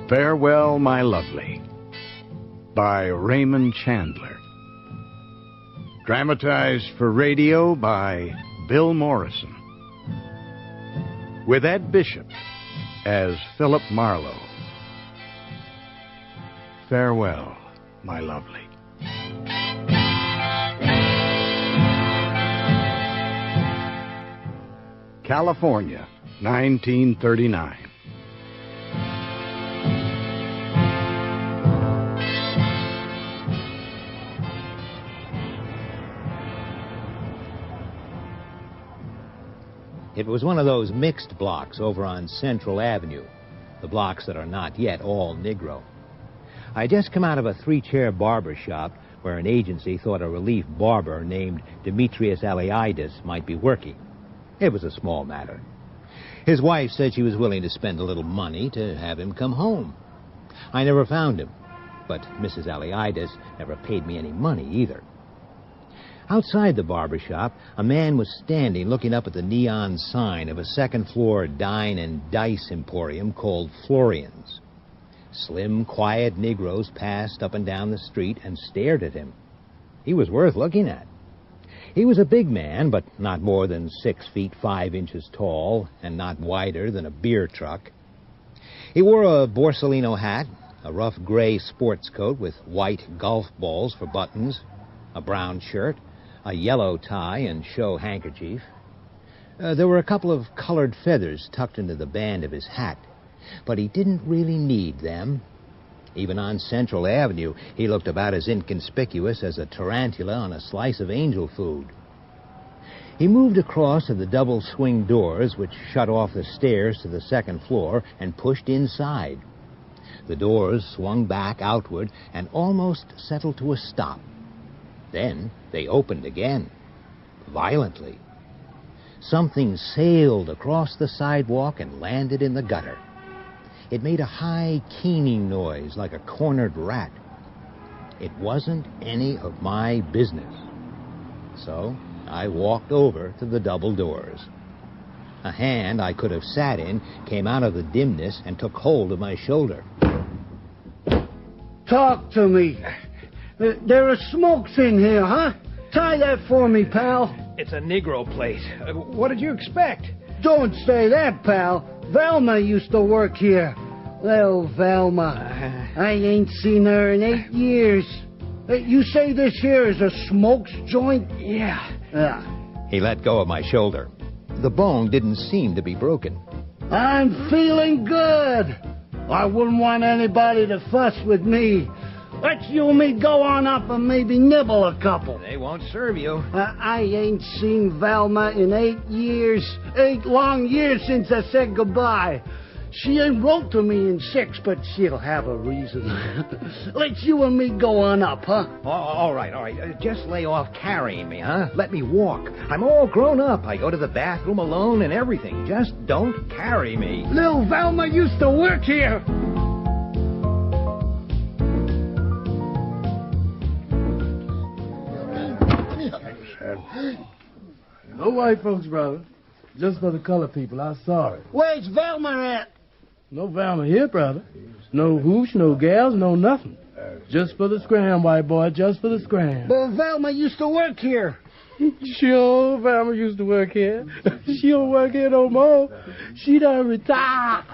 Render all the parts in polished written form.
Farewell, My Lovely, by Raymond Chandler. Dramatized for radio by Bill Morrison. With Ed Bishop as Philip Marlowe. Farewell, My Lovely. California, 1939. It was one of those mixed blocks over on Central Avenue, the blocks that are not yet all Negro. I had just come out of a three-chair barber shop where an agency thought a relief barber named Demetrius Alaides might be working. It was a small matter. His wife said she was willing to spend a little money to have him come home. I never found him, but Mrs. Alaides never paid me any money either. Outside the barber shop, a man was standing looking up at the neon sign of a second-floor dine and dice emporium called Florian's. Slim, quiet Negroes passed up and down the street and stared at him. He was worth looking at. He was a big man, but not more than 6 feet 5 inches tall and not wider than a beer truck. He wore a Borsalino hat, a rough gray sports coat with white golf balls for buttons, a brown shirt, a yellow tie and show handkerchief. There were a couple of colored feathers tucked into the band of his hat, but he didn't really need them. Even on Central Avenue, he looked about as inconspicuous as a tarantula on a slice of angel food. He moved across to the double swing doors which shut off the stairs to the second floor and pushed inside. The doors swung back outward and almost settled to a stop. Then they opened again, violently. Something sailed across the sidewalk and landed in the gutter. It made a high, keening noise like a cornered rat. It wasn't any of my business. So I walked over to the double doors. A hand I could have sat in came out of the dimness and took hold of my shoulder. Talk to me. There are smokes in here, huh? Tie that for me, pal. It's a Negro place. What did you expect? Don't say that, pal. Velma used to work here. Little Velma. I ain't seen her in 8 years. You say this here is a smokes joint? Yeah. He let go of my shoulder. The bone didn't seem to be broken. I'm feeling good. I wouldn't want anybody to fuss with me. Let's you and me go on up and maybe nibble a couple. They won't serve you. I ain't seen Velma in 8 years. 8 long years since I said goodbye. She ain't wrote to me in 6, but she'll have a reason. Let's you and me go on up, huh? All right. Just lay off carrying me, huh? Let me walk. I'm all grown up. I go to the bathroom alone and everything. Just don't carry me. Little Velma used to work here. No white folks, brother. Just for the colored people. I'm sorry. Where's Velma at? No Velma here, brother. No hoosh, no gals, no nothing. Just for the scram, white boy, just for the scram. But Velma used to work here. Sure, Velma used to work here. She don't work here no more. She done retired.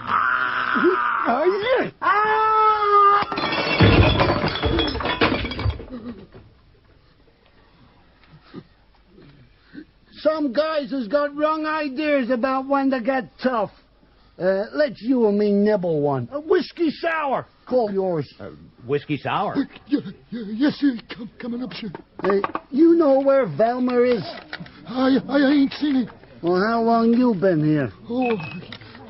Some guys has got wrong ideas about when they get tough. Let's you and me nibble one. A whiskey sour. Call yours. Whiskey sour? Yes, sir. Coming up, sir. You know where Velma is? I ain't seen it. Well, how long you been here? Oh,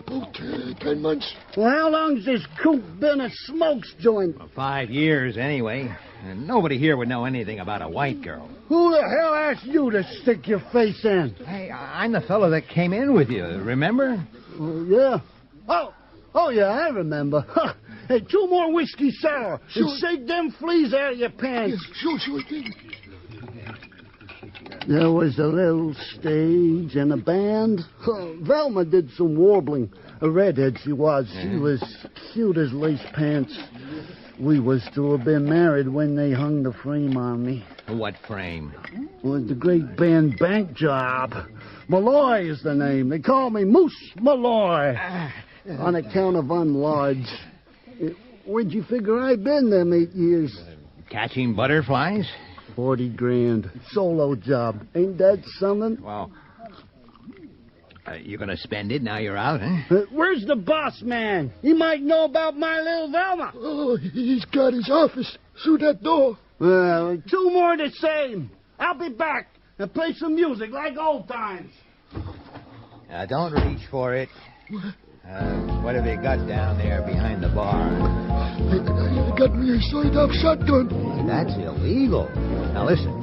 about 10 months. Well, how long's this coop been a smokes joint? 5 years, anyway. And nobody here would know anything about a white girl. Who the hell asked you to stick your face in? Hey, I'm the fellow that came in with you, remember? Yeah. Oh, yeah, I remember. Hey, 2 more whiskey sour. Sure. And shake them fleas out of your pants. Yes, sure thing. There was a little stage and a band. Velma did some warbling. A redhead she was. She was cute as lace pants. We was to have been married when they hung the frame on me. What frame? Was the great band bank job. Malloy is the name. They call me Moose Malloy on account of unlodged. Where'd you figure I'd been them 8 years? Catching butterflies? 40 grand. Solo job. Ain't that something? Well, you're going to spend it now you're out, huh? Where's the boss man? He might know about my little Velma. Oh, he's got his office through that door. Two more the same. I'll be back and play some music like old times. Now, don't reach for it. What have you got down there behind the bar? I got me a sawed-off shotgun. That's illegal. Now, listen.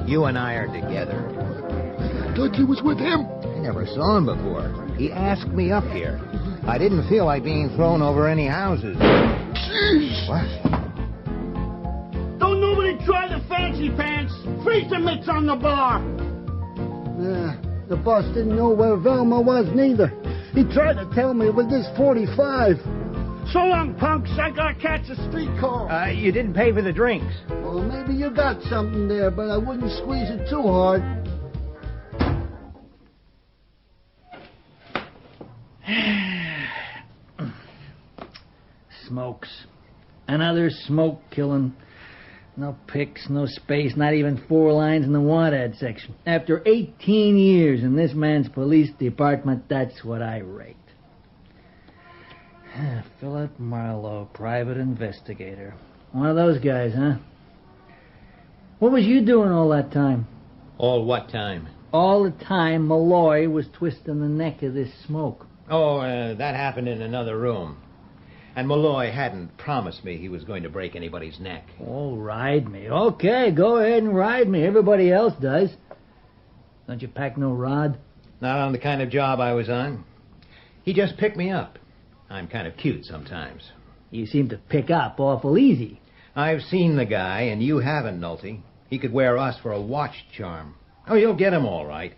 You and I are together. I thought you was with him. I never saw him before. He asked me up here. I didn't feel like being thrown over any houses. Jeez. What? Don't nobody try the fancy pants. Freeze the mix on the bar. The boss didn't know where Velma was neither. He tried to tell me with this 45. So long, punks. I gotta catch a streetcar. You didn't pay for the drinks. Well, maybe you got something there, but I wouldn't squeeze it too hard. Smokes. Another smoke killing. No pics, no space, not even 4 lines in the want ad section. After 18 years in this man's police department, that's what I rate. Philip Marlowe, private investigator. One of those guys, huh? What was you doing all that time? All what time? All the time Malloy was twisting the neck of this smoke. Oh, that happened in another room. And Malloy hadn't promised me he was going to break anybody's neck. Oh, ride me. Okay, go ahead and ride me. Everybody else does. Don't you pack no rod? Not on the kind of job I was on. He just picked me up. I'm kind of cute sometimes. You seem to pick up awful easy. I've seen the guy, and you haven't, Nolte. He could wear us for a watch charm. Oh, you'll get him all right.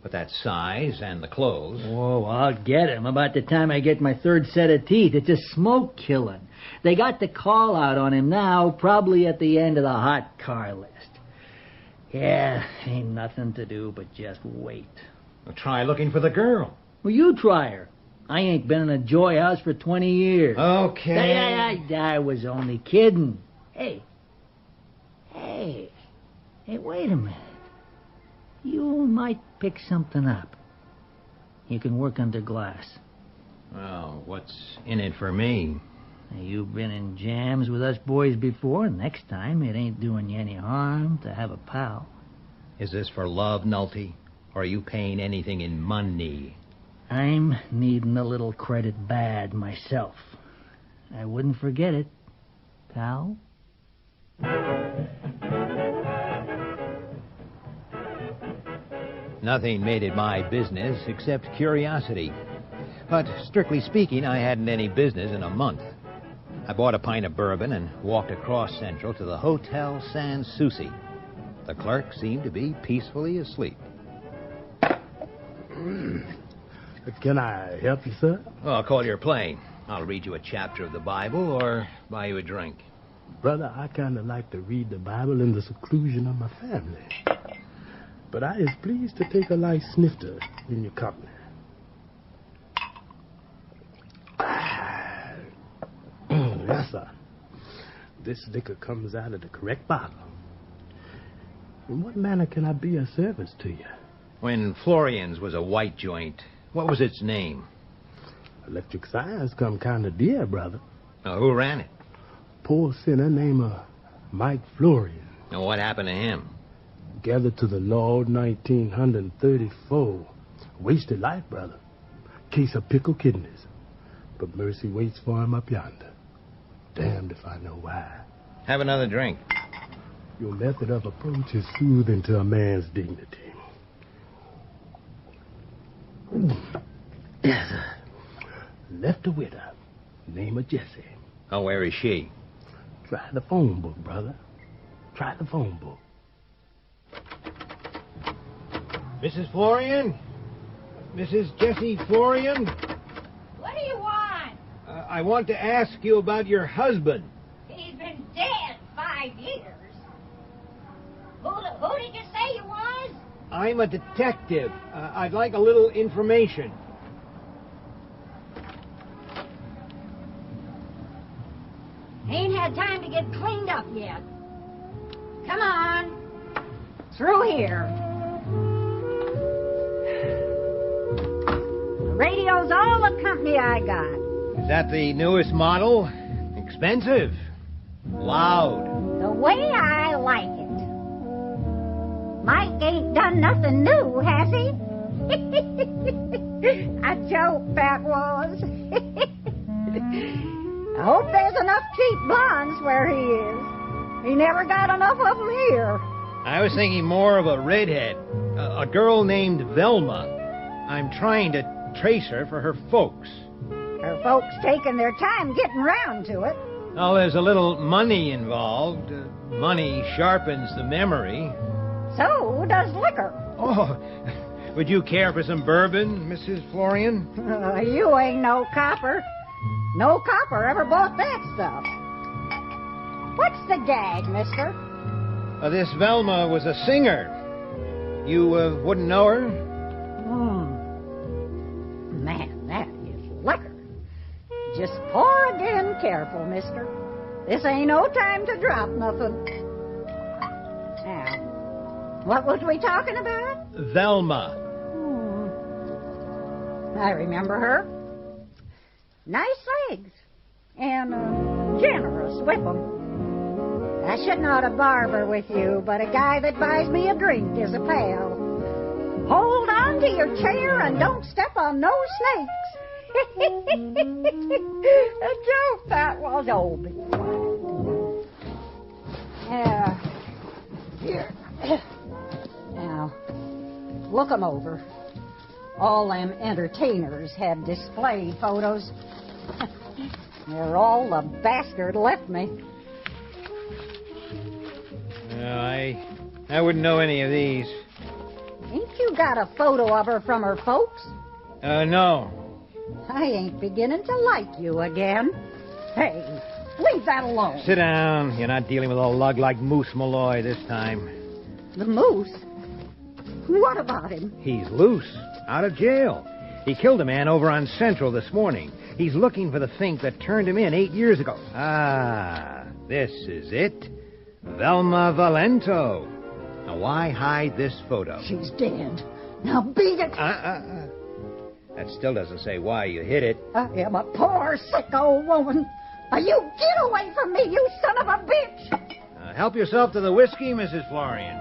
But that size and the clothes... Oh, I'll get him. About the time I get my 3rd set of teeth. It's a smoke killing. They got the call out on him now, probably at the end of the hot car list. Yeah, ain't nothing to do but just wait. Well, try looking for the girl. Well, you try her. I ain't been in a joy house for 20 years. Okay. I was only kidding. Hey, wait a minute. You might pick something up. You can work under glass. Well, what's in it for me? You've been in jams with us boys before. Next time, it ain't doing you any harm to have a pal. Is this for love, Nolte? Or are you paying anything in money? I'm needing a little credit bad myself. I wouldn't forget it, pal. Nothing made it my business except curiosity. But strictly speaking, I hadn't any business in a month. I bought a pint of bourbon and walked across Central to the Hotel San Souci. The clerk seemed to be peacefully asleep. Can I help you, sir? Well, I'll call your plane. I'll read you a chapter of the Bible or buy you a drink. Brother, I kind of like to read the Bible in the seclusion of my family. But I is pleased to take a light snifter in your company. Yes, sir. This liquor comes out of the correct bottle. In what manner can I be of service to you? When Florian's was a white joint, what was its name? Electric signs come kind of dear, brother. Who ran it? Poor sinner named Mike Florian. And what happened to him? Gathered to the Lord 1934. Wasted life, brother. Case of pickled kidneys. But mercy waits for him up yonder. Damned if I know why. Have another drink. Your method of approach is soothing to a man's dignity. Yes, sir. Left a widow. Name of Jessie. Oh, where is she? Try the phone book, brother. Try the phone book. Mrs. Florian? Mrs. Jessie Florian? What do you want? I want to ask you about your husband. He's been dead 5 years. Who did you say you was? I'm a detective. I'd like a little information. Ain't had time to get cleaned up yet. Come on. Through here. The radio's all the company I got. Is that the newest model? Expensive? Loud? The way I like it. Mike ain't done nothing new, has he? A joke that was. I hope there's enough cheap blondes where he is. He never got enough of them here. I was thinking more of a redhead. A girl named Velma. I'm trying to trace her for her folks. Her folks taking their time getting round to it. Oh, there's a little money involved. Money sharpens the memory. So does liquor. Oh, would you care for some bourbon, Mrs. Florian? You ain't no copper. No copper ever bought that stuff. What's the gag, mister? This Velma was a singer. You wouldn't know her? Man, that is liquor. Just pour again careful, mister. This ain't no time to drop nothing. Now, what was we talking about? Velma. I remember her. Nice legs. And generous with 'em. I shouldn't ought to barber with you, but a guy that buys me a drink is a pal. Hold on to your chair and don't step on no snakes. A joke that was, old. Here. Now, look 'em over. All them entertainers had displayed photos. They're all the bastard left me. No, I wouldn't know any of these. Ain't you got a photo of her from her folks? No. I ain't beginning to like you again. Hey, leave that alone. Sit down. You're not dealing with a lug like Moose Malloy this time. The moose? What about him? He's loose. Out of jail. He killed a man over on Central this morning. He's looking for the fink that turned him in 8 years ago. Ah, this is it. Velma Valento. Now, why hide this photo? She's dead. Now beat it. That still doesn't say why you hit it. I am a poor, sick old woman. Now you get away from me, you son of a bitch. Help yourself to the whiskey, Mrs. Florian.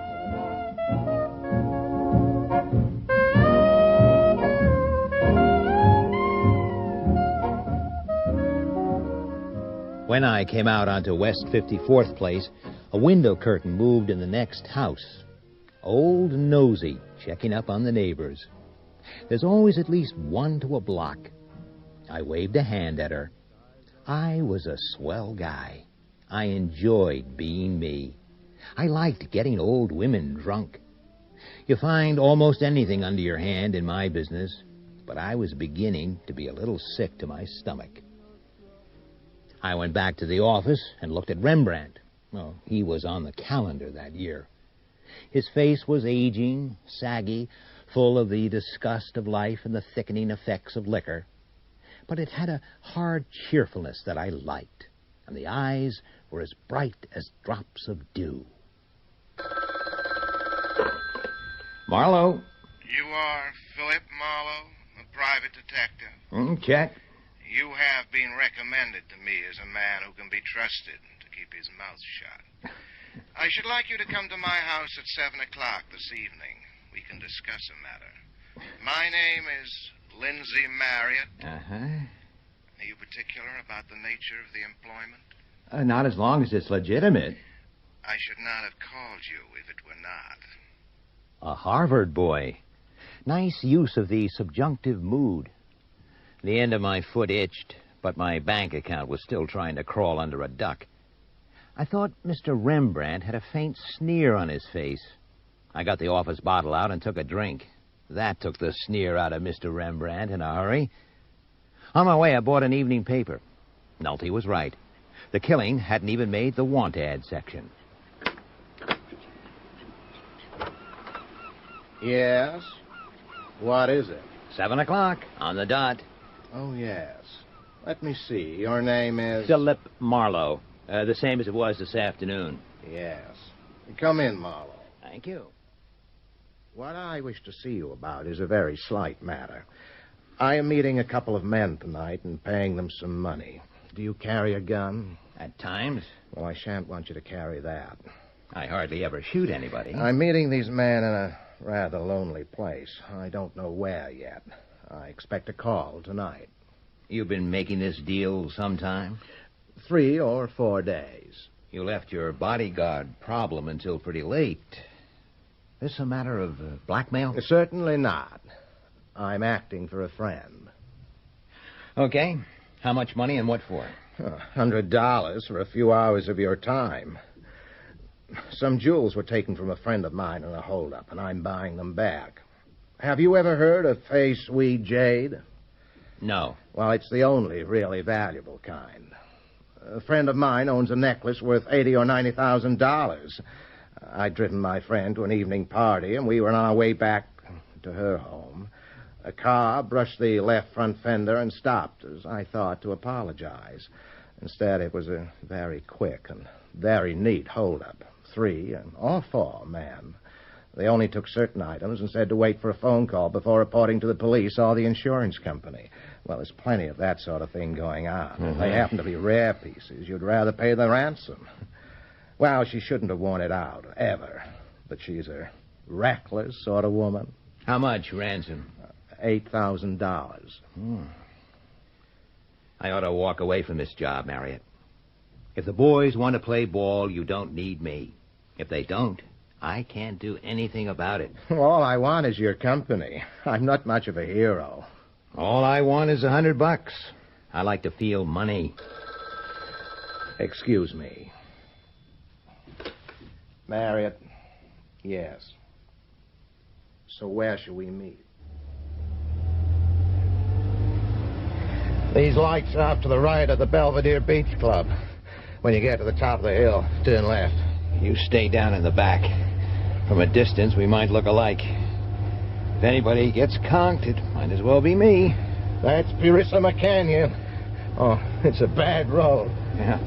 When I came out onto West 54th Place, a window curtain moved in the next house. Old Nosy, checking up on the neighbors. There's always at least one to a block. I waved a hand at her. I was a swell guy. I enjoyed being me. I liked getting old women drunk. You find almost anything under your hand in my business, but I was beginning to be a little sick to my stomach. I went back to the office and looked at Rembrandt. Well, he was on the calendar that year. His face was aging, saggy, full of the disgust of life and the thickening effects of liquor. But it had a hard cheerfulness that I liked, and the eyes were as bright as drops of dew. Marlowe. You are Philip Marlowe, a private detective? Check. You have been recommended to me as a man who can be trusted to keep his mouth shut. I should like you to come to my house at 7 o'clock this evening. We can discuss a matter. My name is Lindsay Marriott. Are you particular about the nature of the employment? Not as long as it's legitimate. I should not have called you if it were not. A Harvard boy. Nice use of the subjunctive mood. The end of my foot itched, but my bank account was still trying to crawl under a duck. I thought Mr. Rembrandt had a faint sneer on his face. I got the office bottle out and took a drink. That took the sneer out of Mr. Rembrandt in a hurry. On my way, I bought an evening paper. Nolte was right. The killing hadn't even made the want ad section. Yes? What is it? 7 o'clock, on the dot. Oh, yes. Let me see. Your name is... Philip Marlowe. The same as it was this afternoon. Yes. Come in, Marlowe. Thank you. What I wish to see you about is a very slight matter. I am meeting a couple of men tonight and paying them some money. Do you carry a gun? At times. Well, I shan't want you to carry that. I hardly ever shoot anybody. I'm meeting these men in a rather lonely place. I don't know where yet. I expect a call tonight. You've been making this deal some time? 3 or 4 days. You left your bodyguard problem until pretty late. This a matter of blackmail? Certainly not. I'm acting for a friend. Okay. How much money and what for? $100 for a few hours of your time. Some jewels were taken from a friend of mine in a holdup, and I'm buying them back. Have you ever heard of Fei Sui jade? No. Well, it's the only really valuable kind. A friend of mine owns a necklace worth $80,000 or $90,000. I'd driven my friend to an evening party, and we were on our way back to her home. A car brushed the left front fender and stopped, as I thought, to apologize. Instead, it was a very quick and very neat holdup. 3 or 4 men. They only took certain items and said to wait for a phone call before reporting to the police or the insurance company. Well, there's plenty of that sort of thing going on. Mm-hmm. They happen to be rare pieces. You'd rather pay the ransom. Well, she shouldn't have worn it out, ever. But she's a reckless sort of woman. How much ransom? $8,000. I ought to walk away from this job, Marriott. If the boys want to play ball, you don't need me. If they don't, I can't do anything about it. All I want is your company. I'm not much of a hero. All I want is $100. I like to feel money. Excuse me. Marriott? Yes. So where shall we meet? These lights are off to the right of the Belvedere Beach Club. When you get to the top of the hill, turn left. You stay down in the back. From a distance, we might look alike. If anybody gets conked, it might as well be me. That's Purissima Canyon. Oh, it's a bad road. Yeah.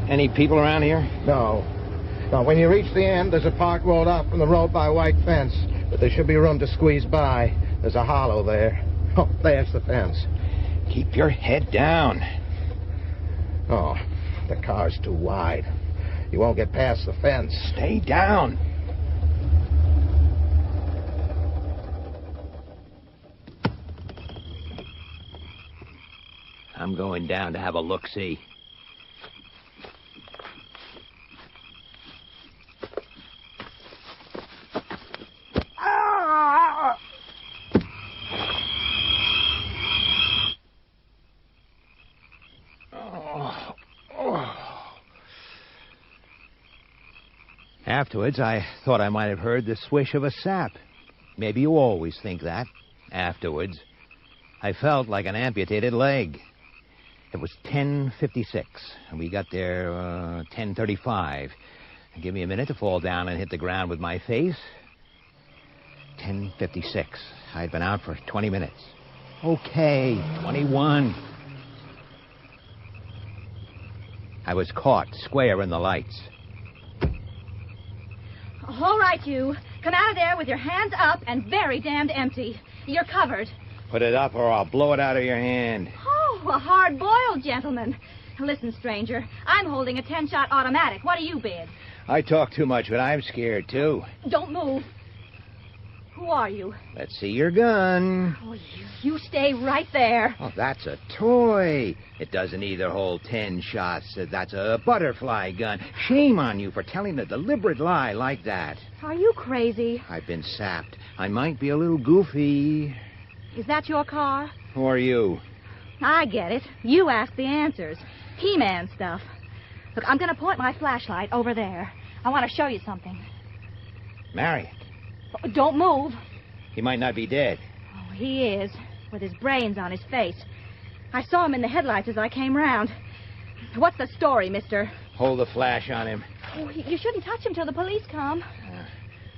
Any people around here? No. Now, when you reach the end, there's a park road off from the road by a white fence. But there should be room to squeeze by. There's a hollow there. Oh, there's the fence. Keep your head down. Oh, the car's too wide. You won't get past the fence. Stay down. I'm going down to have a look-see. Afterwards, I thought I might have heard the swish of a sap. Maybe you always think that. Afterwards, I felt like an amputated leg. It was 10:56, and we got there 10:35. Give me a minute to fall down and hit the ground with my face. 10:56. I'd been out for 20 minutes. Okay, 21. I was caught square in the lights. All right, you. Come out of there with your hands up and very damned empty. You're covered. Put it up or I'll blow it out of your hand. Oh, a hard-boiled gentleman. Listen, stranger, I'm holding a 10-shot automatic. What do you bid? I talk too much, but I'm scared, too. Don't move. Who are you? Let's see your gun. Oh, you stay right there. Oh, that's a toy. It doesn't either hold 10 shots. That's a butterfly gun. Shame on you for telling a deliberate lie like that. Are you crazy? I've been sapped. I might be a little goofy. Is that your car? Who are you? I get it. You ask the answers. He-Man stuff. Look, I'm going to point my flashlight over there. I want to show you something. Marriott. Don't move. He might not be dead. Oh, he is, with his brains on his face. I saw him in the headlights as I came round. What's the story, mister? Hold the flash on him. Oh, you shouldn't touch him till the police come.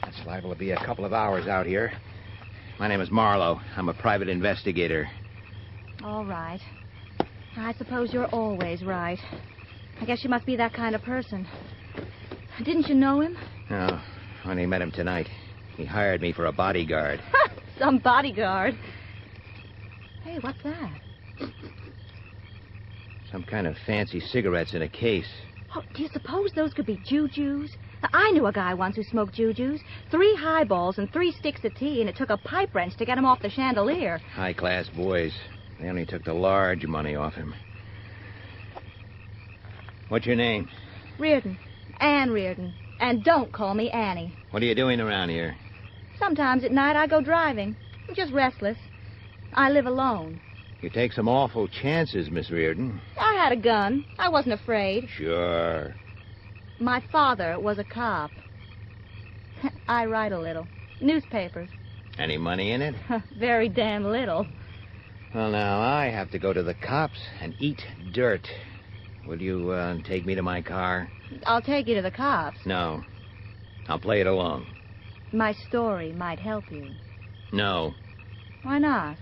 That's liable to be a couple of hours out here. My name is Marlowe. I'm a private investigator. All right. I suppose you're always right. I guess you must be that kind of person. Didn't you know him? No, only met him tonight. He hired me for a bodyguard. Some bodyguard. Hey, what's that? Some kind of fancy cigarettes in a case. Oh, do you suppose those could be jujus? I knew a guy once who smoked jujus. 3 highballs and 3 sticks of tea, and it took a pipe wrench to get him off the chandelier. High-class boys. They only took the large money off him. What's your name? Reardon. Ann Reardon. And don't call me Annie. What are you doing around here? Sometimes at night I go driving. I'm just restless. I live alone. You take some awful chances, Miss Reardon. I had a gun. I wasn't afraid. Sure. My father was a cop. I write a little. Newspapers. Any money in it? Very damn little. Well, now, I have to go to the cops and eat dirt. Will you take me to my car? I'll take you to the cops. No. I'll play it alone. My story might help you. No. Why not?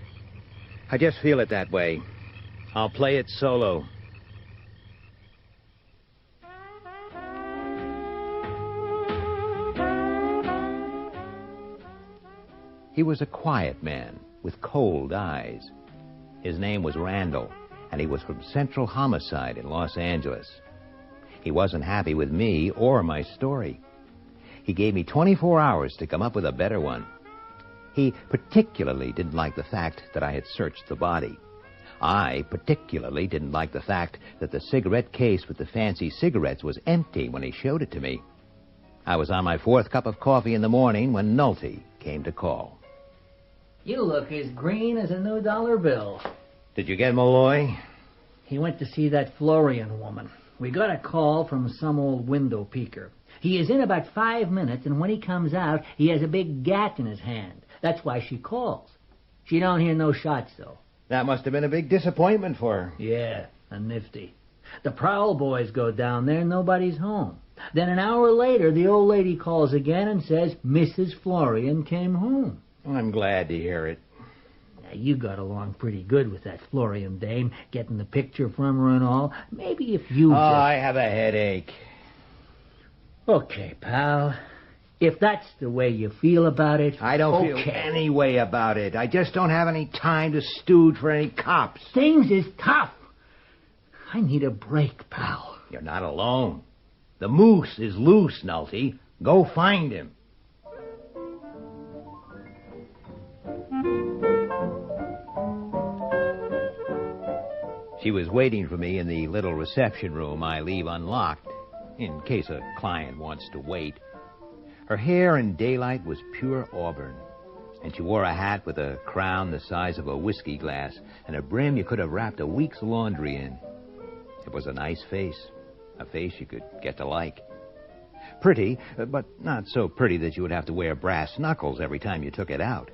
I just feel it that way. I'll play it solo. He was a quiet man with cold eyes. His name was Randall, and he was from Central Homicide in Los Angeles. He wasn't happy with me or my story. He gave me 24 hours to come up with a better one. He particularly didn't like the fact that I had searched the body. I particularly didn't like the fact that the cigarette case with the fancy cigarettes was empty when he showed it to me. I was on my 4th cup of coffee in the morning when Nolte came to call. You look as green as a new dollar bill. Did you get Malloy? He went to see that Florian woman. We got a call from some old window peeker. He is in about 5 minutes, and when he comes out, he has a big gat in his hand. That's why she calls. She don't hear no shots, though. That must have been a big disappointment for her. Yeah, a nifty. The prowl boys go down there, nobody's home. Then an hour later, the old lady calls again and says Mrs. Florian came home. I'm glad to hear it. Now, you got along pretty good with that Florian dame, getting the picture from her and all. Maybe if you just... I have a headache. Okay, pal. If that's the way you feel about it, I don't feel any way about it. I just don't have any time to stooge for any cops. Things is tough. I need a break, pal. You're not alone. The moose is loose, Nolte. Go find him. She was waiting for me in the little reception room I leave unlocked, in case a client wants to wait. Her hair in daylight was pure auburn, and she wore a hat with a crown the size of a whiskey glass and a brim you could have wrapped a week's laundry in. It was a nice face, a face you could get to like. Pretty, but not so pretty that you would have to wear brass knuckles every time you took it out.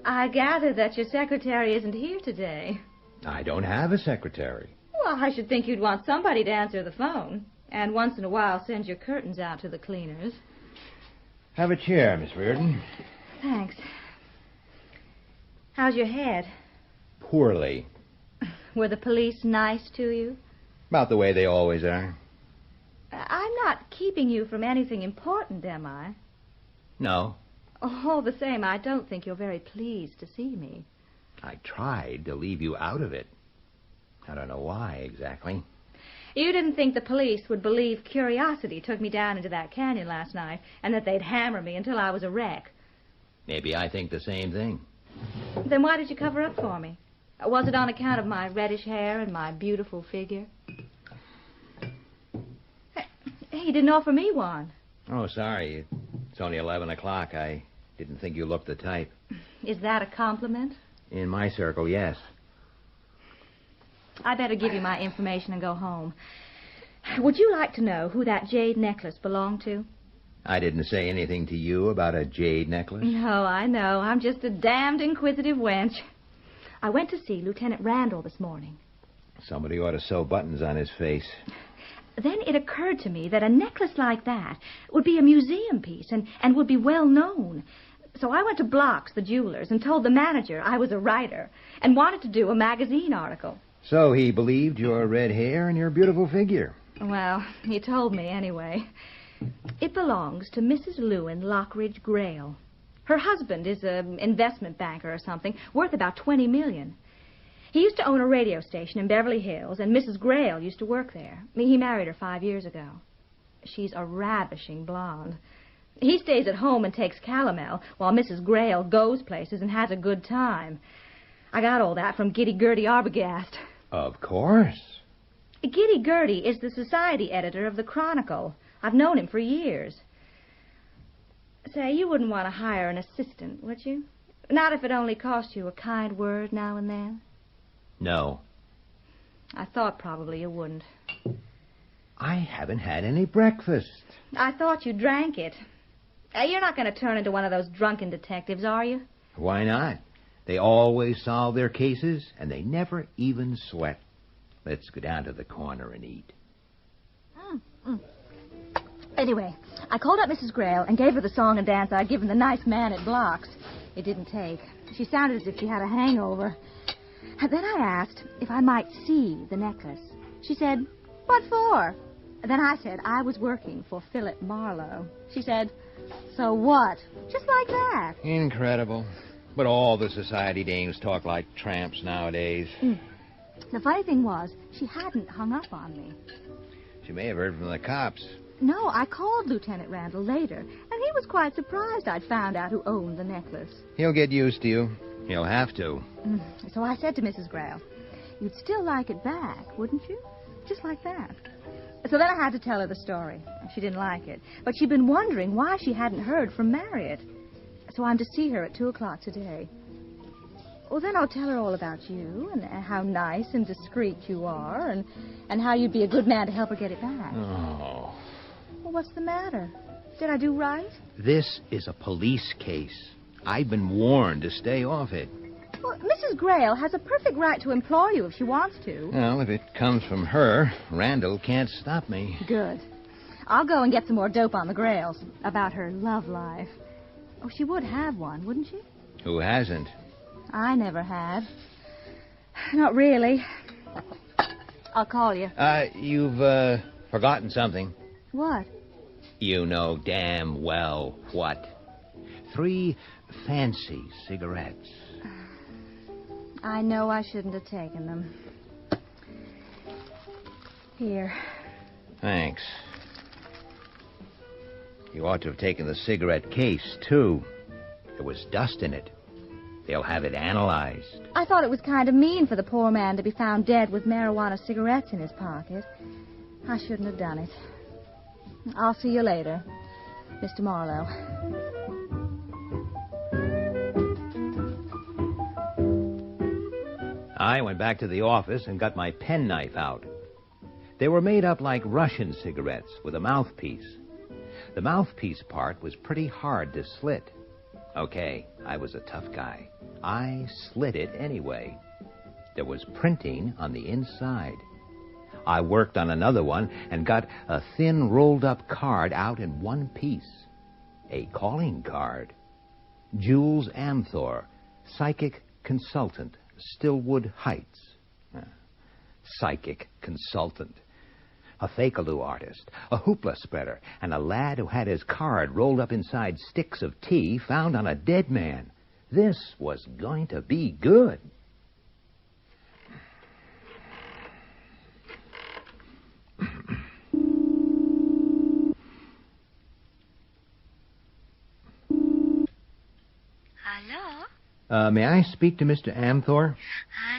I gather that your secretary isn't here today. I don't have a secretary. Well, I should think you'd want somebody to answer the phone, and once in a while send your curtains out to the cleaners. Have a chair, Miss Reardon. Thanks. How's your head? Poorly. Were the police nice to you? About the way they always are. I'm not keeping you from anything important, am I? No. All the same, I don't think you're very pleased to see me. I tried to leave you out of it. I don't know why, exactly. You didn't think the police would believe curiosity took me down into that canyon last night, and that they'd hammer me until I was a wreck. Maybe I think the same thing. Then why did you cover up for me? Was it on account of my reddish hair and my beautiful figure? Hey, you didn't offer me one. Oh, sorry. It's only 11 o'clock. I didn't think you looked the type. Is that a compliment? In my circle, yes. I better give you my information and go home. Would you like to know who that jade necklace belonged to? I didn't say anything to you about a jade necklace. No, I know. I'm just a damned inquisitive wench. I went to see Lieutenant Randall this morning. Somebody ought to sew buttons on his face. Then it occurred to me that a necklace like that would be a museum piece and would be well known. So I went to Block's, the jewelers, and told the manager I was a writer and wanted to do a magazine article. So he believed your red hair and your beautiful figure. Well, he told me anyway. It belongs to Mrs. Lewin Lockridge Grail. Her husband is an investment banker or something, worth about $20 million. He used to own a radio station in Beverly Hills, and Mrs. Grail used to work there. He married her 5 years ago. She's a ravishing blonde. He stays at home and takes calomel, while Mrs. Grail goes places and has a good time. I got all that from Giddy Gertie Arbogast. Of course. Giddy Gertie is the society editor of the Chronicle. I've known him for years. Say, you wouldn't want to hire an assistant, would you? Not if it only cost you a kind word now and then? No. I thought probably you wouldn't. I haven't had any breakfast. I thought you drank it. You're not going to turn into one of those drunken detectives, are you? Why not? They always solve their cases, and they never even sweat. Let's go down to the corner and eat. Anyway, I called up Mrs. Grail and gave her the song and dance I'd given the nice man at Block's. It didn't take. She sounded as if she had a hangover. And then I asked if I might see the necklace. She said, "What for?" And then I said I was working for Philip Marlowe. She said, "So what?" Just like that. Incredible. But all the society dames talk like tramps nowadays. The funny thing was, she hadn't hung up on me. She may have heard from the cops. No, I called Lieutenant Randall later, and he was quite surprised I'd found out who owned the necklace. He'll get used to you. He'll have to. So I said to Mrs. Grail, "You'd still like it back, wouldn't you?" Just like that. So then I had to tell her the story. She didn't like it, but she'd been wondering why she hadn't heard from Marriott. So I'm to see her at 2 o'clock today. Well, then I'll tell her all about you and how nice and discreet you are and how you'd be a good man to help her get it back. Oh. Well, what's the matter? Did I do right? This is a police case. I've been warned to stay off it. Well, Mrs. Grail has a perfect right to employ you if she wants to. Well, if it comes from her, Randall can't stop me. Good. I'll go and get some more dope on the Grails about her love life. Oh, she would have one, wouldn't she? Who hasn't? I never had. Not really. I'll call you. You've forgotten something. What? You know damn well what. 3 fancy cigarettes. I know I shouldn't have taken them. Here. Thanks. You ought to have taken the cigarette case, too. There was dust in it. They'll have it analyzed. I thought it was kind of mean for the poor man to be found dead with marijuana cigarettes in his pocket. I shouldn't have done it. I'll see you later, Mr. Marlowe. I went back to the office and got my penknife out. They were made up like Russian cigarettes with a mouthpiece. The mouthpiece part was pretty hard to slit. Okay, I was a tough guy. I slit it anyway. There was printing on the inside. I worked on another one and got a thin rolled-up card out in one piece. A calling card. Jules Amthor, psychic consultant, Stillwood Heights. Psychic consultant. A fakaloo artist, a hoopla spreader, and a lad who had his card rolled up inside sticks of tea found on a dead man. This was going to be good. Hello? May I speak to Mr. Amthor?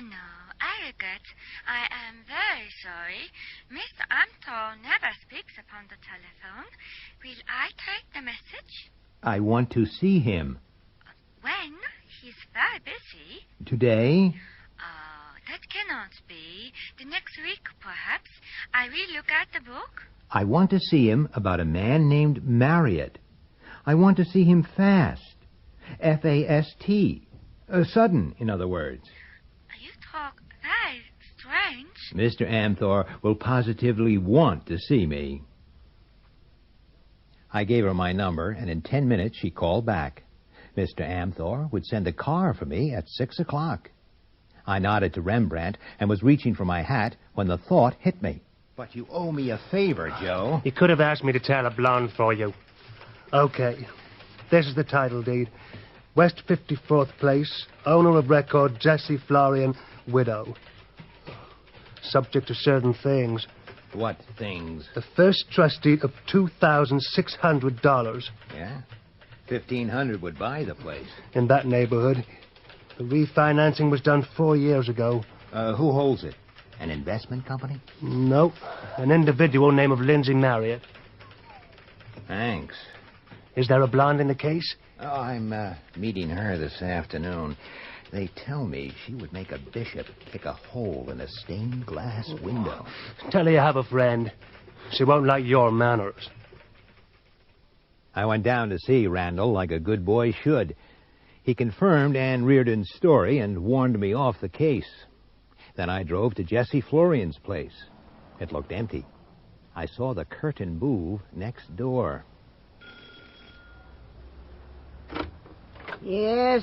No, I regret. I am very sorry. Mr. Amthor never speaks upon the telephone. Will I take the message? I want to see him. When? He's very busy. Today? That cannot be. The next week, perhaps. I will look at the book. I want to see him about a man named Marriott. I want to see him fast. F-A-S-T. Sudden, in other words. You talk very strange. Mr. Amthor will positively want to see me. I gave her my number, and in 10 minutes she called back. Mr. Amthor would send a car for me at 6 o'clock. I nodded to Rembrandt and was reaching for my hat when the thought hit me. But you owe me a favor, Joe. You could have asked me to tell a blonde for you. Okay. This is the title deed. West 54th Place, owner of record Jessie Florian, widow. Subject to certain things. What things? The first trust deed of $2,600. Yeah? 1,500 would buy the place. In that neighborhood. The refinancing was done 4 years ago. Who holds it? An investment company? Nope. An individual named of Lindsay Marriott. Thanks. Is there a blonde in the case? Oh, I'm meeting her this afternoon. They tell me she would make a bishop pick a hole in a stained glass window. Tell her you have a friend. She won't like your manners. I went down to see Randall like a good boy should. He confirmed Ann Reardon's story and warned me off the case. Then I drove to Jessie Florian's place. It looked empty. I saw the curtain move next door. Yes?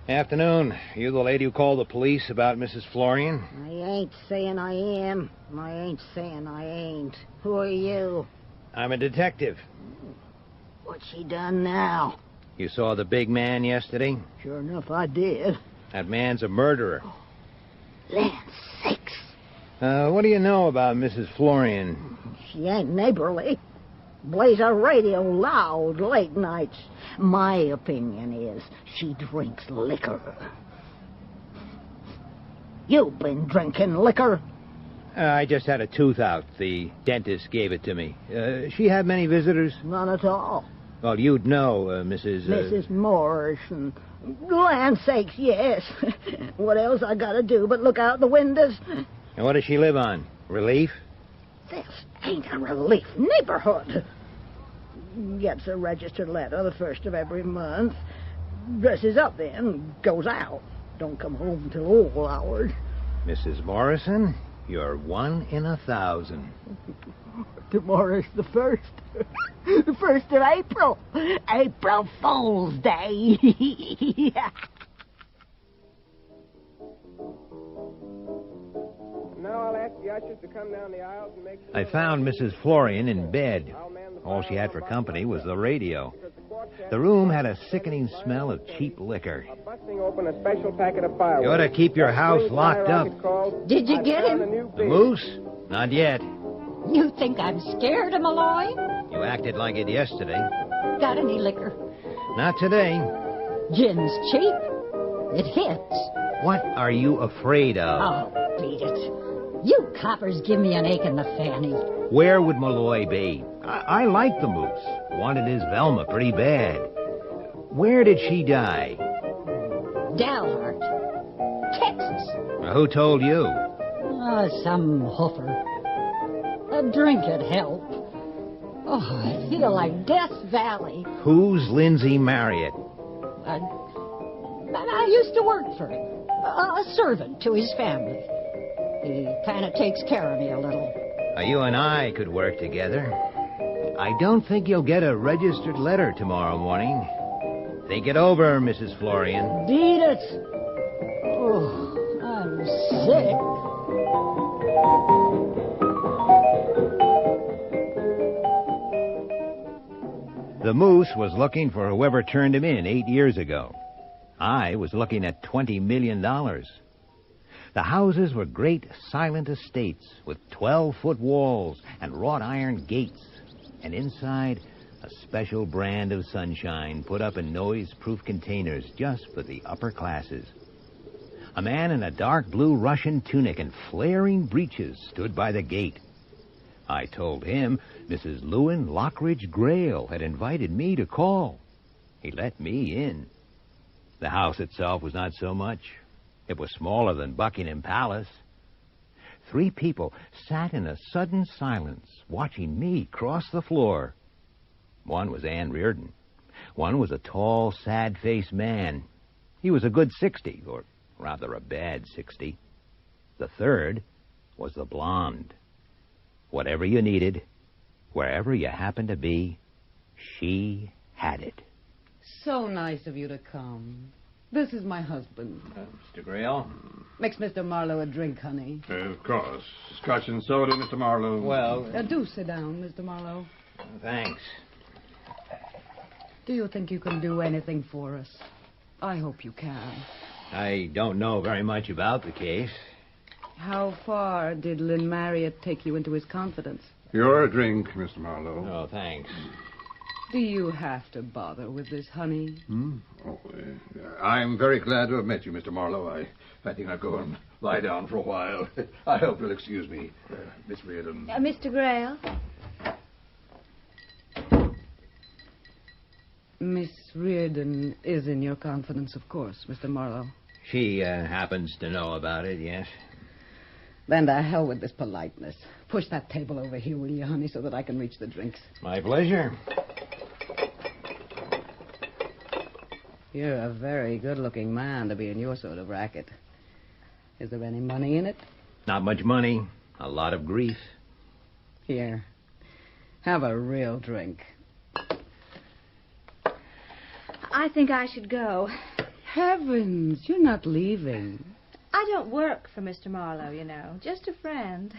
Afternoon. You the lady who called the police about Mrs. Florian? I ain't saying I am. I ain't saying I ain't. Who are you? I'm a detective. What's she done now? You saw the big man yesterday? Sure enough, I did. That man's a murderer. Land sakes. What do you know about Mrs. Florian? She ain't neighborly. Plays her radio loud late nights. My opinion is she drinks liquor. You've been drinking liquor? I just had a tooth out. The dentist gave it to me. She had many visitors? None at all. Well, you'd know, Mrs. Mrs. Morrison. Land sakes, yes. What else I gotta do but look out the windows? And what does she live on? Relief? This ain't a relief neighborhood. Gets a registered letter the first of every month. Dresses up then, goes out. Don't come home till all hours. Mrs. Morrison, you're 1 in 1,000. Tomorrow's the 1st. The 1st of April. April Fool's Day. Now I'll ask the ushers to come down the aisles and make sure... I found Mrs. Florian in bed. All she had for company was the radio. The room had a sickening smell of cheap liquor. Busting open a special packet of fireworks. You ought to keep your house locked up. Did you get him? The moose? Not yet. You think I'm scared of Malloy? You acted like it yesterday. Got any liquor? Not today. Gin's cheap. It hits. What are you afraid of? Oh, beat it. You coppers give me an ache in the fanny. Where would Malloy be? I like the moose. Wanted his Velma pretty bad. Where did she die? Dalhart, Texas. Who told you? Some hoofer. A drink would help. Oh, I feel like Death Valley. Who's Lindsay Marriott? I used to work for him. A servant to his family. He kind of takes care of me a little. You and I could work together. I don't think you'll get a registered letter tomorrow morning. Think it over, Mrs. Florian. Beat it. Oh, I'm sick. The moose was looking for whoever turned him in 8 years ago. I was looking at $20 million. The houses were great silent estates with 12-foot walls and wrought iron gates. And inside, a special brand of sunshine put up in noise-proof containers just for the upper classes. A man in a dark blue Russian tunic and flaring breeches stood by the gate. I told him Mrs. Lewin Lockridge Grayle had invited me to call. He let me in. The house itself was not so much. It was smaller than Buckingham Palace. 3 people sat in a sudden silence, watching me cross the floor. One was Ann Reardon. One was a tall, sad-faced man. He was a good 60, or rather a bad 60. The third was the blonde. Whatever you needed, wherever you happened to be, she had it. So nice of you to come. This is my husband. Mr. Grail? Mix Mr. Marlowe a drink, honey. Of course. Scotch and soda, Mr. Marlowe. Well... do sit down, Mr. Marlowe. Thanks. Do you think you can do anything for us? I hope you can. I don't know very much about the case. How far did Lynn Marriott take you into his confidence? Your drink, Mr. Marlowe. Oh, thanks. Do you have to bother with this, honey? Oh, I'm very glad to have met you, Mr. Marlowe. I think I'll go and lie down for a while. I hope you'll excuse me, Miss Reardon. Mr. Grail? Miss Reardon is in your confidence, of course, Mr. Marlowe. She happens to know about it, yes. Then to hell with this politeness. Push that table over here, will you, honey, so that I can reach the drinks. My pleasure. You're a very good-looking man to be in your sort of racket. Is there any money in it? Not much money. A lot of grief. Here. Have a real drink. I think I should go. Heavens, you're not leaving. I don't work for Mr. Marlowe, you know. Just a friend.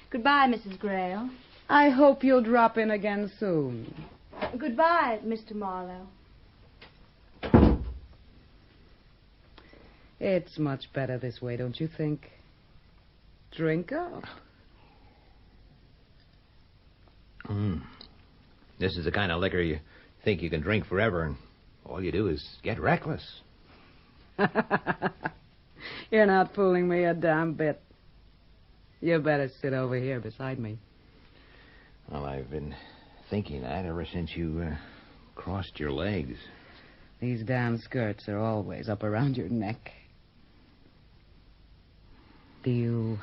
Goodbye, Mrs. Grail. I hope you'll drop in again soon. Goodbye, Mr. Marlowe. It's much better this way, don't you think? Drink up. This is the kind of liquor you think you can drink forever, and all you do is get reckless. You're not fooling me a damn bit. You better sit over here beside me. Well, I've been thinking that ever since you crossed your legs. These damn skirts are always up around your neck. Do you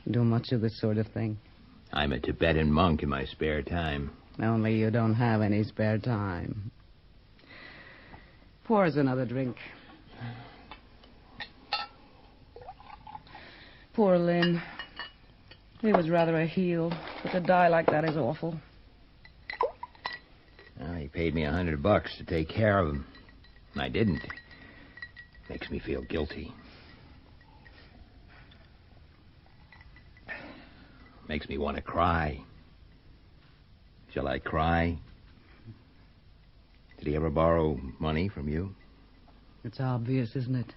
do much of this sort of thing? I'm a Tibetan monk in my spare time. Only you don't have any spare time. Pour us another drink. Poor Lynn. He was rather a heel, but to die like that is awful. Well, he paid me $100 to take care of him. I didn't. Makes me feel guilty. Makes me want to cry. Shall I cry? Did he ever borrow money from you? It's obvious, isn't it?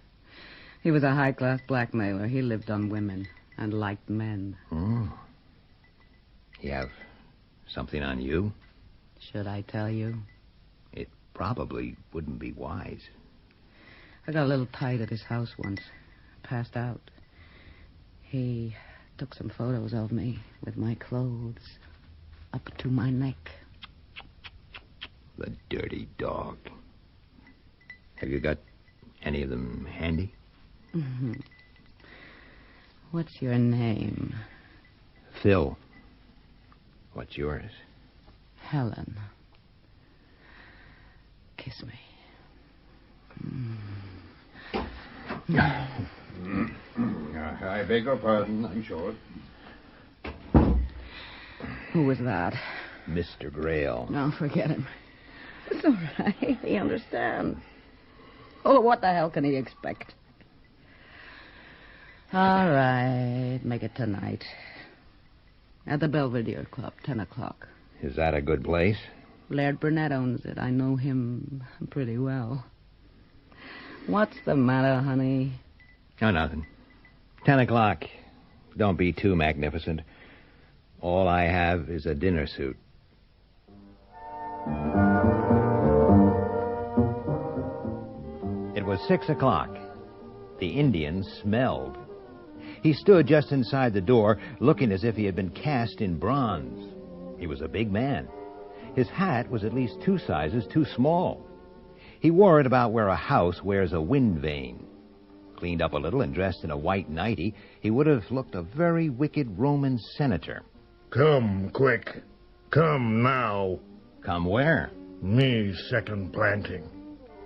He was a high-class blackmailer. He lived on women and liked men. Oh. He have something on you? Should I tell you? It probably wouldn't be wise. I got a little tight at his house once. Passed out. He took some photos of me with my clothes up to my neck. The dirty dog. Have you got any of them handy? Mm-hmm. What's your name? Phil. What's yours? Helen. Kiss me. I beg your pardon, I'm sure. Who was that? Mr. Grail. No, forget him. It's all right. He understands. Oh, what the hell can he expect? All right. Make it tonight. At the Belvedere Club, 10 o'clock. Is that a good place? Laird Burnett owns it. I know him pretty well. What's the matter, honey? Oh, nothing. 10 o'clock. Don't be too magnificent. All I have is a dinner suit. It was 6 o'clock. The Indian smelled. He stood just inside the door, looking as if he had been cast in bronze. He was a big man. His hat was at least 2 sizes too small. He wore it about where a house wears a wind vane. cleaned up a little and dressed in a white nightie, he would have looked a very wicked Roman senator. Come, quick. Come now. Come where? Me second planting.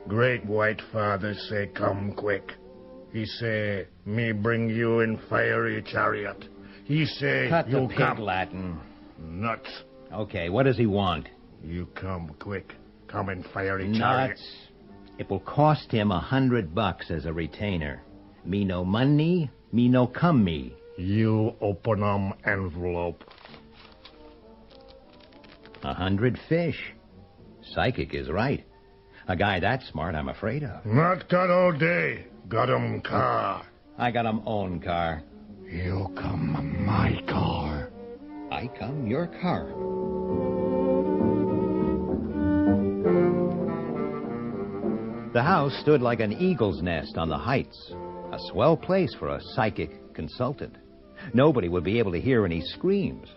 Great white father say come quick. He say, me bring you in fiery chariot. He say, Cut the you pig come. Latin. Nuts. Okay, what does he want? You come quick. Come in fiery chariot. Nuts. It will cost him $100 as a retainer. Me no money, me no come me. You open envelope. 100 fish. Psychic is right. A guy that smart, I'm afraid of. Not got all day. Got car. I got own car. You come my car. I come your car. The house stood like an eagle's nest on the heights. A swell place for a psychic consultant. Nobody would be able to hear any screams.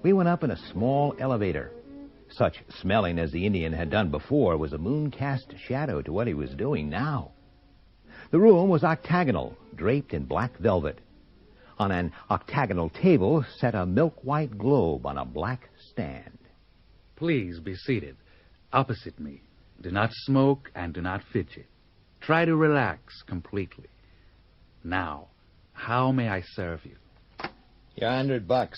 We went up in a small elevator. Such smelling as the Indian had done before was a moon-cast shadow to what he was doing now. The room was octagonal, draped in black velvet. On an octagonal table sat a milk-white globe on a black stand. Please be seated, opposite me. Do not smoke and do not fidget. Try to relax completely. Now, how may I serve you? Your $100.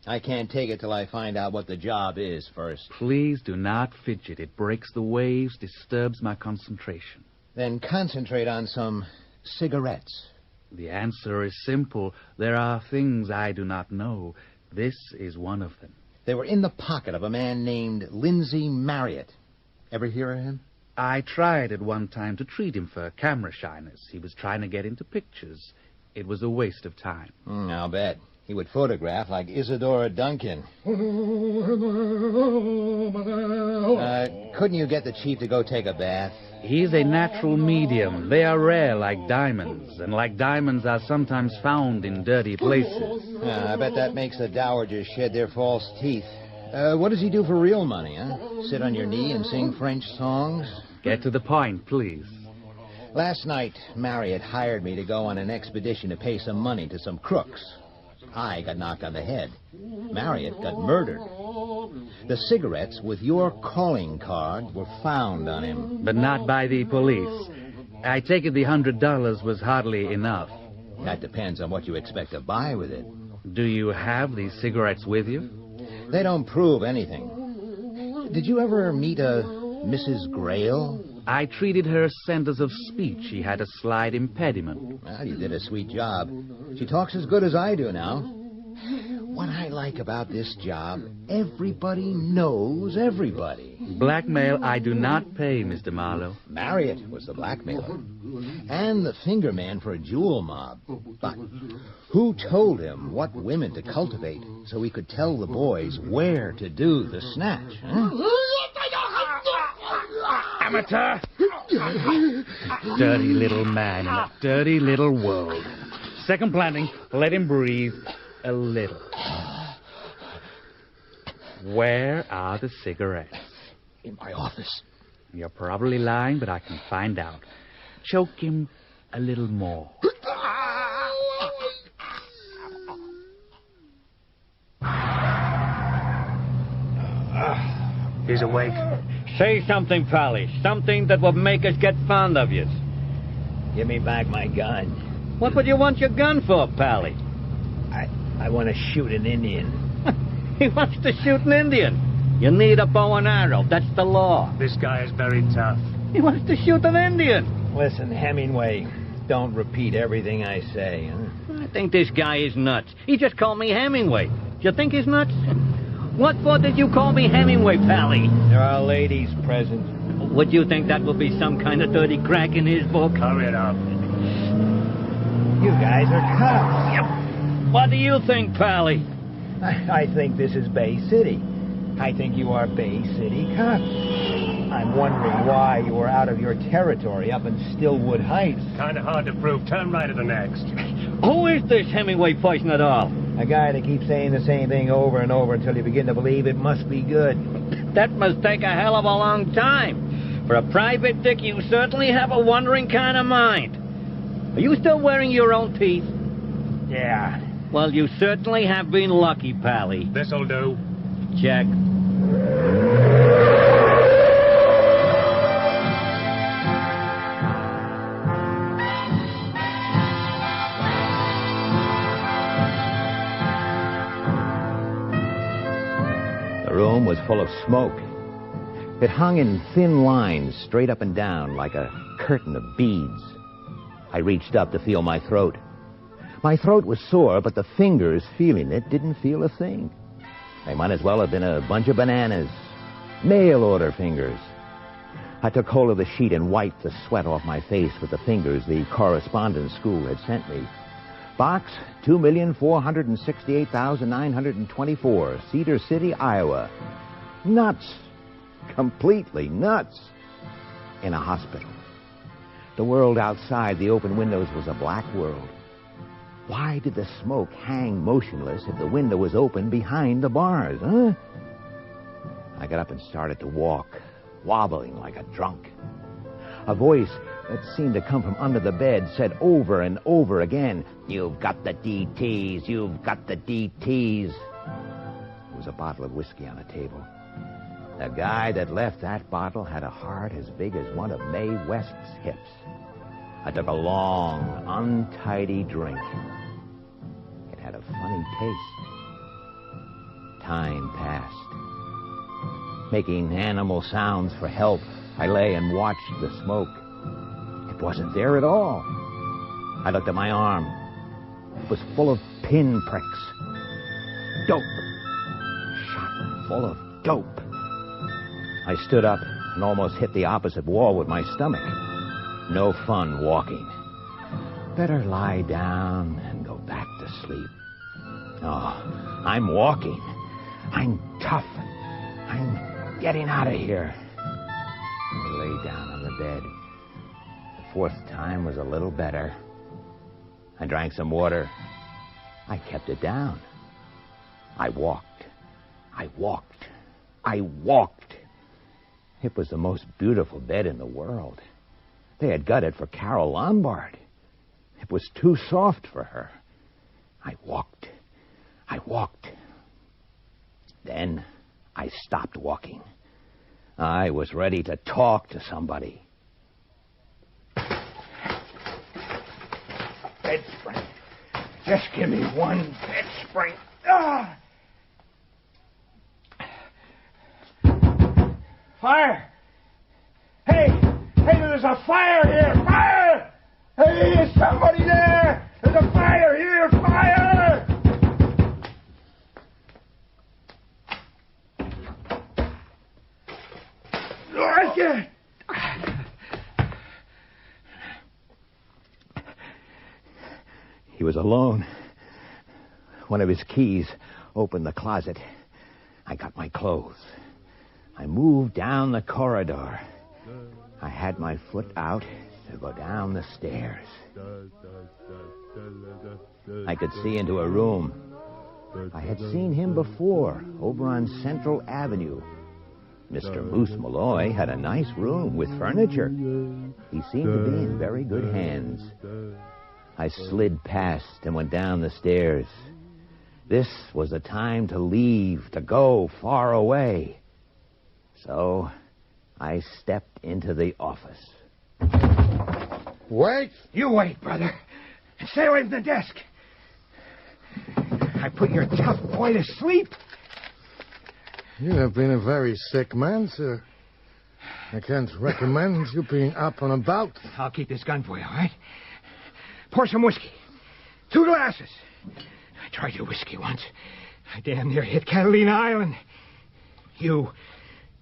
I can't take it till I find out what the job is first. Please do not fidget. It breaks the waves, disturbs my concentration. Then concentrate on some cigarettes. The answer is simple. There are things I do not know. This is one of them. They were in the pocket of a man named Lindsay Marriott. Ever hear of him? I tried at one time to treat him for camera shyness. He was trying to get into pictures. It was a waste of time. I'll bet. He would photograph like Isadora Duncan. Couldn't you get the chief to go take a bath? He's a natural medium. They are rare like diamonds, and like diamonds are sometimes found in dirty places. I bet that makes the dowagers shed their false teeth. What does he do for real money, huh? Sit on your knee and sing French songs? Get to the point, please. Last night, Marriott hired me to go on an expedition to pay some money to some crooks. I got knocked on the head. Marriott got murdered. The cigarettes with your calling card were found on him. But not by the police. I take it the $100 was hardly enough. That depends on what you expect to buy with it. Do you have these cigarettes with you? They don't prove anything. Did you ever meet a Mrs. Grail? I treated her centers of speech. She had a slight impediment. Well, you did a sweet job. She talks as good as I do now. What I like about this job, everybody knows everybody. Blackmail I do not pay, Mr. Marlowe. Marriott was the blackmailer. And the finger man for a jewel mob. But who told him what women to cultivate so he could tell the boys where to do the snatch? Huh? Amateur! Dirty little man in a dirty little world. Second planting, let him breathe a little. Where are the cigarettes? In my office. You're probably lying, but I can find out. Choke him a little more. He's awake. Say something, Pally. Something that will make us get fond of you. Give me back my gun. What would you want your gun for, Pally? I want to shoot an Indian. He wants to shoot an Indian. You need a bow and arrow. That's the law. This guy is very tough. He wants to shoot an Indian. Listen, Hemingway, don't repeat everything I say. Huh? I think this guy is nuts. He just called me Hemingway. Do you think he's nuts? What for did you call me Hemingway, Pally? There are ladies present. Would you think that would be some kind of dirty crack in his book? Hurry it up. You guys are cops. Yep. What do you think, Pally? I think this is Bay City. I think you are Bay City cops. I'm wondering why you were out of your territory up in Stillwood Heights. Kind of hard to prove. Turn right at the next. Who is this Hemingway person at all? A guy that keeps saying the same thing over and over until you begin to believe it must be good. That must take a hell of a long time. For a private dick, you certainly have a wandering kind of mind. Are you still wearing your own teeth? Yeah. Well, you certainly have been lucky, Pally. This'll do. Check. The room was full of smoke. It hung in thin lines straight up and down like a curtain of beads. I reached up to feel my throat. My throat was sore, but the fingers feeling it didn't feel a thing. They might as well have been a bunch of bananas. Mail order fingers. I took hold of the sheet and wiped the sweat off my face with the fingers the correspondence school had sent me. Box 2,468,924, Cedar City, Iowa. Nuts. Completely nuts. In a hospital. The world outside the open windows was a black world. Why did the smoke hang motionless if the window was open behind the bars, huh? I got up and started to walk, wobbling like a drunk. A voice that seemed to come from under the bed said over and over again, "You've got the DTs, you've got the DTs." There was a bottle of whiskey on the table. The guy that left that bottle had a heart as big as one of Mae West's hips. I took a long, untidy drink. It had a funny taste. Time passed. Making animal sounds for help, I lay and watched the smoke. It wasn't there at all. I looked at my arm. It was full of pin pricks. Dope. Shot full of dope. I stood up and almost hit the opposite wall with my stomach. No fun walking. Better lie down and go back to sleep. Oh, I'm walking. I'm tough. I'm getting out of here. I lay down on the bed. The fourth time was a little better. I drank some water. I kept it down. I walked. I walked. I walked. It was the most beautiful bed in the world. They had got it for Carol Lombard. It was too soft for her. I walked. I walked. Then I stopped walking. I was ready to talk to somebody. Bed spring. Just give me one bed spring. Ah! Fire! Hey! Hey, there's a fire here! Fire! Hey, is somebody there? There's a fire here! Fire! He was alone. One of his keys opened the closet. I got my clothes. I moved down the corridor. I had my foot out to go down the stairs. I could see into a room. I had seen him before, over on Central Avenue. Mr. Moose Malloy had a nice room with furniture. He seemed to be in very good hands. I slid past and went down the stairs. This was the time to leave, to go far away. So I stepped into the office. Wait! You wait, brother. And stay away from the desk. I put your tough boy to sleep. You have been a very sick man, sir. I can't recommend you being up and about. I'll keep this gun for you, all right? Pour some whiskey. 2 glasses. I tried your whiskey once. I damn near hit Catalina Island. You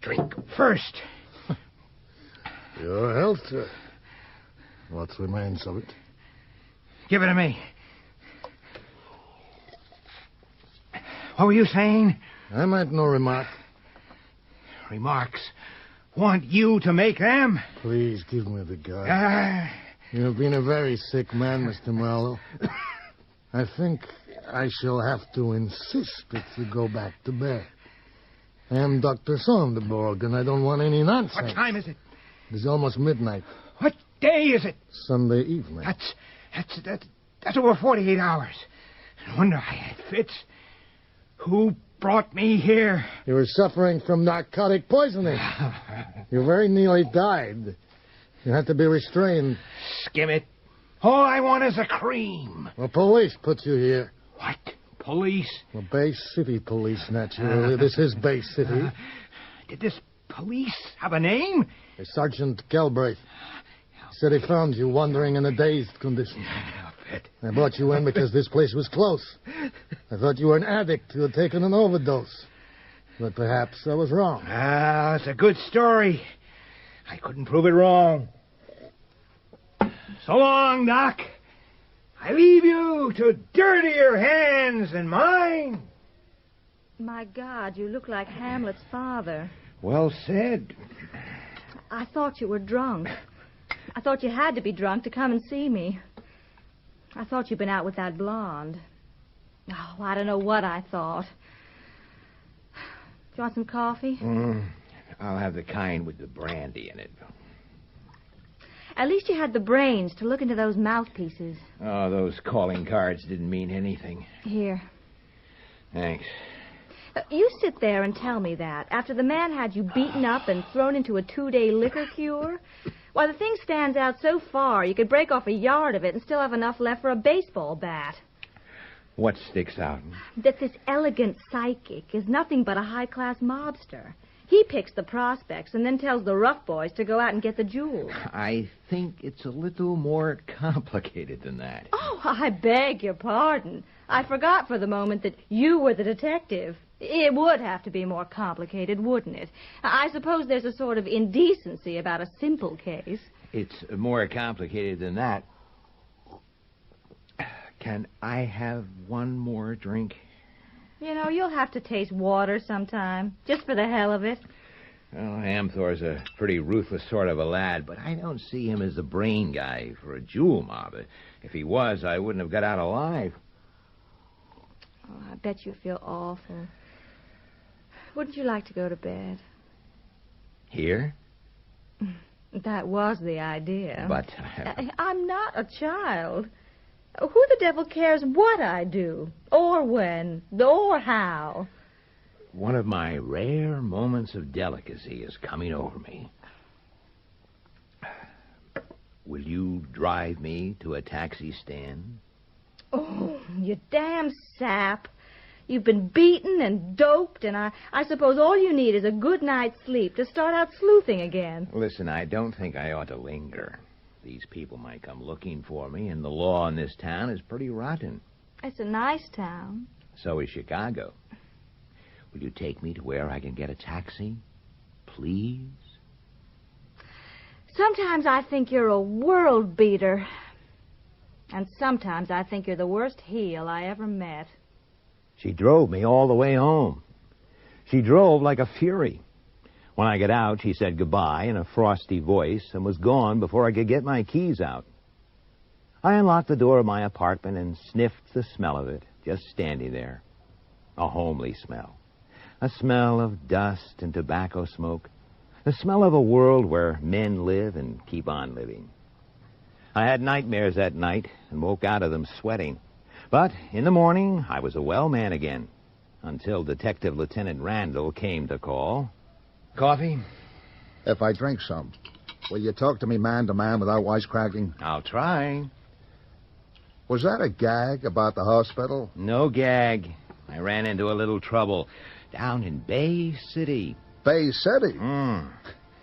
drink first. Your health, sir. What remains of it? Give it to me. What were you saying? I might no remark. Remarks? Want you to make them? Please give me the gun. You have been a very sick man, Mr. Marlowe. I think I shall have to insist that you go back to bed. I am Dr. Sonderborg, and I don't want any nonsense. What time is it? It is almost midnight. What day is it? Sunday evening. That's That's over 48 hours. No wonder I had fits. Who brought me here? You were suffering from narcotic poisoning. You very nearly died. You had to be restrained. Skim it. All I want is a cream. The police put you here. What? Police? Well, Bay City police, naturally. This is Bay City. Did this police have a name? Sergeant Galbraith. He said he found you wandering in a dazed condition. I brought you in because this place was close. I thought you were an addict who had taken an overdose. But perhaps I was wrong. Ah, it's a good story. I couldn't prove it wrong. So long, Doc. I leave you to dirtier hands than mine. My God, you look like Hamlet's father. Well said. I thought you were drunk. I thought you had to be drunk to come and see me. I thought you'd been out with that blonde. Oh, I don't know what I thought. Do you want some coffee? I'll have the kind with the brandy in it. At least you had the brains to look into those mouthpieces. Oh, those calling cards didn't mean anything. Here. Thanks. You sit there and tell me that, after the man had you beaten up and thrown into a 2-day liquor cure? Why, the thing stands out so far, you could break off a yard of it and still have enough left for a baseball bat. What sticks out? That this elegant psychic is nothing but a high-class mobster. He picks the prospects and then tells the rough boys to go out and get the jewels. I think it's a little more complicated than that. Oh, I beg your pardon. I forgot for the moment that you were the detective. It would have to be more complicated, wouldn't it? I suppose there's a sort of indecency about a simple case. It's more complicated than that. Can I have one more drink? You know, you'll have to taste water sometime, just for the hell of it. Well, Amthor's a pretty ruthless sort of a lad, but I don't see him as the brain guy for a jewel mob. If he was, I wouldn't have got out alive. Oh, I bet you feel awful. Wouldn't you like to go to bed? Here? That was the idea. But I'm not a child. Who the devil cares what I do, or when, or how? One of my rare moments of delicacy is coming over me. Will you drive me to a taxi stand? Oh, you damn sap. You've been beaten and doped, and I suppose all you need is a good night's sleep to start out sleuthing again. Listen, I don't think I ought to linger. These people might come looking for me, and the law in this town is pretty rotten. It's a nice town. So is Chicago. Will you take me to where I can get a taxi? Please? Sometimes I think you're a world beater. And sometimes I think you're the worst heel I ever met. She drove me all the way home. She drove like a fury. When I got out, she said goodbye in a frosty voice and was gone before I could get my keys out. I unlocked the door of my apartment and sniffed the smell of it, just standing there. A homely smell. A smell of dust and tobacco smoke. The smell of a world where men live and keep on living. I had nightmares that night and woke out of them sweating. But in the morning, I was a well man again, until Detective Lieutenant Randall came to call. Coffee? If I drink some, will you talk to me man to man without wisecracking? I'll try. Was that a gag about the hospital? No gag. I ran into a little trouble down in Bay City. Bay City?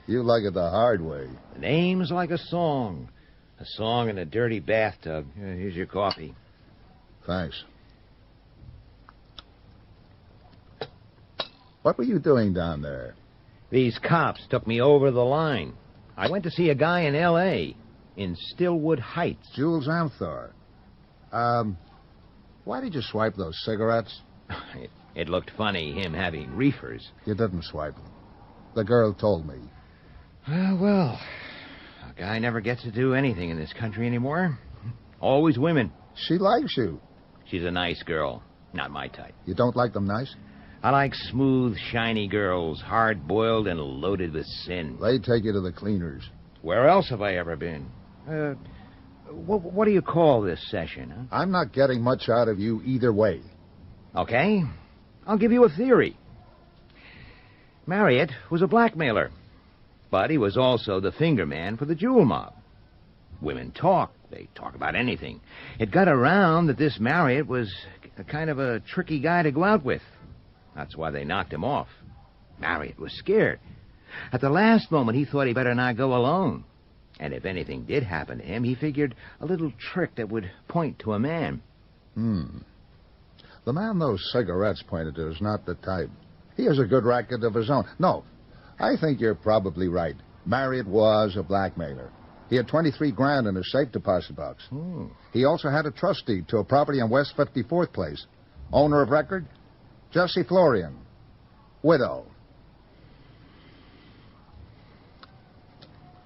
You like it the hard way. The name's like a song. A song in a dirty bathtub. Here's your coffee. Thanks. What were you doing down there? These cops took me over the line. I went to see a guy in L.A., in Stillwood Heights. Jules Amthor. Why did you swipe those cigarettes? It looked funny, him having reefers. You didn't swipe them. The girl told me. Well, a guy never gets to do anything in this country anymore. Always women. She likes you. She's a nice girl. Not my type. You don't like them nice? I like smooth, shiny girls, hard-boiled and loaded with sin. They take you to the cleaners. Where else have I ever been? What do you call this session, huh? I'm not getting much out of you either way. Okay. I'll give you a theory. Marriott was a blackmailer, but he was also the finger man for the jewel mob. Women talk. They talk about anything. It got around that this Marriott was a kind of a tricky guy to go out with. That's why they knocked him off. Marriott was scared. At the last moment, he thought he better not go alone. And if anything did happen to him, he figured a little trick that would point to a man. The man those cigarettes pointed to is not the type. He has a good racket of his own. No, I think you're probably right. Marriott was a blackmailer. He had $23,000 in his safe deposit box. He also had a trust deed to a property on West 54th Place. Owner of record, Jessie Florian. Widow.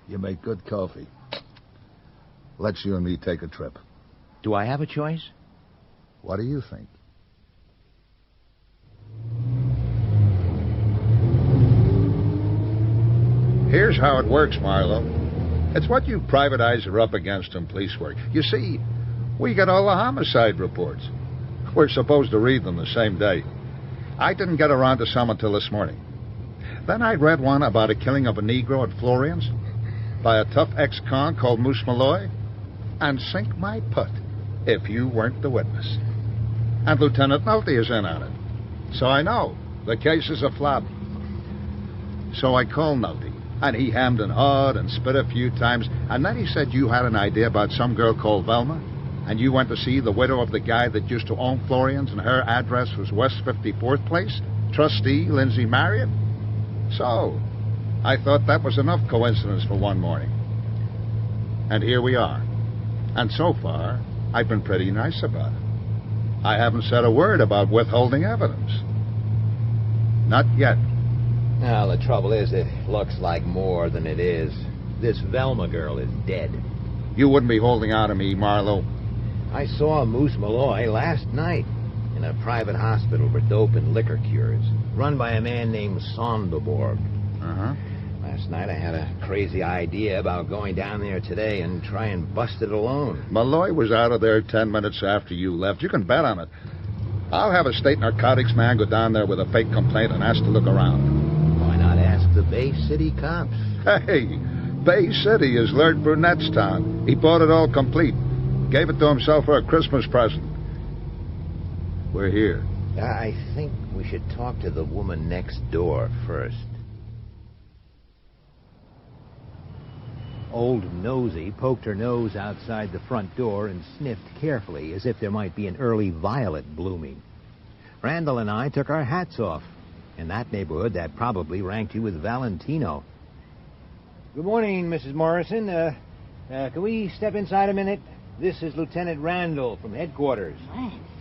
You make good coffee. Let's you and me take a trip. Do I have a choice? What do you think? Here's how it works, Marlowe. It's what you private eyes are up against in police work. You see, we get all the homicide reports. We're supposed to read them the same day. I didn't get around to some until this morning. Then I read one about a killing of a Negro at Florian's by a tough ex-con called Moose Malloy. And sink my putt if you weren't the witness. And Lieutenant Nolte is in on it. So I know the case is a flop. So I called Nolte. And he hemmed and hawed and spit a few times. And then he said you had an idea about some girl called Velma. And you went to see the widow of the guy that used to own Florian's, and her address was West 54th Place. Trustee Lindsay Marriott. So, I thought that was enough coincidence for one morning. And here we are. And so far, I've been pretty nice about it. I haven't said a word about withholding evidence. Not yet. Well, the trouble is, it looks like more than it is. This Velma girl is dead. You wouldn't be holding on to me, Marlowe. I saw Moose Malloy last night in a private hospital for dope and liquor cures, run by a man named Sonderborg. Last night I had a crazy idea about going down there today and try and bust it alone. Malloy was out of there 10 minutes after you left. You can bet on it. I'll have a state narcotics man go down there with a fake complaint and ask to look around. Why not ask the Bay City cops? Hey, Bay City is Lord Brunette's town. He bought it all complete. Gave it to himself for a Christmas present. We're here. I think we should talk to the woman next door first. Old Nosy poked her nose outside the front door and sniffed carefully as if there might be an early violet blooming. Randall and I took our hats off. In that neighborhood, that probably ranked you with Valentino. Good morning, Mrs. Morrison. Can we step inside a minute? This is Lieutenant Randall from headquarters.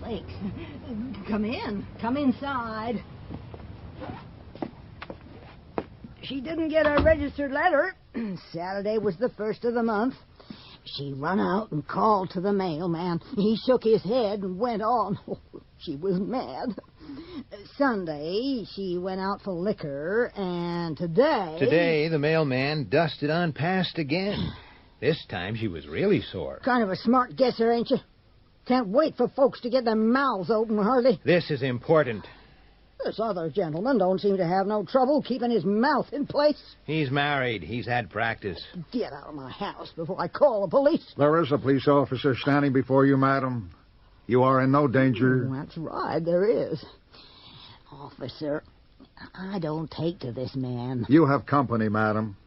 Thanks. Come in. Come inside. She didn't get a registered letter. Saturday was the 1st of the month. She run out and called to the mailman. He shook his head and went on. She was mad. Sunday, she went out for liquor, and today... Today, the mailman dusted on past again. This time, she was really sore. Kind of a smart guesser, ain't you? Can't wait for folks to get their mouths open, hardly. This is important. This other gentleman don't seem to have no trouble keeping his mouth in place. He's married. He's had practice. Get out of my house before I call the police. There is a police officer standing before you, madam. You are in no danger. Oh, that's right, there is. Officer, I don't take to this man. You have company, madam.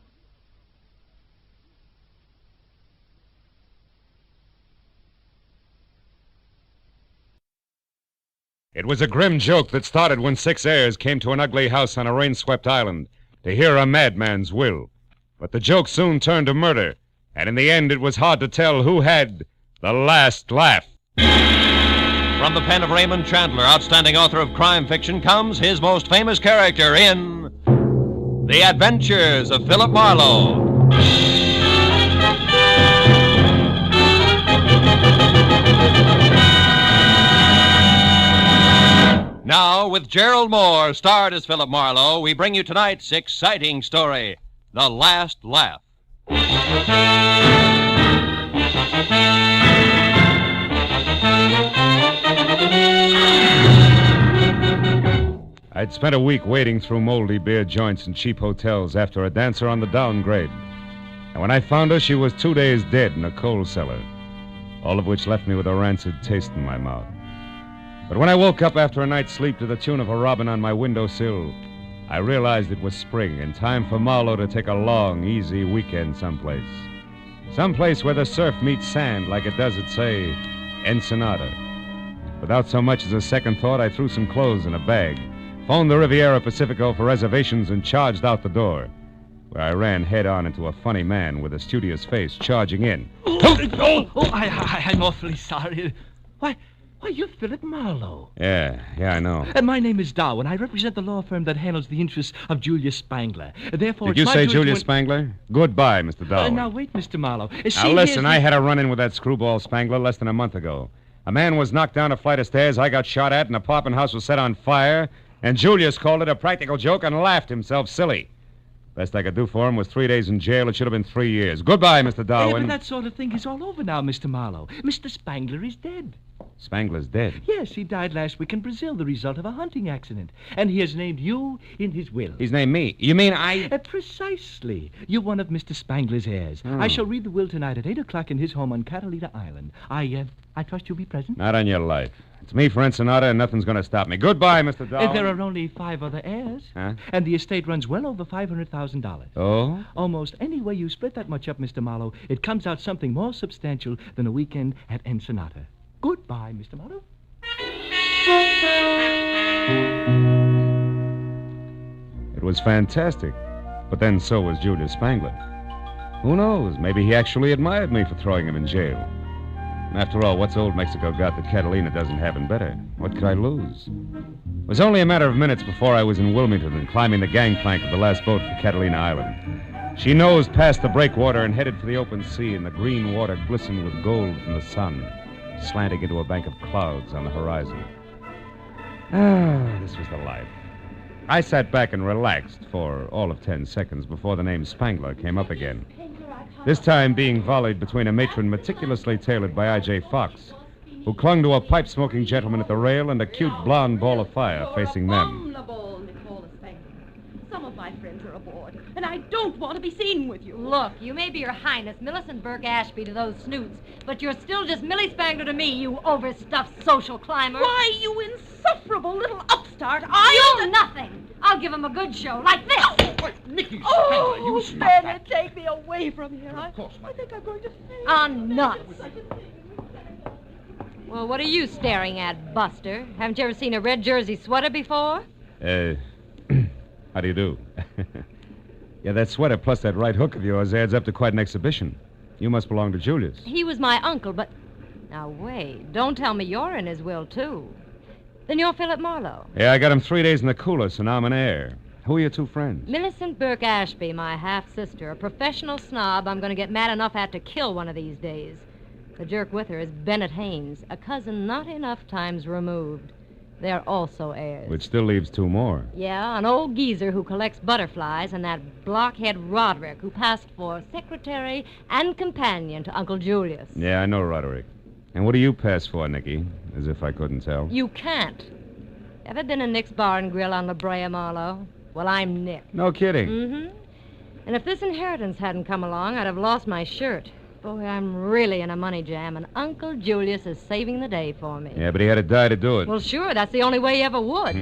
It was a grim joke that started when 6 heirs came to an ugly house on a rain-swept island to hear a madman's will. But the joke soon turned to murder, and in the end it was hard to tell who had the last laugh. From the pen of Raymond Chandler, outstanding author of crime fiction, comes his most famous character in The Adventures of Philip Marlowe. Now, with Gerald Moore, starred as Philip Marlowe, we bring you tonight's exciting story, The Last Laugh. I'd spent a week wading through moldy beer joints and cheap hotels after a dancer on the downgrade. And when I found her, she was 2 days dead in a coal cellar, all of which left me with a rancid taste in my mouth. But when I woke up after a night's sleep to the tune of a robin on my windowsill, I realized it was spring and time for Marlowe to take a long, easy weekend someplace. Someplace where the surf meets sand like it does at, say, Ensenada. Without so much as a second thought, I threw some clothes in a bag, phoned the Riviera Pacifico for reservations, and charged out the door, where I ran head-on into a funny man with a studious face charging in. I'm awfully sorry. Why, you're Philip Marlowe. Yeah, I know. My name is Darwin. I represent the law firm that handles the interests of Julius Spangler. Therefore, Did you say Julius Spangler? Goodbye, Mr. Darwin. Now, wait, Mr. Marlowe. Now, listen, I had a run-in with that screwball Spangler less than a month ago. A man was knocked down a flight of stairs, I got shot at, and an apartment house was set on fire, and Julius called it a practical joke and laughed himself silly. Best I could do for him was 3 days in jail. It should have been 3 years. Goodbye, Mr. Darwin. But that sort of thing is all over now, Mr. Marlowe. Mr. Spangler is dead. Spangler's dead? Yes, he died last week in Brazil, the result of a hunting accident. And he has named you in his will. He's named me. You mean I... Precisely. You're one of Mr. Spangler's heirs. I shall read the will tonight at 8 o'clock in his home on Catalina Island. I trust you'll be present? Not on your life. It's me for Ensenada, and nothing's going to stop me. Goodbye, Mr. Darwin. There are only 5 other heirs. Huh? And the estate runs well over $500,000. Oh? Almost any way you split that much up, Mr. Marlowe, it comes out something more substantial than a weekend at Ensenada. Goodbye, Mr. Marlowe. It was fantastic. But then so was Julius Spangler. Who knows? Maybe he actually admired me for throwing him in jail. After all, what's old Mexico got that Catalina doesn't have in better? What could I lose? It was only a matter of minutes before I was in Wilmington and climbing the gangplank of the last boat for Catalina Island. She nosed past the breakwater and headed for the open sea, and the green water glistened with gold from the sun, slanting into a bank of clouds on the horizon. This was the life. I sat back and relaxed for all of 10 seconds before the name Spangler came up again. This time being volleyed between a matron meticulously tailored by I.J. Fox, who clung to a pipe-smoking gentleman at the rail, and a cute blonde ball of fire facing them. Some of my friends are aboard, and I don't want to be seen with you. Look, you may be Your Highness Millicent Burke Ashby to those snoots, but you're still just Millie Spangler to me, you overstuffed social climber. Why, you insufferable little upstart, You'll nothing. I'll give him a good show, like this. Nicky Spangler, you Spangler, take me away from here. I think I'm going to faint. On nuts. Well, what are you staring at, Buster? Haven't you ever seen a red jersey sweater before? How do you do? Yeah, that sweater plus that right hook of yours adds up to quite an exhibition. You must belong to Julius. He was my uncle, but... Now, wait. Don't tell me you're in his will, too. Then you're Philip Marlowe. Yeah, I got him 3 days in the cooler, so now I'm an heir. Who are your two friends? Millicent Burke Ashby, my half-sister, a professional snob I'm going to get mad enough at to kill one of these days. The jerk with her is Bennett Haynes, a cousin not enough times removed. They're also heirs. Which still leaves 2 more. Yeah, an old geezer who collects butterflies, and that blockhead Roderick who passed for secretary and companion to Uncle Julius. Yeah, I know Roderick. And what do you pass for, Nicky? As if I couldn't tell. You can't. Ever been to Nick's Bar and Grill on La Brea, Marlowe? Well, I'm Nick. No kidding. Mm-hmm. And if this inheritance hadn't come along, I'd have lost my shirt. Boy, I'm really in a money jam, and Uncle Julius is saving the day for me. Yeah, but he had to die to do it. Well, sure, that's the only way he ever would.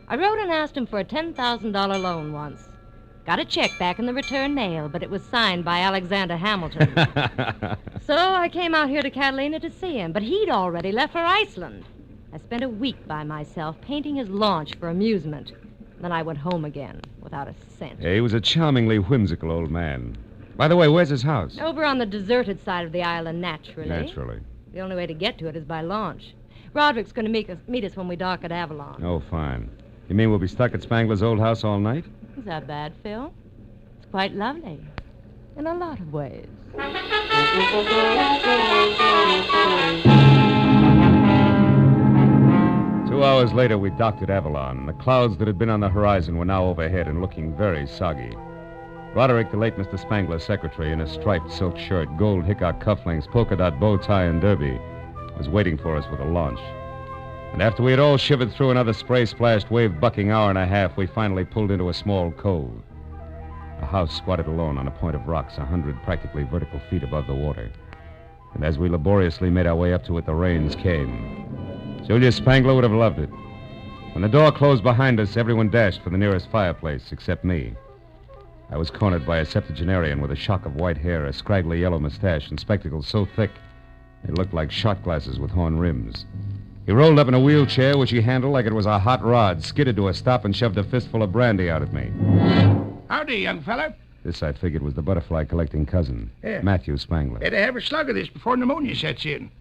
I wrote and asked him for a $10,000 loan once. Got a check back in the return mail, but it was signed by Alexander Hamilton. So I came out here to Catalina to see him, but he'd already left for Iceland. I spent a week by myself painting his launch for amusement. Then I went home again without a cent. Yeah, he was a charmingly whimsical old man. By the way, where's his house? Over on the deserted side of the island, naturally. Naturally. The only way to get to it is by launch. Roderick's going to meet us when we dock at Avalon. Oh, fine. You mean we'll be stuck at Spangler's old house all night? Is that bad, Phil? It's quite lovely. In a lot of ways. 2 hours later, we docked at Avalon. The clouds that had been on the horizon were now overhead and looking very soggy. Roderick, the late Mr. Spangler's secretary, in a striped silk shirt, gold hickok cufflinks, polka dot bow tie, and derby, was waiting for us with a launch. And after we had all shivered through another spray-splashed, wave-bucking hour and a half, we finally pulled into a small cove. A house squatted alone on a point of rocks 100 practically vertical feet above the water. And as we laboriously made our way up to it, the rains came. Julius Spangler would have loved it. When the door closed behind us, everyone dashed for the nearest fireplace, except me. I was cornered by a septuagenarian with a shock of white hair, a scraggly yellow mustache, and spectacles so thick they looked like shot glasses with horn rims. He rolled up in a wheelchair, which he handled like it was a hot rod, skidded to a stop, and shoved a fistful of brandy out at me. Howdy, young fella. This, I figured, was the butterfly-collecting cousin, Yeah. Matthew Spangler. Better have a slug of this before pneumonia sets in.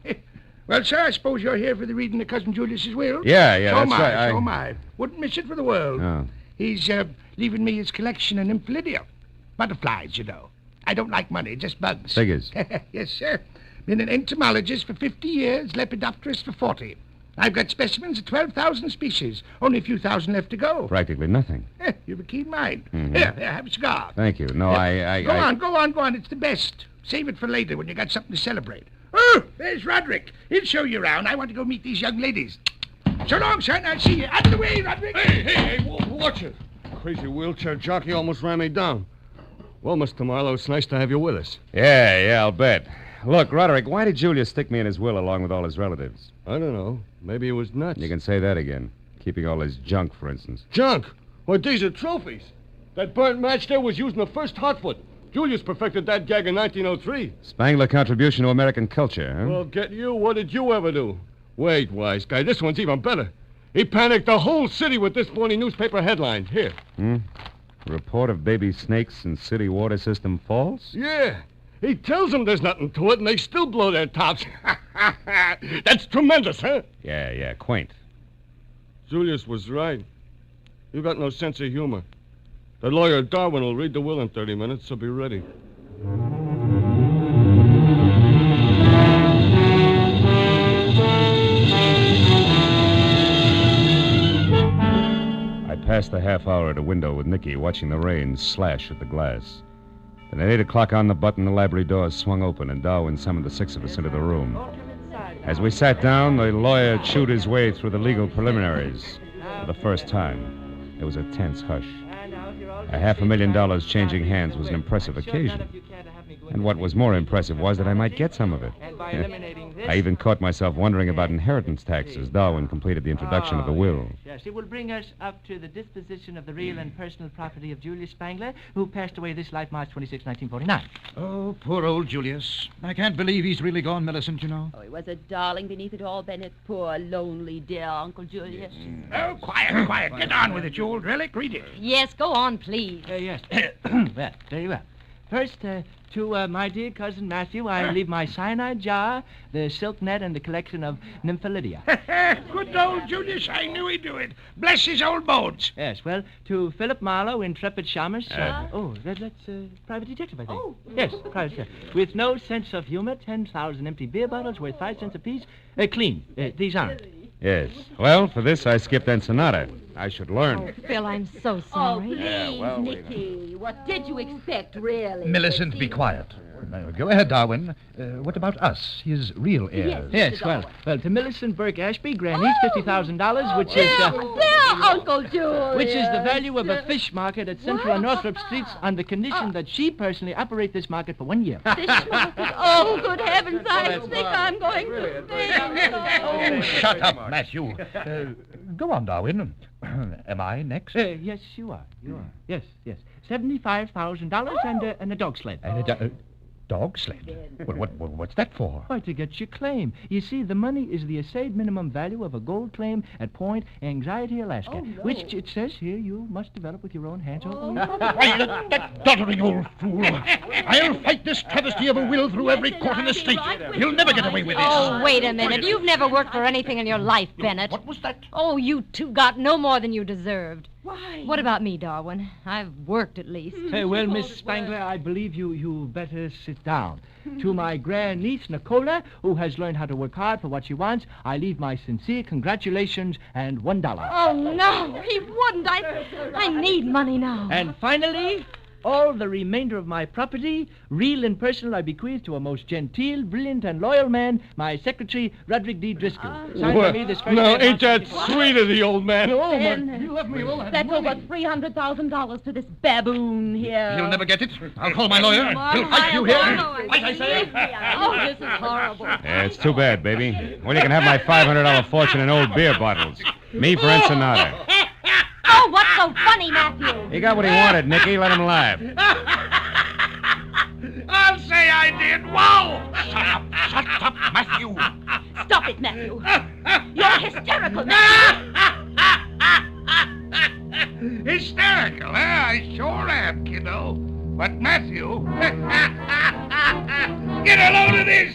Well, sir, I suppose you're here for the reading of Cousin Julius's will? Yeah, so that's right. So am I. Wouldn't miss it for the world. Oh. He's leaving me his collection of nymphidia. Butterflies, you know. I don't like money, just bugs. Figures. Yes, sir. Been an entomologist for 50 years, lepidopterist for 40. I've got specimens of 12,000 species. Only a few thousand left to go. Practically nothing. You've a keen mind. Mhm. Here, have a cigar. Thank you. No, Go on. It's the best. Save it for later when you got something to celebrate. Oh, there's Roderick. He'll show you around. I want to go meet these young ladies. So long, son. I'll see you. Out of the way, Roderick. Hey, watch it. Crazy wheelchair jockey almost ran me down. Well, Mr. Marlowe, it's nice to have you with us. Yeah, I'll bet. Look, Roderick, why did Julius stick me in his will along with all his relatives? I don't know. Maybe he was nuts. You can say that again. Keeping all his junk, for instance. Junk? Well, these are trophies. That burnt match there was used in the first Hotfoot. Julius perfected that gag in 1903. Spangler contribution to American culture, huh? Well, get you. What did you ever do? Wait, wise guy. This one's even better. He panicked the whole city with this morning newspaper headline. Here. Report of baby snakes in city water system false? Yeah. He tells them there's nothing to it, and they still blow their tops. That's tremendous, huh? Yeah, quaint. Julius was right. You got no sense of humor. The lawyer Darwin will read the will in 30 minutes, so be ready. I passed the half hour at a window with Nicky, watching the rain slash at the glass. Then at 8 o'clock on the button, the library doors swung open, and Darwin summoned the 6 of us into the room. As we sat down, the lawyer chewed his way through the legal preliminaries. For the first time, there was a tense hush. $500,000 changing hands was an impressive occasion. And what was more impressive was that I might get some of it. I even caught myself wondering about inheritance tax as Darwin completed the introduction of the will. Yes, it will bring us up to the disposition of the real and personal property of Julius Spangler, who passed away this life March 26, 1949. Oh, poor old Julius. I can't believe he's really gone, Millicent, you know. Oh, he was a darling beneath it all, Bennett. Poor, lonely, dear Uncle Julius. Oh, quiet. Get on with it, you old relic. Read it. Yes, go on, please. Yes. Well, very well. First, to my dear cousin Matthew, I leave my cyanide jar, the silk net, and the collection of nymphidia. Good old Julius. I knew he'd do it. Bless his old bones. Yes, well, to Philip Marlowe, intrepid shamus. That's private detective, I think. Oh. Yes, private detective. With no sense of humor, 10,000 empty beer bottles worth 5 cents apiece. Clean. These aren't. Yes. Well, for this, I skipped Ensenada. I should learn. Oh, Phil, I'm so Oh, sorry. please, Nicky. What did you expect, really? Millicent, be quiet. Go ahead, Darwin. What about us, his real heirs? Yes, well, to Millicent Burke Ashby, Grand East, $50,000, which is... There, Uncle Julius. Which is the value of a fish market at Central and Northrop Streets on the condition that she personally operate this market for 1 year. Fish market. Oh, good heavens, I think I'm going to faint. Oh, shut up, Matthew. Go on, Darwin. Am I next? Yes, you are. Yes. $75,000 and a dog sled. And a dog sled? Well, what's that for? Why, to get your claim. You see, the money is the assayed minimum value of a gold claim at Point Anxiety, Alaska, which it says here you must develop with your own hands. Why, that doddering old fool. I'll fight this travesty of a will through every court in the state. You'll never get away with this. Oh, wait a minute. You've never worked for anything in your life, Bennett. What was that? Oh, you two got no more than you deserved. Why? What about me, Darwin? I've worked at least. Well, Miss Spangler, I believe you better sit down. To my grand-niece, Nicola, who has learned how to work hard for what she wants, I leave my sincere congratulations and $1. Oh, no, he wouldn't. I need money now. And finally, All the remainder of my property, real and personal, I bequeath to a most genteel, brilliant, and loyal man, my secretary, Roderick D. Driscoll. Signed by me this first No, day of ain't that March sweet of the old man? Oh, Ben, You left me all that that's money. over $300,000 to this baboon here. You'll never get it. I'll call my lawyer. He'll fight you here. Fight, I say. Oh, this is horrible. Yeah, it's too bad, baby. Well, you can have my $500 fortune in old beer bottles. Me for Ensenada. Oh, what's so funny, Matthew? He got what he wanted, Nicky. Let him laugh. I'll say I did. Wow! Shut up, Matthew. Stop it, Matthew. You're hysterical, Matthew. Hysterical, huh? I sure am, kiddo. But Matthew, get a load of this.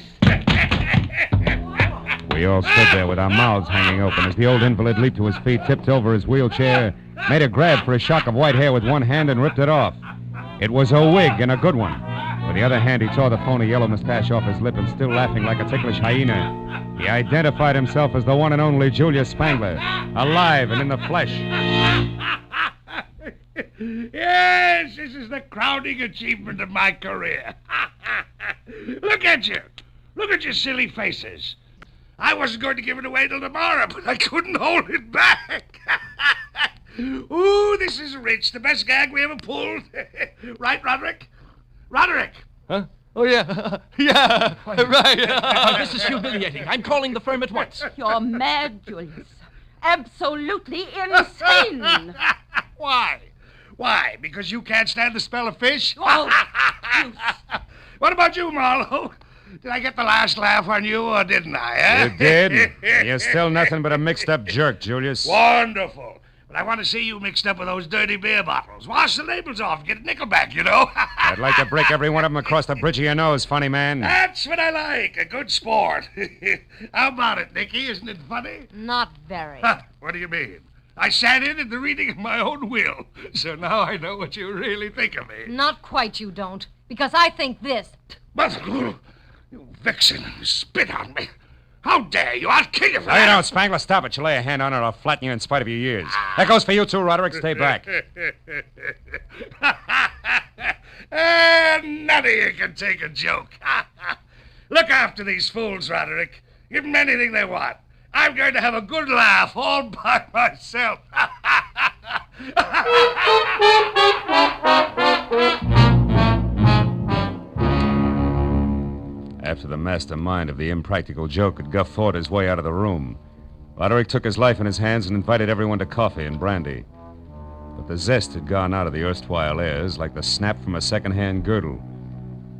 We all stood there with our mouths hanging open as the old invalid leaped to his feet, tipped over his wheelchair, made a grab for a shock of white hair with one hand, and ripped it off. It was a wig, and a good one. With the other hand, he tore the phony yellow mustache off his lip and, still laughing like a ticklish hyena, he identified himself as the one and only Julius Spangler, alive and in the flesh. Yes, this is the crowning achievement of my career. Look at you. Look at your silly faces. I wasn't going to give it away till tomorrow, but I couldn't hold it back. Ooh, this is rich. The best gag we ever pulled. Right, Roderick? Roderick! Huh? Oh, yeah. Yeah, right. This is humiliating. I'm calling the firm at once. You're mad, Julius. Absolutely insane. Why? Why? Because you can't stand the smell of fish? Oh, What about you, Marlowe? Did I get the last laugh on you, or didn't I, eh? You did. You're still nothing but a mixed-up jerk, Julius. Wonderful. But I want to see you mixed up with those dirty beer bottles. Wash the labels off, get a nickel back, you know. I'd like to break every one of them across the bridge of your nose, funny man. That's what I like, a good sport. How about it, Nicky? Isn't it funny? Not very. What do you mean? I sat in at the reading of my own will, so now I know what you really think of me. Not quite, you don't. Because I think this. But, you vixen, you spit on me. How dare you? I'll kill you for No, you that. don't, Spangler. Stop it. You lay a hand on her, I'll flatten you in spite of your years. That goes for you, too, Roderick. Stay back. None of you can take a joke. Look after these fools, Roderick. Give them anything they want. I'm going to have a good laugh all by myself. After the mastermind of the impractical joke had guffawed his way out of the room, Roderick took his life in his hands and invited everyone to coffee and brandy. But the zest had gone out of the erstwhile airs like the snap from a second-hand girdle.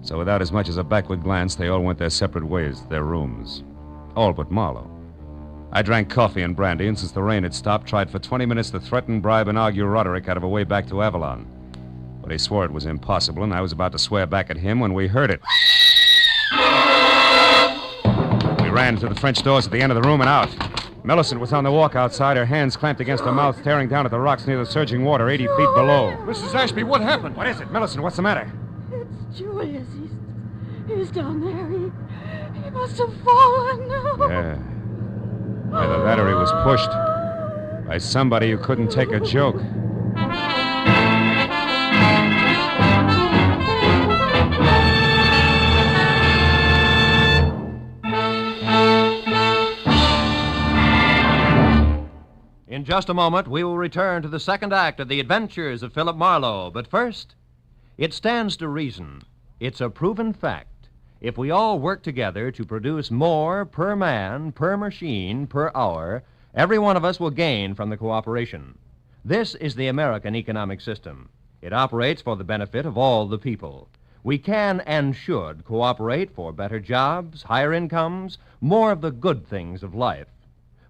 So without as much as a backward glance, they all went their separate ways to their rooms. All but Marlowe. I drank coffee and brandy, and since the rain had stopped, tried for 20 minutes to threaten, bribe, and argue Roderick out of a way back to Avalon. But he swore it was impossible, and I was about to swear back at him when we heard it. We ran to the French doors at the end of the room and out. Millicent was on the walk outside, her hands clamped against her mouth, staring down at the rocks near the surging water 80 feet below. Mrs. Ashby, what happened? What is it? Millicent, what's the matter? it's Julius. He's down there. He must have fallen. Yeah. Either that or he was pushed by somebody who couldn't take a joke. In just a moment, we will return to the second act of The Adventures of Philip Marlowe. But first, it stands to reason. It's a proven fact. If we all work together to produce more per man, per machine, per hour, every one of us will gain from the cooperation. This is the American economic system. It operates for the benefit of all the people. We can and should cooperate for better jobs, higher incomes, more of the good things of life.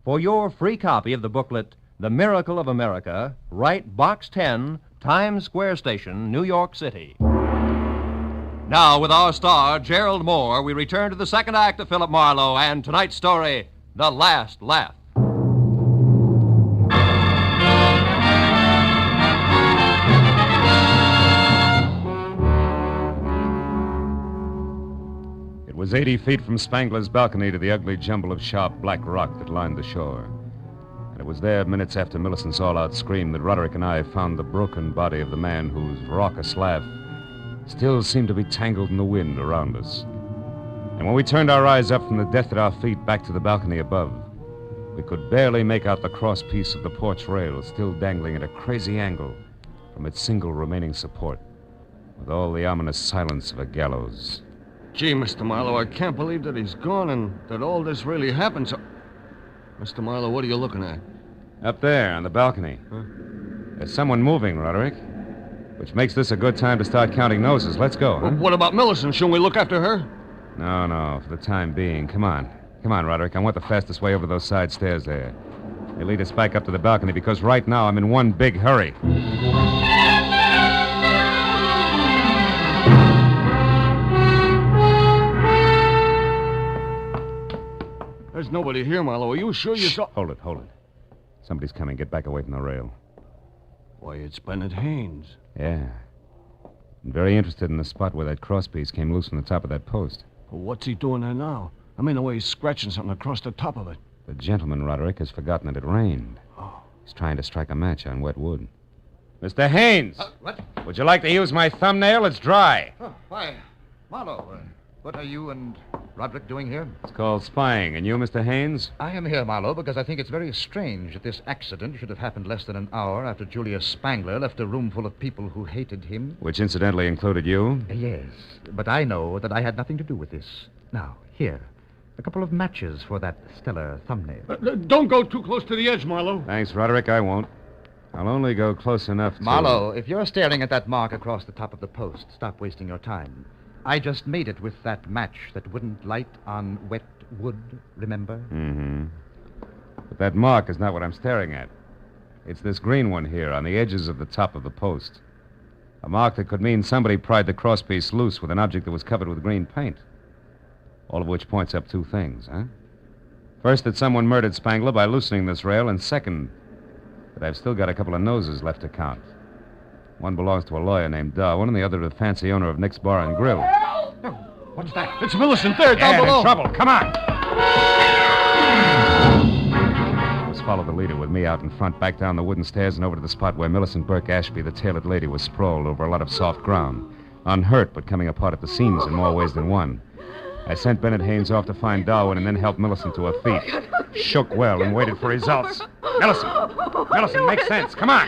For your free copy of the booklet, The Miracle of America, write Box 10, Times Square Station, New York City. Now, with our star, Gerald Moore, we return to the second act of Philip Marlowe and tonight's story, The Last Laugh. It was 80 feet from Spangler's balcony to the ugly jumble of sharp black rock that lined the shore. And it was there, minutes after Millicent's all-out scream, that Roderick and I found the broken body of the man whose raucous laugh still seemed to be tangled in the wind around us. And when we turned our eyes up from the death at our feet back to the balcony above, we could barely make out the cross-piece of the porch rail still dangling at a crazy angle from its single remaining support, with all the ominous silence of a gallows. Gee, Mr. Marlowe, I can't believe that he's gone and that all this really happened. So, Mr. Marlowe, what are you looking at? Up there on the balcony. Huh? There's someone moving, Roderick, which makes this a good time to start counting noses. Let's go, huh? Well, what about Millicent? Shouldn't we look after her? No, for the time being. Come on, Roderick. I want the fastest way over those side stairs there. They lead us back up to the balcony because right now I'm in one big hurry. There's nobody here, Marlowe. Are you sure you saw... Hold it. Somebody's coming. Get back away from the rail. Why, it's Bennett Haynes. Yeah. I'm very interested in the spot where that crosspiece came loose from the top of that post. Well, what's he doing there now? I mean, the way he's scratching something across the top of it. The gentleman, Roderick, has forgotten that it rained. Oh. He's trying to strike a match on wet wood. Mr. Haynes! What? Would you like to use my thumbnail? It's dry. Oh, why, Marlowe, what are you and Roderick doing here? It's called spying. And you, Mr. Haynes? I am here, Marlowe, because I think it's very strange that this accident should have happened less than an hour after Julius Spangler left a room full of people who hated him. Which incidentally included you? Yes, but I know that I had nothing to do with this. Now, here, a couple of matches for that stellar thumbnail. Don't go too close to the edge, Marlowe. Thanks, Roderick. I won't. I'll only go close enough to... Marlowe, if you're staring at that mark across the top of the post, stop wasting your time. I just made it with that match that wouldn't light on wet wood, remember? Mm-hmm. But that mark is not what I'm staring at. It's this green one here on the edges of the top of the post. A mark that could mean somebody pried the crosspiece loose with an object that was covered with green paint. All of which points up two things, huh? First, that someone murdered Spangler by loosening this rail, and second, that I've still got a couple of noses left to count. One belongs to a lawyer named Darwin, and the other to the fancy owner of Nick's Bar and Grill. Oh, what's that? It's Millicent there, down below. In trouble. Come on. Let's follow the leader with me out in front, back down the wooden stairs and over to the spot where Millicent Burke Ashby, the tailored lady, was sprawled over a lot of soft ground. Unhurt, but coming apart at the seams in more ways than one. I sent Bennett Haynes off to find Darwin and then helped Millicent to her feet. Shook well and waited for results. Millicent, make sense. Come on.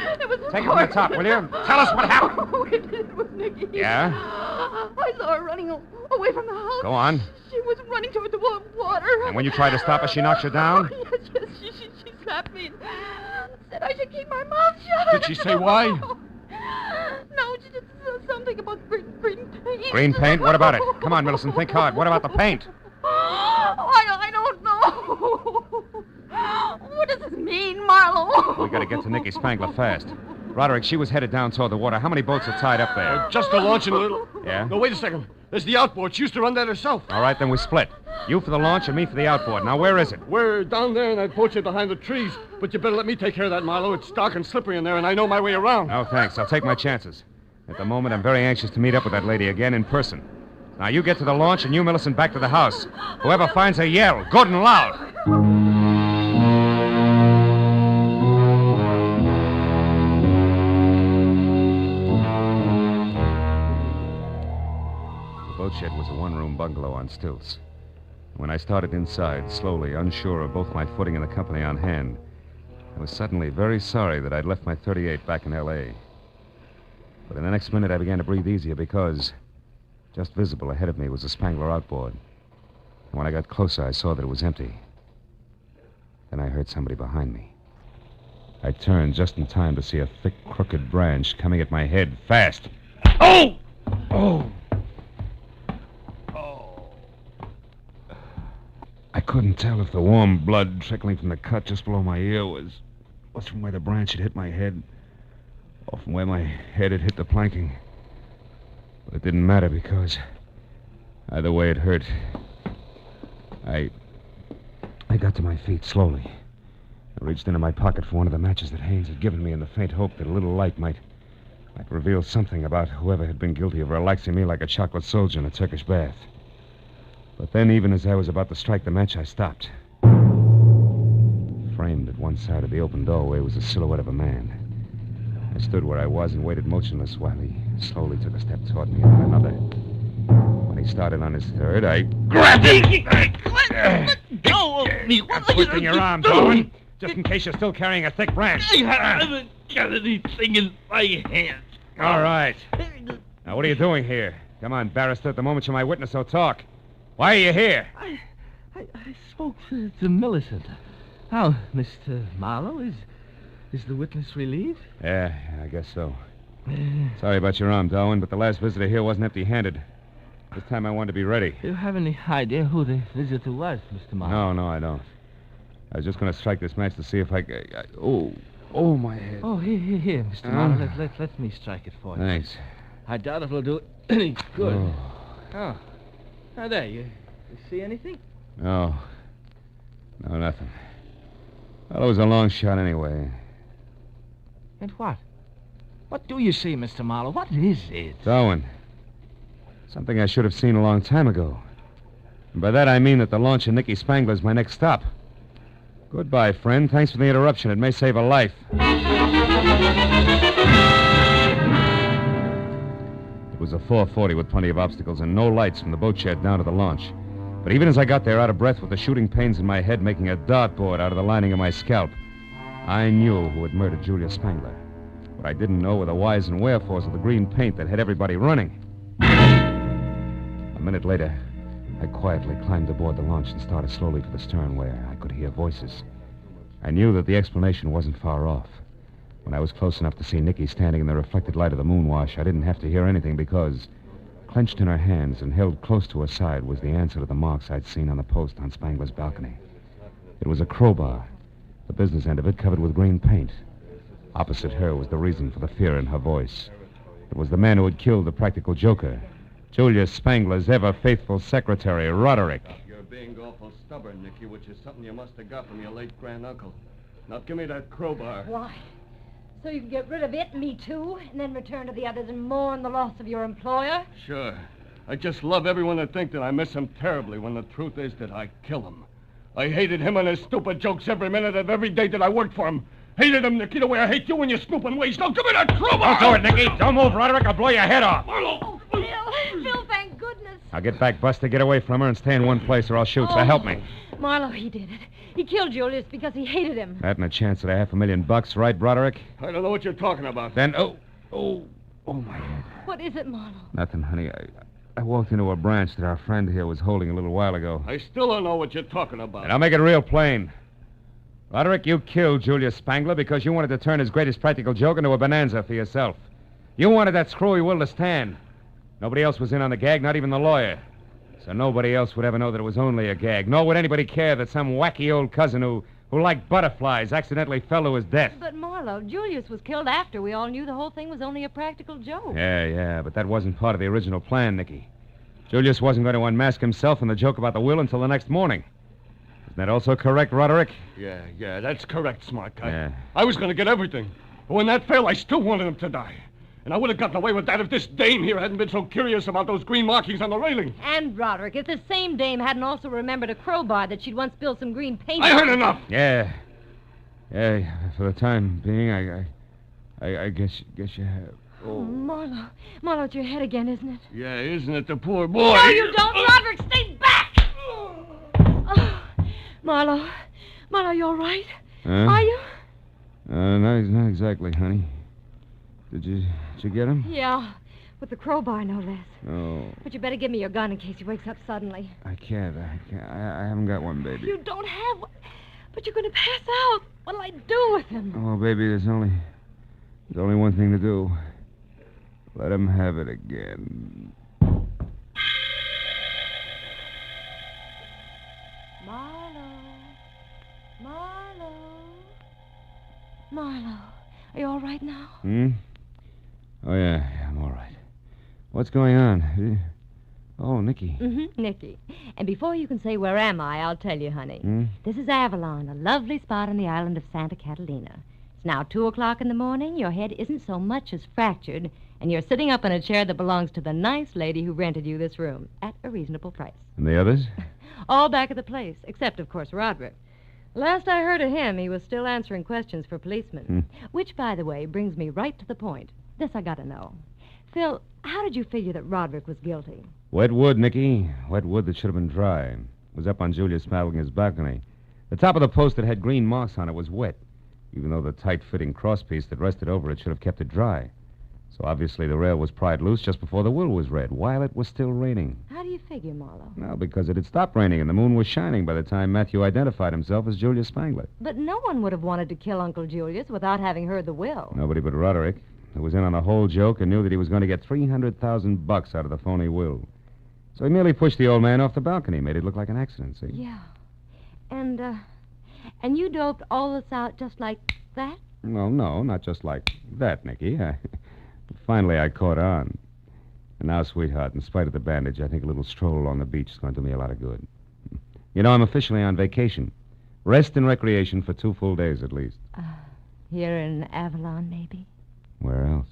Take it from the top, will you? Tell us what happened. Oh, it was Nicky. Yeah? I saw her running away from the house. Go on. She was running toward the water. And when you tried to stop her, she knocked you down? Oh, yes, she slapped me and said I should keep my mouth shut. Did she say why? No, she just said something about green paint. Green paint? What about it? Come on, Millicent, think hard. What about the paint? Oh, I don't know. What does this mean, Marlowe? We gotta get to Nicky Spangler fast. Roderick, she was headed down toward the water. How many boats are tied up there? Just the launch and a little... Yeah? No, wait a second. There's the outboard. She used to run that herself. All right, then we split. You for the launch and me for the outboard. Now, where is it? We're down there in that boat shed behind the trees. But you better let me take care of that, Marlowe. It's dark and slippery in there, and I know my way around. No, thanks. I'll take my chances. At the moment, I'm very anxious to meet up with that lady again in person. Now, you get to the launch and you, Millicent, back to the house. Whoever finds her, yell. Good and loud. The boatshed was a one-room bungalow on stilts. When I started inside, slowly, unsure of both my footing and the company on hand, I was suddenly very sorry that I'd left my .38 back in L.A. But in the next minute, I began to breathe easier because just visible ahead of me was the Spangler outboard. And when I got closer, I saw that it was empty. Then I heard somebody behind me. I turned just in time to see a thick, crooked branch coming at my head fast. Oh! Oh! I couldn't tell if the warm blood trickling from the cut just below my ear was from where the branch had hit my head or from where my head had hit the planking. But it didn't matter because either way it hurt. I got to my feet slowly. I reached into my pocket for one of the matches that Haynes had given me in the faint hope that a little light might reveal something about whoever had been guilty of relaxing me like a chocolate soldier in a Turkish bath. But then, even as I was about to strike the match, I stopped. The Framed at one side of the open doorway was the silhouette of a man. I stood where I was and waited motionless while he slowly took a step toward me and then another. When he started on his third, I grabbed him. Let go of me. What are Twisting your arm, Darwin, just in case you're still carrying a thick branch. I haven't got anything in my hands. All right. Now, what are you doing here? Come on, barrister, at the moment you're my witness, so talk. Why are you here? I spoke to Millicent. How, Mr. Marlowe, is the witness relieved? Yeah, I guess so. Sorry about your arm, Darwin, but the last visitor here wasn't empty-handed. This time I wanted to be ready. Do you have any idea who the visitor was, Mr. Marlowe? No, I don't. I was just going to strike this match to see if I could... Oh, my head. Oh, here, Mr. Marlowe. Let me strike it for you. Thanks. I doubt if it'll do any good. Oh. Now, there, you see anything? No, nothing. Well, it was a long shot anyway. And what? What do you see, Mr. Marlowe? What is it? Darwin. Something I should have seen a long time ago. And by that I mean that the launch of Nicky Spangler is my next stop. Goodbye, friend. Thanks for the interruption. It may save a life. It was a 440 with plenty of obstacles and no lights from the boat shed down to the launch. But even as I got there out of breath with the shooting pains in my head making a dartboard out of the lining of my scalp, I knew who had murdered Julia Spangler. What I didn't know were the whys and wherefores of the green paint that had everybody running. A minute later, I quietly climbed aboard the launch and started slowly for the stern where I could hear voices. I knew that the explanation wasn't far off. When I was close enough to see Nicky standing in the reflected light of the moonwash, I didn't have to hear anything because, clenched in her hands and held close to her side, was the answer to the marks I'd seen on the post on Spangler's balcony. It was a crowbar, the business end of it covered with green paint. Opposite her was the reason for the fear in her voice. It was the man who had killed the practical joker, Julia Spangler's ever-faithful secretary, Roderick. You're being awful stubborn, Nicky, which is something you must have got from your late granduncle. Now give me that crowbar. Why? So you can get rid of it, me too, and then return to the others and mourn the loss of your employer? Sure. I just love everyone to think that I miss him terribly when the truth is that I kill him. I hated him and his stupid jokes every minute of every day that I worked for him. Hated him, Nicky, the way I hate you and your snooping ways. Now give me that crowbar! Don't do it, Nicky. Don't move, Roderick. I'll blow your head off. Oh, Phil, thank goodness. Now get back, Buster. Get away from her and stay in one place or I'll shoot. So help me. Marlowe, he did it. He killed Julius because he hated him. That and a chance at $500,000, right, Broderick? I don't know what you're talking about. Then, oh, my head. What is it, Marlowe? Nothing, honey. I walked into a branch that our friend here was holding a little while ago. I still don't know what you're talking about. And I'll make it real plain. Roderick, you killed Julius Spangler because you wanted to turn his greatest practical joke into a bonanza for yourself. You wanted that screwy will to stand. Nobody else was in on the gag, not even the lawyer. So nobody else would ever know that it was only a gag. Nor would anybody care that some wacky old cousin who liked butterflies accidentally fell to his death. But, Marlowe, Julius was killed after we all knew the whole thing was only a practical joke. Yeah, but that wasn't part of the original plan, Nicky. Julius wasn't going to unmask himself in the joke about the will until the next morning. Isn't that also correct, Roderick? Yeah, that's correct, smart guy. Yeah. I was going to get everything. But when that failed, I still wanted him to die. And I would have gotten away with that if this dame here hadn't been so curious about those green markings on the railing. And, Roderick, if the same dame hadn't also remembered a crowbar that she'd once spilled some green paint I on. heard enough! Yeah, for the time being, I guess you have... Oh, Marlowe, it's your head again, isn't it? Yeah, isn't it the poor boy? No, you don't, Roderick! Stay back! Oh, Marlowe, you all right? Huh? Are you? Not exactly, honey. Did you get him? Yeah, with the crowbar, no less. No. But you better give me your gun in case he wakes up suddenly. I can't. I haven't got one, baby. You don't have one? But you're going to pass out. What'll I do with him? Oh, baby, there's only one thing to do. Let him have it again. Marlowe, are you all right now? Oh, yeah, I'm all right. What's going on? Oh, Nicky. Mm-hmm, Nicky. And before you can say, where am I, I'll tell you, honey. This is Avalon, a lovely spot on the island of Santa Catalina. It's now 2 o'clock in the morning. Your head isn't so much as fractured, and you're sitting up in a chair that belongs to the nice lady who rented you this room at a reasonable price. And the others? All back at the place, except, of course, Roderick. Last I heard of him, he was still answering questions for policemen. Which, by the way, brings me right to the point. This I gotta know. Phil, how did you figure that Roderick was guilty? Wet wood, Nicky. Wet wood that should have been dry. It was up on Julius Smallinger's balcony. The top of the post that had green moss on it was wet, even though the tight-fitting crosspiece that rested over it should have kept it dry. So obviously the rail was pried loose just before the will was read, while it was still raining. How do you figure, Marlowe? Well, because it had stopped raining and the moon was shining by the time Matthew identified himself as Julius Spangler. But no one would have wanted to kill Uncle Julius without having heard the will. Nobody but Roderick, who was in on the whole joke and knew that he was going to get $300,000 out of the phony will. So he merely pushed the old man off the balcony, made it look like an accident, see? Yeah. And you doped all this out just like that? Well, no, not just like that, Nicky. Finally, I caught on. And now, sweetheart, in spite of the bandage, I think a little stroll along the beach is going to do me a lot of good. You know, I'm officially on vacation. Rest and recreation for 2 full days at least. Here in Avalon, maybe? Where else?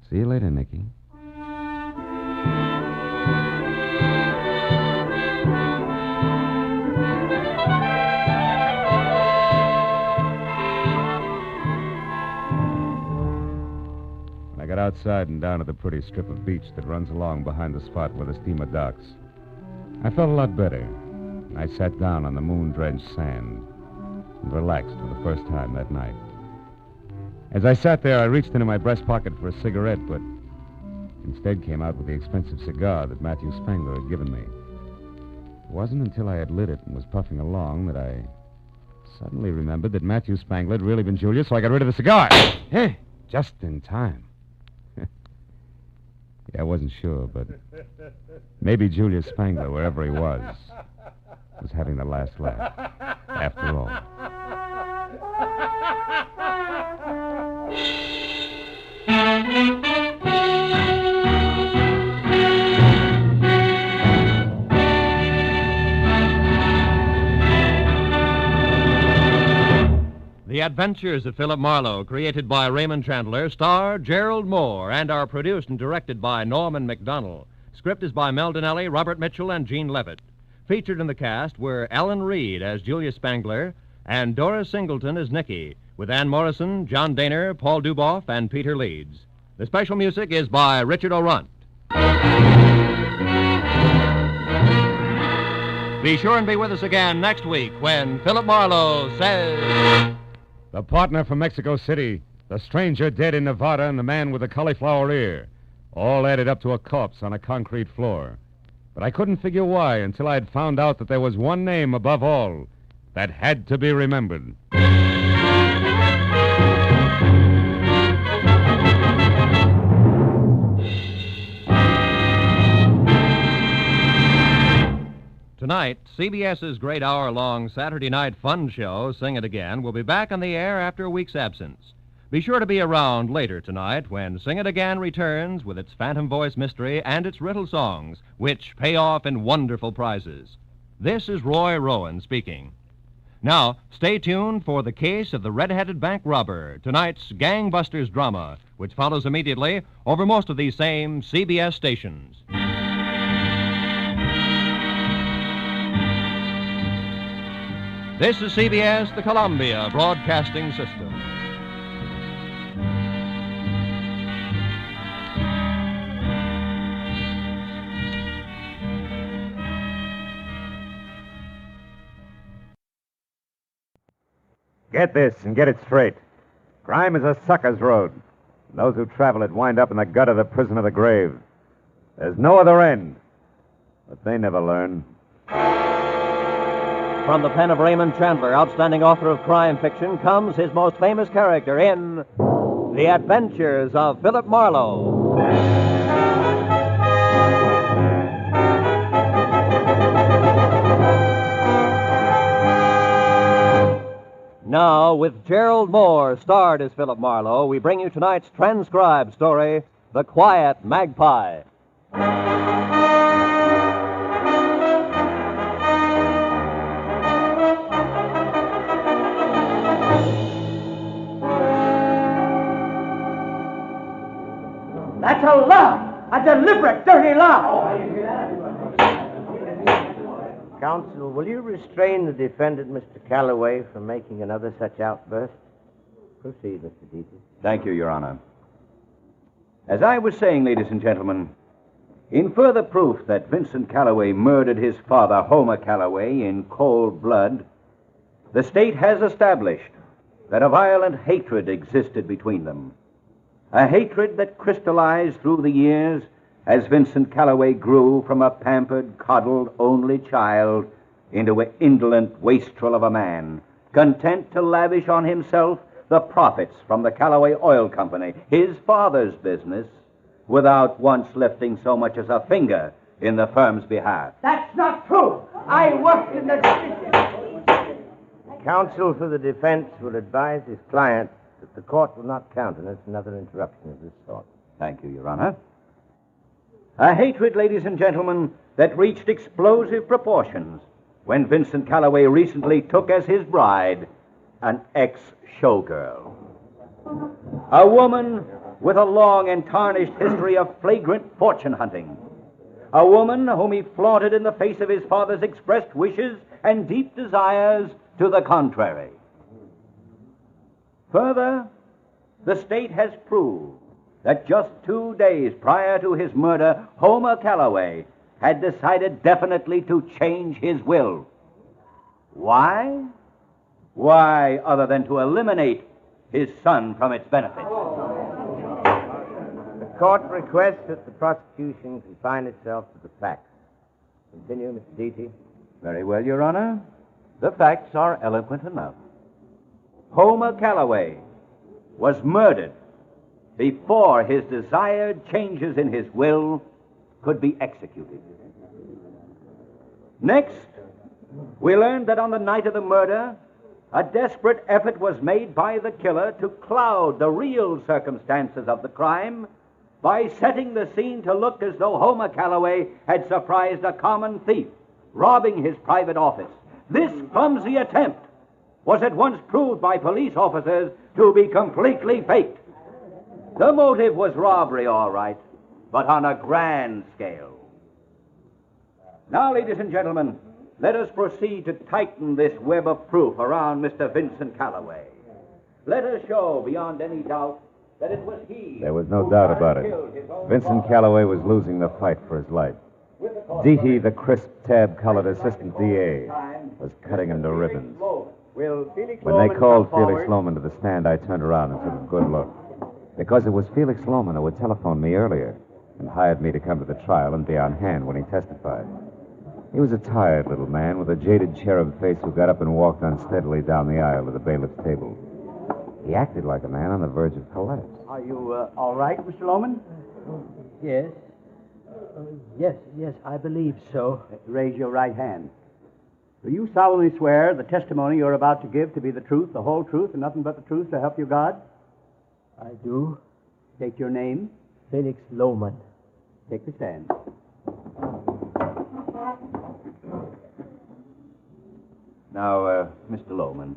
See you later, Nicky. I got outside and down to the pretty strip of beach that runs along behind the spot where the steamer docks. I felt a lot better. I sat down on the moon-drenched sand and relaxed for the first time that night. As I sat there, I reached into my breast pocket for a cigarette, but instead came out with the expensive cigar that Matthew Spangler had given me. It wasn't until I had lit it and was puffing along that I suddenly remembered that Matthew Spangler had really been Julius, so I got rid of the cigar. Hey, just in time. Yeah, I wasn't sure, but maybe Julius Spangler, wherever he was having the last laugh, after all. The Adventures of Philip Marlowe, created by Raymond Chandler, star Gerald Moore, and are produced and directed by Norman McDonnell. Script is by Mel Donnelly, Robert Mitchell, and Gene Levitt. Featured in the cast were Ellen Reed as Julius Spangler and Doris Singleton as Nicky, with Ann Morrison, John Daner, Paul Duboff, and Peter Leeds. The special music is by Richard O'Runt. Be sure and be with us again next week when Philip Marlowe says... The partner from Mexico City, the stranger dead in Nevada, and the man with the cauliflower ear. All added up to a corpse on a concrete floor. But I couldn't figure why until I had found out that there was one name above all that had to be remembered. Tonight, CBS's great hour-long Saturday night fun show, Sing It Again, will be back on the air after a week's absence. Be sure to be around later tonight when Sing It Again returns with its phantom voice mystery and its riddle songs, which pay off in wonderful prizes. This is Roy Rowan speaking. Now, stay tuned for The Case of the Red-Headed Bank Robber, tonight's Gangbusters drama, which follows immediately over most of these same CBS stations. This is CBS, the Columbia Broadcasting System. Get this and get it straight. Crime is a sucker's road. Those who travel it wind up in the gut of the prison of the grave. There's no other end. But they never learn. From the pen of Raymond Chandler, outstanding author of crime fiction, comes his most famous character in The Adventures of Philip Marlowe. Now, with Gerald Moore, starred as Philip Marlowe, we bring you tonight's transcribed story, The Quiet Magpie. That's a lie! A deliberate, dirty lie! Counsel, will you restrain the defendant, Mr. Calloway, from making another such outburst? Proceed, Mr. Deaton. Thank you, Your Honor. As I was saying, ladies and gentlemen, in further proof that Vincent Calloway murdered his father, Homer Calloway, in cold blood, the state has established that a violent hatred existed between them. A hatred that crystallized through the years as Vincent Calloway grew from a pampered, coddled, only child into an indolent wastrel of a man, content to lavish on himself the profits from the Calloway Oil Company, his father's business, without once lifting so much as a finger in the firm's behalf. That's not true. I worked in the... Counsel for the defense will advise his client that the court will not countenance another interruption of this sort. Thank you, Your Honor. A hatred, ladies and gentlemen, that reached explosive proportions when Vincent Calloway recently took as his bride an ex-showgirl. A woman with a long and tarnished history of flagrant fortune hunting. A woman whom he flaunted in the face of his father's expressed wishes and deep desires to the contrary. Further, the state has proved that just 2 days prior to his murder, Homer Calloway had decided definitely to change his will. Why? Why, other than to eliminate his son from its benefits? The court requests that the prosecution confine itself to the facts. Continue, Mr. Deaton. Very well, Your Honor. The facts are eloquent enough. Homer Calloway was murdered before his desired changes in his will could be executed. Next, we learned that on the night of the murder, a desperate effort was made by the killer to cloud the real circumstances of the crime by setting the scene to look as though Homer Calloway had surprised a common thief, robbing his private office. This clumsy attempt was at once proved by police officers to be completely faked. The motive was robbery, all right, but on a grand scale. Now, ladies and gentlemen, let us proceed to tighten this web of proof around Mr. Vincent Calloway. Let us show beyond any doubt that it was he. There was no doubt about it. Vincent Calloway was losing the fight for his life. Deaty, the crisp, tab-colored assistant DA, was cutting him to ribbons. When they called Felix Loman to the stand, I turned around and took a good look. Because it was Felix Loman who had telephoned me earlier and hired me to come to the trial and be on hand when he testified. He was a tired little man with a jaded cherub face who got up and walked unsteadily down the aisle to the bailiff's table. He acted like a man on the verge of collapse. Are you all right, Mr. Loman? Yes. Yes, I believe so. Raise your right hand. Do you solemnly swear the testimony you're about to give to be the truth, the whole truth, and nothing but the truth to help you God? I do. State your name. Felix Loman. Take the stand. Now, Mr. Loman,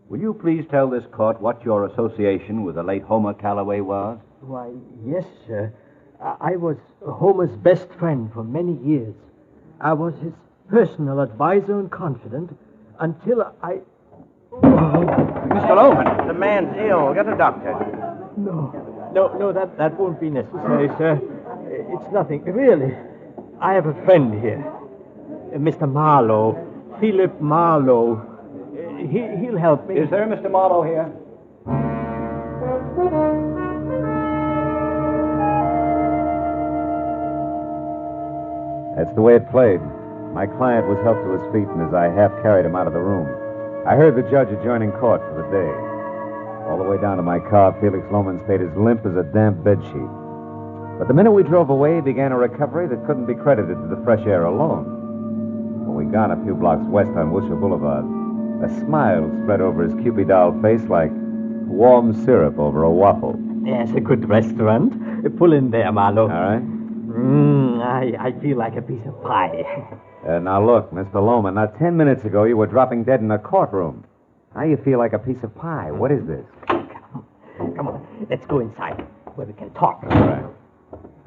will you please tell this court what your association with the late Homer Calloway was? Why, yes, sir. I was Homer's best friend for many years. I was his personal advisor and confidant until I... Mr. Loman, the man's ill. Get a doctor. No, that won't be necessary, sir. It's nothing. Really, I have a friend here. Mr. Marlowe. Philip Marlowe. He'll help me. Is there Mr. Marlowe here? That's the way it played. My client was helped to his feet, and as I half carried him out of the room, I heard the judge adjourning court for the day. All the way down to my car, Felix Loman stayed as limp as a damp bedsheet. But the minute we drove away, he began a recovery that couldn't be credited to the fresh air alone. When we'd gone a few blocks west on Wilshire Boulevard, a smile spread over his Cupid doll face like warm syrup over a waffle. There's a good restaurant. Pull in there, Marlowe. All right. I feel like a piece of pie. Now look, Mr. Loman, not 10 minutes ago you were dropping dead in a courtroom. Now you feel like a piece of pie. What is this? Come on, let's go inside where we can talk. All right.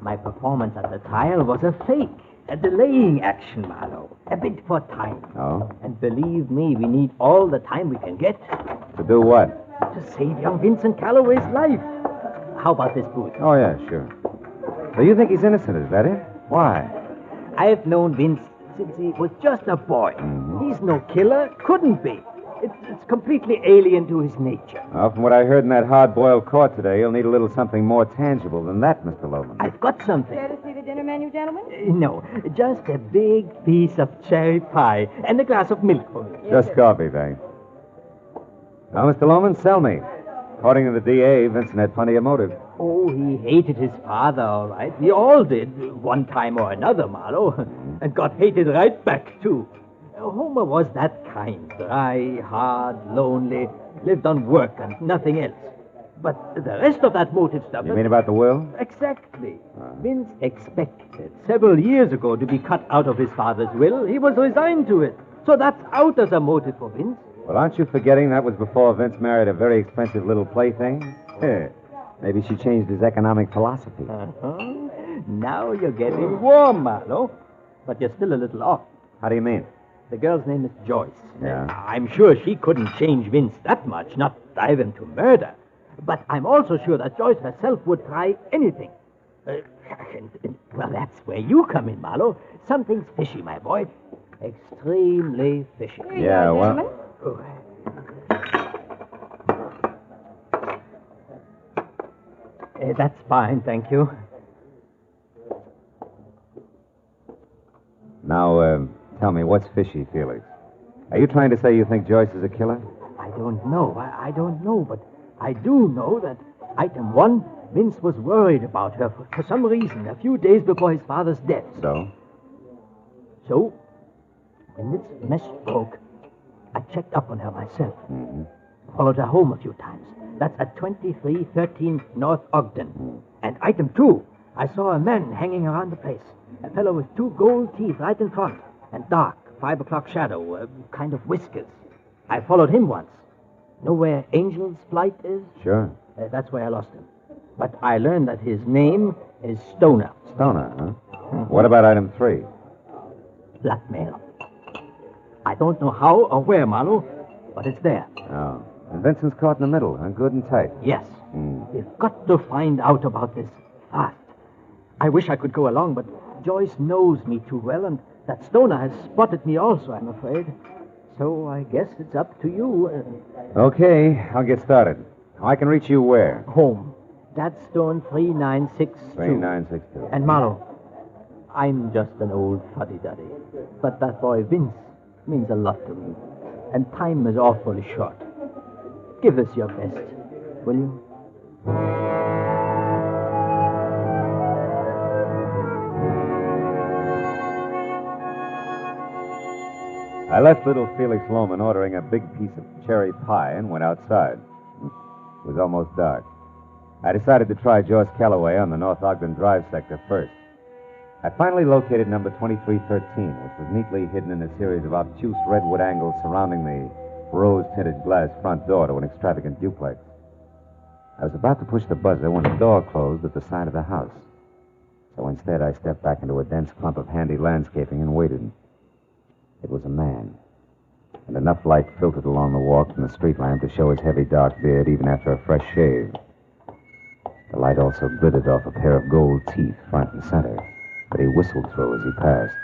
My performance at the trial was a fake. A delaying action, Marlowe. A bit for time. Oh? And believe me, we need all the time we can get To do what? to save young Vincent Calloway's life. How about this, Booth? Oh, yeah, sure. So you think he's innocent, is that it? Why? I've known Vince since he was just a boy. He's no killer. Couldn't be. It's completely alien to his nature. Well, from what I heard in that hard-boiled court today, you'll need a little something more tangible than that, Mr. Loman. I've got something. Care to see the dinner menu, gentlemen? No, just a big piece of cherry pie and a glass of milk for me. Just coffee, thanks. Now, Mr. Loman, sell me. According to the DA, Vincent had plenty of motive. Oh, he hated his father, all right. We all did, one time or another, Marlowe. And got hated right back, too. Homer was that kind. Dry, hard, lonely, lived on work and nothing else. But the rest of that motive stuff... You mean about the will? Exactly. Vince expected several years ago to be cut out of his father's will. He was resigned to it. So that's out as a motive for Vince. Well, aren't you forgetting that was before Vince married a very expensive little plaything? Maybe she changed his economic philosophy. Now you're getting warm, Marlowe. But you're still a little off. How do you mean? The girl's name is Joyce. Yeah. I'm sure she couldn't change Vince that much, not drive him to murder. But I'm also sure that Joyce herself would try anything. Well, that's where you come in, Marlowe. Something's fishy, my boy. Extremely fishy. Yeah, well... That's fine, thank you. Now, tell me, what's fishy, Felix? Are you trying to say you think Joyce is a killer? I don't know. I don't know, but I do know that item one, Vince was worried about her for some reason a few days before his father's death. So, when this mess broke, I checked up on her myself. Followed her home a few times. That's at 2313 North Ogden. And item two, I saw a man hanging around the place. A fellow with two gold teeth right in front. And dark, 5 o'clock shadow, kind of whiskers. I followed him once. Know where Angel's Flight is? Sure. That's where I lost him. But I learned that his name is Stoner. Stoner, huh? What about item 3? Blackmail. I don't know how or where, Marlowe, but it's there. Oh. And Vincent's caught in the middle, huh? Good and tight. Yes. We've got to find out about this fast. I wish I could go along, but Joyce knows me too well, and that Stoner has spotted me also, I'm afraid. So I guess it's up to you. Okay, I'll get started. I can reach you where? Home. Gladstone 3962. 3962. And Marlowe, I'm just an old fuddy-duddy. But that boy Vince means a lot to me. And time is awfully short. Give us your best, will you? I left little Felix Loman ordering a big piece of cherry pie and went outside. It was almost dark. I decided to try Joyce Calloway on the North Ogden Drive sector first. I finally located number 2313, which was neatly hidden in a series of obtuse redwood angles surrounding the rose-tinted glass front door to an extravagant duplex. I was about to push the buzzer when the door closed at the side of the house. So instead, I stepped back into a dense clump of handy landscaping and waited. It was a man, and enough light filtered along the walk from the street lamp to show his heavy dark beard even after a fresh shave. The light also glittered off a pair of gold teeth front and center that he whistled through as he passed.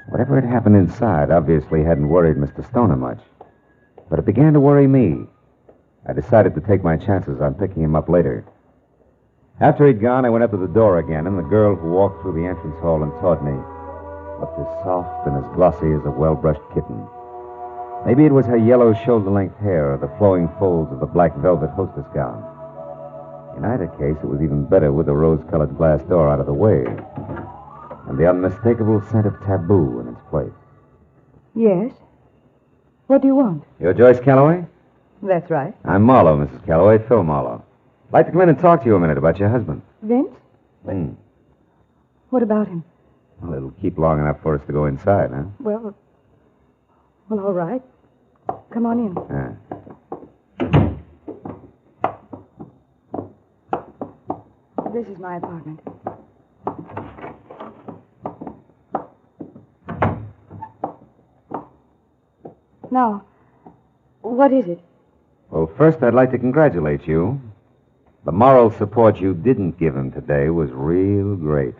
Whatever had happened inside obviously hadn't worried Mr. Stoner much, but it began to worry me. I decided to take my chances on picking him up later. After he'd gone, I went up to the door again, and the girl who walked through the entrance hall and toward me looked as soft and as glossy as a well-brushed kitten. Maybe it was her yellow shoulder-length hair or the flowing folds of the black velvet hostess gown. In either case, it was even better with the rose-colored glass door out of the way and the unmistakable scent of taboo in its place. Yes? What do you want? You're Joyce Calloway? That's right. I'm Marlowe, Mrs. Calloway, Phil Marlowe. I'd like to come in and talk to you a minute about your husband. Vince? What about him? Well, it'll keep long enough for us to go inside, huh? Well, all right. Come on in. This is my apartment. Now, what is it? Well, first, I'd like to congratulate you. The moral support you didn't give him today was real great.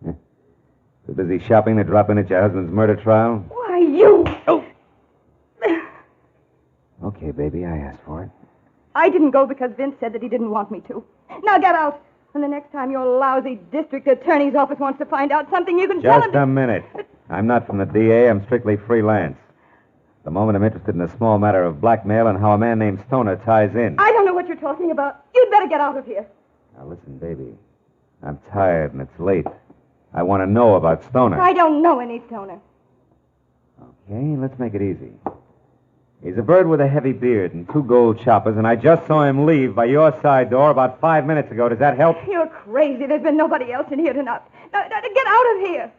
Too busy shopping to drop in at your husband's murder trial? Why, you... Oh. Okay, baby, I asked for it. I didn't go because Vince said that he didn't want me to. Now get out. And the next time your lousy district attorney's office wants to find out something, you can tell him... Just a minute. I'm not from the DA. I'm strictly freelance. At the moment, I'm interested in a small matter of blackmail and how a man named Stoner ties in. I don't know what you're talking about. You'd better get out of here. Now, listen, baby. I'm tired and it's late. I want to know about Stoner. I don't know any Stoner. Okay, let's make it easy. He's a bird with a heavy beard and 2 gold choppers, and I just saw him leave by your side door about 5 minutes ago. Does that help? You're crazy. There's been nobody else in here tonight. Now, get out of here.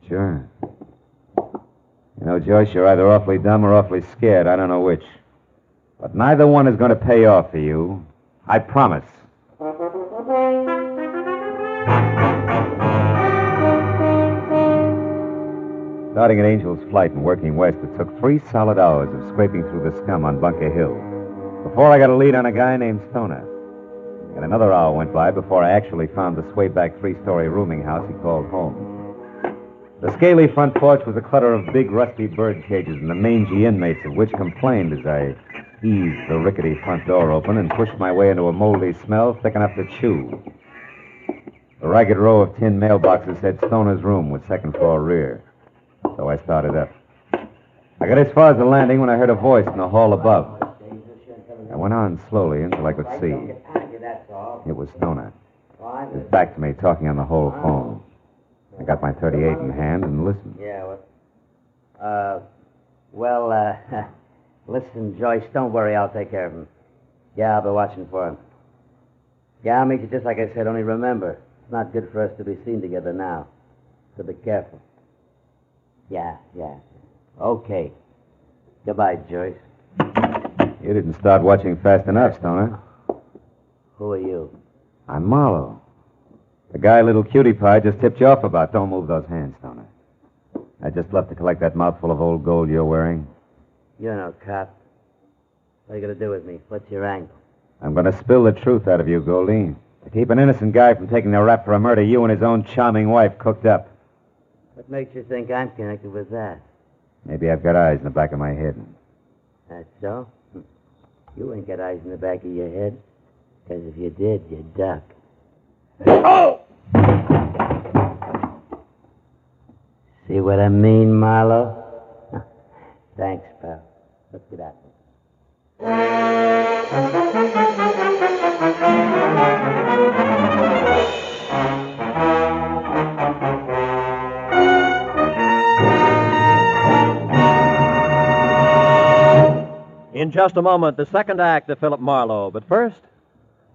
Sure. You know, Joyce, you're either awfully dumb or awfully scared. I don't know which. But neither one is going to pay off for you. I promise. Starting at Angel's Flight and working west, it took 3 solid hours of scraping through the scum on Bunker Hill before I got a lead on a guy named Stoner. And another hour went by before I actually found the swayback 3-story rooming house he called home. The scaly front porch was a clutter of big, rusty bird cages, and the mangy inmates of which complained as I eased the rickety front door open and pushed my way into a moldy smell thick enough to chew. The ragged row of tin mailboxes said Stoner's room with 2nd floor rear. So I started up. I got as far as the landing when I heard a voice in the hall above. I went on slowly until I could see. It was Stoner. He was back to me, talking on the whole phone. I got my .38 in hand and listened. Yeah, listen, Joyce, don't worry, I'll take care of him. Yeah, I'll be watching for him. Yeah, I'll meet you just like I said, only remember, it's not good for us to be seen together now. So be careful. Yeah. Okay. Goodbye, Joyce. You didn't start watching fast enough, Stoner. Who are you? I'm Marlowe. The guy little cutie pie just tipped you off about. Don't move those hands, Stoner. I just left to collect that mouthful of old gold you're wearing. You're no cop. What are you going to do with me? What's your angle? I'm going to spill the truth out of you, Goldie. To keep an innocent guy from taking the rap for a murder you and his own charming wife cooked up. What makes you think I'm connected with that? Maybe I've got eyes in the back of my head. That's so? You ain't got eyes in the back of your head. Because if you did, you'd duck. Oh! See what I mean, Marlowe? Thanks, pal. Let's get out. In just a moment, the 2nd act of Philip Marlowe. But first,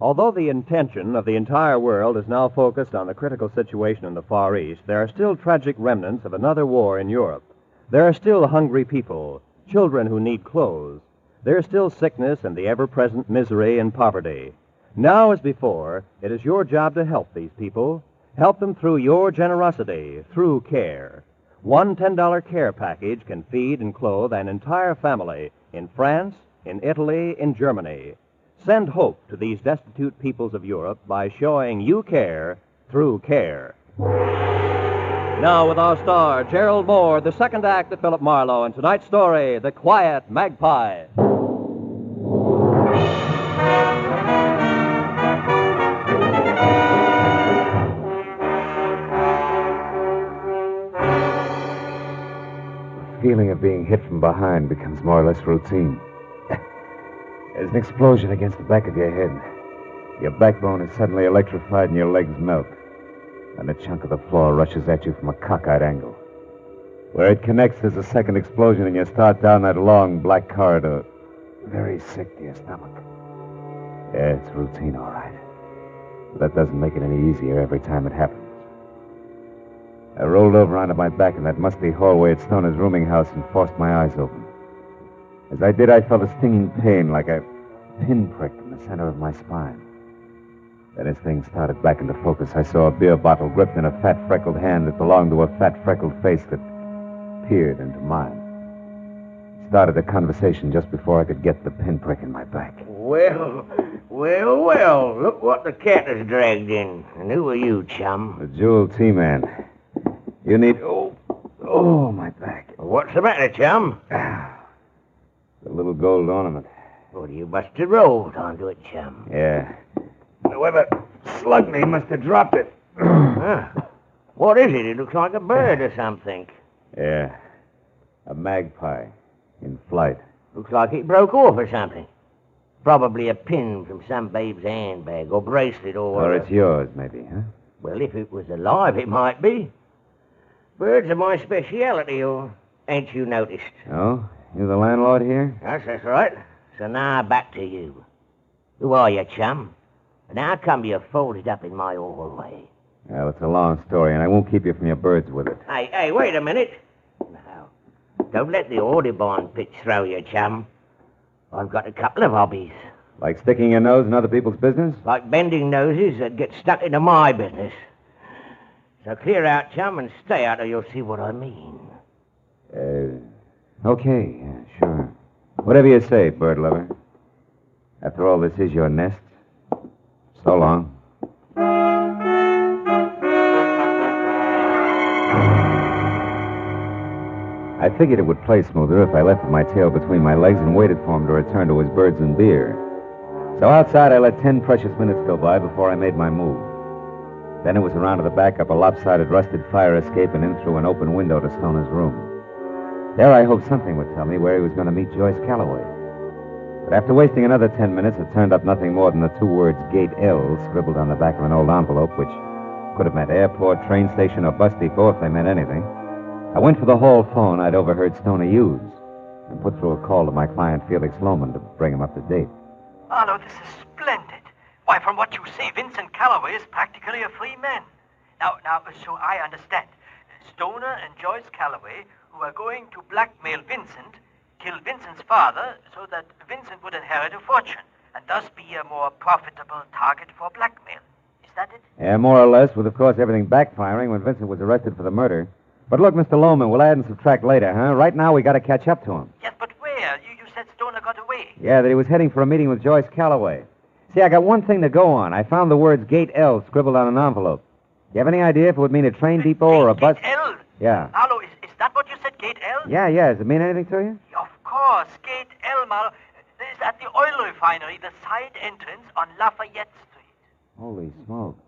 although the intention of the entire world is now focused on the critical situation in the Far East, there are still tragic remnants of another war in Europe. There are still hungry people, children who need clothes. There is still sickness and the ever-present misery and poverty. Now as before, it is your job to help these people. Help them through your generosity, through care. One $10 care package can feed and clothe an entire family in France, in Italy, in Germany. Send hope to these destitute peoples of Europe by showing you care through care. Now with our star, Gerald Moore, the 2nd act of Philip Marlowe, and tonight's story, The Quiet Magpie. The feeling of being hit from behind becomes more or less routine. There's an explosion against the back of your head. Your backbone is suddenly electrified and your legs melt. And a chunk of the floor rushes at you from a cockeyed angle. Where it connects, there's a second explosion, and you start down that long black corridor. Very sick to your stomach. Yeah, it's routine, all right. But that doesn't make it any easier every time it happens. I rolled over onto my back in that musty hallway at Stoner's rooming house and forced my eyes open. As I did, I felt a stinging pain like a pinprick in the center of my spine. Then as things started back into focus, I saw a beer bottle gripped in a fat, freckled hand that belonged to a fat, freckled face that peered into mine. started the conversation just before I could get the pinprick in my back. Well, look what the cat has dragged in. And who are you, chum? The Jewel T-Man. You need... Oh, my back. What's the matter, chum? The little gold ornament. Well, you must have rolled onto it, chum. Yeah. Whoever slugged me must have dropped it. What is it? It looks like a bird or something. Yeah. A magpie. In flight. Looks like it broke off or something. Probably a pin from some babe's handbag or bracelet or... Or it's yours, maybe, huh? Well, if it was alive, it might be. Birds are my speciality, or ain't you noticed? Oh? You the landlord here? Yes, that's right. So now back to you. Who are you, chum? And how come you're folded up in my hallway? Well, it's a long story, and I won't keep you from your birds with it. Hey, wait a minute. Now, don't let the Audubon pitch throw you, chum. I've got a couple of hobbies. Like sticking your nose in other people's business? Like bending noses that get stuck into my business. So clear out, chum, and stay out or you'll see what I mean. Okay, yeah, sure. Whatever you say, bird lover. After all, this is your nest. So long. I figured it would play smoother if I left with my tail between my legs and waited for him to return to his birds and beer. So outside, I let 10 precious minutes go by before I made my move. Then it was around to the back up a lopsided, rusted fire escape and in through an open window to Stoner's room. There I hoped something would tell me where he was going to meet Joyce Calloway. But after wasting another 10 minutes, it turned up nothing more than the 2 words Gate L scribbled on the back of an old envelope, which could have meant airport, train station, or bus depot if they meant anything. I went for the hall phone I'd overheard Stoner use and put through a call to my client, Felix Loman, to bring him up to date. Marlowe, this is splendid. Why, from what you say, Vincent Calloway is practically a free man. Now, so I understand. Stoner and Joyce Calloway, who are going to blackmail Vincent, kill Vincent's father so that Vincent would inherit a fortune and thus be a more profitable target for blackmail. Is that it? Yeah, more or less, with, of course, everything backfiring when Vincent was arrested for the murder. But look, Mr. Loman, we'll add and subtract later, huh? Right now, we got to catch up to him. Yes, but where? You said Stoner got away. Yeah, that he was heading for a meeting with Joyce Calloway. See, I got one thing to go on. I found the words Gate L scribbled on an envelope. You have any idea if it would mean a train depot or a bus? Gate L? Yeah. Marlowe, is that what you said, Gate L? Yeah. Does it mean anything to you? Of course, Gate L, Marlowe. It's at the oil refinery, the side entrance on Lafayette Street. Holy smoke.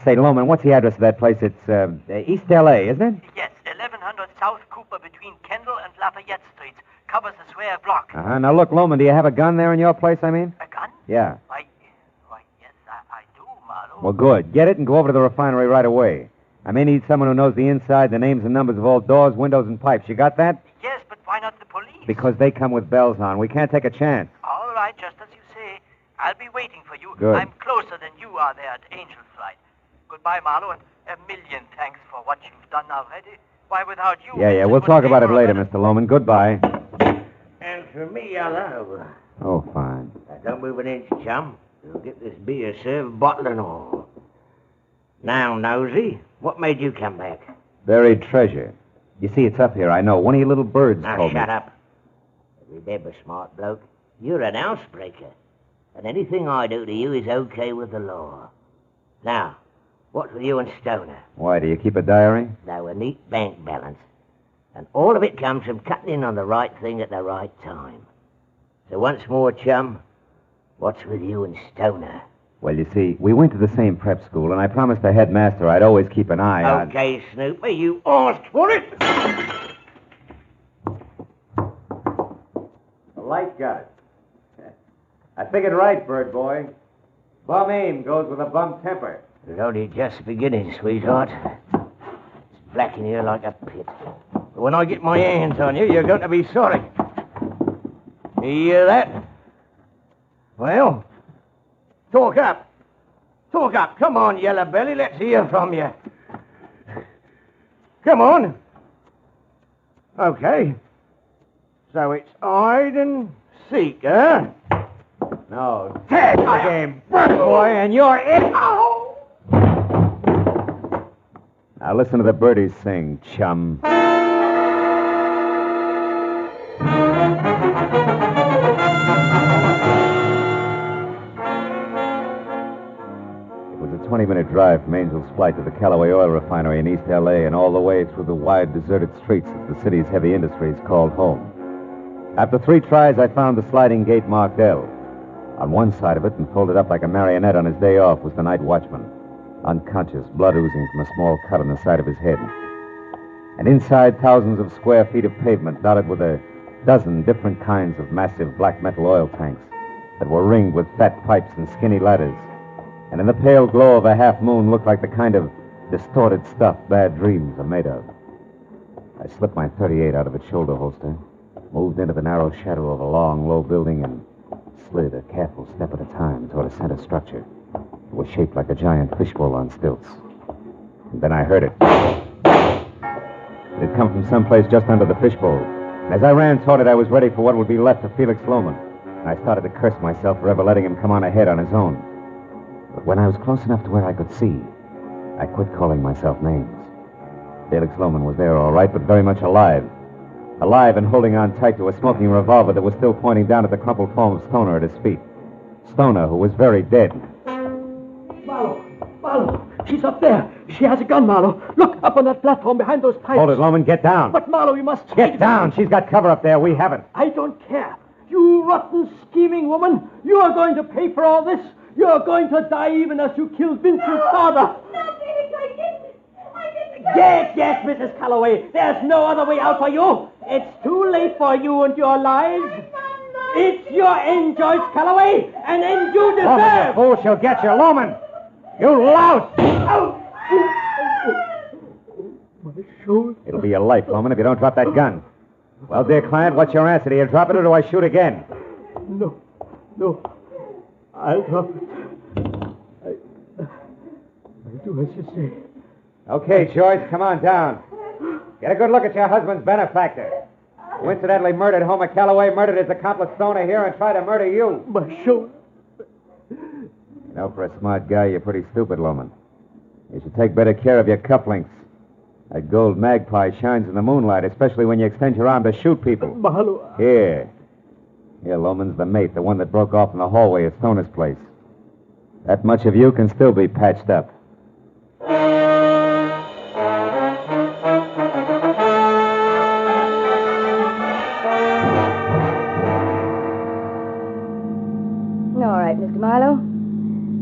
Say, Loman, what's the address of that place? It's East L.A., isn't it? Yes, 1100 South Cooper between Kendall and Lafayette Streets. Covers a square block. Uh-huh. Now, look, Loman, do you have a gun there in your place, I mean? A gun? Yeah. Why, yes, I do, Marlowe. Well, good. Get it and go over to the refinery right away. I may need someone who knows the inside, the names and numbers of all doors, windows, and pipes. You got that? Yes, but why not the police? Because they come with bells on. We can't take a chance. All right, just as you say. I'll be waiting for you. Good. I'm closer than you are there at Angel Flight. Goodbye, Marlowe, and a million thanks for what you've done already. Why, without you... Yeah, we'll talk about it later, Mr. Loman. Goodbye. And for me, hello. Oh, fine. Now, don't move an inch, chum. You'll get this beer served, bottle and all. Now, Nosy, what made you come back? Buried treasure. You see, it's up here, I know. One of your little birds Now, told me. shut up. Remember, smart bloke, you're an housebreaker. And anything I do to you is okay with the law. Now, what's with you and Stoner? Why, do you keep a diary? Now, a neat bank balance. And all of it comes from cutting in on the right thing at the right time. So once more, chum, what's with you and Stoner? Well, you see, we went to the same prep school, and I promised the headmaster I'd always keep an eye on... Okay, Snooper, you asked for it. The light got it. I figured right, bird boy. Bum aim goes with a bum temper. It's only just beginning, sweetheart. It's black in here like a pit. But when I get my hands on you, you're going to be sorry. You hear that? Well, talk up. Talk up. Come on, Yellow Belly. Let's hear from you. Come on. Okay. So it's hide and seek, huh? No. Tag the game, bird boy, and you're it. Oh! Now listen to the birdies sing, chum. It was a 20-minute drive from Angel's Flight to the Callaway Oil Refinery in East L.A. and all the way through the wide, deserted streets of the city's heavy industries called home. After 3 tries, I found the sliding gate marked L. On one side of it, and folded up like a marionette on his day off, was the night watchman, unconscious, blood oozing from a small cut on the side of his head. And inside, thousands of square feet of pavement dotted with a dozen different kinds of massive black metal oil tanks that were ringed with fat pipes and skinny ladders, and in the pale glow of a half moon looked like the kind of distorted stuff bad dreams are made of. I slipped my .38 out of its shoulder holster, moved into the narrow shadow of a long, low building, and slid a careful step at a time toward a center structure. It was shaped like a giant fishbowl on stilts. And then I heard it. It had come from someplace just under the fishbowl. And as I ran toward it, I was ready for what would be left of Felix Loman. And I started to curse myself for ever letting him come on ahead on his own. But when I was close enough to where I could see, I quit calling myself names. Felix Loman was there all right, but very much alive. Alive and holding on tight to a smoking revolver that was still pointing down at the crumpled form of Stoner at his feet. Stoner, who was very dead. Marlowe, she's up there. She has a gun, Marlowe. Look, up on that platform behind those pipes. Hold it, Loman. Get down. But, Marlowe, you must... Get down. She's got cover up there. We haven't. I don't care. You rotten, scheming woman. You are going to pay for all this. You are going to die even as you killed Vincent's father. No, Felix, I didn't. Yes, Mrs. Calloway. There's no other way out for you. It's too late for you and your lives. It's your end, Joyce Calloway, an end you deserve. Loman, you fool. She'll get you. Loman. You louse. My shoulder. It'll be your life, Loman, if you don't drop that gun. Well, dear client, what's your answer? Do you drop it or do I shoot again? No. I'll drop it. I'll do as you say. Okay, Joyce, come on down. Get a good look at your husband's benefactor, who incidentally murdered Homer Calloway, murdered his accomplice Stoner here, and tried to murder you. My shoulder. You know, for a smart guy, you're pretty stupid, Loman. You should take better care of your cufflinks. That gold Magpie shines in the moonlight, especially when you extend your arm to shoot people. Marlowe. Here, Loman's the mate, the one that broke off in the hallway at Stoner's place. That much of you can still be patched up. All right, Mr. Marlowe.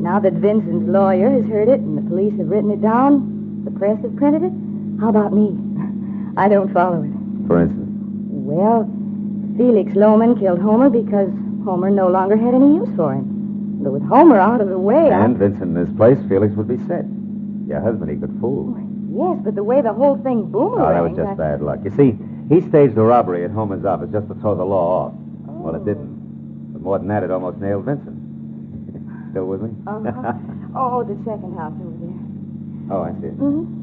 Now that Vincent's lawyer has heard it and the police have written it down, the press have printed it, how about me? I don't follow it. For instance? Well, Felix Loman killed Homer because Homer no longer had any use for him. But with Homer out of the way... And Vincent in his place, Felix would be set. Your husband he could fool. Yes, but the way the whole thing boomeranged... Oh, that was just bad luck. You see, he staged a robbery at Homer's office just to throw the law off. Oh. Well, it didn't. But more than that, it almost nailed Vincent. Still with me? Uh-huh. Oh, the second house over there. Oh, I see. Mm-hmm.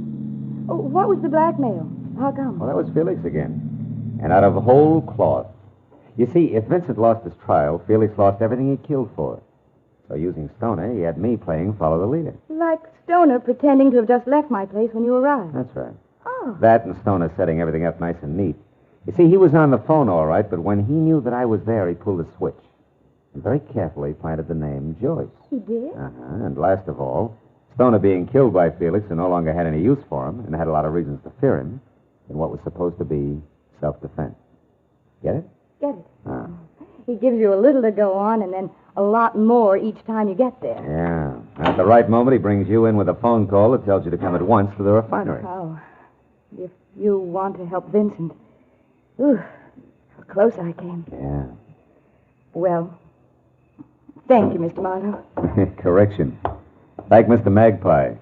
Oh, what was the blackmail? How come? Well, that was Felix again. And out of whole cloth. You see, if Vincent lost his trial, Felix lost everything he killed for. So using Stoner, he had me playing follow the leader. Like Stoner pretending to have just left my place when you arrived. That's right. Oh. That and Stoner setting everything up nice and neat. You see, he was on the phone all right, but when he knew that I was there, he pulled a switch. And very carefully planted the name Joyce. He did? Uh-huh. And last of all, Stoner being killed by Felix and no longer had any use for him and had a lot of reasons to fear him in what was supposed to be self-defense. Get it? Get it. Ah. He gives you a little to go on and then a lot more each time you get there. Yeah. At the right moment, he brings you in with a phone call that tells you to come at once to the refinery. Oh. If you want to help Vincent. Ooh, how close I came. Yeah. Well, thank you, Mr. Marlowe. Correction. Like Mr. Magpie.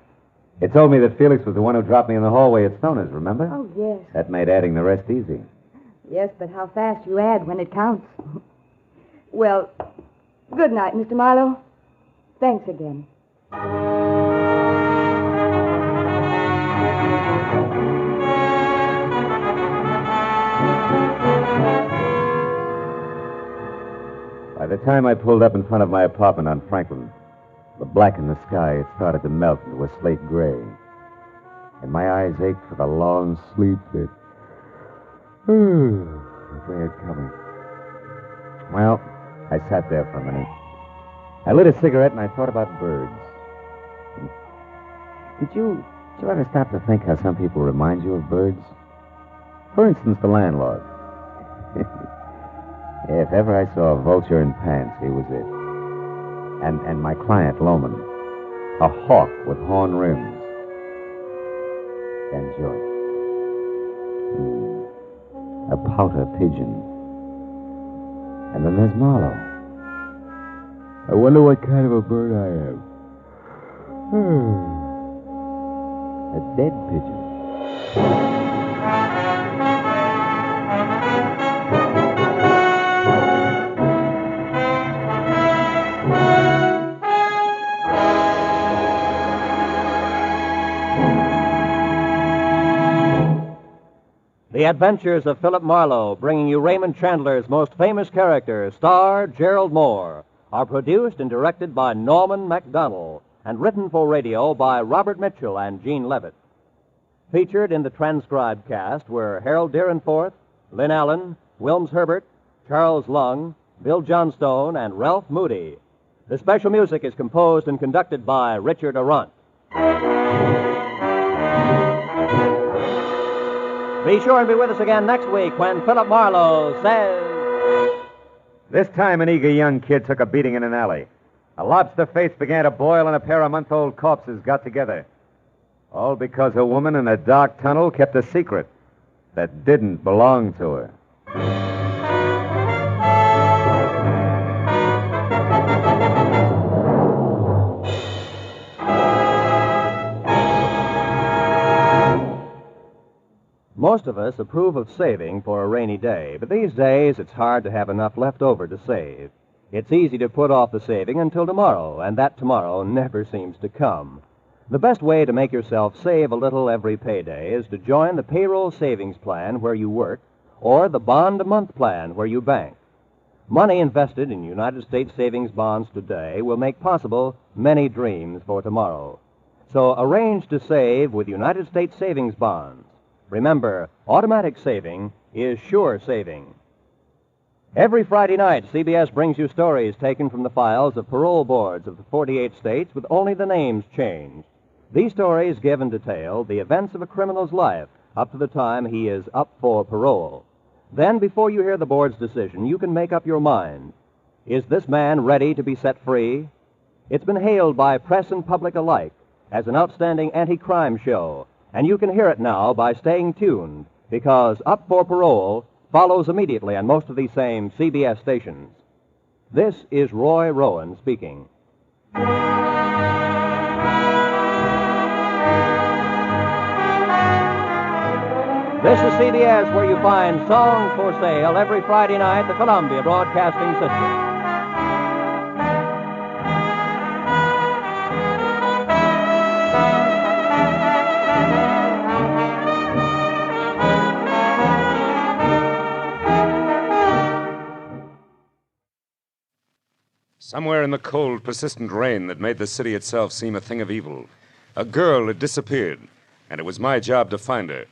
It told me that Felix was the one who dropped me in the hallway at Stoner's, remember? Oh, yes. That made adding the rest easy. Yes, but how fast you add when it counts. Well, good night, Mr. Marlowe. Thanks again. By the time I pulled up in front of my apartment on Franklin, the black in the sky had started to melt into a slate gray. And my eyes ached for the long sleep that they had coming. Well, I sat there for a minute. I lit a cigarette and I thought about birds. And Did you ever stop to think how some people remind you of birds? For instance, the landlord. If ever I saw a vulture in pants, he was it. And my client, Lonesome, a hawk with horn rims. And Joyce. A pouter pigeon. And then there's Marlowe. I wonder what kind of a bird I am. A dead pigeon. The Adventures of Philip Marlowe, bringing you Raymond Chandler's most famous character, star Gerald Moore, are produced and directed by Norman MacDonald and written for radio by Robert Mitchell and Gene Levitt. Featured in the transcribed cast were Harold Deerenforth, Lynn Allen, Wilms Herbert, Charles Lung, Bill Johnstone, and Ralph Moody. The special music is composed and conducted by Richard Arant. Be sure and be with us again next week when Philip Marlowe says... This time, an eager young kid took a beating in an alley. A lobster face began to boil, and a pair of month-old corpses got together. All because a woman in a dark tunnel kept a secret that didn't belong to her. Most of us approve of saving for a rainy day, but these days it's hard to have enough left over to save. It's easy to put off the saving until tomorrow, and that tomorrow never seems to come. The best way to make yourself save a little every payday is to join the payroll savings plan where you work or the bond-a-month plan where you bank. Money invested in United States savings bonds today will make possible many dreams for tomorrow. So arrange to save with United States savings bonds. Remember, automatic saving is sure saving. Every Friday night, CBS brings you stories taken from the files of parole boards of the 48 states with only the names changed. These stories give in detail the events of a criminal's life up to the time he is up for parole. Then, before you hear the board's decision, you can make up your mind. Is this man ready to be set free? It's been hailed by press and public alike as an outstanding anti-crime show, and you can hear it now by staying tuned, because Up for Parole follows immediately on most of these same CBS stations. This is Roy Rowan speaking. This is CBS, where you find songs for sale every Friday night, the Columbia Broadcasting System. Somewhere in the cold, persistent rain that made the city itself seem a thing of evil, a girl had disappeared, and it was my job to find her.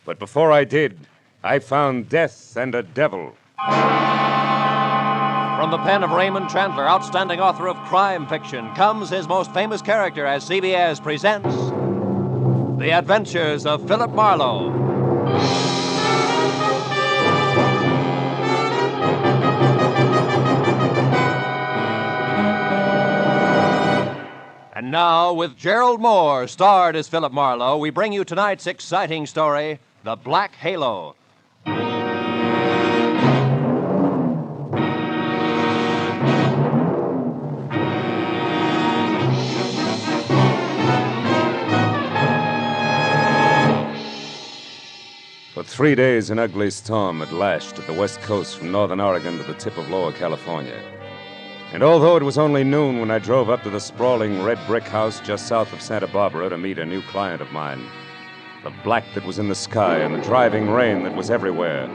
But before I did, I found death and a devil. From the pen of Raymond Chandler, outstanding author of crime fiction, comes his most famous character as CBS presents The Adventures of Philip Marlowe. And now, with Gerald Moore, starred as Philip Marlowe, we bring you tonight's exciting story, The Black Halo. For 3 days, an ugly storm had lashed at the west coast from northern Oregon to the tip of Lower California. And although it was only noon when I drove up to the sprawling red brick house just south of Santa Barbara to meet a new client of mine, the black that was in the sky and the driving rain that was everywhere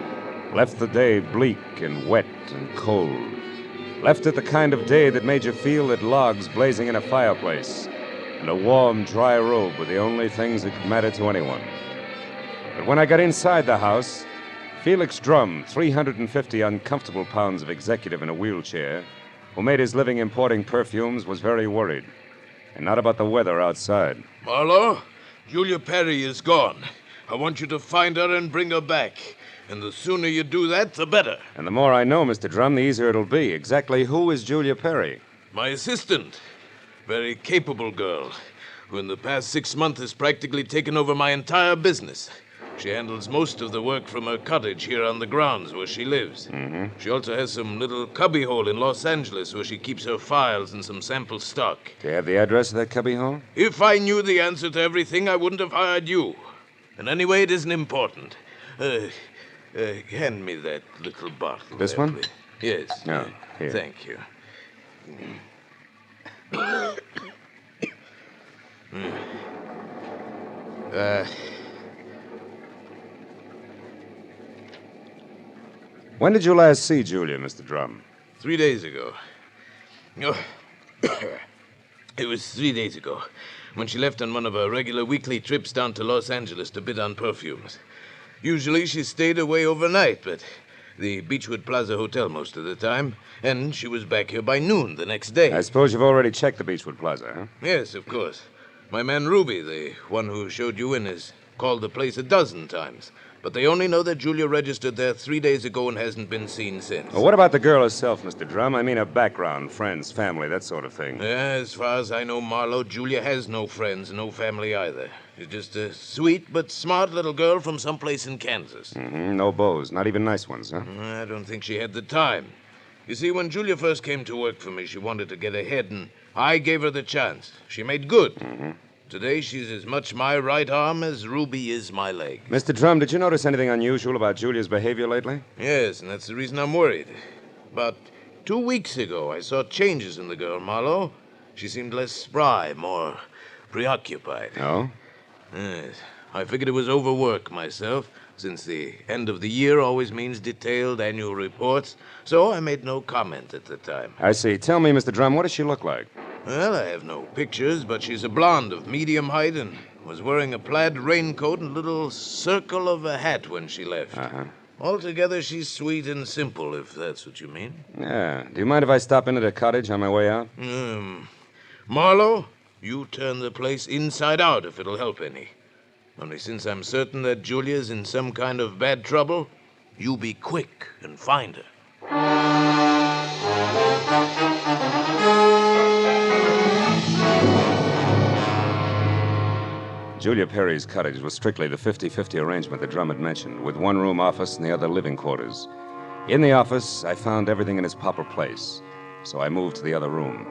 left the day bleak and wet and cold. Left it the kind of day that made you feel that logs blazing in a fireplace and a warm, dry robe were the only things that could matter to anyone. But when I got inside the house, Felix Drum, 350 uncomfortable pounds of executive in a wheelchair, who made his living importing perfumes, was very worried. and not about the weather outside. Marlowe, Julia Perry is gone. I want you to find her and bring her back. And the sooner you do that, the better. And the more I know, Mr. Drum, the easier it'll be. Exactly who is Julia Perry? My assistant. Very capable girl, who in the past 6 months has practically taken over my entire business. She handles most of the work from her cottage here on the grounds where she lives. Mm-hmm. She also has some little cubbyhole in Los Angeles where she keeps her files and some sample stock. Do you have the address of that cubbyhole? If I knew the answer to everything, I wouldn't have hired you. And anyway, it isn't important. Hand me that little bottle. This there, one? please. Yes. No, here. Thank you. When did you last see Julia, Mr. Drum? 3 days ago. Oh, it was 3 days ago, when she left on one of her regular weekly trips down to Los Angeles to bid on perfumes. Usually she stayed away overnight, but the Beechwood Plaza Hotel most of the time, and she was back here by noon the next day. I suppose you've already checked the Beechwood Plaza, huh? Yes, of course. My man Ruby, the one who showed you in, has called the place 12 times. But they only know that Julia registered there 3 days ago and hasn't been seen since. Well, what about the girl herself, Mr. Drum? I mean her background, friends, family, that sort of thing. As far as I know, Marlowe, Julia has no friends, no family either. She's just a sweet but smart little girl from someplace in Kansas. Mm-hmm. No beaux, not even nice ones, huh? I don't think she had the time. You see, when Julia first came to work for me, she wanted to get ahead, and I gave her the chance. She made good. Mm-hmm. Today, she's as much my right arm as Ruby is my leg. Mr. Drum, did you notice anything unusual about Julia's behavior lately? Yes, and that's the reason I'm worried. About 2 weeks ago, I saw changes in the girl, Marlowe. She seemed less spry, more preoccupied. Oh? Yes. I figured it was overwork myself, since the end of the year always means detailed annual reports, so I made no comment at the time. I see. Tell me, Mr. Drum, what does she look like? Well, I have no pictures, but she's a blonde of medium height and was wearing a plaid raincoat and a little circle of a hat when she left. Uh-huh. Altogether, she's sweet and simple, if that's what you mean. Yeah. Do you mind if I stop into the cottage on my way out? Marlowe, you turn the place inside out if it'll help any. Only since I'm certain that Julia's in some kind of bad trouble, you be quick and find her. Julia Perry's cottage was strictly the 50-50 arrangement that Drum had mentioned, with one room office and the other living quarters. In the office, I found everything in its proper place, so I moved to the other room.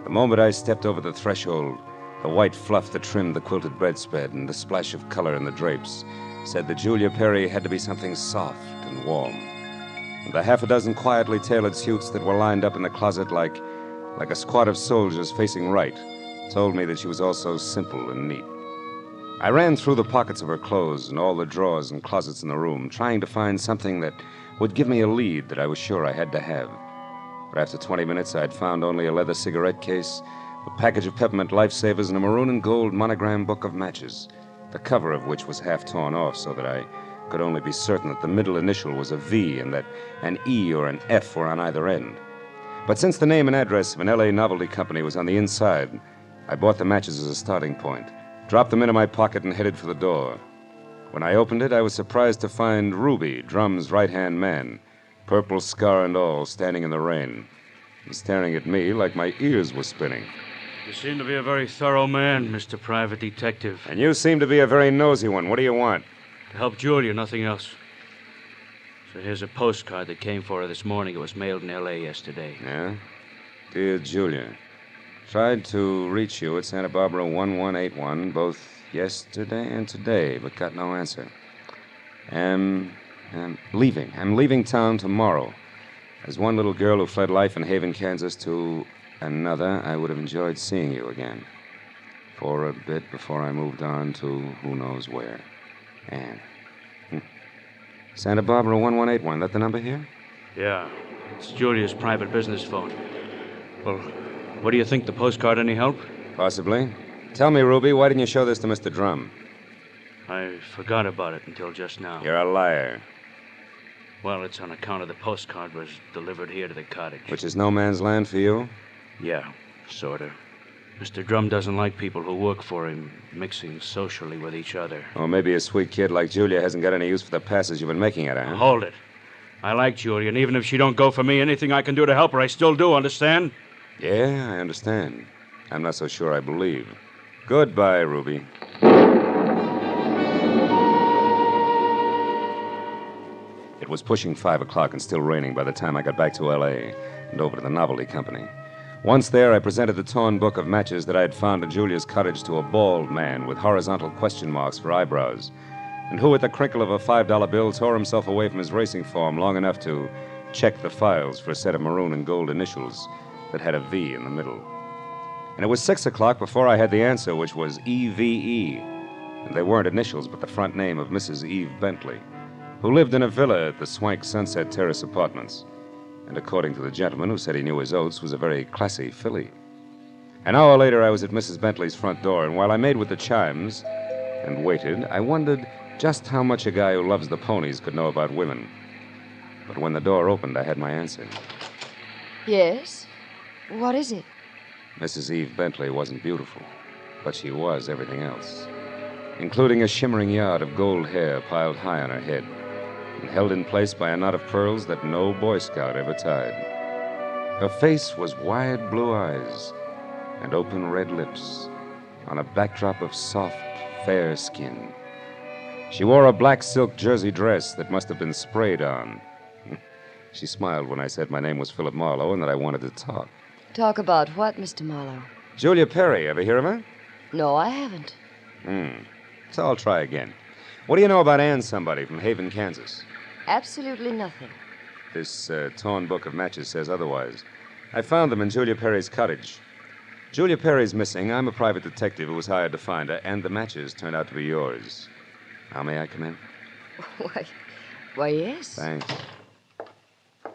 The moment I stepped over the threshold, the white fluff that trimmed the quilted bedspread and the splash of color in the drapes said that Julia Perry had to be something soft and warm. And the half a dozen quietly tailored suits that were lined up in the closet like a squad of soldiers facing right told me that she was also simple and neat. I ran through the pockets of her clothes and all the drawers and closets in the room, trying to find something that would give me a lead that I was sure I had to have. But after 20 minutes, I had found only a leather cigarette case, a package of peppermint lifesavers, and a maroon and gold monogram book of matches, the cover of which was half torn off so that I could only be certain that the middle initial was a V and that an E or an F were on either end. But since the name and address of an L.A. novelty company was on the inside, I bought the matches as a starting point, dropped them into my pocket, and headed for the door. When I opened it, I was surprised to find Ruby, Drum's right-hand man, purple scar and all, standing in the rain, and staring at me like my ears were spinning. You seem to be a very thorough man, Mr. Private Detective. And you seem to be a very nosy one. What do you want? To help Julia, nothing else. So here's a postcard that came for her this morning. It was mailed in L.A. yesterday. Yeah? Dear Julia, tried to reach you at Santa Barbara 1181 both yesterday and today, but got no answer. I'm leaving town tomorrow. As one little girl who fled life in Haven, Kansas to another, I would have enjoyed seeing you again. For a bit before I moved on to who knows where. Anne. Santa Barbara 1181, that the number here? Yeah, it's Julia's private business phone. Well, what do you think? The postcard any help? Possibly. Tell me, Ruby, why didn't you show this to Mr. Drum? I forgot about it until just now. You're a liar. Well, it's on account of the postcard was delivered here to the cottage. Which is no man's land for you? Yeah, sort of. Mr. Drum doesn't like people who work for him mixing socially with each other. Or maybe a sweet kid like Julia hasn't got any use for the passes you've been making at her, huh? Hold it. I like Julia, and even if she don't go for me, anything I can do to help her, I still do, understand? Yeah, I understand. I'm not so sure I believe. Goodbye, Ruby. It was pushing 5 o'clock and still raining by the time I got back to L.A. and over to the Novelty Company. Once there, I presented the torn book of matches that I had found at Julia's cottage to a bald man with horizontal question marks for eyebrows, and who, at the crinkle of a $5 bill, tore himself away from his racing form long enough to check the files for a set of maroon and gold initials that had a V in the middle. And it was 6 o'clock before I had the answer, which was EVE. And they weren't initials, but the front name of Mrs. Eve Bentley, who lived in a villa at the swank Sunset Terrace Apartments. And according to the gentleman who said he knew his oats, was a very classy filly. An hour later, I was at Mrs. Bentley's front door, and while I made with the chimes and waited, I wondered just how much a guy who loves the ponies could know about women. But when the door opened, I had my answer. Yes? What is it? Mrs. Eve Bentley wasn't beautiful, but she was everything else, including a shimmering yard of gold hair piled high on her head and held in place by a knot of pearls that no Boy Scout ever tied. Her face was wide blue eyes and open red lips on a backdrop of soft, fair skin. She wore a black silk jersey dress that must have been sprayed on. She smiled when I said my name was Philip Marlowe and that I wanted to talk. Talk about what, Mr. Marlowe? Julia Perry, ever hear of her? No, I haven't. So I'll try again. What do you know about Ann somebody from Haven, Kansas? Absolutely nothing. This torn book of matches says otherwise. I found them in Julia Perry's cottage. Julia Perry's missing. I'm a private detective who was hired to find her, and the matches turned out to be yours. Now, may I come in? Why, yes. Thanks.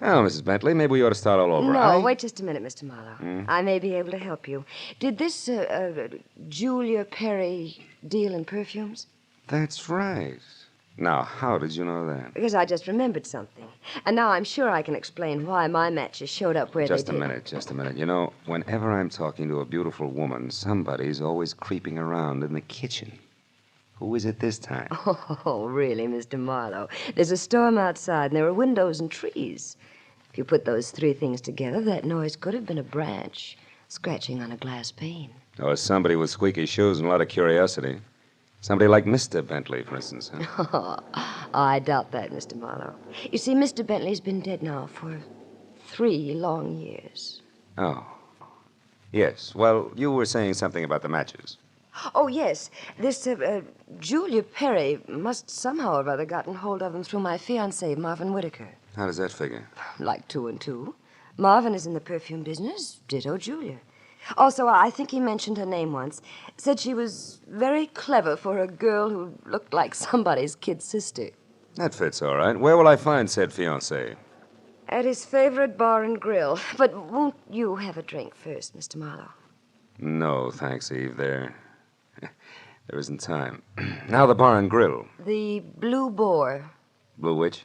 Now, Mrs. Bentley, maybe we ought to start all over. No, wait just a minute, Mr. Marlowe. I may be able to help you. Did this Julia Perry deal in perfumes? That's right. Now, how did you know that? Because I just remembered something. And now I'm sure I can explain why my matches showed up where they did. Just a minute. You know, whenever I'm talking to a beautiful woman, somebody's always creeping around in the kitchen. Who is it this time? Oh, really, Mr. Marlowe? There's a storm outside, and there are windows and trees. If you put those three things together, that noise could have been a branch scratching on a glass pane. Or somebody with squeaky shoes and a lot of curiosity. Somebody like Mr. Bentley, for instance, huh? Oh, I doubt that, Mr. Marlowe. You see, Mr. Bentley's been dead now for 3 long years. Oh. Yes. Well, you were saying something about the matches. Oh, yes. This Julia Perry must somehow or other gotten hold of them through my fiancé, Marvin Whitaker. How does that figure? Like 2 and 2. Marvin is in the perfume business, ditto Julia. Also, I think he mentioned her name once. Said she was very clever for a girl who looked like somebody's kid sister. That fits all right. Where will I find said fiancé? At his favorite bar and grill. But won't you have a drink first, Mr. Marlowe? No, thanks, Eve. There isn't time. Now the bar and grill. The Blue Boar. Blue which?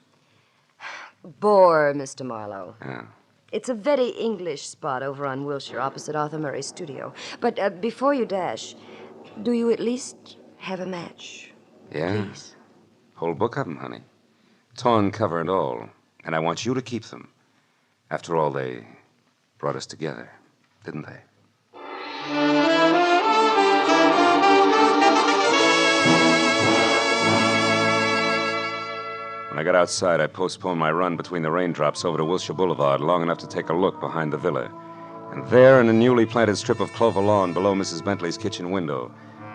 Boar, Mr. Marlowe. Oh. It's a very English spot over on Wilshire, opposite Arthur Murray's studio. But before you dash, do you at least have a match? Yeah? Please. Whole book of them, honey. Torn cover and all. And I want you to keep them. After all, they brought us together, didn't they? When I got outside, I postponed my run between the raindrops over to Wilshire Boulevard long enough to take a look behind the villa. And there, in a newly planted strip of clover lawn below Mrs. Bentley's kitchen window,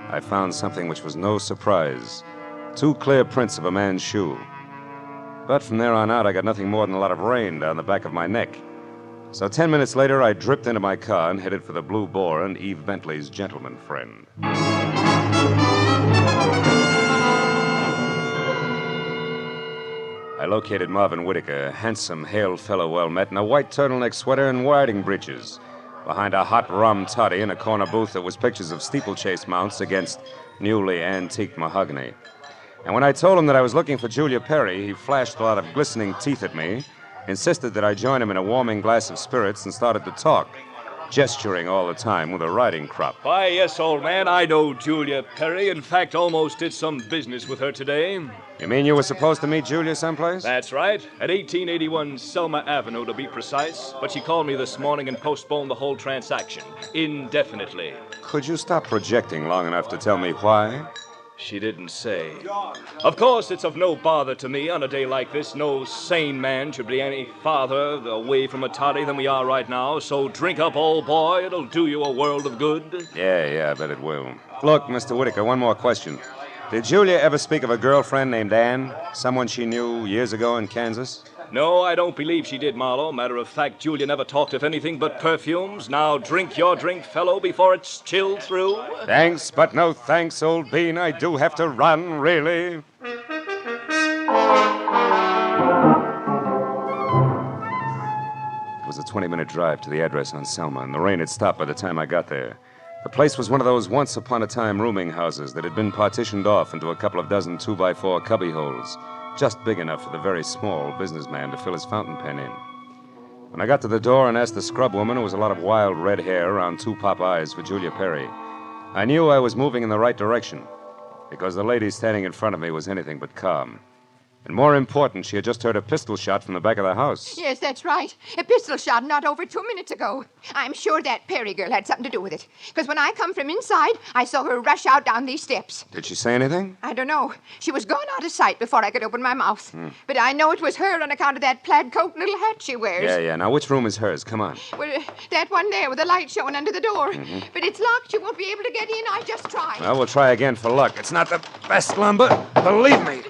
I found something which was no surprise. 2 clear prints of a man's shoe. But from there on out, I got nothing more than a lot of rain down the back of my neck. So 10 minutes later, I dripped into my car and headed for the Blue Boar and Eve Bentley's gentleman friend. I located Marvin Whitaker, a handsome, hale fellow well met, in a white turtleneck sweater and riding breeches, behind a hot rum toddy in a corner booth that was pictures of steeplechase mounts against newly antique mahogany. And when I told him that I was looking for Julia Perry, he flashed a lot of glistening teeth at me, insisted that I join him in a warming glass of spirits, and started to talk. gesturing all the time with a riding crop. Why, yes, old man, I know Julia Perry. In fact, almost did some business with her today. You mean you were supposed to meet Julia someplace? That's right. At 1881 Selma Avenue, to be precise. But she called me this morning and postponed the whole transaction indefinitely. Could you stop projecting long enough to tell me why? She didn't say. Of course, it's of no bother to me on a day like this. No sane man should be any farther away from a toddy than we are right now. So drink up, old boy. It'll do you a world of good. Yeah, I bet it will. Look, Mr. Whitaker, one more question. Did Julia ever speak of a girlfriend named Anne? Someone she knew years ago in Kansas? No, I don't believe she did, Marlowe. Matter of fact, Julia never talked of anything but perfumes. Now drink your drink, fellow, before it's chilled through. Thanks, but no thanks, old bean. I do have to run, really. It was a 20-minute drive to the address on Selma, and the rain had stopped by the time I got there. The place was one of those once-upon-a-time rooming houses that had been partitioned off into a couple of dozen 2x4 cubbyholes, just big enough for the very small businessman to fill his fountain pen in. When I got to the door and asked the scrub woman, who was a lot of wild red hair around two pop eyes for Julia Perry, I knew I was moving in the right direction, because the lady standing in front of me was anything but calm. And more important, she had just heard a pistol shot from the back of the house. Yes, that's right. A pistol shot not over 2 minutes ago. I'm sure that Perry girl had something to do with it. Because when I come from inside, I saw her rush out down these steps. Did she say anything? I don't know. She was gone out of sight before I could open my mouth. But I know it was her on account of that plaid coat and little hat she wears. Yeah. Now, which room is hers? Come on. Well, that one there with the light showing under the door. But it's locked. You won't be able to get in. I just tried. Well, we'll try again for luck. It's not the best lumber, believe me.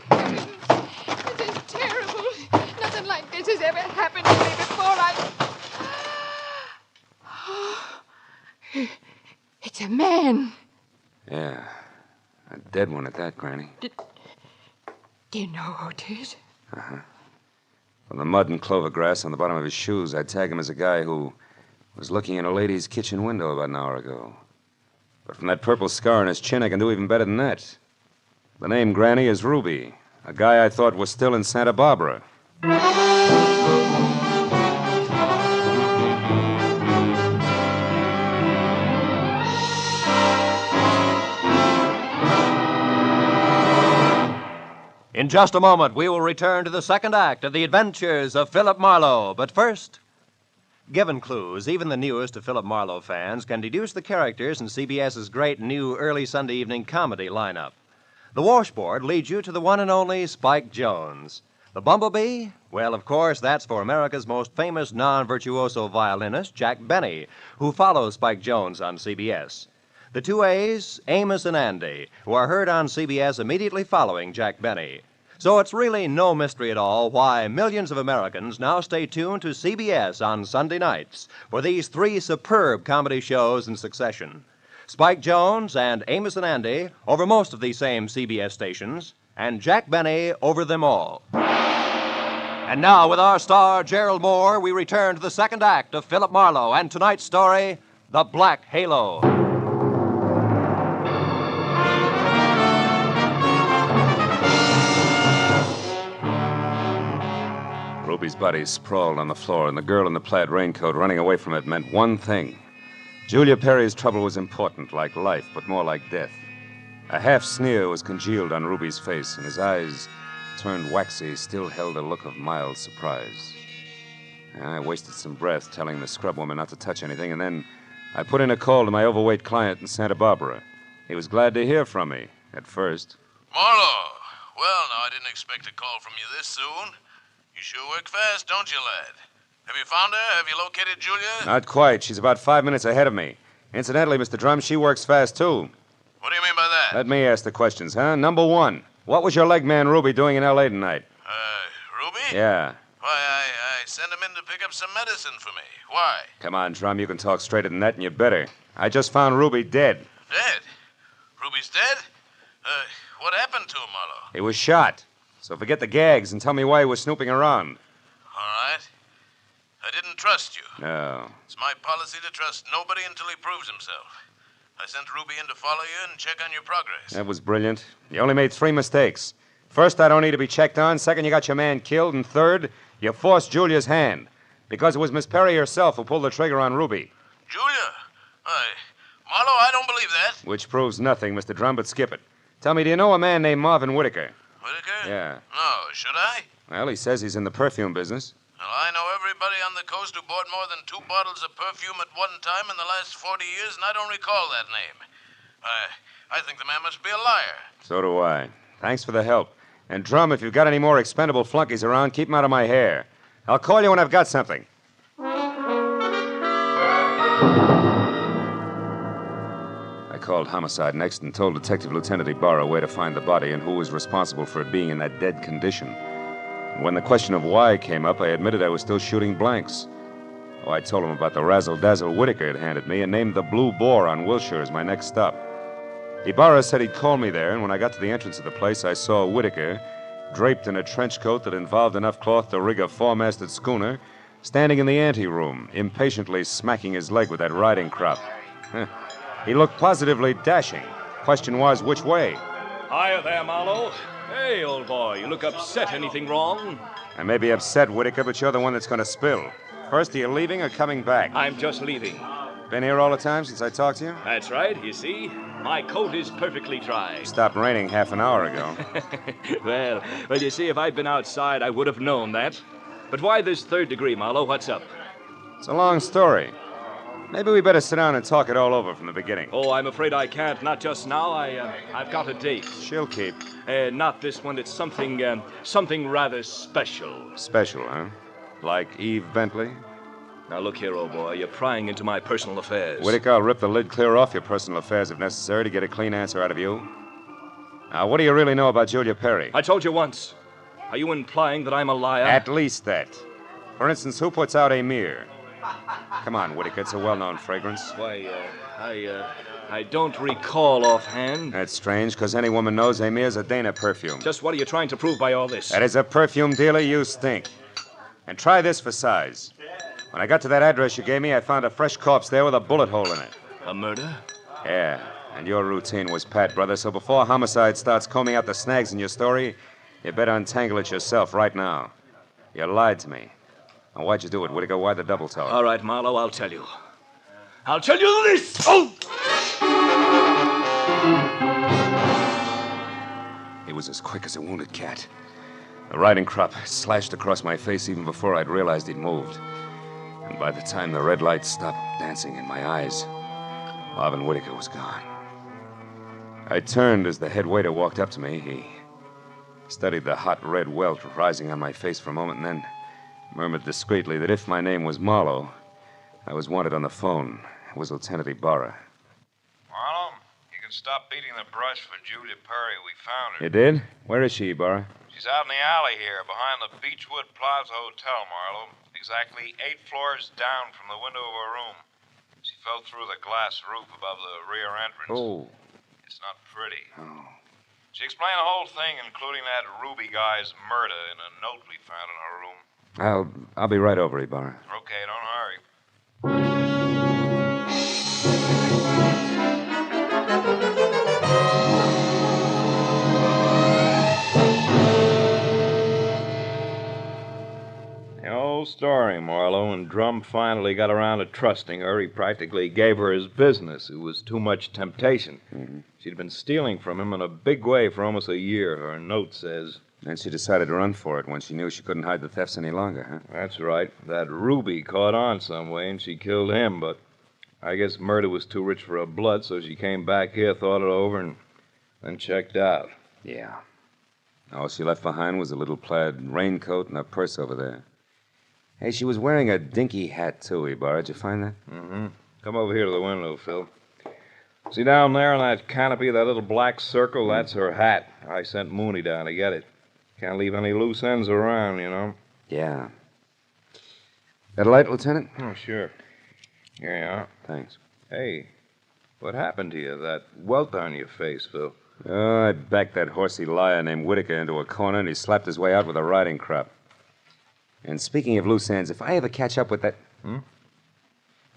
This has ever happened to me before. It's a man. Yeah, a dead one at that, Granny. Do you know who it is? Uh-huh. From the mud and clover grass on the bottom of his shoes, I'd tag him as a guy who was looking in a lady's kitchen window about an hour ago. But from that purple scar on his chin, I can do even better than that. The name, Granny, is Ruby, a guy I thought was still in Santa Barbara. In just a moment, we will return to the second act of the adventures of Philip Marlowe. But first, given clues, even the newest of Philip Marlowe fans can deduce the characters in CBS's great new early Sunday evening comedy lineup. The washboard leads you to the one and only Spike Jones. The bumblebee? Well, of course, that's for America's most famous non-virtuoso violinist, Jack Benny, who follows Spike Jones on CBS. The two A's, Amos and Andy, who are heard on CBS immediately following Jack Benny. So it's really no mystery at all why millions of Americans now stay tuned to CBS on Sunday nights for these three superb comedy shows in succession. Spike Jones and Amos and Andy over most of these same CBS stations, and Jack Benny over them all. And now, with our star, Gerald Moore, we return to the second act of Philip Marlowe and tonight's story, The Black Halo. Ruby's body sprawled on the floor, and the girl in the plaid raincoat running away from it meant one thing. Julia Perry's trouble was important, like life, but more like death. A half sneer was congealed on Ruby's face, and his eyes, turned waxy, still held a look of mild surprise. I wasted some breath telling the scrub woman not to touch anything, and then I put in a call to my overweight client in Santa Barbara. He was glad to hear from me, at first. Marlowe. Well, now, I didn't expect a call from you this soon. You sure work fast, don't you, lad? Have you found her? Have you located Julia? Not quite. She's about 5 minutes ahead of me. Incidentally, Mr. Drum, she works fast, too. What do you mean by that? Let me ask the questions, huh? Number one, what was your leg man Ruby doing in L.A. tonight? Ruby? Yeah. Why, I sent him in to pick up some medicine for me. Why? Come on, Drum, you can talk straighter than that, and you better. I just found Ruby dead. Dead? Ruby's dead? What happened to him, Marlowe? He was shot. So forget the gags and tell me why he was snooping around. All right. I didn't trust you. No. It's my policy to trust nobody until he proves himself. I sent Ruby in to follow you and check on your progress. That was brilliant. You only made 3 mistakes. First, I don't need to be checked on. Second, you got your man killed. And third, you forced Julia's hand. Because it was Miss Perry herself who pulled the trigger on Ruby. Julia? Marlowe, I don't believe that. Which proves nothing, Mr. Drum, but skip it. Tell me, do you know a man named Marvin Whitaker? Whitaker? Yeah. No, should I? Well, he says he's in the perfume business. Well, I know everybody on the coast who bought more than 2 bottles of perfume at one time in the last 40 years, and I don't recall that name. I think the man must be a liar. So do I. Thanks for the help. And, Drum, if you've got any more expendable flunkies around, keep 'em out of my hair. I'll call you when I've got something. I called homicide next and told Detective Lieutenant Ibarra where to find the body and who was responsible for it being in that dead condition. And when the question of why came up, I admitted I was still shooting blanks. Oh, I told him about the razzle-dazzle Whitaker had handed me and named the Blue Boar on Wilshire as my next stop. Ibarra said he'd call me there, and when I got to the entrance of the place, I saw Whitaker, draped in a trench coat that involved enough cloth to rig a 4-masted schooner, standing in the anteroom, impatiently smacking his leg with that riding crop. He looked positively dashing. Question was, which way? Hiya there, Marlowe. Hey, old boy, you look upset. Anything wrong? I may be upset, Whitaker, but you're the one that's going to spill. First, are you leaving or coming back? I'm just leaving. Been here all the time since I talked to you? That's right, you see. My coat is perfectly dry. It stopped raining half an hour ago. Well, you see, if I'd been outside, I would have known that. But why this 3rd degree, Marlowe? What's up? It's a long story. Maybe we better sit down and talk it all over from the beginning. Oh, I'm afraid I can't. Not just now. I've got a date. She'll keep. Not this one. It's something rather special. Special, huh? Like Eve Bentley? Now, look here, old boy. You're prying into my personal affairs. Whitaker, I'll rip the lid clear off your personal affairs if necessary to get a clean answer out of you. Now, what do you really know about Julia Perry? I told you once. Are you implying that I'm a liar? At least that. For instance, who puts out Amir? Come on, Whitaker. It's a well-known fragrance. Why, I don't recall offhand. That's strange, because any woman knows Amir's a Dana perfume. Just what are you trying to prove by all this? That as a perfume dealer, you stink. And try this for size. When I got to that address you gave me, I found a fresh corpse there with a bullet hole in it. A murder? Yeah, and your routine was pat, brother, so before homicide starts combing out the snags in your story, you better untangle it yourself right now. You lied to me. Now, why'd you do it, Whitaker? Why the double talk? All right, Marlowe, I'll tell you. I'll tell you this! Oh! He was as quick as a wounded cat. The riding crop slashed across my face even before I'd realized he'd moved. And by the time the red light stopped dancing in my eyes, Marvin Whitaker was gone. I turned as the head waiter walked up to me. He studied the hot red welt rising on my face for a moment and then murmured discreetly that if my name was Marlowe, I was wanted on the phone. It was Lieutenant Ibarra. Marlowe, you can stop beating the brush for Julia Perry. We found her. You did? Where is she, Ibarra? She's out in the alley here, behind the Beechwood Plaza Hotel, Marlowe. Exactly 8 floors down from the window of her room. She fell through the glass roof above the rear entrance. Oh. It's not pretty. Oh. She explained the whole thing, including that Ruby guy's murder, in a note we found in her room. I'll be right over, Ibarra. Okay, don't hurry. The old story, Marlowe. When Drum finally got around to trusting her, he practically gave her his business. It was too much temptation. Mm-hmm. She'd been stealing from him in a big way for almost a year, her note says. Then she decided to run for it when she knew she couldn't hide the thefts any longer, huh? That's right. That Ruby caught on some way, and she killed him, but I guess murder was too rich for her blood, so she came back here, thought it over, and then checked out. Yeah. All she left behind was a little plaid raincoat and a purse over there. Hey, she was wearing a dinky hat, too, Ibarra. Did you find that? Mm-hmm. Come over here to the window, Phil. See down there on that canopy, that little black circle? That's her hat. I sent Mooney down to get it. Can't leave any loose ends around, you know. Yeah. That a light, Lieutenant? Oh, sure. Here you are. Thanks. Hey, what happened to you? That welt on your face, Phil. Oh, I backed that horsey liar named Whitaker into a corner, and he slapped his way out with a riding crop. And speaking of loose ends, if I ever catch up with that...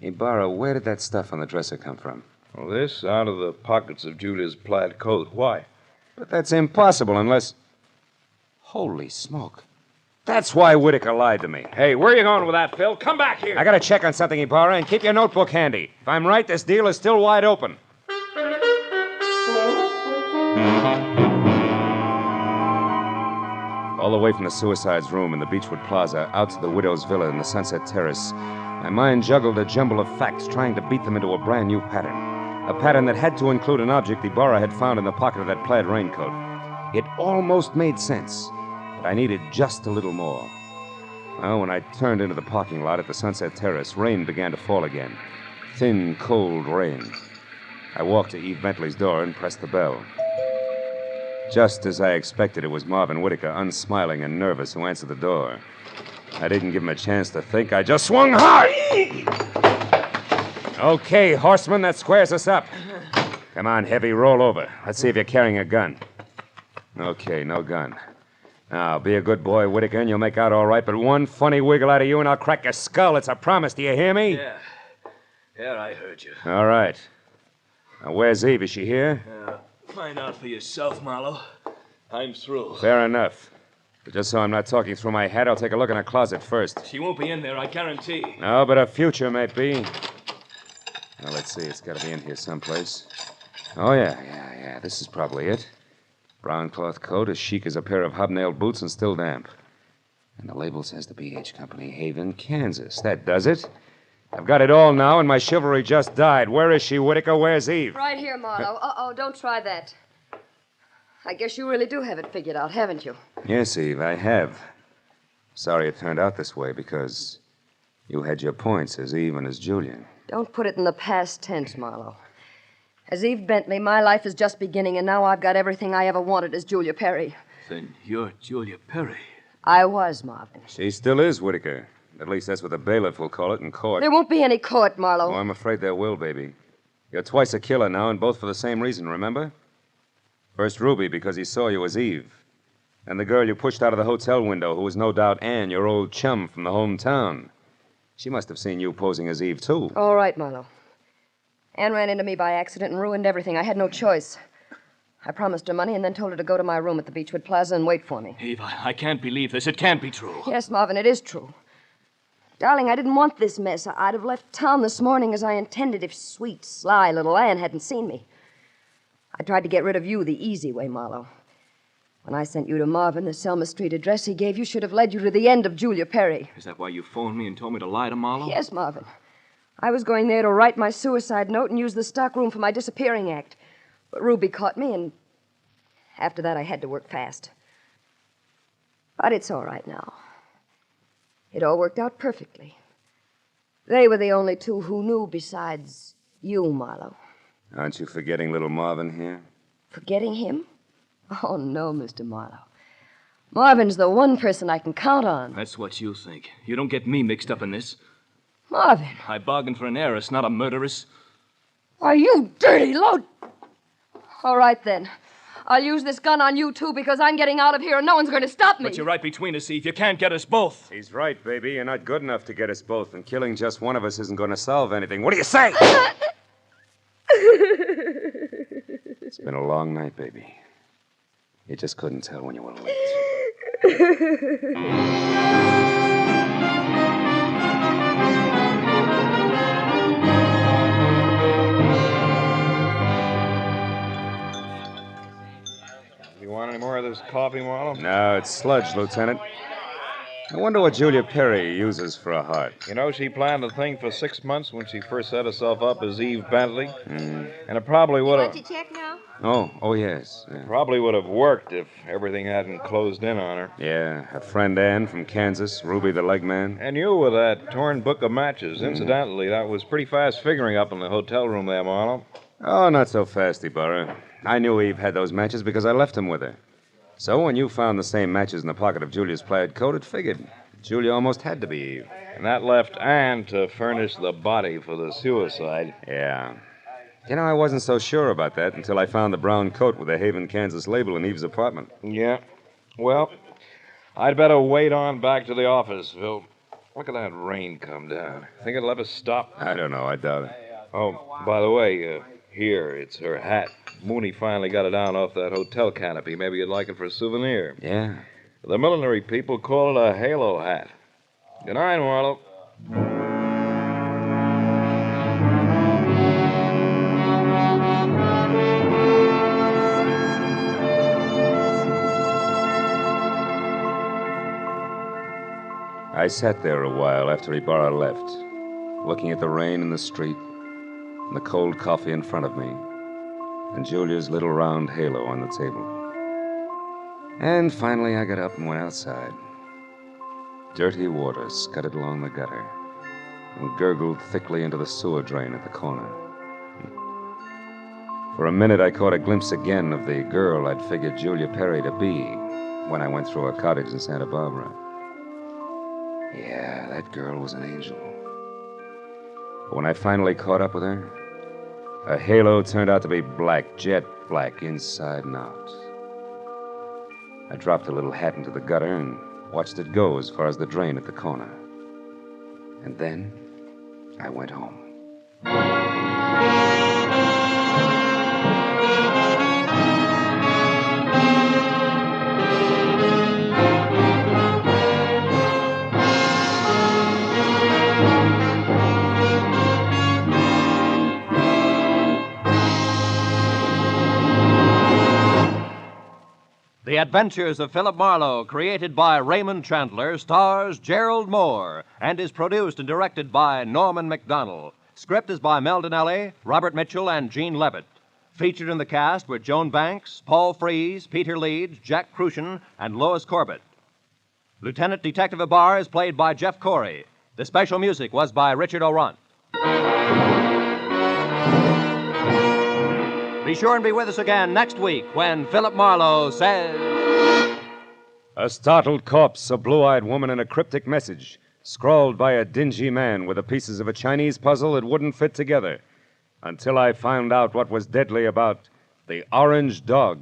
Ibarra, where did that stuff on the dresser come from? Well, this out of the pockets of Julia's plaid coat. Why? But that's impossible unless... Holy smoke. That's why Whitaker lied to me. Hey, where are you going with that, Phil? Come back here. I gotta check on something, Ibarra, and keep your notebook handy. If I'm right, this deal is still wide open. All the way from the suicide's room in the Beechwood Plaza out to the widow's villa in the Sunset Terrace, my mind juggled a jumble of facts, trying to beat them into a brand new pattern. A pattern that had to include an object Ibarra had found in the pocket of that plaid raincoat. It almost made sense, but I needed just a little more. Well, when I turned into the parking lot at the Sunset Terrace, rain began to fall again. Thin, cold rain. I walked to Eve Bentley's door and pressed the bell. Just as I expected, it was Marvin Whitaker, unsmiling and nervous, who answered the door. I didn't give him a chance to think. I just swung hard. Okay, horseman, that squares us up. Come on, Heavy, roll over. Let's see if you're carrying a gun. Okay, no gun. Now, be a good boy, Whitaker, and you'll make out all right, but one funny wiggle out of you and I'll crack your skull. It's a promise. Do you hear me? Yeah, I heard you. All right. Now, where's Eve? Is she here? Find out for yourself, Marlowe. I'm through. Fair enough. But just so I'm not talking through my hat, I'll take a look in her closet first. She won't be in there, I guarantee. No, but her future may be. Now, let's see. It's got to be in here someplace. Oh, yeah. This is probably it. Brown cloth coat, as chic as a pair of hobnailed boots and still damp. And the label says the B.H. Company, Haven, Kansas. That does it. I've got it all now, and my chivalry just died. Where is she, Whitaker? Where's Eve? Right here, Marlowe. Uh-oh, don't try that. I guess you really do have it figured out, haven't you? Yes, Eve, I have. Sorry it turned out this way, because you had your points as Eve and as Julia. Don't put it in the past tense, Marlowe. As Eve Bentley, my life is just beginning, and now I've got everything I ever wanted as Julia Perry. Then you're Julia Perry. I was, Marvin. She still is, Whitaker. At least that's what the bailiff will call it in court. There won't be any court, Marlowe. Oh, I'm afraid there will, baby. You're twice a killer now, and both for the same reason, remember? First Ruby, because he saw you as Eve. And the girl you pushed out of the hotel window, who was no doubt Anne, your old chum from the hometown. She must have seen you posing as Eve, too. All right, Marlowe. Anne ran into me by accident and ruined everything. I had no choice. I promised her money and then told her to go to my room at the Beechwood Plaza and wait for me. Eve, I can't believe this. It can't be true. Yes, Marvin, it is true. Darling, I didn't want this mess. I'd have left town this morning as I intended if sweet, sly little Anne hadn't seen me. I tried to get rid of you the easy way, Marlowe. When I sent you to Marvin, the Selma Street address he gave you should have led you to the end of Julia Perry. Is that why you phoned me and told me to lie to Marlowe? Yes, Marvin. I was going there to write my suicide note and use the stockroom for my disappearing act. But Ruby caught me, and after that I had to work fast. But it's all right now. It all worked out perfectly. They were the only two who knew besides you, Marlowe. Aren't you forgetting little Marvin here? Forgetting him? Oh, no, Mr. Marlowe. Marvin's the one person I can count on. That's what you think. You don't get me mixed up in this. Marvin. I bargained for an heiress, not a murderess. Are you dirty load? All right, then. I'll use this gun on you, too, because I'm getting out of here and no one's going to stop me. But you're right between us, Eve. You can't get us both. He's right, baby. You're not good enough to get us both, and killing just one of us isn't going to solve anything. What do you say? It's been a long night, baby. You just couldn't tell when you were late. You want any more of this coffee, Marlowe? No, it's sludge, Lieutenant. I wonder what Julia Perry uses for a heart. You know, she planned the thing for 6 months when she first set herself up as Eve Bentley. And it probably would have... Want to check now? Oh, yes. Yeah. Probably would have worked if everything hadn't closed in on her. Yeah, her friend Anne from Kansas, Ruby the leg man. And you with that torn book of matches. Incidentally, that was pretty fast figuring up in the hotel room there, Marlowe. Oh, not so fast, Ibarra. I knew Eve had those matches because I left them with her. So when you found the same matches in the pocket of Julia's plaid coat, it figured. Julia almost had to be Eve. And that left Anne to furnish the body for the suicide. Yeah. You know, I wasn't so sure about that until I found the brown coat with the Haven, Kansas label in Eve's apartment. Yeah. Well, I'd better wait on back to the office, Phil. Look at that rain come down. Think it'll ever stop? I don't know. I doubt it. Oh, by the way, here, it's her hat. Mooney finally got it down off that hotel canopy. Maybe you'd like it for a souvenir. Yeah. The millinery people call it a halo hat. Good night, Marlowe. I sat there a while after Ibarra left, looking at the rain in the street, and the cold coffee in front of me, and Julia's little round halo on the table. And finally I got up and went outside. Dirty water scudded along the gutter and gurgled thickly into the sewer drain at the corner. For a minute I caught a glimpse again of the girl I'd figured Julia Perry to be when I went through her cottage in Santa Barbara. Yeah, that girl was an angel. But when I finally caught up with her, her halo turned out to be black, jet black, inside and out. I dropped the little hat into the gutter and watched it go as far as the drain at the corner. And then I went home. The Adventures of Philip Marlowe, created by Raymond Chandler, stars Gerald Moore and is produced and directed by Norman MacDonald. Script is by Mel Donnelly, Robert Mitchell, and Gene Levitt. Featured in the cast were Joan Banks, Paul Frees, Peter Leeds, Jack Crucian, and Lois Corbett. Lieutenant Detective Ibarra is played by Jeff Corey. The special music was by Richard O'Runt. Be sure and be with us again next week when Philip Marlowe says... A startled corpse, a blue-eyed woman, and a cryptic message, scrawled by a dingy man with the pieces of a Chinese puzzle that wouldn't fit together, until I found out what was deadly about the orange dog.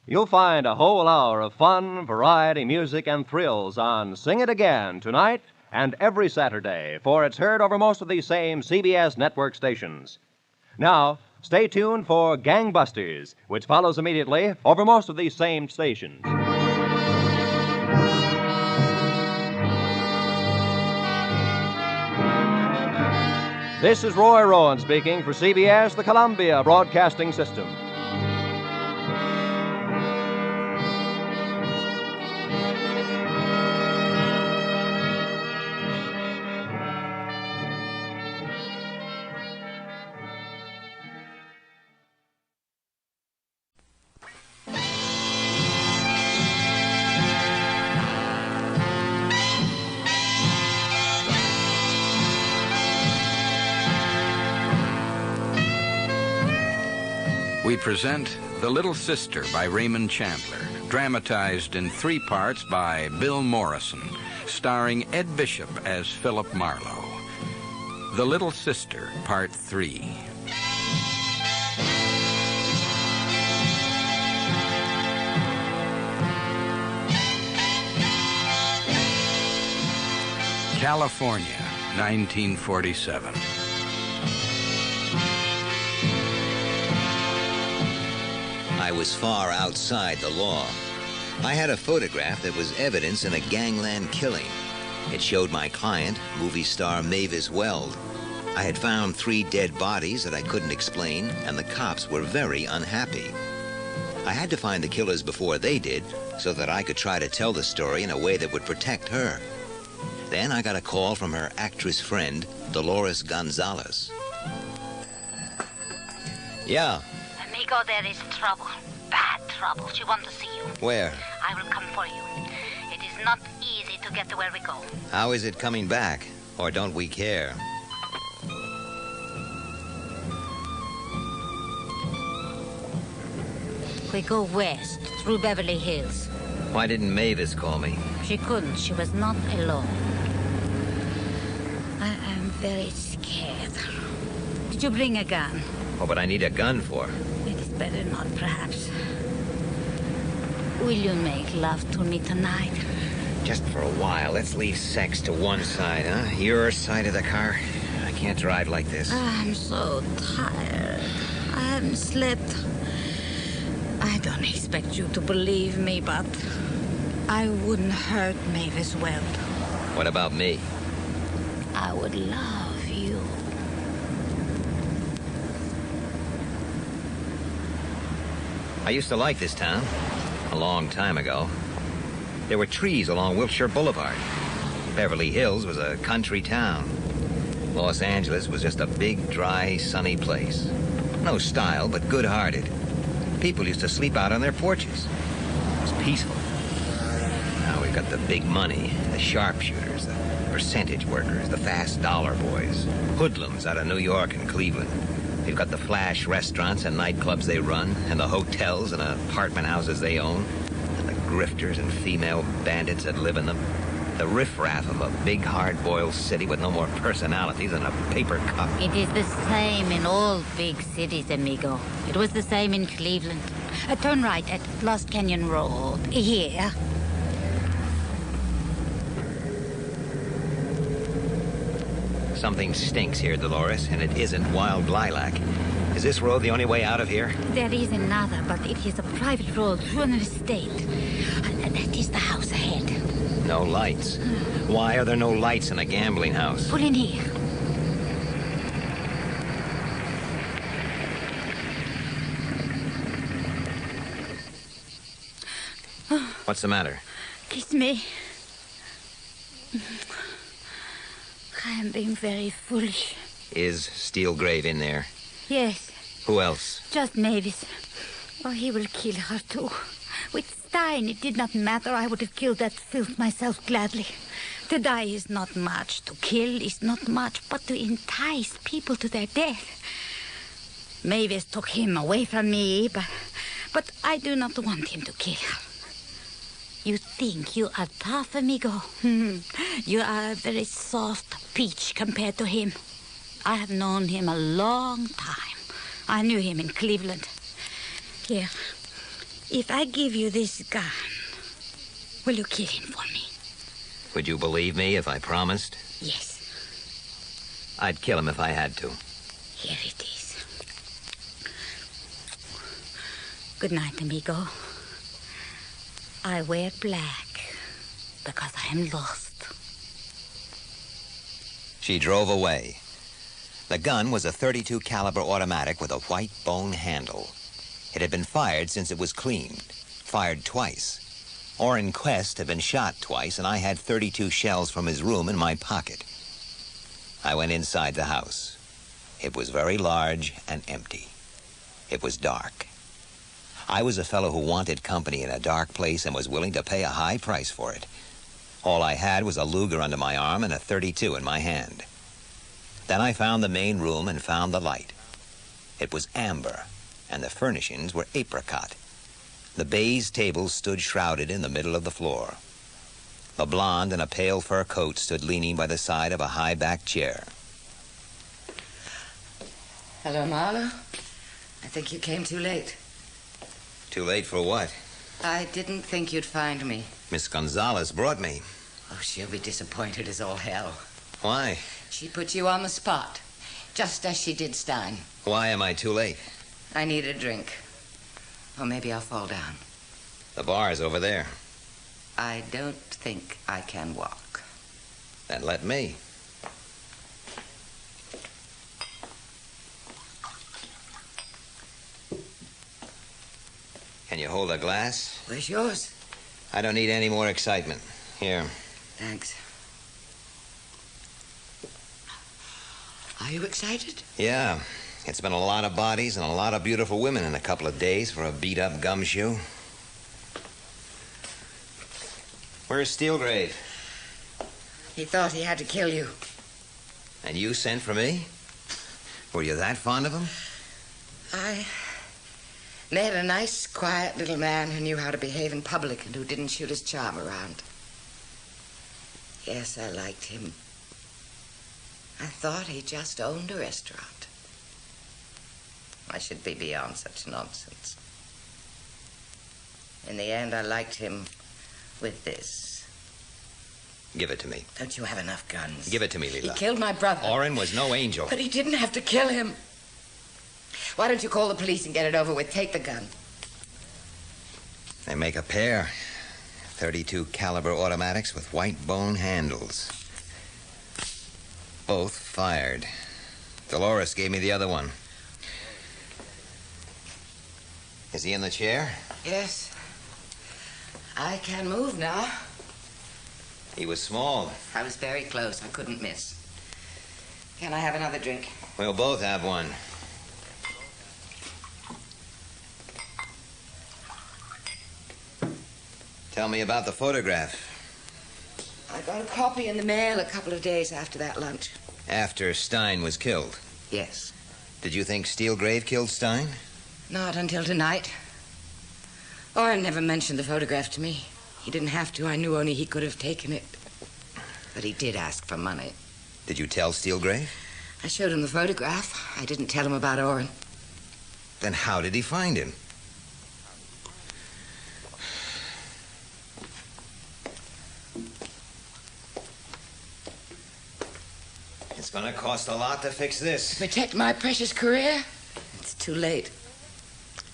You'll find a whole hour of fun, variety, music, and thrills on Sing It Again tonight and every Saturday, for it's heard over most of these same CBS network stations. Now, stay tuned for Gangbusters, which follows immediately over most of these same stations. This is Roy Rowan speaking for CBS, the Columbia Broadcasting System. We present The Little Sister by Raymond Chandler, dramatized in 3 parts by Bill Morrison, starring Ed Bishop as Philip Marlowe. The Little Sister, Part 3. California, 1947. I was far outside the law. I had a photograph that was evidence in a gangland killing. It showed my client, movie star Mavis Weld. I had found 3 dead bodies that I couldn't explain, and the cops were very unhappy. I had to find the killers before they did, so that I could try to tell the story in a way that would protect her. Then I got a call from her actress friend, Dolores Gonzalez. Yeah. Amigo, there is trouble. Bad trouble. She wants to see you. Where? I will come for you. It is not easy to get to where we go. How is it coming back? Or don't we care? We go west, through Beverly Hills. Why didn't Mavis call me? She couldn't. She was not alone. I am very scared. Did you bring a gun? Oh, but I need a gun for. It is better not, perhaps. Will you make love to me tonight? Just for a while, let's leave sex to one side, huh? Your side of the car? I can't drive like this. I'm so tired. I haven't slept. I don't expect you to believe me, but I wouldn't hurt Mavis Weld. What about me? I would love you. I used to like this town a long time ago. There were trees along Wilshire Boulevard. Beverly Hills was a country town. Los Angeles was just a big, dry, sunny place. No style, but good-hearted. People used to sleep out on their porches. It was peaceful. Now we've got the big money, the sharpshooters, the percentage workers, the fast dollar boys, hoodlums out of New York and Cleveland. They've got the flash restaurants and nightclubs they run, and the hotels and apartment houses they own, and the grifters and female bandits that live in them. The riffraff of a big, hard-boiled city with no more personality than a paper cup. It is the same in all big cities, amigo. It was the same in Cleveland. Turn right at Lost Canyon Road. Here. Something stinks here, Dolores, and it isn't wild lilac. Is this road the only way out of here? There is another, but it is a private road through an estate. And that is the house ahead. No lights. Why are there no lights in a gambling house? Pull in here. What's the matter? Kiss me. I am being very foolish. Is Steelgrave in there? Yes, Who else? just Mavis. Oh, he will kill her too. With Stein, it did not matter. I would have killed that filth myself gladly. To die is not much. To kill is not much. But to entice people to their death. Mavis took him away from me, but I do not want him to kill her. You think you are tough, amigo? You are a very soft peach compared to him. I have known him a long time. I knew him in Cleveland. Here, if I give you this gun, will you kill him for me? Would you believe me if I promised? Yes. I'd kill him if I had to. Here it is. Good night, amigo. I wear black because I am lost. She drove away. The gun was a .32 caliber automatic with a white bone handle. It had been fired since it was cleaned. Fired twice. Orrin Quest had been shot twice, and I had 32 shells from his room in my pocket. I went inside the house. It was very large and empty. It was dark. I was a fellow who wanted company in a dark place and was willing to pay a high price for it. All I had was a Luger under my arm and a .32 in my hand. Then I found the main room and found the light. It was amber, and the furnishings were apricot. The baize table stood shrouded in the middle of the floor. A blonde in a pale fur coat stood leaning by the side of a high-backed chair. Hello, Marlowe. I think you came too late. Too late for what? I didn't think you'd find me. Miss Gonzalez brought me. Oh, she'll be disappointed as all hell. Why? She put you on the spot, just as she did Stein. Why am I too late? I need a drink. Or maybe I'll fall down. The bar's over there. I don't think I can walk. Then let me. Can you hold a glass? Where's yours? I don't need any more excitement. Here. Thanks. Are you excited? Yeah. It's been a lot of bodies and a lot of beautiful women in a couple of days for a beat-up gumshoe. Where's Steelgrave? He thought he had to kill you. And you sent for me? Were you that fond of him? I met a nice, quiet little man who knew how to behave in public and who didn't shoot his charm around. Yes, I liked him. I thought he just owned a restaurant. I should be beyond such nonsense. In the end, I liked him with this. Give it to me. Don't you have enough guns? Give it to me, He Leela. killed my brother. Oren was no angel. But he didn't have to kill him. Why don't you call the police and get it over with? Take the gun. They make a pair. 32 caliber automatics with white bone handles. Both fired. Dolores gave me the other one. Is he in the chair? Yes. I can move now. He was small. I was very close. I couldn't miss. Can I have another drink? We'll both have one. Tell me about the photograph. I got a copy in the mail a couple of days after that lunch. After Stein was killed? Yes. Did you think Steelgrave killed Stein? Not until tonight. Oren never mentioned the photograph to me. He didn't have to. I knew only he could have taken it. But he did ask for money. Did you tell Steelgrave? I showed him the photograph. I didn't tell him about Oren. Then how did he find him? It's gonna cost a lot to fix this. Protect my precious career? It's too late.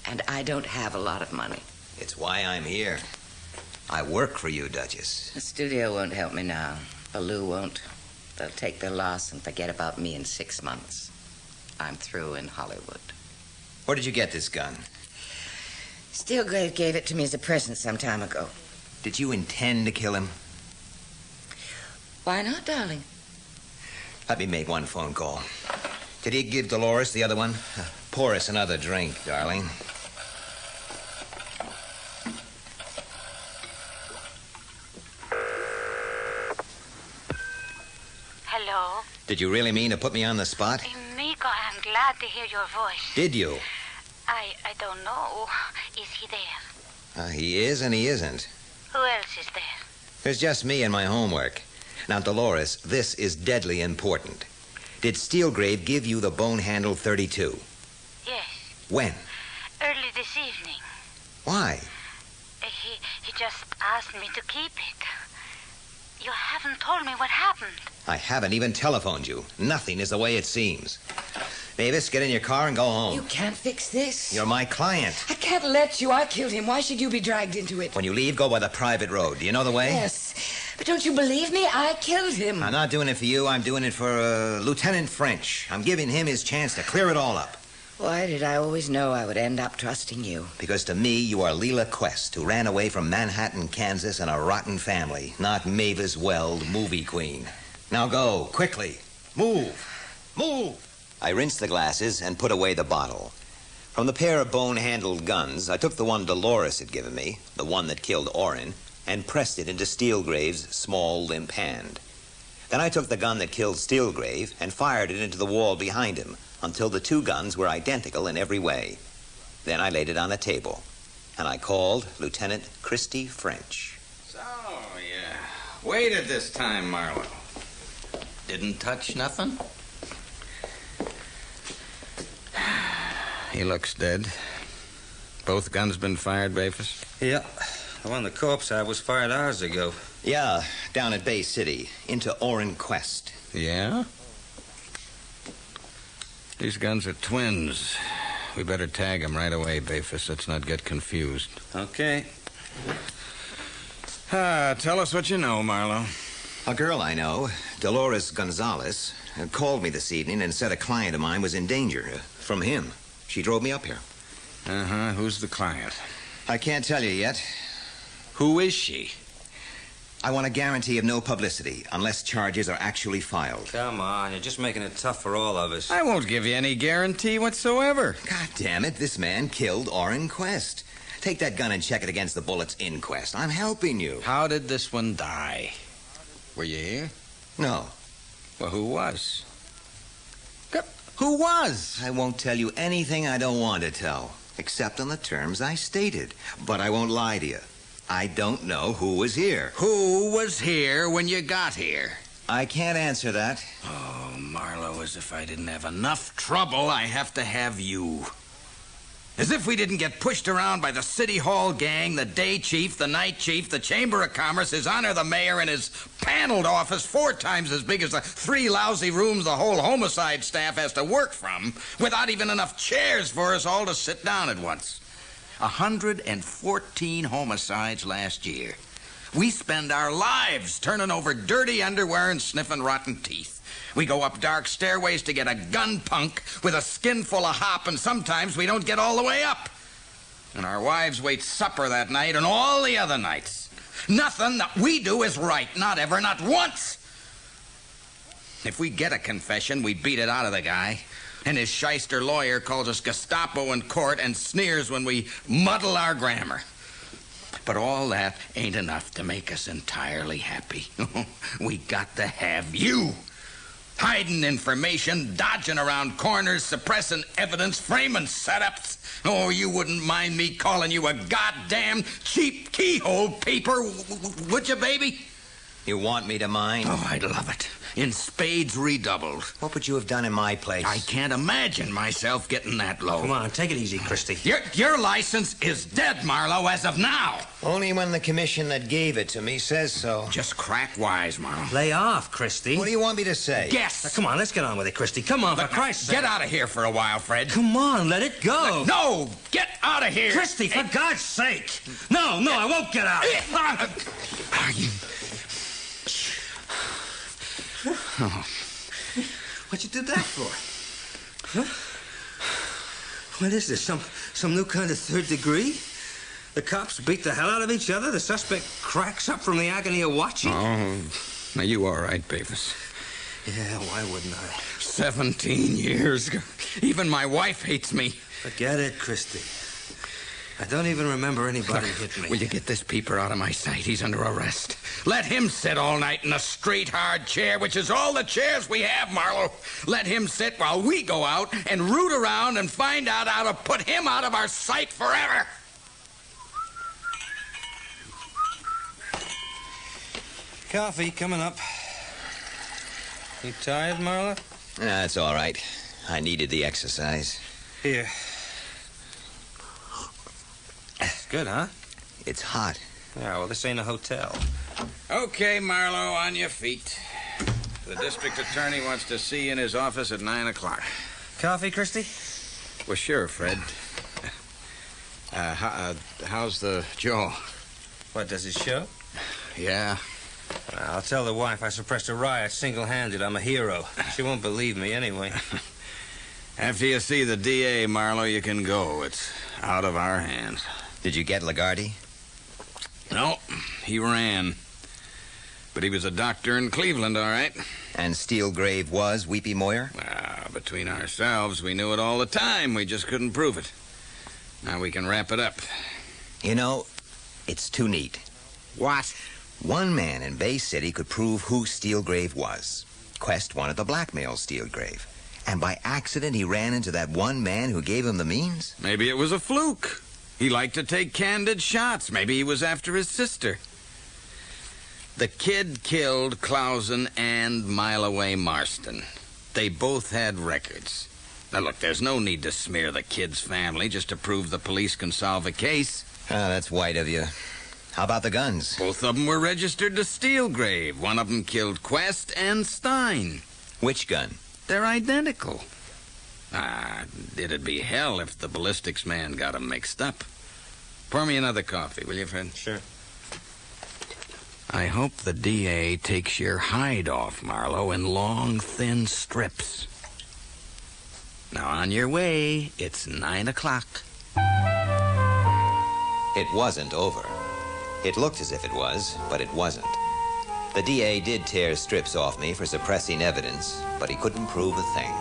And I don't have a lot of money. It's why I'm here. I work for you, Duchess. The studio won't help me now. Baloo won't. They'll take their loss and forget about me in 6 months. I'm through in Hollywood. Where did you get this gun? Steelgrave gave it to me as a present some time ago. Did you intend to kill him? Why not, darling? Let me make one phone call. Did he give Dolores the other one? Pour us another drink, darling. Hello? Did you really mean to put me on the spot? Amigo, I'm glad to hear your voice. Did you? I don't know. Is he there? He is and he isn't. Who else is there? There's just me and my homework. Now, Dolores, this is deadly important. Did Steelgrave give you the bone handle 32? Yes. When? Early this evening. Why? He just asked me to keep it. You haven't told me what happened. I haven't even telephoned you. Nothing is the way it seems. Mavis, get in your car and go home. You can't fix this. You're my client. I can't let you. I killed him. Why should you be dragged into it? When you leave, go by the private road. Do you know the way? Yes. But don't you believe me? I killed him. I'm not doing it for you. I'm doing it for Lieutenant French. I'm giving him his chance to clear it all up. Why did I always know I would end up trusting you? Because to me, you are Leela Quest, who ran away from Manhattan, Kansas in a rotten family, not Mavis Weld, movie queen. Now go, quickly. Move. Move. I rinsed the glasses and put away the bottle. From the pair of bone-handled guns, I took the one Dolores had given me, the one that killed Oren, and pressed it into Steelgrave's small, limp hand. Then I took the gun that killed Steelgrave and fired it into the wall behind him until the two guns were identical in every way. Then I laid it on a table, and I called Lieutenant Christy French. So, you waited this time, Marlowe. Didn't touch nothing? He looks dead. Both guns been fired, Bafus? Yeah. The one the corpse had was fired hours ago. Yeah, down at Bay City, into Oren Quest. Yeah? These guns are twins. We better tag them right away, Bafus. Let's not get confused. Okay. Tell us what you know, Marlowe. A girl I know, Dolores Gonzalez, called me this evening and said a client of mine was in danger from him. She drove me up here. Uh-huh. Who's the client? I can't tell you yet. Who is she? I want a guarantee of no publicity unless charges are actually filed. Come on, you're just making it tough for all of us. I won't give you any guarantee whatsoever. God damn it, this man killed Oren Quest. Take that gun and check it against the bullets in Quest. I'm helping you. How did this one die? Were you here? No. Well, who was? Who was? I won't tell you anything I don't want to tell, except on the terms I stated. But I won't lie to you. I don't know who was here. Who was here when you got here? I can't answer that. Oh, Marlowe, as if I didn't have enough trouble, I have to have you. As if we didn't get pushed around by the City Hall gang, the day chief, the night chief, the Chamber of Commerce, His Honor the Mayor, and his paneled office 4 times as big as the 3 lousy rooms the whole homicide staff has to work from, without even enough chairs for us all to sit down at once. 114 homicides last year. We spend our lives turning over dirty underwear and sniffing rotten teeth. We go up dark stairways to get a gun punk with a skin full of hop, and sometimes we don't get all the way up. And our wives wait supper that night and all the other nights. Nothing that we do is right, not ever, not once. If we get a confession, we beat it out of the guy. And his shyster lawyer calls us Gestapo in court and sneers when we muddle our grammar. But all that ain't enough to make us entirely happy. We got to have you. Hiding information, dodging around corners, suppressing evidence, framing setups. Oh, you wouldn't mind me calling you a goddamn cheap keyhole paper, would you, baby? You want me to mind? Oh, I'd love it. In spades redoubled. What would you have done in my place? I can't imagine myself getting that low. Come on, take it easy, Christie. Your license is dead, Marlowe, as of now. Only when the commission that gave it to me says so. Just crack wise, Marlowe. Lay off, Christie. What do you want me to say? Guess. Now, come on, let's get on with it, Christie. Come on, for Christ's sake. Get out of here for a while, Fred. Come on, let it go. No, get out of here. Christie, for God's sake. No, I won't get out. Oh. What you did that for? Huh? What is this? Some new kind of 3rd degree? The cops beat the hell out of each other. The suspect cracks up from the agony of watching. Oh, now you all right, Beavis? Yeah, why wouldn't I? 17 years. Even my wife hates me. Forget it, Christie. I don't even remember anybody hit me. Will you get this peeper out of my sight? He's under arrest. Let him sit all night in a straight, hard chair, which is all the chairs we have, Marlowe. Let him sit while we go out and root around and find out how to put him out of our sight forever. Coffee coming up. You tired, Marla? That's all right. I needed the exercise. Here. It's good, huh? It's hot. Yeah, well, this ain't a hotel. Okay, Marlowe, on your feet. The district attorney wants to see you in his office at 9 o'clock. Coffee, Christie? Well, sure, Fred. How's the jaw? What, does it show? Yeah. I'll tell the wife I suppressed a riot single-handed. I'm a hero. She won't believe me anyway. After you see the DA, Marlowe, you can go. It's out of our hands. Did you get Lagarde? No, he ran. But he was a doctor in Cleveland, all right. And Steelgrave was Weepy Moyer? Between ourselves, we knew it all the time. We just couldn't prove it. Now we can wrap it up. You know, it's too neat. What? One man in Bay City could prove who Steelgrave was. Quest wanted to blackmail Steelgrave. And by accident, he ran into that one man who gave him the means? Maybe it was a fluke. He liked to take candid shots. Maybe he was after his sister. The kid killed Clausen and Mile Away Marston. They both had records. Now, look, there's no need to smear the kid's family just to prove the police can solve a case. That's white of you. How about the guns? Both of them were registered to Steelgrave. One of them killed Quest and Stein. Which gun? They're identical. It'd be hell if the ballistics man got them mixed up. Pour me another coffee, will you, Fred? Sure. I hope the DA takes your hide off, Marlowe, in long, thin strips. Now, on your way, it's 9 o'clock. It wasn't over. It looked as if it was, but it wasn't. The DA did tear strips off me for suppressing evidence, but he couldn't prove a thing.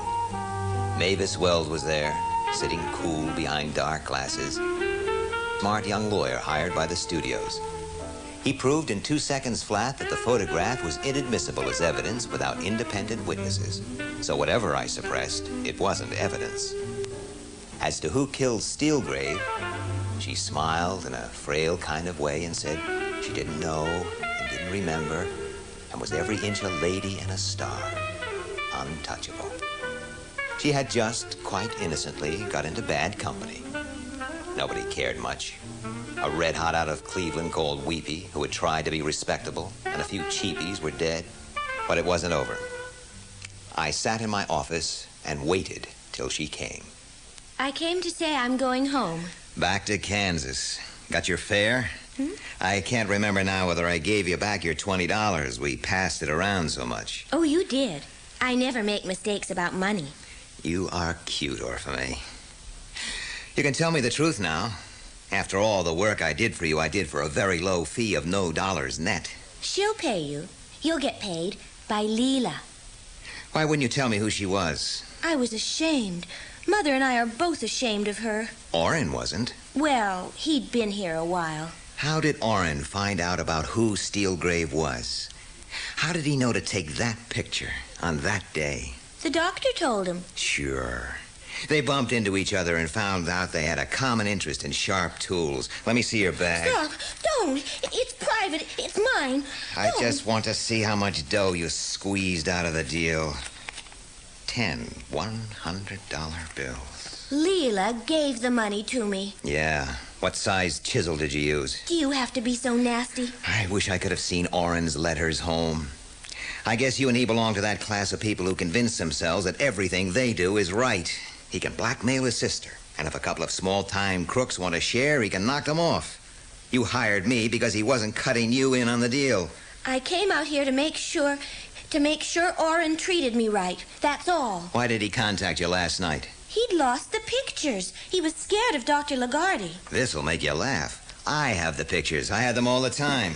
Mavis Weld was there, sitting cool behind dark glasses. Smart young lawyer hired by the studios. He proved in 2 seconds flat that the photograph was inadmissible as evidence without independent witnesses. So whatever I suppressed, it wasn't evidence. As to who killed Steelgrave, she smiled in a frail kind of way and said she didn't know and didn't remember and was every inch a lady and a star, untouchable. She had just, quite innocently, got into bad company. Nobody cared much. A red-hot out of Cleveland called Weepy, who had tried to be respectable, and a few cheapies were dead. But it wasn't over. I sat in my office and waited till she came. I came to say I'm going home. Back to Kansas. Got your fare? I can't remember now whether I gave you back your $20. We passed it around so much. Oh, you did. I never make mistakes about money. You are cute, Orphan. You can tell me the truth now. After all the work I did for you, I did for a very low fee of no dollars net. She'll pay you. You'll get paid by Leela. Why wouldn't you tell me who she was? I was ashamed. Mother and I are both ashamed of her. Orrin wasn't. Well, he'd been here a while. How did Orrin find out about who Steelgrave was? How did he know to take that picture on that day? The doctor told him. Sure. They bumped into each other and found out they had a common interest in sharp tools. Let me see your bag. Stop. Don't. It's private. It's mine. I just want to see how much dough you squeezed out of the deal. 10 $100 bills. Leela gave the money to me. Yeah. What size chisel did you use? Do you have to be so nasty? I wish I could have seen Orrin's letters home. I guess you and he belong to that class of people who convince themselves that everything they do is right. He can blackmail his sister, and if a couple of small-time crooks want to share, he can knock them off. You hired me because he wasn't cutting you in on the deal. I came out here to make sure Orrin treated me right. That's all. Why did he contact you last night? He'd lost the pictures. He was scared of Dr. Lagarde. This'll make you laugh. I have the pictures. I had them all the time.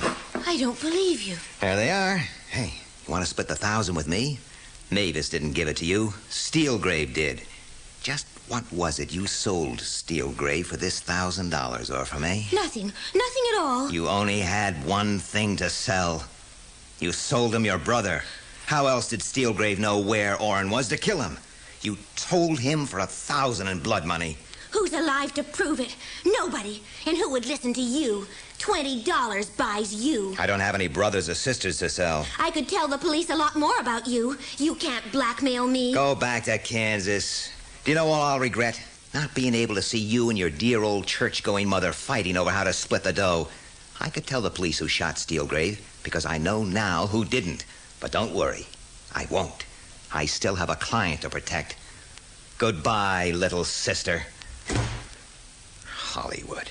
I don't believe you. There they are. Hey, you want to split the 1,000 with me? Mavis didn't give it to you. Steelgrave did. Just what was it you sold Steelgrave for this $1,000, Orphan, eh? Nothing at all. You only had one thing to sell. You sold him your brother. How else did Steelgrave know where Orrin was to kill him? You told him for 1,000 in blood money. Who's alive to prove it? Nobody. And who would listen to you? $20 buys you. I don't have any brothers or sisters to sell. I could tell the police a lot more about you. You can't blackmail me. Go back to Kansas. Do you know all I'll regret? Not being able to see you and your dear old church-going mother fighting over how to split the dough. I could tell the police who shot Steelgrave because I know now who didn't. But don't worry. I won't. I still have a client to protect. Goodbye, little sister. Hollywood.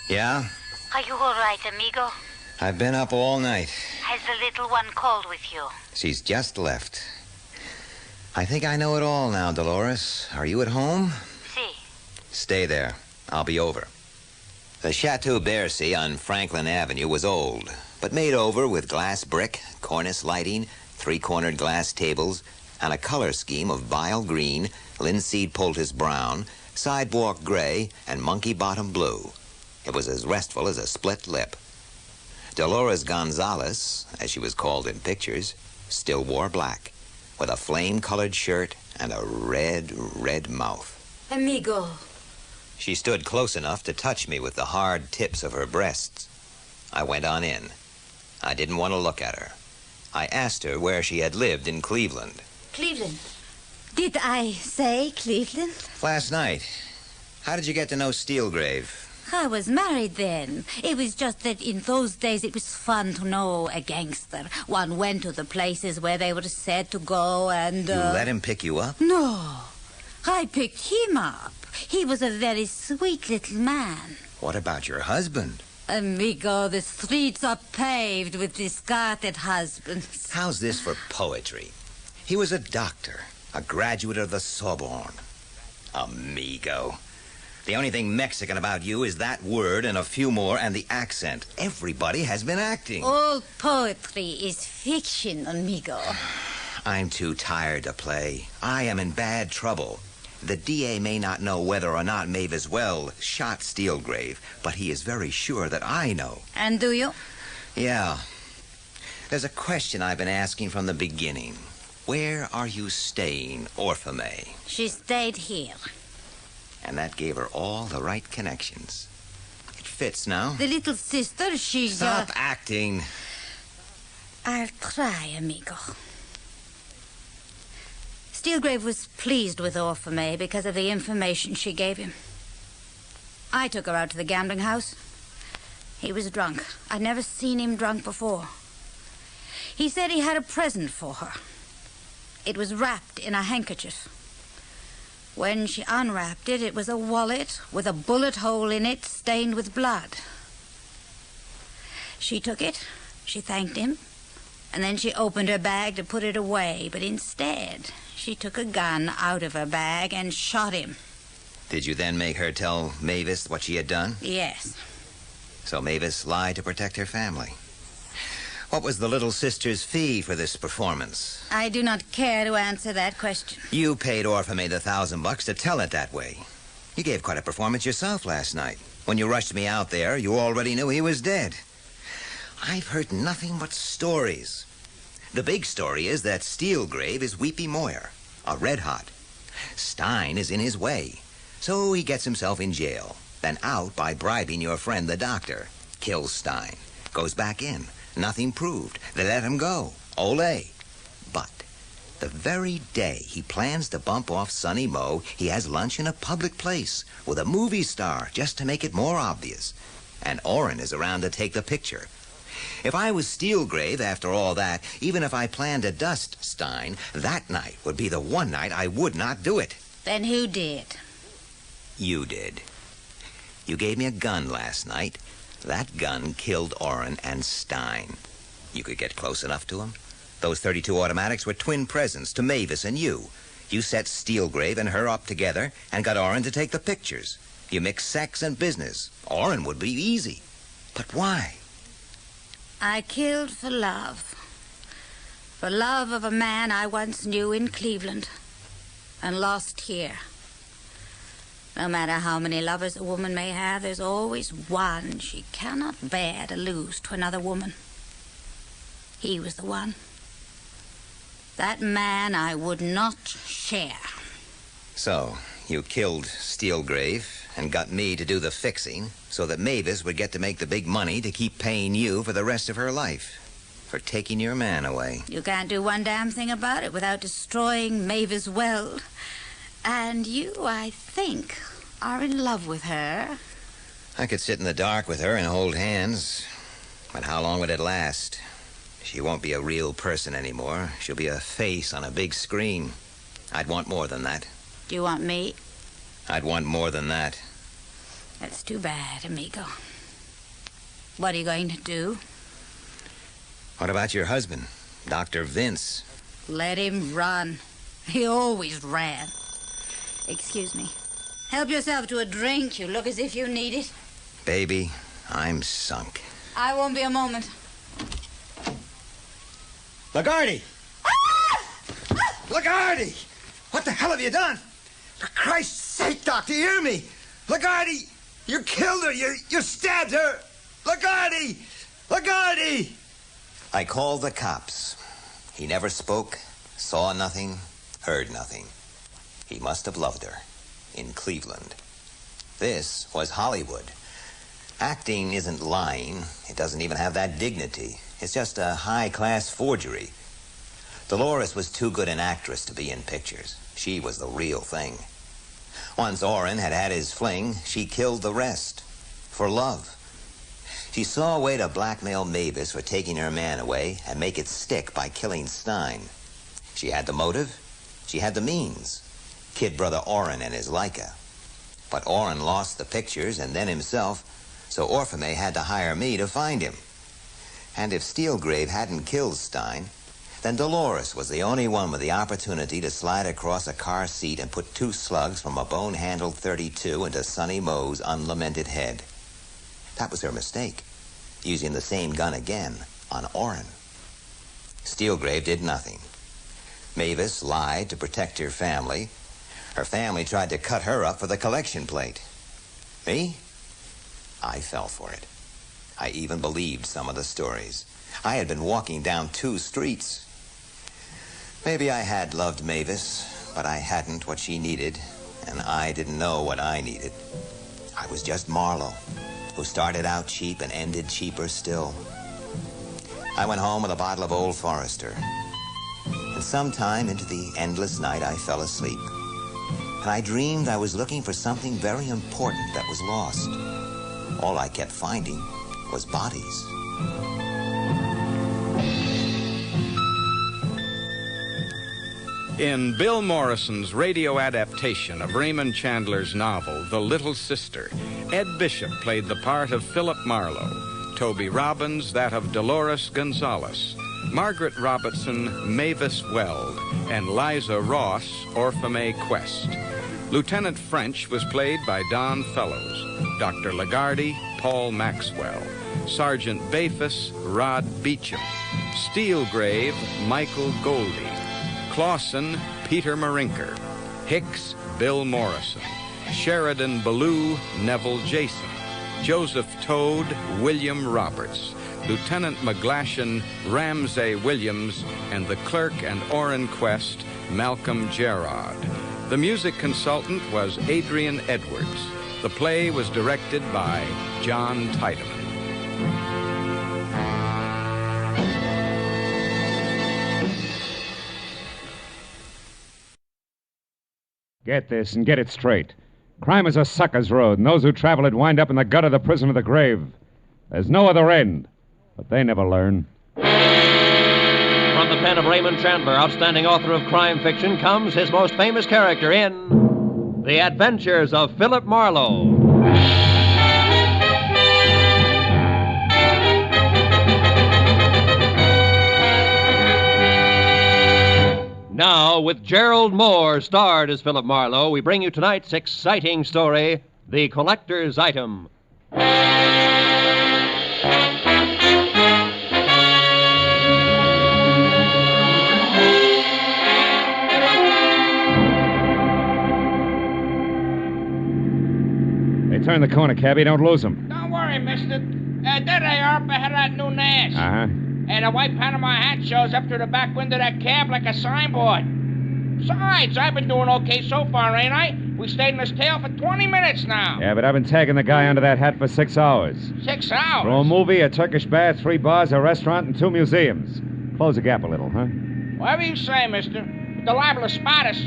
Yeah? Are you all right, amigo? I've been up all night. Has the little one called with you? She's just left. I think I know it all now, Dolores. Are you at home? Si. Stay there. I'll be over. The Chateau Bercy on Franklin Avenue was old, but made over with glass brick, cornice lighting, three-cornered glass tables, and a color scheme of bile green, linseed poultice brown, sidewalk gray, and monkey bottom blue. It was as restful as a split lip. Dolores Gonzalez, as she was called in pictures, still wore black, with a flame-colored shirt and a red, red mouth. Amigo. She stood close enough to touch me with the hard tips of her breasts. I went on in. I didn't want to look at her. I asked her where she had lived in Cleveland. Cleveland. Did I say Cleveland? Last night. How did you get to know Steelgrave? I was married then. It was just that in those days it was fun to know a gangster. One went to the places where they were said to go and... You let him pick you up? No. I picked him up. He was a very sweet little man. What about your husband? Amigo, the streets are paved with discarded husbands. How's this for poetry? He was a doctor, a graduate of the Sorbonne. Amigo. The only thing Mexican about you is that word and a few more and the accent. Everybody has been acting. All poetry is fiction, amigo. I'm too tired to play. I am in bad trouble. The DA may not know whether or not Mavis Weld shot Steelgrave, but he is very sure that I know. And do you? Yeah. There's a question I've been asking from the beginning. Where are you staying, Orphan? She stayed here. And that gave her all the right connections. It fits now. The little sister, she's... Stop acting. I'll try, amigo. Steelgrave was pleased with Orphamay because of the information she gave him. I took her out to the gambling house. He was drunk. I'd never seen him drunk before. He said he had a present for her. It was wrapped in a handkerchief. When she unwrapped it, it was a wallet with a bullet hole in it stained with blood. She took it, she thanked him, and then she opened her bag to put it away, but instead, she took a gun out of her bag and shot him. Did you then make her tell Mavis what she had done? Yes. So Mavis lied to protect her family. What was the little sister's fee for this performance? I do not care to answer that question. You paid Orphamay the $1,000 to tell it that way. You gave quite a performance yourself last night. When you rushed me out there, you already knew he was dead. I've heard nothing but stories. The big story is that Steelgrave is Weepy Moyer, a red-hot. Stein is in his way, so he gets himself in jail, then out by bribing your friend the doctor. Kills Stein, goes back in. Nothing proved. They let him go. Ole. But the very day he plans to bump off Sonny Moe, he has lunch in a public place with a movie star just to make it more obvious. And Orrin is around to take the picture. If I was Steelgrave after all that, even if I planned to dust Stein, that night would be the one night I would not do it. Then who did? You did. You gave me a gun last night. That gun killed Orrin and Stein. You could get close enough to him. Those 32 automatics were twin presents to Mavis and you. You set Steelgrave and her up together and got Orrin to take the pictures. You mixed sex and business. Orrin would be easy. But why? I killed for love. For love of a man I once knew in Cleveland and lost here. No matter how many lovers a woman may have, there's always one she cannot bear to lose to another woman. He was the one. That man I would not share. So, you killed Steelgrave and got me to do the fixing so that Mavis would get to make the big money to keep paying you for the rest of her life. For taking your man away. You can't do one damn thing about it without destroying Mavis Weld. And you, I think, are in love with her. I could sit in the dark with her and hold hands. But how long would it last? She won't be a real person anymore. She'll be a face on a big screen. I'd want more than that. Do you want me? I'd want more than that. That's too bad, amigo. What are you going to do? What about your husband, Dr. Vince? Let him run. He always ran. Excuse me. Help yourself to a drink. You look as if you need it. Baby, I'm sunk. I won't be a moment. Lagarde! Lagarde! What the hell have you done? For Christ's sake, Doctor, hear me! Lagarde! You killed her! You stabbed her! Lagarde! Lagarde! I called the cops. He never spoke, saw nothing, heard nothing. He must have loved her. In Cleveland. This was Hollywood. Acting isn't lying. It doesn't even have that dignity. It's just a high-class forgery. Dolores was too good an actress to be in pictures. She was the real thing. Once Orrin had had his fling, she killed the rest. For love. She saw a way to blackmail Mavis for taking her man away and make it stick by killing Stein. She had the motive. She had the means. Kid brother Orrin and his Leica. But Orrin lost the pictures and then himself, so Orphamay had to hire me to find him. And if Steelgrave hadn't killed Stein, then Dolores was the only one with the opportunity to slide across a car seat and put 2 slugs from a bone-handled .32 into Sonny Moe's unlamented head. That was her mistake, using the same gun again on Orrin. Steelgrave did nothing. Mavis lied to protect her family. Her family tried to cut her up for the collection plate. Me? I fell for it. I even believed some of the stories. I had been walking down 2 streets. Maybe I had loved Mavis, but I hadn't what she needed, and I didn't know what I needed. I was just Marlowe, who started out cheap and ended cheaper still. I went home with a bottle of Old Forester. And sometime into the endless night, I fell asleep. And I dreamed I was looking for something very important that was lost. All I kept finding was bodies. In Bill Morrison's radio adaptation of Raymond Chandler's novel, The Little Sister, Ed Bishop played the part of Philip Marlowe, Toby Robbins that of Dolores Gonzalez, Margaret Robertson, Mavis Weld, and Liza Ross, Orpha Mae Quest. Lieutenant French was played by Don Fellows, Dr. Lagarde, Paul Maxwell, Sergeant Bafus, Rod Beecham, Steelgrave, Michael Goldie, Clausen, Peter Marinker, Hicks, Bill Morrison, Sheridan Ballou, Neville Jason, Joseph Toad, William Roberts, Lieutenant McGlashan, Ramsay Williams, and the clerk and Orrin Quest, Malcolm Gerard. The music consultant was Adrian Edwards. The play was directed by John Tiedemann. Get this and get it straight. Crime is a sucker's road, and those who travel it wind up in the gut of the prison of the grave. There's no other end, but they never learn. From the pen of Raymond Chandler, outstanding author of crime fiction, comes his most famous character in The Adventures of Philip Marlowe. Now, with Gerald Moore starred as Philip Marlowe, we bring you tonight's exciting story, The Collector's Item. They turn the corner, cabby. Don't lose them. Don't worry, mister. There they are up ahead of that new Nash. Uh-huh. And a white Panama hat shows up through the back window of that cab like a signboard. Besides, I've been doing okay so far, ain't I? We stayed in this tail for 20 minutes now. Yeah, but I've been tagging the guy under that hat for 6 hours. 6 hours? For a movie, a Turkish bath, 3 bars, a restaurant, and 2 museums. Close the gap a little, huh? Whatever you say, mister. They're liable to spot us.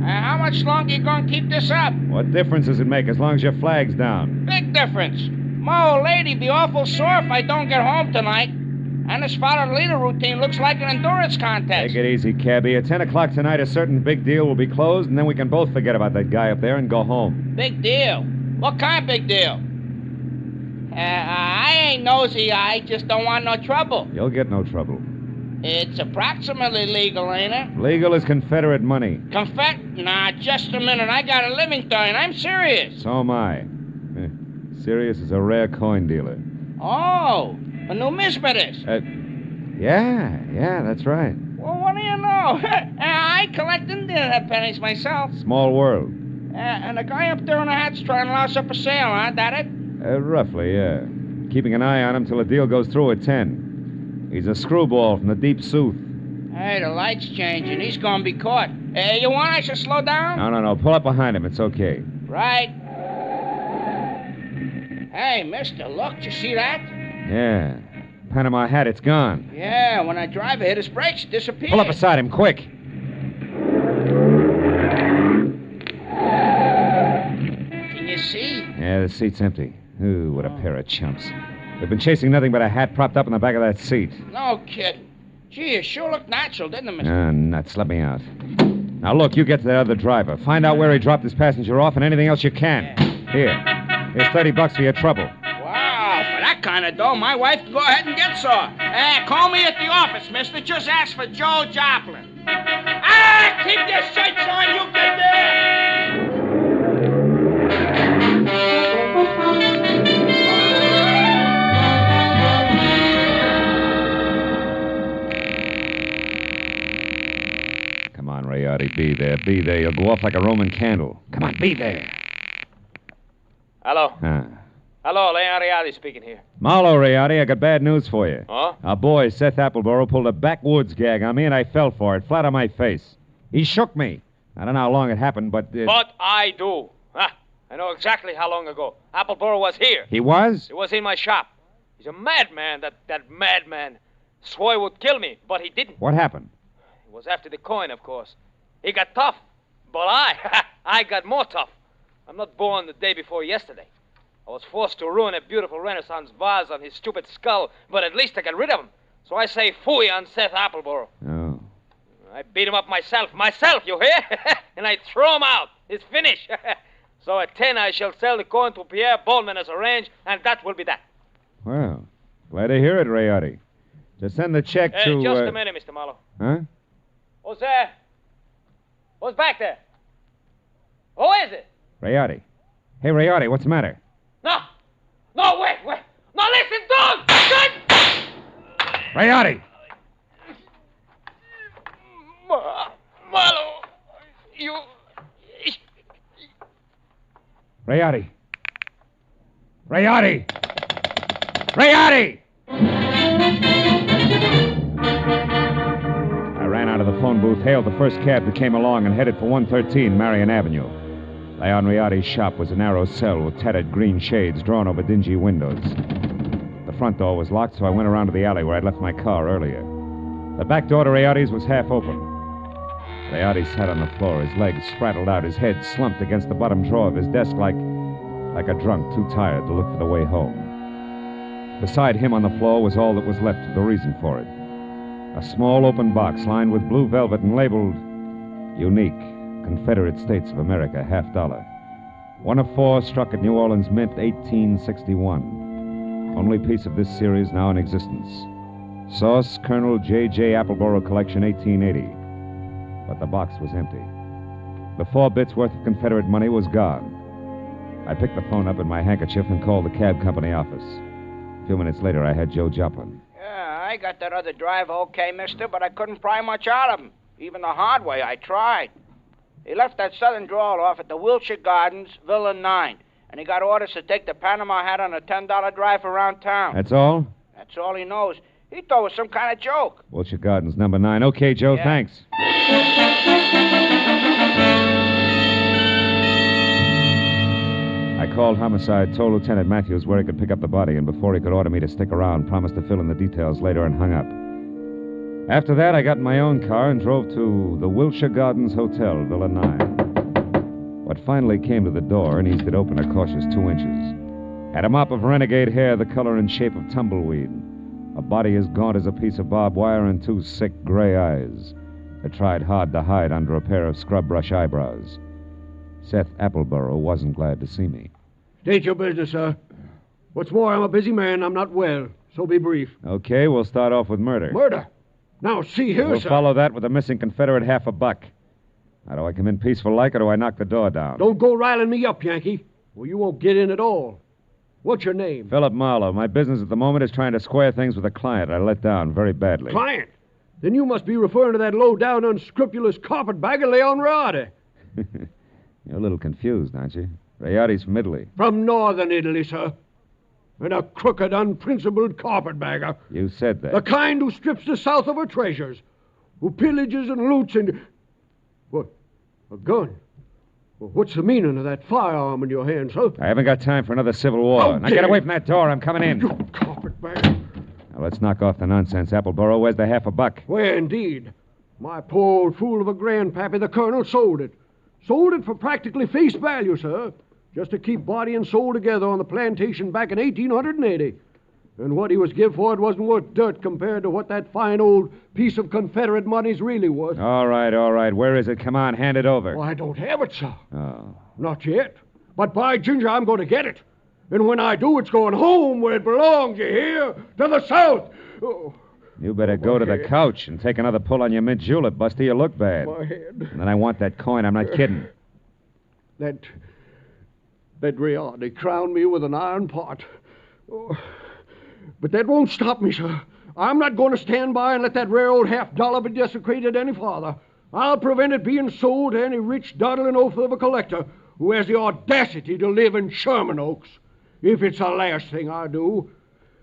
How much longer you gonna keep this up? What difference does it make as long as your flag's down? Big difference. My old lady'd be awful sore if I don't get home tonight. And this father-leader routine looks like an endurance contest. Take it easy, cabby. At 10 o'clock tonight, a certain big deal will be closed, and then we can both forget about that guy up there and go home. Big deal? What kind of big deal? I ain't nosy. I just don't want no trouble. You'll get no trouble. It's approximately legal, ain't it? Legal as Confederate money. Nah, just a minute. I got a living doing. I'm serious. So am I. Serious as a rare coin dealer. Oh, a numismatist. Yeah, that's right. Well, what do you know? I collect Indian pennies myself. Small world. And the guy up there in the hat's trying to louse up a sale, huh? That it? Roughly, yeah. Keeping an eye on him till the deal goes through at 10. He's a screwball from the deep south. Hey, the light's changing. He's gonna be caught. You want I should slow down? No. Pull up behind him. It's okay. Right. Hey, mister, look. You see that? Yeah. Panama hat, it's gone. Yeah, when a driver hit his brakes, it disappeared. Pull up beside him, quick. Can you see? Yeah, the seat's empty. Ooh, what a pair of chumps. They've been chasing nothing but a hat propped up in the back of that seat. No kidding. Gee, it sure looked natural, didn't it, mister? Nuts. Let me out. Now, look, you get to that other driver. Find out where he dropped his passenger off and anything else you can. Yeah. Here's $30 for your trouble. Wow, for that kind of dough, my wife can go ahead and get some. Call me at the office, mister. Just ask for Joe Joplin. Keep your shirts on, you get there! Come on, Rayardi, be there. Be there. You'll go off like a Roman candle. Come on, be there. Hello. Huh. Hello, Leon Rialdi speaking here. Marlowe, Rayardi, I got bad news for you. Huh? Our boy, Seth Appleboro, pulled a backwoods gag on me, and I fell for it, flat on my face. He shook me. I don't know how long it happened, but... But I do. I know exactly how long ago. Appleboro was here. He was? He was in my shop. He's a madman, that madman. Swore he would kill me, but he didn't. What happened? It was after the coin, of course. He got tough, but I got more tough. I'm not born the day before yesterday. I was forced to ruin a beautiful Renaissance vase on his stupid skull, but at least I got rid of him. So I say phooey on Seth Appleboro. Oh. I beat him up myself, you hear? And I throw him out. It's finished. So at 10 I shall sell the coin to Pierre Baldwin as arranged, and that will be that. Well, glad to hear it, Rayotti. Just send the check to... Just a minute, Mr. Marlowe. Huh? Who's there? Who's back there? Who is it? Rayotti. Hey, Rayotti, what's the matter? No, wait. No, listen, dog! Good! Rayotti! Marlowe, you... Rayotti! Rayotti! Rayotti! I ran out of the phone booth, hailed the first cab that came along, and headed for 113 Marion Avenue. Leon Riotti's shop was a narrow cell with tattered green shades drawn over dingy windows. The front door was locked, so I went around to the alley where I'd left my car earlier. The back door to Riotti's was half open. Riotti sat on the floor, his legs spraddled out, his head slumped against the bottom drawer of his desk like a drunk too tired to look for the way home. Beside him on the floor was all that was left of the reason for it. A small open box lined with blue velvet and labeled Unique, Confederate States of America, $50. One of 4 struck at New Orleans Mint, 1861. Only piece of this series now in existence. Source, Colonel J.J. Appleboro Collection, 1880. But the box was empty. The 4 bits worth of Confederate money was gone. I picked the phone up in my handkerchief and called the cab company office. A few minutes later, I had Joe Joplin. Yeah, I got that other driver okay, mister, but I couldn't pry much out of him. Even the hard way, I tried. He left that southern drawl off at the Wilshire Gardens, Villa 9, and he got orders to take the Panama hat on a $10 drive around town. That's all? That's all he knows. He thought it was some kind of joke. Wilshire Gardens, number 9. Okay, Joe, Yeah. thanks. I called Homicide, told Lieutenant Matthews where he could pick up the body, and before he could order me to stick around, promised to fill in the details later and hung up. After that, I got in my own car and drove to the Wilshire Gardens Hotel, Villa 9. What finally came to the door and eased it open a cautious 2 inches had a mop of renegade hair the color and shape of tumbleweed, a body as gaunt as a piece of barbed wire, and 2 sick gray eyes that tried hard to hide under a pair of scrub brush eyebrows. Seth Appleboro wasn't glad to see me. State your business, sir. What's more, I'm a busy man. I'm not well, so be brief. Okay, we'll start off with murder. Murder? Now, see here, We'll sir. follow that with a missing Confederate $50. Now, do I come in peaceful like, or do I knock the door down? Don't go riling me up, Yankee, or you won't get in at all. What's your name? Philip Marlowe. My business at the moment is trying to square things with a client I let down very badly. Client? Then you must be referring to that low-down, unscrupulous carpetbagger, Leon Riotти. You're a little confused, aren't you? Riotti's from Italy. From northern Italy, sir. And a crooked, unprincipled carpetbagger. You said that. The kind who strips the South of her treasures, who pillages and loots and... What? A gun? Well, what's the meaning of that firearm in your hand, sir? I haven't got time for another civil war. Now get away from that door. I'm coming in. You carpetbagger. Now, let's knock off the nonsense, Appleboro. Where's the $50? Where, indeed? My poor old fool of a grandpappy, the colonel, sold it. Sold it for practically face value, sir. Just to keep body and soul together on the plantation back in 1880. And what he was give for it wasn't worth dirt compared to what that fine old piece of Confederate money's really worth. All right. Where is it? Come on, hand it over. Well, I don't have it, sir. Oh. Not yet. But by ginger, I'm going to get it. And when I do, it's going home where it belongs, you hear? To the South. Oh. You better go to the couch and take another pull on your mint julep, Busty. You look bad. My head. And then I want that coin. I'm not kidding. That Riotти crowned me with an iron pot. Oh. But that won't stop me, sir. I'm not going to stand by and let that rare old $50 be desecrated any farther. I'll prevent it being sold to any rich, dawdling oaf of a collector who has the audacity to live in Sherman Oaks. If it's the last thing I do.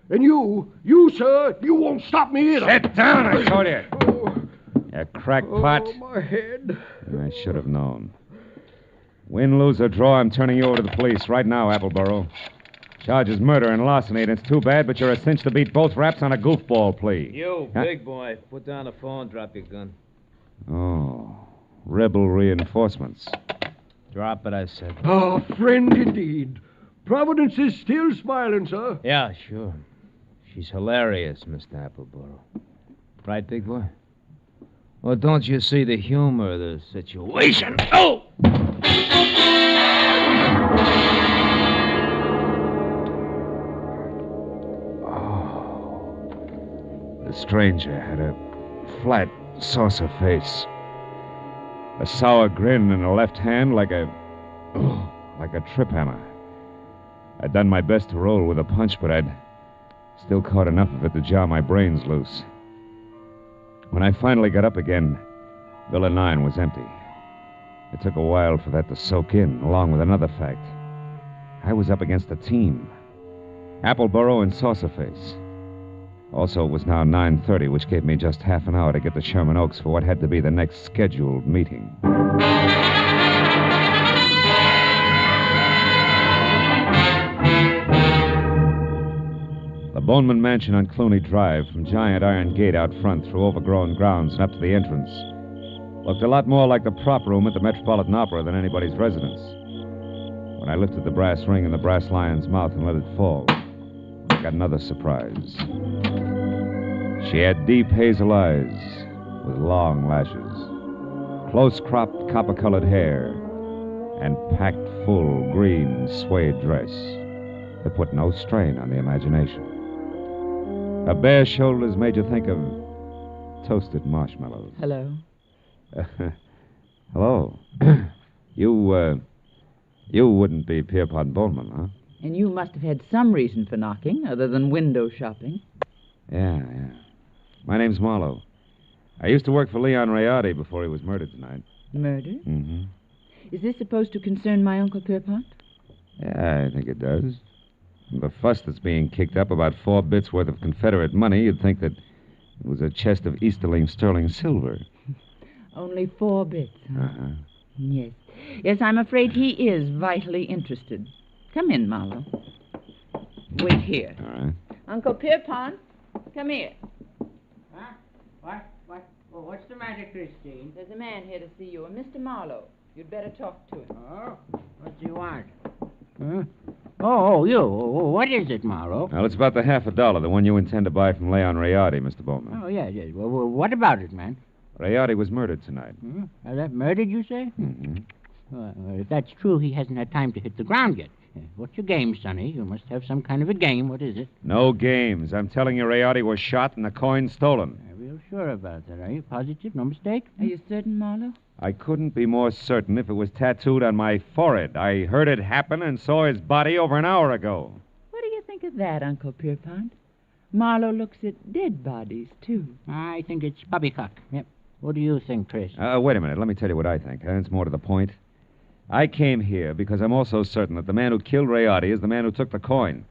And you, sir, you won't stop me either. Sit down, I told you. Oh. You crackpot. Oh, my head. I should have known. Win, lose, or draw, I'm turning you over to the police right now, Appleboro. Charge is murder and larceny, and it's too bad, but you're a cinch to beat both raps on a goofball plea. You, Huh? big boy, put down the phone, drop your gun. Oh, rebel reinforcements. Drop it, I said. Oh, friend indeed. Providence is still smiling, sir. Yeah, sure. She's hilarious, Mr. Appleboro. Right, big boy? Well, don't you see the humor of the situation? Oh! The stranger had a flat, saucer face. A sour grin in the left hand like a trip hammer. I'd done my best to roll with a punch, but I'd still caught enough of it to jar my brains loose. When I finally got up again, Villa 9 was empty. It took a while for that to soak in, along with another fact. I was up against a team. Appleboro and Saucerface. Also, it was now 9:30, which gave me just half an hour to get to Sherman Oaks for what had to be the next scheduled meeting. The Boneman Mansion on Clooney Drive, from giant iron gate out front through overgrown grounds and up to the entrance, looked a lot more like the prop room at the Metropolitan Opera than anybody's residence. When I lifted the brass ring in the brass lion's mouth and let it fall, I got another surprise. She had deep hazel eyes with long lashes, close-cropped copper-colored hair, and packed full green suede dress that put no strain on the imagination. Her bare shoulders made you think of toasted marshmallows. Hello. Hello. You wouldn't be Pierpont Bowman, huh? And you must have had some reason for knocking, other than window shopping. Yeah. My name's Marlowe. I used to work for Leon Rayardi before he was murdered tonight. Murdered? Mm-hmm. Is this supposed to concern my Uncle Pierpont? Yeah, I think it does. From the fuss that's being kicked up about 4 bits worth of Confederate money, you'd think that it was a chest of Easterling sterling silver. Only 4 bits, huh? Uh-huh. Yes. Yes, I'm afraid he is vitally interested. Come in, Marlowe. Wait here. All right. Uncle Pierpont, come here. Huh? What? Well, what's the matter, Christine? There's a man here to see you, a Mr. Marlowe. You'd better talk to him. Oh? What do you want? Huh? Oh, you. What is it, Marlowe? Well, it's about the $50, the one you intend to buy from Leon Rayardi, Mr. Bowman. Oh, yes. Well, what about it, man? Rayardi was murdered tonight. That murdered, you say? Mm-hmm. Well, if that's true, he hasn't had time to hit the ground yet. What's your game, Sonny? You must have some kind of a game. What is it? No games. I'm telling you, Rayardi was shot and the coin stolen. Real sure about that, are you? Positive? No mistake? Are you certain, Marlowe? I couldn't be more certain if it was tattooed on my forehead. I heard it happen and saw his body over an hour ago. What do you think of that, Uncle Pierpont? Marlowe looks at dead bodies, too. I think it's poppycock. Yep. What do you think, Chris? Wait a minute. Let me tell you what I think. It's more to the point. I came here because I'm also certain that the man who killed Rayardi is the man who took the coin.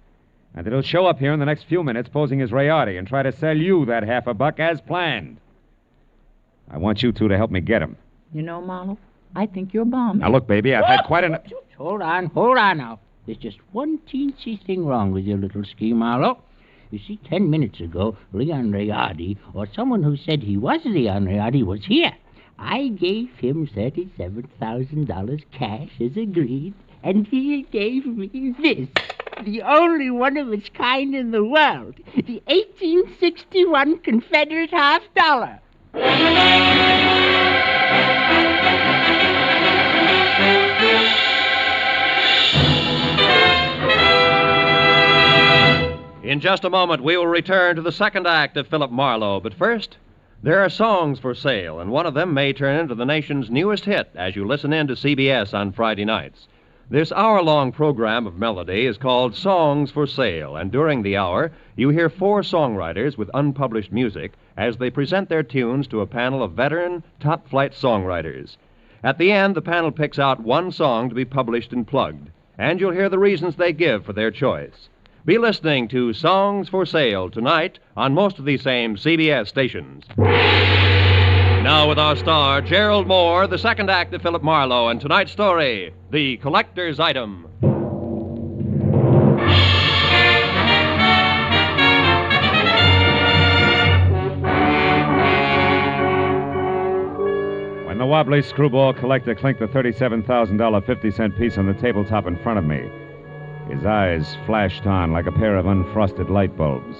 And that he'll show up here in the next few minutes posing as Rayardi and try to sell you that $50 as planned. I want you two to help me get him. You know, Marlowe, I think you're bombing. Now, look, baby, I've had quite enough... Hold on now. There's just one teensy thing wrong with your little scheme, Marlowe. You see, 10 minutes ago, Leon Rayardi, or someone who said he was Leon Rayardi, was here. I gave him $37,000 cash as agreed, and he gave me this, the only one of its kind in the world, the 1861 Confederate $50. In just a moment, we will return to the second act of Philip Marlowe. But first, there are songs for sale, and one of them may turn into the nation's newest hit as you listen in to CBS on Friday nights. This hour-long program of melody is called Songs for Sale, and during the hour, you hear 4 songwriters with unpublished music as they present their tunes to a panel of veteran, top-flight songwriters. At the end, the panel picks out one song to be published and plugged, and you'll hear the reasons they give for their choice. Be listening to Songs for Sale tonight on most of these same CBS stations. Now with our star, Gerald Moore, the second act of Philip Marlowe, and tonight's story, The Collector's Item. wobbly screwball collector clinked the $37,000 50-cent piece on the tabletop in front of me. His eyes flashed on like a pair of unfrosted light bulbs.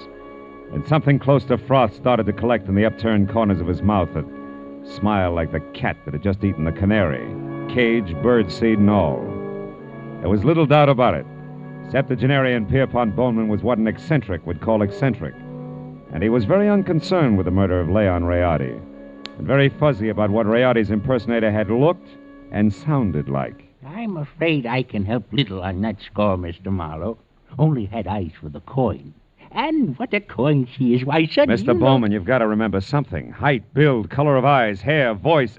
And something close to froth started to collect in the upturned corners of his mouth that smiled like the cat that had just eaten the canary, cage, birdseed, and all. There was little doubt about it. Septuagenarian Pierpont Bowman was what an eccentric would call eccentric. And he was very unconcerned with the murder of Leon Rayardi, and very fuzzy about what Rayardi's impersonator had looked and sounded like. I'm afraid I can help little on that score, Mr. Marlowe. Only had eyes for the coin. And what a coin she is. Why, son, Mr. Bowman, you've got to remember something. Height, build, color of eyes, hair, voice.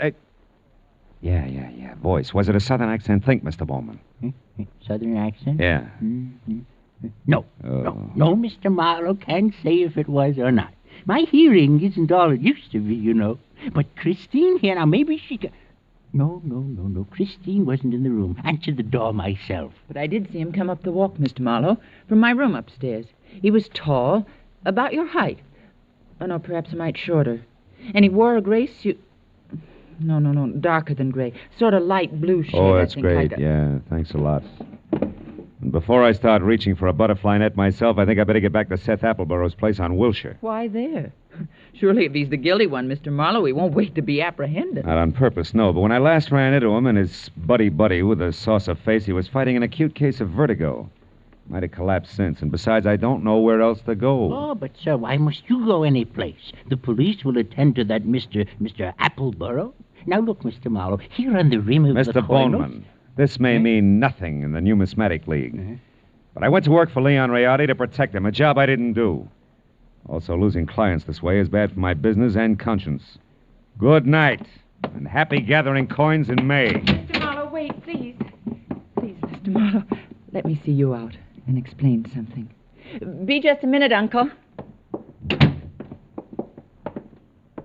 Yeah, voice. Was it a southern accent? Think, Mr. Bowman. Southern accent? Yeah. No, no, Mr. Marlowe can't say if it was or not. My hearing isn't all it used to be, you know. But Christine here, now maybe she could... No. Christine wasn't in the room. Answered the door myself. But I did see him come up the walk, Mr. Marlowe, from my room upstairs. He was tall, about your height. Oh, no, perhaps a mite shorter. And he wore a gray suit. No, darker than gray. Sort of light blue shade. Oh, that's I think, great. like a... Yeah, thanks a lot. And before I start reaching for a butterfly net myself, I think I better get back to Seth Appleborough's place on Wilshire. Why there? Surely if he's the guilty one, Mr. Marlowe, he won't wait to be apprehended. Not on purpose, no. But when I last ran into him and his buddy with a saucer face, he was fighting an acute case of vertigo. Might have collapsed since. And besides, I don't know where else to go. Oh, but, sir, why must you go any place? The police will attend to that Mr. Appleborough. Now, look, Mr. Marlowe, here on the rim of the Mr. Bowman, this may mean nothing in the Numismatic League. But I went to work for Leon Rayardi to protect him, a job I didn't do. Also, losing clients this way is bad for my business and conscience. Good night, and happy gathering coins in May. Mr. Marlowe, wait, please. Please, Mr. Marlowe, let me see you out and explain something. Be just a minute, Uncle.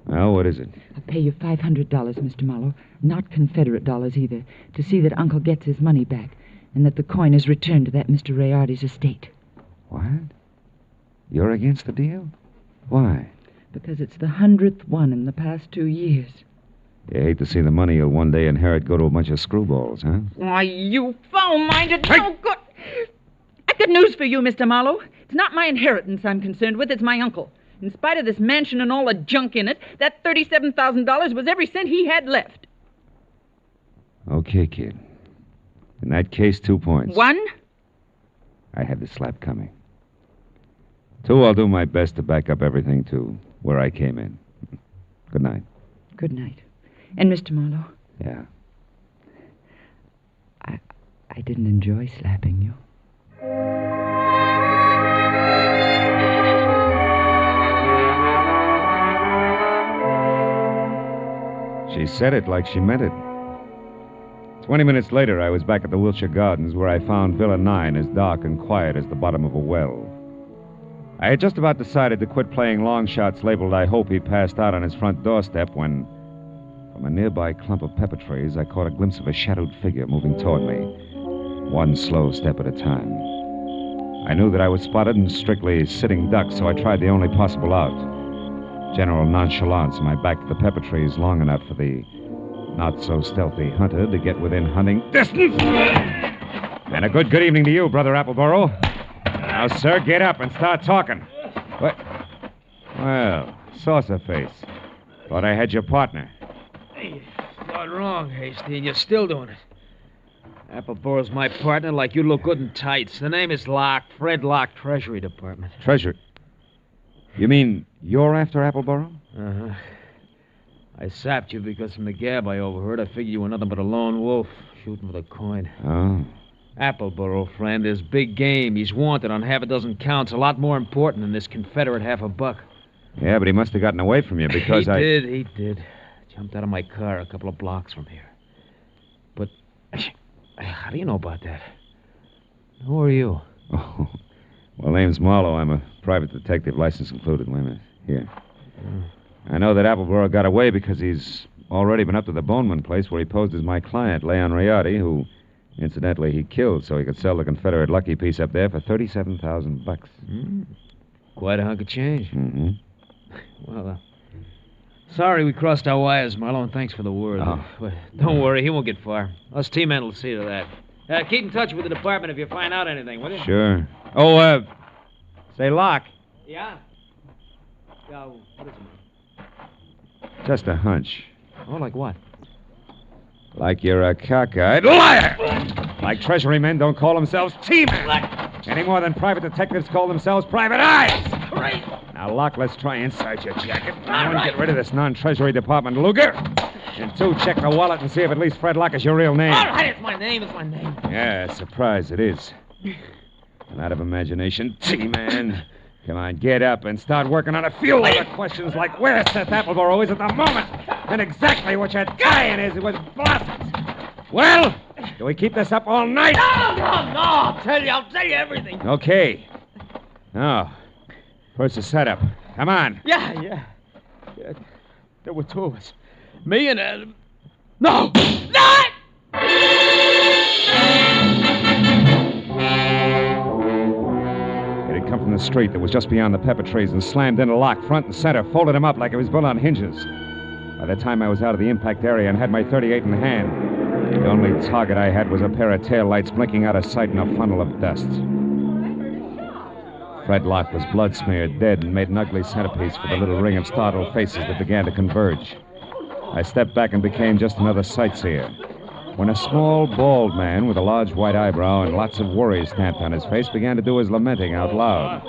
Well, what is it? I'll pay you $500, Mr. Marlowe, not Confederate dollars either, to see that Uncle gets his money back and that the coin is returned to that Mr. Rayardi's estate. What? You're against the deal? Why? Because it's the 100th one in the past 2 years. You hate to see the money you'll one day inherit go to a bunch of screwballs, huh? Why, you foul-minded, no good... I've got news for you, Mr. Marlowe. It's not my inheritance I'm concerned with, it's my uncle. In spite of this mansion and all the junk in it, that $37,000 was every cent he had left. Okay, kid. In that case, 2 points. 1? I had the slap coming. 2, I'll do my best to back up everything to where I came in. Good night. Good night. And Mr. Marlowe? Yeah. I didn't enjoy slapping you. She said it like she meant it. 20 minutes later, I was back at the Wilshire Gardens where I found Villa 9 as dark and quiet as the bottom of a well. I had just about decided to quit playing long shots labeled I Hope He Passed Out on his front doorstep when, from a nearby clump of pepper trees, I caught a glimpse of a shadowed figure moving toward me, one slow step at a time. I knew that I was spotted and strictly sitting duck, so I tried the only possible out. General nonchalance, my back to the pepper trees long enough for the not-so-stealthy hunter to get within hunting distance. And a good evening to you, Brother Appleborough. Now, sir, get up and start talking. What? Well, saucer face. Thought I had your partner. Hey, not wrong, Hasty, and you're still doing it. Appleborough's my partner, like you look good in tights. The name is Locke, Fred Locke, Treasury Department. Treasury? You mean you're after Appleborough? Uh-huh. I sapped you because from the gab I overheard, I figured you were nothing but a lone wolf shooting for the coin. Oh. Appleborough, friend, is big game. He's wanted on half a dozen counts, a lot more important than this Confederate $50. Yeah, but he must have gotten away from you because He did. Jumped out of my car a couple of blocks from here. But how do you know about that? Who are you? Oh, well, name's Marlowe. I'm a private detective, license included. Wait a minute. Here. I know that Appleborough got away because he's already been up to the Boneman place where he posed as my client, Leon Rayardi, who, incidentally, he killed so he could sell the Confederate lucky piece up there for $37,000. Quite a hunk of change. Mm-hmm. Well, Sorry we crossed our wires, Marlowe, and thanks for the word. Oh. But don't worry, he won't get far. Us T-men will see to that. Keep in touch with the department if you find out anything, will you? Sure. Oh, say, Locke. Yeah? Yeah, what is it? Just a hunch. Oh, like what? Like you're a cockeyed liar! Like Treasury men don't call themselves T-men! Any more than private detectives call themselves private eyes! Great! Now, Locke, let's try inside your jacket. One, get rid of this non-Treasury Department Luger. And two, check the wallet and see if at least Fred Locke is your real name. All right, it's my name. Yeah, surprise it is. And out of imagination, T-man. Come on, get up and start working on a few other questions like where Seth Appleboro is at the moment and exactly what your tie-in is with Blossoms. Well, do we keep this up all night? No! I'll tell you everything. Okay. Now, first the setup. Come on. Yeah. There were two of us. Me and Adam. No! It had come from the street that was just beyond the pepper trees and slammed into Locke front and center, folded him up like it was built on hinges. By the time I was out of the impact area and had my .38 in hand, the only target I had was a pair of taillights blinking out of sight in a funnel of dust. Fred Locke was blood-smeared, dead, and made an ugly centerpiece for the little ring of startled faces that began to converge. I stepped back and became just another sightseer, when a small, bald man with a large white eyebrow and lots of worry stamped on his face began to do his lamenting out loud.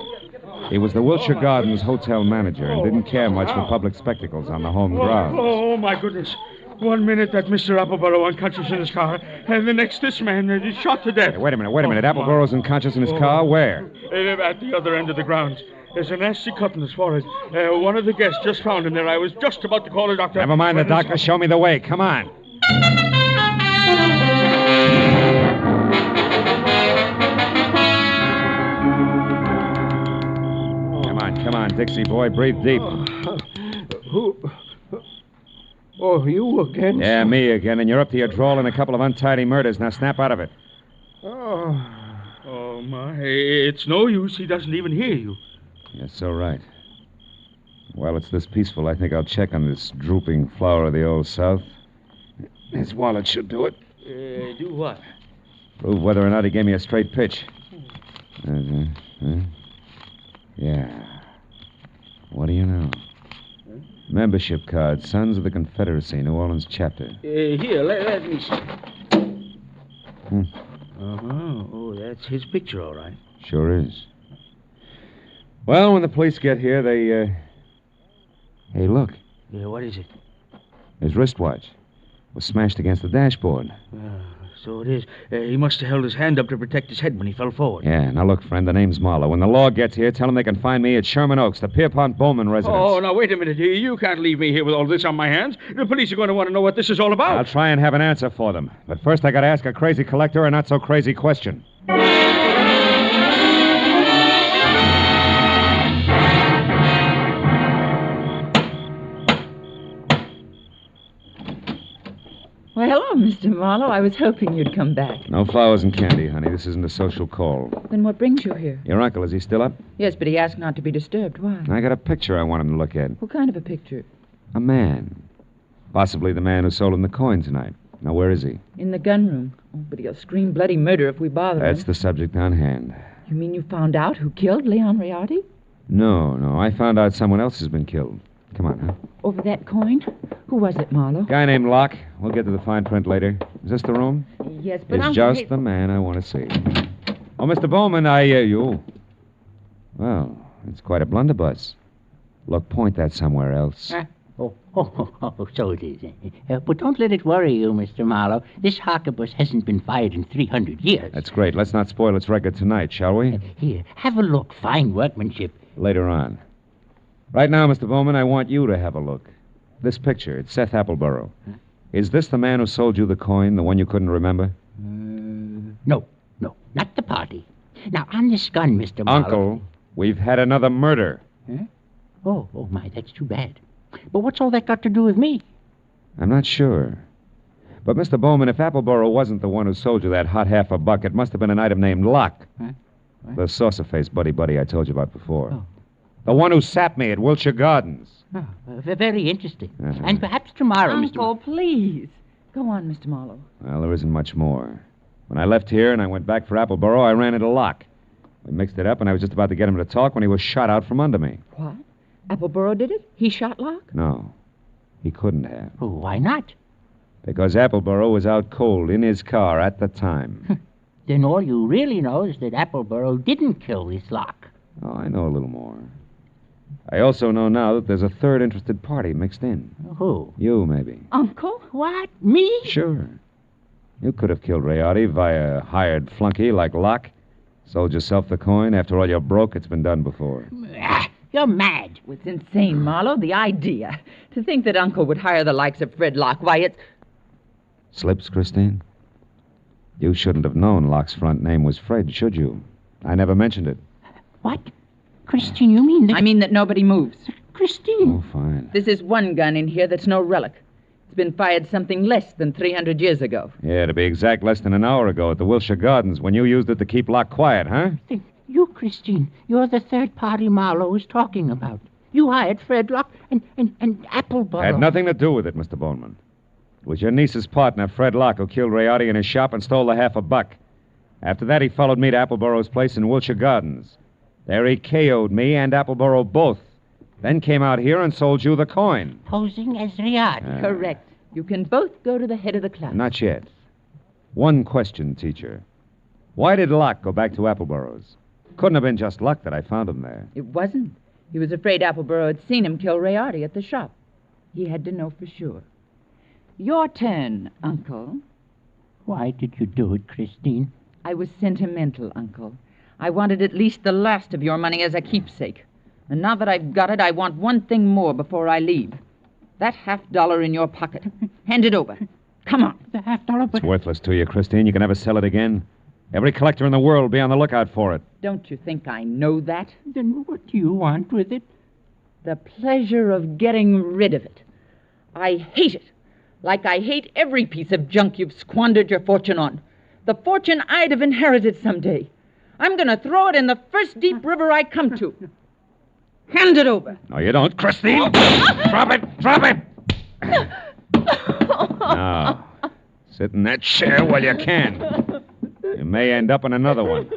He was the Wilshire Gardens hotel manager and didn't care much for public spectacles on the home grounds. Oh, my goodness. 1 minute that Mr. Appleboro unconscious in his car, and the next this man is shot to death. Hey, wait a minute. Appleboro's unconscious in his car? Where? At the other end of the grounds. There's a nasty cut in his forehead. One of the guests just found him there. I was just about to call a doctor. Never mind the doctor. Show me the way. Come on. Come on, Dixie boy. Breathe deep. Who? Oh, you again? Yeah, me again. And you're up to your drawl in a couple of untidy murders. Now snap out of it. Oh, my. It's no use. He doesn't even hear you. Yes, so right. While it's this peaceful, I think I'll check on this drooping flower of the Old South. His wallet should do it. Do what? Prove whether or not he gave me a straight pitch. Yeah. What do you know? Membership card, Sons of the Confederacy, New Orleans chapter. Here, let me see. Uh-huh. Oh, that's his picture, all right. Sure is. Well, when the police get here, they, Hey, look. Yeah, what is it? His wristwatch was smashed against the dashboard. So it is. He must have held his hand up to protect his head when he fell forward. Yeah, now look, friend, the name's Marlowe. When the law gets here, tell them they can find me at Sherman Oaks, the Pierpont Bowman residence. Oh, now, wait a minute. You can't leave me here with all this on my hands. The police are going to want to know what this is all about. I'll try and have an answer for them. But first, I got to ask a crazy collector a not-so-crazy question. Well, hello, Mr. Marlowe. I was hoping you'd come back. No flowers and candy, honey. This isn't a social call. Then what brings you here? Your uncle, is he still up? Yes, but he asked not to be disturbed. Why? I got a picture I want him to look at. What kind of a picture? A man. Possibly the man who sold him the coin tonight. Now, where is he? In the gun room. Oh, but he'll scream bloody murder if we bother That's him. the subject on hand. You mean you found out who killed Leon Riotti? No. I found out someone else has been killed. Come on, huh? Over that coin? Who was it, Marlowe? Guy named Locke. We'll get to the fine print later. Is this the room? Yes, but It's just the man I want to see. Oh, Mr. Bowman, you. Well, it's quite a blunderbuss. Look, point that somewhere else. So it is. But don't let it worry you, Mr. Marlowe. This harquebus hasn't been fired in 300 years. That's great. Let's not spoil its record tonight, shall we? Here, have a look. Fine workmanship. Later on. Right now, Mr. Bowman, I want you to have a look. This picture, it's Seth Appleboro. Huh? Is this the man who sold you the coin, the one you couldn't remember? No, not the party. Now, on this gun, Mr. Marlowe... Uncle, we've had another murder. Huh? Oh, my, that's too bad. But what's all that got to do with me? I'm not sure. But, Mr. Bowman, if Appleboro wasn't the one who sold you that hot half a buck, it must have been an item named Locke. Huh? The saucer-faced buddy I told you about before. The one who sapped me at Wilshire Gardens. Oh, very interesting. Uh-huh. And perhaps tomorrow, Uncle, please. Go on, Mr. Marlowe. Well, there isn't much more. When I left here and I went back for Appleboro, I ran into Locke. We mixed it up, and I was just about to get him to talk when he was shot out from under me. What? Appleboro did it? He shot Locke? No, he couldn't have. Oh, why not? Because Appleboro was out cold in his car at the time. Then all you really know is that Appleboro didn't kill this Locke. Oh, I know a little more. I also know now that there's a third interested party mixed in. Who? You, maybe. Uncle? What? Me? Sure. You could have killed Rayardi via hired flunky like Locke. Sold yourself the coin. After all, you're broke. It's been done before. You're mad. It's insane, Marlowe. The idea. To think that Uncle would hire the likes of Fred Locke. Why, it's... Slips, Christine? You shouldn't have known Locke's front name was Fred, should you? I never mentioned it. What? Christine, you mean that... I mean that nobody moves. Christine. Oh, fine. This is one gun in here that's no relic. It's been fired something less than 300 years ago. Yeah, to be exact, less than an hour ago at the Wilshire Gardens when you used it to keep Locke quiet, huh? You, Christine, you're the third party Marlowe was talking about. You hired Fred Locke and Appleboro. Had nothing to do with it, Mr. Bowman. It was your niece's partner, Fred Locke, who killed Rayardi in his shop and stole the $50. After that, he followed me to Appleboro's place in Wilshire Gardens. There he KO'd me and Appleboro both. Then came out here and sold you the coin. Posing as Rayardi. Correct. You can both go to the head of the class. Not yet. One question, teacher. Why did Locke go back to Appleboro's? Couldn't have been just luck that I found him there. It wasn't. He was afraid Appleboro had seen him kill Rayardi at the shop. He had to know for sure. Your turn, Uncle. Why did you do it, Christine? I was sentimental, Uncle. I wanted at least the last of your money as a keepsake. And now that I've got it, I want one thing more before I leave. That $50 in your pocket. Hand it over. Come on. The $50, but... It's worthless to you, Christine. You can never sell it again. Every collector in the world will be on the lookout for it. Don't you think I know that? Then what do you want with it? The pleasure of getting rid of it. I hate it. Like I hate every piece of junk you've squandered your fortune on. The fortune I'd have inherited someday. I'm going to throw it in the first deep river I come to. Hand it over. No, you don't, Christine. Drop it. Drop it. Now, sit in that chair while you can. You may end up in another one.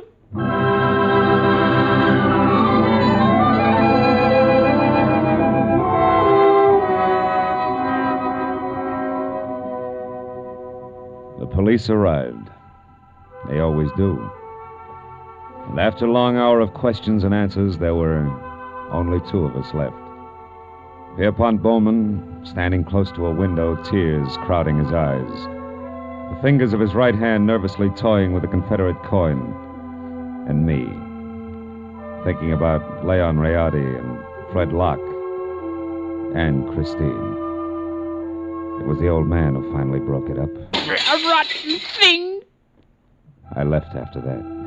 The police arrived. They always do. And after a long hour of questions and answers, there were only two of us left. Pierpont Bowman, standing close to a window, tears crowding his eyes. The fingers of his right hand nervously toying with the Confederate coin. And me, thinking about Leon Rayardi and Fred Locke and Christine. It was the old man who finally broke it up. A rotten thing! I left after that.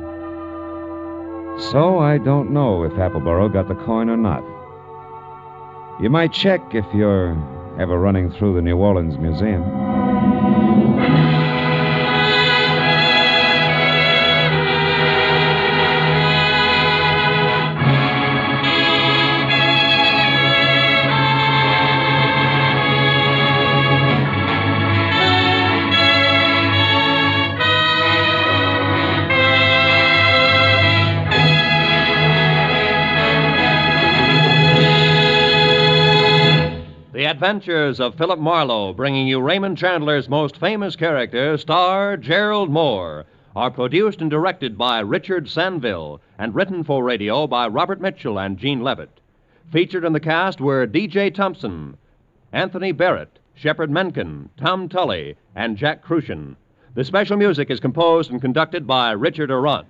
So I don't know if Appleboro got the coin or not. You might check if you're ever running through the New Orleans Museum. The Adventures of Philip Marlowe, bringing you Raymond Chandler's most famous character, star Gerald Moore, are produced and directed by Richard Sanville and written for radio by Robert Mitchell and Gene Levitt. Featured in the cast were D.J. Thompson, Anthony Barrett, Shepard Menken, Tom Tully, and Jack Crucian. The special music is composed and conducted by Richard Arant.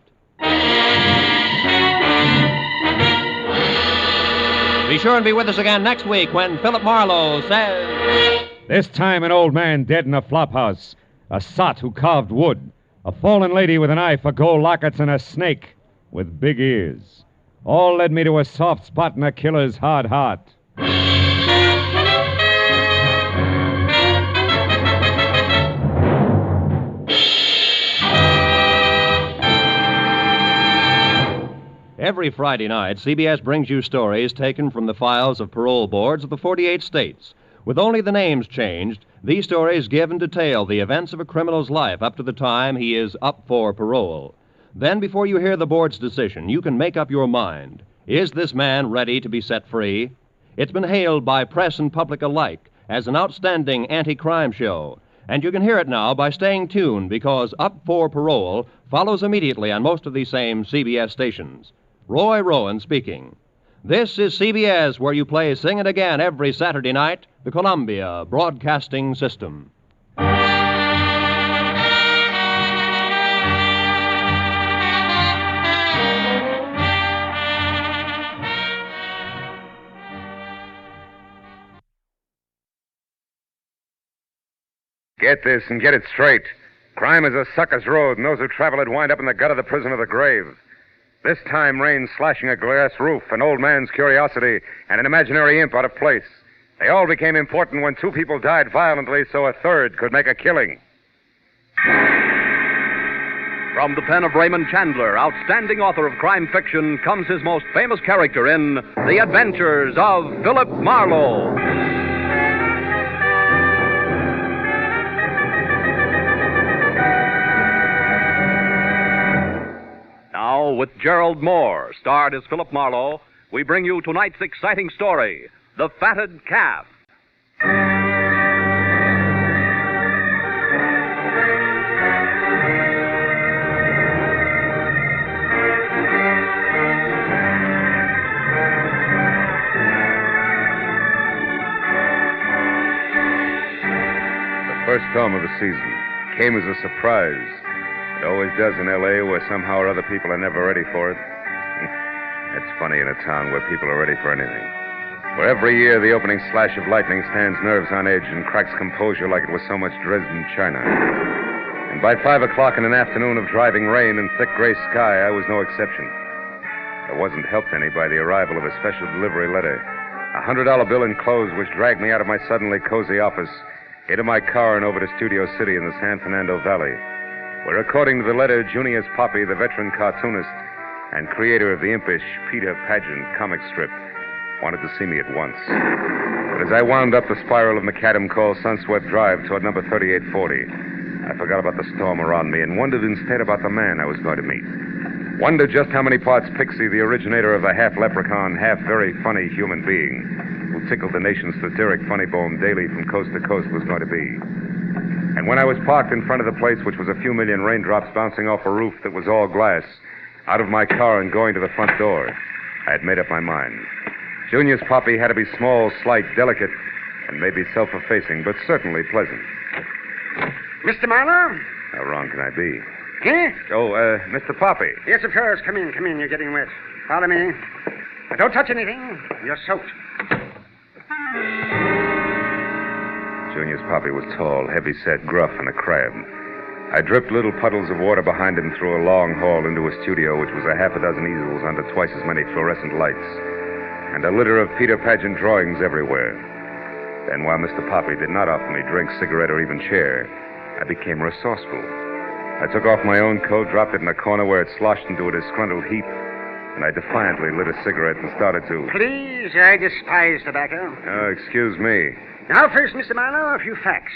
Be sure and be with us again next week when Philip Marlowe says... This time an old man dead in a flophouse, a sot who carved wood, a fallen lady with an eye for gold lockets, and a snake with big ears. All led me to a soft spot in a killer's hard heart. Every Friday night, CBS brings you stories taken from the files of parole boards of the 48 states. With only the names changed, these stories give and detail the events of a criminal's life up to the time he is up for parole. Then, before you hear the board's decision, you can make up your mind. Is this man ready to be set free? It's been hailed by press and public alike as an outstanding anti-crime show. And you can hear it now by staying tuned, because Up for Parole follows immediately on most of these same CBS stations. Roy Rowan speaking. This is CBS, where you play Sing It Again every Saturday night, the Columbia Broadcasting System. Get this and get it straight. Crime is a sucker's road, and those who travel it wind up in the gut of the prison or the grave. This time, rain slashing a glass roof, an old man's curiosity, and an imaginary imp out of place. They all became important when two people died violently so a third could make a killing. From the pen of Raymond Chandler, outstanding author of crime fiction, comes his most famous character in The Adventures of Philip Marlowe. Now, with Gerald Moore, starred as Philip Marlowe, we bring you tonight's exciting story, The Fatted Calf. The first storm of the season came as a surprise. It always does in L.A., where somehow or other people are never ready for it. It's funny in a town where people are ready for anything. Where every year the opening slash of lightning stands nerves on edge and cracks composure like it was so much Dresden china. And by 5 o'clock in an afternoon of driving rain and thick gray sky, I was no exception. I wasn't helped any by the arrival of a special delivery letter. A $100 bill enclosed which dragged me out of my suddenly cozy office, into my car and over to Studio City in the San Fernando Valley, where, according to the letter, Junius Poppy, the veteran cartoonist and creator of the impish Peter Pageant comic strip, wanted to see me at once. But as I wound up the spiral of macadam called Sunswept Drive toward number 3840, I forgot about the storm around me and wondered instead about the man I was going to meet. Wondered just how many parts Pixie, the originator of the half-leprechaun, half-very funny human being who tickled the nation's satiric funny bone daily from coast to coast was going to be. And when I was parked in front of the place, which was a few million raindrops bouncing off a roof that was all glass, out of my car and going to the front door, I had made up my mind. Junius Poppy had to be small, slight, delicate, and maybe self-effacing, but certainly pleasant. Mr. Marlowe? How wrong can I be? Huh? Oh, Mr. Poppy. Yes, of course. Come in. You're getting wet. Follow me. But don't touch anything. You're soaked. Junius Poppy was tall, heavy-set, gruff, and a crab. I dripped little puddles of water behind him through a long hall into a studio, which was a half a dozen easels under twice as many fluorescent lights, and a litter of Peter Pageant drawings everywhere. Then, while Mr. Poppy did not offer me drink, cigarette, or even chair, I became resourceful. I took off my own coat, dropped it in a corner where it sloshed into a disgruntled heap, and I defiantly lit a cigarette and started to... Please, I despise tobacco. Oh, excuse me. Now, first, Mr. Marlowe, a few facts.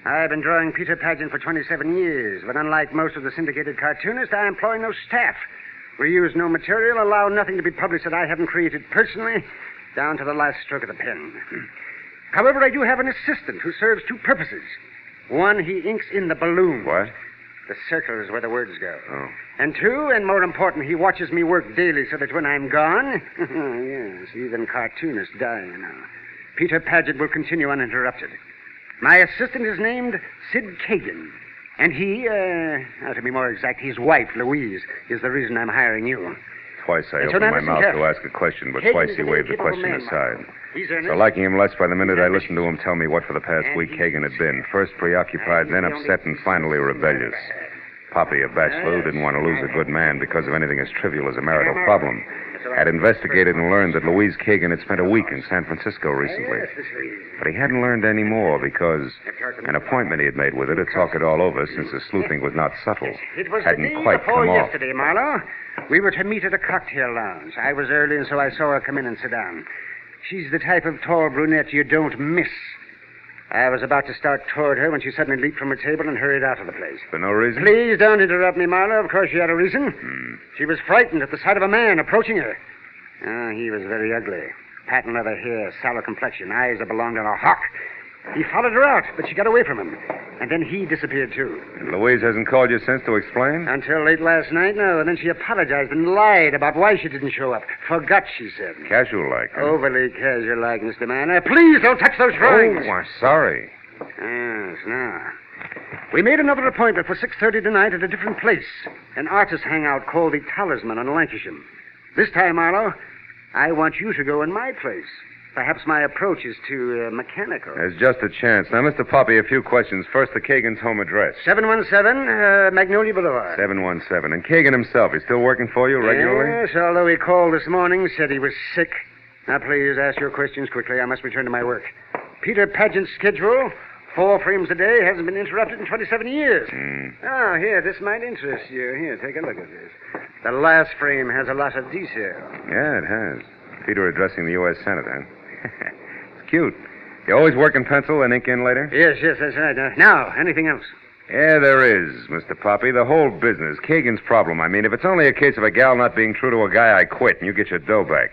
I've been drawing Peter Pageant for 27 years, but unlike most of the syndicated cartoonists, I employ no staff. We use no material, allow nothing to be published that I haven't created personally, down to the last stroke of the pen. However, I do have an assistant who serves two purposes. One, he inks in the balloon. What? The circle is where the words go. Oh. And two, and more important, he watches me work daily so that when I'm gone, yes, even cartoonists die, you know, Peter Pageant will continue uninterrupted. My assistant is named Sid Kagan. And he, to be more exact, his wife, Louise, is the reason I'm hiring you. Twice I opened my mouth to ask a question, but twice he waved the question aside. So liking him less by the minute, I listened to him tell me what for the past week Kagan had been. First preoccupied, then upset, and finally rebellious. Poppy, a bachelor who didn't want to lose a good man because of anything as trivial as a marital problem, had investigated and learned that Louise Kagan had spent a week in San Francisco recently. But he hadn't learned any more because an appointment he had made with her to talk it all over, since the sleuthing was not subtle, It was the hadn't day quite before come off. yesterday, Marlowe. We were to meet at a cocktail lounge. I was early, and so I saw her come in and sit down. She's the type of tall brunette you don't miss. I was about to start toward her when she suddenly leaped from her table and hurried out of the place. For no reason? Please don't interrupt me, Marlowe. Of course she had a reason. She was frightened at the sight of a man approaching her. He was very ugly. Patent leather hair, sallow complexion, eyes that belonged on a hawk. He followed her out, but she got away from him. And then he disappeared, too. And Louise hasn't called you since to explain? Until late last night, no. And then she apologized and lied about why she didn't show up. Forgot, she said. Casual-like. Huh? Overly casual-like, Mr. Manor. Please don't touch those drawings. Oh, I'm sorry. Yes, now. We made another appointment for 6:30 tonight at a different place. An artist hangout called the Talisman on Lancashire. This time, Marlowe, I want you to go in my place. Perhaps my approach is too mechanical. There's just a chance. Now, Mr. Poppy, a few questions. First, the Kagan's home address. 717 Magnolia Boulevard. 717. And Kagan himself, he's still working for you regularly? Yes, although he called this morning, said he was sick. Now, please ask your questions quickly. I must return to my work. Peter Paget's schedule, 4 frames a day, hasn't been interrupted in 27 years. Oh, here, this might interest you. Here, take a look at this. The last frame has a lot of detail. Yeah, it has. Peter addressing the U.S. Senate, huh? It's cute. You always work in pencil and ink in later? Yes, that's right. Now, anything else? Yeah, there is, Mr. Poppy. The whole business. Kagan's problem. I mean, if it's only a case of a gal not being true to a guy, I quit and you get your dough back.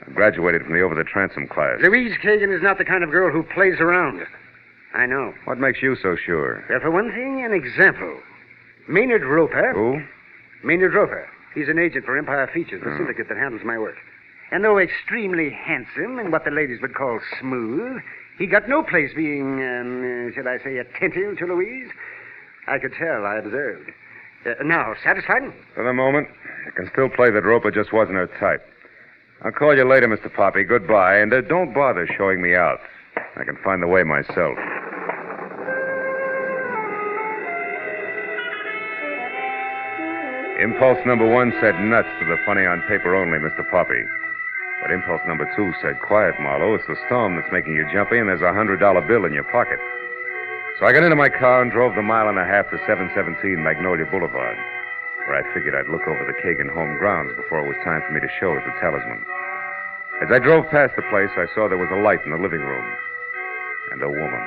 I graduated from the over-the-transom class. Louise Kagan is not the kind of girl who plays around. I know. What makes you so sure? Well, for one thing, an example. Maynard Roper. Who? Maynard Roper. He's an agent for Empire Features, the syndicate that handles my work. And though extremely handsome and what the ladies would call smooth, he got no place being, should I say, attentive to Louise. I could tell, I observed. Now, satisfied? For the moment, I can still play that Roper just wasn't her type. I'll call you later, Mr. Poppy. Goodbye, and don't bother showing me out. I can find the way myself. Impulse number 1 said nuts to the funny on paper only, Mr. Poppy. But impulse number 2 said, quiet, Marlowe. It's the storm that's making you jumpy, and there's a $100 bill in your pocket. So I got into my car and drove the 1.5 miles to 717 Magnolia Boulevard, where I figured I'd look over the Kagan home grounds before it was time for me to show at the Talisman. As I drove past the place, I saw there was a light in the living room. And a woman,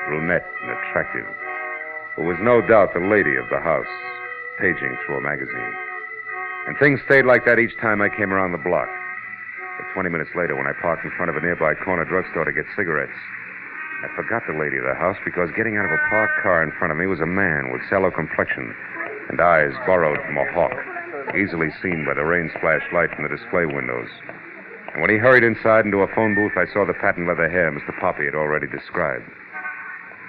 brunette and attractive, who was no doubt the lady of the house, paging through a magazine. And things stayed like that each time I came around the block. But 20 minutes later, when I parked in front of a nearby corner drugstore to get cigarettes, I forgot the lady of the house because getting out of a parked car in front of me was a man with sallow complexion and eyes borrowed from a hawk, easily seen by the rain-splashed light from the display windows. And when he hurried inside into a phone booth, I saw the patent leather hair Mr. Poppy had already described.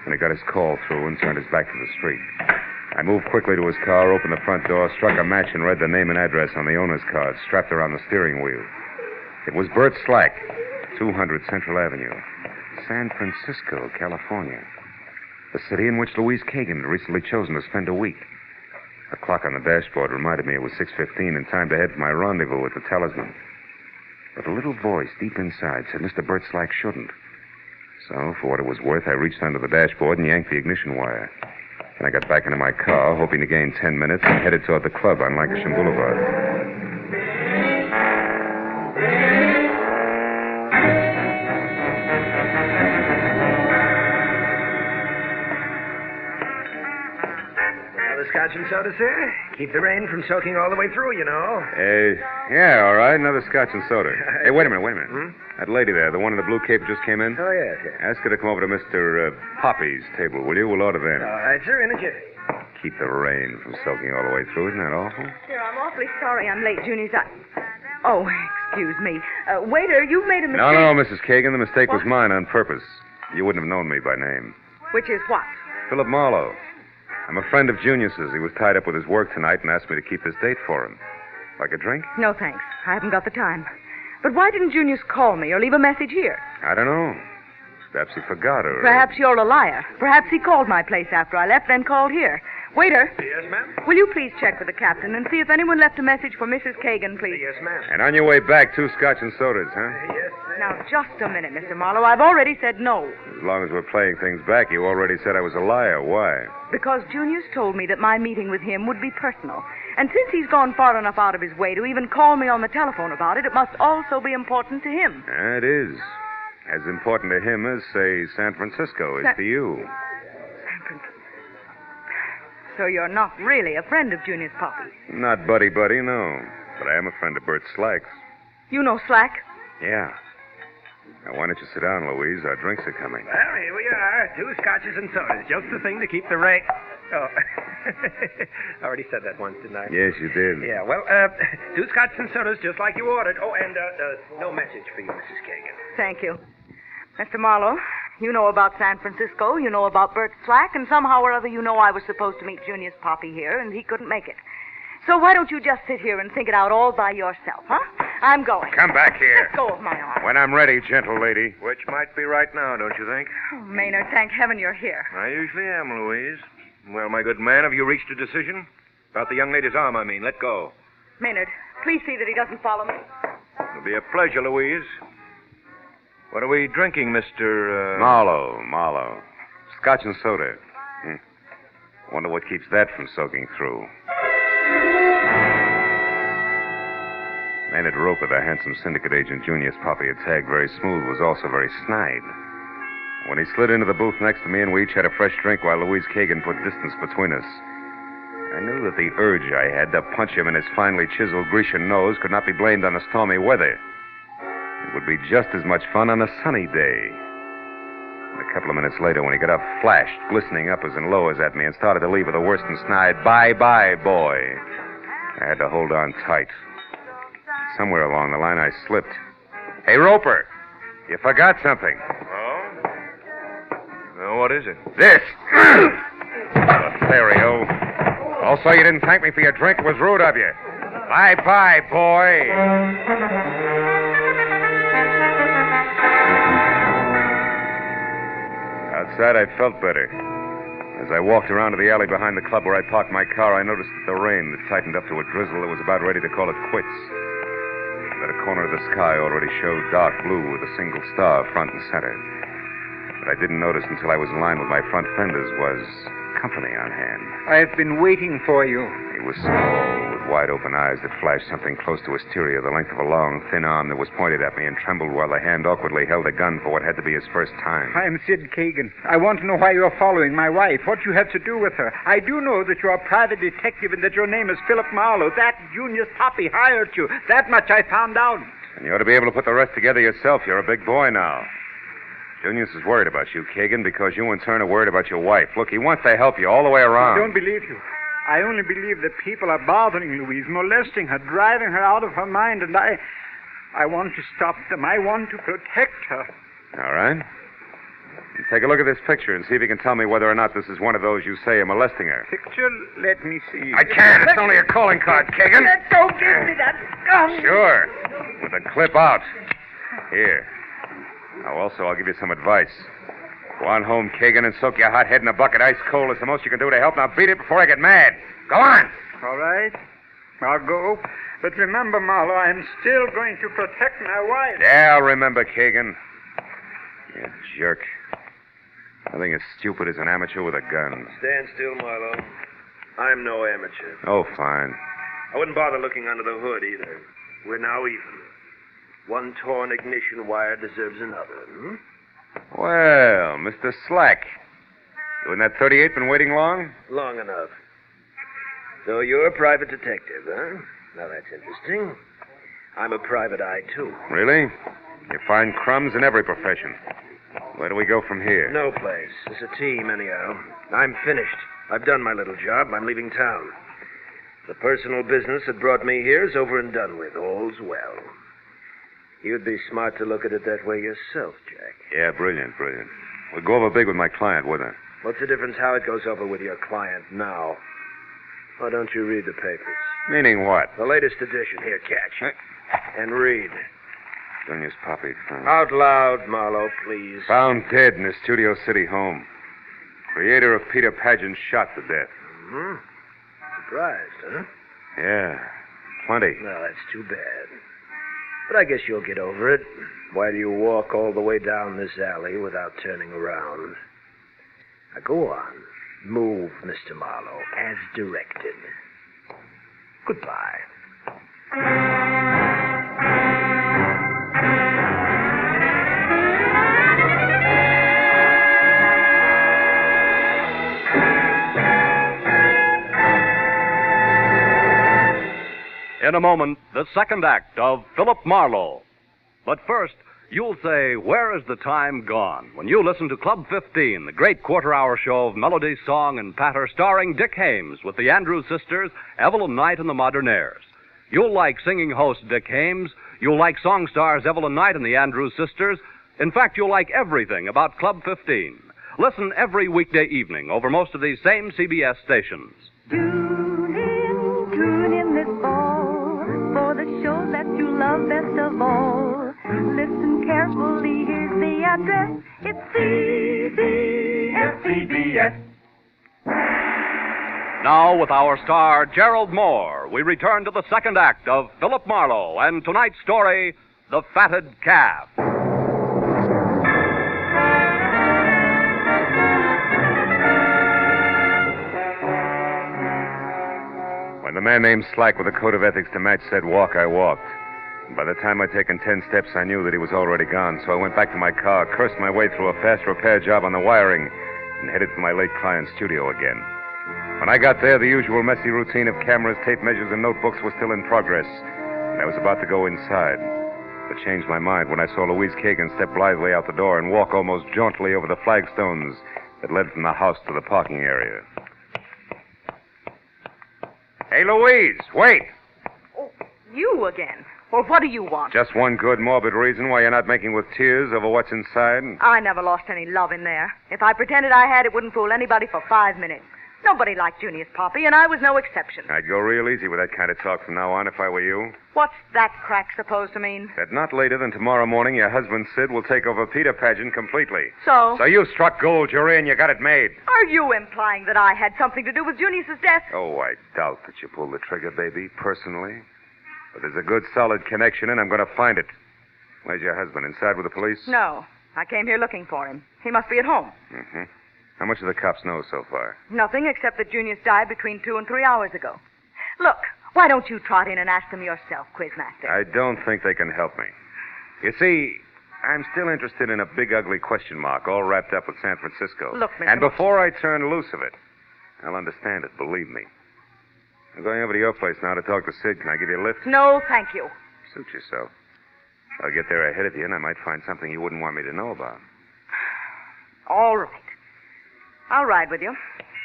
When he got his call through and turned his back to the street, I moved quickly to his car, opened the front door, struck a match, and read the name and address on the owner's card strapped around the steering wheel. It was Bert Slack, 200 Central Avenue, San Francisco, California. The city in which Louise Kagan had recently chosen to spend a week. The clock on the dashboard reminded me it was 6:15 and time to head for my rendezvous at the Talisman. But a little voice deep inside said Mr. Bert Slack shouldn't. So, for what it was worth, I reached under the dashboard and yanked the ignition wire. Then I got back into my car, hoping to gain 10 minutes, and headed toward the club on Lancashire Boulevard. Scotch and soda, sir? Keep the rain from soaking all the way through, you know. Yeah, all right. Another scotch and soda. Hey, wait a minute. That lady there, the one in the blue cape just came in? Oh, yes. Ask her to come over to Mr. Poppy's table, will you? We'll order then. All right, sir, in a jiffy. Keep the rain from soaking all the way through. Isn't that awful? Sir, I'm awfully sorry I'm late, Junior. Oh, excuse me. Waiter, you've made a mistake. No, Mrs. Kagan. The mistake was mine on purpose. You wouldn't have known me by name. Which is what? Philip Marlowe. I'm a friend of Junius's. He was tied up with his work tonight and asked me to keep this date for him. Like a drink? No, thanks. I haven't got the time. But why didn't Junius call me or leave a message here? I don't know. Perhaps he forgot or... Perhaps you're a liar. Perhaps he called my place after I left, then called here. Waiter, Yes, ma'am? will you please check with the captain and see if anyone left a message for Mrs. Kagan, please? Yes, ma'am. And on your way back, 2 scotch and sodas, huh? Yes. Now, just a minute, Mr. Marlowe. I've already said no. As long as we're playing things back, you already said I was a liar. Why? Because Junior's told me that my meeting with him would be personal. And since he's gone far enough out of his way to even call me on the telephone about it, it must also be important to him. It is. As important to him as, say, San Francisco is to you. So you're not really a friend of Junior's Poppy. Not buddy-buddy, no. But I am a friend of Bert Slack's. You know Slack? Yeah. Now, why don't you sit down, Louise? Our drinks are coming. Well, here we are. 2 scotches and sodas. Just the thing to keep the rain. Oh. I already said that once, didn't I? Yes, you did. Yeah, well, 2 scotches and sodas just like you ordered. Oh, and no message for you, Mrs. Kagan. Thank you. Mr. Marlowe, you know about San Francisco, you know about Bert Slack, and somehow or other you know I was supposed to meet Junior's Poppy here, and he couldn't make it. So why don't you just sit here and think it out all by yourself, huh? I'm going. Come back here. Let go of my arm. When I'm ready, gentle lady. Which might be right now, don't you think? Oh, Maynard, thank heaven you're here. I usually am, Louise. Well, my good man, have you reached a decision? About the young lady's arm, I mean. Let go. Maynard, please see that he doesn't follow me. It'll be a pleasure, Louise. What are we drinking, Mr. Marlowe. Scotch and soda. Wonder what keeps that from soaking through. Maynard Roper, the handsome syndicate agent Junior's Poppy had tagged very smooth, was also very snide. When he slid into the booth next to me and we each had a fresh drink while Louise Kagan put distance between us, I knew that the urge I had to punch him in his finely chiseled Grecian nose could not be blamed on the stormy weather. It would be just as much fun on a sunny day. And a couple of minutes later, when he got up, flashed, glistening uppers and lowers at me, and started to leave with a worse than snide, "Bye-bye, boy." I had to hold on tight. Somewhere along the line, I slipped. "Hey, Roper, you forgot something." Oh? Well, what is it? This! Lothario. Also, you didn't thank me for your drink. It was rude of you. Bye-bye, boy. Outside, I felt better. As I walked around to the alley behind the club where I parked my car, I noticed that the rain had tightened up to a drizzle that was about ready to call it quits. That a corner of the sky already showed dark blue with a single star front and center. What I didn't notice until I was in line with my front fenders was company on hand. I've been waiting for you. He was small, with wide open eyes that flashed something close to hysteria, the length of a long, thin arm that was pointed at me and trembled while the hand awkwardly held a gun for what had to be his first time. I'm Sid Kagan. I want to know why you're following my wife, what you have to do with her. I do know that you're a private detective and that your name is Philip Marlowe. That Junior's Poppy hired you. That much I found out. And you ought to be able to put the rest together yourself. You're a big boy now. Junius is worried about you, Kagan, because you in turn are worried about your wife. Look, he wants to help you all the way around. I don't believe you. I only believe that people are bothering Louise, molesting her, driving her out of her mind, and I want to stop them. I want to protect her. All right. Take a look at this picture and see if you can tell me whether or not this is one of those you say are molesting her. Picture? Let me see. I can't. It's only a calling card, Kagan. Don't give me that gun. Sure. With the clip out. Here. Now, also, I'll give you some advice. Go on home, Kagan, and soak your hot head in a bucket ice cold. It's the most you can do to help. Now beat it before I get mad. Go on. All right. I'll go. But remember, Marlowe, I'm still going to protect my wife. Yeah, I'll remember, Kagan. You jerk. Nothing as stupid as an amateur with a gun. Stand still, Marlowe. I'm no amateur. Oh, fine. I wouldn't bother looking under the hood, either. We're now even. One torn ignition wire deserves another, Well, Mr. Slack. You and that 38 been waiting long? Long enough. So you're a private detective, huh? Now that's interesting. I'm a private eye, too. Really? You find crumbs in every profession. Where do we go from here? No place. It's a team, anyhow. I'm finished. I've done my little job. I'm leaving town. The personal business that brought me here is over and done with. All's well. You'd be smart to look at it that way yourself, Jack. Yeah, brilliant. We'll go over big with my client, wouldn't it? What's the difference how it goes over with your client now? Why don't you read the papers? Meaning what? The latest edition. Here, catch. And read. Junior's Poppy found. Out loud, Marlowe, please. Found dead in his Studio City home. Creator of Peter Pageant shot to death. Hmm? Surprised, huh? Yeah, plenty. Well, that's too bad. But I guess you'll get over it. Why do you walk all the way down this alley without turning around? Now go on. Move, Mr. Marlowe, as directed. Goodbye. In a moment, the second act of Philip Marlowe. But first, you'll say, where is the time gone? When you listen to Club 15, the great quarter-hour show of melody, song, and patter starring Dick Hames with the Andrews Sisters, Evelyn Knight, and the Modernaires. You'll like singing host Dick Hames. You'll like song stars Evelyn Knight and the Andrews Sisters. In fact, you'll like everything about Club 15. Listen every weekday evening over most of these same CBS stations. Tune in this fall for the show that you love best of all. Listen carefully, here's the address. It's CBS. Now, with our star, Gerald Moore, we return to the second act of Philip Marlowe and tonight's story, The Fatted Calf. When the man named Slack with a code of ethics to match said walk, I walked. And by the time I'd taken 10 steps, I knew that he was already gone, so I went back to my car, cursed my way through a fast repair job on the wiring, and headed for my late client's studio again. When I got there, the usual messy routine of cameras, tape measures, and notebooks was still in progress, and I was about to go inside. But changed my mind when I saw Louise Kagan step blithely out the door and walk almost jauntily over the flagstones that led from the house to the parking area. Hey, Louise, wait! Oh, you again? Well, what do you want? Just one good, morbid reason why you're not making with tears over what's inside? I never lost any love in there. If I pretended I had, it wouldn't fool anybody for 5 minutes. Nobody liked Junius Poppy, and I was no exception. I'd go real easy with that kind of talk from now on if I were you. What's that crack supposed to mean? That not later than tomorrow morning, your husband, Sid, will take over Peter Pageant completely. So? So you struck gold, you're in, you got it made. Are you implying that I had something to do with Junius's death? Oh, I doubt that you pulled the trigger, baby, personally. But there's a good, solid connection, and I'm going to find it. Where's your husband? Inside with the police? No. I came here looking for him. He must be at home. Mm-hmm. How much do the cops know so far? Nothing except that Junius died between 2 and 3 hours ago. Look, why don't you trot in and ask them yourself, Quizmaster? I don't think they can help me. You see, I'm still interested in a big, ugly question mark all wrapped up with San Francisco. Look, Mr. And before I turn loose of it, I'll understand it, believe me. I'm going over to your place now to talk to Sid. Can I give you a lift? No, thank you. Suit yourself. I'll get there ahead of you, and I might find something you wouldn't want me to know about. All right. I'll ride with you.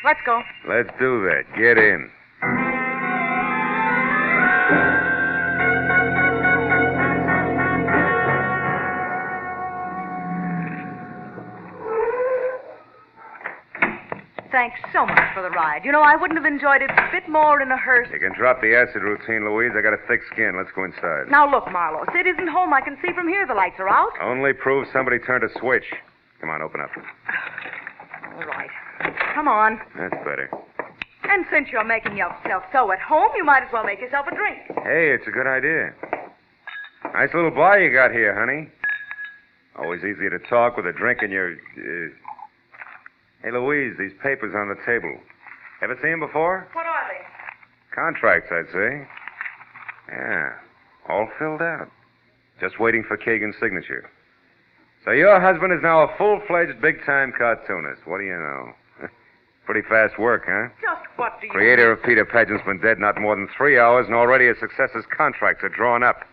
Let's go. Let's do that. Get in. Thanks so much for the ride. You know, I wouldn't have enjoyed it a bit more in a hearse. You can drop the acid routine, Louise. I got a thick skin. Let's go inside. Now, look, Marlowe. Sid isn't home. I can see from here the lights are out. Only proves somebody turned a switch. Come on, open up. All right. Come on. That's better. And since you're making yourself so at home, you might as well make yourself a drink. Hey, it's a good idea. Nice little bar you got here, honey. Always easier to talk with a drink in your... Hey, Louise, these papers on the table. Ever seen them before? What are they? Contracts, I'd say. Yeah, all filled out. Just waiting for Kagan's signature. So your husband is now a full-fledged, big-time cartoonist. What do you know? Pretty fast work, huh? Just what do you... Creator of Peter Pageant's been dead not more than 3 hours, and already his successor's contracts are drawn up.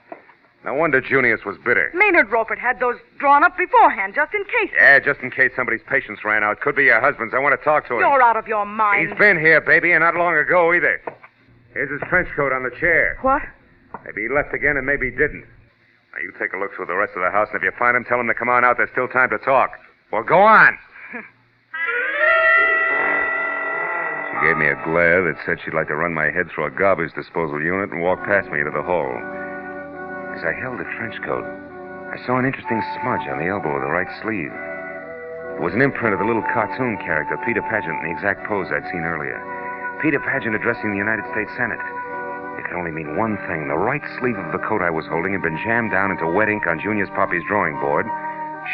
No wonder Junius was bitter. Maynard Roper had those drawn up beforehand, just in case. Yeah, just in case somebody's patience ran out. Could be your husband's. I want to talk to him. You're out of your mind. He's been here, baby, and not long ago either. Here's his trench coat on the chair. What? Maybe he left again and maybe he didn't. Now, you take a look through the rest of the house, and if you find him, tell him to come on out. There's still time to talk. Well, go on. She gave me a glare that said she'd like to run my head through a garbage disposal unit and walk past me into the hall. As I held the trench coat, I saw an interesting smudge on the elbow of the right sleeve. It was an imprint of the little cartoon character, Peter Pageant, in the exact pose I'd seen earlier. Peter Pageant addressing the United States Senate. It could only mean one thing. The right sleeve of the coat I was holding had been jammed down into wet ink on Junius Poppy's drawing board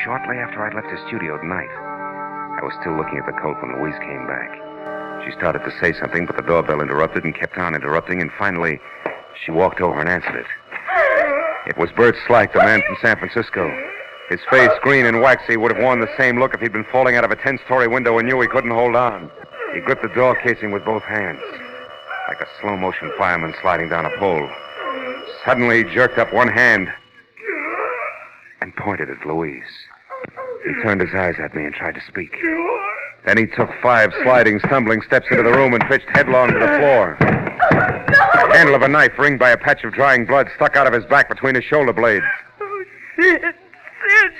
shortly after I'd left his studio tonight. I was still looking at the coat when Louise came back. She started to say something, but the doorbell interrupted and kept on interrupting, and finally, she walked over and answered it. It was Bert Slack, the man from San Francisco. His face, green and waxy, would have worn the same look if he'd been falling out of a 10-story window and knew he couldn't hold on. He gripped the door casing with both hands, like a slow-motion fireman sliding down a pole. Suddenly, he jerked up one hand and pointed at Louise. He turned his eyes at me and tried to speak. Then he took 5 sliding, stumbling steps into the room and pitched headlong to the floor. The handle of a knife, ringed by a patch of drying blood, stuck out of his back between his shoulder blades. Oh, Sid,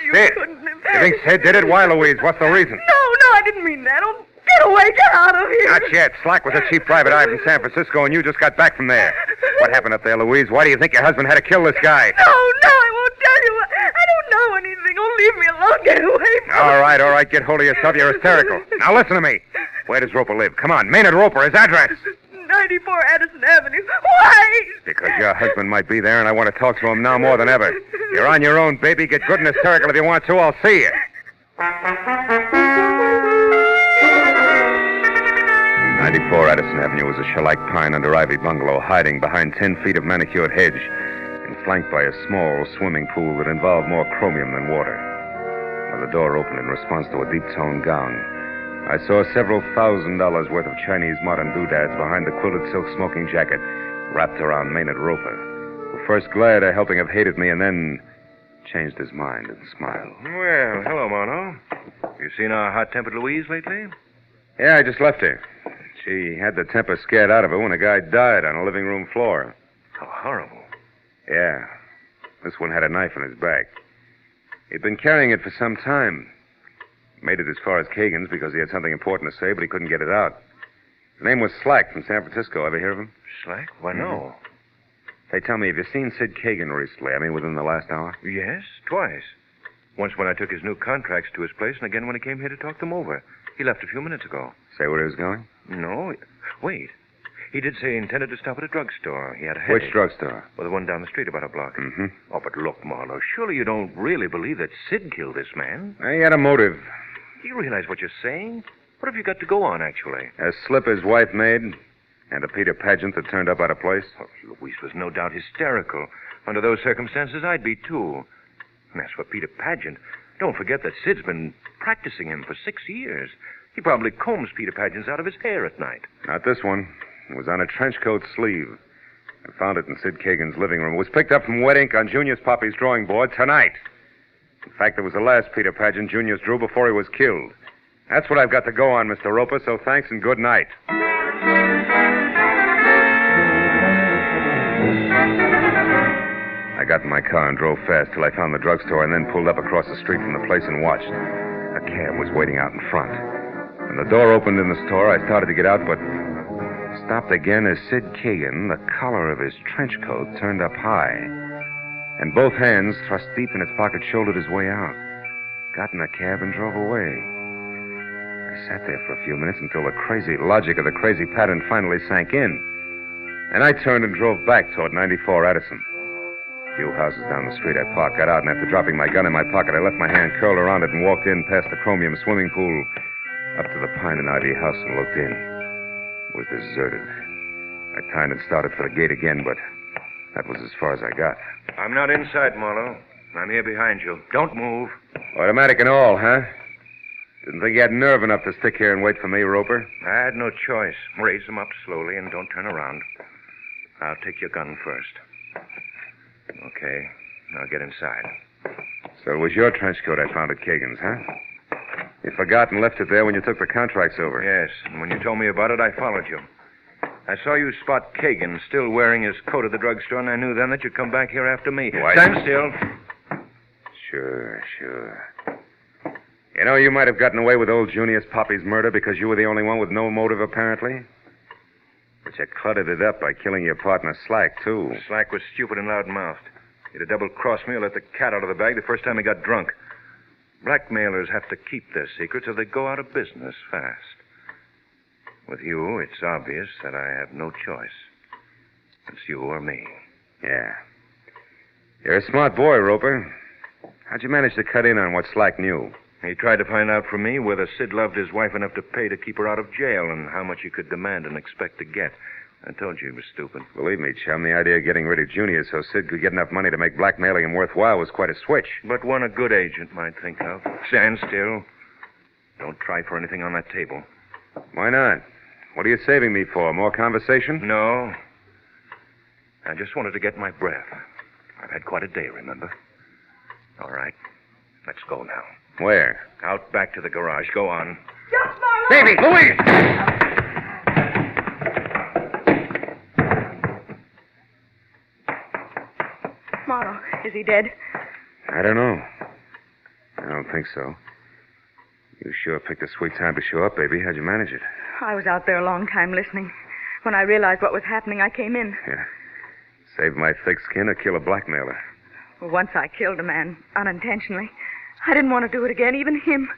you Sid, couldn't have... you think Sid did it? Why, Louise? What's the reason? No, I didn't mean that. Oh, get away, get out of here. Not yet. Slack was a cheap private eye from San Francisco, and you just got back from there. What happened up there, Louise? Why do you think your husband had to kill this guy? No, I won't tell you. I don't know anything. Oh, leave me alone. Get away from me. All right. Get hold of yourself. You're hysterical. Now listen to me. Where does Roper live? Come on. Maynard Roper, his address. 94 Addison Avenue. Why? Because your husband might be there, and I want to talk to him now more than ever. You're on your own, baby. Get good and hysterical if you want to. I'll see you. 94 Addison Avenue was a shellac pine under ivy bungalow hiding behind 10 feet of manicured hedge and flanked by a small swimming pool that involved more chromium than water. When the door opened in response to a deep-toned gong, I saw several $1,000s worth of Chinese modern doodads behind the quilted silk smoking jacket wrapped around Maynard Roper, who first glared a helping of hate at me and then changed his mind and smiled. Well, hello, Marlowe. You seen our hot-tempered Louise lately? Yeah, I just left her. She had the temper scared out of her when a guy died on a living room floor. How horrible. Yeah. This one had a knife in his back. He'd been carrying it for some time. Made it as far as Kagan's because he had something important to say, but he couldn't get it out. His name was Slack from San Francisco. Ever hear of him? Slack? Why, no. Hey, tell me, have you seen Sid Kagan recently? I mean, within the last hour? Yes, twice. Once when I took his new contracts to his place, and again when he came here to talk them over. He left a few minutes ago. Say where he was going? No. Wait. He did say he intended to stop at a drugstore. He had a headache. Which drugstore? Well, the one down the street about a block. Mm-hmm. Oh, but look, Marlowe, surely you don't really believe that Sid killed this man? He had a motive. Do you realize what you're saying? What have you got to go on, actually? A slip his wife made, and a Peter Pageant that turned up out of place. Oh, Louise was no doubt hysterical. Under those circumstances, I'd be, too. And as for Peter Pageant, don't forget that Sid's been practicing him for 6 years. He probably combs Peter Pageant's out of his hair at night. Not this one. It was on a trench coat sleeve. I found it in Sid Kagan's living room. It was picked up from wet ink on Junius Poppy's drawing board tonight. In fact, it was the last Peter Pageant Junius drew before he was killed. That's what I've got to go on, Mr. Roper, so thanks and good night. I got in my car and drove fast till I found the drugstore and then pulled up across the street from the place and watched. A cab was waiting out in front. When the door opened in the store, I started to get out, but stopped again as Sid Kagan, the collar of his trench coat turned up high, and both hands thrust deep in his pocket, shouldered his way out. Got in a cab and drove away. I sat there for a few minutes until the crazy logic of the crazy pattern finally sank in. And I turned and drove back toward 94 Addison. A few houses down the street, I parked, got out, and after dropping my gun in my pocket, I left my hand curled around it and walked in past the chromium swimming pool up to the pine and ivy house and looked in. It was deserted. I turned and started for the gate again, but that was as far as I got. I'm not inside, Marlowe. I'm here behind you. Don't move. Automatic and all, huh? Didn't think you had nerve enough to stick here and wait for me, Roper. I had no choice. Raise them up slowly and don't turn around. I'll take your gun first. Okay. Now get inside. So it was your trench coat I found at Kagan's, huh? You forgot and left it there when you took the contracts over. Yes, and when you told me about it, I followed you. I saw you spot Kagan still wearing his coat at the drugstore, and I knew then that you'd come back here after me. Why? Stand still. Sure. You know, you might have gotten away with old Junius Poppy's murder because you were the only one with no motive, apparently. But you cluttered it up by killing your partner, Slack, too. Slack was stupid and loud-mouthed. He'd have double-crossed me or let the cat out of the bag the first time he got drunk. Blackmailers have to keep their secrets or they go out of business fast. With you, it's obvious that I have no choice. It's you or me. Yeah. You're a smart boy, Roper. How'd you manage to cut in on what Slack knew? He tried to find out from me whether Sid loved his wife enough to pay to keep her out of jail and how much he could demand and expect to get. I told you he was stupid. Believe me, chum, the idea of getting rid of Junior so Sid could get enough money to make blackmailing him worthwhile was quite a switch. But one a good agent might think of. Stand still. Don't try for anything on that table. Why not? What are you saving me for? More conversation? No. I just wanted to get my breath. I've had quite a day, remember? All right. Let's go now. Where? Out back to the garage. Go on. Just Marlowe! Baby, Louise! Marlowe, is he dead? I don't know. I don't think so. You sure picked a sweet time to show up, baby. How'd you manage it? I was out there a long time listening. When I realized what was happening, I came in. Yeah. Save my thick skin or kill a blackmailer. Well, once I killed a man, unintentionally. I didn't want to do it again, even him.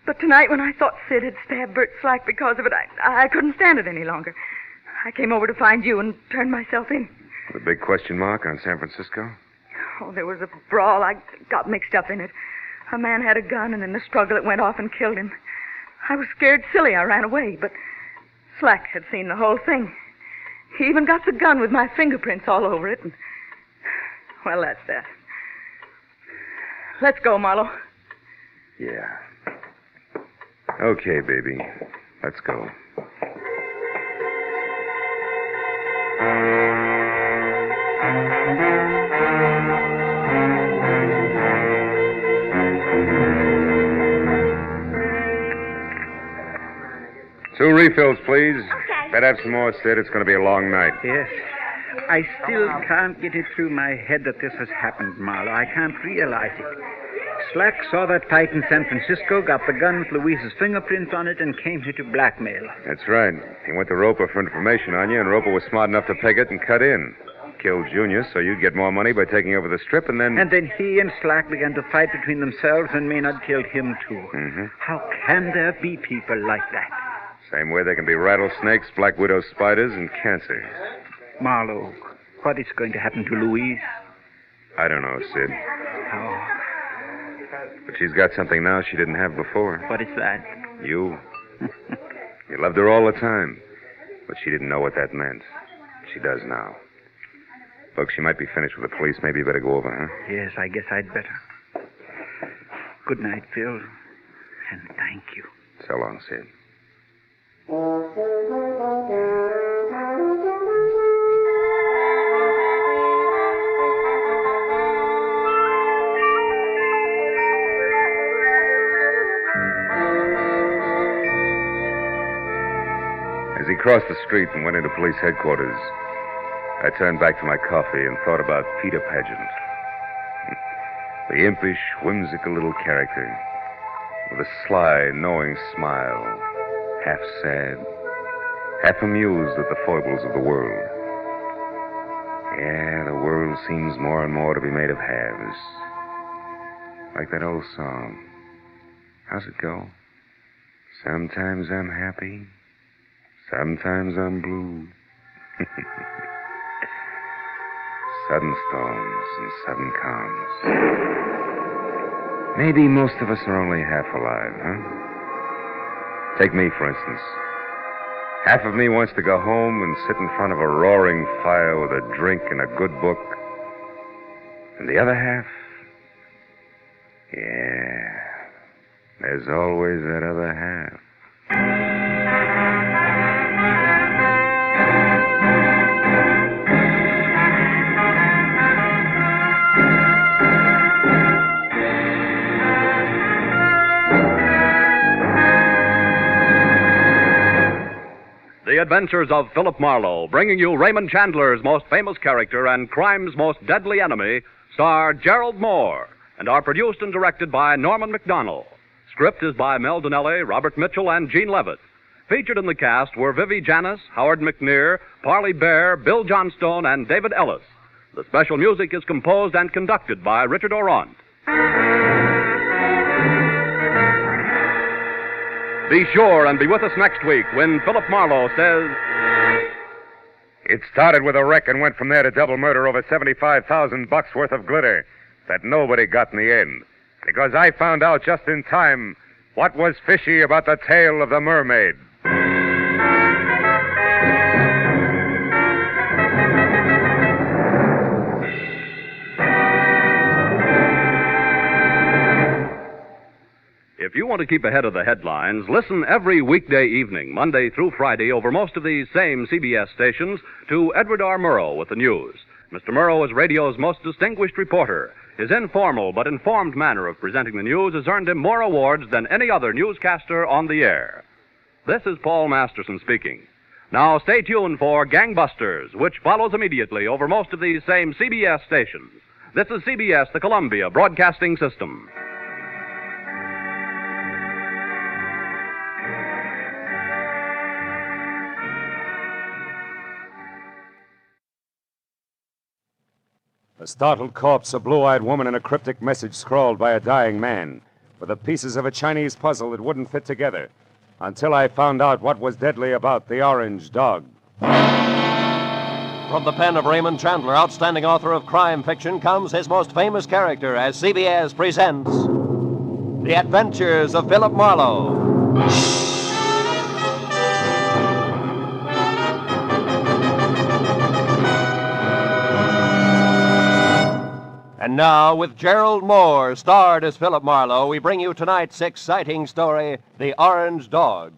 But tonight, when I thought Sid had stabbed Bert Slack because of it, I couldn't stand it any longer. I came over to find you and turned myself in. The big question mark on San Francisco? Oh, there was a brawl. I got mixed up in it. A man had a gun, and in the struggle, it went off and killed him. I was scared silly. I ran away, but Slack had seen the whole thing. He even got the gun with my fingerprints all over it. And, well, that's that. Let's go, Marlowe. Yeah. Okay, baby. Let's go. Two refills, please. Okay. Better have some more, Sid. It's going to be a long night. Yes. I still can't get it through my head that this has happened, Marlowe. I can't realize it. Slack saw that fight in San Francisco, got the gun with Louise's fingerprints on it, and came here to blackmail. That's right. He went to Roper for information on you, and Roper was smart enough to peg it and cut in. Killed Junior so you'd get more money by taking over the strip, and then... And then he and Slack began to fight between themselves, and Maynard killed him, too. Mm-hmm. How can there be people like that? Same way there can be rattlesnakes, black widow spiders, and cancer. Marlowe, what is going to happen to Louise? I don't know, Sid. Oh. But she's got something now she didn't have before. What is that? You. You loved her all the time. But she didn't know what that meant. She does now. Look, she might be finished with the police. Maybe you better go over, huh? Yes, I guess I'd better. Good night, Phil. And thank you. So long, Sid. As he crossed the street and went into police headquarters, I turned back to my coffee and thought about Peter Pageant. The impish, whimsical little character with a sly, knowing smile, half sad, half amused at the foibles of the world. Yeah, the world seems more and more to be made of halves. Like that old song. How's it go? Sometimes I'm happy, sometimes I'm blue. Sudden storms and sudden calms. Maybe most of us are only half alive, huh? Take me, for instance. Half of me wants to go home and sit in front of a roaring fire with a drink and a good book. And the other half? Yeah, there's always that other half. The Adventures of Philip Marlowe, bringing you Raymond Chandler's most famous character and crime's most deadly enemy, star Gerald Moore, and are produced and directed by Norman MacDonald. Script is by Mel Donnelly, Robert Mitchell, and Gene Levitt. Featured in the cast were Vivi Janis, Howard McNear, Parley Bear, Bill Johnstone, and David Ellis. The special music is composed and conducted by Richard Orant. Be sure and be with us next week when Philip Marlowe says... It started with a wreck and went from there to double murder over $75,000 worth of glitter that nobody got in the end. Because I found out just in time what was fishy about the tale of the mermaid. If you want to keep ahead of the headlines, listen every weekday evening, Monday through Friday, over most of these same CBS stations, to Edward R. Murrow with the news. Mr. Murrow is radio's most distinguished reporter. His informal but informed manner of presenting the news has earned him more awards than any other newscaster on the air. This is Paul Masterson speaking. Now stay tuned for Gangbusters, which follows immediately over most of these same CBS stations. This is CBS, the Columbia Broadcasting System. The startled corpse, a blue-eyed woman, and a cryptic message scrawled by a dying man, were the pieces of a Chinese puzzle that wouldn't fit together until I found out what was deadly about the orange dog. From the pen of Raymond Chandler, outstanding author of crime fiction, comes his most famous character as CBS presents The Adventures of Philip Marlowe. And now, with Gerald Moore, starred as Philip Marlowe, we bring you tonight's exciting story, The Orange Dog.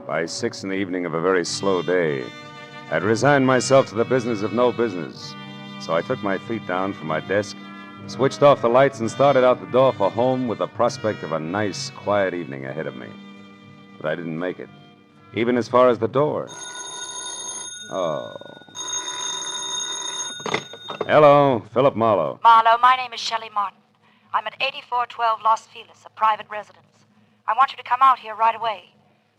By 6 in the evening of a very slow day, I'd resigned myself to the business of no business. So I took my feet down from my desk, switched off the lights, and started out the door for home with the prospect of a nice, quiet evening ahead of me. But I didn't make it, even as far as the door. Oh. Hello, Philip Marlowe. Marlowe, my name is Shelley Martin. I'm at 8412 Los Feliz, a private residence. I want you to come out here right away.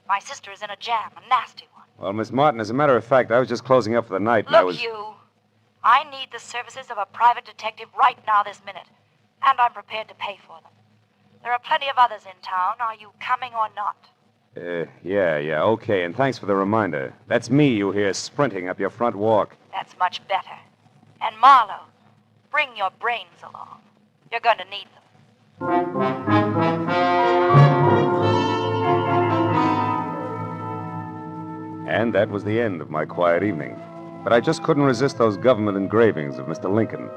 My sister is in a jam, a nasty one. Well, Miss Martin, as a matter of fact, I was just closing up for the night, and I was... I need the services of a private detective right now this minute, and I'm prepared to pay for them. There are plenty of others in town. Are you coming or not? Yeah, okay, and thanks for the reminder. That's me you hear sprinting up your front walk. That's much better. And Marlowe, bring your brains along. You're going to need them. And that was the end of my quiet evening. But I just couldn't resist those government engravings of Mr. Lincoln.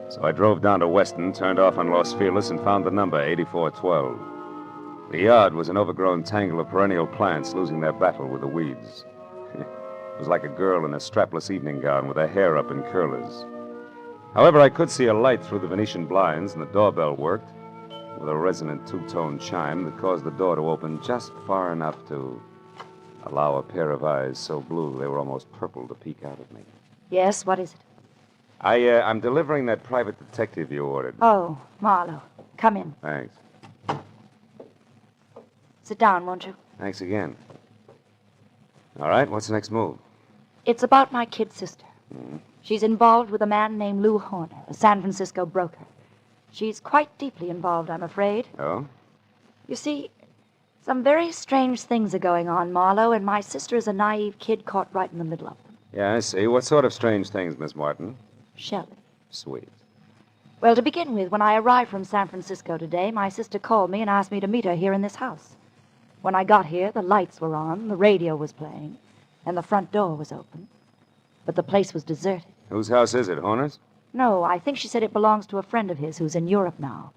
So I drove down to Weston, turned off on Los Feliz, and found the number 8412. The yard was an overgrown tangle of perennial plants losing their battle with the weeds. It was like a girl in a strapless evening gown with her hair up in curlers. However, I could see a light through the Venetian blinds, and the doorbell worked with a resonant two-tone chime that caused the door to open just far enough to allow a pair of eyes so blue they were almost purple to peek out at me. Yes, what is it? I'm delivering that private detective you ordered. Oh, Marlowe. Come in. Thanks. Sit down, won't you? Thanks again. All right, what's the next move? It's about my kid sister. Mm. She's involved with a man named Lou Horner, a San Francisco broker. She's quite deeply involved, I'm afraid. Oh? You see, some very strange things are going on, Marlowe, and my sister is a naive kid caught right in the middle of them. Yeah, I see. What sort of strange things, Miss Martin? Shelley. Sweet. Well, to begin with, when I arrived from San Francisco today, my sister called me and asked me to meet her here in this house. When I got here, the lights were on, the radio was playing, and the front door was open. But the place was deserted. Whose house is it, Horner's? No, I think she said it belongs to a friend of his who's in Europe now.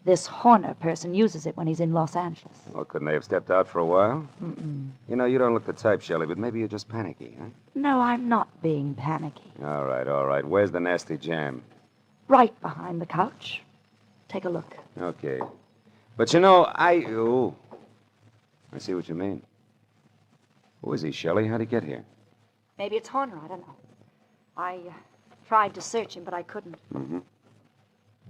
This Horner person uses it when he's in Los Angeles. Well, couldn't they have stepped out for a while? Mm-mm. You know, you don't look the type, Shelley, but maybe you're just panicky, huh? No, I'm not being panicky. All right. Where's the nasty jam? Right behind the couch. Take a look. Okay. But you know, I see what you mean. Who is he, Shelley? How'd he get here? Maybe it's Horner, I don't know. I tried to search him, but I couldn't. Mm-hmm.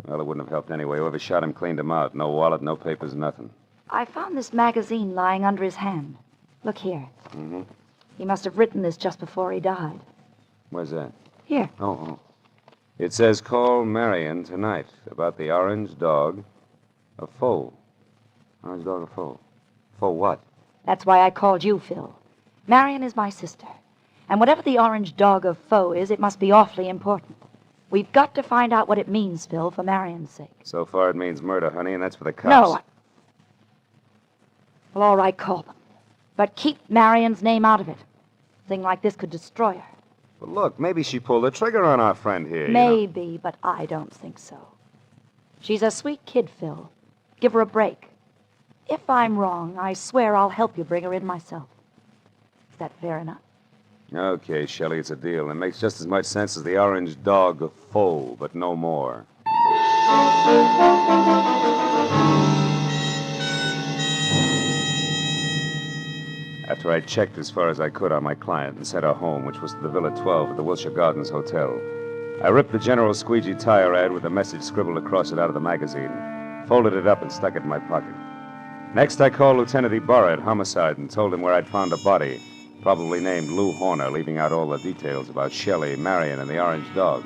Well, it wouldn't have helped anyway. Whoever shot him cleaned him out. No wallet, no papers, nothing. I found this magazine lying under his hand. Look here. Mm-hmm. He must have written this just before he died. Where's that? Here. Oh. It says, call Marion tonight about the orange dog, a foe. Orange dog, a foe. For what? That's why I called you, Phil. Marion is my sister. And whatever the orange dog of foe is, it must be awfully important. We've got to find out what it means, Phil, for Marion's sake. So far it means murder, honey, and that's for the cops. No. Well, all right, call them. But keep Marion's name out of it. A thing like this could destroy her. But look, maybe she pulled the trigger on our friend here. Maybe, but I don't think so. She's a sweet kid, Phil. Give her a break. If I'm wrong, I swear I'll help you bring her in myself. Is that fair enough? Okay, Shelley, it's a deal. It makes just as much sense as the orange dog of foe, but no more. After I checked as far as I could on my client and sent her home, which was to the Villa 12 at the Wilshire Gardens Hotel, I ripped the General Squeegee tire ad with a message scribbled across it out of the magazine, folded it up and stuck it in my pocket. Next, I called Lieutenant Ibarra at Homicide and told him where I'd found a body, probably named Lou Horner, leaving out all the details about Shelley, Marion, and the orange dog.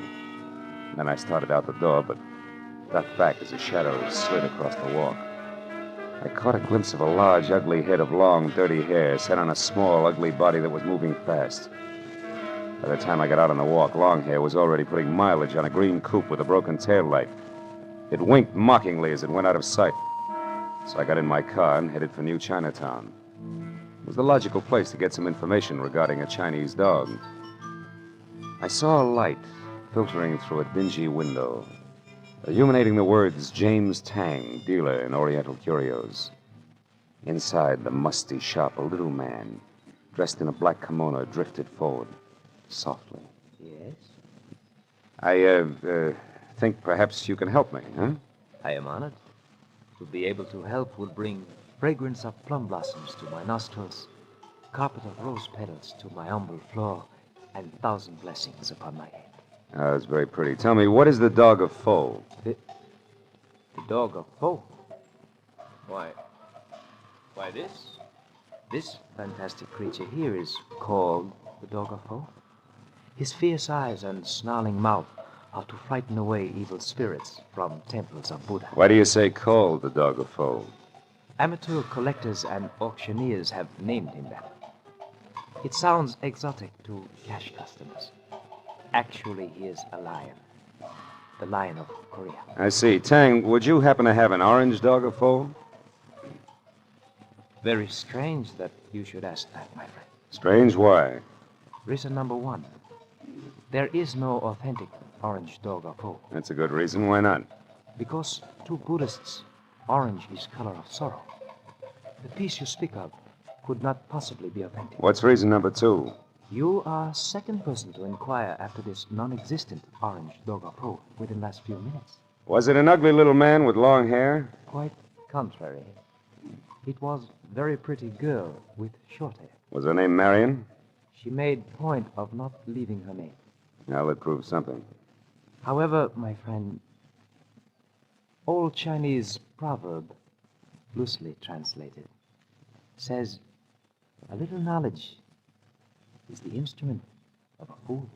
Then I started out the door, but got back as a shadow slid across the walk. I caught a glimpse of a large, ugly head of long, dirty hair set on a small, ugly body that was moving fast. By the time I got out on the walk, Longhair was already putting mileage on a green coupe with a broken tail light. It winked mockingly as it went out of sight. So I got in my car and headed for New Chinatown. It was the logical place to get some information regarding a Chinese dog. I saw a light filtering through a dingy window, illuminating the words James Tang, dealer in Oriental curios. Inside the musty shop, a little man, dressed in a black kimono, drifted forward, softly. Yes? I think perhaps you can help me, huh? I am honored. To be able to help will bring fragrance of plum blossoms to my nostrils, carpet of rose petals to my humble floor, and 1,000 blessings upon my head. Oh, that's very pretty. Tell me, what is the dog of foe? The dog of foe? Why, this fantastic creature here is called the dog of foe. His fierce eyes and snarling mouth are to frighten away evil spirits from temples of Buddha. Why do you say called the dog of foe? Amateur collectors and auctioneers have named him that. It sounds exotic to cash customers. Actually, he is a lion. The lion of Korea. I see. Tang, would you happen to have an orange dog of foe? Very strange that you should ask that, my friend. Strange? Why? Reason number one. There is no authentic orange dog of foe. That's a good reason. Why not? Because to Buddhists, orange is color of sorrow. The piece you speak of could not possibly be authentic. What's reason number two? You are second person to inquire after this non-existent orange dog of foe within the last few minutes. Was it an ugly little man with long hair? Quite contrary. It was a very pretty girl with short hair. Was her name Marion? She made point of not leaving her name. Now that proves something. However, my friend, old Chinese proverb, loosely translated, says a little knowledge is the instrument of a fool.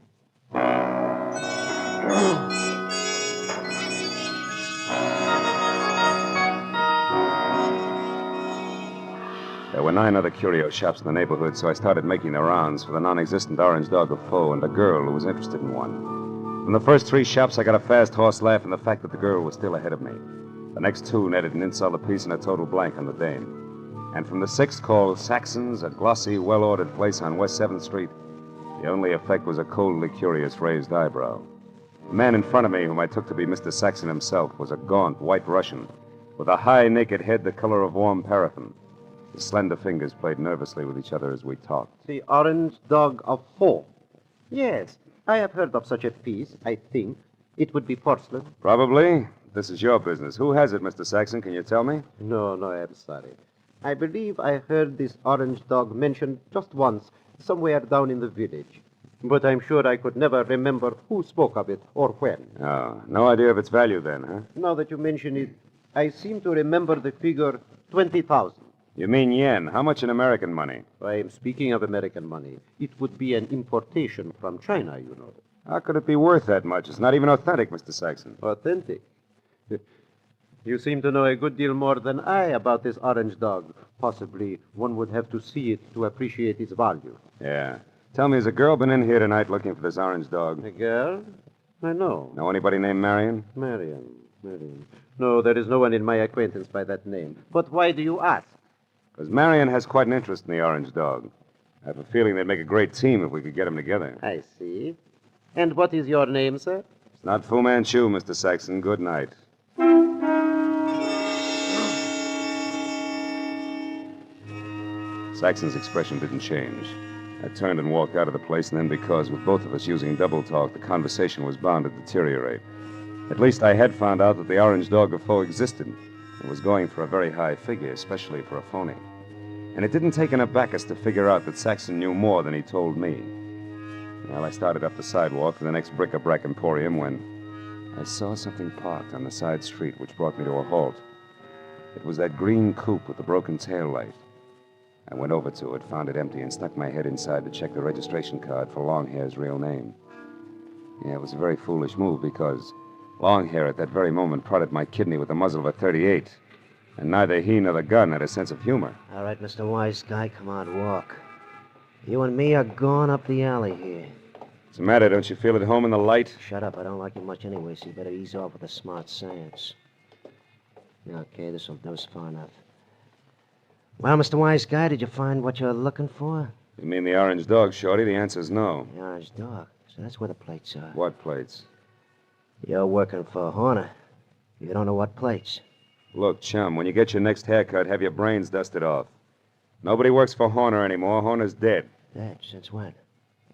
There were 9 other curio shops in the neighborhood, so I started making the rounds for the non-existent orange dog of foe and a girl who was interested in one. From the first 3 shops, I got a fast horse laugh and the fact that the girl was still ahead of me. The next 2 netted an insult apiece and a total blank on the dame. And from the 6th, called Saxon's, a glossy, well-ordered place on West 7th Street, the only effect was a coldly curious raised eyebrow. The man in front of me, whom I took to be Mr. Saxon himself, was a gaunt white Russian with a high, naked head the color of warm paraffin. His slender fingers played nervously with each other as we talked. The orange dog of foe. Yes, I have heard of such a piece, I think. It would be porcelain. Probably. This is your business. Who has it, Mr. Saxon? Can you tell me? No, I'm sorry. I believe I heard this orange dog mentioned just once, somewhere down in the village. But I'm sure I could never remember who spoke of it or when. Oh, no idea of its value then, huh? Now that you mention it, I seem to remember the figure 20,000. You mean yen? How much in American money? I am speaking of American money. It would be an importation from China, you know. How could it be worth that much? It's not even authentic, Mr. Saxon. Authentic? You seem to know a good deal more than I about this orange dog. Possibly one would have to see it to appreciate its value. Yeah. Tell me, has a girl been in here tonight looking for this orange dog? A girl? I know. Know anybody named Marion? Marion. No, there is no one in my acquaintance by that name. But why do you ask? Because Marion has quite an interest in the orange dog. I have a feeling they'd make a great team if we could get them together. I see. And what is your name, sir? It's not Fu Manchu, Mr. Saxon. Good night. Saxon's expression didn't change. I turned and walked out of the place, and then because, with both of us using double talk, the conversation was bound to deteriorate. At least I had found out that the orange dog of Foe existed and was going for a very high figure, especially for a phony. And it didn't take an abacus to figure out that Saxon knew more than he told me. Well, I started up the sidewalk for the next bric-a-brac emporium when I saw something parked on the side street, which brought me to a halt. It was that green coupe with the broken tail light. I went over to it, found it empty, and stuck my head inside to check the registration card for Longhair's real name. Yeah, it was a very foolish move because Longhair at that very moment prodded my kidney with the muzzle of a .38, and neither he nor the gun had a sense of humor. All right, Mr. Wise Guy, come on, walk. You and me are going up the alley here. What's the matter? Don't you feel at home in the light? Shut up. I don't like you much anyway, so you better ease off with the smart sayings. Okay, this'll do us far enough. Well, Mr. Wise Guy, did you find what you're looking for? You mean the orange dog, Shorty? The answer's no. The orange dog. So that's where the plates are. What plates? You're working for Horner. You don't know what plates. Look, chum, when you get your next haircut, have your brains dusted off. Nobody works for Horner anymore. Horner's dead. Dead? Since when?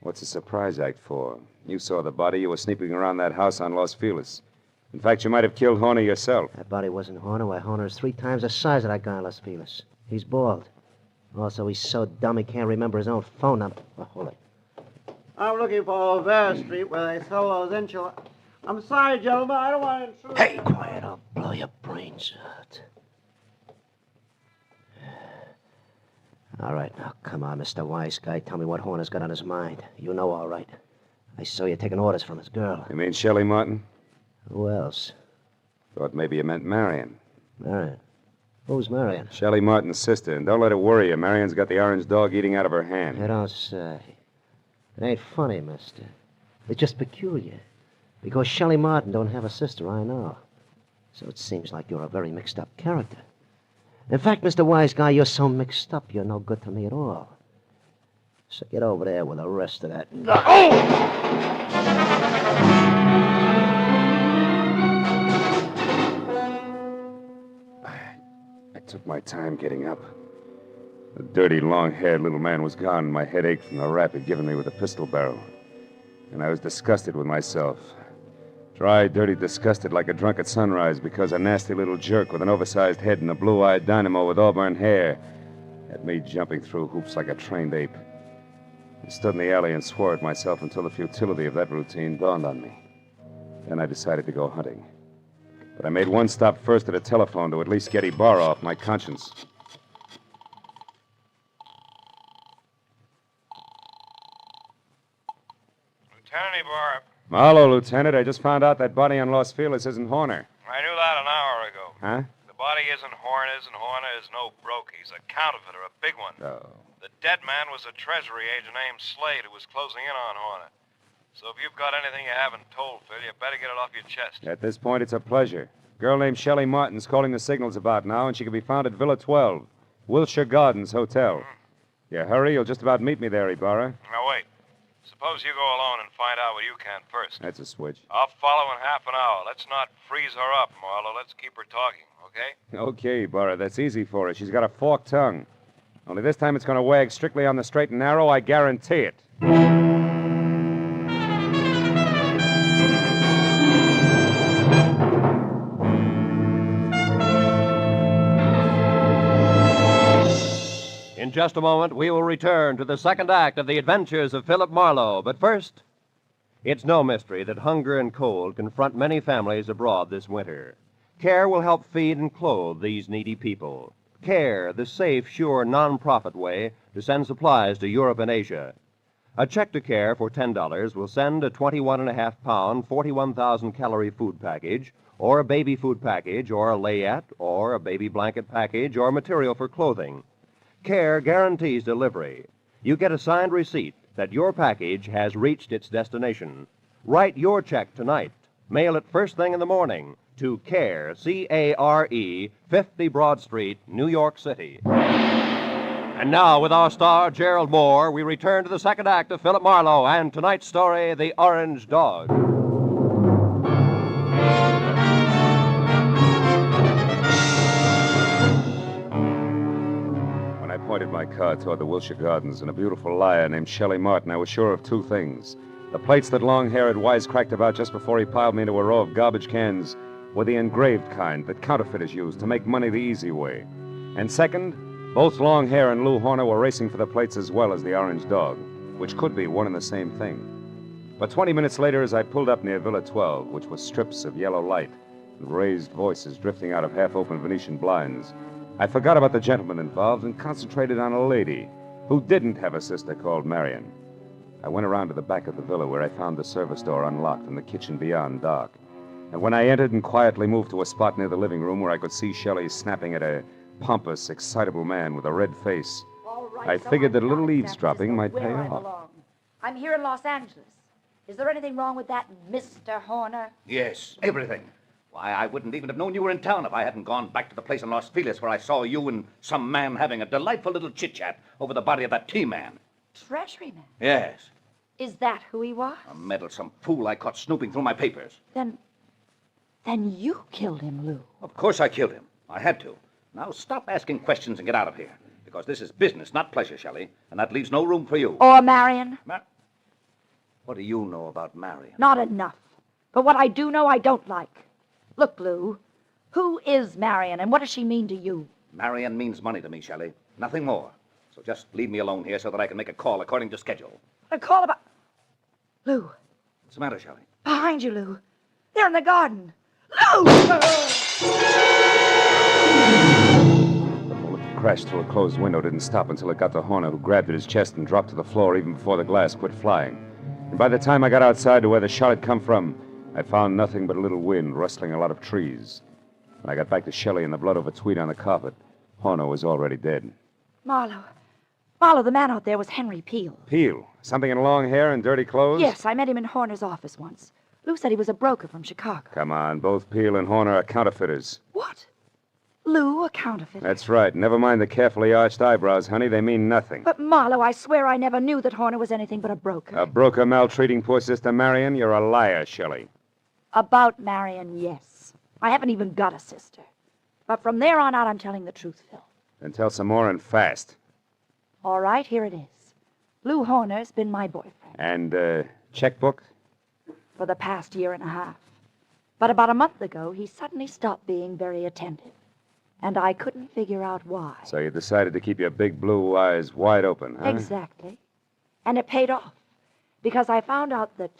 What's the surprise act for? You saw the body. You were sneaking around that house on Los Feliz. In fact, you might have killed Horner yourself. That body wasn't Horner. Why, Horner is 3 times the size of that guy in Los Feliz. He's bald. Also, he's so dumb he can't remember his own phone number. Oh, hold it. I'm looking for Olvera Street where they sell those enchiladas. I'm sorry, gentlemen. I don't want to intrude. Hey, quiet. I'll blow your brains out. All right, now, come on, Mr. Wise Guy. Tell me what Horner's got on his mind. You know all right. I saw you taking orders from his girl. You mean Shelley Martin? Who else? Thought maybe you meant Marion. Marion? Who's Marion? Shelley Martin's sister. And don't let it worry you. Marion's got the orange dog eating out of her hand. You don't say. It ain't funny, mister. It's just peculiar. Because Shelley Martin don't have a sister, I know. So it seems like you're a very mixed-up character. In fact, Mr. Wise Guy, you're so mixed up, you're no good to me at all. So get over there with the rest of that. I took my time getting up. The dirty, long-haired little man was gone, and my head ached from the rap he'd given me with the pistol barrel. And I was disgusted with myself. Dry, dirty, disgusted like a drunk at sunrise because a nasty little jerk with an oversized head and a blue-eyed dynamo with auburn hair had me jumping through hoops like a trained ape. I stood in the alley and swore at myself until the futility of that routine dawned on me. Then I decided to go hunting. But I made one stop first at a telephone to at least get Ibarra off my conscience. Lieutenant Ibarra. Marlowe, Lieutenant. I just found out that body on Los Feliz isn't Horner. I knew that an hour ago. Huh? The body isn't Horner's, and Horner is no broke. He's a counterfeiter, a big one. Oh. The dead man was a Treasury agent named Slade who was closing in on Horner. So if you've got anything you haven't told, Phil, you better get it off your chest. At this point, it's a pleasure. A girl named Shelley Martin's calling the signals about now, and she can be found at Villa 12, Wilshire Gardens Hotel. You hurry, you'll just about meet me there, Ibarra. Now, wait. Suppose you go alone and find out what you can first. That's a switch. I'll follow in half an hour. Let's not freeze her up, Marlowe. Let's keep her talking, okay? Okay, Ibarra, that's easy for her. She's got a forked tongue. Only this time it's going to wag strictly on the straight and narrow, I guarantee it. In just a moment, we will return to the second act of the adventures of Philip Marlowe. But first, it's no mystery that hunger and cold confront many families abroad this winter. Care will help feed and clothe these needy people. CARE, the safe, sure, non-profit way to send supplies to Europe and Asia. A check to CARE for $10 will send a 21.5-pound, 41,000-calorie food package, or a baby food package, or a layette, or a baby blanket package, or material for clothing. CARE guarantees delivery. You get a signed receipt that your package has reached its destination. Write your check tonight. Mail it first thing in the morning to CARE, C-A-R-E, 50 Broad Street, New York City. And now, with our star, Gerald Moore, we return to the second act of Philip Marlowe and tonight's story, The Orange Dog. When I pointed my car toward the Wilshire Gardens and a beautiful liar named Shelley Martin, I was sure of two things. The plates that Longhair had wisecracked about just before he piled me into a row of garbage cans were the engraved kind that counterfeiters use to make money the easy way. And second, both Longhair and Lou Horner were racing for the plates as well as the Orange Dog, which could be one and the same thing. But 20 minutes later, as I pulled up near Villa 12, which was strips of yellow light and raised voices drifting out of half-open Venetian blinds, I forgot about the gentleman involved and concentrated on a lady who didn't have a sister called Marion. I went around to the back of the villa where I found the service door unlocked and the kitchen beyond dark. And when I entered and quietly moved to a spot near the living room where I could see Shelley snapping at a pompous, excitable man with a red face, I figured that a little eavesdropping might pay off. I'm here in Los Angeles. Is there anything wrong with that Mr. Horner? Yes, everything. Why, I wouldn't even have known you were in town if I hadn't gone back to the place in Los Feliz where I saw you and some man having a delightful little chit-chat over the body of that T-man. Treasury man? Yes. Is that who he was? A meddlesome fool I caught snooping through my papers. Then you killed him, Lou. Of course I killed him. I had to. Now stop asking questions and get out of here. Because this is business, not pleasure, Shelley. And that leaves no room for you. Or Marion? What do you know about Marion? Not enough. But what I do know, I don't like. Look, Lou, who is Marion and what does she mean to you? Marion means money to me, Shelley. Nothing more. So just leave me alone here so that I can make a call according to schedule. A call about... Lou. What's the matter, Shelley? Behind you, Lou. They're in the garden. Lou! The bullet crashed through a closed window didn't stop until it got to Horner, who grabbed at his chest and dropped to the floor even before the glass quit flying. And by the time I got outside to where the shot had come from, I found nothing but a little wind rustling a lot of trees. When I got back to Shelley and the blood over tweed on the carpet, Horner was already dead. Marlowe, the man out there was Henry Peel. Peel? Something in long hair and dirty clothes? Yes, I met him in Horner's office once. Lou said he was a broker from Chicago. Come on, both Peel and Horner are counterfeiters. What? Lou, a counterfeit? That's right. Never mind the carefully arched eyebrows, honey. They mean nothing. But, Marlowe, I swear I never knew that Horner was anything but a broker. A broker maltreating poor sister Marion? You're a liar, Shelley. About Marion, yes. I haven't even got a sister. But from there on out, I'm telling the truth, Phil. Then tell some more and fast. All right, here it is. Lou Horner's been my boyfriend. And, checkbook? For the past year and a half. But about a month ago, he suddenly stopped being very attentive. And I couldn't figure out why. So you decided to keep your big blue eyes wide open, huh? Exactly. And it paid off. Because I found out that,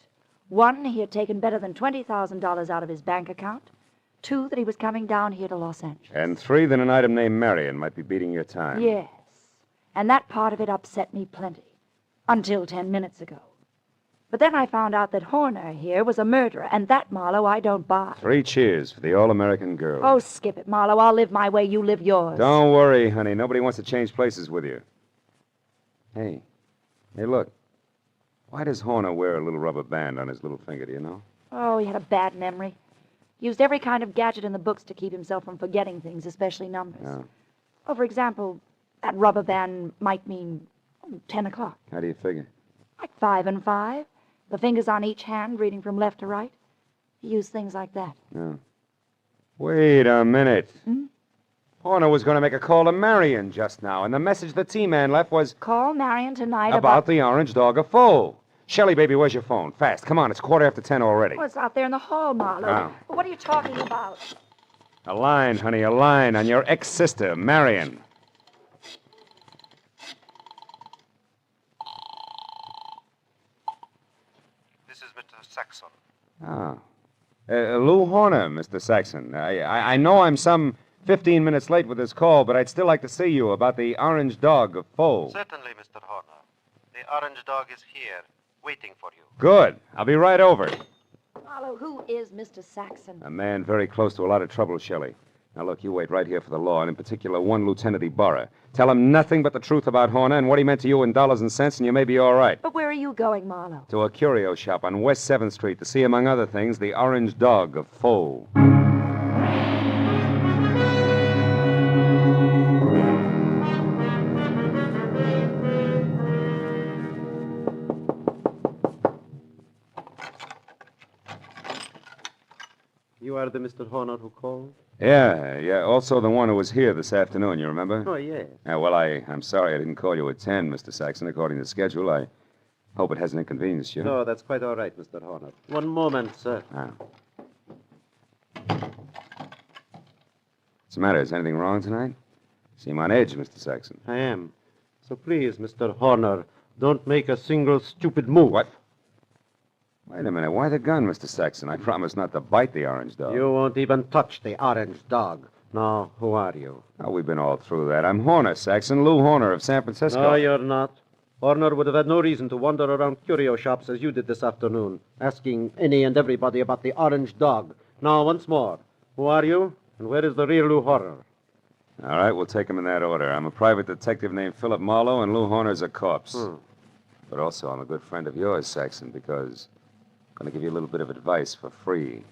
1, he had taken better than $20,000 out of his bank account. 2, that he was coming down here to Los Angeles. And 3, that an item named Marion might be beating your time. Yes. And that part of it upset me plenty. Until 10 minutes ago. But then I found out that Horner here was a murderer, and that, Marlowe, I don't buy. 3 cheers for the all-American girl. Oh, skip it, Marlowe. I'll live my way, you live yours. Don't worry, honey. Nobody wants to change places with you. Hey, look. Why does Horner wear a little rubber band on his little finger, do you know? Oh, he had a bad memory. Used every kind of gadget in the books to keep himself from forgetting things, especially numbers. Oh. Oh, for example, that rubber band might mean 10 o'clock. How do you figure? Like 5 and 5. The fingers on each hand, reading from left to right. He used things like that. Oh. Wait a minute. Hmm? Horner was going to make a call to Marion just now, and the message the T-man left was... Call Marion tonight about the Orange Dog of Foe. Shelley, baby, where's your phone? Fast. Come on, it's 10:15 already. Oh, it's out there in the hall, Marlowe. Oh. What are you talking about? A line, honey, a line on your ex-sister, Marion. This is Mr. Saxon. Ah. Lou Horner, Mr. Saxon. I know I'm some 15 minutes late with this call, but I'd still like to see you about the orange dog of Foe. Certainly, Mr. Horner. The orange dog is here, waiting for you. Good. I'll be right over. Marlowe, who is Mr. Saxon? A man very close to a lot of trouble, Shelley. Now, look, you wait right here for the law, and in particular, one Lieutenant Ibarra. Tell him nothing but the truth about Horner and what he meant to you in dollars and cents, and you may be all right. But where are you going, Marlowe? To a curio shop on West 7th Street to see, among other things, the orange dog of Foe. You are the Mr. Horner who called? Yeah. Also the one who was here this afternoon, you remember? Oh, yes. Well, I'm sorry I didn't call you at 10, Mr. Saxon, according to schedule. I hope it hasn't inconvenienced you. No, that's quite all right, Mr. Horner. One moment, sir. Ah. What's the matter? Is anything wrong tonight? Seem on edge, Mr. Saxon. I am. So please, Mr. Horner, don't make a single stupid move. What? Wait a minute. Why the gun, Mr. Saxon? I promised not to bite the orange dog. You won't even touch the orange dog. Now, who are you? Oh, we've been all through that. I'm Horner, Saxon. Lou Horner of San Francisco. No, you're not. Horner would have had no reason to wander around curio shops as you did this afternoon, asking any and everybody about the orange dog. Now, once more, who are you, and where is the real Lou Horner? All right, we'll take them in that order. I'm a private detective named Philip Marlowe, and Lou Horner's a corpse. But also, I'm a good friend of yours, Saxon, because I'm going to give you a little bit of advice for free.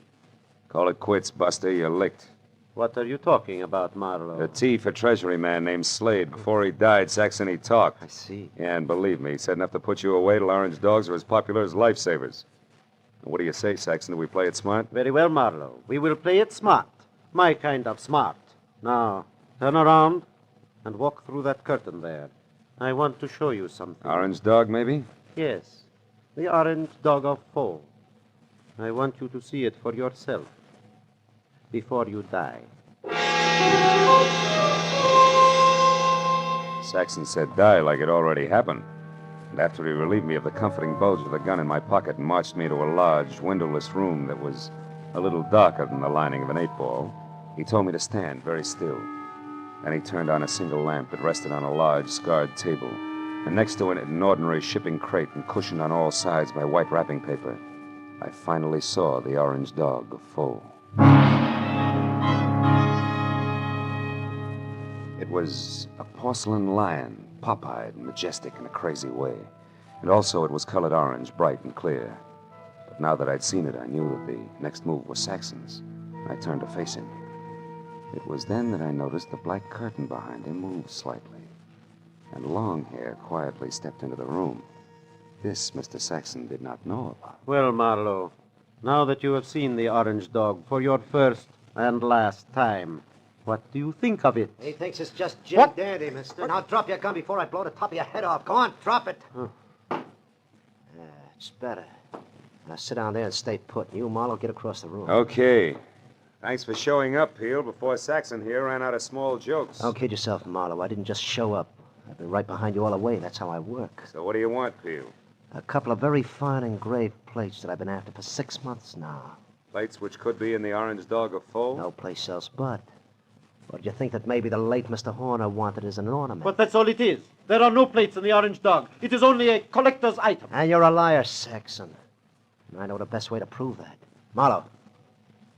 Call it quits, Buster. You're licked. What are you talking about, Marlowe? The T for Treasury man named Slade. Before he died, Saxon, he talked. I see. Yeah, and believe me, he said enough to put you away till orange dogs are as popular as lifesavers. What do you say, Saxon? Do we play it smart? Very well, Marlowe. We will play it smart. My kind of smart. Now, turn around and walk through that curtain there. I want to show you something. Orange dog, maybe? Yes. The orange dog of Foe. I want you to see it for yourself before you die. Saxon said die like it already happened. And after he relieved me of the comforting bulge of the gun in my pocket and marched me to a large, windowless room that was a little darker than the lining of an 8-ball, he told me to stand very still. Then he turned on a single lamp that rested on a large, scarred table, and next to it an ordinary shipping crate and cushioned on all sides by white wrapping paper. I finally saw the orange dog of Foe. It was a porcelain lion, pop-eyed and majestic in a crazy way. And also it was colored orange, bright and clear. But now that I'd seen it, I knew that the next move was Saxon's. I turned to face him. It was then that I noticed the black curtain behind him moved slightly. And Longhair quietly stepped into the room. This Mr. Saxon did not know about. Well, Marlowe, now that you have seen the orange dog for your first and last time, what do you think of it? He thinks it's just Jim Dandy, mister. Now drop your gun before I blow the top of your head off. Go on, drop it. It's better. Now sit down there and stay put. You, Marlowe, get across the room. Okay. Thanks for showing up, Peel, before Saxon here ran out of small jokes. Don't kid yourself, Marlowe. I didn't just show up. I've been right behind you all the way. That's how I work. So what do you want, Peel? A couple of very fine engraved plates that I've been after for 6 months now. Plates which could be in the orange dog of Foe? No place else but. Or do you think that maybe the late Mr. Horner wanted as an ornament? But that's all it is. There are no plates in the orange dog. It is only a collector's item. And you're a liar, Saxon. And I know the best way to prove that. Marlowe,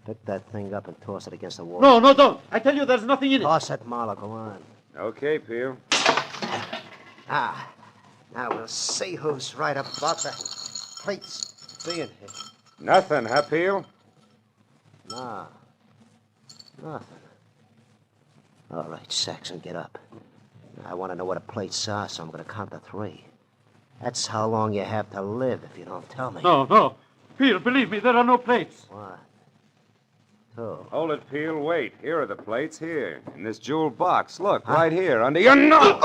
pick that thing up and toss it against the wall. No, don't. I tell you, there's nothing in it. Toss it, Marlowe. Go on. Okay, Peel. Now we'll see who's right about the plates being here. Nothing, huh, Peel? No. Nothing. All right, Saxon, get up. I want to know what the plates are, so I'm going to count to 3. That's how long you have to live if you don't tell me. No. Peel, believe me, there are no plates. 1, 2. Hold it, Peel. Wait. Here are the plates. Here. In this jeweled box. Look, right here, under your nose.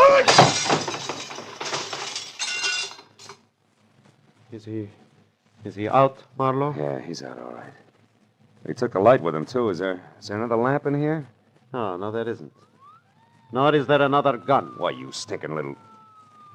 Is he out, Marlowe? Yeah, he's out, all right. He took the light with him, too. Is there another lamp in here? No, there isn't. Nor is there another gun. Why, you stinking little...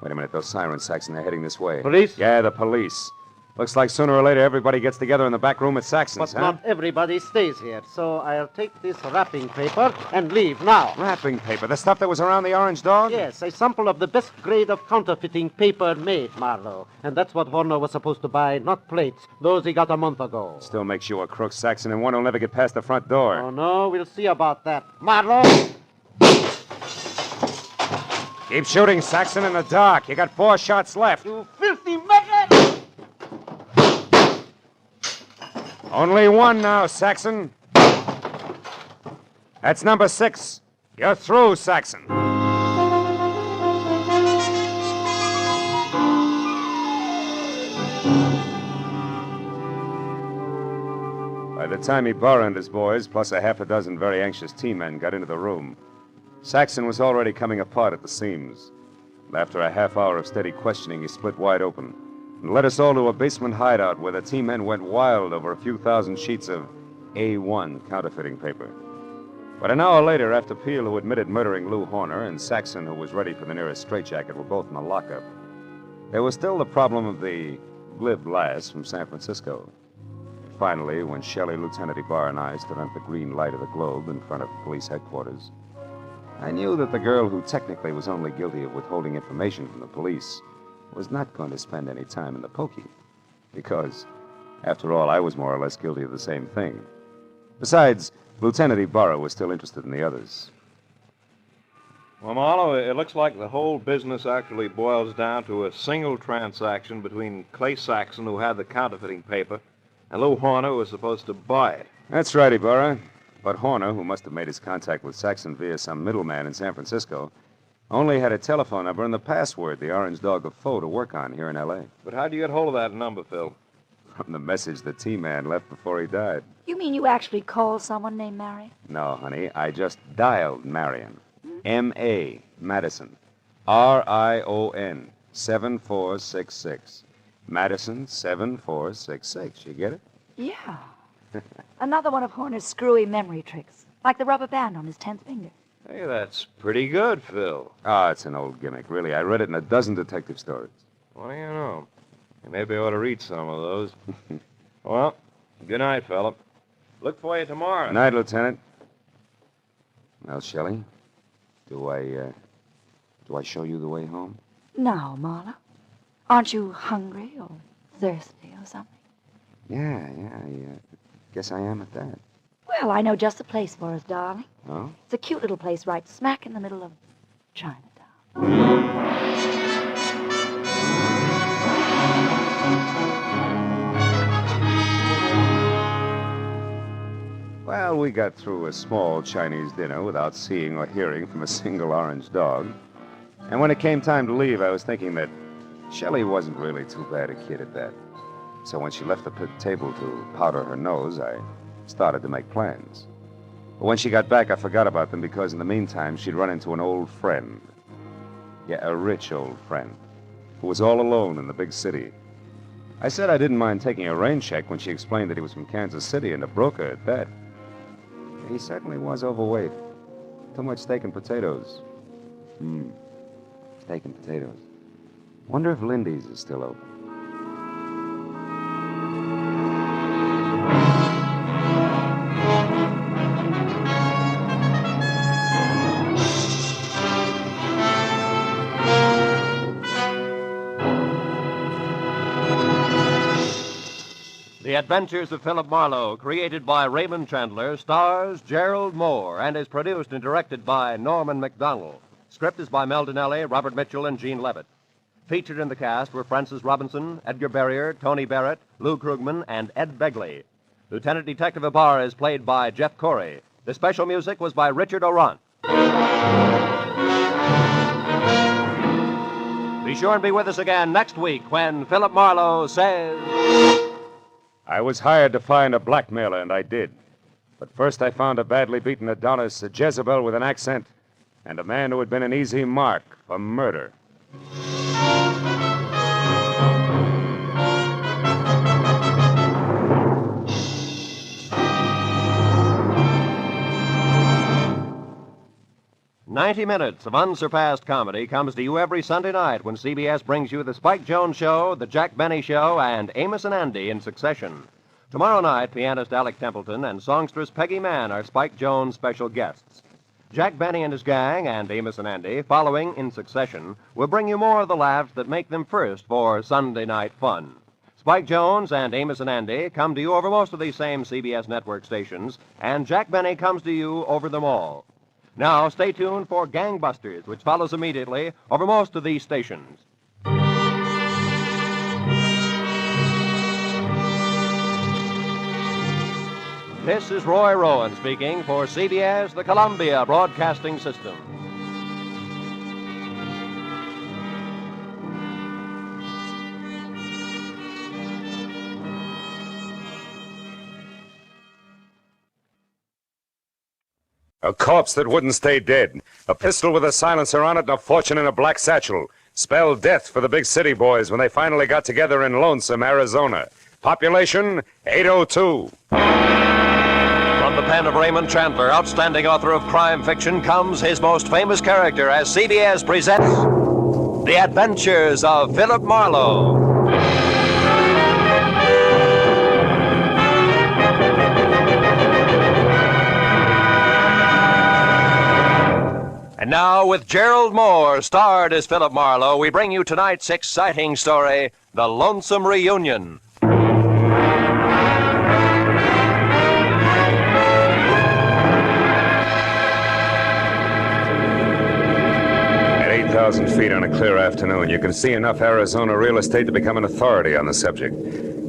Wait a minute, those sirens, Saxon, they're heading this way. Police? Yeah, the police. Looks like sooner or later everybody gets together in the back room at Saxon's, But not everybody stays here, so I'll take this wrapping paper and leave now. Wrapping paper? The stuff that was around the orange dog? Yes, a sample of the best grade of counterfeiting paper made, Marlowe. And that's what Horner was supposed to buy, not plates. Those he got a month ago. Still makes you a crook, Saxon, and one who'll never get past the front door. Oh, no, we'll see about that. Marlowe! Keep shooting, Saxon, in the dark. You got 4 shots left. You filthy maggot! Only one now, Saxon. That's number 6. You're through, Saxon. By the time Ibarra and his boys, plus a half a dozen very anxious team men, got into the room, Saxon was already coming apart at the seams. And after a half hour of steady questioning, he split wide open and led us all to a basement hideout where the team men went wild over a few thousand sheets of A1 counterfeiting paper. But an hour later, after Peel, who admitted murdering Lou Horner, and Saxon, who was ready for the nearest straitjacket, were both in the lockup, there was still the problem of the glib lass from San Francisco. Finally, when Shelley, Lieutenant Ibarra, and I stood under the green light of the globe in front of police headquarters, I knew that the girl who technically was only guilty of withholding information from the police was not going to spend any time in the pokey. Because, after all, I was more or less guilty of the same thing. Besides, Lieutenant Ibarra was still interested in the others. Well, Marlowe, it looks like the whole business actually boils down to a single transaction between Clay Saxon, who had the counterfeiting paper, and Lou Horner, who was supposed to buy it. That's right, Ibarra. But Horner, who must have made his contact with Saxon via some middleman in San Francisco, only had a telephone number and the password, the Orange Dog of Foe, to work on here in L.A. But how'd you get hold of that number, Phil? From the message the T-Man left before he died. You mean you actually called someone named Marion? No, honey, I just dialed Marion. M.A. Madison. R-I-O-N. 7466. Madison 7466. You get it? Yeah. Another one of Horner's screwy memory tricks, like the rubber band on his 10th finger. Hey, that's pretty good, Phil. It's an old gimmick, really. I read it in a dozen detective stories. What do you know? Maybe I ought to read some of those. Well, good night, Philip. Look for you tomorrow. Good night, Lieutenant. Well, Shelley, do I show you the way home? No, Marla. Aren't you hungry or thirsty or something? Yeah, I guess I am at that. Well, I know just the place for us, darling. Oh? It's a cute little place right smack in the middle of Chinatown. Well, we got through a small Chinese dinner without seeing or hearing from a single orange dog. And when it came time to leave, I was thinking that Shelley wasn't really too bad a kid at that. So when she left the table to powder her nose, I started to make plans. But when she got back, I forgot about them because in the meantime, she'd run into an old friend. Yeah, a rich old friend who was all alone in the big city. I said I didn't mind taking a rain check when she explained that he was from Kansas City and a broker at that. He certainly was overweight. Too much steak and potatoes. Steak and potatoes. Wonder if Lindy's is still open. The Adventures of Philip Marlowe, created by Raymond Chandler, stars Gerald Moore, and is produced and directed by Norman MacDonald. Script is by Mel Dinelli, Robert Mitchell, and Gene Levitt. Featured in the cast were Francis Robinson, Edgar Barrier, Tony Barrett, Lou Krugman, and Ed Begley. Lieutenant Detective Ibarra is played by Jeff Corey. The special music was by Richard Orant. Be sure and be with us again next week when Philip Marlowe says... I was hired to find a blackmailer, and I did. But first I found a badly beaten Adonis, a Jezebel with an accent, and a man who had been an easy mark for murder. 90 minutes of unsurpassed comedy comes to you every Sunday night when CBS brings you The Spike Jones Show, The Jack Benny Show, and Amos and Andy in succession. Tomorrow night, pianist Alec Templeton and songstress Peggy Mann are Spike Jones' special guests. Jack Benny and his gang and Amos and Andy, following in succession, will bring you more of the laughs that make them first for Sunday night fun. Spike Jones and Amos and Andy come to you over most of these same CBS network stations, and Jack Benny comes to you over them all. Now, stay tuned for Gangbusters, which follows immediately over most of these stations. This is Roy Rowan speaking for CBS, the Columbia Broadcasting System. A corpse that wouldn't stay dead. A pistol with a silencer on it and a fortune in a black satchel. Spelled death for the big city boys when they finally got together in Lonesome, Arizona. Population, 802. From the pen of Raymond Chandler, outstanding author of crime fiction, comes his most famous character as CBS presents The Adventures of Philip Marlowe. And now, with Gerald Moore, starred as Philip Marlowe, we bring you tonight's exciting story, The Lonesome Reunion. At 8,000 feet on a clear afternoon, you can see enough Arizona real estate to become an authority on the subject.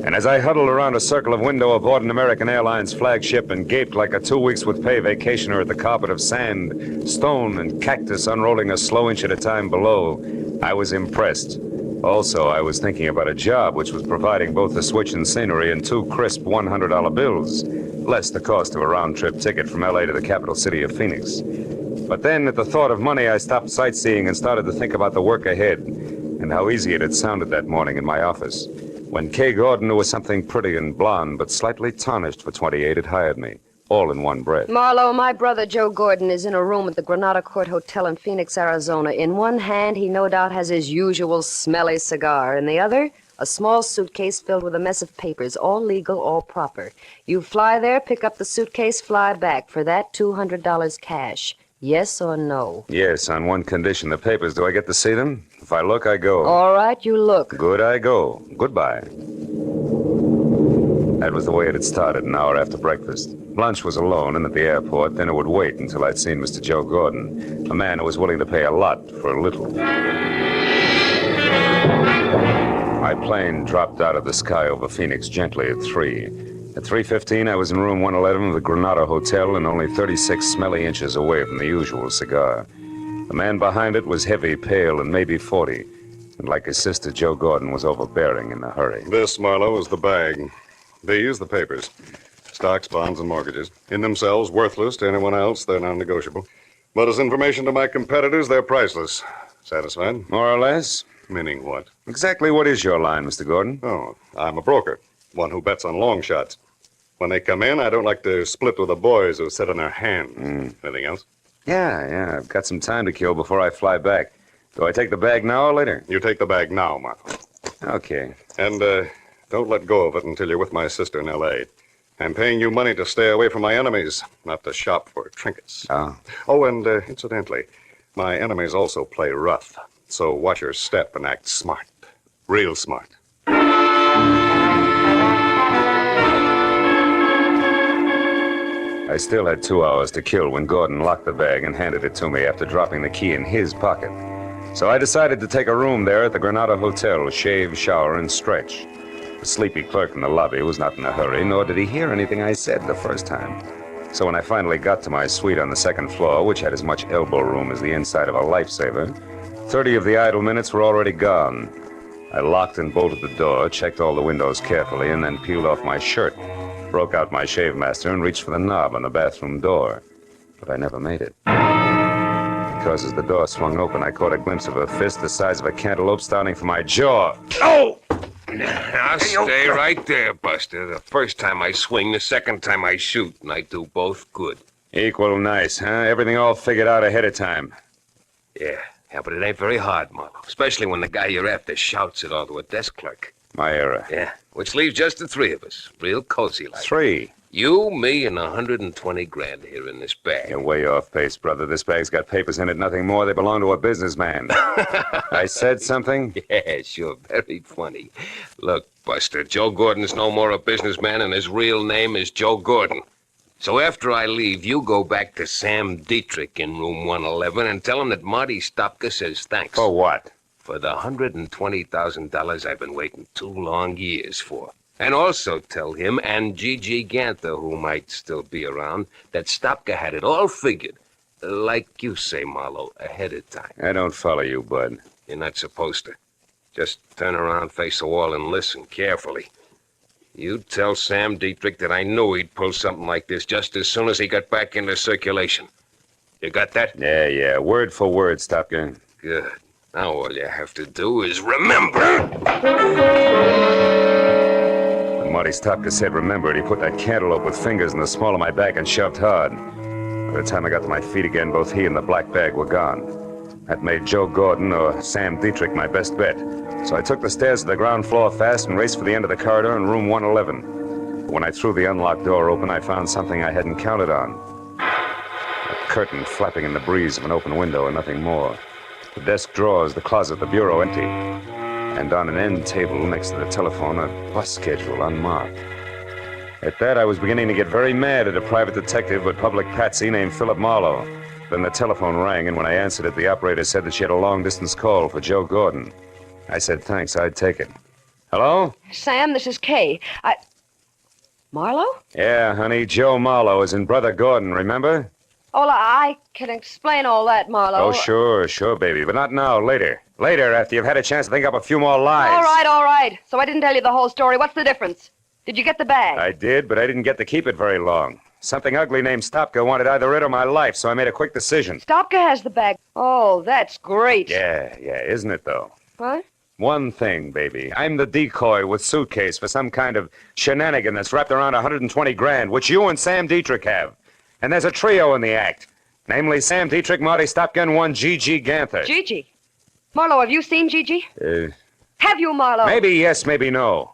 And as I huddled around a circle of window aboard an American Airlines flagship and gaped like a 2 weeks with pay vacationer at the carpet of sand, stone, and cactus unrolling a slow inch at a time below, I was impressed. Also, I was thinking about a job which was providing both the switch and scenery and 2 crisp $100 bills, less the cost of a round-trip ticket from L.A. to the capital city of Phoenix. But then, at the thought of money, I stopped sightseeing and started to think about the work ahead and how easy it had sounded that morning in my office. When Kay Gordon, who was something pretty and blonde, but slightly tarnished for 28, had hired me, all in one breath. Marlowe, my brother Joe Gordon is in a room at the Granada Court Hotel in Phoenix, Arizona. In one hand, he no doubt has his usual smelly cigar. In the other, a small suitcase filled with a mess of papers, all legal, all proper. You fly there, pick up the suitcase, fly back. For that, $200 cash. Yes or no? Yes, on one condition. The papers, do I get to see them? If I look, I go. All right, you look. Good, I go. Goodbye. That was the way it had started, an hour after breakfast. Lunch was alone and at the airport. Then it would wait until I'd seen Mr. Joe Gordon, a man who was willing to pay a lot for a little. My plane dropped out of the sky over Phoenix gently at 3. At 3:15, I was in room 111 of the Granada Hotel and only 36 smelly inches away from the usual cigar. The man behind it was heavy, pale, and maybe 40. And like his sister, Joe Gordon was overbearing in a hurry. This, Marlowe, is the bag. These, the papers. Stocks, bonds, and mortgages. In themselves, worthless to anyone else. They're non-negotiable. But as information to my competitors, they're priceless. Satisfied? More or less. Meaning what? Exactly what is your line, Mr. Gordon? Oh, I'm a broker. One who bets on long shots. When they come in, I don't like to split with the boys who sit on their hands. Anything else? Yeah. I've got some time to kill before I fly back. Do I take the bag now or later? You take the bag now, Martha. Okay. And, don't let go of it until you're with my sister in L.A. I'm paying you money to stay away from my enemies, not to shop for trinkets. Oh, and, incidentally, my enemies also play rough. So watch your step and act smart. Real smart. I still had 2 hours to kill when Gordon locked the bag and handed it to me after dropping the key in his pocket. So I decided to take a room there at the Granada Hotel, shave, shower, and stretch. The sleepy clerk in the lobby was not in a hurry, nor did he hear anything I said the first time. So when I finally got to my suite on the second floor, which had as much elbow room as the inside of a lifesaver, 30 of the idle minutes were already gone. I locked and bolted the door, checked all the windows carefully, and then peeled off my shirt, broke out my shave master, and reached for the knob on the bathroom door. But I never made it. Because as the door swung open, I caught a glimpse of a fist the size of a cantaloupe starting from my jaw. Oh! Now, stay right there, Buster. The first time I swing, the second time I shoot, and I do both good. Equal nice, huh? Everything all figured out ahead of time. Yeah, but it ain't very hard, Marlowe. Especially when the guy you're after shouts it all to a desk clerk. My era. Yeah, which leaves just the three of us. Real cozy like. 3. You, me, and 120 grand here in this bag. You're way off base, brother. This bag's got papers in it, nothing more. They belong to a businessman. I said something? Yeah, sure. Very funny. Look, Buster, Joe Gordon's no more a businessman, and his real name is Joe Gordon. So after I leave, you go back to Sam Dietrich in room 111 and tell him that Marty Stopka says thanks. For what? For the $120,000 I've been waiting 2 long years for. And also tell him and Gigi Ganther, who might still be around, that Stopka had it all figured. Like you say, Marlowe, ahead of time. I don't follow you, bud. You're not supposed to. Just turn around, face the wall, and listen carefully. You tell Sam Dietrich that I knew he'd pull something like this just as soon as he got back into circulation. You got that? Yeah. Word for word, Stopka. Good. Now all you have to do is remember. When Marty Stopka said remember it, he put that cantaloupe with fingers in the small of my back and shoved hard. By the time I got to my feet again, both he and the black bag were gone. That made Joe Gordon or Sam Dietrich my best bet. So I took the stairs to the ground floor fast and raced for the end of the corridor in room 111. But when I threw the unlocked door open, I found something I hadn't counted on. A curtain flapping in the breeze of an open window and nothing more. The desk drawers, the closet, the bureau empty. And on an end table next to the telephone, a bus schedule unmarked. At that, I was beginning to get very mad at a private detective but public patsy named Philip Marlowe. Then the telephone rang, and when I answered it, the operator said that she had a long-distance call for Joe Gordon. I said thanks, I'd take it. Hello? Sam, this is Kay. Marlowe? Yeah, honey, Joe Marlowe is in Brother Gordon, remember? Oh, I can explain all that, Marlowe. Oh, sure, baby, but not now, later. Later, after you've had a chance to think up a few more lies. All right. So I didn't tell you the whole story. What's the difference? Did you get the bag? I did, but I didn't get to keep it very long. Something ugly named Stopka wanted either it or my life, so I made a quick decision. Stopka has the bag. Oh, that's great. Yeah, isn't it, though? What? One thing, baby. I'm the decoy with suitcase for some kind of shenanigan that's wrapped around 120 grand, which you and Sam Dietrich have. And there's a trio in the act. Namely, Sam Dietrich, Marty Stopka, and one Gigi Ganther. Gigi? Marlowe, have you seen Gigi? Have you, Marlowe? Maybe yes, maybe no.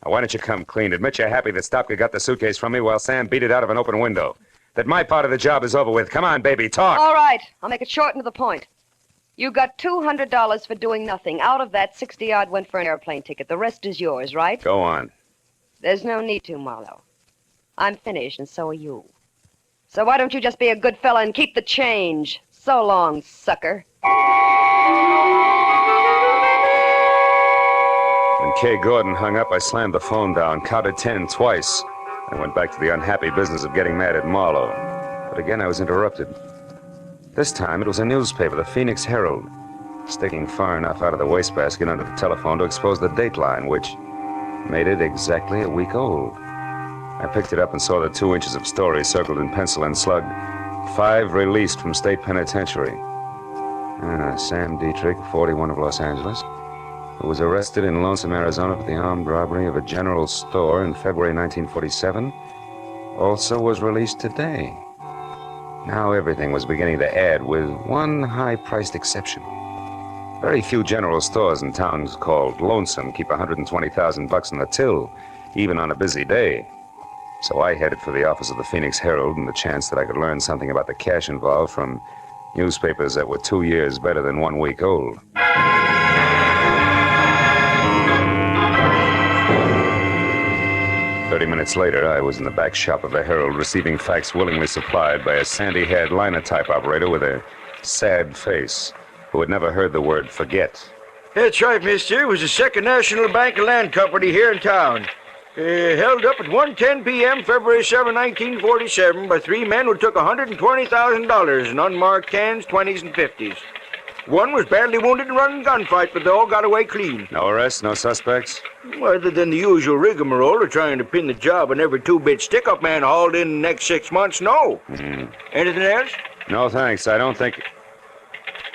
Now, why don't you come clean? Admit you're happy that Stopka got the suitcase from me while Sam beat it out of an open window. That my part of the job is over with. Come on, baby, talk. All right. I'll make it short and to the point. You got $200 for doing nothing. Out of that, 60-odd went for an airplane ticket. The rest is yours, right? Go on. There's no need to, Marlowe. I'm finished, and so are you. So why don't you just be a good fella and keep the change? So long, sucker. When Kay Gordon hung up, I slammed the phone down, counted 10 twice, and went back to the unhappy business of getting mad at Marlowe. But again, I was interrupted. This time, it was a newspaper, the Phoenix Herald, sticking far enough out of the wastebasket under the telephone to expose the dateline, which made it exactly a week old. I picked it up and saw the 2 inches of story circled in pencil and slugged. 5 released from state penitentiary. Sam Dietrich, 41 of Los Angeles, who was arrested in Lonesome, Arizona for the armed robbery of a general store in February 1947, also was released today. Now everything was beginning to add, with one high-priced exception. Very few general stores in towns called Lonesome keep $120,000 in the till, even on a busy day. So I headed for the office of the Phoenix Herald and the chance that I could learn something about the cash involved from newspapers that were 2 years better than 1 week old. 30 minutes later, I was in the back shop of the Herald receiving facts willingly supplied by a sandy-haired linotype operator with a sad face who had never heard the word forget. That's right, mister. It was the Second National Bank and Land Company here in town. Held up at 1:10 p.m., February 7, 1947, by 3 men who took $120,000 in unmarked 10s, 20s, and 50s. One was badly wounded in a running gunfight, but they all got away clean. No arrests, no suspects? Other than the usual rigmarole of trying to pin the job on every 2-bit stick-up man hauled in the next 6 months, no. Anything else? No, thanks. I don't think...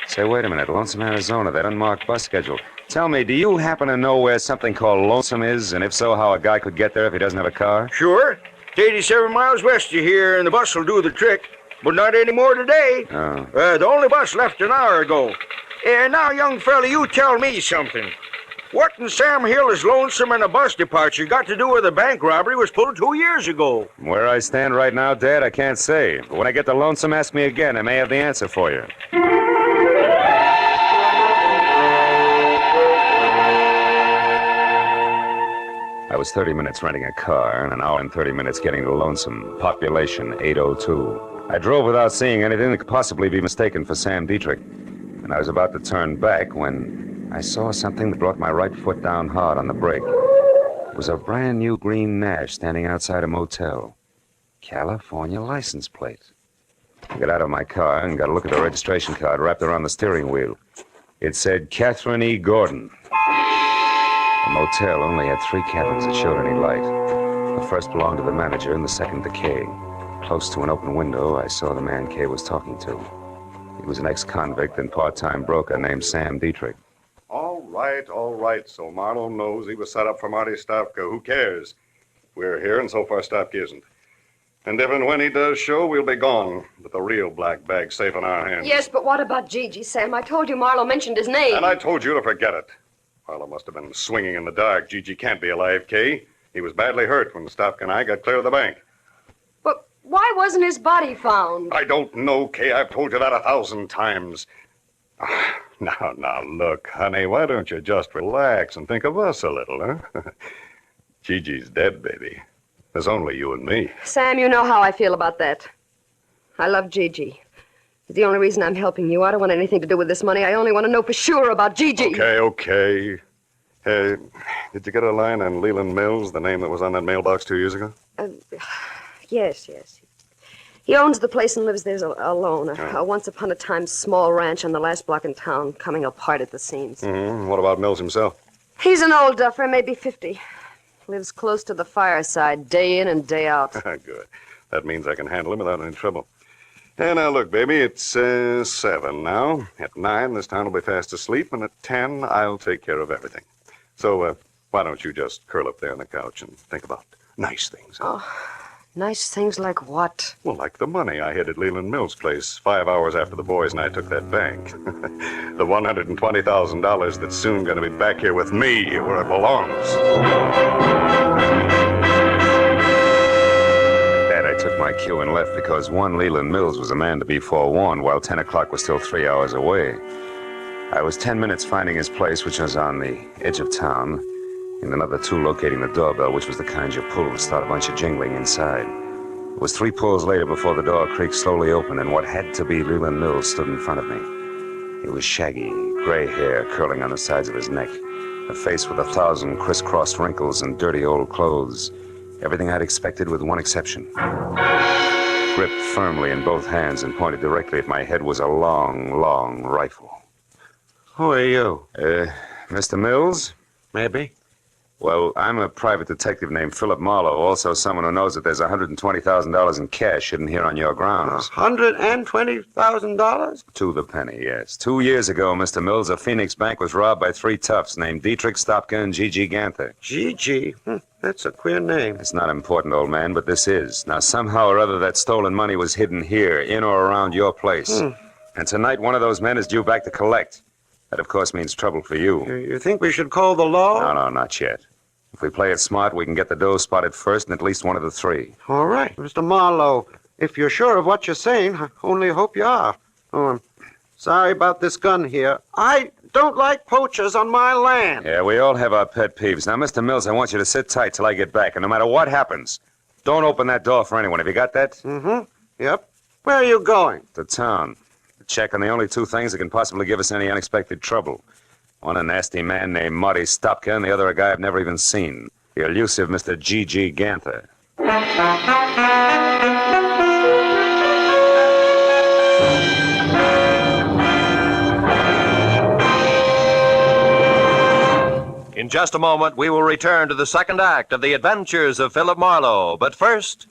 Say, wait a minute. Lonesome, Arizona, that unmarked bus schedule. Tell me, do you happen to know where something called Lonesome is? And if so, how a guy could get there if he doesn't have a car? Sure. It's 87 miles west of here, and the bus will do the trick. But not anymore today. Oh. The only bus left an hour ago. Now, young fella, you tell me something. What in Sam Hill is Lonesome and a bus departure got to do with a bank robbery was pulled 2 years ago? Where I stand right now, Dad, I can't say. But when I get to Lonesome, ask me again. I may have the answer for you. I was 30 minutes renting a car and an hour and 30 minutes getting to Lonesome. Population 802. I drove without seeing anything that could possibly be mistaken for Sam Dietrich. And I was about to turn back when I saw something that brought my right foot down hard on the brake. It was a brand new green Nash standing outside a motel. California license plate. I got out of my car and got a look at the registration card wrapped around the steering wheel. It said Catherine E. Gordon. The motel only had 3 cabins that showed any light. The first belonged to the manager and the second to Kay. Close to an open window, I saw the man Kay was talking to. He was an ex-convict and part-time broker named Sam Dietrich. All right. So Marlowe knows he was set up for Marty Stopka. Who cares? We're here, and so far Stopka isn't. And if and when he does show, we'll be gone, with the real black bag safe in our hands. Yes, but what about Gigi, Sam? I told you Marlowe mentioned his name. And I told you to forget it. Marlowe must have been swinging in the dark. Gigi can't be alive, Kay. He was badly hurt when Stopka and I got clear of the bank. But why wasn't his body found? I don't know, Kay. I've told you that 1,000 times. Now, look, honey, why don't you just relax and think of us a little, huh? Gigi's dead, baby. There's only you and me. Sam, you know how I feel about that. I love Gigi. It's the only reason I'm helping you. I don't want anything to do with this money. I only want to know for sure about Gigi. Okay. Hey, did you get a line on Leland Mills, the name that was on that mailbox 2 years ago? Yes. He owns the place and lives there alone. A once-upon-a-time small ranch on the last block in town, coming apart at the seams. Mm-hmm. What about Mills himself? He's an old duffer, maybe 50. Lives close to the fireside, day in and day out. Good. That means I can handle him without any trouble. And now, look, baby, it's 7 now. At 9, this town will be fast asleep, and at 10, I'll take care of everything. So, why don't you just curl up there on the couch and think about nice things? Oh, nice things like what? Well, like the money I hid at Leland Mills' place 5 hours after the boys and I took that bank. The $120,000 that's soon going to be back here with me, where it belongs. Dad, I took my cue and left because one Leland Mills was a man to be forewarned, while 10 o'clock was still 3 hours away. I was 10 minutes finding his place, which was on the edge of town, and another 2 locating the doorbell, which was the kind you pull to start a bunch of jingling inside. It was 3 pulls later before the door creaked slowly open, and what had to be Leland Mills stood in front of me. He was shaggy, gray hair curling on the sides of his neck, a face with 1,000 crisscrossed wrinkles and dirty old clothes. Everything I'd expected with one exception. Gripped firmly in both hands and pointed directly at my head was a long rifle. Who are you? Mr. Mills? Maybe. Well, I'm a private detective named Philip Marlowe, also someone who knows that there's $120,000 in cash hidden here on your grounds. $120,000? To the penny, yes. 2 years ago, Mr. Mills, a Phoenix bank was robbed by 3 toughs named Dietrich, Stopka, and Gigi Ganther. Gigi? That's a queer name. It's not important, old man, but this is. Now, somehow or other, that stolen money was hidden here, in or around your place. And tonight, one of those men is due back to collect. That, of course, means trouble for you. You think we should call the law? No, not yet. If we play it smart, we can get the dough spotted first in at least one of the 3. All right. Mr. Marlowe, if you're sure of what you're saying, I only hope you are. Oh, I'm sorry about this gun here. I don't like poachers on my land. Yeah, we all have our pet peeves. Now, Mr. Mills, I want you to sit tight till I get back, and no matter what happens, don't open that door for anyone. Have you got that? Mm-hmm. Yep. Where are you going? To town. To check on the only 2 things that can possibly give us any unexpected trouble. One a nasty man named Marty Stopka, and the other a guy I've never even seen. The elusive Mr. Gigi Ganther. In just a moment, we will return to the second act of The Adventures of Philip Marlowe. But first,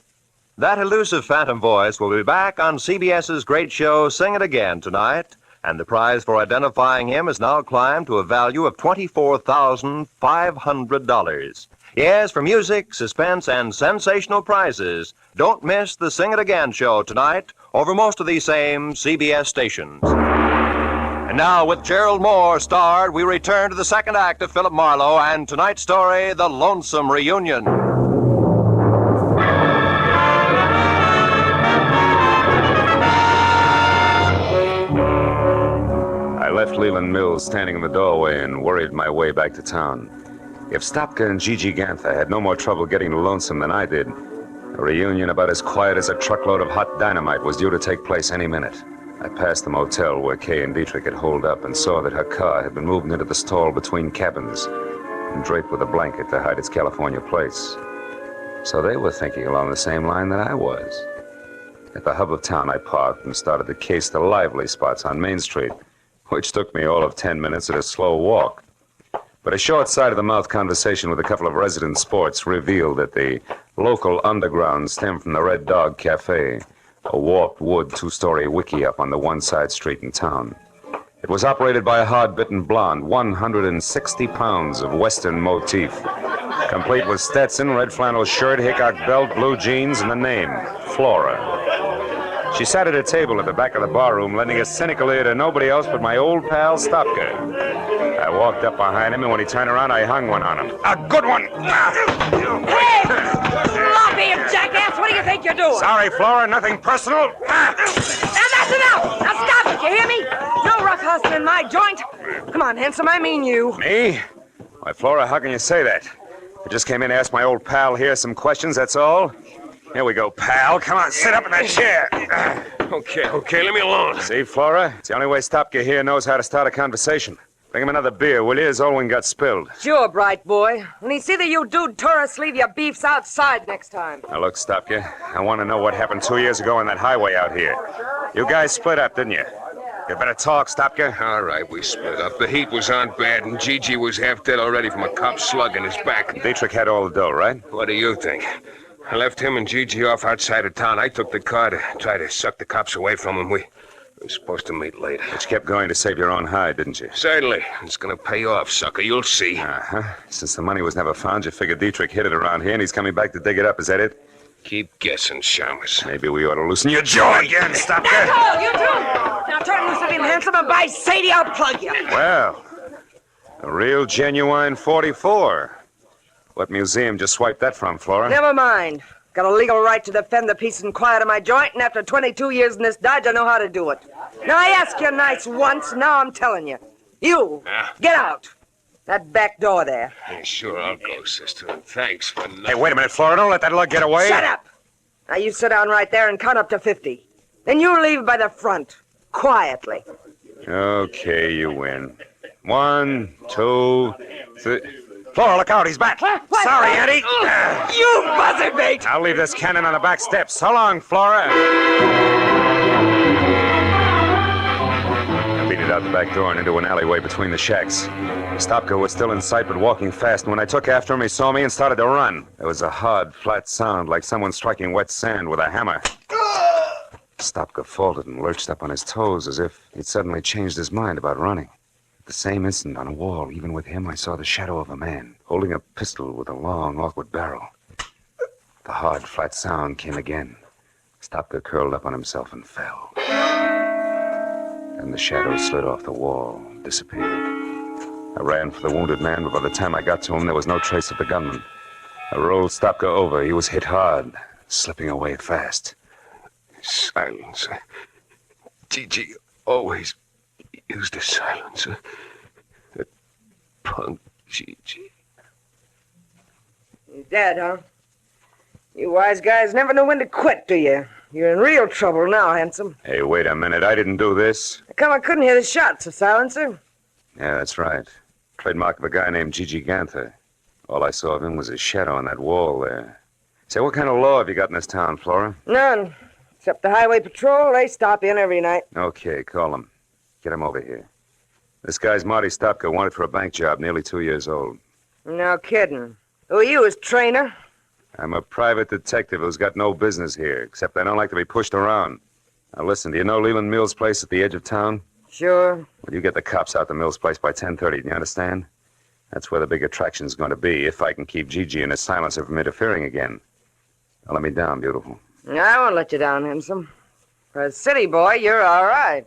that elusive phantom voice will be back on CBS's great show, Sing It Again, tonight. And the prize for identifying him has now climbed to a value of $24,500. Yes, for music, suspense, and sensational prizes. Don't miss the Sing It Again show tonight over most of these same CBS stations. And now, with Gerald Moore starred, we return to the second act of Philip Marlowe and tonight's story, The Lonesome Reunion. I left Leland Mills standing in the doorway and worried my way back to town. If Stopka and Gigi Ganther had no more trouble getting to Lonesome than I did, a reunion about as quiet as a truckload of hot dynamite was due to take place any minute. I passed the motel where Kay and Dietrich had holed up and saw that her car had been moved into the stall between cabins and draped with a blanket to hide its California plates. So they were thinking along the same line that I was. At the hub of town, I parked and started to case the lively spots on Main Street, which took me all of 10 minutes at a slow walk. But a short side-of-the-mouth conversation with a couple of resident sports revealed that the local underground stemmed from the Red Dog Cafe, a warped wood two-story wiki-up on the one-side street in town. It was operated by a hard-bitten blonde, 160 pounds of Western motif, complete with Stetson, red flannel shirt, Hickok belt, blue jeans, and the name, Flora. She sat at a table at the back of the barroom, lending a cynical ear to nobody else but my old pal Stopka. I walked up behind him, and when he turned around, I hung one on him. A good one! Hey! Sloppy, you jackass! What do you think you're doing? Sorry, Flora, nothing personal. Now that's enough! Now stop it, you hear me? No rough hustling in my joint. Come on, handsome, I mean you. Me? Why, Flora, how can you say that? I just came in to ask my old pal here some questions, that's all. Here we go, pal. Come on, sit up in that chair. Okay, leave me alone. See, Flora? It's the only way Stopka here knows how to start a conversation. Bring him another beer, will you? His old one got spilled. Sure, bright boy. When you see that you dude tourists leave your beefs outside next time. Now, look, Stopka, I want to know what happened 2 years ago on that highway out here. You guys split up, didn't you? You better talk, Stopka. All right, we split up. The heat was on bad, and Gigi was half dead already from a cop slug in his back. Dietrich had all the dough, right? What do you think? I left him and Gigi off outside of town. I took the car to try to suck the cops away from him. We were supposed to meet later. But you kept going to save your own hide, didn't you? Certainly. It's going to pay off, sucker. You'll see. Uh-huh. Since the money was never found, you figured Dietrich hid it around here, and he's coming back to dig it up. Is that it? Keep guessing, Chalmers. Maybe we ought to loosen your jaw again, Stopka. That's all, you two! Now turn loose of him, handsome, and by Sadie, I'll plug you. Well, a real genuine 44. What museum just swiped that from, Flora? Never mind. Got a legal right to defend the peace and quiet of my joint, and after 22 years in this dodge, I know how to do it. Now, I asked you nice once, now I'm telling you. You, get out. That back door there. Yeah, sure, I'll go, sister. And thanks for nothing. Hey, wait a minute, Flora. Don't let that lug get away. Shut up! Now, you sit down right there and count up to 50. Then you leave by the front, quietly. Okay, you win. 1, 2, 3... Flora, look out, he's back. What? Sorry, Eddie. You buzzard bait! I'll leave this cannon on the back steps. So long, Flora. I beat it out the back door and into an alleyway between the shacks. Stopka was still in sight, but walking fast, and when I took after him, he saw me and started to run. There was a hard, flat sound, like someone striking wet sand with a hammer. Stopka faltered and lurched up on his toes as if he'd suddenly changed his mind about running. At the same instant, on a wall, even with him, I saw the shadow of a man, holding a pistol with a long, awkward barrel. The hard, flat sound came again. Stopka curled up on himself and fell. And the shadow slid off the wall, disappeared. I ran for the wounded man, but by the time I got to him, there was no trace of the gunman. I rolled Stopka over. He was hit hard, slipping away fast. Silencer. Gigi always used a silencer. That punk Gigi. He's dead, huh? You wise guys never know when to quit, do you? You're in real trouble now, handsome. Hey, wait a minute. I didn't do this. How come I couldn't hear the shots, a silencer? Yeah, that's right. Trademark of a guy named Gigi Ganther. All I saw of him was his shadow on that wall there. Say, what kind of law have you got in this town, Flora? None. Except the highway patrol, they stop in every night. Okay, call him. Get him over here. This guy's Marty Stopka, wanted for a bank job, nearly 2 years old. No kidding. Who are you, his trainer? I'm a private detective who's got no business here, except I don't like to be pushed around. Now listen, do you know Leland Mills' place at the edge of town? Sure. Well, you get the cops out to Mills' place by 10:30, do you understand? That's where the big attraction's going to be, if I can keep Gigi and his silencer from interfering again. Now let me down, beautiful. I won't let you down, Lonesome. For a city boy, you're all right.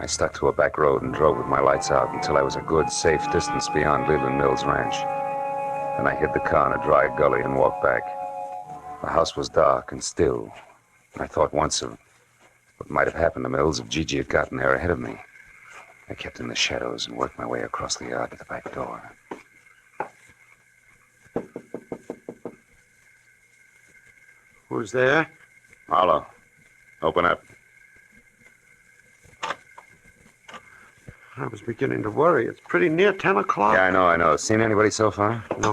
I stuck to a back road and drove with my lights out until I was a good, safe distance beyond Leland Mills Ranch. Then I hid the car in a dry gully and walked back. The house was dark and still. I thought once of what might have happened to Mills if Gigi had gotten there ahead of me. I kept in the shadows and worked my way across the yard to the back door. Who's there? Marlowe, open up. I was beginning to worry. It's pretty near 10 o'clock. Yeah, I know. Seen anybody so far? No.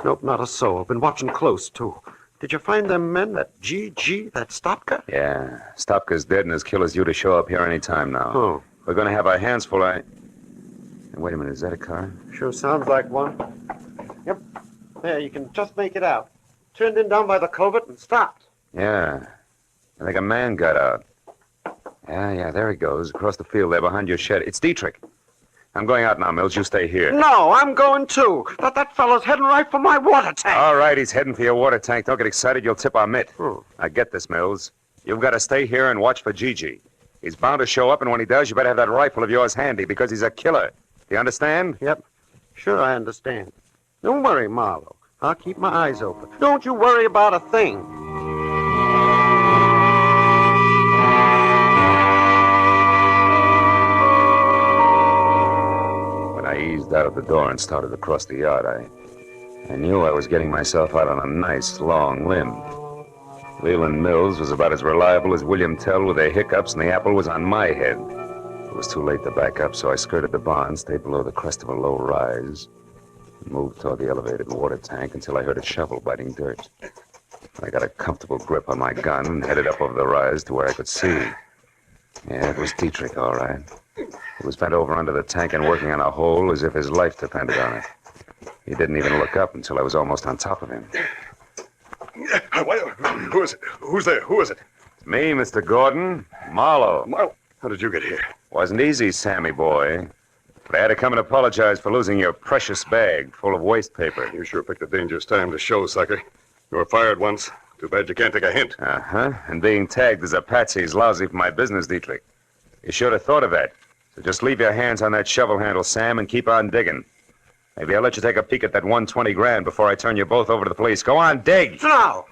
Nope, not a soul. Been watching close, too. Did you find them men, that GG, that Stopka? Yeah. Stopka's dead and as killer's you to show up here any time now. Oh. We're going to have our hands full. Wait a minute, is that a car? Sure sounds like one. Yep. There, you can just make it out. Turned in down by the culvert and stopped. Yeah. I think a man got out. Yeah, there he goes, across the field there behind your shed. It's Dietrich. I'm going out now, Mills. You stay here. No, I'm going too. That fellow's heading right for my water tank. All right, he's heading for your water tank. Don't get excited. You'll tip our mitt. Now get this, Mills. You've got to stay here and watch for Gigi. He's bound to show up, and when he does, you better have that rifle of yours handy because he's a killer. Do you understand? Yep. Sure, I understand. Don't worry, Marlowe. I'll keep my eyes open. Don't you worry about a thing. I eased out of the door and started across the yard. I knew I was getting myself out on a nice, long limb. Leland Mills was about as reliable as William Tell with their hiccups, and the apple was on my head. It was too late to back up, so I skirted the barn, stayed below the crest of a low rise, and moved toward the elevated water tank until I heard a shovel biting dirt. I got a comfortable grip on my gun and headed up over the rise to where I could see. Yeah, it was Dietrich, all right. He was bent over under the tank and working on a hole as if his life depended on it. He didn't even look up until I was almost on top of him. Who is it? Who's there? Who is it? It's me, Mr. Gordon. Marlowe. Marlowe? How did you get here? Wasn't easy, Sammy boy. But I had to come and apologize for losing your precious bag full of waste paper. You sure picked a dangerous time to show, sucker. You were fired once. Too bad you can't take a hint. Uh-huh. And being tagged as a patsy is lousy for my business, Dietrich. You should have thought of that. So just leave your hands on that shovel handle, Sam, and keep on digging. Maybe I'll let you take a peek at that 120 grand before I turn you both over to the police. Go on, dig! No!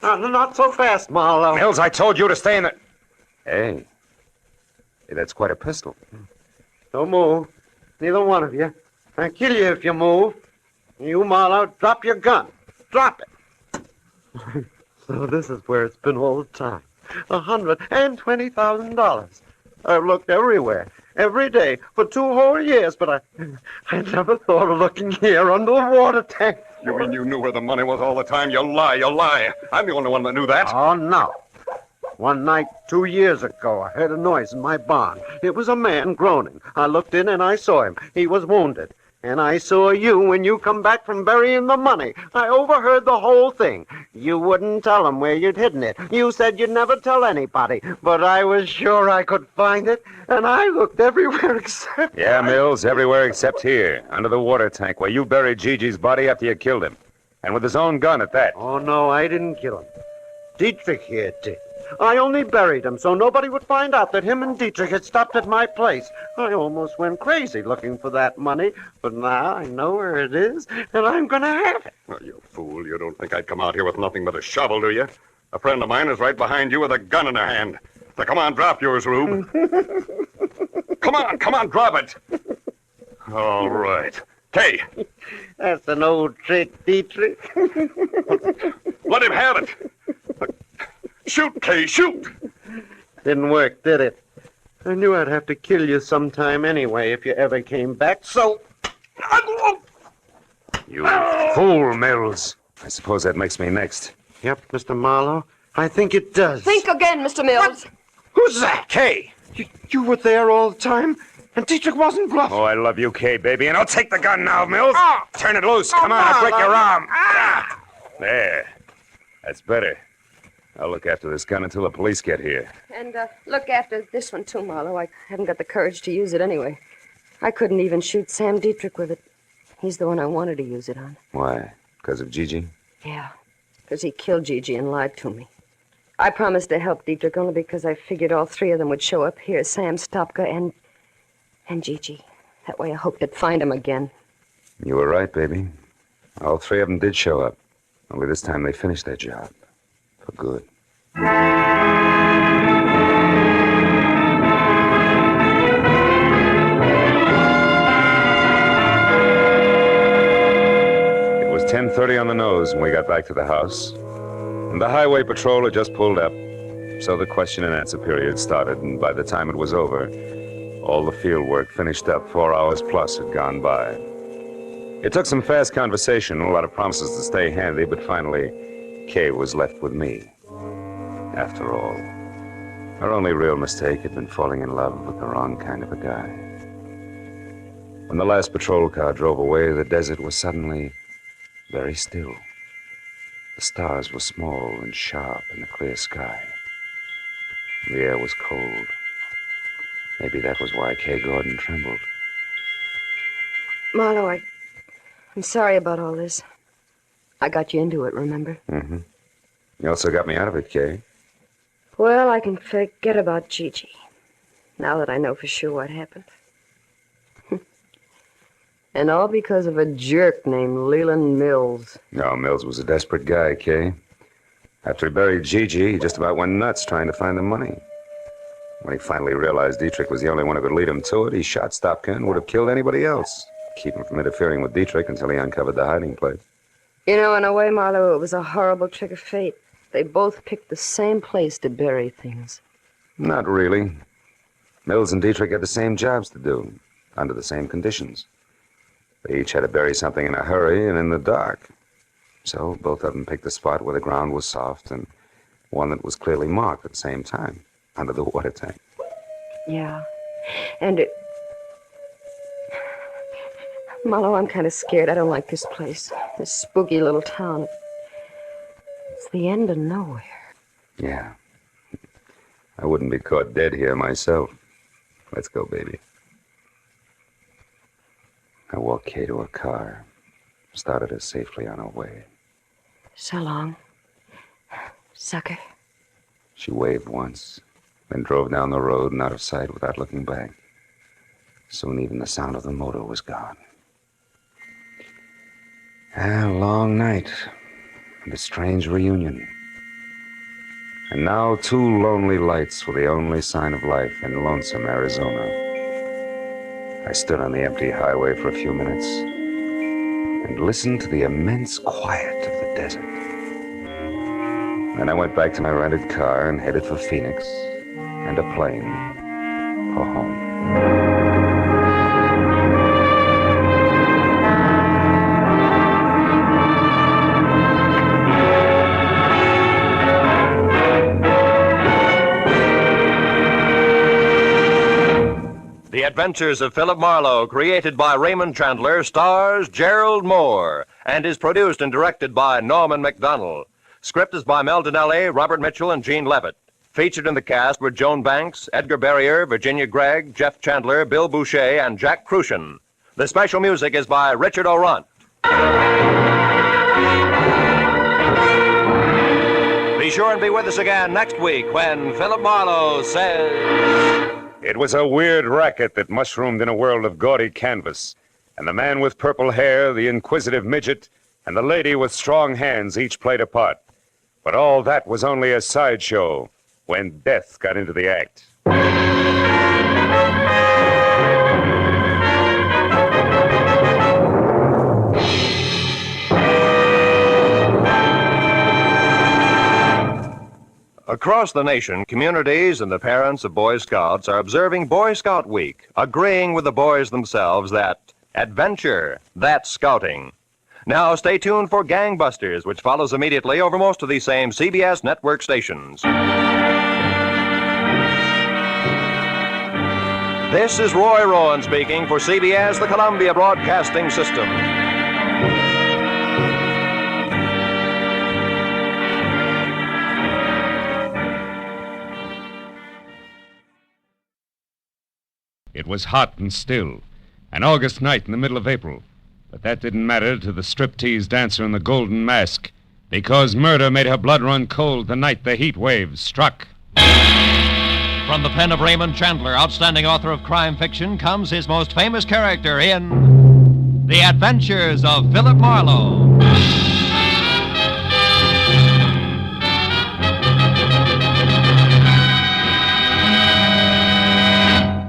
Not so fast, Marlowe. Mills, I told you to stay in the... Hey, that's quite a pistol. Don't move. Neither one of you. I'll kill you if you move. You, Marlowe, drop your gun. Drop it. So this is where it's been all the time. $120,000. I've looked everywhere, every day, for 2 whole years, but I never thought of looking here under the water tank. You mean you knew where the money was all the time? You lie. I'm the only one that knew that. Oh, no. One night 2 years ago, I heard a noise in my barn. It was a man groaning. I looked in and I saw him. He was wounded. And I saw you when you come back from burying the money. I overheard the whole thing. You wouldn't tell them where you'd hidden it. You said you'd never tell anybody. But I was sure I could find it. And I looked everywhere except... Yeah, Mills, everywhere except here, under the water tank, where you buried Gigi's body after you killed him. And with his own gun at that. Oh, no, I didn't kill him. Dietrich here did. I only buried him so nobody would find out that him and Dietrich had stopped at my place. I almost went crazy looking for that money, but now I know where it is, and I'm going to have it. Well, you fool. You don't think I'd come out here with nothing but a shovel, do you? A friend of mine is right behind you with a gun in her hand. So come on, drop yours, Rube. Come on, drop it. All right. Kay. That's an old trick, Dietrich. Let him have it. Shoot, Kay, shoot! Didn't work, did it? I knew I'd have to kill you sometime anyway if you ever came back, so... You fool, Mills. I suppose that makes me next. Yep, Mr. Marlowe. I think it does. Think again, Mr. Mills. What? Who's that? Kay! You were there all the time, and Dietrich wasn't bluffing. Oh, I love you, Kay, baby, and I'll take the gun now, Mills. Turn it loose. Come on, I'll break your arm. There. That's better. I'll look after this gun until the police get here. And look after this one, too, Marlowe. I haven't got the courage to use it anyway. I couldn't even shoot Sam Dietrich with it. He's the one I wanted to use it on. Why? Because of Gigi? Yeah, because he killed Gigi and lied to me. I promised to help Dietrich only because I figured all three of them would show up here, Sam, Stopka, and Gigi. That way I hoped I'd find him again. You were right, baby. All three of them did show up. Only this time they finished their job. For good. It was 10:30 on the nose when we got back to the house. And the highway patrol had just pulled up. So the question and answer period started, and by the time it was over, all the field work finished up. 4 hours plus had gone by. It took some fast conversation, a lot of promises to stay handy, but finally, Kay was left with me. After all, her only real mistake had been falling in love with the wrong kind of a guy. When the last patrol car drove away, the desert was suddenly very still. The stars were small and sharp in the clear sky. The air was cold. Maybe that was why Kay Gordon trembled. Marlowe, I'm sorry about all this. I got you into it, remember? Mm-hmm. You also got me out of it, Kay. Well, I can forget about Gigi, now that I know for sure what happened. And all because of a jerk named Leland Mills. No, Mills was a desperate guy, Kay. After he buried Gigi, he just about went nuts trying to find the money. When he finally realized Dietrich was the only one who could lead him to it, he shot Stopka and would have killed anybody else. Keep him from interfering with Dietrich until he uncovered the hiding place. You know, in a way, Marlowe, it was a horrible trick of fate. They both picked the same place to bury things. Not really. Mills and Dietrich had the same jobs to do, under the same conditions. They each had to bury something in a hurry and in the dark. So both of them picked a spot where the ground was soft and one that was clearly marked at the same time, under the water tank. Yeah. And Marlowe, I'm kind of scared. I don't like this place. This spooky little town. It's the end of nowhere. Yeah. I wouldn't be caught dead here myself. Let's go, baby. I walked Kay to her car, started her safely on her way. So long, sucker. She waved once, then drove down the road and out of sight without looking back. Soon even the sound of the motor was gone. A long night, and a strange reunion. And now 2 lonely lights were the only sign of life in Lonesome, Arizona. I stood on the empty highway for a few minutes and listened to the immense quiet of the desert. Then I went back to my rented car and headed for Phoenix and a plane for home. The Adventures of Philip Marlowe, created by Raymond Chandler, stars Gerald Moore, and is produced and directed by Norman MacDonald. Script is by Mel Donnelly, Robert Mitchell, and Gene Levitt. Featured in the cast were Joan Banks, Edgar Barrier, Virginia Gregg, Jeff Chandler, Bill Boucher, and Jack Crucian. The special music is by Richard O'Runt. Be sure and be with us again next week when Philip Marlowe says... It was a weird racket that mushroomed in a world of gaudy canvas, and the man with purple hair, the inquisitive midget, and the lady with strong hands each played a part. But all that was only a sideshow when death got into the act. Across the nation, communities and the parents of Boy Scouts are observing Boy Scout Week, agreeing with the boys themselves that adventure, that's scouting. Now stay tuned for Gangbusters, which follows immediately over most of these same CBS network stations. This is Roy Rowan speaking for CBS, the Columbia Broadcasting System. It was hot and still, an August night in the middle of April. But that didn't matter to the striptease dancer in the golden mask, because murder made her blood run cold the night the heat wave struck. From the pen of Raymond Chandler, outstanding author of crime fiction, comes his most famous character in The Adventures of Philip Marlowe.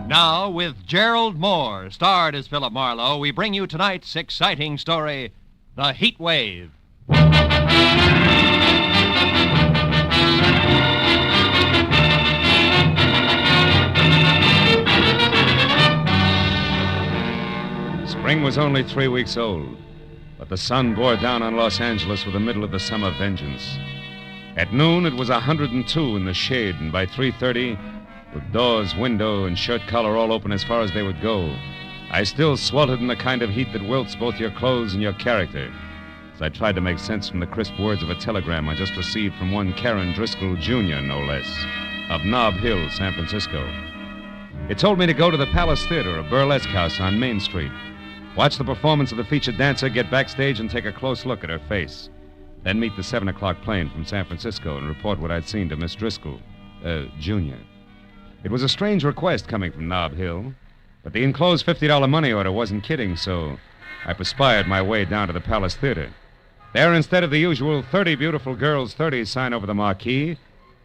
Now, with Gerald Moore, starred as Philip Marlowe, we bring you tonight's exciting story, The Heat Wave. Spring was only 3 weeks old, but the sun bore down on Los Angeles with the middle of the summer vengeance. At noon, it was 102 in the shade, and by 3:30, with doors, window, and shirt collar all open as far as they would go, I still sweltered in the kind of heat that wilts both your clothes and your character, as I tried to make sense from the crisp words of a telegram I just received from one Karen Driscoll, Jr., no less, of Nob Hill, San Francisco. It told me to go to the Palace Theater, a burlesque house on Main Street, watch the performance of the featured dancer, get backstage, and take a close look at her face. Then meet the 7 o'clock plane from San Francisco and report what I'd seen to Miss Driscoll, Jr. It was a strange request coming from Nob Hill, but the enclosed $50 money order wasn't kidding, so I perspired my way down to the Palace Theater. There, instead of the usual 30 beautiful girls, 30 sign over the marquee,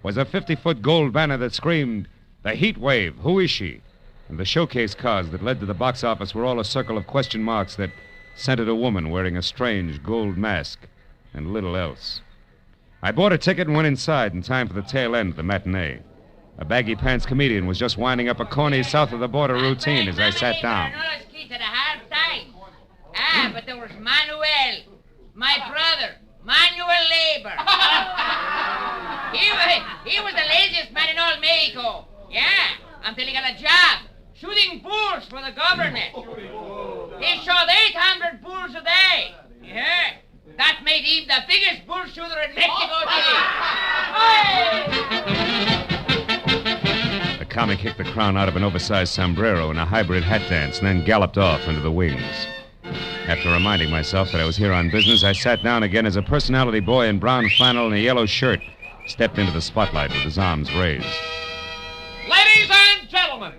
was a 50-foot gold banner that screamed, "The Heat Wave, who is she?" And the showcase cars that led to the box office were all a circle of question marks that centered a woman wearing a strange gold mask and little else. I bought a ticket and went inside in time for the tail end of the matinee. A baggy-pants comedian was just winding up a corny south-of-the-border routine as I sat down. But there was Manuel, my brother, Manuel Labor. he was the laziest man in all Mexico. Yeah, until he got a job shooting bulls for the government. He shot 800 bulls a day. Yeah, that made him the biggest bull shooter in Mexico City. The comic kicked the crown out of an oversized sombrero in a hybrid hat dance and then galloped off into the wings. After reminding myself that I was here on business, I sat down again as a personality boy in brown flannel and a yellow shirt stepped into the spotlight with his arms raised. Ladies and gentlemen,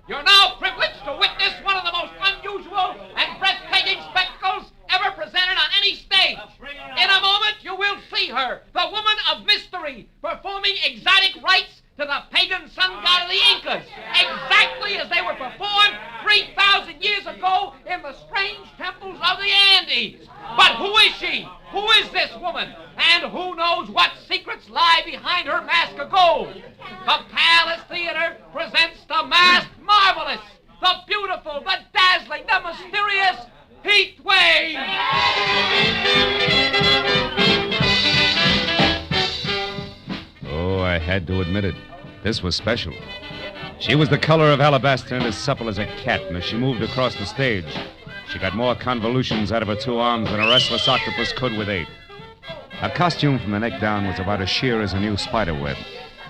you're now privileged to witness one of the most unusual and breathtaking spectacles ever presented on any stage. In a moment, you will see her, the woman of mystery, performing exotic rites to the pagan sun god of the Incas, exactly as they were performed 3,000 years ago in the strange temples of the Andes. But who is she? Who is this woman? And who knows what secrets lie behind her mask of gold? The Palace Theater presents the masked marvelous, the beautiful, the dazzling, the mysterious Heat Wave! Oh, I had to admit it. This was special. She was the color of alabaster and as supple as a cat, and as she moved across the stage, she got more convolutions out of her 2 arms than a restless octopus could with 8. Her costume from the neck down was about as sheer as a new spider web,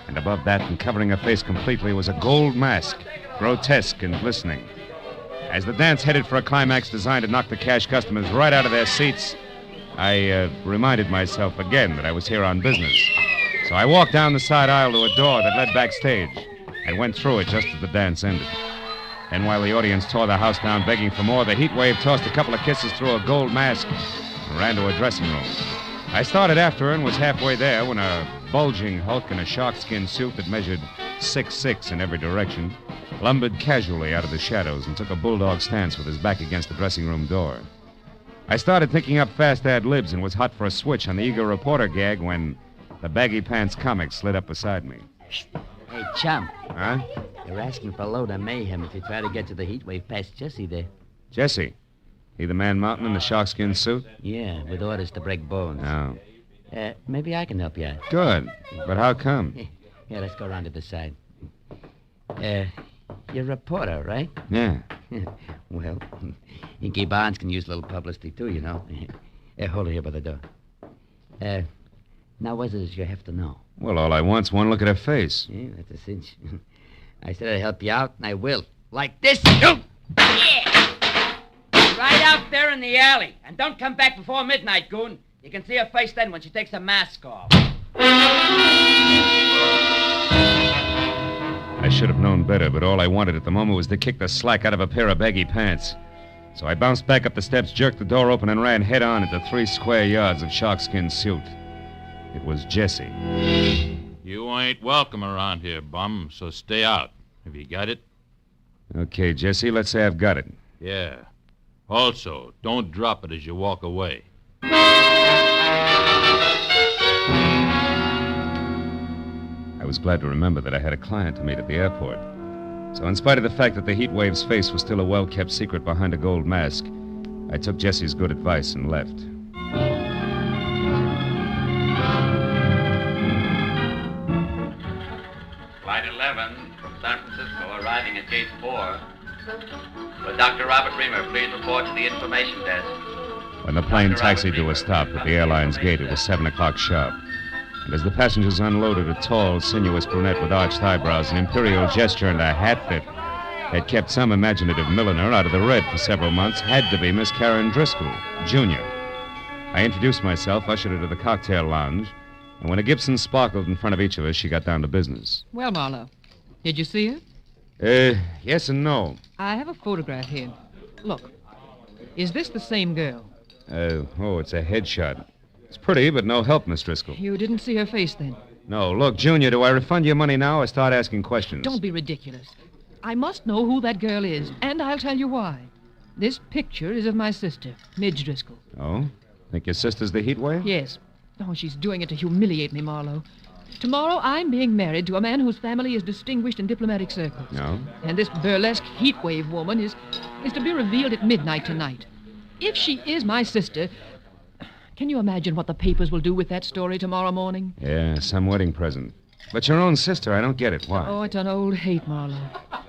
and above that, and covering her face completely, was a gold mask, grotesque and glistening. As the dance headed for a climax designed to knock the cash customers right out of their seats, I reminded myself again that I was here on business. So I walked down the side aisle to a door that led backstage and went through it just as the dance ended. And while the audience tore the house down begging for more, the Heat Wave tossed a couple of kisses through a gold mask and ran to her dressing room. I started after her and was halfway there when a bulging hulk in a sharkskin suit that measured 6'6" in every direction lumbered casually out of the shadows and took a bulldog stance with his back against the dressing room door. I started thinking up fast ad-libs and was hot for a switch on the eager reporter gag when the baggy-pants comic slid up beside me. Hey, chum. Huh? You're asking for a load of mayhem if you try to get to the Heat Wave past Jesse there. Jesse? He the man mountain in the sharkskin suit? Yeah, with orders to break bones. Oh. Maybe I can help you out. Good. But how come? Yeah, let's go around to the side. You're a reporter, right? Yeah. Well, Inky Barnes can use a little publicity, too, you know. Hold it here by the door. Now, what is it you have to know? Well, all I want's one look at her face. Yeah, that's a cinch. I said I'd help you out, and I will. Like this. Yeah. Right out there in the alley. And don't come back before midnight, goon. You can see her face then when she takes the mask off. I should have known better, but all I wanted at the moment was to kick the slack out of a pair of baggy pants. So I bounced back up the steps, jerked the door open, and ran head-on into 3 square yards of sharkskin suit. It was Jesse. You ain't welcome around here, bum, so stay out. Have you got it? Okay, Jesse, let's say I've got it. Yeah. Also, don't drop it as you walk away. I was glad to remember that I had a client to meet at the airport. So in spite of the fact that the heat wave's face was still a well-kept secret behind a gold mask, I took Jesse's good advice and left. Flight 11 from San Francisco arriving at Gate 4. Will Dr. Robert Reamer please report to the information desk? When the plane taxied to a stop at the airline's gate, it was 7 o'clock sharp. And as the passengers unloaded, a tall, sinuous brunette with arched eyebrows, an imperial gesture, and a hat that kept some imaginative milliner out of the red for several months had to be Miss Karen Driscoll, Jr. I introduced myself, ushered her to the cocktail lounge, and when a Gibson sparkled in front of each of us, she got down to business. Well, Marlowe, did you see her? Yes and no. I have a photograph here. Look, is this the same girl? It's a headshot. It's pretty, but no help, Miss Driscoll. You didn't see her face then? No. Look, Junior, do I refund your money now or start asking questions? Don't be ridiculous. I must know who that girl is, and I'll tell you why. This picture is of my sister, Midge Driscoll. Oh? Think your sister's the heat wave? Yes. Oh, she's doing it to humiliate me, Marlowe. Tomorrow, I'm being married to a man whose family is distinguished in diplomatic circles. No? And this burlesque heat wave woman is to be revealed at midnight tonight. If she is my sister, can you imagine what the papers will do with that story tomorrow morning? Yeah, some wedding present. But your own sister, I don't get it. Why? Oh, it's an old hate, Marlowe.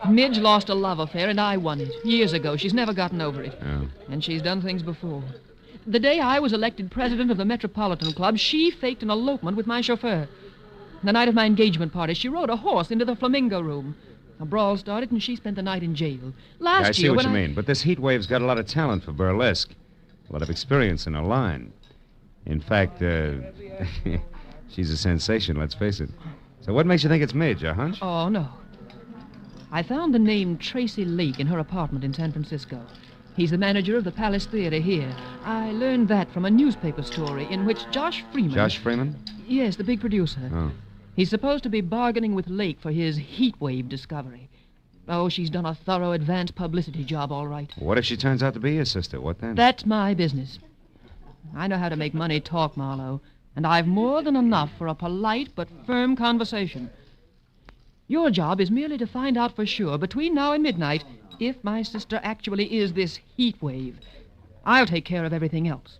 Midge lost a love affair, and I won it. Years ago. She's never gotten over it. Oh. And she's done things before. The day I was elected president of the Metropolitan Club, she faked an elopement with my chauffeur. The night of my engagement party, she rode a horse into the Flamingo Room. A brawl started, and she spent the night in jail. I see what you mean, but this heat wave's got a lot of talent for burlesque. A lot of experience in her line. In fact, she's a sensation, let's face it. So what makes you think it's Midge, a hunch? Oh, no. I found the name Tracy Lake in her apartment in San Francisco. He's the manager of the Palace Theater here. I learned that from a newspaper story in which Josh Freeman... Josh Freeman? Yes, the big producer. Oh. He's supposed to be bargaining with Lake for his heat wave discovery. Oh, she's done a thorough advance publicity job, all right. What if she turns out to be your sister? What then? That's my business. I know how to make money talk, Marlowe, and I've more than enough for a polite but firm conversation. Your job is merely to find out for sure, between now and midnight, if my sister actually is this heat wave. I'll take care of everything else.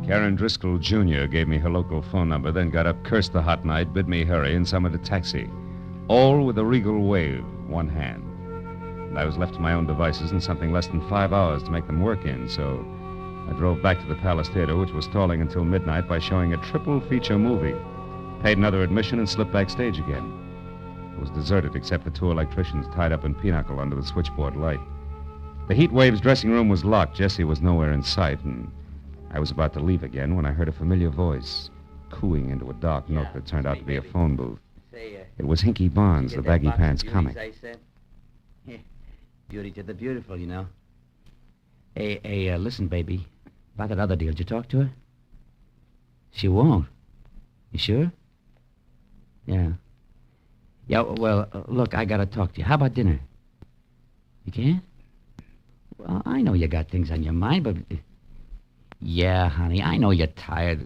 Karen Driscoll, Jr. gave me her local phone number, then got up, cursed the hot night, bid me hurry, and summoned a taxi. All with a regal wave, one hand. And I was left to my own devices in something less than 5 hours to make them work in, so I drove back to the Palace Theater, which was stalling until midnight by showing a triple feature movie. Paid another admission and slipped backstage again. It was deserted except for 2 electricians tied up in pinochle under the switchboard light. The heat wave's dressing room was locked. Jesse was nowhere in sight, and I was about to leave again when I heard a familiar voice cooing into a dark nook that turned out to be a phone booth. It was Hinky Barnes, the baggy pants comic. Beauty to the beautiful, you know. Hey, listen, baby. About that other deal, did you talk to her? She won't. You sure? Yeah. Yeah, well, look, I gotta talk to you. How about dinner? You can't? Well, I know you got things on your mind, but... Yeah, honey, I know you're tired.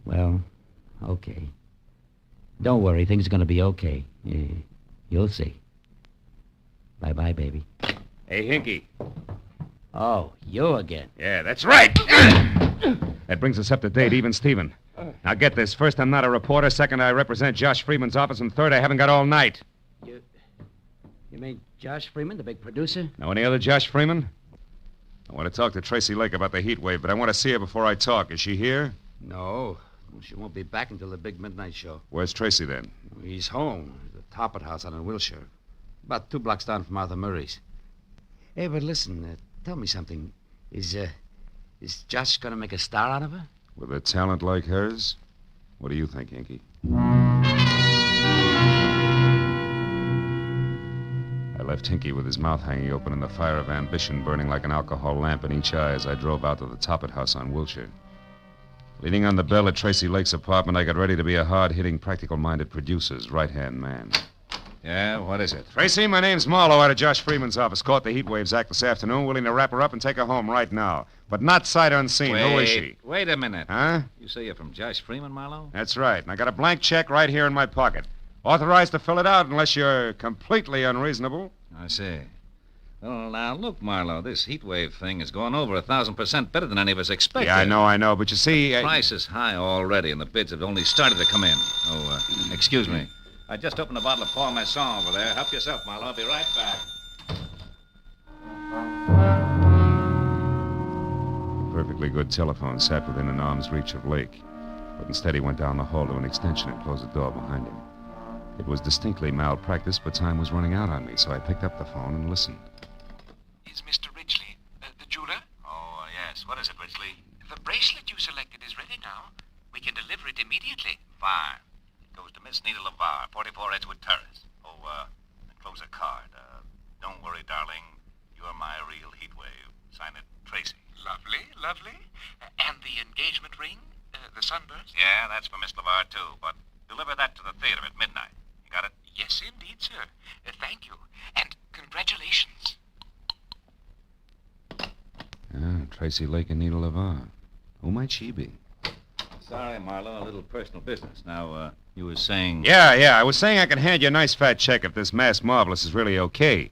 Well, okay. Don't worry, things are gonna be okay. You'll see. Bye-bye, baby. Hey, Hinky. Oh, you again. Yeah, that's right. That brings us up to date, even Steven. Now get this. First, I'm not a reporter. Second, I represent Josh Freeman's office. And third, I haven't got all night. You mean Josh Freeman, the big producer? Know any other Josh Freeman? I want to talk to Tracy Lake about the heat wave, but I want to see her before I talk. Is she here? No. Well, she won't be back until the big midnight show. Where's Tracy, then? He's home. The Toppet House out in Wilshire. About 2 blocks down from Arthur Murray's. Hey, but listen, tell me something. Is Josh going to make a star out of her? With a talent like hers? What do you think, Yankee? I left Hinky with his mouth hanging open and the fire of ambition burning like an alcohol lamp in each eye as I drove out to the Toppet House on Wilshire. Leaning on the bell at Tracy Lake's apartment, I got ready to be a hard-hitting, practical-minded producer's right-hand man. Yeah, what is it? Tracy, my name's Marlowe out of Josh Freeman's office. Caught the Heat Waves Act this afternoon, willing to wrap her up and take her home right now. But not sight unseen. Who is she? Wait a minute. Huh? You say you're from Josh Freeman, Marlowe? That's right. And I got a blank check right here in my pocket. Authorized to fill it out unless you're completely unreasonable. I see. Well, now, look, Marlowe, this heat wave thing is going over 1,000% better than any of us expected. Yeah, I know. But you see... The price is high already, and the bids have only started to come in. Oh, excuse me. I just opened a bottle of Parmesan over there. Help yourself, Marlowe. I'll be right back. A perfectly good telephone sat within an arm's reach of Lake. But instead he went down the hall to an extension and closed the door behind him. It was distinctly malpractice, but time was running out on me, so I picked up the phone and listened. Is Mr. Ridgely the jeweler? Oh, yes. What is it, Ridgely? The bracelet you selected is ready now. We can deliver it immediately. Fine. It goes to Miss Nita LeVar, 44 Edgewood Terrace. Oh, enclose a card. Don't worry, darling. You're my real heat wave. Sign it, Tracy. Lovely, lovely. And the engagement ring? The sunburst? Yeah, that's for Miss LeVar, too, but deliver that to the theater at midnight. You got it? Yes, indeed, sir. Thank you. And congratulations. Tracy Lake and Nita LeVar. Who might she be? Sorry, Marlowe, a little personal business. Now, you were saying... Yeah, I was saying I can hand you a nice fat check if this mass marvelous is really okay.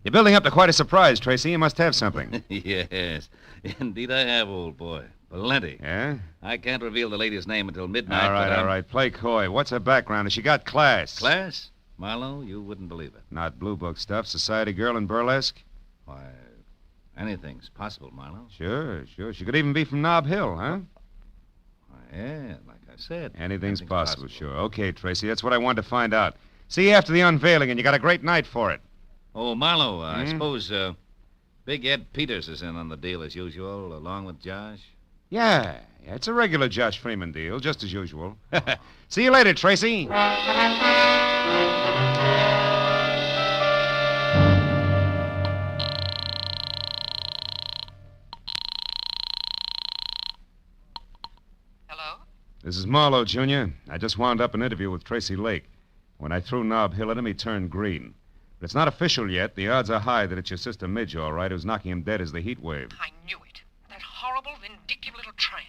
You're building up to quite a surprise, Tracy. You must have something. Yes, indeed I have, old boy. Plenty. Yeah? I can't reveal the lady's name until midnight. All right. Play coy. What's her background? Has she got class? Class? Marlowe, you wouldn't believe it. Not blue book stuff. Society girl in burlesque? Why, anything's possible, Marlowe. Sure. She could even be from Nob Hill, huh? Yeah, like I said. Anything's possible, sure. Okay, Tracy, that's what I wanted to find out. See you after the unveiling, and you got a great night for it. Oh, Marlowe, I suppose Big Ed Peters is in on the deal as usual, along with Josh? Yeah, it's a regular Josh Freeman deal, just as usual. See you later, Tracy. Hello? This is Marlowe, Jr. I just wound up an interview with Tracy Lake. When I threw Nob Hill at him, he turned green. But it's not official yet. The odds are high that it's your sister Midge, all right, who's knocking him dead as the heat wave. I knew it. That horrible, vindictive little tramp.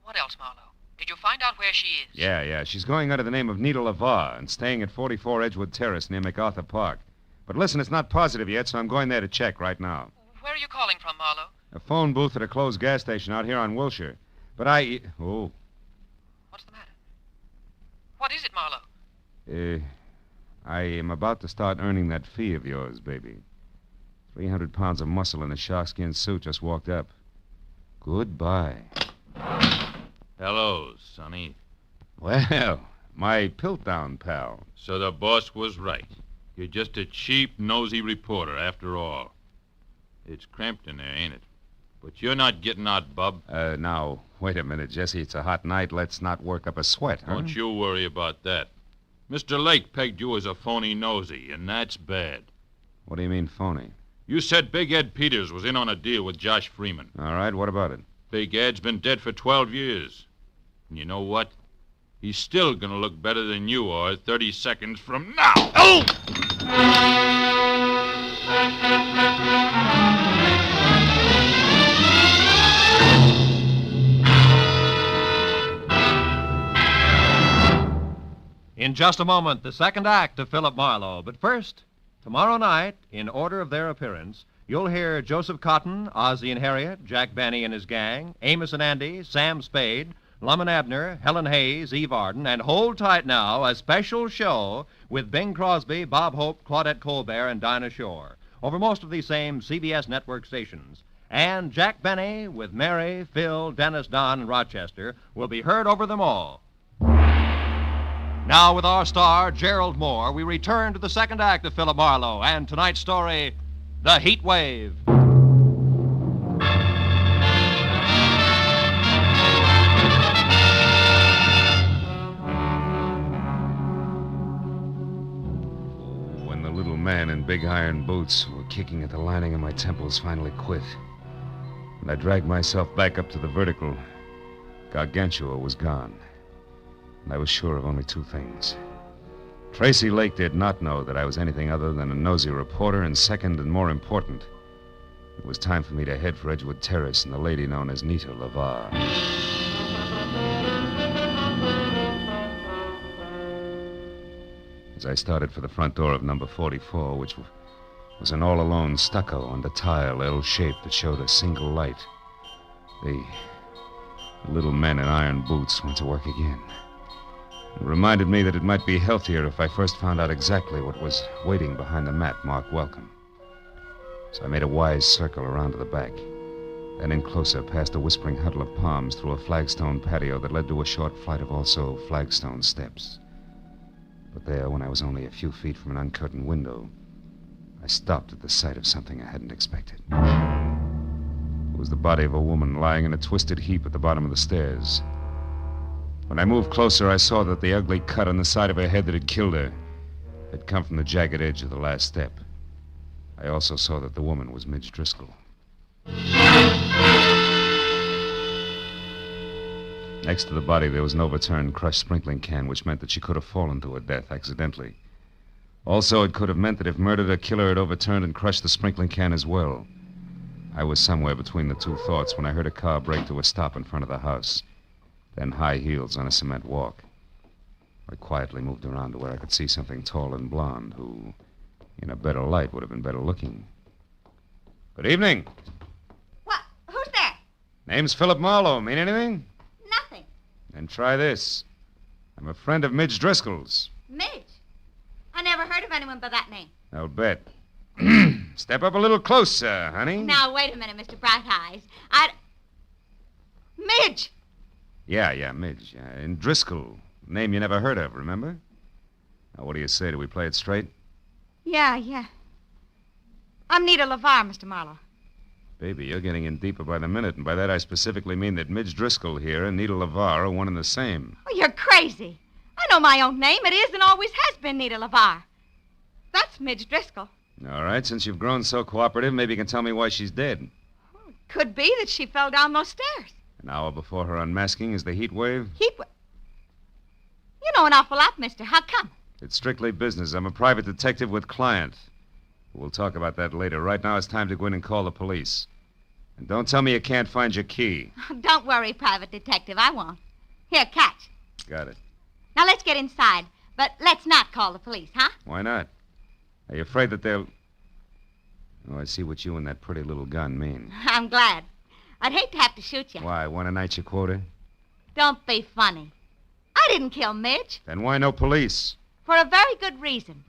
What else, Marlowe? Did you find out where she is? Yeah. She's going under the name of Nita LeVar and staying at 44 Edgewood Terrace near MacArthur Park. But listen, it's not positive yet, so I'm going there to check right now. Where are you calling from, Marlowe? A phone booth at a closed gas station out here on Wilshire. But Oh. What's the matter? What is it, Marlowe? I am about to start earning that fee of yours, baby. 300 pounds of muscle in a sharkskin suit just walked up. Goodbye. Hello, Sonny. Well, my Piltdown pal. So the boss was right. You're just a cheap, nosy reporter, after all. It's cramped in there, ain't it? But you're not getting out, bub. Now, wait a minute, Jesse. It's a hot night. Let's not work up a sweat, huh? Don't you worry about that. Mr. Lake pegged you as a phony nosy, and that's bad. What do you mean, phony? You said Big Ed Peters was in on a deal with Josh Freeman. All right, what about it? Big Ed's been dead for 12 years. And you know what? He's still gonna look better than you are 30 seconds from now. Oh! In just a moment, the second act of Philip Marlowe. But first, tomorrow night, in order of their appearance, you'll hear Joseph Cotton, Ozzie and Harriet, Jack Benny and his gang, Amos and Andy, Sam Spade, Lum and Abner, Helen Hayes, Eve Arden, and hold tight now, a special show with Bing Crosby, Bob Hope, Claudette Colbert, and Dinah Shore over most of these same CBS network stations. And Jack Benny with Mary, Phil, Dennis, Don, and Rochester will be heard over them all. Now, with our star, Gerald Moore, we return to the second act of Philip Marlowe and tonight's story, The Heat Wave. When the little man in big iron boots who were kicking at the lining of my temples finally quit, and I dragged myself back up to the vertical, Gargantua was gone. And I was sure of only two things. Tracy Lake did not know that I was anything other than a nosy reporter, and second and more important, it was time for me to head for Edgewood Terrace and the lady known as Nita LaVar. As I started for the front door of number 44, which was an all-alone stucco and a tile L shape that showed a single light, the little men in iron boots went to work again. It reminded me that it might be healthier if I first found out exactly what was waiting behind the mat marked Welcome. So I made a wise circle around to the back, then in closer past a whispering huddle of palms through a flagstone patio that led to a short flight of also flagstone steps. But there, when I was only a few feet from an uncurtained window, I stopped at the sight of something I hadn't expected. It was the body of a woman lying in a twisted heap at the bottom of the stairs. When I moved closer, I saw that the ugly cut on the side of her head that had killed her had come from the jagged edge of the last step. I also saw that the woman was Midge Driscoll. Next to the body, there was an overturned, crushed sprinkling can, which meant that she could have fallen to her death accidentally. Also, it could have meant that if murdered, her killer had overturned and crushed the sprinkling can as well. I was somewhere between the two thoughts when I heard a car brake to a stop in front of the house, then high heels on a cement walk. I quietly moved around to where I could see something tall and blonde who, in a better light, would have been better looking. Good evening. What? Who's there? Name's Philip Marlowe. Mean anything? Nothing. Then try this. I'm a friend of Midge Driscoll's. Midge? I never heard of anyone by that name. I'll bet. Step up a little closer, honey. Now, wait a minute, Mr. Bright Eyes. Midge! Yeah, Midge. And Driscoll. Name you never heard of, remember? Now, what do you say? Do we play it straight? Yeah. I'm Nita LaVar, Mr. Marlowe. Baby, you're getting in deeper by the minute, and by that I specifically mean that Midge Driscoll here and Nita LaVar are one and the same. Oh, you're crazy. I know my own name. It is and always has been Nita LaVar. That's Midge Driscoll. All right, since you've grown so cooperative, maybe you can tell me why she's dead. Could be that she fell down those stairs. An hour before her unmasking is the heat wave? You know an awful lot, mister. How come? It's strictly business. I'm a private detective with client. We'll talk about that later. Right now it's time to go in and call the police. And don't tell me you can't find your key. Don't worry, private detective. I won't. Here, catch. Got it. Now let's get inside. But let's not call the police, huh? Why not? Are you afraid that they'll... Oh, I see what you and that pretty little gun mean. I'm glad. I'd hate to have to shoot you. Why, want to night your quota? Don't be funny. I didn't kill Midge. Then why no police? For a very good reason.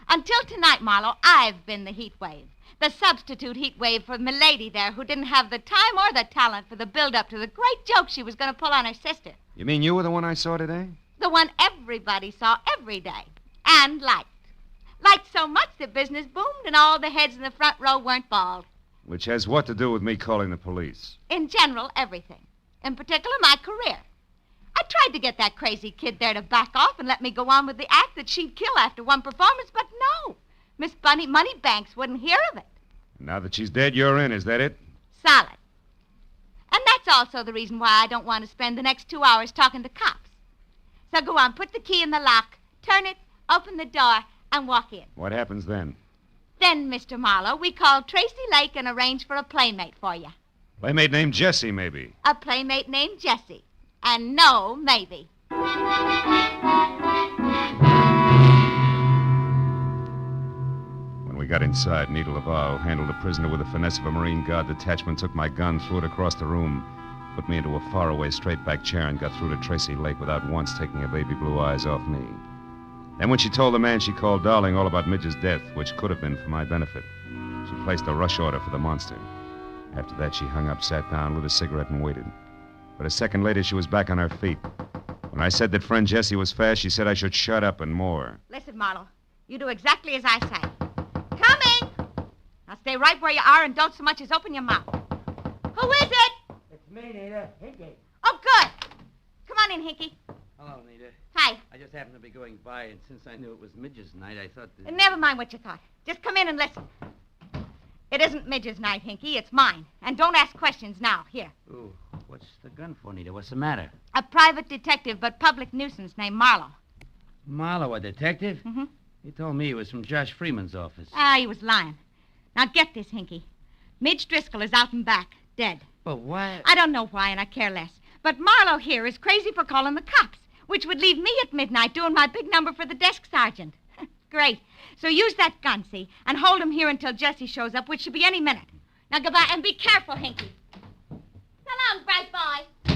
Until tonight, Marlowe, I've been the heat wave. The substitute heat wave for Milady there, who didn't have the time or the talent for the build-up to the great joke she was going to pull on her sister. You mean you were the one I saw today? The one everybody saw every day. And liked. Liked so much that business boomed and all the heads in the front row weren't bald. Which has what to do with me calling the police? In general, everything. In particular, my career. I tried to get that crazy kid there to back off and let me go on with the act that she'd kill after one performance, but no. Miss Bunny Moneybanks wouldn't hear of it. Now that she's dead, you're in, is that it? Solid. And that's also the reason why I don't want to spend the next 2 hours talking to cops. So go on, put the key in the lock, turn it, open the door, and walk in. What happens then? Then, Mr. Marlowe, we call Tracy Lake and arrange for a playmate for you. Playmate named Jessie, maybe. A playmate named Jessie. And no, maybe. When we got inside, Nita LaVar, who handled the prisoner with the finesse of a Marine Guard detachment, took my gun, threw it across the room, put me into a faraway straight-back chair, and got through to Tracy Lake without once taking her baby blue eyes off me. Then when she told the man she called Darling all about Midge's death, which could have been for my benefit, she placed a rush order for the monster. After that, she hung up, sat down, lit a cigarette, and waited. But a second later, she was back on her feet. When I said that friend Jesse was fast, she said I should shut up and more. Listen, Marlowe, you do exactly as I say. Coming! Now stay right where you are and don't so much as open your mouth. Who is it? It's me, Nita. Hinky. Oh, good. Come on in, Hinky. Hello, Nita. Hi. I just happened to be going by, and since I knew it was Midge's night, I thought that... Never mind what you thought. Just come in and listen. It isn't Midge's night, Hinky. It's mine. And don't ask questions now. Here. Ooh, what's the gun for, Nita? What's the matter? A private detective, but public nuisance named Marlowe. Marlowe, a detective? Mm-hmm. He told me he was from Josh Freeman's office. Ah, he was lying. Now get this, Hinky. Midge Driscoll is out and back, dead. But why? I don't know why, and I care less. But Marlowe here is crazy for calling the cops, which would leave me at midnight doing my big number for the desk sergeant. Great. So use that gun, see, and hold him here until Jesse shows up, which should be any minute. Now goodbye, and be careful, Hinky. So long, bright boy.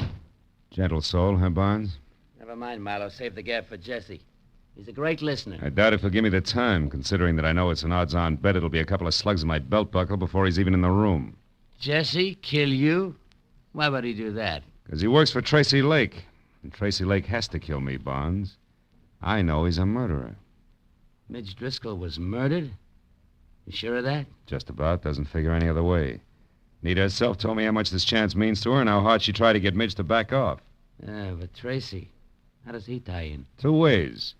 Gentle soul, huh, Barnes? Never mind, Marlowe. Save the gab for Jesse. He's a great listener. I doubt if he'll give me the time, considering that I know it's an odds-on bet it'll be a couple of slugs in my belt buckle before he's even in the room. Jesse, kill you? Why would he do that? Because he works for Tracy Lake. And Tracy Lake has to kill me, Barnes. I know he's a murderer. Midge Driscoll was murdered? You sure of that? Just about. Doesn't figure any other way. Nita herself told me how much this chance means to her and how hard she tried to get Midge to back off. Yeah, but Tracy, how does he tie in? 2 ways.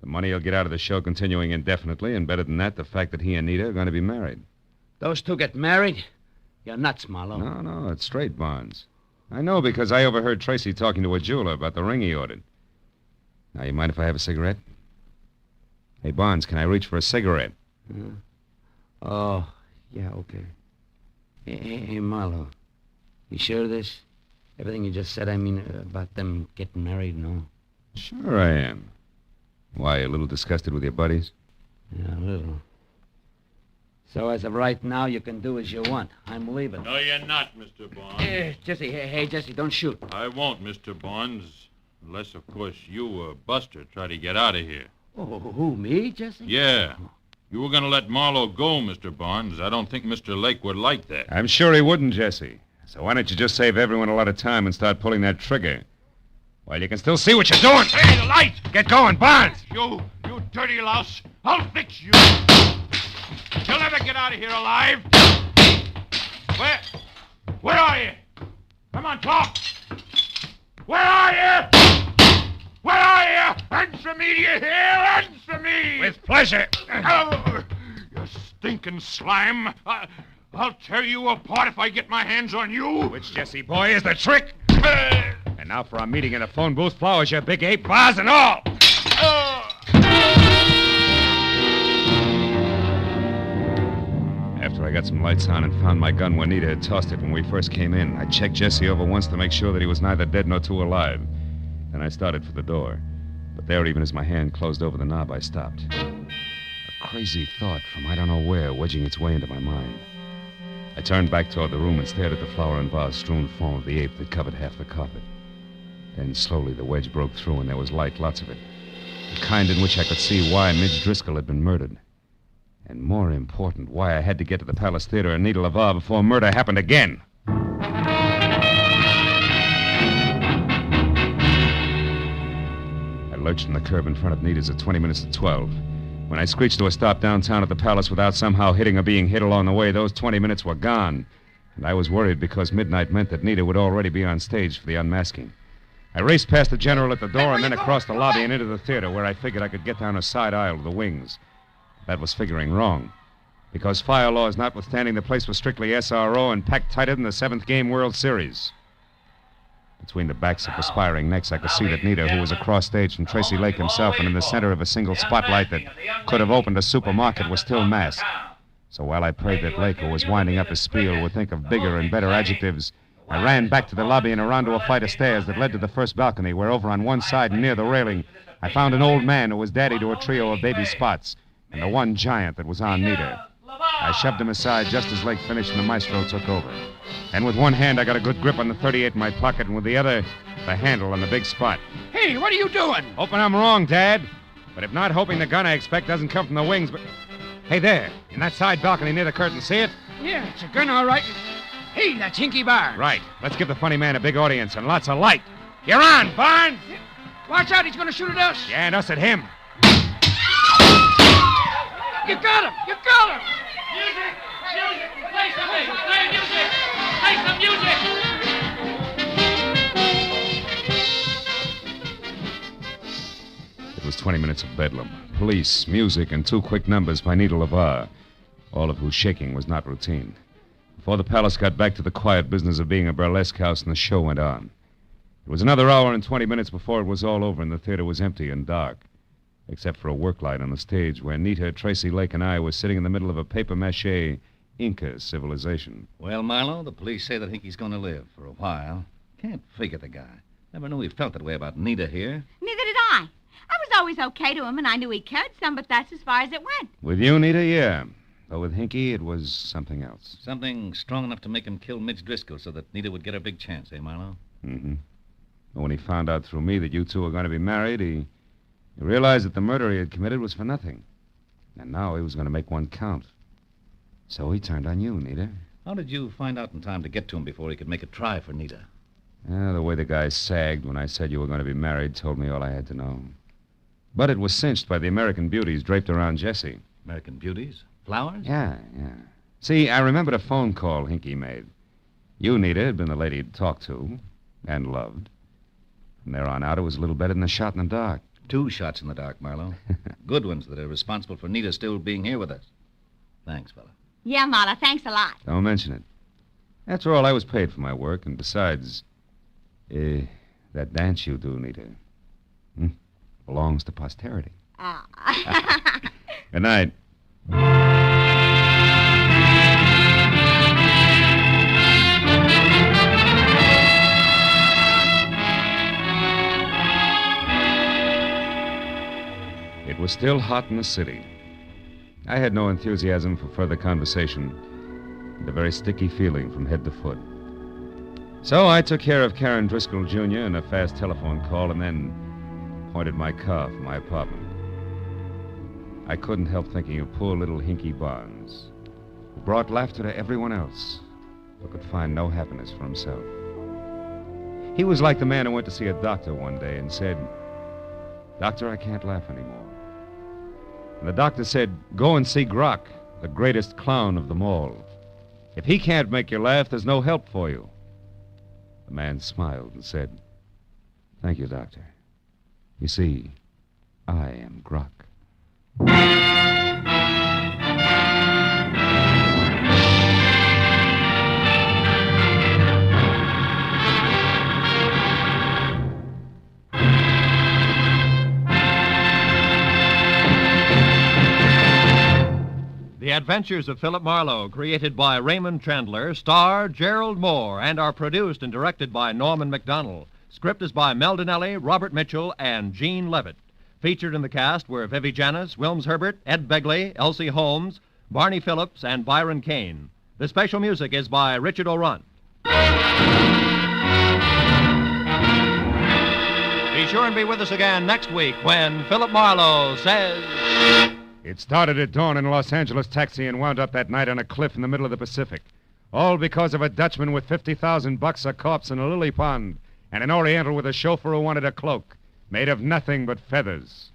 The money he'll get out of the show continuing indefinitely, and better than that, the fact that he and Nita are going to be married. Those two get married? You're nuts, Marlowe. No, it's straight, Barnes. I know because I overheard Tracy talking to a jeweler about the ring he ordered. Now, you mind if I have a cigarette? Hey, Barnes, can I reach for a cigarette? Oh, yeah, okay. Hey, Marlowe, you sure of this? Everything you just said, I mean, about them getting married and all? Sure I am. Why, a little disgusted with your buddies? Yeah, a little. So as of right now, you can do as you want. I'm leaving. No, you're not, Mr. Barnes. Jesse, hey, Jesse, don't shoot. I won't, Mr. Barnes. Unless, of course, you or Buster try to get out of here. Oh, who, me, Jesse? Yeah. You were going to let Marlowe go, Mr. Barnes. I don't think Mr. Lake would like that. I'm sure he wouldn't, Jesse. So why don't you just save everyone a lot of time and start pulling that trigger? While you can still see what you're doing. Hey, the light! Get going, Barnes! You dirty louse. I'll fix you. You'll never get out of here alive. Where are you? Come on, talk. Where are you? Where are you? Answer me, do you hear? Answer me! With pleasure. Oh, you stinking slime. I'll tear you apart if I get my hands on you. Which, Jesse boy, is the trick? And now for our meeting in the phone booth, flowers, you big ape, bars and all. After I got some lights on and found my gun where Nita had tossed it when we first came in, I checked Jesse over once to make sure that he was neither dead nor too alive. Then I started for the door. But there, even as my hand closed over the knob, I stopped. A crazy thought from I don't know where wedging its way into my mind. I turned back toward the room and stared at the flower and vase-strewn form of the ape that covered half the carpet. Then slowly the wedge broke through and there was light, lots of it. The kind in which I could see why Midge Driscoll had been murdered. And more important, why I had to get to the Palace Theater and Nita LaVar before murder happened again. I lurched from the curb in front of Nita's at 20 minutes to 12. When I screeched to a stop downtown at the Palace without somehow hitting or being hit along the way, those 20 minutes were gone. And I was worried because midnight meant that Nita would already be on stage for the unmasking. I raced past the general at the door and then across the lobby and into the theater where I figured I could get down a side aisle to the wings. That was figuring wrong. Because fire laws notwithstanding, the place was strictly SRO and packed tighter than the 7th Game World Series. Between the backs of perspiring necks, I could see that Nita, who was across stage from Tracy Lake himself and in the center of a single spotlight that could have opened a supermarket, was still masked. So while I prayed that Lake, who was winding up his spiel, would think of bigger and better adjectives, I ran back to the lobby and around to a flight of stairs that led to the first balcony, where over on one side and near the railing, I found an old man who was daddy to a trio of baby Spots, and the one giant that was on Nita. I shoved him aside just as Lake finished and the maestro took over. And with one hand, I got a good grip on the .38 in my pocket, and with the other, the handle on the big Spot. Hey, what are you doing? Hoping I'm wrong, Dad. But if not, hoping the gun I expect doesn't come from the wings, but... Hey, there, in that side balcony near the curtain, see it? Yeah, it's a gun, all right. Hey, that's Hinky Barnes. Right. Let's give the funny man a big audience and lots of light. You're on, Barnes! Watch out, he's going to shoot at us. Yeah, and us at him. You got him! You got him! Music! Music! Play something! Play music! Play some music! It was 20 minutes of bedlam. Police, music, and 2 quick numbers by Nita LeVar, all of whose shaking was not routine. Before the Palace got back to the quiet business of being a burlesque house, and the show went on. It was another hour and 20 minutes before it was all over, and the theater was empty and dark, except for a work light on the stage where Nita, Tracy Lake, and I were sitting in the middle of a papier-mâché Inca civilization. Well, Marlowe, the police say that Hinky's going to live for a while. Can't figure the guy. Never knew he felt that way about Nita here. Neither did I. I was always okay to him, and I knew he cared some, but that's as far as it went. With you, Nita, yeah. But with Hinky, it was something else. Something strong enough to make him kill Midge Driscoll so that Nita would get her big chance, eh, Marlowe? Mm-hmm. When he found out through me that you two were going to be married, he realized that the murder he had committed was for nothing. And now he was going to make one count. So he turned on you, Nita. How did you find out in time to get to him before he could make a try for Nita? The way the guy sagged when I said you were going to be married told me all I had to know. But it was cinched by the American beauties draped around Jessie. American beauties? Flowers? Yeah. See, I remembered a phone call Hinky made. You, Nita, had been the lady he'd talked to and loved. From there on out, it was a little better than a shot in the dark. 2 shots in the dark, Marlowe. Good ones that are responsible for Nita still being here with us. Thanks, fella. Yeah, Marla, thanks a lot. Don't mention it. After all, I was paid for my work, and besides, that dance you do, Nita, belongs to posterity. Ah. Good night. It was still hot in the city. I had no enthusiasm for further conversation, and a very sticky feeling from head to foot. So I took care of Karen Driscoll Jr. in a fast telephone call and then pointed my car for my apartment. I couldn't help thinking of poor little Hinky Barnes, who brought laughter to everyone else, but could find no happiness for himself. He was like the man who went to see a doctor one day and said, "Doctor, I can't laugh anymore." And the doctor said, "Go and see Grok, the greatest clown of them all. If he can't make you laugh, there's no help for you." The man smiled and said, "Thank you, doctor. You see, I am Grok." The Adventures of Philip Marlowe, created by Raymond Chandler, star Gerald Moore, and are produced and directed by Norman MacDonald. Script is by Mel Dinelli, Robert Mitchell, and Gene Levitt. Featured in the cast were Vivi Janis, Wilms Herbert, Ed Begley, Elsie Holmes, Barney Phillips, and Byron Kane. The special music is by Richard O'Runt. Be sure and be with us again next week when Philip Marlowe says... It started at dawn in a Los Angeles taxi and wound up that night on a cliff in the middle of the Pacific. All because of a Dutchman with $50,000, a corpse in a lily pond, and an Oriental with a chauffeur who wanted a cloak made of nothing but feathers.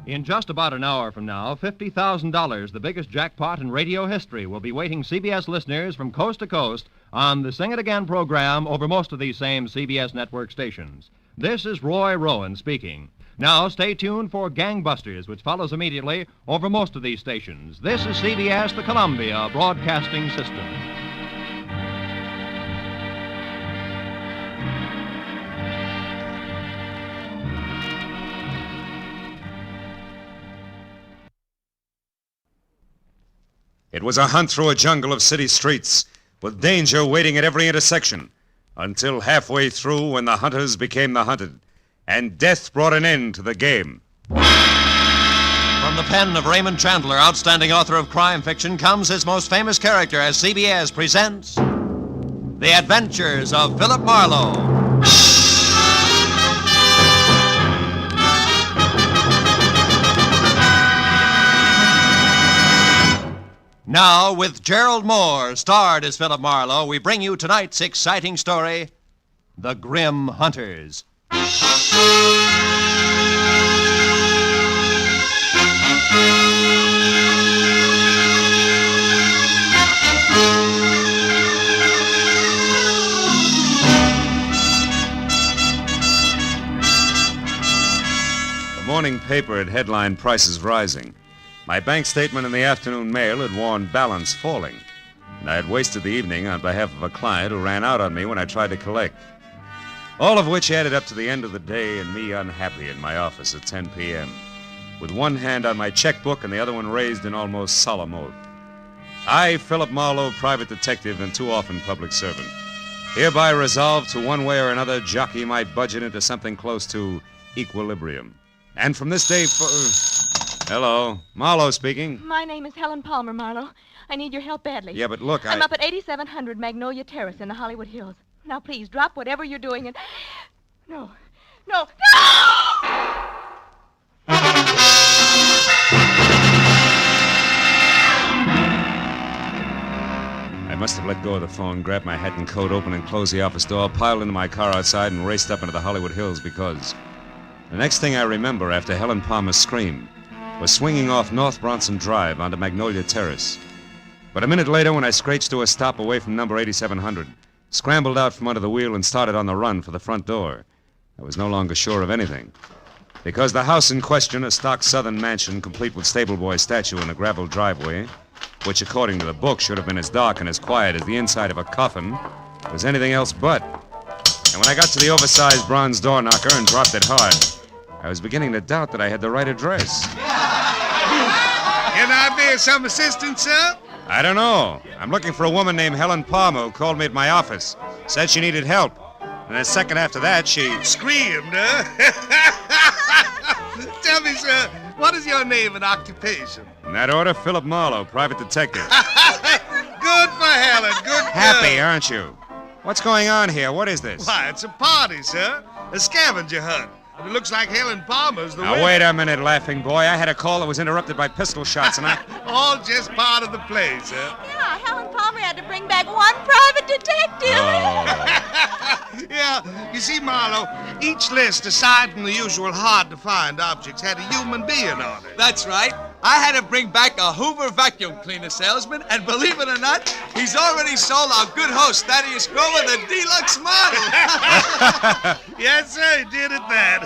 In just about an hour from now, $50,000, the biggest jackpot in radio history, will be waiting CBS listeners from coast to coast on the Sing It Again program over most of these same CBS network stations. This is Roy Rowan speaking. Now, stay tuned for Gangbusters, which follows immediately over most of these stations. This is CBS, the Columbia Broadcasting System. It was a hunt through a jungle of city streets, with danger waiting at every intersection, until halfway through when the hunters became the hunted, and death brought an end to the game. From the pen of Raymond Chandler, outstanding author of crime fiction, comes his most famous character as CBS presents The Adventures of Philip Marlowe. Now, with Gerald Moore, starred as Philip Marlowe, we bring you tonight's exciting story, The Grim Hunters. The morning paper had headlined prices rising. My bank statement in the afternoon mail had warned balance falling. And I had wasted the evening on behalf of a client who ran out on me when I tried to collect. All of which added up to the end of the day and me unhappy in my office at 10 p.m., with one hand on my checkbook and the other one raised in almost solemn oath. I, Philip Marlowe, private detective and too often public servant, hereby resolve to one way or another jockey my budget into something close to equilibrium. And from this day Hello, Marlowe speaking. My name is Helen Palmer, Marlowe. I need your help badly. Yeah, but look, I'm up at 8700 Magnolia Terrace in the Hollywood Hills. Now, please, drop whatever you're doing and... No! I must have let go of the phone, grabbed my hat and coat, opened and closed the office door, piled into my car outside, and raced up into the Hollywood Hills because the next thing I remember after Helen Palmer's scream was swinging off North Bronson Drive onto Magnolia Terrace. But a minute later, when I screeched to a stop away from number 8700, scrambled out from under the wheel and started on the run for the front door, I was no longer sure of anything. Because the house in question, a stock southern mansion complete with stable boy statue and a gravel driveway, which according to the book should have been as dark and as quiet as the inside of a coffin, was anything else but. And when I got to the oversized bronze door knocker and dropped it hard, I was beginning to doubt that I had the right address. Can I be of some assistance, sir? I don't know. I'm looking for a woman named Helen Palmer who called me at my office. Said she needed help. And a second after that, she... Screamed, huh? Tell me, sir, what is your name and occupation? In that order, Philip Marlowe, private detective. Good for Helen, good girl. Happy, aren't you? What's going on here? What is this? Why, it's a party, sir. A scavenger hunt. It looks like Helen Palmer's the Now, winner. wait a minute, laughing boy. I had a call that was interrupted by pistol shots, and I... All just part of the play, sir. Yeah, Helen Palmer had to bring back one private detective. Yeah, you see, Marlowe, each list, aside from the usual hard-to-find objects, had a human being on it. That's right. I had to bring back a Hoover vacuum cleaner salesman, and believe it or not, he's already sold our good host, Thaddeus Grover, the deluxe model. Yes, sir, he did at that.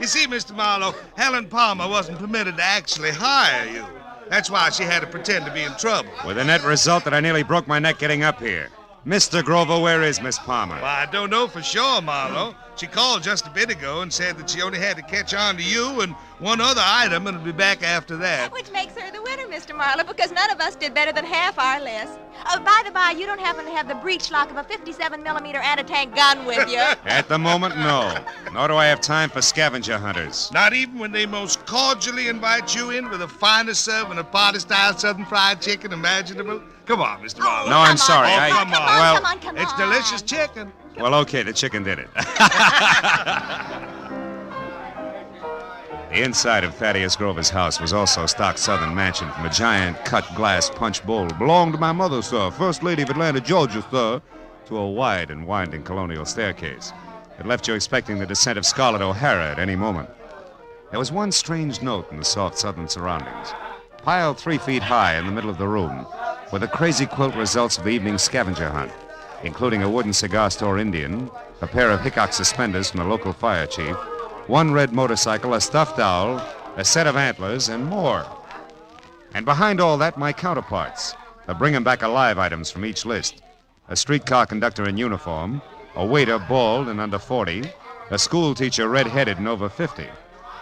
You see, Mr. Marlowe, Helen Palmer wasn't permitted to actually hire you. That's why she had to pretend to be in trouble. With the net result that I nearly broke my neck getting up here. Mr. Grover, where is Miss Palmer? Well, I don't know for sure, Marlowe. She called just a bit ago and said that she only had to catch on to you and one other item and would be back after that. Which makes her the winner, Mr. Marlowe, because none of us did better than half our list. Oh, by the by, you don't happen to have the breech lock of a 57-millimeter anti-tank gun with you. At the moment, no. Nor do I have time for scavenger hunters. Not even when they most cordially invite you in for the finest serving of party-style Southern fried chicken imaginable? Come on, Mr. Marlowe. No, I'm sorry. Oh, come on. Come on. It's delicious chicken. Well, okay, the chicken did it. The inside of Thaddeus Grover's house was also a stock southern mansion from a giant cut glass punch bowl. Belonged to my mother, sir, First Lady of Atlanta, Georgia, sir, to a wide and winding colonial staircase. It left you expecting the descent of Scarlett O'Hara at any moment. There was one strange note in the soft southern surroundings. Piled 3 feet high in the middle of the room were the crazy quilt results of the evening scavenger hunt, including a wooden cigar store Indian, a pair of Hickok suspenders from the local fire chief, 1 red motorcycle, a stuffed owl, a set of antlers, and more. And behind all that, my counterparts, the bring-em-back-alive items from each list. A streetcar conductor in uniform, a waiter bald and under 40, a school teacher red-headed and over 50.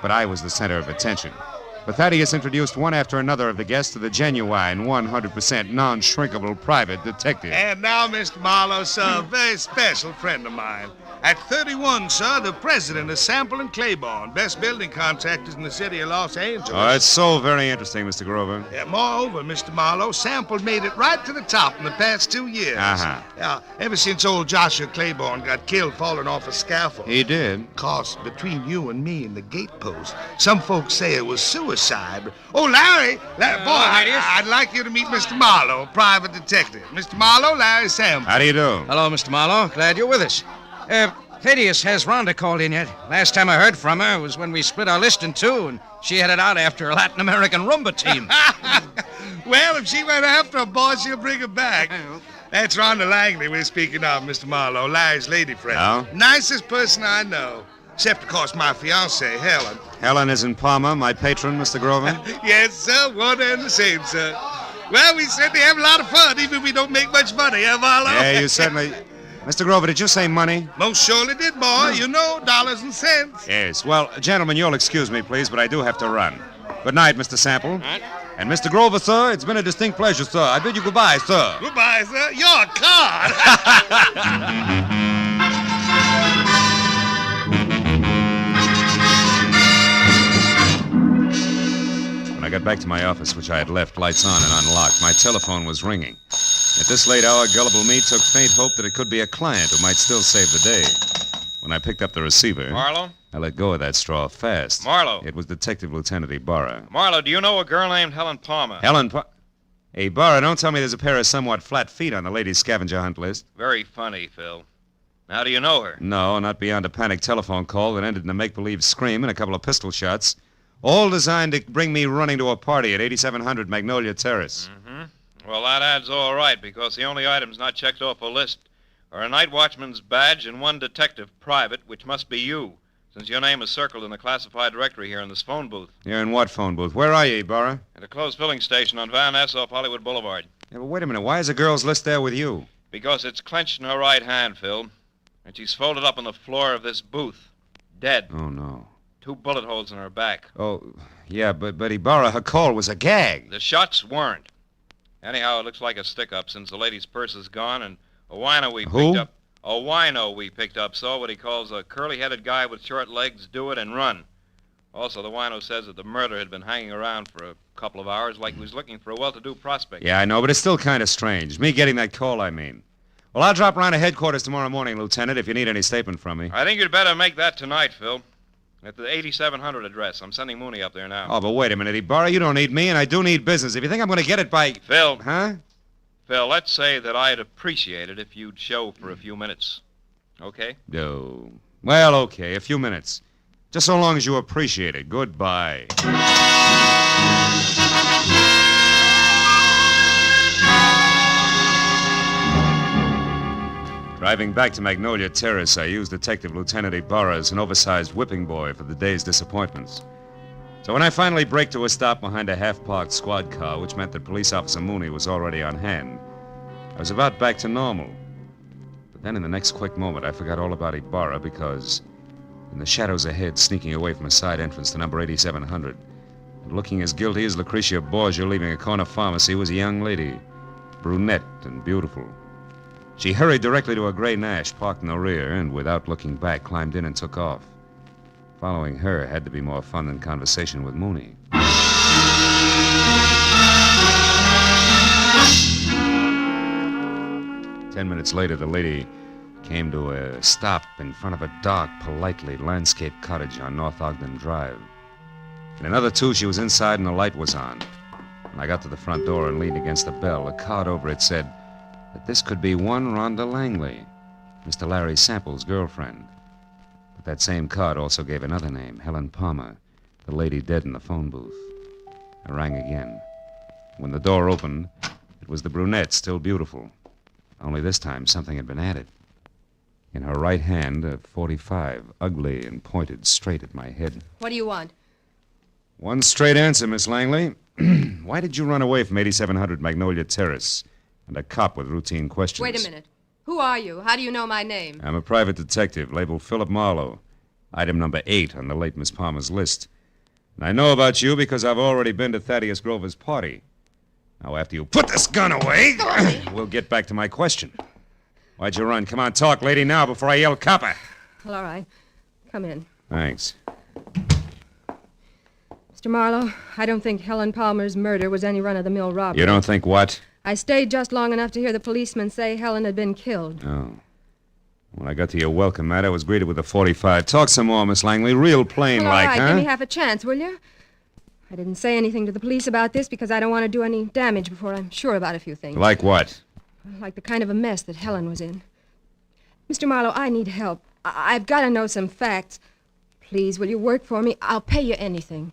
But I was the center of attention. But Thaddeus introduced one after another of the guests to the genuine, 100% non-shrinkable private detective. And now, Mr. Marlowe, sir, a very special friend of mine. At 31, sir, the president of Sample and Claiborne, best building contractors in the city of Los Angeles. Oh, that's so very interesting, Mr. Grover. Yeah, moreover, Mr. Marlowe, Sample made it right to the top in the past 2 years. Uh-huh. Yeah, ever since old Joshua Claiborne got killed falling off a scaffold. He did? Cause between you and me and the gatepost, some folks say it was suicide. Oh, Larry, boy, I'd like you to meet Mr. Marlowe, private detective. Mr. Marlowe, Larry Sample. How do you do? Hello, Mr. Marlowe. Glad you're with us. Thaddeus, has Rhonda called in yet? Last time I heard from her was when we split our list in two, and she headed out after a Latin American rumba team. Well, if she went after a boy, she'll bring her back. That's Rhonda Langley we're speaking of, Mr. Marlowe, Larry's lady friend. Oh? Nicest person I know. Except, of course, my fiancée, Helen. Helen is in Palma, my patron, Mr. Grover. Yes, sir. One and the same, sir. Well, we certainly have a lot of fun, even if we don't make much money, Marlowe? Yeah, you certainly... Mr. Grover, did you say money? Most surely did, boy. You know, dollars and cents. Yes. Well, gentlemen, you'll excuse me, please, but I do have to run. Good night, Mr. Sample. And Mr. Grover, sir, it's been a distinct pleasure, sir. I bid you goodbye, sir. Goodbye, sir. You're a card. When I got back to my office, which I had left lights on and unlocked, my telephone was ringing. At this late hour, gullible me took faint hope that it could be a client who might still save the day. When I picked up the receiver... Marlowe? I let go of that straw fast. Marlowe? It was Detective Lieutenant Ibarra. Marlowe, do you know a girl named Helen Palmer? Hey, Ibarra, don't tell me there's a pair of somewhat flat feet on the ladies' scavenger hunt list. Very funny, Phil. How do you know her? No, not beyond a panicked telephone call that ended in a make-believe scream and a couple of pistol shots. All designed to bring me running to a party at 8700 Magnolia Terrace. Mm-hmm. Well, that adds all right, because the only items not checked off a list are a night watchman's badge and one detective private, which must be you, since your name is circled in the classified directory here in this phone booth. You're in what phone booth? Where are you, Ibarra? At a closed filling station on Van Ness off Hollywood Boulevard. Yeah, but wait a minute. Why is the girl's list there with you? Because it's clenched in her right hand, Phil, and she's folded up on the floor of this booth, dead. Oh, no. 2 bullet holes in her back. Oh, yeah, but Ibarra, her call was a gag. The shots weren't. Anyhow, it looks like a stick-up since the lady's purse is gone and a wino we picked up. A wino we picked up saw what he calls a curly-headed guy with short legs do it and run. Also, the wino says that the murderer had been hanging around for a couple of hours like he was looking for a well-to-do prospect. Yeah, I know, but it's still kind of strange. Me getting that call, I mean. Well, I'll drop around to headquarters tomorrow morning, Lieutenant, if you need any statement from me. I think you'd better make that tonight, Phil. At the 8700 address. I'm sending Mooney up there now. Oh, but wait a minute, Ibarra. You don't need me, and I do need business. If you think I'm going to get it by... Phil. Huh? Phil, let's say that I'd appreciate it if you'd show for a few minutes. Okay? No. Well, okay, a few minutes. Just so long as you appreciate it. Goodbye. Driving back to Magnolia Terrace, I used Detective Lieutenant Ibarra as an oversized whipping boy for the day's disappointments. So when I finally braked to a stop behind a half-parked squad car, which meant that Police Officer Mooney was already on hand, I was about back to normal. But then in the next quick moment, I forgot all about Ibarra because in the shadows ahead, sneaking away from a side entrance to number 8700, and looking as guilty as Lucretia Borgia leaving a corner pharmacy, was a young lady, brunette and beautiful. She hurried directly to a gray Nash parked in the rear and, without looking back, climbed in and took off. Following her had to be more fun than conversation with Mooney. 10 minutes later, the lady came to a stop in front of a dark, politely landscaped cottage on North Ogden Drive. In another 2, she was inside and the light was on. When I got to the front door and leaned against the bell, a card over it said that this could be one Rhonda Langley, Mr. Larry Sample's girlfriend. But that same card also gave another name, Helen Palmer, the lady dead in the phone booth. I rang again. When the door opened, it was the brunette, still beautiful. Only this time, something had been added. In her right hand, a .45, ugly and pointed straight at my head. What do you want? One straight answer, Miss Langley. Why did you run away from 8700 Magnolia Terrace and a cop with routine questions? Wait a minute. Who are you? How do you know my name? I'm a private detective, labeled Philip Marlowe. Item number 8 on the late Miss Palmer's list. And I know about you because I've already been to Thaddeus Grover's party. Now, after you put this gun away, we'll get back to my question. Why'd you run? Come on, talk, lady, now, before I yell copper. Well, all right. Come in. Thanks. Mr. Marlowe, I don't think Helen Palmer's murder was any run-of-the-mill robbery. You don't think what? I stayed just long enough to hear the policeman say Helen had been killed. Oh. When I got to your welcome mat, I was greeted with a .45. Talk some more, Miss Langley. Real plain Well, all like, right, huh? give me half a chance, will you? I didn't say anything to the police about this because I don't want to do any damage before I'm sure about a few things. Like what? Like the kind of a mess that Helen was in. Mr. Marlowe, I need help. I've got to know some facts. Please, will you work for me? I'll pay you anything.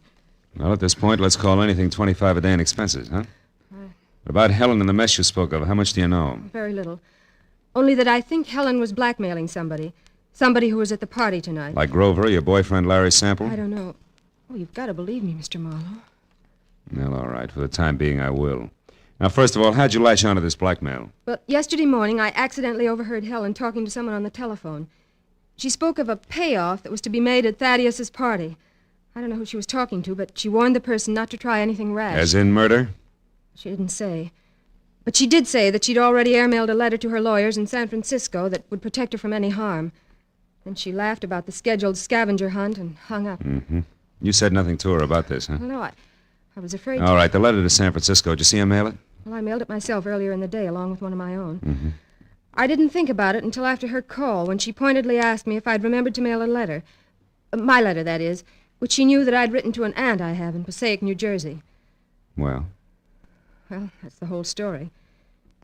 Well, at this point, let's call anything 25 a day in expenses, huh? About Helen and the mess you spoke of, how much do you know? Very little. Only that I think Helen was blackmailing somebody. Somebody who was at the party tonight. Like Grover, your boyfriend Larry Sample? I don't know. Oh, you've got to believe me, Mr. Marlowe. Well, all right. For the time being, I will. Now, first of all, how'd you latch onto this blackmail? Well, yesterday morning, I accidentally overheard Helen talking to someone on the telephone. She spoke of a payoff that was to be made at Thaddeus's party. I don't know who she was talking to, but she warned the person not to try anything rash. As in murder? She didn't say. But she did say that she'd already airmailed a letter to her lawyers in San Francisco that would protect her from any harm. Then she laughed about the scheduled scavenger hunt and hung up. Mm-hmm. You said nothing to her about this, huh? Well, no, I was afraid All right, the letter to San Francisco. Did you see her mail it? Well, I mailed it myself earlier in the day, along with one of my own. Mm-hmm. I didn't think about it until after her call, when she pointedly asked me if I'd remembered to mail a letter. My letter, that is, which she knew that I'd written to an aunt I have in Passaic, New Jersey. Well? Well, that's the whole story.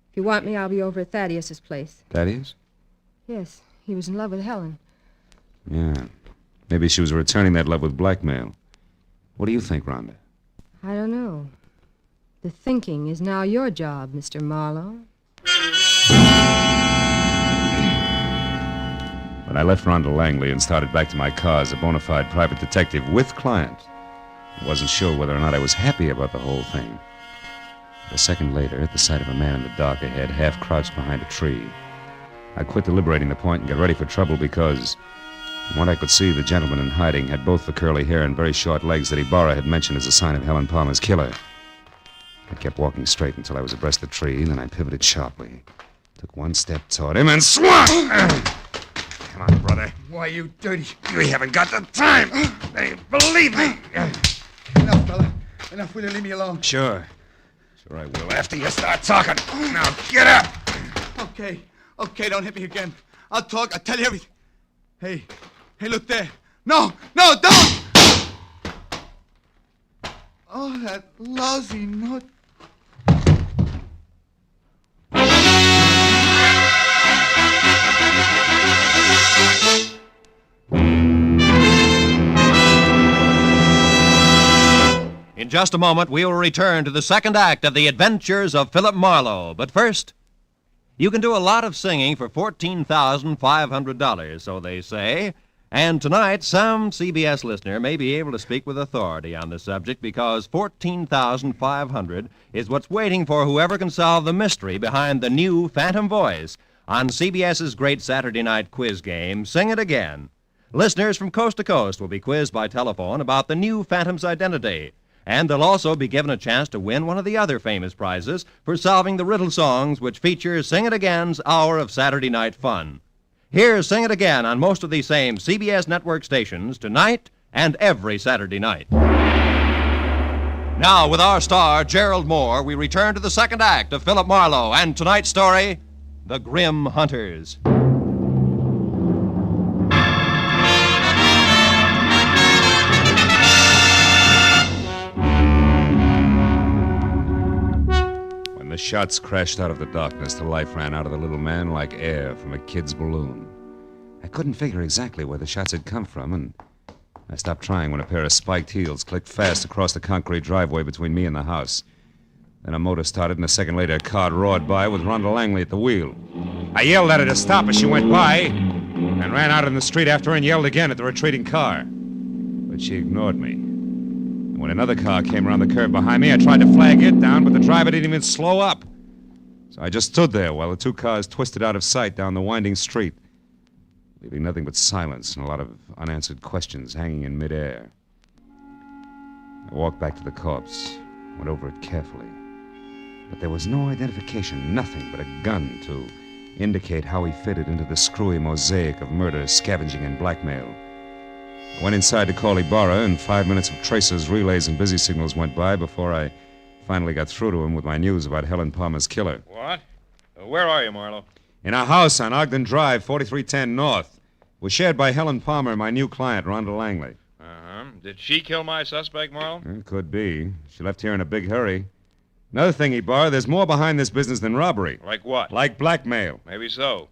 If you want me, I'll be over at Thaddeus's place. Thaddeus? Yes, he was in love with Helen. Yeah. Maybe she was returning that love with blackmail. What do you think, Rhonda? I don't know. The thinking is now your job, Mr. Marlowe. When I left Rhonda Langley and started back to my car as a bona fide private detective with client, I wasn't sure whether or not I was happy about the whole thing. But a second later, at the sight of a man in the dark ahead, half crouched behind a tree, I quit deliberating the point and got ready for trouble because, from what I could see, the gentleman in hiding had both the curly hair and very short legs that Ibarra had mentioned as a sign of Helen Palmer's killer. I kept walking straight until I was abreast the tree, then I pivoted sharply, took one step toward him, and swung! Come on, brother. Why, you dirty... We haven't got the time. Believe me. Enough, fella. Enough. Will you leave me alone? Sure. Sure I will, after you start talking. Now, get up. Okay. Okay, don't hit me again. I'll talk. I'll tell you everything. Hey, look there. No, don't! Oh, that lousy note. In just a moment, we will return to the second act of The Adventures of Philip Marlowe. But first, you can do a lot of singing for $14,500, so they say. And tonight, some CBS listener may be able to speak with authority on the subject because $14,500 is what's waiting for whoever can solve the mystery behind the new Phantom Voice on CBS's great Saturday night quiz game, Sing It Again. Listeners from coast to coast will be quizzed by telephone about the new Phantom's identity. And they'll also be given a chance to win one of the other famous prizes for solving the riddle songs which feature Sing It Again's hour of Saturday night fun. Here's Sing It Again on most of these same CBS network stations tonight and every Saturday night. Now, with our star, Gerald Moore, we return to the second act of Philip Marlowe and tonight's story, The Grim Hunters. The shots crashed out of the darkness. The life ran out of the little man like air from a kid's balloon. I couldn't figure exactly where the shots had come from, and I stopped trying when a pair of spiked heels clicked fast across the concrete driveway between me and the house. Then a motor started, and a second later a car roared by with Rhonda Langley at the wheel. I yelled at her to stop as she went by, and ran out in the street after her and yelled again at the retreating car. But she ignored me. When another car came around the curve behind me, I tried to flag it down, but the driver didn't even slow up. So I just stood there while the two cars twisted out of sight down the winding street, leaving nothing but silence and a lot of unanswered questions hanging in midair. I walked back to the corpse, went over it carefully. But there was no identification, nothing but a gun to indicate how he fitted into the screwy mosaic of murder, scavenging, and blackmail. I went inside to call Ibarra, and 5 minutes of tracers, relays, and busy signals went by before I finally got through to him with my news about Helen Palmer's killer. What? Where are you, Marlowe? In a house on Ogden Drive, 4310 North. It was shared by Helen Palmer and my new client, Rhonda Langley. Uh-huh. Did she kill my suspect, Marlowe? Could be. She left here in a big hurry. Another thing, Ibarra, there's more behind this business than robbery. Like what? Like blackmail. Maybe so.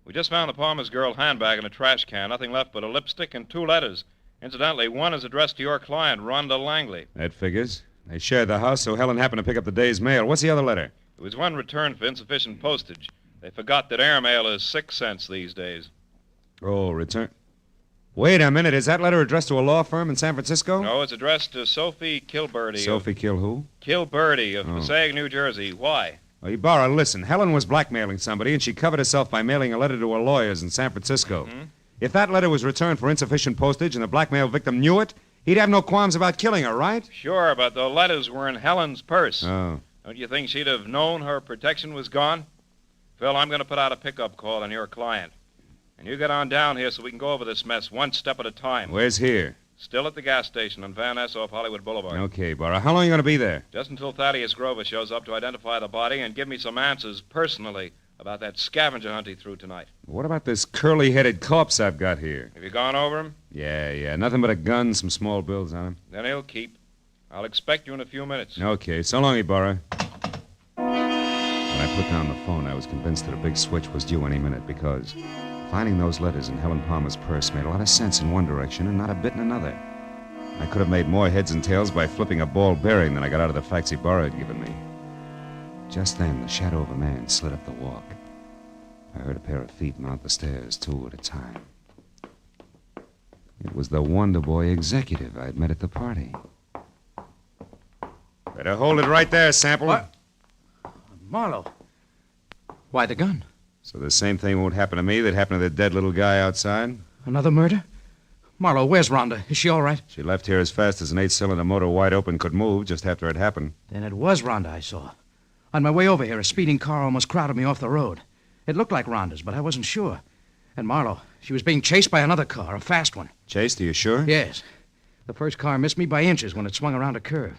We just found the Palmer's girl handbag in a trash can. Nothing left but a lipstick and 2 letters. Incidentally, one is addressed to your client, Rhonda Langley. That figures. They shared the house, so Helen happened to pick up the day's mail. What's the other letter? It was one returned for insufficient postage. They forgot that airmail is 6 cents these days. Oh, return. Wait a minute. Is that letter addressed to a law firm in San Francisco? No, it's addressed to Sophie Kilberty. Sophie Kill who? Kilberty of Passaic, New Jersey. Why? Well, Ibarra, listen. Helen was blackmailing somebody, and she covered herself by mailing a letter to her lawyers in San Francisco. Mm-hmm. If that letter was returned for insufficient postage and the blackmail victim knew it, he'd have no qualms about killing her, right? Sure, but the letters were in Helen's purse. Oh. Don't you think she'd have known her protection was gone? Phil, I'm going to put out a pickup call on your client. And you get on down here so we can go over this mess one step at a time. Where's here? Still at the gas station on Van Ness off Hollywood Boulevard. Okay, Ibarra. How long are you going to be there? Just until Thaddeus Grover shows up to identify the body and give me some answers personally about that scavenger hunt he threw tonight. What about this curly-headed corpse I've got here? Have you gone over him? Yeah. Nothing but a gun, some small bills on him. Then he'll keep. I'll expect you in a few minutes. Okay. So long, Ibarra. When I put down the phone, I was convinced that a big switch was due any minute because finding those letters in Helen Palmer's purse made a lot of sense in one direction and not a bit in another. I could have made more heads and tails by flipping a ball bearing than I got out of the facts Ibarra had given me. Just then, the shadow of a man slid up the walk. I heard a pair of feet mount the stairs, 2 at a time. It was the Wonder Boy executive I'd met at the party. Better hold it right there, Sample. What? Marlowe. Why the gun? So the same thing won't happen to me that happened to the dead little guy outside? Another murder? Marlowe, where's Rhonda? Is she all right? She left here as fast as an 8-cylinder motor wide open could move just after it happened. Then it was Rhonda I saw. On my way over here, a speeding car almost crowded me off the road. It looked like Rhonda's, but I wasn't sure. And Marlowe, she was being chased by another car, a fast one. Chased? Are you sure? Yes. The first car missed me by inches when it swung around a curve.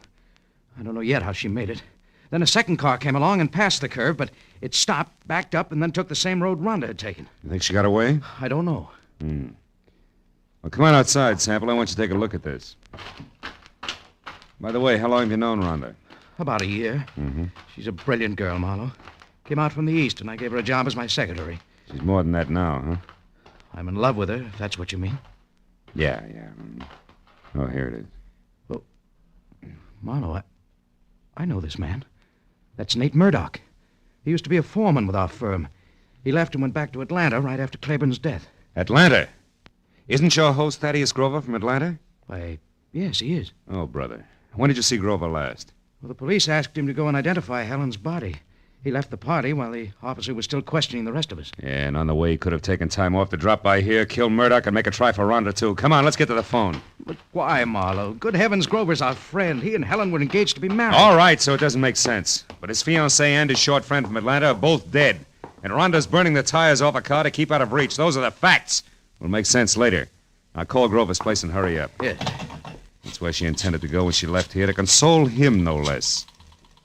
I don't know yet how she made it. Then a second car came along and passed the curve, but it stopped, backed up, and then took the same road Rhonda had taken. You think she got away? I don't know. Well, come on outside, Sample. I want you to take a look at this. By the way, how long have you known Rhonda? About a year. Mm-hmm. She's a brilliant girl, Marlowe. Came out from the East, and I gave her a job as my secretary. She's more than that now, huh? I'm in love with her, if that's what you mean. Yeah. Oh, here it is. Well, Marlowe, I know this man. That's Nate Murdoch. He used to be a foreman with our firm. He left and went back to Atlanta right after Claiborne's death. Atlanta? Isn't your host Thaddeus Grover from Atlanta? Why, yes, he is. Oh, brother. When did you see Grover last? Well, the police asked him to go and identify Helen's body. He left the party while the officer was still questioning the rest of us. Yeah, and on the way he could have taken time off to drop by here, kill Murdoch, and make a try for Rhonda, too. Come on, let's get to the phone. But why, Marlowe? Good heavens, Grover's our friend. He and Helen were engaged to be married. All right, so it doesn't make sense. But his fiancée and his short friend from Atlanta are both dead. And Rhonda's burning the tires off a car to keep out of reach. Those are the facts. Will make sense later. Now call Grover's place and hurry up. Yes. That's where she intended to go when she left here, to console him, no less.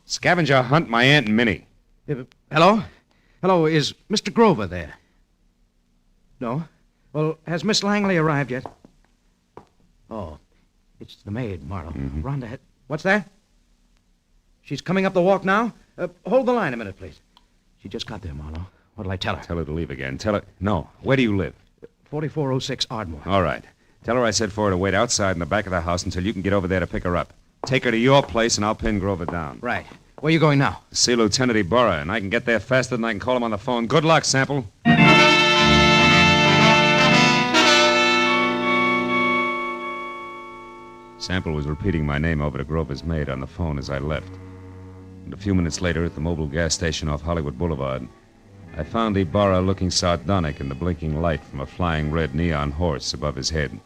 Scavenger hunt my Aunt Minnie. Hello? Hello, is Mr. Grover there? No? Well, has Miss Langley arrived yet? Oh, it's the maid, Marlowe. Mm-hmm. Rhonda had... What's that? She's coming up the walk now? Hold the line a minute, please. She just got there, Marlowe. What'll I tell her? Tell her to leave again. Tell her... No. Where do you live? 4406 Ardmore. All right. Tell her I said for her to wait outside in the back of the house until you can get over there to pick her up. Take her to your place, and I'll pin Grover down. Right. Where are you going now? See Lieutenant Ibarra, and I can get there faster than I can call him on the phone. Good luck, Sample. Sample was repeating my name over to Grover's maid on the phone as I left. And a few minutes later, at the Mobile gas station off Hollywood Boulevard, I found Ibarra looking sardonic in the blinking light from a flying red neon horse above his head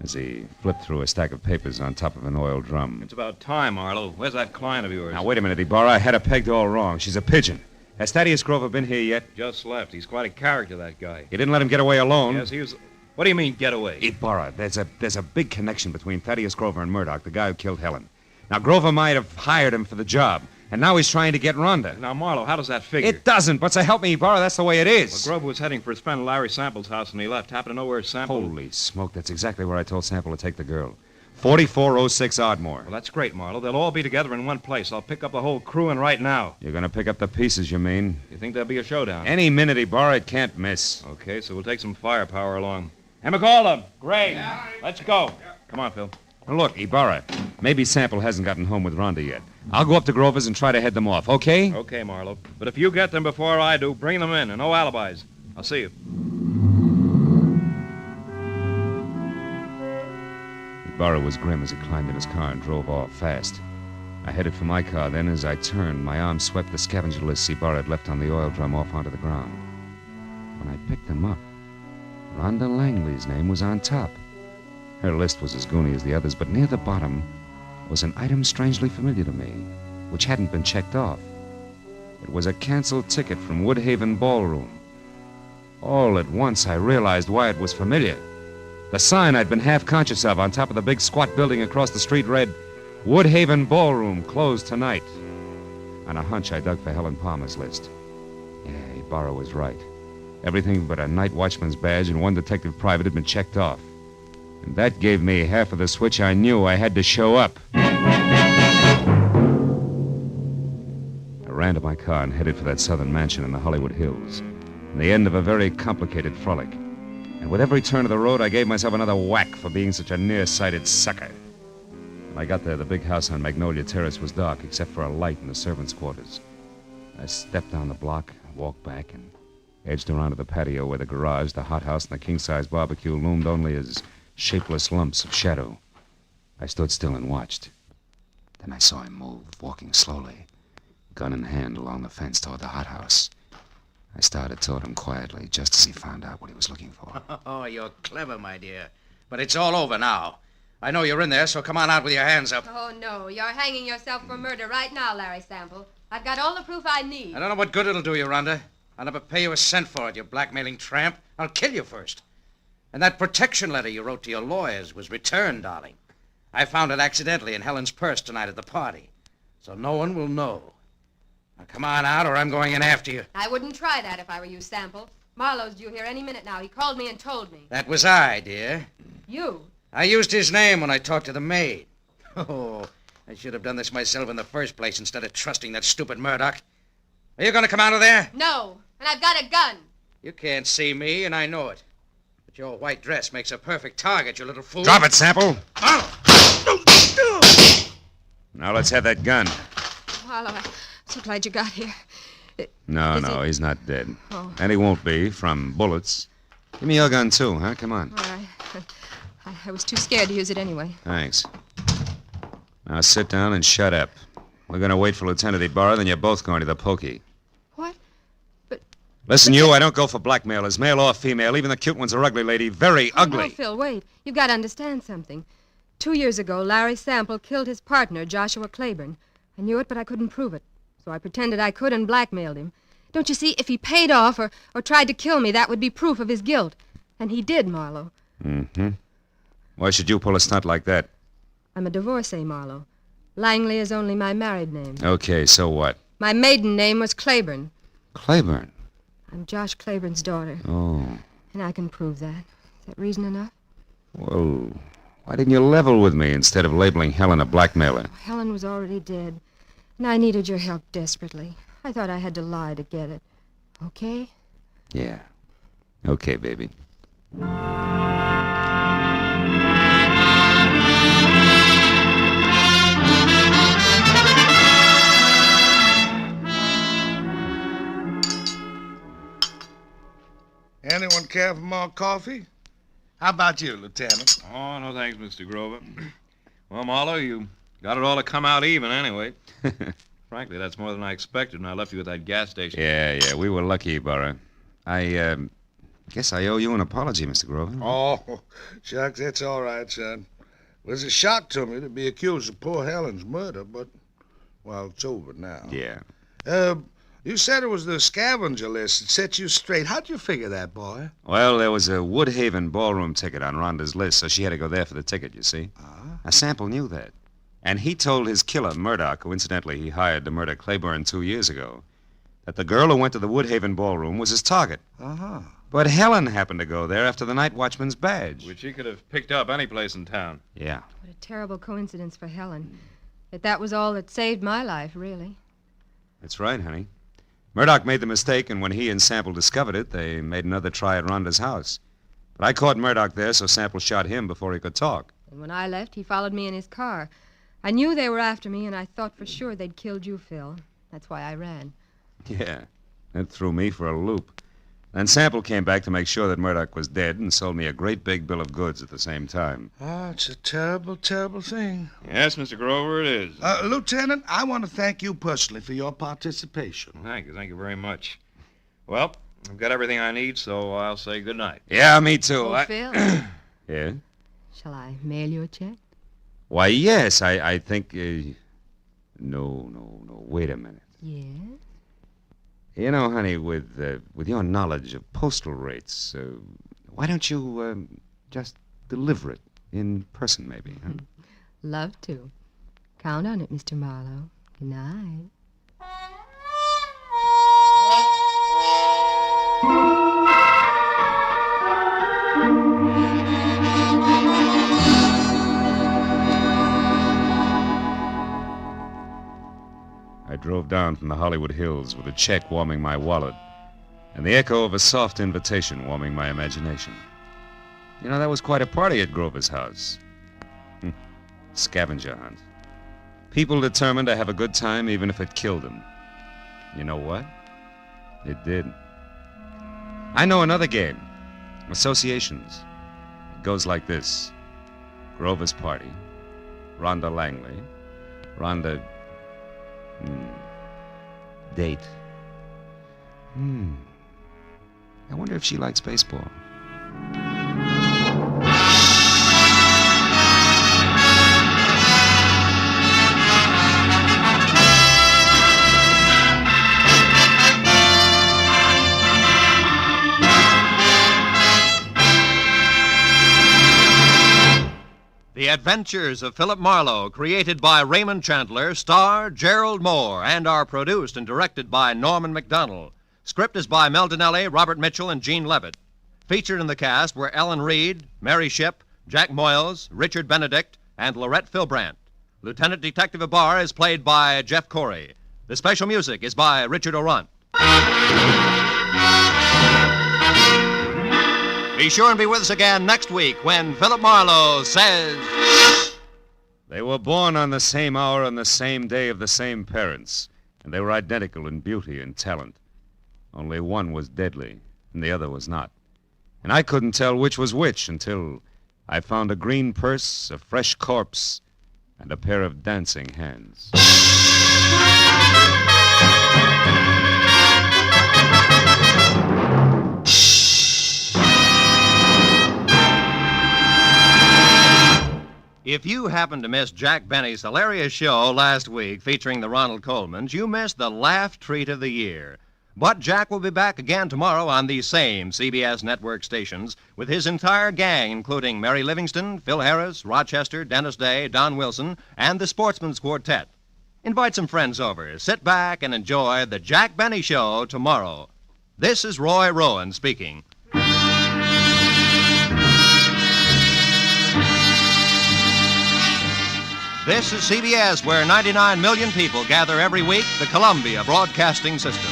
as he flipped through a stack of papers on top of an oil drum. It's about time, Marlowe. Where's that client of yours? Now, wait a minute, Ibarra. I had her pegged all wrong. She's a pigeon. Has Thaddeus Grover been here yet? Just left. He's quite a character, that guy. You didn't let him get away alone? Yes, he was... What do you mean, get away? Ibarra, there's a big connection between Thaddeus Grover and Murdoch, the guy who killed Helen. Now, Grover might have hired him for the job, and now he's trying to get Rhonda. Now, Marlowe, how does that figure? It doesn't, but so help me, Ibarra, that's the way it is. Well, Grover was heading for his friend Larry Sample's house when he left. Happened to know where Sample... Holy smoke, that's exactly where I told Sample to take the girl. 4406 Ardmore. Well, that's great, Marlowe. They'll all be together in one place. I'll pick up the whole crew and right now. You're going to pick up the pieces, you mean? You think there'll be a showdown? Any minute, Ibarra, it can't miss. Okay, so we'll take some firepower along. Amigola, Gray, let's go. Come on, Phil. Now, look, Ibarra, maybe Sample hasn't gotten home with Rhonda yet. I'll go up to Grover's and try to head them off, okay? Okay, Marlowe. But if you get them before I do, bring them in, and no alibis. I'll see you. Ibarra was grim as he climbed in his car and drove off fast. I headed for my car. Then, as I turned, my arm swept the scavenger lists Ibarra had left on the oil drum off onto the ground. When I picked them up, Rhonda Langley's name was on top. Her list was as goony as the others, but near the bottom was an item strangely familiar to me, which hadn't been checked off. It was a canceled ticket from Woodhaven Ballroom. All at once, I realized why it was familiar. The sign I'd been half conscious of on top of the big squat building across the street read, Woodhaven Ballroom, closed tonight. On a hunch, I dug for Helen Palmer's list. Yeah, Ibarra was right. Everything but a night watchman's badge and one detective private had been checked off. And that gave me half of the switch I knew I had to show up. I ran to my car and headed for that southern mansion in the Hollywood Hills, the end of a very complicated frolic. And with every turn of the road, I gave myself another whack for being such a nearsighted sucker. When I got there, the big house on Magnolia Terrace was dark, except for a light in the servants' quarters. I stepped down the block, walked back, and edged around to the patio where the garage, the hothouse, and the king-size barbecue loomed only as shapeless lumps of shadow. I stood still and watched. Then I saw him move, walking slowly, gun in hand along the fence toward the hothouse. I started toward him quietly, just as he found out what he was looking for. Oh, you're clever, my dear. But it's all over now. I know you're in there, so come on out with your hands up. Oh, no. You're hanging yourself for murder right now, Larry Sample. I've got all the proof I need. I don't know what good it'll do you, Rhonda. I'll never pay you a cent for it, you blackmailing tramp. I'll kill you first. And that protection letter you wrote to your lawyers was returned, darling. I found it accidentally in Helen's purse tonight at the party. So no one will know. Now, come on out, or I'm going in after you. I wouldn't try that if I were you, Sample. Marlowe's due here any minute now. He called me and told me. That was I, dear. You? I used his name when I talked to the maid. Oh, I should have done this myself in the first place instead of trusting that stupid Murdoch. Are you going to come out of there? No, and I've got a gun. You can't see me, and I know it. But your white dress makes a perfect target, you little fool. Drop it, Sample. Now let's have that gun. Marlowe, I'm so glad you got here. No, he's not dead. Oh. And he won't be from bullets. Give me your gun, too, huh? Come on. All right. I was too scared to use it anyway. Thanks. Now sit down and shut up. We're going to wait for Lieutenant Ibarra, then you're both going to the pokey. What? Listen, you, I don't go for blackmailers, male or female. Even the cute ones are ugly, lady. Very ugly. No, Phil, wait. You've got to understand something. 2 years ago, Larry Sample killed his partner, Joshua Claiborne. I knew it, but I couldn't prove it. So I pretended I could and blackmailed him. Don't you see, if he paid off or tried to kill me, that would be proof of his guilt. And he did, Marlowe. Mm-hmm. Why should you pull a stunt like that? I'm a divorcee, Marlowe. Langley is only my married name. Okay, so what? My maiden name was Claiborne. Claiborne? I'm Josh Claiborne's daughter. Oh. And I can prove that. Is that reason enough? Well, why didn't you level with me instead of labeling Helen a blackmailer? Helen was already dead. And I needed your help desperately. I thought I had to lie to get it. Okay? Yeah. Okay, baby. Anyone care for more coffee? How about you, Lieutenant? Oh, no thanks, Mr. Grover. Well, Marlowe, you got it all to come out even anyway. Frankly, that's more than I expected when I left you at that gas station. Yeah, we were lucky, Ibarra. I guess I owe you an apology, Mr. Grover. Oh, shucks, that's all right, son. It was a shock to me to be accused of poor Helen's murder, but, well, it's over now. Yeah. You said it was the scavenger list that set you straight. How'd you figure that, boy? Well, there was a Woodhaven ballroom ticket on Rhonda's list, so she had to go there for the ticket, you see. Now, Sample knew that. And he told his killer, Murdoch, who incidentally he hired to murder Claiborne 2 years ago, that the girl who went to the Woodhaven ballroom was his target. Uh-huh. But Helen happened to go there after the night watchman's badge. Which he could have picked up any place in town. Yeah. What a terrible coincidence for Helen. That was all that saved my life, really. That's right, honey. Murdoch made the mistake, and when he and Sample discovered it, they made another try at Rhonda's house. But I caught Murdoch there, so Sample shot him before he could talk. And when I left, he followed me in his car. I knew they were after me, and I thought for sure they'd killed you, Phil. That's why I ran. Yeah, that threw me for a loop. Then Sample came back to make sure that Murdoch was dead and sold me a great big bill of goods at the same time. Oh, it's a terrible, terrible thing. Yes, Mr. Grover, it is. Lieutenant, I want to thank you personally for your participation. Thank you very much. Well, I've got everything I need, so I'll say good night. Yeah, me too. Oh, Phil. Yeah? Shall I mail you a check? Why, yes, I think... No, wait a minute. Yes? You know, honey, with your knowledge of postal rates, why don't you just deliver it in person, maybe, huh? Love to. Count on it, Mr. Marlowe. Good night. I drove down from the Hollywood Hills with a check warming my wallet and the echo of a soft invitation warming my imagination. You know, that was quite a party at Grover's house. Scavenger hunt. People determined to have a good time even if it killed them. You know what? It did. I know another game. Associations. It goes like this. Grover's party. Rhonda Langley. Rhonda... Date. I wonder if she likes baseball. The Adventures of Philip Marlowe, created by Raymond Chandler, star Gerald Moore, and are produced and directed by Norman MacDonald. Script is by Mel Dinelli, Robert Mitchell, and Gene Levitt. Featured in the cast were Ellen Reed, Mary Shipp, Jack Moyles, Richard Benedict, and Lorette Philbrandt. Lieutenant Detective Ibarra is played by Jeff Corey. The special music is by Richard Orant. Be sure and be with us again next week when Philip Marlowe says... They were born on the same hour on the same day of the same parents, and they were identical in beauty and talent. Only one was deadly, and the other was not. And I couldn't tell which was which until I found a green purse, a fresh corpse, and a pair of dancing hands. If you happened to miss Jack Benny's hilarious show last week featuring the Ronald Colemans, you missed the laugh treat of the year. But Jack will be back again tomorrow on these same CBS network stations with his entire gang, including Mary Livingston, Phil Harris, Rochester, Dennis Day, Don Wilson, and the Sportsman's Quartet. Invite some friends over. Sit back and enjoy the Jack Benny Show tomorrow. This is Roy Rowan speaking. This is CBS, where 99 million people gather every week, the Columbia Broadcasting System.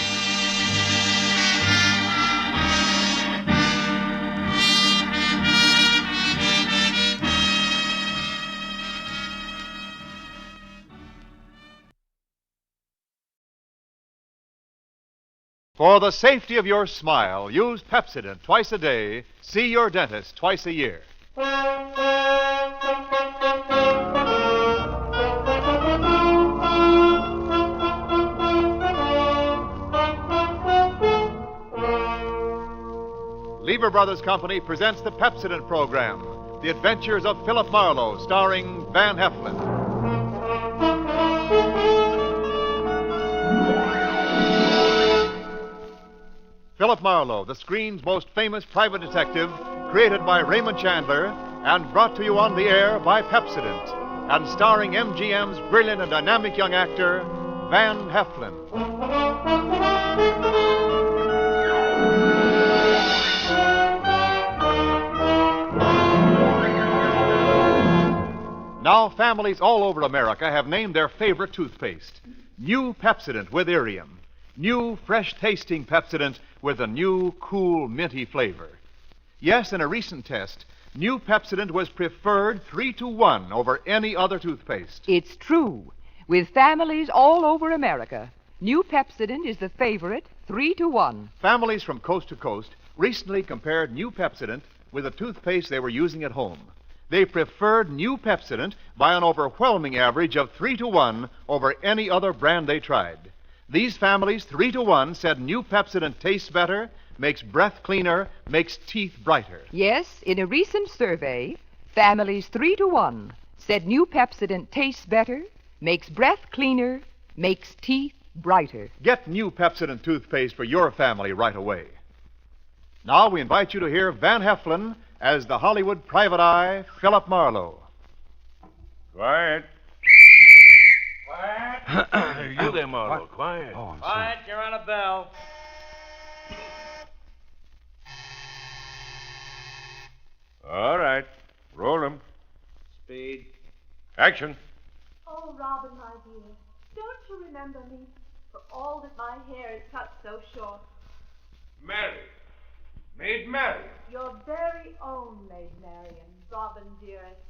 For the safety of your smile, use Pepsodent twice a day. See your dentist twice a year. Lever Brothers Company presents the Pepsodent program, The Adventures of Philip Marlowe, starring Van Heflin. Philip Marlowe, the screen's most famous private detective, created by Raymond Chandler and brought to you on the air by Pepsodent, and starring MGM's brilliant and dynamic young actor, Van Heflin. Now, families all over America have named their favorite toothpaste. New Pepsodent with Irium. New, fresh-tasting Pepsodent with a new, cool, minty flavor. Yes, in a recent test, new Pepsodent was preferred 3-to-1 over any other toothpaste. It's true. With families all over America, new Pepsodent is the favorite 3-to-1. Families from coast to coast recently compared new Pepsodent with the toothpaste they were using at home. They preferred new Pepsodent by an overwhelming average of 3-to-1 over any other brand they tried. These families, 3-to-1, said new Pepsodent tastes better, makes breath cleaner, makes teeth brighter. Yes, in a recent survey, families 3-to-1 said new Pepsodent tastes better, makes breath cleaner, makes teeth brighter. Get new Pepsodent toothpaste for your family right away. Now we invite you to hear Van Heflin as the Hollywood private eye, Philip Marlowe. Quiet. Quiet. You there, Marlowe. Quiet. Oh, Quiet, you're on a bell. All right. Roll 'em. Speed. Action. Oh, Robin, my dear, don't you remember me? For all that my hair is cut so short. Mary. Maid Mary. Your very own Maid Marian, Robin, dearest.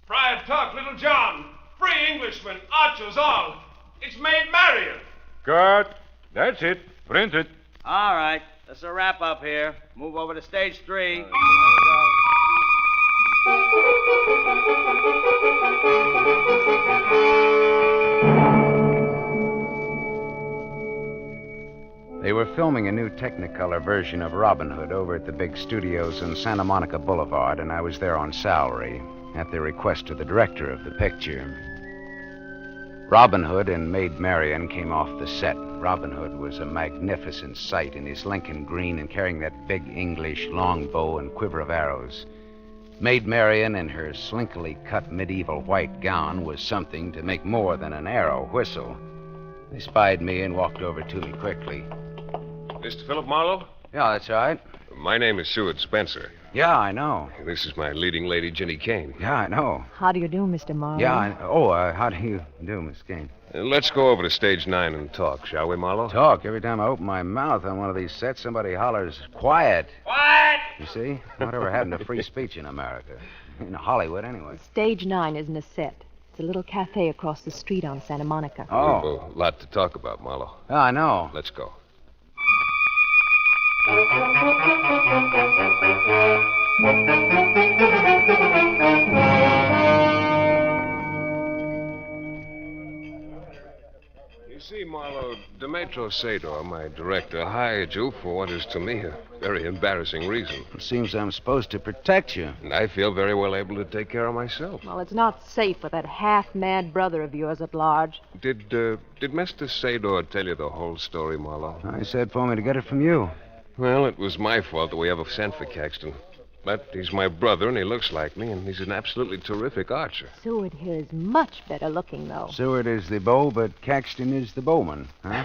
Friar Tuck, Little John. Free Englishmen, archers all. It's Maid Marian. Cut. That's it. Print it. All right, that's a wrap up here. Move over to stage 3. They were filming a new Technicolor version of Robin Hood over at the big studios on Santa Monica Boulevard, and I was there on salary at the request of the director of the picture. Robin Hood and Maid Marian came off the set. Robin Hood was a magnificent sight in his Lincoln green and carrying that big English longbow and quiver of arrows. Maid Marian in her slinkily cut medieval white gown was something to make more than an arrow whistle. They spied me and walked over to me quickly. Mr. Philip Marlowe? Yeah, that's right. My name is Seward Spencer. Yeah, I know. This is my leading lady, Jenny Kane. Yeah, I know. How do you do, Mr. Marlowe? Yeah, how do you do, Miss Kane? Let's go over to stage 9 and talk, shall we, Marlowe? Talk? Every time I open my mouth on one of these sets, somebody hollers, quiet. Quiet! You see? Whatever happened to free speech in America? In Hollywood, anyway. Stage 9 isn't a set. It's a little cafe across the street on Santa Monica. Oh. We've a lot to talk about, Marlowe. Yeah, I know. Let's go. You see, Marlowe, Demetrio Sador, my director, hired you for what is to me a very embarrassing reason. It seems I'm supposed to protect you. And I feel very well able to take care of myself. Well, it's not safe with that half-mad brother of yours at large. Did Mr. Sador tell you the whole story, Marlowe? I said for me to get it from you. Well, it was my fault that we ever sent for Caxton. But he's my brother, and he looks like me, and he's an absolutely terrific archer. Seward here is much better looking, though. Seward is the bow, but Caxton is the bowman, huh?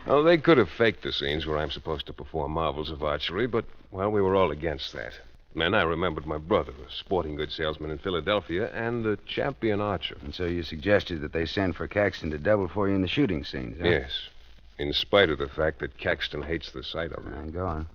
Oh, they could have faked the scenes where I'm supposed to perform marvels of archery, but, well, we were all against that. Then I remembered my brother, a sporting goods salesman in Philadelphia, and a champion archer. And so you suggested that they send for Caxton to double for you in the shooting scenes, huh? Yes, in spite of the fact that Caxton hates the sight of me. Go on.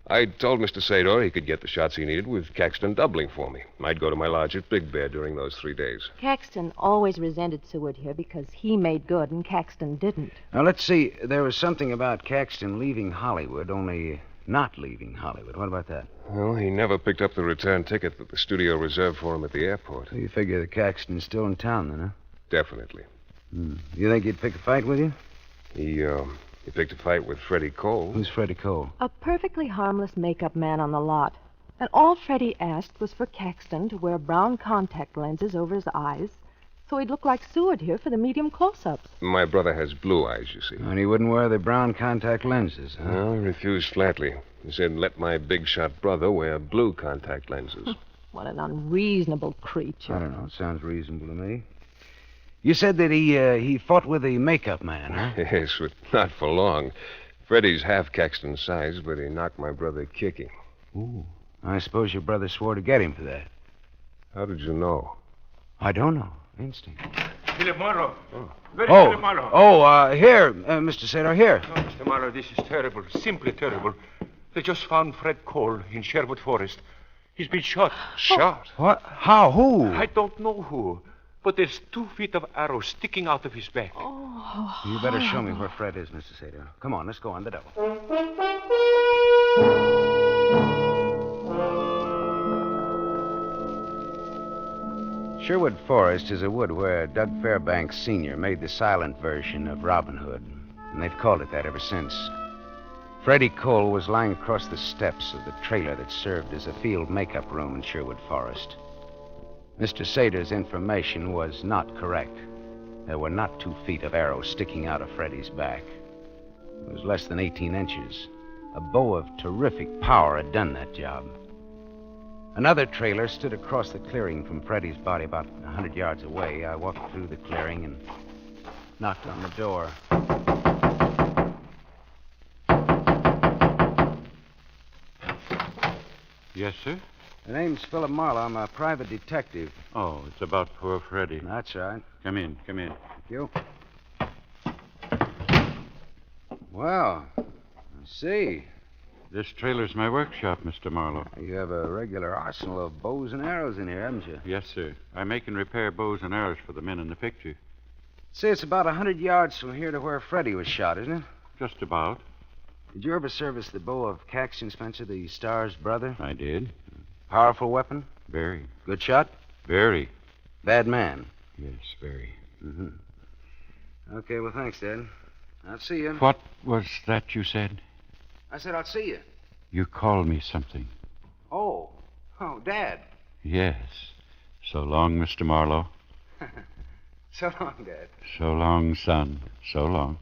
I told Mr. Sador he could get the shots he needed with Caxton doubling for me. I'd go to my lodge at Big Bear during those 3 days. Caxton always resented Seward here because he made good and Caxton didn't. Now, let's see. There was something about Caxton leaving Hollywood, only not leaving Hollywood. What about that? Well, he never picked up the return ticket that the studio reserved for him at the airport. So you figure that Caxton's still in town, then, huh? Definitely. You think he'd pick a fight with you? He picked a fight with Freddie Cole. Who's Freddie Cole? A perfectly harmless makeup man on the lot. And all Freddie asked was for Caxton to wear brown contact lenses over his eyes so he'd look like Seward here for the medium close-ups. My brother has blue eyes, you see. And he wouldn't wear the brown contact lenses, huh? No, he refused flatly. He said, let my big-shot brother wear blue contact lenses. What an unreasonable creature. I don't know. It sounds reasonable to me. You said that he fought with the makeup man, huh? Yes, but not for long. Freddie's half Caxton's size, but he knocked my brother kicking. Ooh. I suppose your brother swore to get him for that. How did you know? I don't know. Instinct. Philip Marlowe. Philip Marlowe. Here, Mr. Sater, here. Oh, Mr. Marlowe, this is terrible. Simply terrible. They just found Fred Cole in Sherwood Forest. He's been shot. Shot? What? How? Who? I don't know who. But there's 2 feet of arrows sticking out of his back. You better show me where Fred is, Mr. Sater. Come on, let's go on the double. Sherwood Forest is a wood where Doug Fairbanks Sr. made the silent version of Robin Hood, and they've called it that ever since. Freddie Cole was lying across the steps of the trailer that served as a field makeup room in Sherwood Forest. Mr. Sater's information was not correct. There were not 2 feet of arrows sticking out of Freddie's back. It was less than 18 inches. A bow of terrific power had done that job. Another trailer stood across the clearing from Freddie's body about 100 yards away. I walked through the clearing and knocked on the door. Yes, sir? The name's Philip Marlowe. I'm a private detective. Oh, it's about poor Freddie. That's right. Come in. Thank you. Well, I see. This trailer's my workshop, Mr. Marlowe. You have a regular arsenal of bows and arrows in here, haven't you? Yes, sir. I make and repair bows and arrows for the men in the picture. Say, it's about 100 yards from here to where Freddie was shot, isn't it? Just about. Did you ever service the bow of Caxton Spencer, the Star's brother? I did. Powerful weapon? Very. Good shot? Very. Bad man? Yes, very. Mm-hmm. Okay, well, thanks, Dad. I'll see you. What was that you said? I said I'll see you. You called me something. Oh, Dad. Yes. So long, Mr. Marlowe. So long, Dad. So long, son. So long.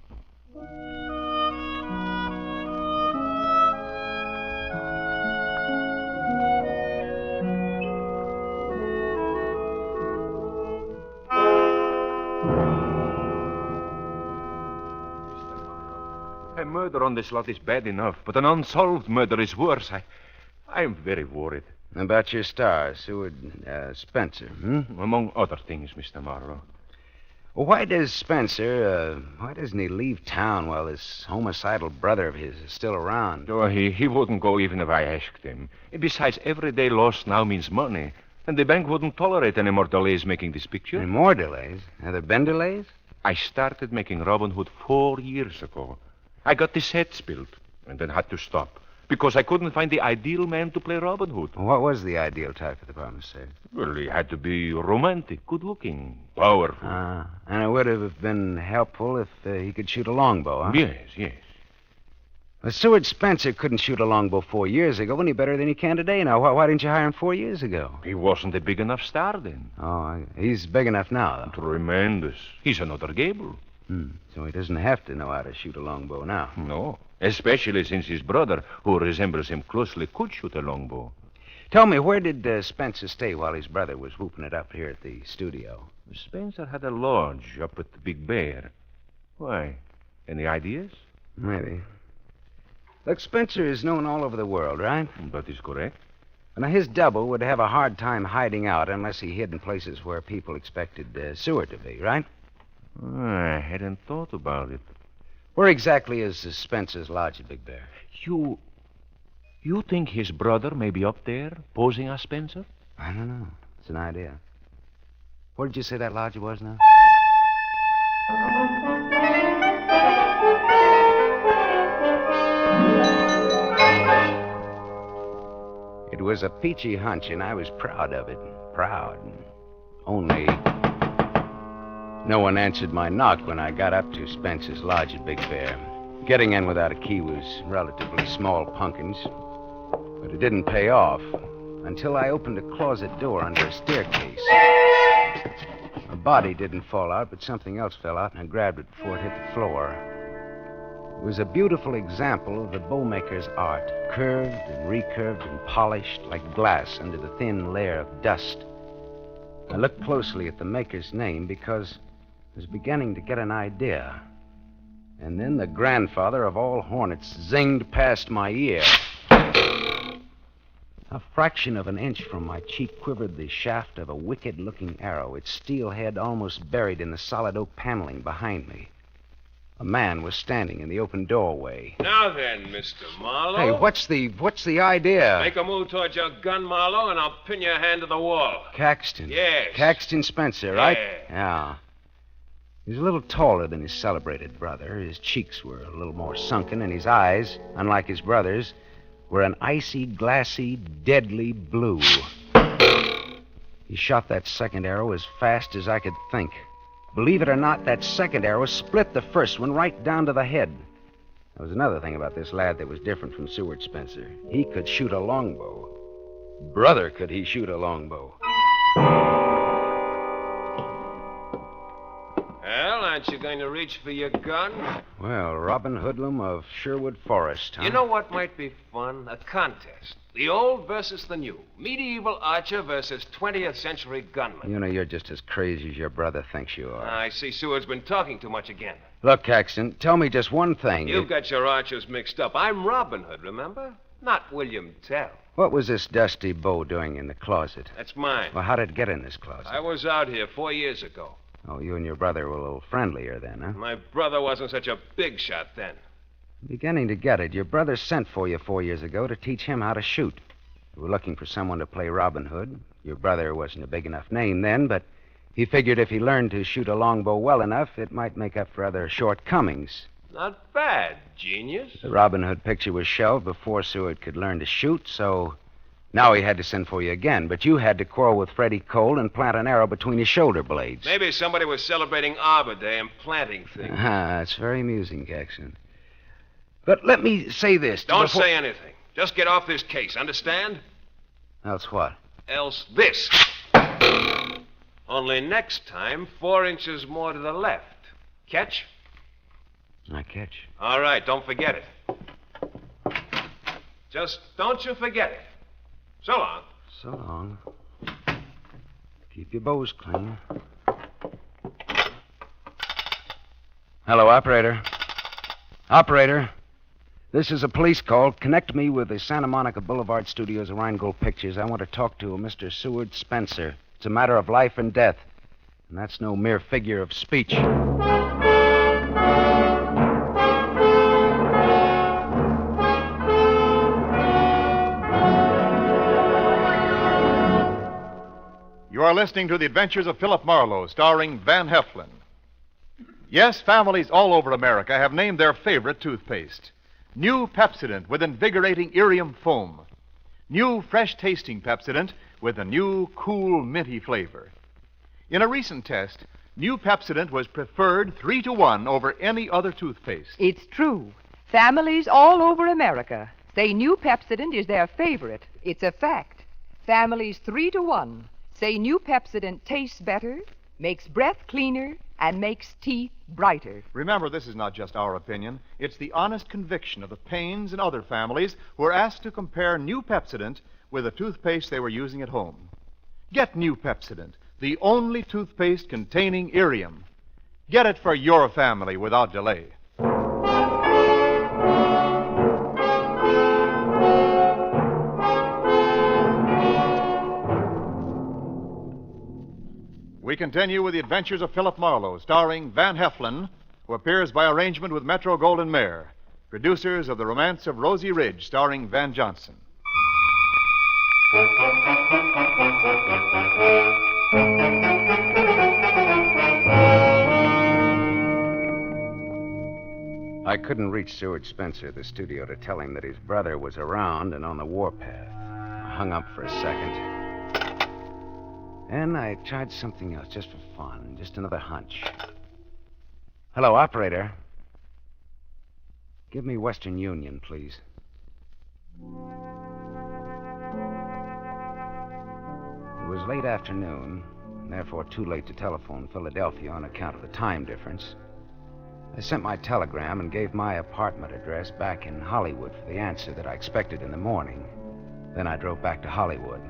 A murder on this lot is bad enough, but an unsolved murder is worse. I'm very worried. About your star, Seward Spencer, hmm? Among other things, Mr. Marlowe. Well, why doesn't he leave town while this homicidal brother of his is still around? Oh, he wouldn't go even if I asked him. Besides, every day lost now means money. And the bank wouldn't tolerate any more delays making this picture. Any more delays? Have there been delays? I started making Robin Hood 4 years ago. I got the sets built and then had to stop because I couldn't find the ideal man to play Robin Hood. What was the ideal type for the part, Mr. Well, he had to be romantic, good-looking, powerful. And it would have been helpful if he could shoot a longbow, huh? Yes. Well, Seward Spencer couldn't shoot a longbow 4 years ago. Any better than he can today now? Why didn't you hire him 4 years ago? He wasn't a big enough star then. Oh, he's big enough now, though. Tremendous. He's another Gable. So he doesn't have to know how to shoot a longbow now. No, especially since his brother, who resembles him closely, could shoot a longbow. Tell me, where did Spencer stay while his brother was whooping it up here at the studio? Spencer had a lodge up at the Big Bear. Why? Any ideas? Maybe. Look, Spencer is known all over the world, right? That is correct. Now, his double would have a hard time hiding out unless he hid in places where people expected Seward to be, right? I hadn't thought about it. Where exactly is Spencer's lodge at Big Bear? You think his brother may be up there posing as Spencer? I don't know. It's an idea. Where did you say that lodge was now? It was a peachy hunch, and I was proud of it. Proud. Only no one answered my knock when I got up to Spencer's lodge at Big Bear. Getting in without a key was relatively small punkins, but it didn't pay off until I opened a closet door under a staircase. A body didn't fall out, but something else fell out, and I grabbed it before it hit the floor. It was a beautiful example of the bowmaker's art, curved and recurved and polished like glass under the thin layer of dust. I looked closely at the maker's name because I was beginning to get an idea. And then the grandfather of all hornets zinged past my ear. A fraction of an inch from my cheek quivered the shaft of a wicked-looking arrow, its steel head almost buried in the solid oak paneling behind me. A man was standing in the open doorway. Now then, Mr. Marlowe. Hey, what's the idea? Make a move towards your gun, Marlowe, and I'll pin your hand to the wall. Caxton. Yes. Caxton Spencer, right? Yeah. He was a little taller than his celebrated brother. His cheeks were a little more sunken, and his eyes, unlike his brother's, were an icy, glassy, deadly blue. He shot that second arrow as fast as I could think. Believe it or not, that second arrow split the first one right down to the head. There was another thing about this lad that was different from Seward Spencer. He could shoot a longbow. Brother, could he shoot a longbow. Well, aren't you going to reach for your gun? Well, Robin Hoodlum of Sherwood Forest, huh? You know what might be fun? A contest. The old versus the new. Medieval archer versus 20th century gunman. You know, you're just as crazy as your brother thinks you are. I see Seward's been talking too much again. Look, Caxton, tell me just one thing. You've got your archers mixed up. I'm Robin Hood, remember? Not William Tell. What was this dusty bow doing in the closet? That's mine. Well, how did it get in this closet? I was out here 4 years ago. Oh, you and your brother were a little friendlier then, huh? My brother wasn't such a big shot then. I'm beginning to get it. Your brother sent for you 4 years ago to teach him how to shoot. You were looking for someone to play Robin Hood. Your brother wasn't a big enough name then, but he figured if he learned to shoot a longbow well enough, it might make up for other shortcomings. Not bad, genius. The Robin Hood picture was shelved before Seward could learn to shoot, so now he had to send for you again. But you had to quarrel with Freddie Cole and plant an arrow between his shoulder blades. Maybe somebody was celebrating Arbor Day and planting things. That's very amusing, Caxton. But let me say this. Don't say anything. Just get off this case, understand? Else what? Else this. Only next time, 4 inches more to the left. Catch? I catch. All right, don't forget it. Just don't you forget it. So long. So long. Keep your bows clean. Hello, operator. Operator. This is a police call. Connect me with the Santa Monica Boulevard studios of Rheingold Pictures. I want to talk to a Mr. Seward Spencer. It's a matter of life and death. And that's no mere figure of speech. You are listening to The Adventures of Philip Marlowe, starring Van Heflin. Yes, families all over America have named their favorite toothpaste. New Pepsodent with invigorating Irium foam. New fresh-tasting Pepsodent with a new, cool, minty flavor. In a recent test, New Pepsodent was preferred 3-to-1 over any other toothpaste. It's true. Families all over America say New Pepsodent is their favorite. It's a fact. Families 3-to-1 say New Pepsodent tastes better, makes breath cleaner, and makes teeth brighter. Remember, this is not just our opinion. It's the honest conviction of the Paynes and other families who are asked to compare New Pepsodent with the toothpaste they were using at home. Get New Pepsodent, the only toothpaste containing Irium. Get it for your family without delay. We continue with The Adventures of Philip Marlowe, starring Van Heflin, who appears by arrangement with Metro-Goldwyn-Mayer, producers of The Romance of Rosie Ridge, starring Van Johnson. I couldn't reach Seward Spencer at the studio to tell him that his brother was around and on the warpath. I hung up for a second. And I tried something else, just for fun, just another hunch. Hello, operator. Give me Western Union, please. It was late afternoon. and therefore too late to telephone Philadelphia on account of the time difference. I sent my telegram and gave my apartment address back in Hollywood for the answer that I expected in the morning. Then I drove back to Hollywood.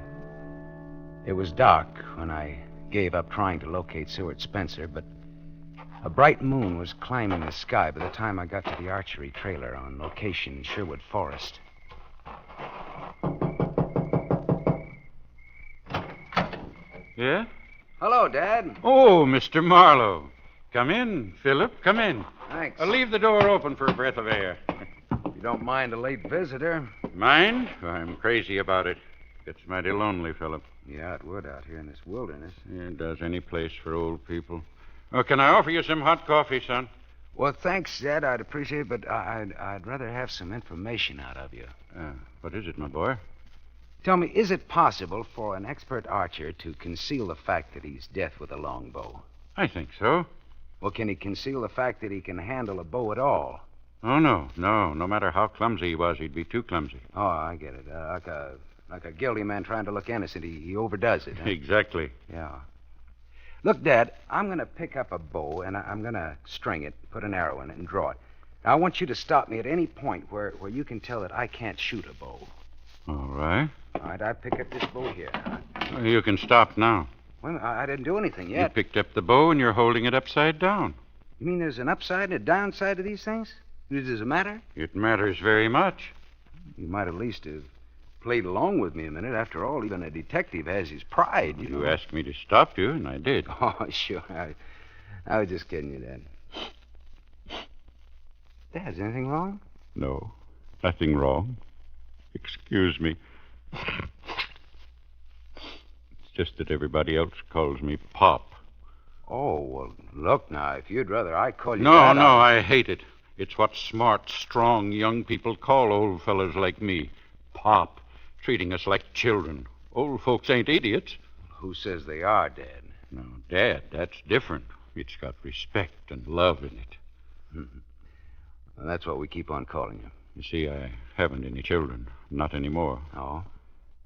It was dark when I gave up trying to locate Seward Spencer, but a bright moon was climbing the sky by the time I got to the archery trailer on location in Sherwood Forest. Yeah? Hello, Dad. Oh, Mr. Marlowe. Come in, Philip. Come in. Thanks. I'll leave the door open for a breath of air. If you don't mind a late visitor. Mind? I'm crazy about it. It's mighty lonely, Philip. Yeah, it would out here in this wilderness. Yeah, it does any place for old people. Oh, can I offer you some hot coffee, son? Well, thanks, Dad. I'd appreciate it, but I'd rather have some information out of you. What is it, my boy? Tell me, is it possible for an expert archer to conceal the fact that he's deaf with a longbow? I think so. Well, can he conceal the fact that he can handle a bow at all? Oh, no. No matter how clumsy he was, he'd be too clumsy. Oh, I get it. Like a guilty man trying to look innocent. He overdoes it. Huh? Exactly. Yeah. Look, Dad, I'm going to pick up a bow, and I'm going to string it, put an arrow in it, and draw it. Now, I want you to stop me at any point where you can tell that I can't shoot a bow. All right. All right, I pick up this bow here. Well, you can stop now. Well, I didn't do anything yet. You picked up the bow, and you're holding it upside down. You mean there's an upside and a downside to these things? Does it matter? It matters very much. You might at least have played along with me a minute. After all, even a detective has his pride, you know. You asked me to stop you, and I did. Oh, sure. I was just kidding you, Dad. Dad, is anything wrong? No, nothing wrong. Excuse me. It's just that everybody else calls me Pop. Oh, well, look now, if you'd rather I call you No, that, I hate it. It's what smart, strong young people call old fellas like me. Pop. Treating us like children. Old folks ain't idiots. Who says they are, Dad? No, Dad, that's different. It's got respect and love in it. Mm-hmm. Well, that's what we keep on calling you. You see, I haven't any children. Not anymore. Oh?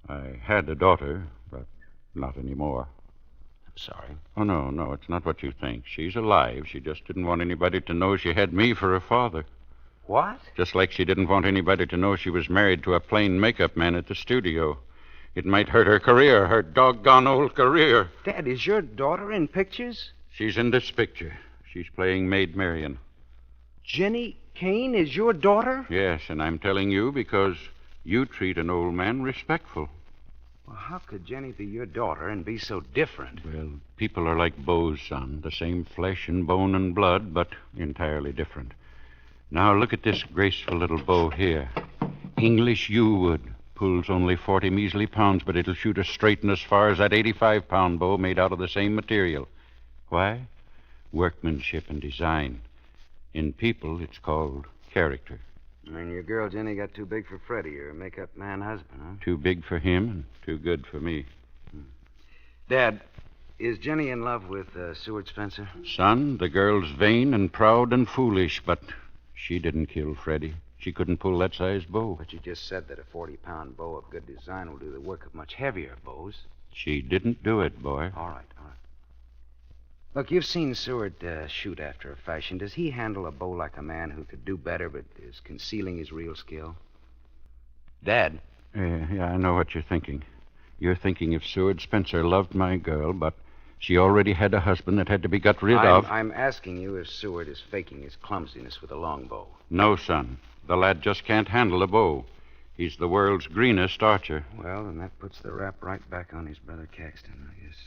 I had a daughter, but not anymore. I'm sorry. Oh, no, it's not what you think. She's alive. She just didn't want anybody to know she had me for a father. What? Just like she didn't want anybody to know she was married to a plain makeup man at the studio. It might hurt her career, her doggone old career. Dad, is your daughter in pictures? She's in this picture. She's playing Maid Marian. Jenny Kane is your daughter? Yes, and I'm telling you because you treat an old man respectful. Well, how could Jenny be your daughter and be so different? Well, people are like bows, son. The same flesh and bone and blood, but entirely different. Now, look at this graceful little bow here. English yew wood. Pulls only 40 measly pounds, but it'll shoot as straight and as far as that 85-pound bow made out of the same material. Why? Workmanship and design. In people, it's called character. And your girl Jenny got too big for Freddie, your makeup man husband, huh? Too big for him and too good for me. Dad, is Jenny in love with Seward Spencer? Son, the girl's vain and proud and foolish, but she didn't kill Freddie. She couldn't pull that size bow. But you just said that a 40-pound bow of good design will do the work of much heavier bows. She didn't do it, boy. All right. Look, you've seen Seward shoot after a fashion. Does he handle a bow like a man who could do better but is concealing his real skill? Dad? Yeah, I know what you're thinking. You're thinking if Seward Spencer loved my girl, but she already had a husband that had to be got rid of. I'm asking you if Seward is faking his clumsiness with a longbow. No, son. The lad just can't handle a bow. He's the world's greenest archer. Well, then that puts the rap right back on his brother Caxton, I guess.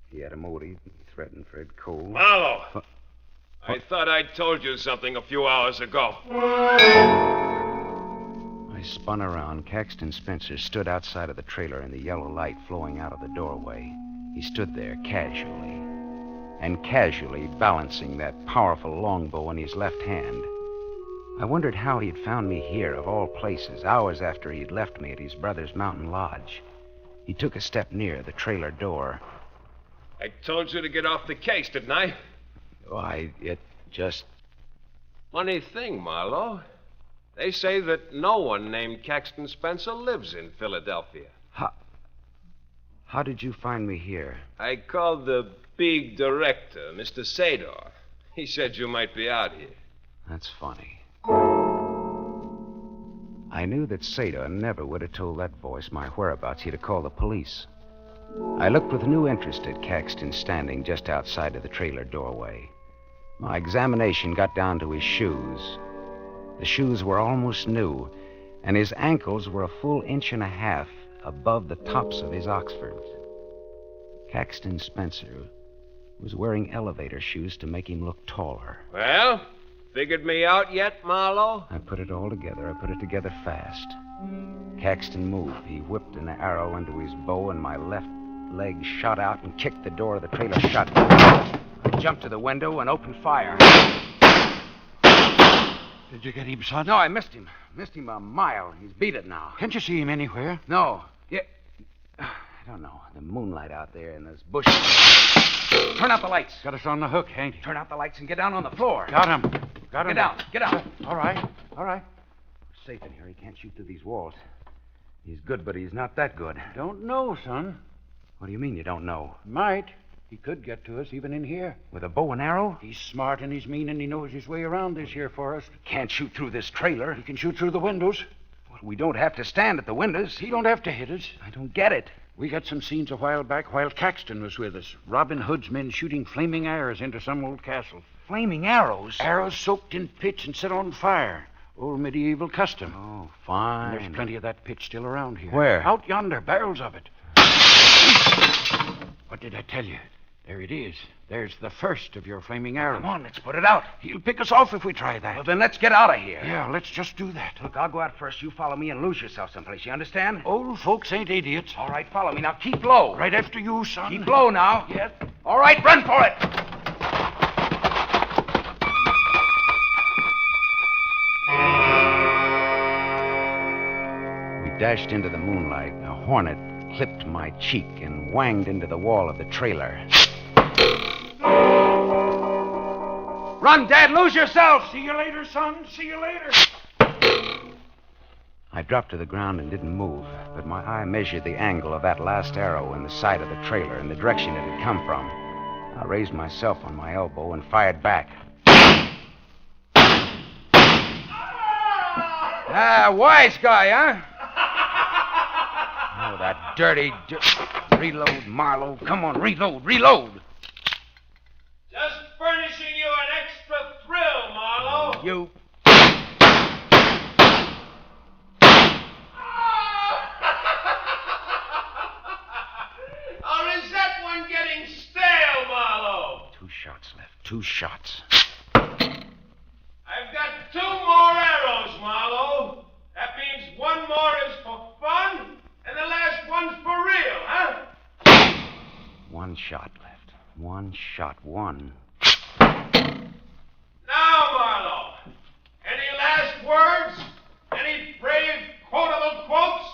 He had a motive. He threatened Fred Cole. Marlowe! I thought I'd told you something a few hours ago. I spun around. Caxton Spencer stood outside of the trailer in the yellow light flowing out of the doorway. He stood there casually balancing that powerful longbow in his left hand. I wondered how he'd found me here, of all places, hours after he'd left me at his brother's mountain lodge. He took a step near the trailer door. I told you to get off the case, didn't I? It just... Funny thing, Marlowe. They say that no one named Caxton Spencer lives in Philadelphia. How did you find me here? I called the big director, Mr. Sador. He said you might be out here. That's funny. I knew that Sador never would have told that voice my whereabouts. He'd have called the police. I looked with new interest at Caxton standing just outside of the trailer doorway. My examination got down to his shoes. The shoes were almost new, and his ankles were a full inch and a half above the tops of his Oxfords. Caxton Spencer was wearing elevator shoes to make him look taller. Well, figured me out yet, Marlowe? I put it all together. I put it together fast. Caxton moved. He whipped an arrow into his bow, and my left leg shot out and kicked the door of the trailer shut. I jumped to the window and opened fire. Did you get him, son? No, I missed him. Missed him a mile. He's beat it now. Can't you see him anywhere? No. Yeah. I don't know. The moonlight out there in those bushes. Turn out the lights. Got us on the hook, ain't he? Turn out the lights and get down on the floor. Got him. Got him. Get down. Get down. All right. All right. We're safe in here. He can't shoot through these walls. He's good, but he's not that good. Don't know, son. What do you mean you don't know? Might. He could get to us even in here. With a bow and arrow? He's smart and he's mean and he knows his way around this here forest. He can't shoot through this trailer. He can shoot through the windows. Well, we don't have to stand at the windows. He don't have to hit us. I don't get it. We got some scenes a while back while Caxton was with us. Robin Hood's men shooting flaming arrows into some old castle. Flaming arrows? Arrows soaked in pitch and set on fire. Old medieval custom. Oh, fine. And there's plenty of that pitch still around here. Where? Out yonder, barrels of it. What did I tell you? There it is. There's the first of your flaming arrows. Come on, let's put it out. He'll pick us off if we try that. Well, then let's get out of here. Yeah, let's just do that. Look, I'll go out first. You follow me and lose yourself someplace. You understand? Old folks ain't idiots. All right, follow me. Now keep low. Right after you, son. Keep low now. Yeah. All right, run for it. We dashed into the moonlight. A hornet clipped my cheek and whanged into the wall of the trailer. Run, Dad! Lose yourself! See you later, son. See you later. I dropped to the ground and didn't move, but my eye measured the angle of that last arrow in the side of the trailer and the direction it had come from. I raised myself on my elbow and fired back. Ah, wise guy, huh? Oh, that dirty... Reload, Marlowe. Come on, reload. Just furnishing you an extra thrill, Marlowe. You... Or is that one getting stale, Marlowe? 2 shots left. 2 shots. I've got 2 more arrows, Marlowe. That means 1 more is for fun, and the last one's for real, huh? 1 shot left. 1 shot. 1. Now, Marlowe, any last words? Any brave quotable quotes?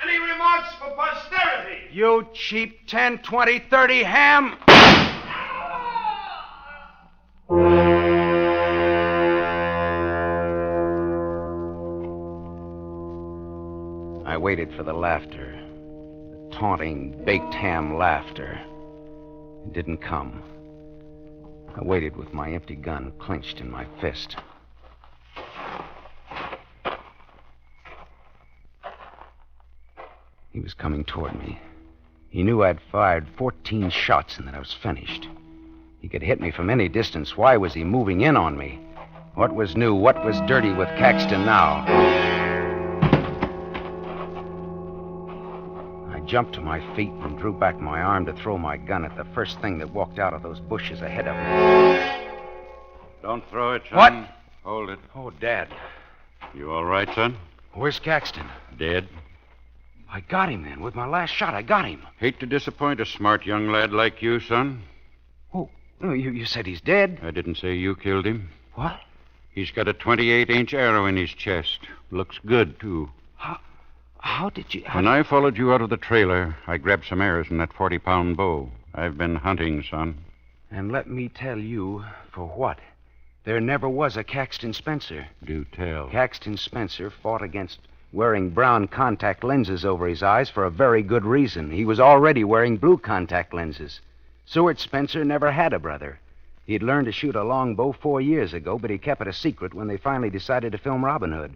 Any remarks for posterity? You cheap 10, 20, 30 ham! I waited for the laughter. The taunting, baked ham laughter. It didn't come. I waited with my empty gun clenched in my fist. He was coming toward me. He knew I'd fired 14 shots and that I was finished. He could hit me from any distance. Why was he moving in on me? What was new? What was dirty with Caxton now? I jumped to my feet and drew back my arm to throw my gun at the first thing that walked out of those bushes ahead of me. Don't throw it, son. What? Hold it. Oh, Dad. You all right, son? Where's Caxton? Dead. I got him, then. With my last shot, I got him. Hate to disappoint a smart young lad like you, son. Oh, you said he's dead? I didn't say you killed him. What? He's got a 28-inch arrow in his chest. Looks good, too. How did you... When I followed you out of the trailer, I grabbed some arrows in that 40-pound bow. I've been hunting, son. And let me tell you, for what? There never was a Caxton Spencer. Do tell. Caxton Spencer fought against wearing brown contact lenses over his eyes for a very good reason. He was already wearing blue contact lenses. Seward Spencer never had a brother. He'd learned to shoot a longbow 4 years ago, but he kept it a secret when they finally decided to film Robin Hood.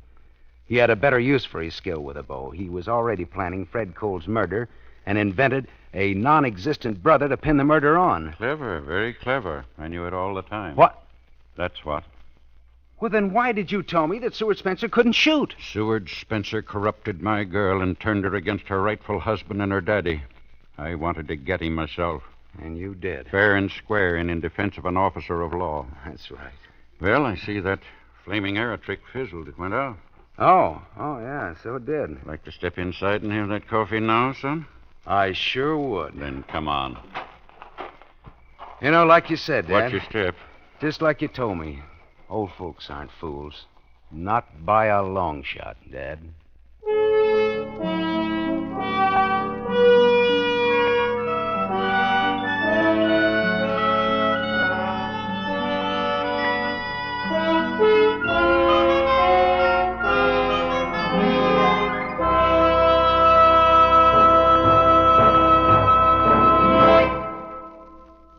He had a better use for his skill with a bow. He was already planning Fred Cole's murder and invented a non-existent brother to pin the murder on. Clever, very clever. I knew it all the time. What? That's what. Well, then why did you tell me that Seward Spencer couldn't shoot? Seward Spencer corrupted my girl and turned her against her rightful husband and her daddy. I wanted to get him myself. And you did. Fair and square and in defense of an officer of law. That's right. Well, I see that flaming arrow trick fizzled. It went out. Oh, yeah, so it did. Like to step inside and have that coffee now, son? I sure would. Then come on. You know, like you said, Dad. Watch your step. Just like you told me. Old folks aren't fools. Not by a long shot, Dad.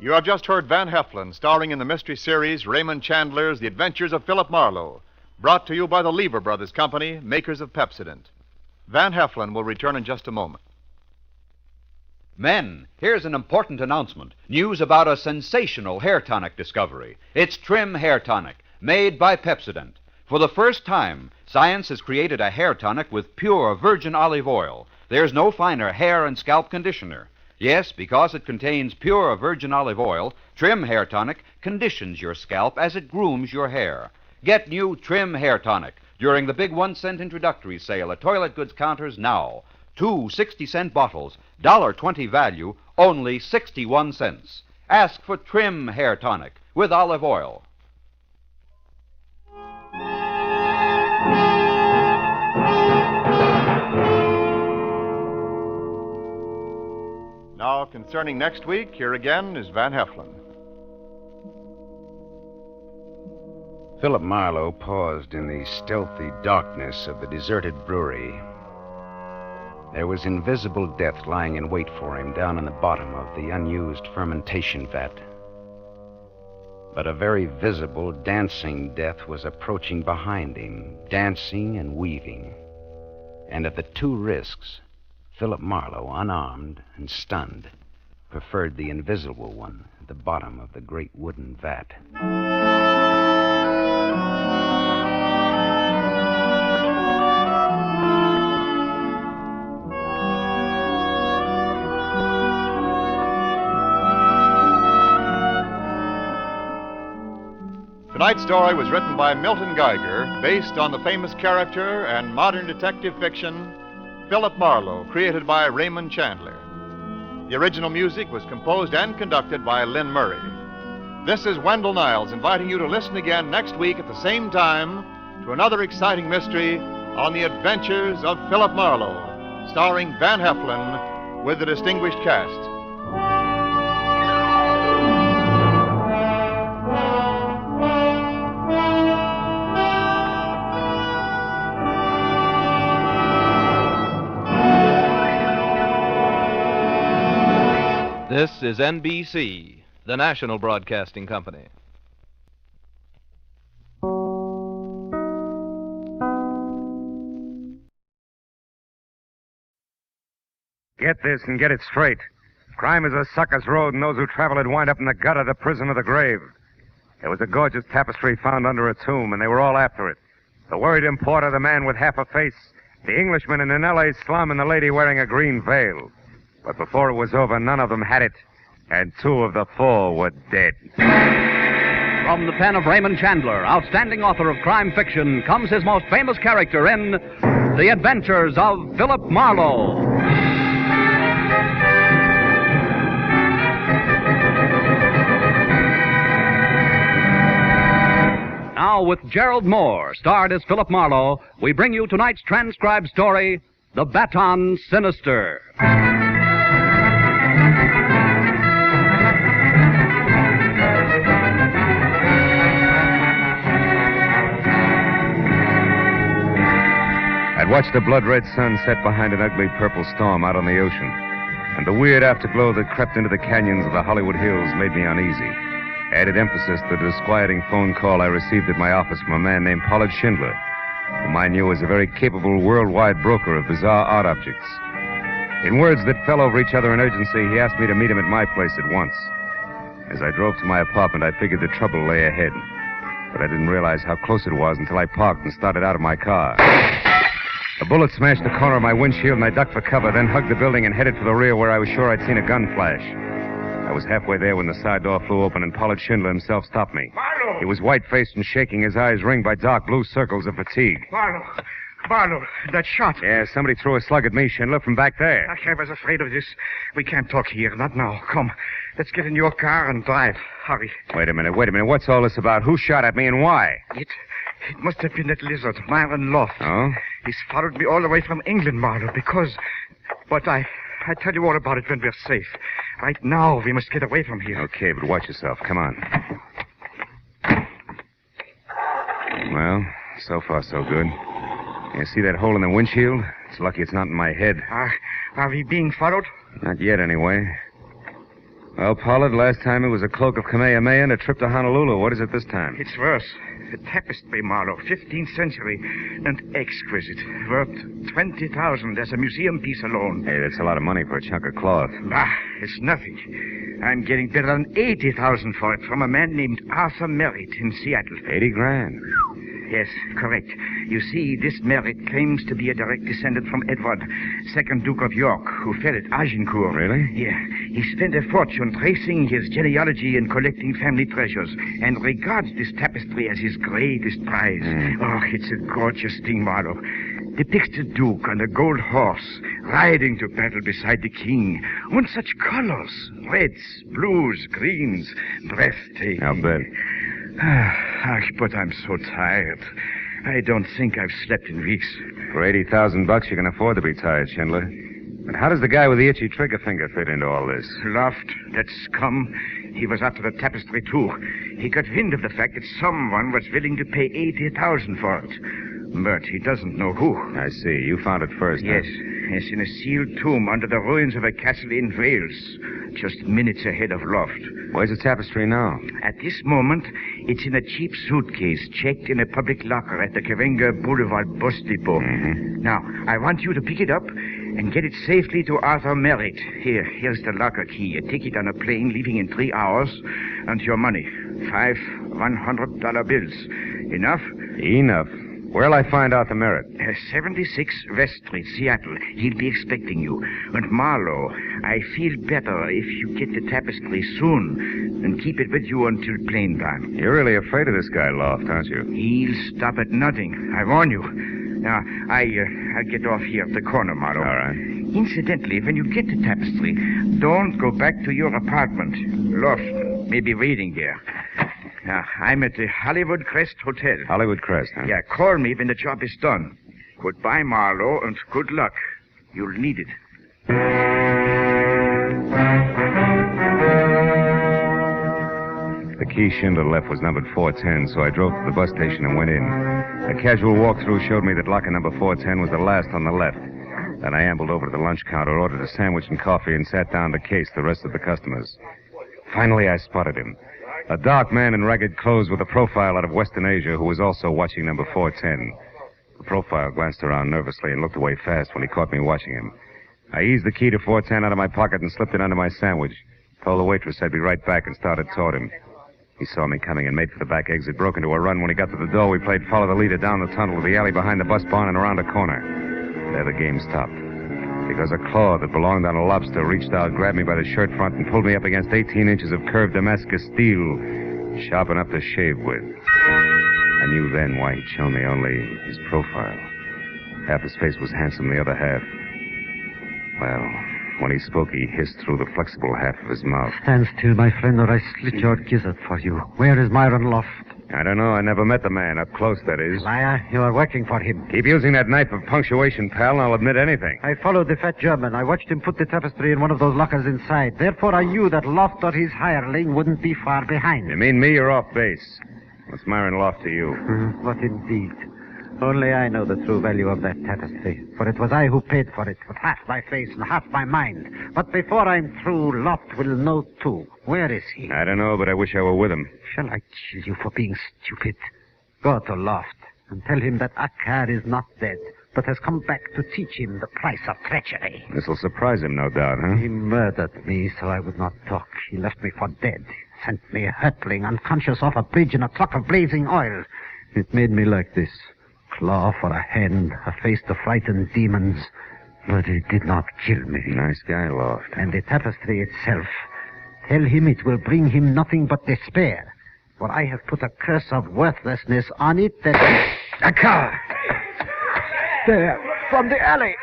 You have just heard Van Heflin, starring in the mystery series Raymond Chandler's The Adventures of Philip Marlowe, brought to you by the Lever Brothers Company, makers of Pepsodent. Van Heflin will return in just a moment. Men, here's an important announcement. News about a sensational hair tonic discovery. It's Trim Hair Tonic, made by Pepsodent. For the first time, science has created a hair tonic with pure virgin olive oil. There's no finer hair and scalp conditioner. Yes, because it contains pure virgin olive oil, Trim Hair Tonic conditions your scalp as it grooms your hair. Get new Trim Hair Tonic during the big 1-cent introductory sale at toilet goods counters now. 2 60-cent bottles, $1.20 value, only 61 cents. Ask for Trim Hair Tonic with olive oil. Now, concerning next week, here again is Van Heflin. Philip Marlowe paused in the stealthy darkness of the deserted brewery. There was invisible death lying in wait for him down in the bottom of the unused fermentation vat. But a very visible, dancing death was approaching behind him, dancing and weaving. And at the two risks, Philip Marlowe, unarmed and stunned, preferred the invisible one at the bottom of the great wooden vat. Tonight's story was written by Milton Geiger, based on the famous character and modern detective fiction Philip Marlowe, created by Raymond Chandler. The original music was composed and conducted by Lynn Murray. This is Wendell Niles inviting you to listen again next week at the same time to another exciting mystery on the adventures of Philip Marlowe, starring Van Heflin with the distinguished cast. This is NBC, the national broadcasting company. Get this and get it straight. Crime is a sucker's road, and those who travel it wind up in the gutter, the prison, or the grave. There was a gorgeous tapestry found under a tomb, and they were all after it. The worried importer, the man with half a face, the Englishman in an L.A. slum, and the lady wearing a green veil. But before it was over, none of them had it, and 2 of the 4 were dead. From the pen of Raymond Chandler, outstanding author of crime fiction, comes his most famous character in The Adventures of Philip Marlowe. Now, with Gerald Moore, starred as Philip Marlowe, we bring you tonight's transcribed story, The Baton Sinister. At I'd watched the blood-red sun set behind an ugly purple storm out on the ocean, and the weird afterglow that crept into the canyons of the Hollywood Hills made me uneasy. Added emphasis to the disquieting phone call I received at my office from a man named Pollard Schindler, whom I knew as a very capable worldwide broker of bizarre art objects. In words that fell over each other in urgency, he asked me to meet him at my place at once. As I drove to my apartment, I figured the trouble lay ahead, but I didn't realize how close it was until I parked and started out of my car. A bullet smashed the corner of my windshield, and I ducked for cover, then hugged the building and headed for the rear where I was sure I'd seen a gun flash. I was halfway there when the side door flew open and Pollard Schindler himself stopped me. Marlowe! He was white-faced and shaking, his eyes ringed by dark blue circles of fatigue. Marlowe, that shot. Yeah, somebody threw a slug at me, Schindler, from back there. I was afraid of this. We can't talk here, not now. Come, let's get in your car and drive. Hurry. Wait a minute. What's all this about? Who shot at me and why? It must have been that lizard, Myron Loft. Oh? He's followed me all the way from England, Marlowe, because... But I tell you all about it when we're safe. Right now, we must get away from here. Okay, but watch yourself. Come on. Well, so far so good. You see that hole in the windshield? It's lucky it's not in my head. Are we being followed? Not yet, anyway. Well, Pollard, last time it was a cloak of Kamehameha and a trip to Honolulu. What is it this time? It's worse. A tapestry, Marlowe, 15th century, and exquisite. Worth $20,000 as a museum piece alone. Hey, that's a lot of money for a chunk of cloth. It's nothing. I'm getting better than $80,000 for it from a man named Arthur Merritt in Seattle. $80,000? Yes, correct. You see, this Merritt claims to be a direct descendant from Edward, 2nd Duke of York, who fell at Agincourt. Really? Yeah. He spent a fortune tracing his genealogy and collecting family treasures, and regards this tapestry as his greatest prize. Oh, it's a gorgeous thing, Marlowe. Depicts the Duke on a gold horse, riding to battle beside the king. On such colors. Reds, blues, greens. Breathtaking. I'll bet. But I'm so tired. I don't think I've slept in weeks. For $80,000, you can afford to be tired, Schindler. But how does the guy with the itchy trigger finger fit into all this? Loft, that scum. He was after the tapestry, too. He got wind of the fact that someone was willing to pay $80,000 for it. But he doesn't know who. I see. You found it first, Yes. Huh? Yes, in a sealed tomb under the ruins of a castle in Wales, just minutes ahead of Loft. Where's the tapestry now? At this moment, it's in a cheap suitcase checked in a public locker at the Karenga Boulevard bus depot. Now, I want you to pick it up and get it safely to Arthur Merritt. Here's the locker key. A ticket on a plane leaving in 3 hours, and your money. 5 $100 bills. Enough? Enough. Where'll I find Arthur Merritt? 76 West Street, Seattle. He'll be expecting you. And Marlowe, I feel better if you get the tapestry soon and keep it with you until plane time. You're really afraid of this guy, Loft, aren't you? He'll stop at nothing. I warn you. Now, I'll get off here at the corner, Marlowe. All right. Incidentally, when you get the tapestry, don't go back to your apartment. Loft may be waiting there. Now, I'm at the Hollywood Crest Hotel. Hollywood Crest, huh? Yeah, call me when the job is done. Goodbye, Marlowe, and good luck. You'll need it. The key Schindler left was numbered 410, so I drove to the bus station and went in. A casual walkthrough showed me that locker number 410 was the last on the left. Then I ambled over to the lunch counter, ordered a sandwich and coffee, and sat down to case the rest of the customers. Finally, I spotted him. A dark man in ragged clothes with a profile out of Western Asia who was also watching number 410. The profile glanced around nervously and looked away fast when he caught me watching him. I eased the key to 410 out of my pocket and slipped it under my sandwich. Told the waitress I'd be right back and started toward him. He saw me coming and made for the back exit, broke into a run. When he got to the door, we played follow the leader down the tunnel to the alley behind the bus barn and around a corner. There the game stopped. Because a claw that belonged on a lobster reached out, grabbed me by the shirt front, and pulled me up against 18 inches of curved Damascus steel, sharp enough to shave with. I knew then why he'd shown me only his profile. Half his face was handsome, the other half... Well, when he spoke, he hissed through the flexible half of his mouth. Stand still, my friend, or I slit your gizzard for you. Where is Myron Loft? I don't know. I never met the man. Up close, that is. Liar, you are working for him. Keep using that knife of punctuation, pal, and I'll admit anything. I followed the fat German. I watched him put the tapestry in one of those lockers inside. Therefore, I knew that Loft or his hireling wouldn't be far behind. You mean me? You're off base. What's Myron Loft to you? What indeed? Only I know the true value of that tapestry, for it was I who paid for it, with half my face and half my mind. But before I'm through, Loft will know too. Where is he? I don't know, but I wish I were with him. Shall I kill you for being stupid? Go to Loft and tell him that Akkar is not dead, but has come back to teach him the price of treachery. This'll surprise him, no doubt, huh? He murdered me so I would not talk. He left me for dead. Sent me hurtling, unconscious, off a bridge in a truck of blazing oil. It made me like this. Claw for a hand, a face to frighten demons. But it did not kill me. Nice guy, Loft. And the tapestry itself. Tell him it will bring him nothing but despair. For I have put a curse of worthlessness on it that... Akkar! There, from the alley.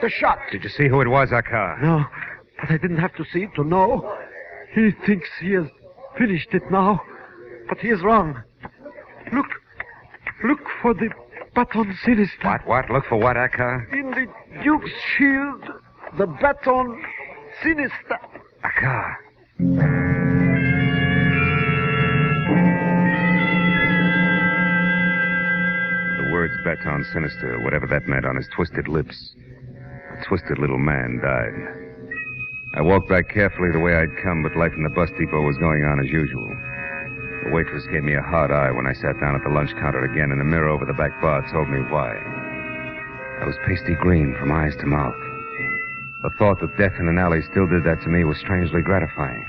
The shot. Did you see who it was, Akkar? No, but I didn't have to see it to know. He thinks he has finished it now, but he is wrong. Look for the Baton Sinister. What? Look for what, Akkar? In the Duke's shield, the Baton Sinister. Akkar. The words Baton Sinister, whatever that meant, on his twisted lips. A twisted little man died. I walked back carefully the way I'd come, but life in the bus depot was going on as usual. The waitress gave me a hard eye when I sat down at the lunch counter again, and the mirror over the back bar told me why. I was pasty green from eyes to mouth. The thought that death in an alley still did that to me was strangely gratifying.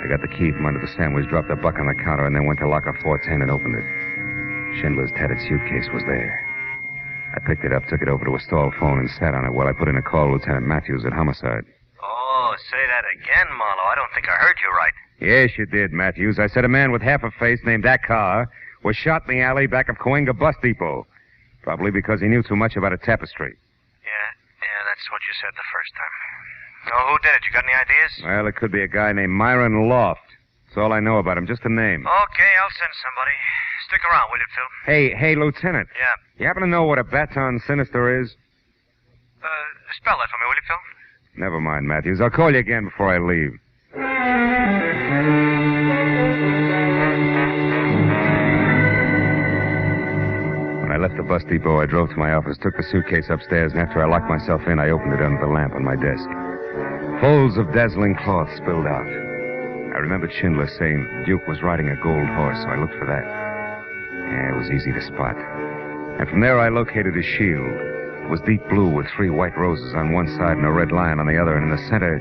I got the key from under the sandwich, dropped a buck on the counter, and then went to locker 410 and opened it. Schindler's tattered suitcase was there. I picked it up, took it over to a stall phone, and sat on it while I put in a call to Lieutenant Matthews at Homicide. Oh, say that again, Marlowe. I don't think I heard you right. Yes, you did, Matthews. I said a man with half a face named Akkar was shot in the alley back of Cahuenga Bus Depot. Probably because he knew too much about a tapestry. Yeah, that's what you said the first time. Oh, who did it? You got any ideas? Well, it could be a guy named Myron Loft. That's all I know about him, just a name. Okay, I'll send somebody. Stick around, will you, Phil? Hey, Lieutenant. Yeah. You happen to know what a Baton Sinister is? Spell that for me, will you, Phil? Never mind, Matthews. I'll call you again before I leave. When I left the bus depot, I drove to my office, took the suitcase upstairs, and after I locked myself in, I opened it under the lamp on my desk. Folds of dazzling cloth spilled out. I remembered Schindler saying Duke was riding a gold horse, so I looked for that. Yeah, it was easy to spot. And from there, I located his shield. It was deep blue with 3 white roses on one side and a red lion on the other, and in the center,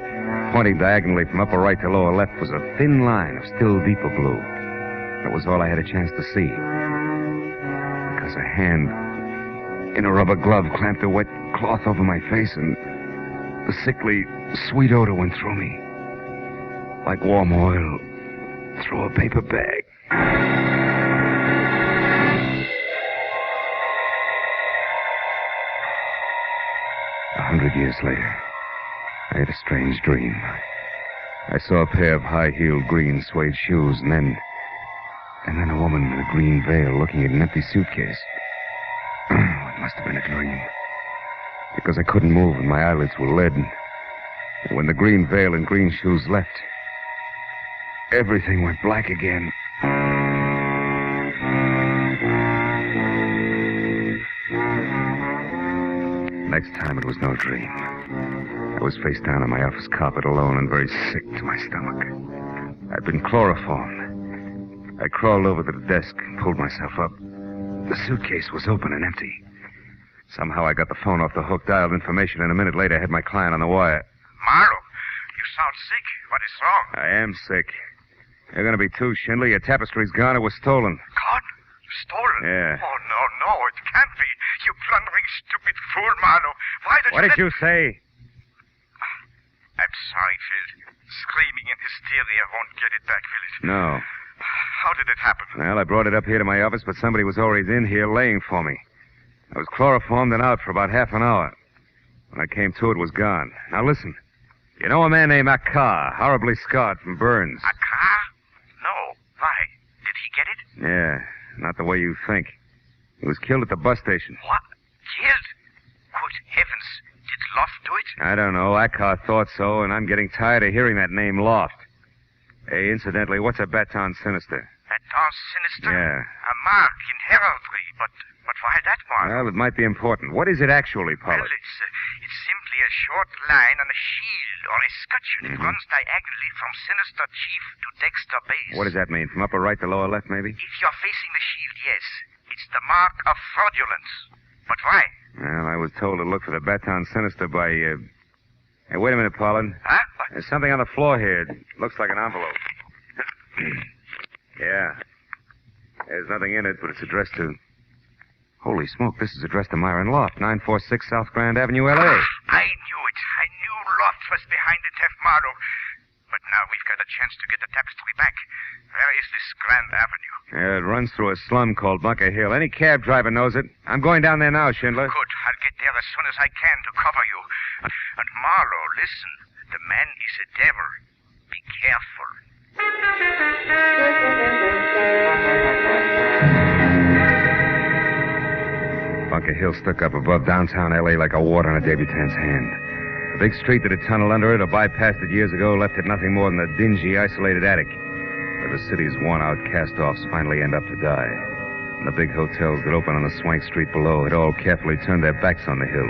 pointing diagonally from upper right to lower left, was a thin line of still deeper blue. That was all I had a chance to see. Because a hand in a rubber glove clamped a wet cloth over my face, and the sickly, sweet odor went through me. Like warm oil through a paper bag. 100 years later, I had a strange dream. I saw a pair of high-heeled green suede shoes, and then a woman in a green veil looking at an empty suitcase. It must have been a dream, because I couldn't move and my eyelids were lead. And when the green veil and green shoes left, everything went black again. Next time, it was no dream. I was face down on my office carpet alone and very sick to my stomach. I'd been chloroformed. I crawled over to the desk and pulled myself up. The suitcase was open and empty. Somehow I got the phone off the hook, dialed information, and a minute later had my client on the wire. Marlowe, you sound sick. What is wrong? I am sick. You're going to be too, Schindler. Your tapestry's gone. It was stolen. Gone? Stolen? Yeah. Oh, no, it can't be. You blundering, stupid fool, Marlowe. Why did What did you say? I'm sorry, Phil. Screaming in hysteria won't get it back, will it? No. How did it happen? Well, I brought it up here to my office, but somebody was already in here laying for me. I was chloroformed and out for about half an hour. When I came to, it was gone. Now, listen. You know a man named Akkar, horribly scarred from burns? Akkar? No. Why? Did he get it? Yeah, not the way you think. He was killed at the bus station. What? Killed? Good heavens. Did Loft do it? I don't know. Akkar thought so, and I'm getting tired of hearing that name Loft. Hey, incidentally, what's a Baton Sinister? Baton Sinister? Yeah. A mark in heraldry, but Why that, Marlowe? Well, it might be important. What is it actually, Pollard? Well, it's simply a short line on a shield or escutcheon. It runs diagonally from Sinister Chief to Dexter Base. What does that mean? From upper right to lower left, maybe? If you're facing the shield, yes. It's the mark of fraudulence. But why? Well, I was told to look for the Baton Sinister by, Hey, wait a minute, Pollard. Huh? There's something on the floor here. It looks like an envelope. Yeah. There's nothing in it, but it's addressed to... Holy smoke, this is addressed to Myron Loft, 946 South Grand Avenue, L.A. I knew it. I knew Loft was behind the theft, Marlowe. But now we've got a chance to get the tapestry back. Where is this Grand Avenue? Yeah, it runs through a slum called Bunker Hill. Any cab driver knows it. I'm going down there now, Schindler. Good. I'll get there as soon as I can to cover you. And Marlowe, listen. The man is a devil. Be careful. Bunker Hill stuck up above downtown L.A. like a wart on a debutante's hand. The big street that had tunneled under it or bypassed it years ago left it nothing more than a dingy, isolated attic where the city's worn-out cast-offs finally end up to die. And the big hotels that open on the swank street below had all carefully turned their backs on the hill.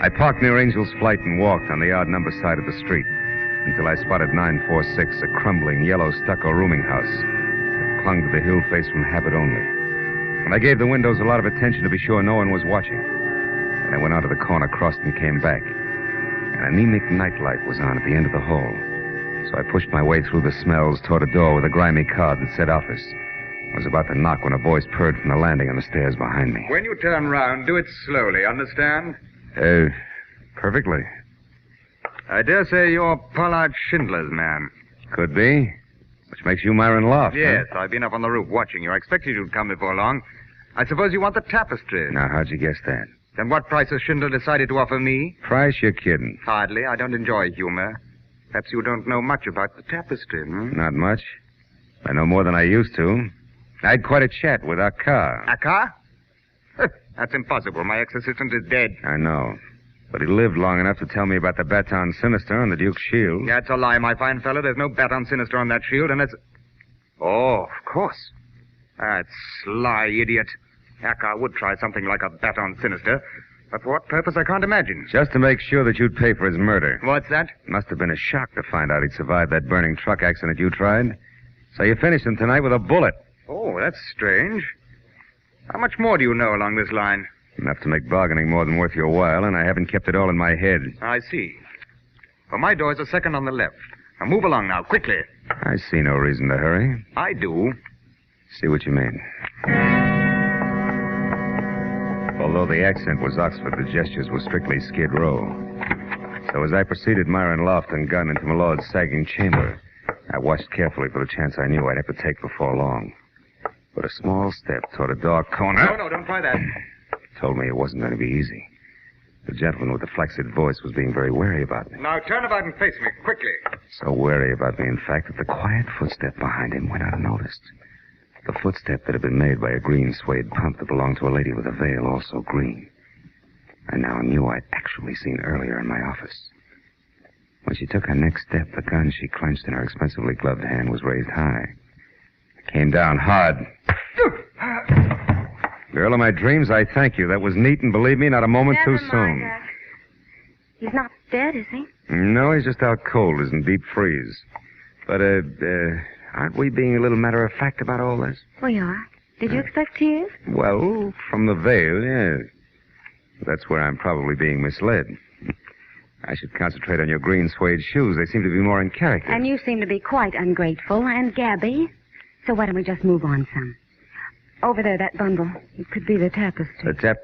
I parked near Angel's Flight and walked on the odd-number side of the street until I spotted 946, a crumbling, yellow stucco rooming house that clung to the hill face from habit only. And I gave the windows a lot of attention to be sure no one was watching. And I went out to the corner, crossed, and came back. An anemic nightlight was on at the end of the hall. So I pushed my way through the smells toward a door with a grimy card that said office. I was about to knock when a voice purred from the landing on the stairs behind me. When you turn round, do it slowly, understand? Perfectly. I dare say you're Pollard Schindler's man. Could be. Which makes you Myron Loft, Yes, I've been up on the roof watching you. I expected you'd come before long. I suppose you want the tapestry. Now, how'd you guess that? Then what price has Schindler decided to offer me? Price? You're kidding. Hardly. I don't enjoy humor. Perhaps you don't know much about the tapestry, Not much. I know more than I used to. I had quite a chat with Akar. Akar? That's impossible. My ex-assistant is dead. I know. But he lived long enough to tell me about the Baton Sinister and the Duke's shield. That's a lie, my fine fellow. There's no Baton Sinister on that shield, and it's... Oh, of course. That sly idiot. Akar would try something like a Baton Sinister. But for what purpose, I can't imagine. Just to make sure that you'd pay for his murder. What's that? Must have been a shock to find out he'd survived that burning truck accident you tried. So you finished him tonight with a bullet. Oh, that's strange. How much more do you know along this line? Enough to make bargaining more than worth your while, and I haven't kept it all in my head. I see. Well, my door's a second on the left. Now move along now, quickly. I see no reason to hurry. I do. See what you mean. Although the accent was Oxford, the gestures were strictly Skid Row. So as I preceded Myron Loft and gun into my lord's sagging chamber, I watched carefully for the chance I knew I'd have to take before long. But a small step toward a dark corner... No, don't try that. Told me it wasn't going to be easy. The gentleman with the flaccid voice was being very wary about me. Now turn about and face me, quickly. So wary about me, in fact, that the quiet footstep behind him went unnoticed. The footstep that had been made by a green suede pump that belonged to a lady with a veil also green. I now knew I'd actually seen earlier in my office. When she took her next step, the gun she clenched in her expensively gloved hand was raised high. It came down hard. Girl of my dreams, I thank you. That was neat, and believe me, not a moment too soon. He's not dead, is he? No, he's just out cold as in deep freeze. But, aren't we being a little matter-of-fact about all this? We are. Did you expect tears? Well, from the veil, yes. That's where I'm probably being misled. I should concentrate on your green suede shoes. They seem to be more in character. And you seem to be quite ungrateful and gabby. So why don't we just move on some? Over there, that bundle. It could be the tapestry. The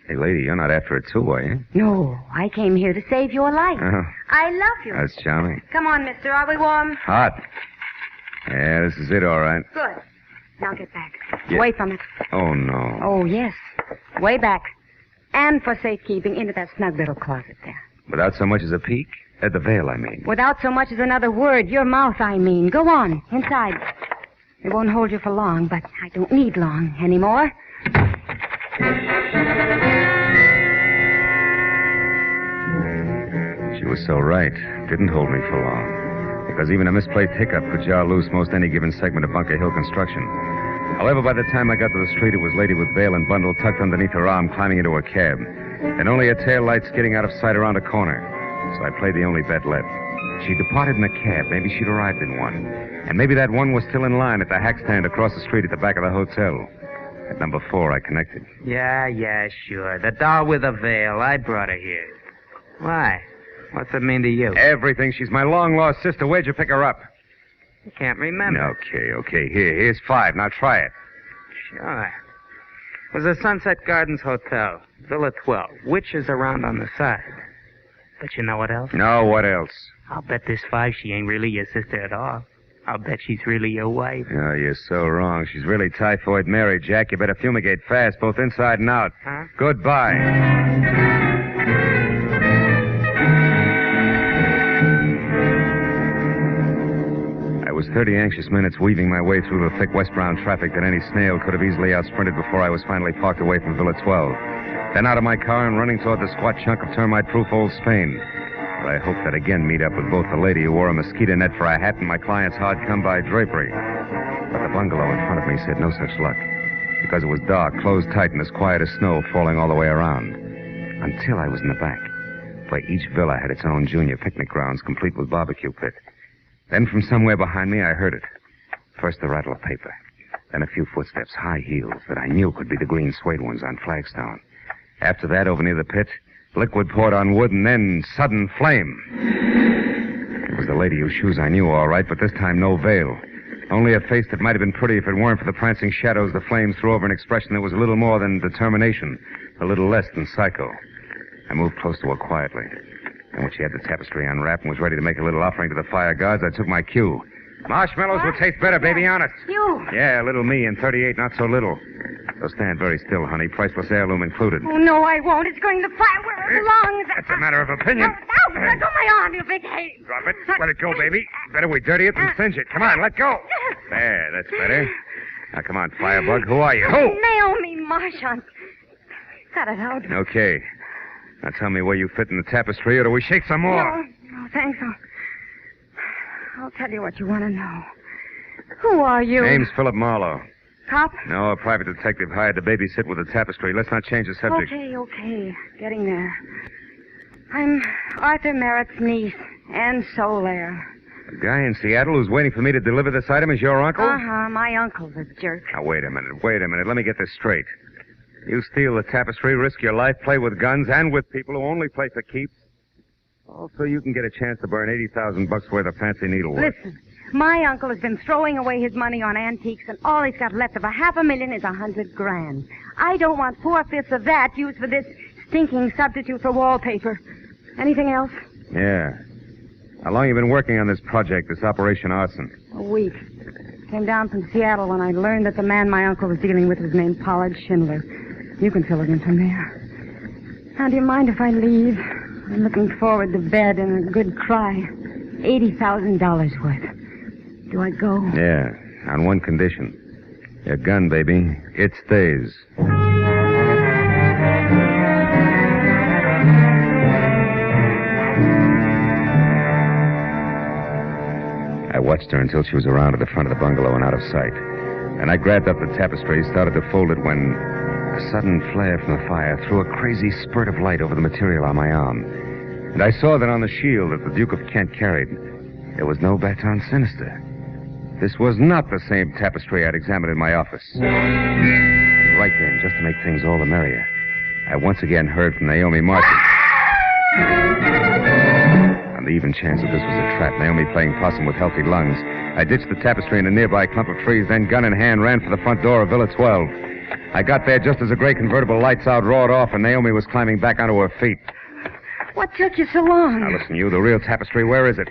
Hey, lady, you're not after it too, are you? No, I came here to save your life. Oh, I love you. that's charming. Come on, mister. Are we warm? Hot. Yeah, this is it, all right. Good. Now get back. Yeah. Away from it. Oh, no. Oh, yes. Way back. And for safekeeping, into that snug little closet there. Without so much as a peek? At the veil, I mean. Without so much as another word. Your mouth, I mean. Go on. Inside. It won't hold you for long, but I don't need long anymore. She was so right. It didn't hold me for long. Because even a misplaced hiccup could jar loose most any given segment of Bunker Hill construction. However, by the time I got to the street, it was Lady with veil and bundle tucked underneath her arm, climbing into a cab. And only a tail light skidding out of sight around a corner. So I played the only bet left. She departed in a cab. Maybe she'd arrived in one. And maybe that one was still in line at the hack stand across the street at the back of the hotel. At number 4, I connected. Yeah, sure. The doll with the veil. I brought her here. Why? What's it mean to you? Everything. She's my long-lost sister. Where'd you pick her up? I can't remember. Okay. Here's 5. Now try it. Sure. It was the Sunset Gardens Hotel, Villa 12. Witches around on the side. But you know what else? No, what else? I'll bet this 5 she ain't really your sister at all. I'll bet she's really your wife. Oh, you're so wrong. She's really Typhoid Mary, Jack. You better fumigate fast, both inside and out. Huh? Goodbye. I was 30 anxious minutes weaving my way through the thick westbound traffic that any snail could have easily outsprinted before I was finally parked away from Villa 12. Then out of my car and running toward the squat chunk of termite-proof old Spain. But I hoped that again meet up with both the lady who wore a mosquito net for a hat and my client's hard come-by drapery. But the bungalow in front of me said no such luck. Because it was dark, closed tight, and as quiet as snow falling all the way around. Until I was in the back, where each villa had its own junior picnic grounds, complete with barbecue pit. Then from somewhere behind me, I heard it. First the rattle of paper. Then a few footsteps, high heels, that I knew could be the green suede ones on flagstone. After that, over near the pit, liquid poured on wood, and then sudden flame. It was the lady whose shoes I knew all right, but this time no veil. Only a face that might have been pretty if it weren't for the prancing shadows the flames threw over an expression that was a little more than determination, a little less than psycho. I moved close to her quietly. And when she had the tapestry unwrapped and was ready to make a little offering to the fire gods, I took my cue. Marshmallows will taste better, baby, honest. You? Yeah, little me in 38, not so little. So stand very still, honey. Priceless heirloom included. Oh, no, I won't. It's going to fire where it belongs. That's a matter of opinion. No, let go my arm, you big hate. Drop it. Let it go, baby. Better we dirty it than singe it. Come on, let go. There, that's better. Now, come on, Firebug. Who are you? Who? Naomi Marchant. Cut it out. Okay. Now tell me where you fit in the tapestry, or do we shake some more? No, thanks. I'll tell you what you want to know. Who are you? Name's Philip Marlowe. Cop? No, a private detective hired to babysit with the tapestry. Let's not change the subject. Okay. Getting there. I'm Arthur Merritt's niece, Anne Solaire. The guy in Seattle who's waiting for me to deliver this item is your uncle? Uh-huh. My uncle's a jerk. Now, wait a minute. Let me get this straight. You steal the tapestry, risk your life, play with guns, and with people who only play for keeps. Also, you can get a chance to burn $80,000 worth of fancy needlework. Listen, my uncle has been throwing away his money on antiques, and all he's got left of $500,000 is $100,000. I don't want 4/5 of that used for this stinking substitute for wallpaper. Anything else? Yeah. How long you been working on this project, this Operation Arson? A week. Came down from Seattle when I learned that the man my uncle was dealing with was named Pollard Schindler. You can fill it in from there. Now, do you mind if I leave? I'm looking forward to bed and a good cry. $80,000 worth. Do I go? Yeah, on one condition. Your gun, baby. It stays. I watched her until she was around at the front of the bungalow and out of sight. And I grabbed up the tapestry, started to fold it when a sudden flare from the fire threw a crazy spurt of light over the material on my arm. And I saw that on the shield that the Duke of Kent carried, there was no Baton Sinister. This was not the same tapestry I'd examined in my office. And right then, just to make things all the merrier, I once again heard from Naomi Marchant. On the even chance that this was a trap, Naomi playing possum with healthy lungs, I ditched the tapestry in a nearby clump of trees, then gun in hand ran for the front door of Villa 12. I got there just as a gray convertible lights out roared off and Naomi was climbing back onto her feet. What took you so long? Now listen, you, the real tapestry, where is it?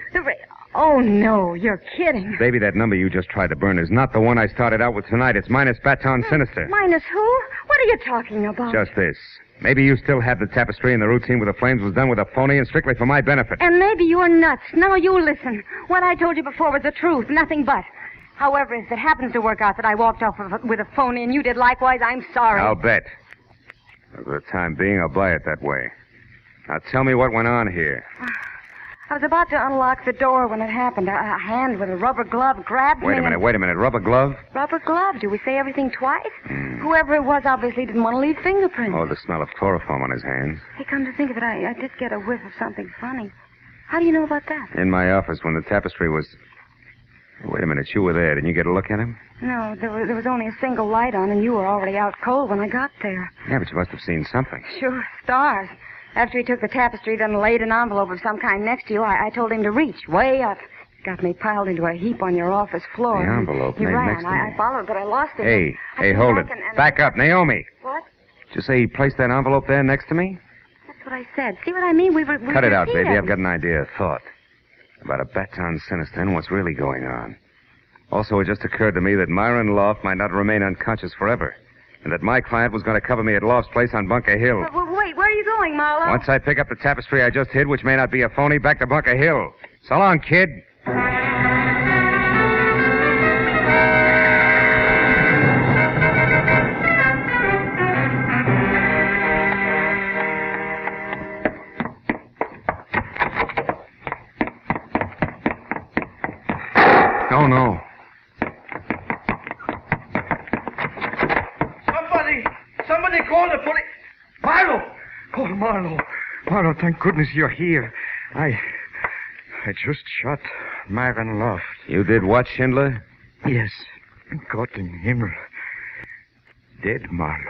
Oh, no, you're kidding. Baby, that number you just tried to burn is not the one I started out with tonight. It's minus Baton Sinister. Minus who? What are you talking about? Just this. Maybe you still have the tapestry and the routine with the flames was done with a phony and strictly for my benefit. And maybe you're nuts. Now you listen. What I told you before was the truth, nothing but. However, if it happens to work out that I walked off with a phony and you did likewise, I'm sorry. I'll bet. For the time being, I'll buy it that way. Now tell me what went on here. I was about to unlock the door when it happened. A hand with a rubber glove grabbed me. Wait a minute. Rubber glove? Rubber glove? Do we say everything twice? Whoever it was obviously didn't want to leave fingerprints. Oh, the smell of chloroform on his hands. Hey, come to think of it, I did get a whiff of something funny. How do you know about that? In my office when the tapestry was... Wait a minute, you were there. Didn't you get a look at him? No, there was only a single light on, and you were already out cold when I got there. Yeah, but you must have seen something. Sure, stars. After he took the tapestry, then laid an envelope of some kind next to you, I told him to reach way up. Got me piled into a heap on your office floor. The envelope He made ran. next to me. I followed, but I lost him. Hey, hold it. Back up, Naomi. What? Did you say he placed that envelope there next to me? That's what I said. See what I mean? We Cut it out, here. baby. I've got an idea, a thought. About a Baton Sinister and what's really going on. Also, it just occurred to me that Myron Loft might not remain unconscious forever. And that my client was going to cover me at Loft's place on Bunker Hill. Wait, where are you going, Marlowe? Once I pick up the tapestry I just hid, which may not be a phony, back to Bunker Hill. So long, kid. Oh, no. Somebody call the police. Marlowe! Oh, Marlowe. Marlowe, thank goodness you're here. I just shot Myron Loft. You did what, Schindler? Yes. Gott im Himmel. Dead Marlowe.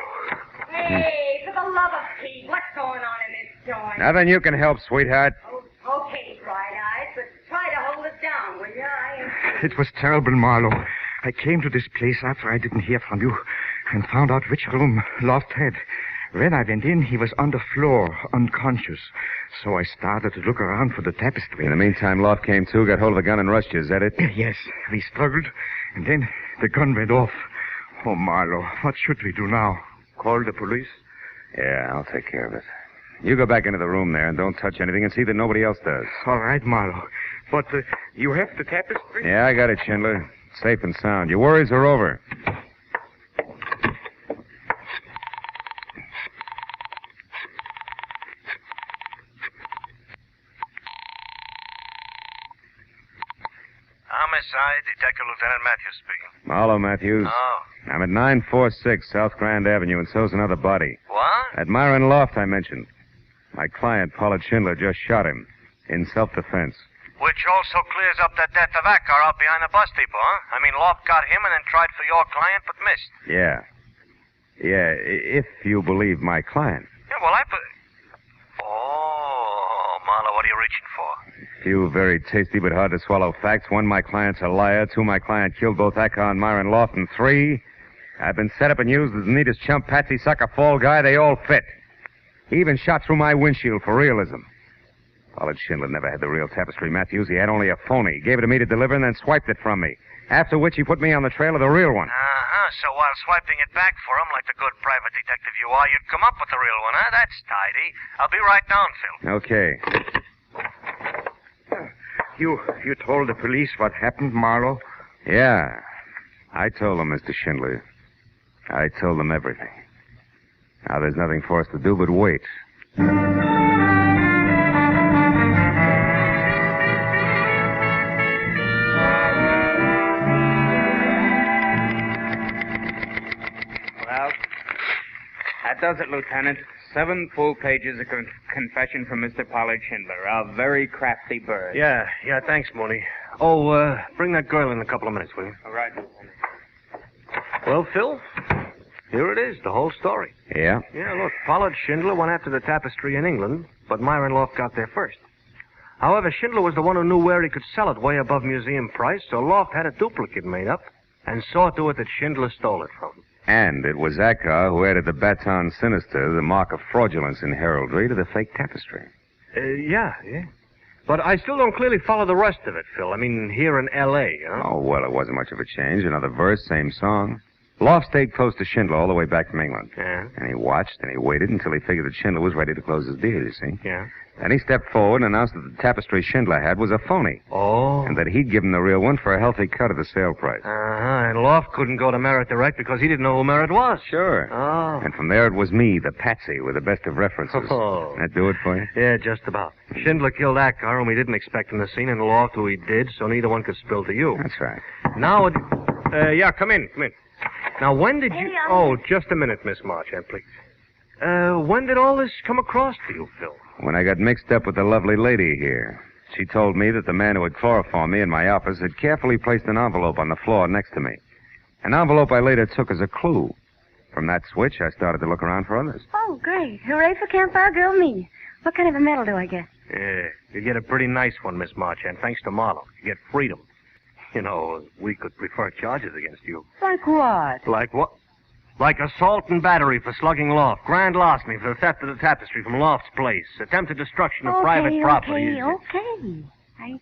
Hey, for the love of Pete, what's going on in this joint? Nothing you can help, sweetheart. Oh, okay, Bright Eyes, but try to hold it down, will you? It was terrible, Marlowe. I came to this place after I didn't hear from you and found out which room Loft had. When I went in, he was on the floor, unconscious. So I started to look around for the tapestry. In the meantime, Loft came to, got hold of a gun and rushed you. Is that it? Yes. We struggled, and then the gun went off. Oh, Marlowe, what should we do now? Call the police? Yeah, I'll take care of it. You go back into the room there and don't touch anything and see that nobody else does. All right, Marlowe. But you have the tapestry? Yeah, I got it, Schindler. Safe and sound. Your worries are over. Homicide, Detective Lieutenant Matthews speaking. Marlowe, Matthews. Oh. I'm at 946 South Grand Avenue, and so's another body. What? At Myron Loft, I mentioned. My client, Pollard Schindler, just shot him in self-defense. Which also clears up that death of that car out behind the bus depot, huh? I mean, Loft got him and then tried for your client, but missed. Yeah. Yeah, if you believe my client. Yeah, well, Oh, Marlowe, what are you reaching for? Few very tasty but hard to swallow facts. One, my client's a liar. Two, my client killed both Acker and Myron Loft. And three, I've been set up and used as the neatest chump, patsy, sucker, fall guy. They all fit. He even shot through my windshield for realism. Pollard Schindler never had the real tapestry, Matthews. He had only a phony. He gave it to me to deliver and then swiped it from me. After which he put me on the trail of the real one. Uh-huh. So while swiping it back for him like the good private detective you are, you'd come up with the real one, huh? That's tidy. I'll be right down, Phil. Okay. You told the police what happened, Marlowe? Yeah. I told them, Mr. Schindler. I told them everything. Now there's nothing for us to do but wait. Well, that does it, Lieutenant. 7 full pages of confession from Mr. Pollard Schindler, a very crafty bird. Yeah, thanks, Mooney. Oh, bring that girl in a couple of minutes, will you? All right, Lieutenant. Well, Phil, here it is, the whole story. Yeah? Yeah, look, Pollard Schindler went after the tapestry in England, but Myron Loft got there first. However, Schindler was the one who knew where he could sell it way above museum price, so Loft had a duplicate made up and saw to it that Schindler stole it from him. And it was Acker who added the Baton Sinister, the mark of fraudulence in heraldry, to the fake tapestry. Yeah. But I still don't clearly follow the rest of it, Phil. I mean, here in L.A., you know? Oh, well, it wasn't much of a change. Another verse, same song. Loft stayed close to Schindler all the way back from England. Yeah? And he watched and he waited until he figured that Schindler was ready to close his deal, you see. Yeah? Then he stepped forward and announced that the tapestry Schindler had was a phony. Oh. And that he'd give him the real one for a healthy cut of the sale price. Uh-huh. And Loft couldn't go to Merritt direct because he didn't know who Merritt was. Sure. Oh. And from there it was me, the patsy, with the best of references. Oh. That do it for you? Yeah, just about. Schindler killed Akar, whom we didn't expect in the scene, and Loft, who he did, so neither one could spill to you. That's right. Now, yeah, come in. Now, when did you... Oh, just a minute, Miss Marchand, please. When did all this come across to you, Phil? When I got mixed up with the lovely lady here. She told me that the man who had chloroformed me in my office had carefully placed an envelope on the floor next to me. An envelope I later took as a clue. From that switch, I started to look around for others. Oh, great. Hooray for Campfire Girl me. What kind of a medal do I get? Yeah, you get a pretty nice one, Miss Marchand, thanks to Marlowe. You get freedom. You know, we could prefer charges against you. Like what? Like what? Like assault and battery for slugging Loft, grand larceny for the theft of the tapestry from Loft's place, attempted destruction of private property. Okay. I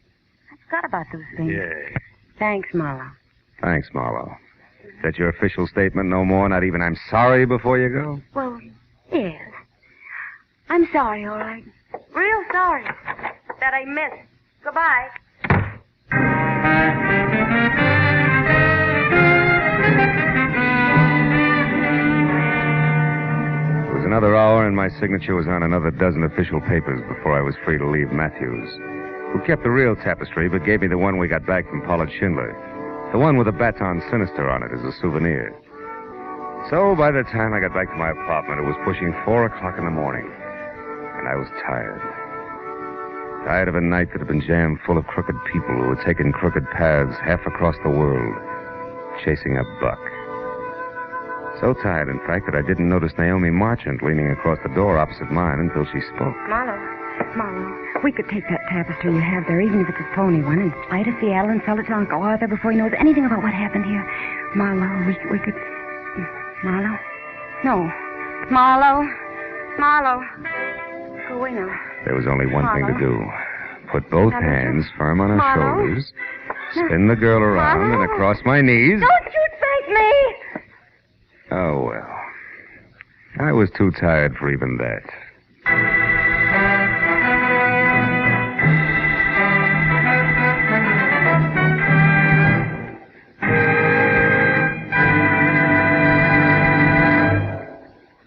forgot about those things. Yeah. Thanks, Marlowe. Thanks, Marlowe. Is that your official statement? No more? Not even I'm sorry before you go? Well, yes. I'm sorry, all right. Real sorry that I missed. Goodbye. It was another hour, and my signature was on another dozen official papers before I was free to leave Matthews, who kept the real tapestry but gave me the one we got back from Pollard Schindler, the one with the Baton Sinister on it as a souvenir. So by the time I got back to my apartment, it was pushing 4 o'clock in the morning, and I was tired. Tired of a night that had been jammed full of crooked people who had taken crooked paths half across the world, chasing a buck. So tired, in fact, that I didn't notice Naomi Marchand leaning across the door opposite mine until she spoke. Marlowe, we could take that tapestry you have there, even if it's a phony one, and fly to Seattle and sell it to Uncle Arthur before he knows anything about what happened here. Marlowe, we could... Marlowe? No. Marlowe. Go away now. There was only one thing to do. Put both hands firm on her shoulders, spin the girl around and across my knees. Don't you thank me! Oh, well. I was too tired for even that.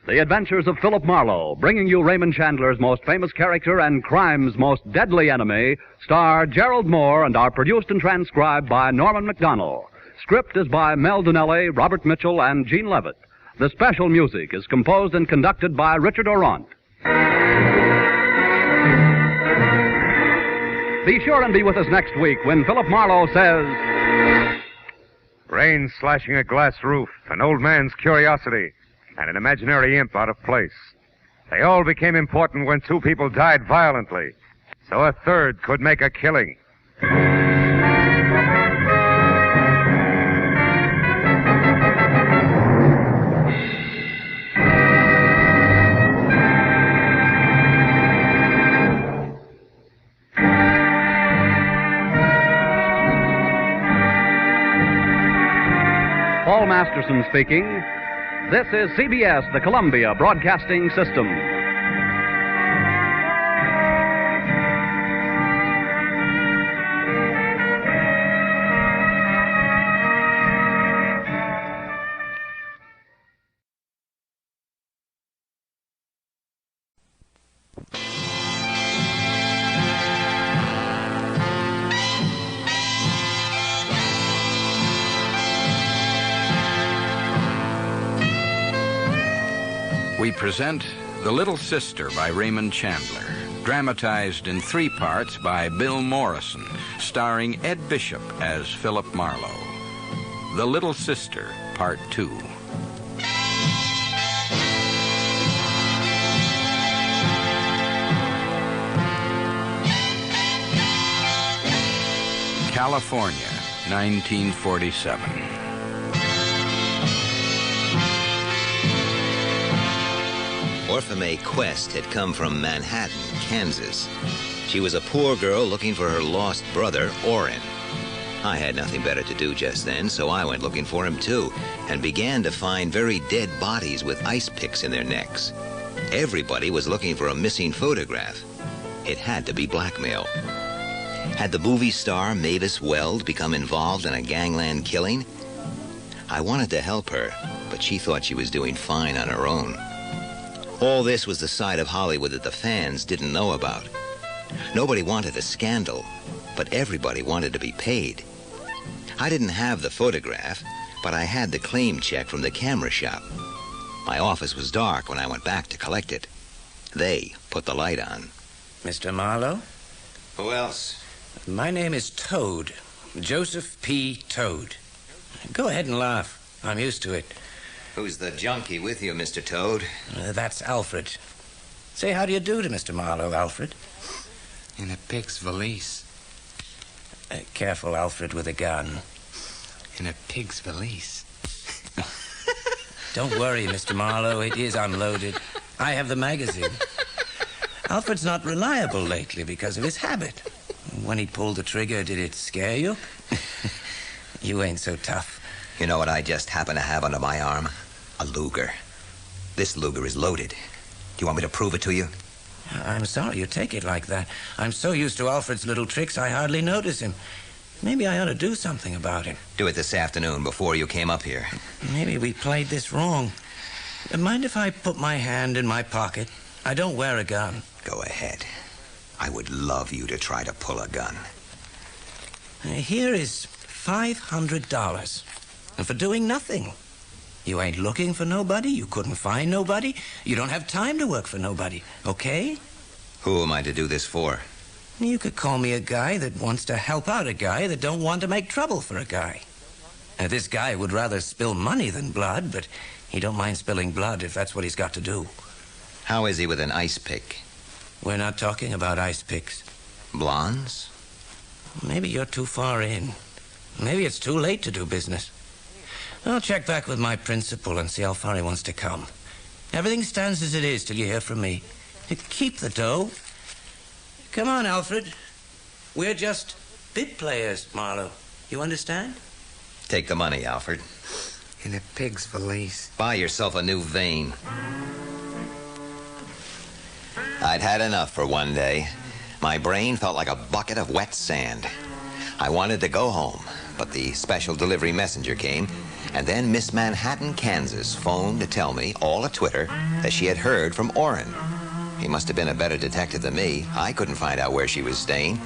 The Adventures of Philip Marlowe, bringing you Raymond Chandler's most famous character and crime's most deadly enemy, star Gerald Moore and are produced and transcribed by Norman MacDonald. Script is by Mel Donnelly, Robert Mitchell, and Gene Levitt. The special music is composed and conducted by Richard Orant. Be sure and be with us next week when Philip Marlowe says... Rain slashing a glass roof, an old man's curiosity, and an imaginary imp out of place. They all became important when 2 people died violently, so a third could make a killing. Paul Masterson speaking. This is CBS, the Columbia Broadcasting System. We present The Little Sister by Raymond Chandler, dramatized in 3 parts by Bill Morrison, starring Ed Bishop as Philip Marlowe. The Little Sister, Part 2. California, 1947. Orpha Mae Quest had come from Manhattan, Kansas. She was a poor girl looking for her lost brother, Orrin. I had nothing better to do just then, so I went looking for him too, and began to find very dead bodies with ice picks in their necks. Everybody was looking for a missing photograph. It had to be blackmail. Had the movie star Mavis Weld become involved in a gangland killing? I wanted to help her, but she thought she was doing fine on her own. All this was the side of Hollywood that the fans didn't know about. Nobody wanted a scandal, but everybody wanted to be paid. I didn't have the photograph, but I had the claim check from the camera shop. My office was dark when I went back to collect it. They put the light on. Mr. Marlowe? Who else? My name is Toad. Joseph P. Toad. Go ahead and laugh. I'm used to it. Who's the junkie with you, Mr. Toad? That's Alfred. Say how do you do to Mr. Marlowe, Alfred? In a pig's valise. Careful, Alfred, with a gun. In a pig's valise. Don't worry, Mr. Marlowe. It is unloaded. I have the magazine. Alfred's not reliable lately because of his habit. When he pulled the trigger, did it scare you? You ain't so tough. You know what I just happen to have under my arm? A Luger. This Luger is loaded. Do you want me to prove it to you? I'm sorry you take it like that. I'm so used to Alfred's little tricks, I hardly notice him. Maybe I ought to do something about it. Do it this afternoon before you came up here. Maybe we played this wrong. Mind if I put my hand in my pocket? I don't wear a gun. Go ahead. I would love you to try to pull a gun. Here is $500. And for doing nothing. You ain't looking for nobody. You couldn't find nobody. You don't have time to work for nobody. Okay? Who am I to do this for? You could call me a guy that wants to help out a guy that don't want to make trouble for a guy. This guy would rather spill money than blood, but he don't mind spilling blood if that's what he's got to do. How is he with an ice pick? We're not talking about ice picks. Blondes? Maybe you're too far in. Maybe it's too late to do business. I'll check back with my principal and see how far he wants to come. Everything stands as it is till you hear from me. Keep the dough. Come on, Alfred. We're just bit players, Marlowe. You understand? Take the money, Alfred. In a pig's valise. Buy yourself a new vein. I'd had enough for one day. My brain felt like a bucket of wet sand. I wanted to go home, but the special delivery messenger came, and then Miss Manhattan, Kansas phoned to tell me, all a twitter, that she had heard from Orrin. He must have been a better detective than me. I couldn't find out where she was staying.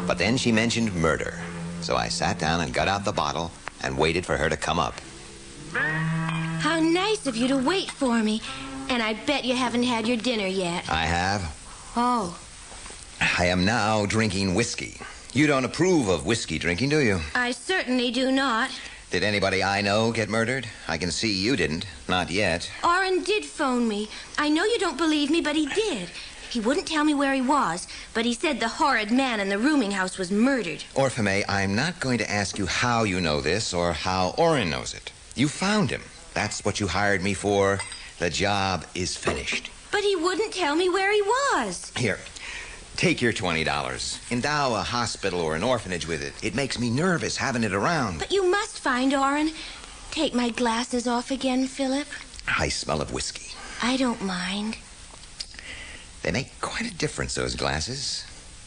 But then she mentioned murder, so I sat down and got out the bottle and waited for her to come up. How nice of you to wait for me. And I bet you haven't had your dinner yet. I have. Oh. I am now drinking whiskey. You don't approve of whiskey drinking, do you? I certainly do not. Did anybody I know get murdered? I can see you didn't. Not yet. Orrin did phone me. I know you don't believe me, but he did. He wouldn't tell me where he was, but he said the horrid man in the rooming house was murdered. Orphan, I'm not going to ask you how you know this or how Orrin knows it. You found him. That's what you hired me for. The job is finished. But he wouldn't tell me where he was. Here, take your $20. Endow a hospital or an orphanage with it. It makes me nervous having it around. But you must find Orrin. Take my glasses off again, Philip. I smell of whiskey. I don't mind. They make quite a difference, those glasses.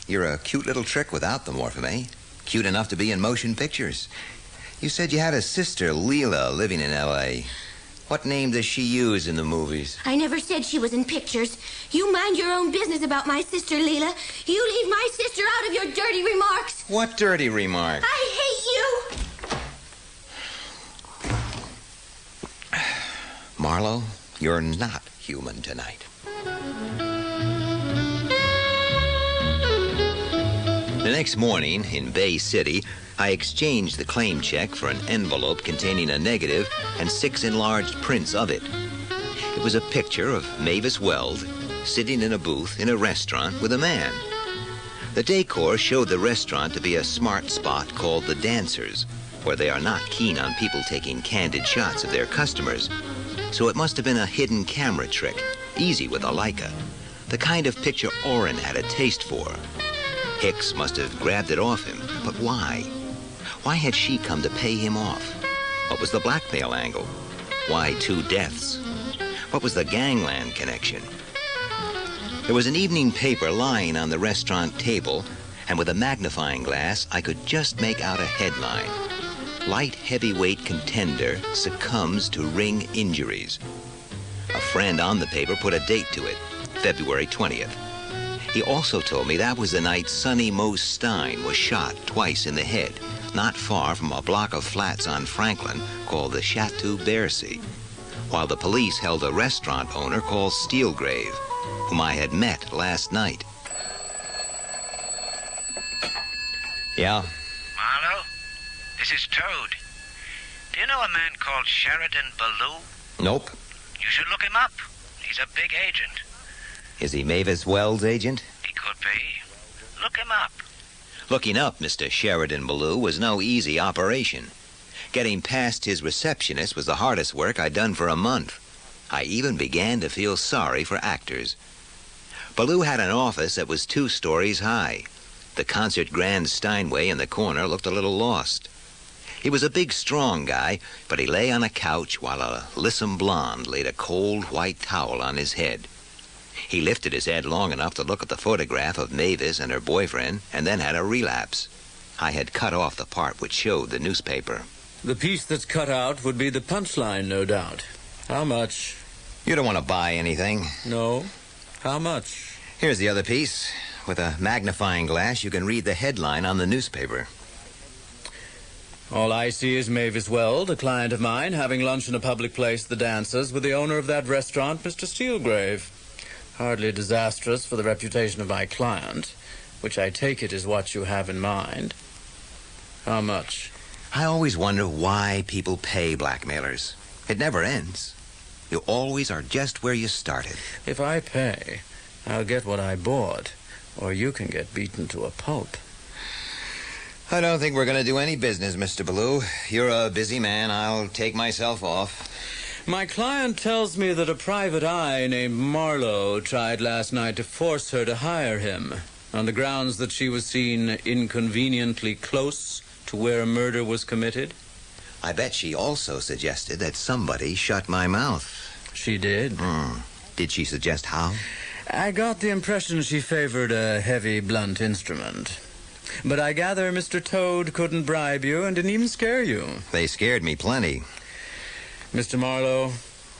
You're a cute little trick without them, Orphan. Cute enough to be in motion pictures. You said you had a sister, Leela, living in L.A. What name does she use in the movies? I never said she was in pictures. You mind your own business about my sister, Leela. You leave my sister out of your dirty remarks. What dirty remark? I hate you. Marlowe, you're not human tonight. The next morning, in Bay City, I exchanged the claim check for an envelope containing a negative and 6 enlarged prints of it. It was a picture of Mavis Weld sitting in a booth in a restaurant with a man. The decor showed the restaurant to be a smart spot called The Dancers, where they are not keen on people taking candid shots of their customers. So it must have been a hidden camera trick, easy with a Leica, the kind of picture Orrin had a taste for. Hicks must have grabbed it off him, but why? Why had she come to pay him off? What was the blackmail angle? Why 2 deaths? What was the gangland connection? There was an evening paper lying on the restaurant table, and with a magnifying glass, I could just make out a headline. Light heavyweight contender succumbs to ring injuries. A friend on the paper put a date to it, February 20th. He also told me that was the night Sonny Mo Stein was shot twice in the head, not far from a block of flats on Franklin called the Chateau Bercy, while the police held a restaurant owner called Steelgrave, whom I had met last night. Yeah? Marlowe, this is Toad. Do you know a man called Sheridan Ballou? Nope. You should look him up. He's a big agent. Is he Mavis Wells' agent? He could be. Look him up. Looking up Mr. Sheridan Ballou was no easy operation. Getting past his receptionist was the hardest work I'd done for a month. I even began to feel sorry for actors. Ballou had an office that was 2 stories high. The concert grand Steinway in the corner looked a little lost. He was a big, strong guy, but he lay on a couch while a lissom blonde laid a cold white towel on his head. He lifted his head long enough to look at the photograph of Mavis and her boyfriend, and then had a relapse. I had cut off the part which showed the newspaper. The piece that's cut out would be the punchline, no doubt. How much? You don't want to buy anything. No. How much? Here's the other piece. With a magnifying glass, you can read the headline on the newspaper. All I see is Mavis Weld, a client of mine, having lunch in a public place, the Dancers, with the owner of that restaurant, Mr. Steelgrave. Hardly disastrous for the reputation of my client, which I take it is what you have in mind. How much? I always wonder why people pay blackmailers. It never ends. You always are just where you started. If I pay, I'll get what I bought, or you can get beaten to a pulp. I don't think we're going to do any business, Mr. Ballou. You're a busy man. I'll take myself off. My client tells me that a private eye named Marlowe tried last night to force her to hire him on the grounds that she was seen inconveniently close to where a murder was committed. I bet she also suggested that somebody shut my mouth. She did. Did she suggest how? I got the impression she favored a heavy, blunt instrument. But I gather Mr. Toad couldn't bribe you and didn't even scare you. They scared me plenty. Mr. Marlowe,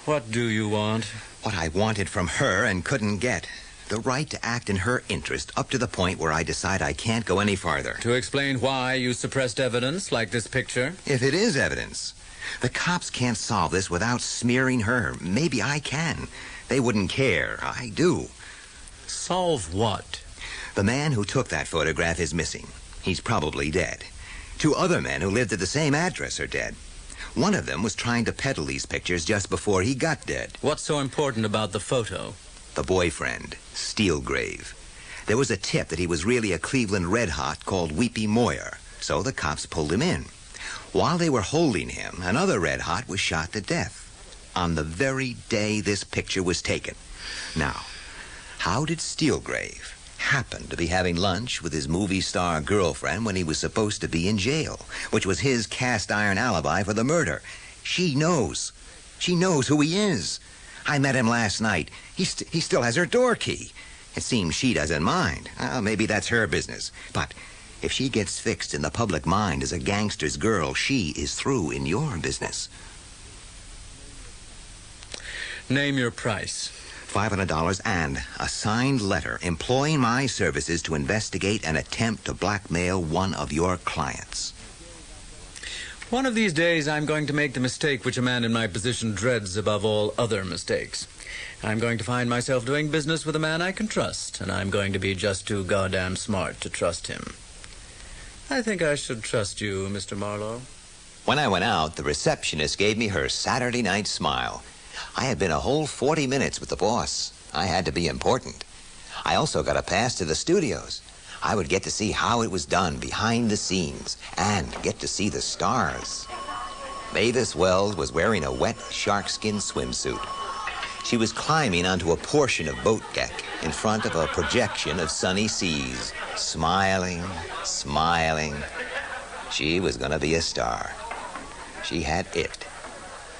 what do you want? What I wanted from her and couldn't get. The right to act in her interest up to the point where I decide I can't go any farther. To explain why you suppressed evidence like this picture? If it is evidence. The cops can't solve this without smearing her. Maybe I can. They wouldn't care. I do. Solve what? The man who took that photograph is missing. He's probably dead. 2 other men who lived at the same address are dead. One of them was trying to peddle these pictures just before he got dead. What's so important about the photo? The boyfriend, Steelgrave. There was a tip that he was really a Cleveland Red Hot called Weepy Moyer, so the cops pulled him in. While they were holding him, another Red Hot was shot to death on the very day this picture was taken. Now, how did Steelgrave happen to be having lunch with his movie star girlfriend when he was supposed to be in jail, which was his cast-iron alibi for the murder? She knows. She knows who he is. I met him last night. He still has her door key. It seems she doesn't mind. Maybe that's her business. But if she gets fixed in the public mind as a gangster's girl, she is through in your business. Name your price. $500 and a signed letter employing my services to investigate an attempt to blackmail one of your clients. One of these days, I'm going to make the mistake which a man in my position dreads above all other mistakes. I'm going to find myself doing business with a man I can trust, and I'm going to be just too goddamn smart to trust him. I think I should trust you, Mr. Marlowe. When I went out, the receptionist gave me her Saturday night smile. I had been a whole 40 minutes with the boss. I had to be important. I also got a pass to the studios. I would get to see how it was done behind the scenes and get to see the stars. Mavis Wells was wearing a wet sharkskin swimsuit. She was climbing onto a portion of boat deck in front of a projection of sunny seas, smiling, smiling. She was going to be a star. She had it,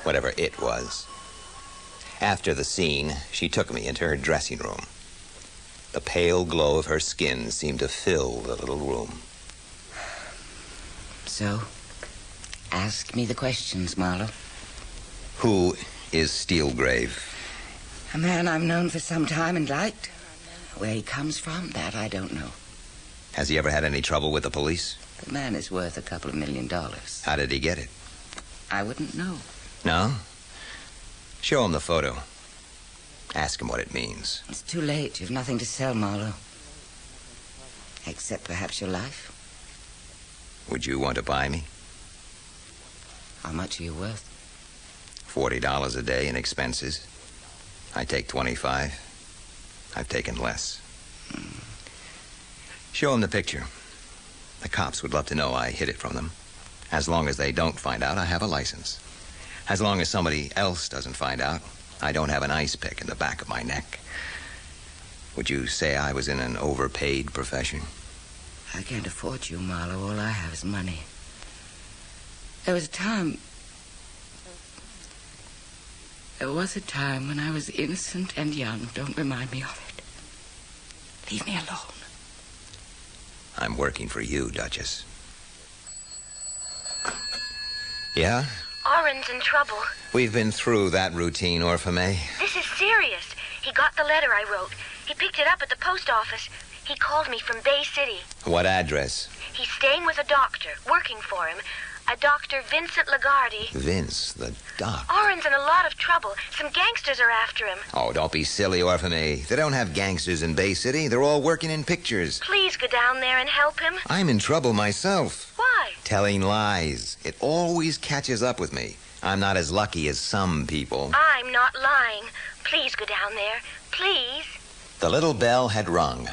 whatever it was. After the scene, she took me into her dressing room. The pale glow of her skin seemed to fill the little room. So, ask me the questions, Marlowe. Who is Steelgrave? A man I've known for some time and liked. Where he comes from, that I don't know. Has he ever had any trouble with the police? The man is worth a couple of $1 million. How did he get it? I wouldn't know. No? Show him the photo. Ask him what it means. It's too late. You've nothing to sell, Marlowe. Except perhaps your life. Would you want to buy me? How much are you worth? $40 a day in expenses. I take 25. I've taken less. Show him the picture. The cops would love to know I hid it from them. As long as they don't find out, I have a license. As long as somebody else doesn't find out, I don't have an ice pick in the back of my neck. Would you say I was in an overpaid profession? I can't afford you, Marlowe. All I have is money. There was a time when I was innocent and young. Don't remind me of it. Leave me alone. I'm working for you, Duchess. Yeah? Oren's in trouble. We've been through that routine, Orphamay. This is serious. He got the letter I wrote. He picked it up at the post office. He called me from Bay City. What address? He's staying with a doctor, working for him. A Dr. Vincent Lagarde. Vince, the doc. Oren's in a lot of trouble. Some gangsters are after him. Oh, don't be silly, Orphamay. They don't have gangsters in Bay City. They're all working in pictures. Please go down there and help him. I'm in trouble myself. Why? Telling lies. It always catches up with me. I'm not as lucky as some people. I'm not lying. Please go down there. Please. The little bell had rung.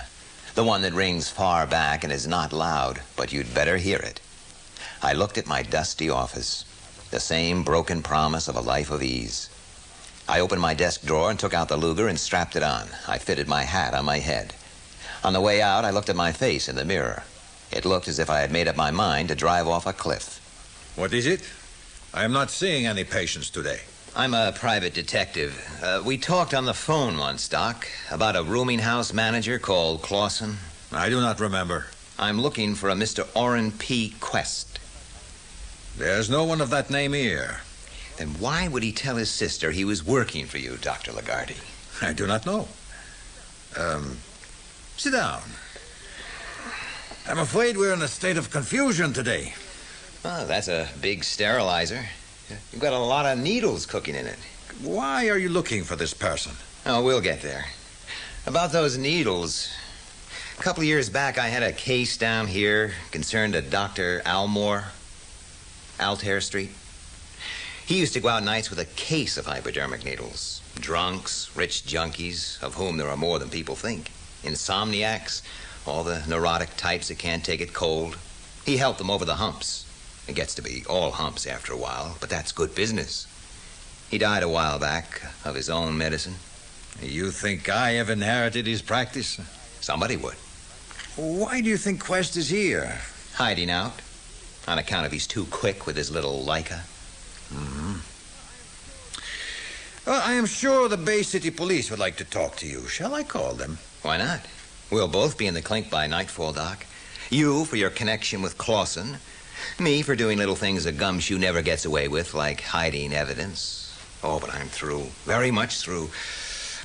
The one that rings far back and is not loud, but you'd better hear it. I looked at my dusty office. The same broken promise of a life of ease. I opened my desk drawer and took out the Luger and strapped it on. I fitted my hat on my head. On the way out, I looked at my face in the mirror. It looked as if I had made up my mind to drive off a cliff. What is it? I am not seeing any patients today. I'm a private detective. We talked on the phone once, Doc, about a rooming house manager called Clausen. I do not remember. I'm looking for a Mr. Orrin P. Quest. There's no one of that name here. Then why would he tell his sister he was working for you, Dr. Lagarde? I do not know. Sit down. I'm afraid we're in a state of confusion today. Oh, that's a big sterilizer. You've got a lot of needles cooking in it. Why are you looking for this person? Oh, we'll get there. About those needles. A couple of years back, I had a case down here concerned a Dr. Almore, Altair Street. He used to go out nights with a case of hypodermic needles. Drunks, rich junkies, of whom there are more than people think. Insomniacs, all the neurotic types that can't take it cold. He helped them over the humps. It gets to be all humps after a while, but that's good business. He died a while back of his own medicine. You think I have inherited his practice? Somebody would. Why do you think Quest is here? Hiding out. On account of he's too quick with his little Leica. Mm-hmm. Well, I am sure the Bay City Police would like to talk to you. Shall I call them? Why not? We'll both be in the clink by nightfall, Doc. You for your connection with Clausen. Me for doing little things a gumshoe never gets away with, like hiding evidence. Oh, but I'm through. Very much through.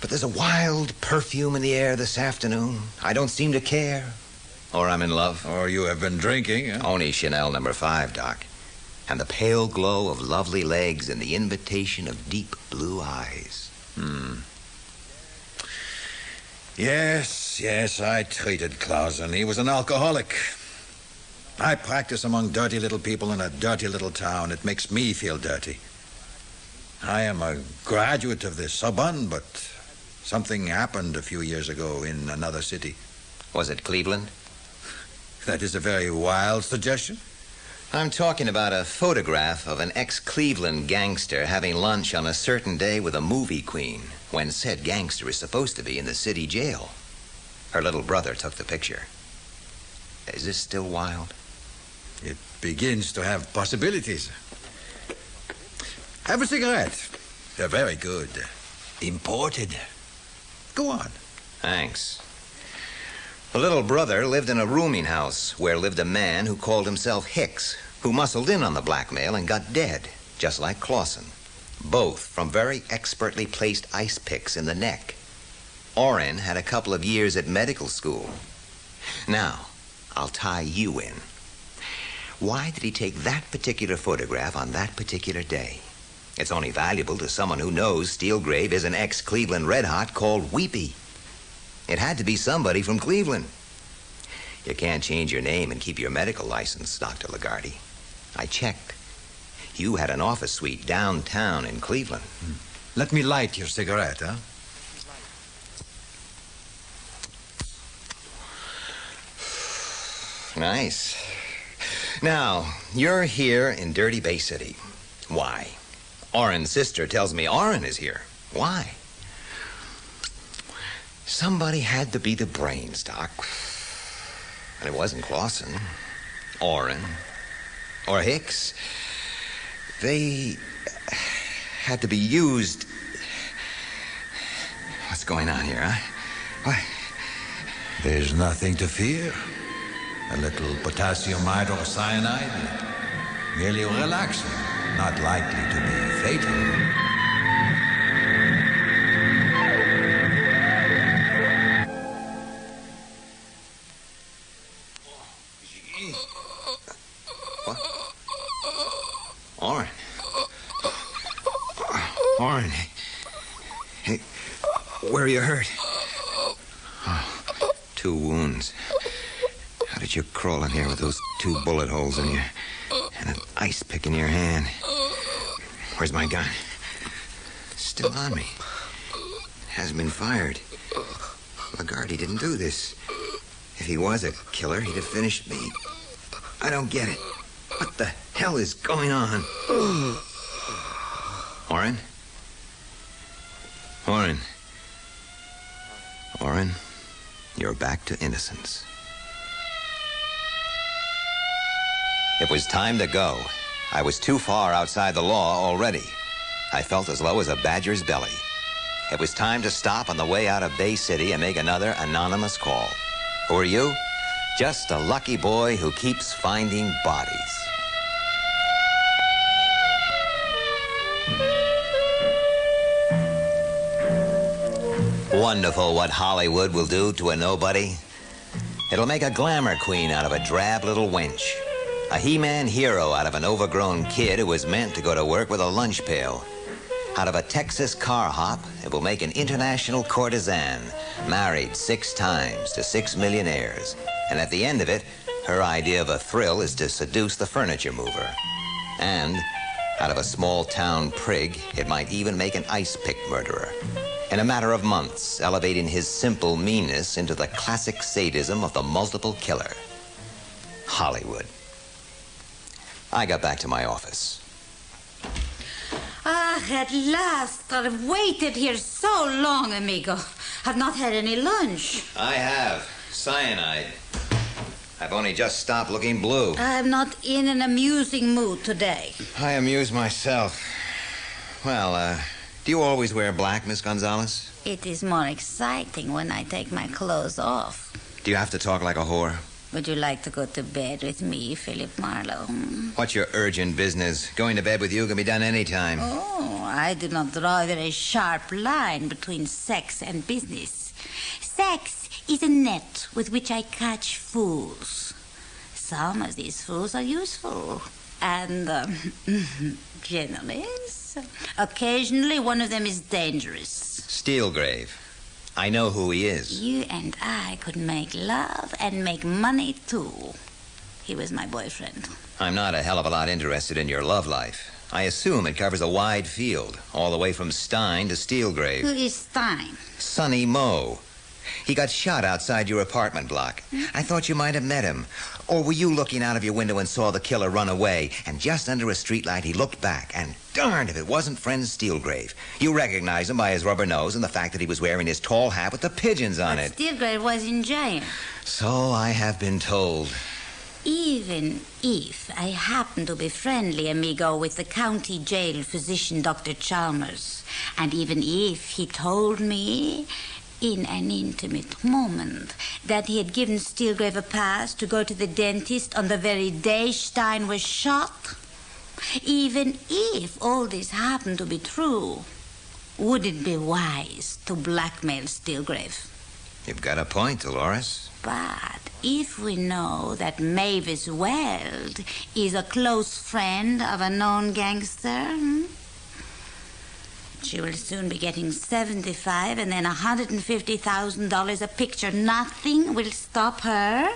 But there's a wild perfume in the air this afternoon. I don't seem to care. Or I'm in love. Or you have been drinking, huh? Only Chanel No. 5, Doc. And the pale glow of lovely legs and the invitation of deep blue eyes. Yes, I treated Clausen. He was an alcoholic. I practice among dirty little people in a dirty little town. It makes me feel dirty. I am a graduate of the Sorbonne, but something happened a few years ago in another city. Was it Cleveland? That is a very wild suggestion. I'm talking about a photograph of an ex-Cleveland gangster having lunch on a certain day with a movie queen, when said gangster is supposed to be in the city jail. Her little brother took the picture. Is this still wild? It begins to have possibilities. Have a cigarette. They're very good. Imported. Go on. Thanks. The little brother lived in a rooming house where lived a man who called himself Hicks, who muscled in on the blackmail and got dead, just like Clausen. Both from very expertly placed ice picks in the neck. Orrin had a couple of years at medical school. Now, I'll tie you in. Why did he take that particular photograph on that particular day? It's only valuable to someone who knows Steelgrave is an ex-Cleveland Red Hot called Weepy. It had to be somebody from Cleveland. You can't change your name and keep your medical license, Dr. Lagarde. I checked. You had an office suite downtown in Cleveland. Let me light your cigarette, huh? Nice. Now, you're here in Dirty Bay City. Why? Orrin's sister tells me Orrin is here. Why? Somebody had to be the brains, Doc. And it wasn't Clausen, Orrin, or Hicks. They had to be used. What's going on here, huh? What? There's nothing to fear. A little potassium hydrocyanide, merely relaxing, not likely to be fatal. Orrin. Orrin. Hey, where are you hurt? Oh, 2 wounds. How did you crawl in here with those 2 bullet holes in you and an ice pick in your hand? Where's my gun? Still on me. Hasn't been fired. Lagarde didn't do this. If he was a killer, he'd have finished me. I don't get it. What the hell is going on? Orrin? Orrin? Orrin, you're back to innocence. It was time to go. I was too far outside the law already. I felt as low as a badger's belly. It was time to stop on the way out of Bay City and make another anonymous call. Who are you? Just a lucky boy who keeps finding bodies. Wonderful what Hollywood will do to a nobody. It'll make a glamour queen out of a drab little wench. A He-Man hero out of an overgrown kid who was meant to go to work with a lunch pail. Out of a Texas car hop, it will make an international courtesan, married 6 times to 6 millionaires. And at the end of it, her idea of a thrill is to seduce the furniture mover. And out of a small-town prig, it might even make an ice-pick murderer. In a matter of months, elevating his simple meanness into the classic sadism of the multiple killer. Hollywood. I got back to my office. Ah, at last. I've waited here so long, amigo. I've not had any lunch. I have. Cyanide. I've only just stopped looking blue. I'm not in an amusing mood today. I amuse myself. Well, do you always wear black, Miss Gonzalez? It is more exciting when I take my clothes off. Do you have to talk like a whore? Would you like to go to bed with me, Philip Marlowe? What's your urgent business? Going to bed with you can be done any time. Oh, I do not draw a very sharp line between sex and business. Sex is a net with which I catch fools. Some of these fools are useful. And, generally, occasionally one of them is dangerous. Steelgrave. I know who he is. You and I could make love and make money, too. He was my boyfriend. I'm not a hell of a lot interested in your love life. I assume it covers a wide field, all the way from Stein to Steelgrave. Who is Stein? Sonny Moe. He got shot outside your apartment block. I thought you might have met him. Or were you looking out of your window and saw the killer run away, and just under a streetlight he looked back, and darned if it wasn't friend Steelgrave. You recognized him by his rubber nose and the fact that he was wearing his tall hat with the pigeons on it. Steelgrave was in jail. So I have been told. Even if I happen to be friendly, amigo, with the county jail physician, Dr. Chalmers, and even if he told me in an intimate moment that he had given Steelgrave a pass to go to the dentist on the very day Stein was shot, even if all this happened to be true, would it be wise to blackmail Steelgrave? You've got a point, Dolores. But if we know that Mavis Weld is a close friend of a known gangster, she will soon be getting $75 and then $150,000 a picture. Nothing will stop her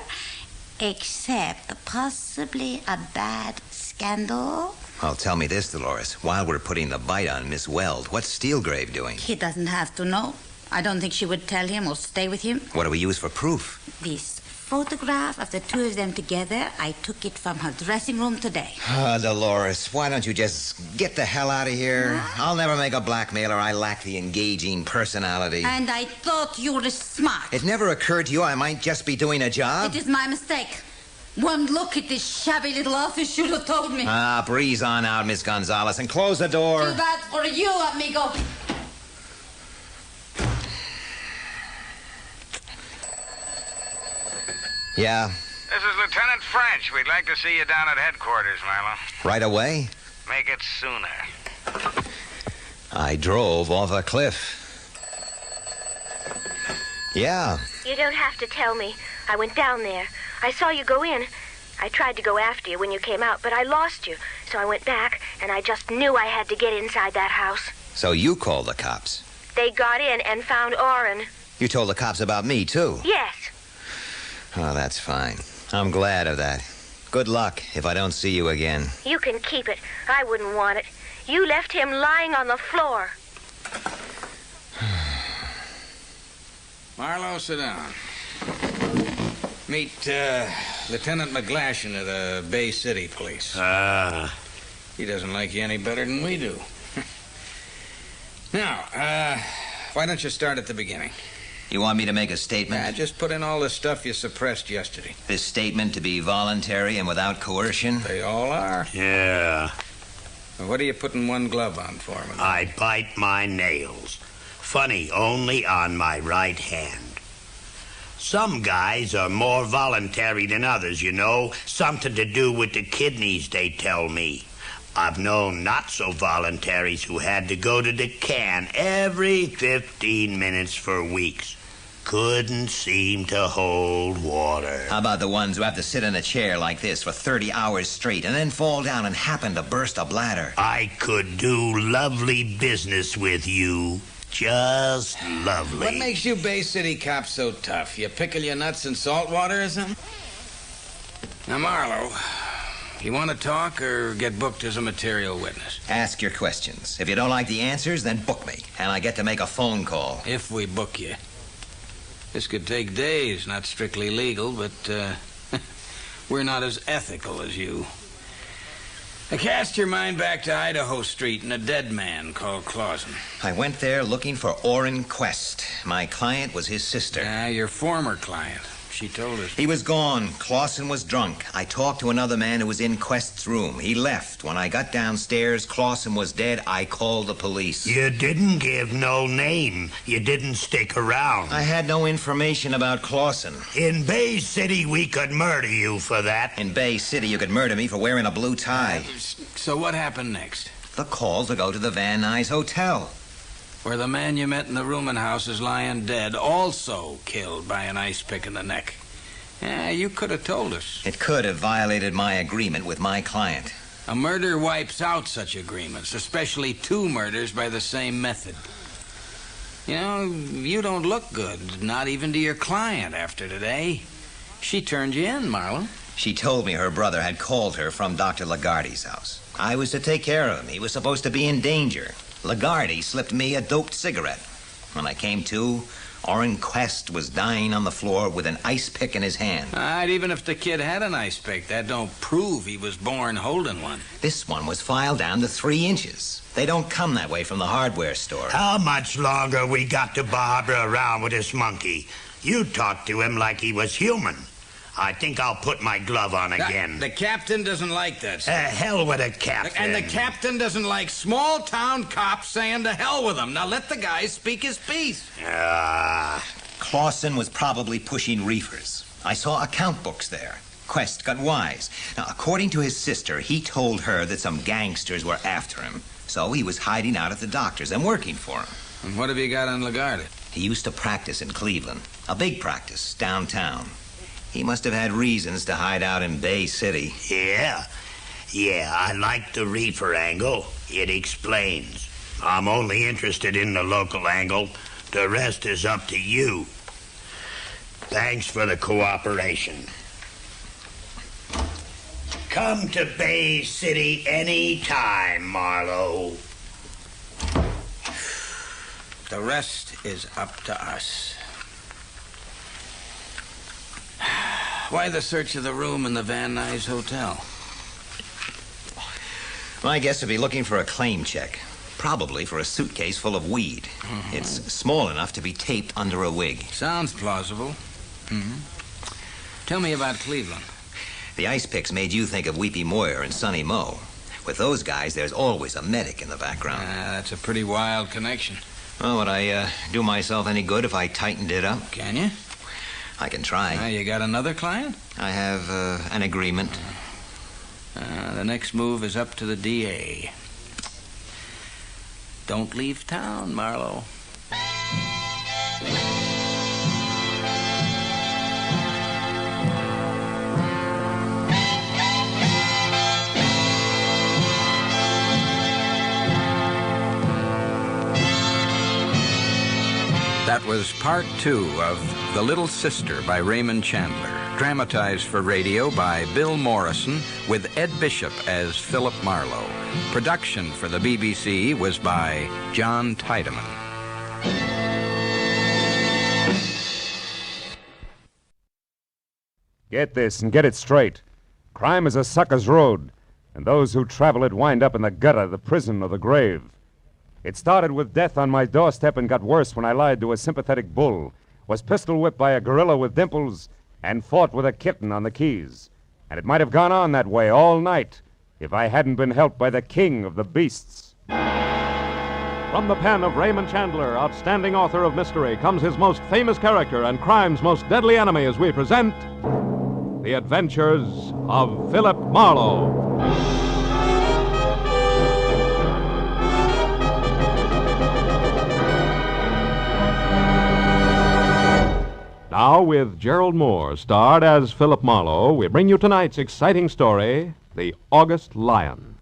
except possibly a bad scandal. Well, tell me this, Dolores. While we're putting the bite on Miss Weld, what's Steelgrave doing? He doesn't have to know. I don't think she would tell him or stay with him. What do we use for proof? This photograph of the two of them together, I took it from her dressing room today. Dolores, why don't you just get the hell out of here? I'll never make a blackmailer. I lack the engaging personality. And I thought you were smart. It never occurred to you I might just be doing a job? It is my mistake. One look at this shabby little office should have told me. Breeze on out, Miss Gonzalez, and close the door. Too bad for you, amigo. Yeah? This is Lieutenant French. We'd like to see you down at headquarters, Marlowe. Right away? Make it sooner. I drove off a cliff. Yeah. You don't have to tell me. I went down there. I saw you go in. I tried to go after you when you came out, but I lost you. So I went back, and I just knew I had to get inside that house. So you called the cops? They got in and found Orrin. You told the cops about me, too? Yes. Oh, that's fine. I'm glad of that. Good luck if I don't see you again. You can keep it. I wouldn't want it. You left him lying on the floor. Marlowe, sit down. Meet Lieutenant McGlashan of the Bay City Police. He doesn't like you any better than we do. Now, why don't you start at the beginning? You want me to make a statement? Yeah, just put in all the stuff you suppressed yesterday. This statement to be voluntary and without coercion? They all are. Yeah. Well, what are you putting one glove on for me? I bite my nails. Funny, only on my right hand. Some guys are more voluntary than others, you know. Something to do with the kidneys, they tell me. I've known not-so-voluntaries who had to go to the can every 15 minutes for weeks. Couldn't seem to hold water. How about the ones who have to sit in a chair like this for 30 hours straight and then fall down and happen to burst a bladder? I could do lovely business with you. Just lovely. What makes you Bay City cops so tough? You pickle your nuts in salt water or something? Now, Marlowe, you want to talk or get booked as a material witness? Ask your questions. If you don't like the answers, then book me, and I get to make a phone call. If we book you. This could take days, not strictly legal, but we're not as ethical as you. Cast your mind back to Idaho Street and a dead man called Clausen. I went there looking for Orrin Quest. My client was his sister. Your former client. She told us. He was gone. Clausen was drunk. I talked to another man who was in Quest's room. He left. When I got downstairs, Clausen was dead. I called the police. You didn't give no name. You didn't stick around. I had no information about Clausen. In Bay City, we could murder you for that. In Bay City, you could murder me for wearing a blue tie. So what happened next? The call to go to the Van Nuys Hotel. Where the man you met in the rooming house is lying dead, also killed by an ice pick in the neck. Yeah, you could have told us. It could have violated my agreement with my client. A murder wipes out such agreements, especially two murders by the same method. You know, you don't look good, not even to your client after today. She turned you in, Marlowe. She told me her brother had called her from Dr. Lagardy's house. I was to take care of him. He was supposed to be in danger. Lagardy slipped me a doped cigarette. When I came to, Orrin Quest was dying on the floor with an ice pick in his hand. All right, even if the kid had an ice pick, that don't prove he was born holding one. This one was filed down to 3 inches. They don't come that way from the hardware store. How much longer we got to barber around with this monkey? You talked to him like he was human. I think I'll put my glove on again. The captain doesn't like that. Hell with a captain. And the captain doesn't like small-town cops saying to hell with him. Now let the guy speak his piece. Clausen was probably pushing reefers. I saw account books there. Quest got wise. Now, according to his sister, he told her that some gangsters were after him. So he was hiding out at the doctor's and working for him. And what have you got on Lagarde? He used to practice in Cleveland. A big practice, downtown. He must have had reasons to hide out in Bay City. Yeah, I like the reefer angle. It explains. I'm only interested in the local angle. The rest is up to you. Thanks for the cooperation. Come to Bay City any time, Marlowe. The rest is up to us. Why the search of the room in the Van Nuys Hotel? Well, I guess to be looking for a claim check. Probably for a suitcase full of weed. Mm-hmm. It's small enough to be taped under a wig. Sounds plausible. Mm-hmm. Tell me about Cleveland. The ice picks made you think of Weepy Moyer and Sonny Moe. With those guys, there's always a medic in the background. That's a pretty wild connection. Well, would I do myself any good if I tightened it up? Can you? I can try. You got another client? I have an agreement. The next move is up to the DA. Don't leave town, Marlowe. That was part 2 of The Little Sister by Raymond Chandler, dramatized for radio by Bill Morrison with Ed Bishop as Philip Marlowe. Production for the BBC was by John Tiedemann. Get this and get it straight. Crime is a sucker's road, and those who travel it wind up in the gutter, the prison, or the grave. It started with death on my doorstep and got worse when I lied to a sympathetic bull, was pistol whipped by a gorilla with dimples, and fought with a kitten on the Keys. And it might have gone on that way all night if I hadn't been helped by the king of the beasts. From the pen of Raymond Chandler, outstanding author of mystery, comes his most famous character and crime's most deadly enemy as we present The Adventures of Philip Marlowe. Now, with Gerald Moore, starred as Philip Marlowe, we bring you tonight's exciting story, The August Lion.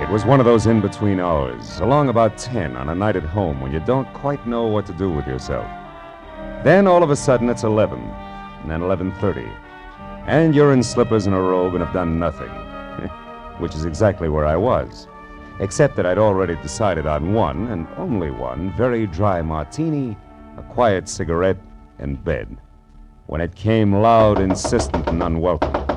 It was one of those in-between hours, along about 10 on a night at home when you don't quite know what to do with yourself. Then all of a sudden it's 11, and then 11:30, and you're in slippers and a robe and have done nothing, which is exactly where I was, except that I'd already decided on one, and only one, very dry martini, a quiet cigarette, and bed, when it came loud, insistent, and unwelcome.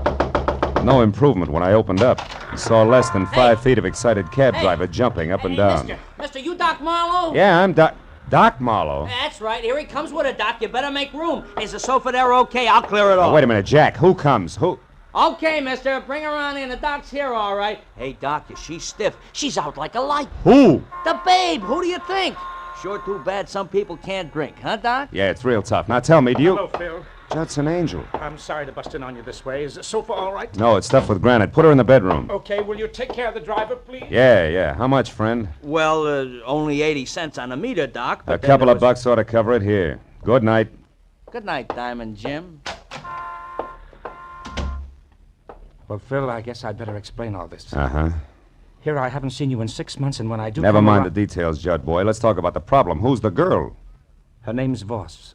No improvement when I opened up. I saw less than 5 feet of excited cab driver jumping up and down. Mister, you Doc Marlowe? Yeah, I'm Doc Marlowe. That's right. Here he comes with a Doc. You better make room. Is the sofa there okay? I'll clear it off. Wait a minute, Jack. Who comes? Who? Okay, mister. Bring her on in. The Doc's here, all right. Hey, Doc, she's stiff. She's out like a light. Who? The babe. Who do you think? Sure too bad some people can't drink, huh, Doc? Yeah, it's real tough. Now tell me, do you... Hello, Phil. Judson Angel. I'm sorry to bust in on you this way. Is the sofa all right? No, it's stuffed with granite. Put her in the bedroom. Okay, will you take care of the driver, please? Yeah. How much, friend? Well, only 80 cents on the meter, Doc. A couple of bucks ought to cover it. Here. Good night. Good night, Diamond Jim. Well, Phil, I guess I'd better explain all this. Uh-huh. Here, I haven't seen you in 6 months, and when I do... Never mind the details, Judd boy. Let's talk about the problem. Who's the girl? Her name's Voss.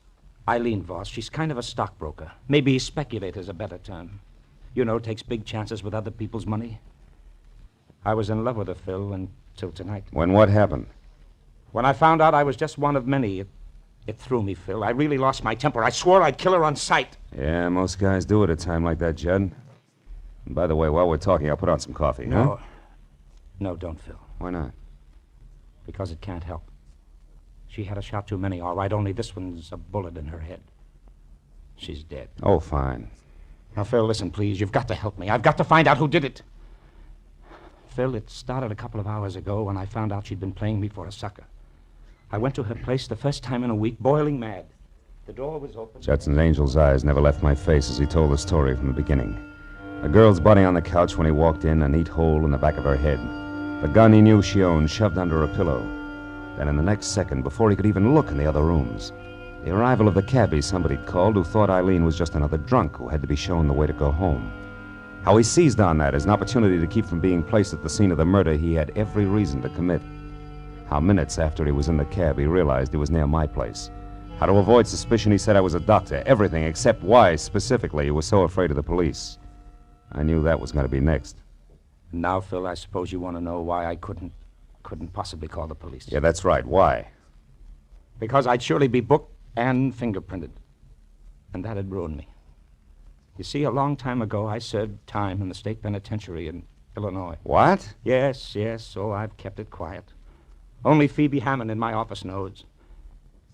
Eileen Voss. She's kind of a stockbroker. Maybe speculator's a better term. You know, takes big chances with other people's money. I was in love with her, Phil, until tonight. When what happened? When I found out I was just one of many, It threw me, Phil. I really lost my temper. I swore I'd kill her on sight. Yeah, most guys do at a time like that, Judd. And by the way, while we're talking, I'll put on some coffee, No. huh? No, don't, Phil. Why not? Because it can't help. She had a shot too many, all right, only this one's a bullet in her head. She's dead. Oh, fine. Now, Phil, listen, please. You've got to help me. I've got to find out who did it. Phil, it started a couple of hours ago when I found out she'd been playing me for a sucker. I went to her place the first time in a week, boiling mad. The door was open. Judson's angel's eyes never left my face as he told the story from the beginning. A girl's body on the couch when he walked in, a neat hole in the back of her head. The gun he knew she owned shoved under a pillow. Then in the next second, before he could even look in the other rooms, the arrival of the cabbie somebody'd called who thought Eileen was just another drunk who had to be shown the way to go home. How he seized on that as an opportunity to keep from being placed at the scene of the murder he had every reason to commit. How minutes after he was in the cab he realized he was near my place. How to avoid suspicion he said I was a doctor. Everything except why, specifically, he was so afraid of the police. I knew that was going to be next. Now, Phil, I suppose you want to know why I couldn't possibly call the police. Yeah, that's right. Why? Because I'd surely be booked and fingerprinted. And that'd ruin me. You see, a long time ago, I served time in the state penitentiary in Illinois. What? Yes, so I've kept it quiet. Only Phoebe Hammond in my office knows.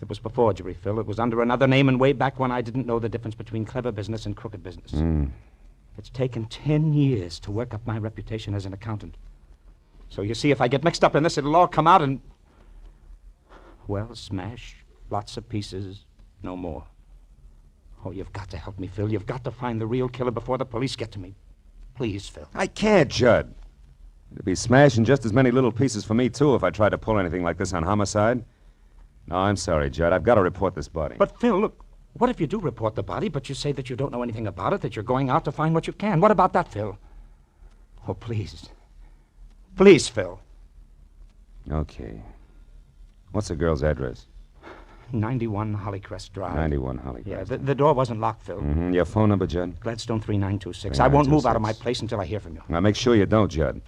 It was before forgery, Phil. It was under another name and way back when I didn't know the difference between clever business and crooked business. It's taken 10 years to work up my reputation as an accountant. So you see, if I get mixed up in this, it'll all come out and... well, smash, lots of pieces, no more. Oh, you've got to help me, Phil. You've got to find the real killer before the police get to me. Please, Phil. I can't, Judd. It'd be smashing just as many little pieces for me, too, if I tried to pull anything like this on homicide. No, I'm sorry, Judd. I've got to report this body. But, Phil, look, what if you do report the body, but you say that you don't know anything about it, that you're going out to find what you can? What about that, Phil? Oh, please. Please, Phil. Okay. What's the girl's address? 91 Hollycrest Drive. 91 Hollycrest. Yeah, the door wasn't locked, Phil. Mm-hmm. Your phone number, Judd? Gladstone 3926. I won't move out of my place until I hear from you. Now, make sure you don't, Judd.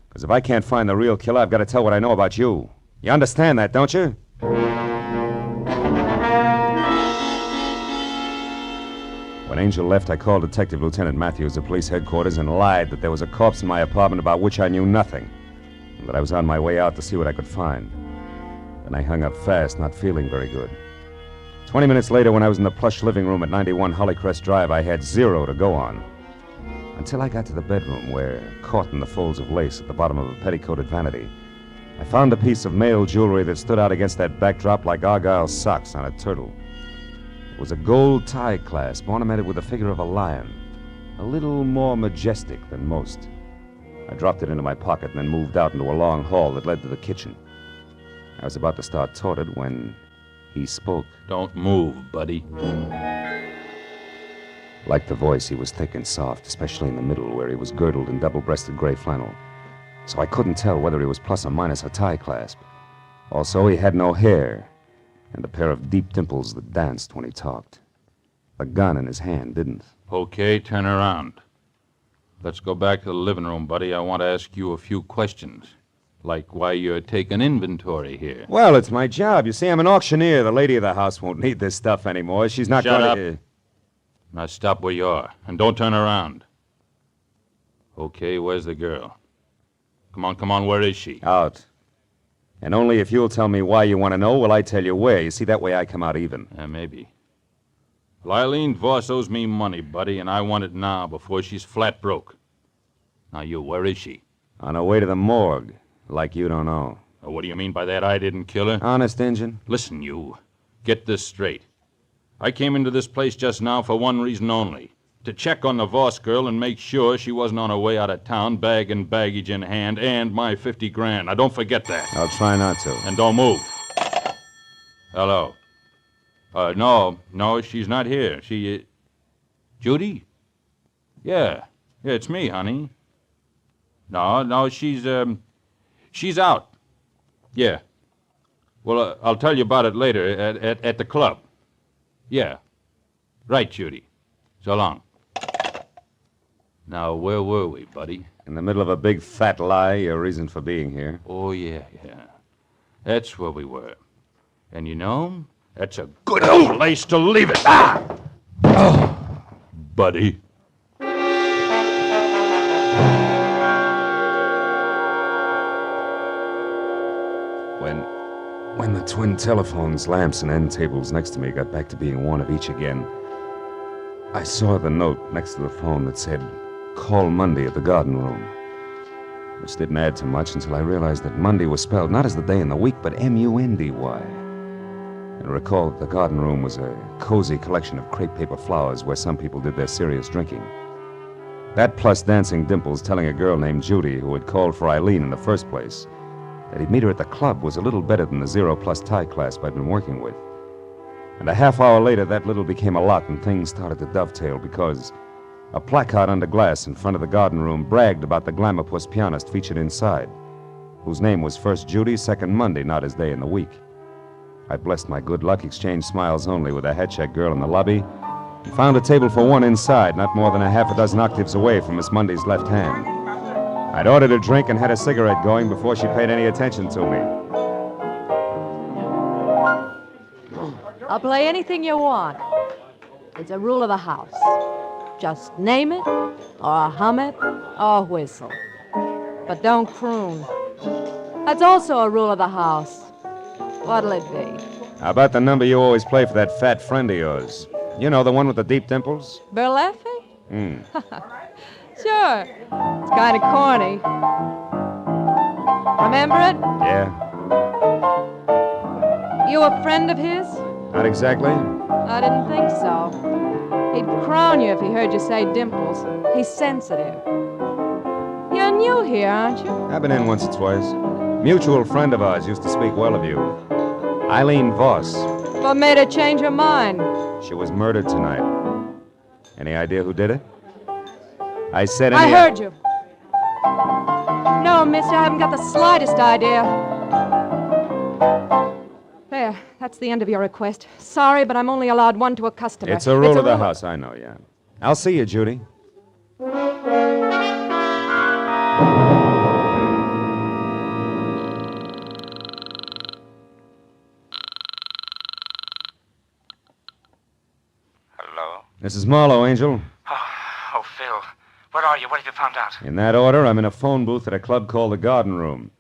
Because if I can't find the real killer, I've got to tell what I know about you. You understand that, don't you? When Angel left, I called Detective Lieutenant Matthews at police headquarters and lied that there was a corpse in my apartment about which I knew nothing, and that I was on my way out to see what I could find. Then I hung up fast, not feeling very good. 20 minutes later, when I was in the plush living room at 91 Hollycrest Drive, I had zero to go on. Until I got to the bedroom where, caught in the folds of lace at the bottom of a petticoated vanity, I found a piece of male jewelry that stood out against that backdrop like Argyle socks on a turtle. It was a gold tie clasp ornamented with the figure of a lion, a little more majestic than most. I dropped it into my pocket and then moved out into a long hall that led to the kitchen. I was about to start toward it when he spoke. Don't move, buddy. Like the voice, he was thick and soft, especially in the middle where he was girdled in double-breasted gray flannel. So I couldn't tell whether he was plus or minus a tie clasp. Also, he had no hair and a pair of deep dimples that danced when he talked. The gun in his hand didn't. Okay, turn around. Let's go back to the living room, buddy. I want to ask you a few questions. Like why you're taking inventory here. Well, it's my job. You see, I'm an auctioneer. The lady of the house won't need this stuff anymore. She's not Shut going to... up. Now stop where you are, and don't turn around. Okay, where's the girl? Come on, where is she? Out. And only if you'll tell me why you want to know will I tell you where. You see, that way I come out even. Maybe. Well, Eileen Voss owes me money, buddy, and I want it now before she's flat broke. Now where is she? On her way to the morgue. Like you don't know. What do you mean by that? I didn't kill her? Honest, Injun? Listen, you. Get this straight. I came into this place just now for one reason only. To check on the Voss girl and make sure she wasn't on her way out of town, bag and baggage in hand, and my 50 grand. Now, don't forget that. I'll try not to. And don't move. Hello. No, she's not here. Judy? Yeah, it's me, honey. No, she's out. Yeah. Well, I'll tell you about it later at the club. Yeah. Right, Judy. So long. Now, where were we, buddy? In the middle of a big fat lie, your reason for being here. Oh, yeah. That's where we were. And That's a good place to leave it. Ah! Oh, buddy. When the twin telephones, lamps, and end tables next to me got back to being one of each again, I saw the note next to the phone that said, "Call Monday at the garden room," which didn't add to much until I realized that Monday was spelled not as the day in the week, but M-U-N-D-Y. And I recalled that the garden room was a cozy collection of crepe paper flowers where some people did their serious drinking. That plus Dancing Dimples telling a girl named Judy, who had called for Eileen in the first place, that he'd meet her at the club was a little better than the 0+ tie clasp I'd been working with. And a half hour later, that little became a lot, and things started to dovetail because a placard under glass in front of the garden room bragged about the Glamourpuss pianist featured inside, whose name was first Judy, second Monday, not his day in the week. I blessed my good luck, exchanged smiles only with a head-check girl in the lobby, and found a table for one inside, not more than a half a dozen octaves away from Miss Monday's left hand. I'd ordered a drink and had a cigarette going before she paid any attention to me. I'll play anything you want. It's a rule of the house. Just name it, or hum it, or whistle. But don't croon. That's also a rule of the house. What'll it be? How about the number you always play for that fat friend of yours? You know, the one with the deep dimples? Burlesque? Sure. It's kind of corny. Remember it? Yeah. You a friend of his? Not exactly. I didn't think so. He'd crown you if he heard you say Dimples. He's sensitive. You're new here, aren't you? I've been in once or twice. Mutual friend of ours used to speak well of you. Eileen Voss. What made her change her mind? She was murdered tonight. Any idea who did it? I said I heard you. No, mister, I haven't got the slightest idea. There, that's the end of your request. Sorry, but I'm only allowed one to a customer. It's a rule of the house, I know, yeah. I'll see you, Judy. Hello? This is Marlowe, Angel. Oh, Phil. Where are you? What have you found out? In that order, I'm in a phone booth at a club called the Garden Room.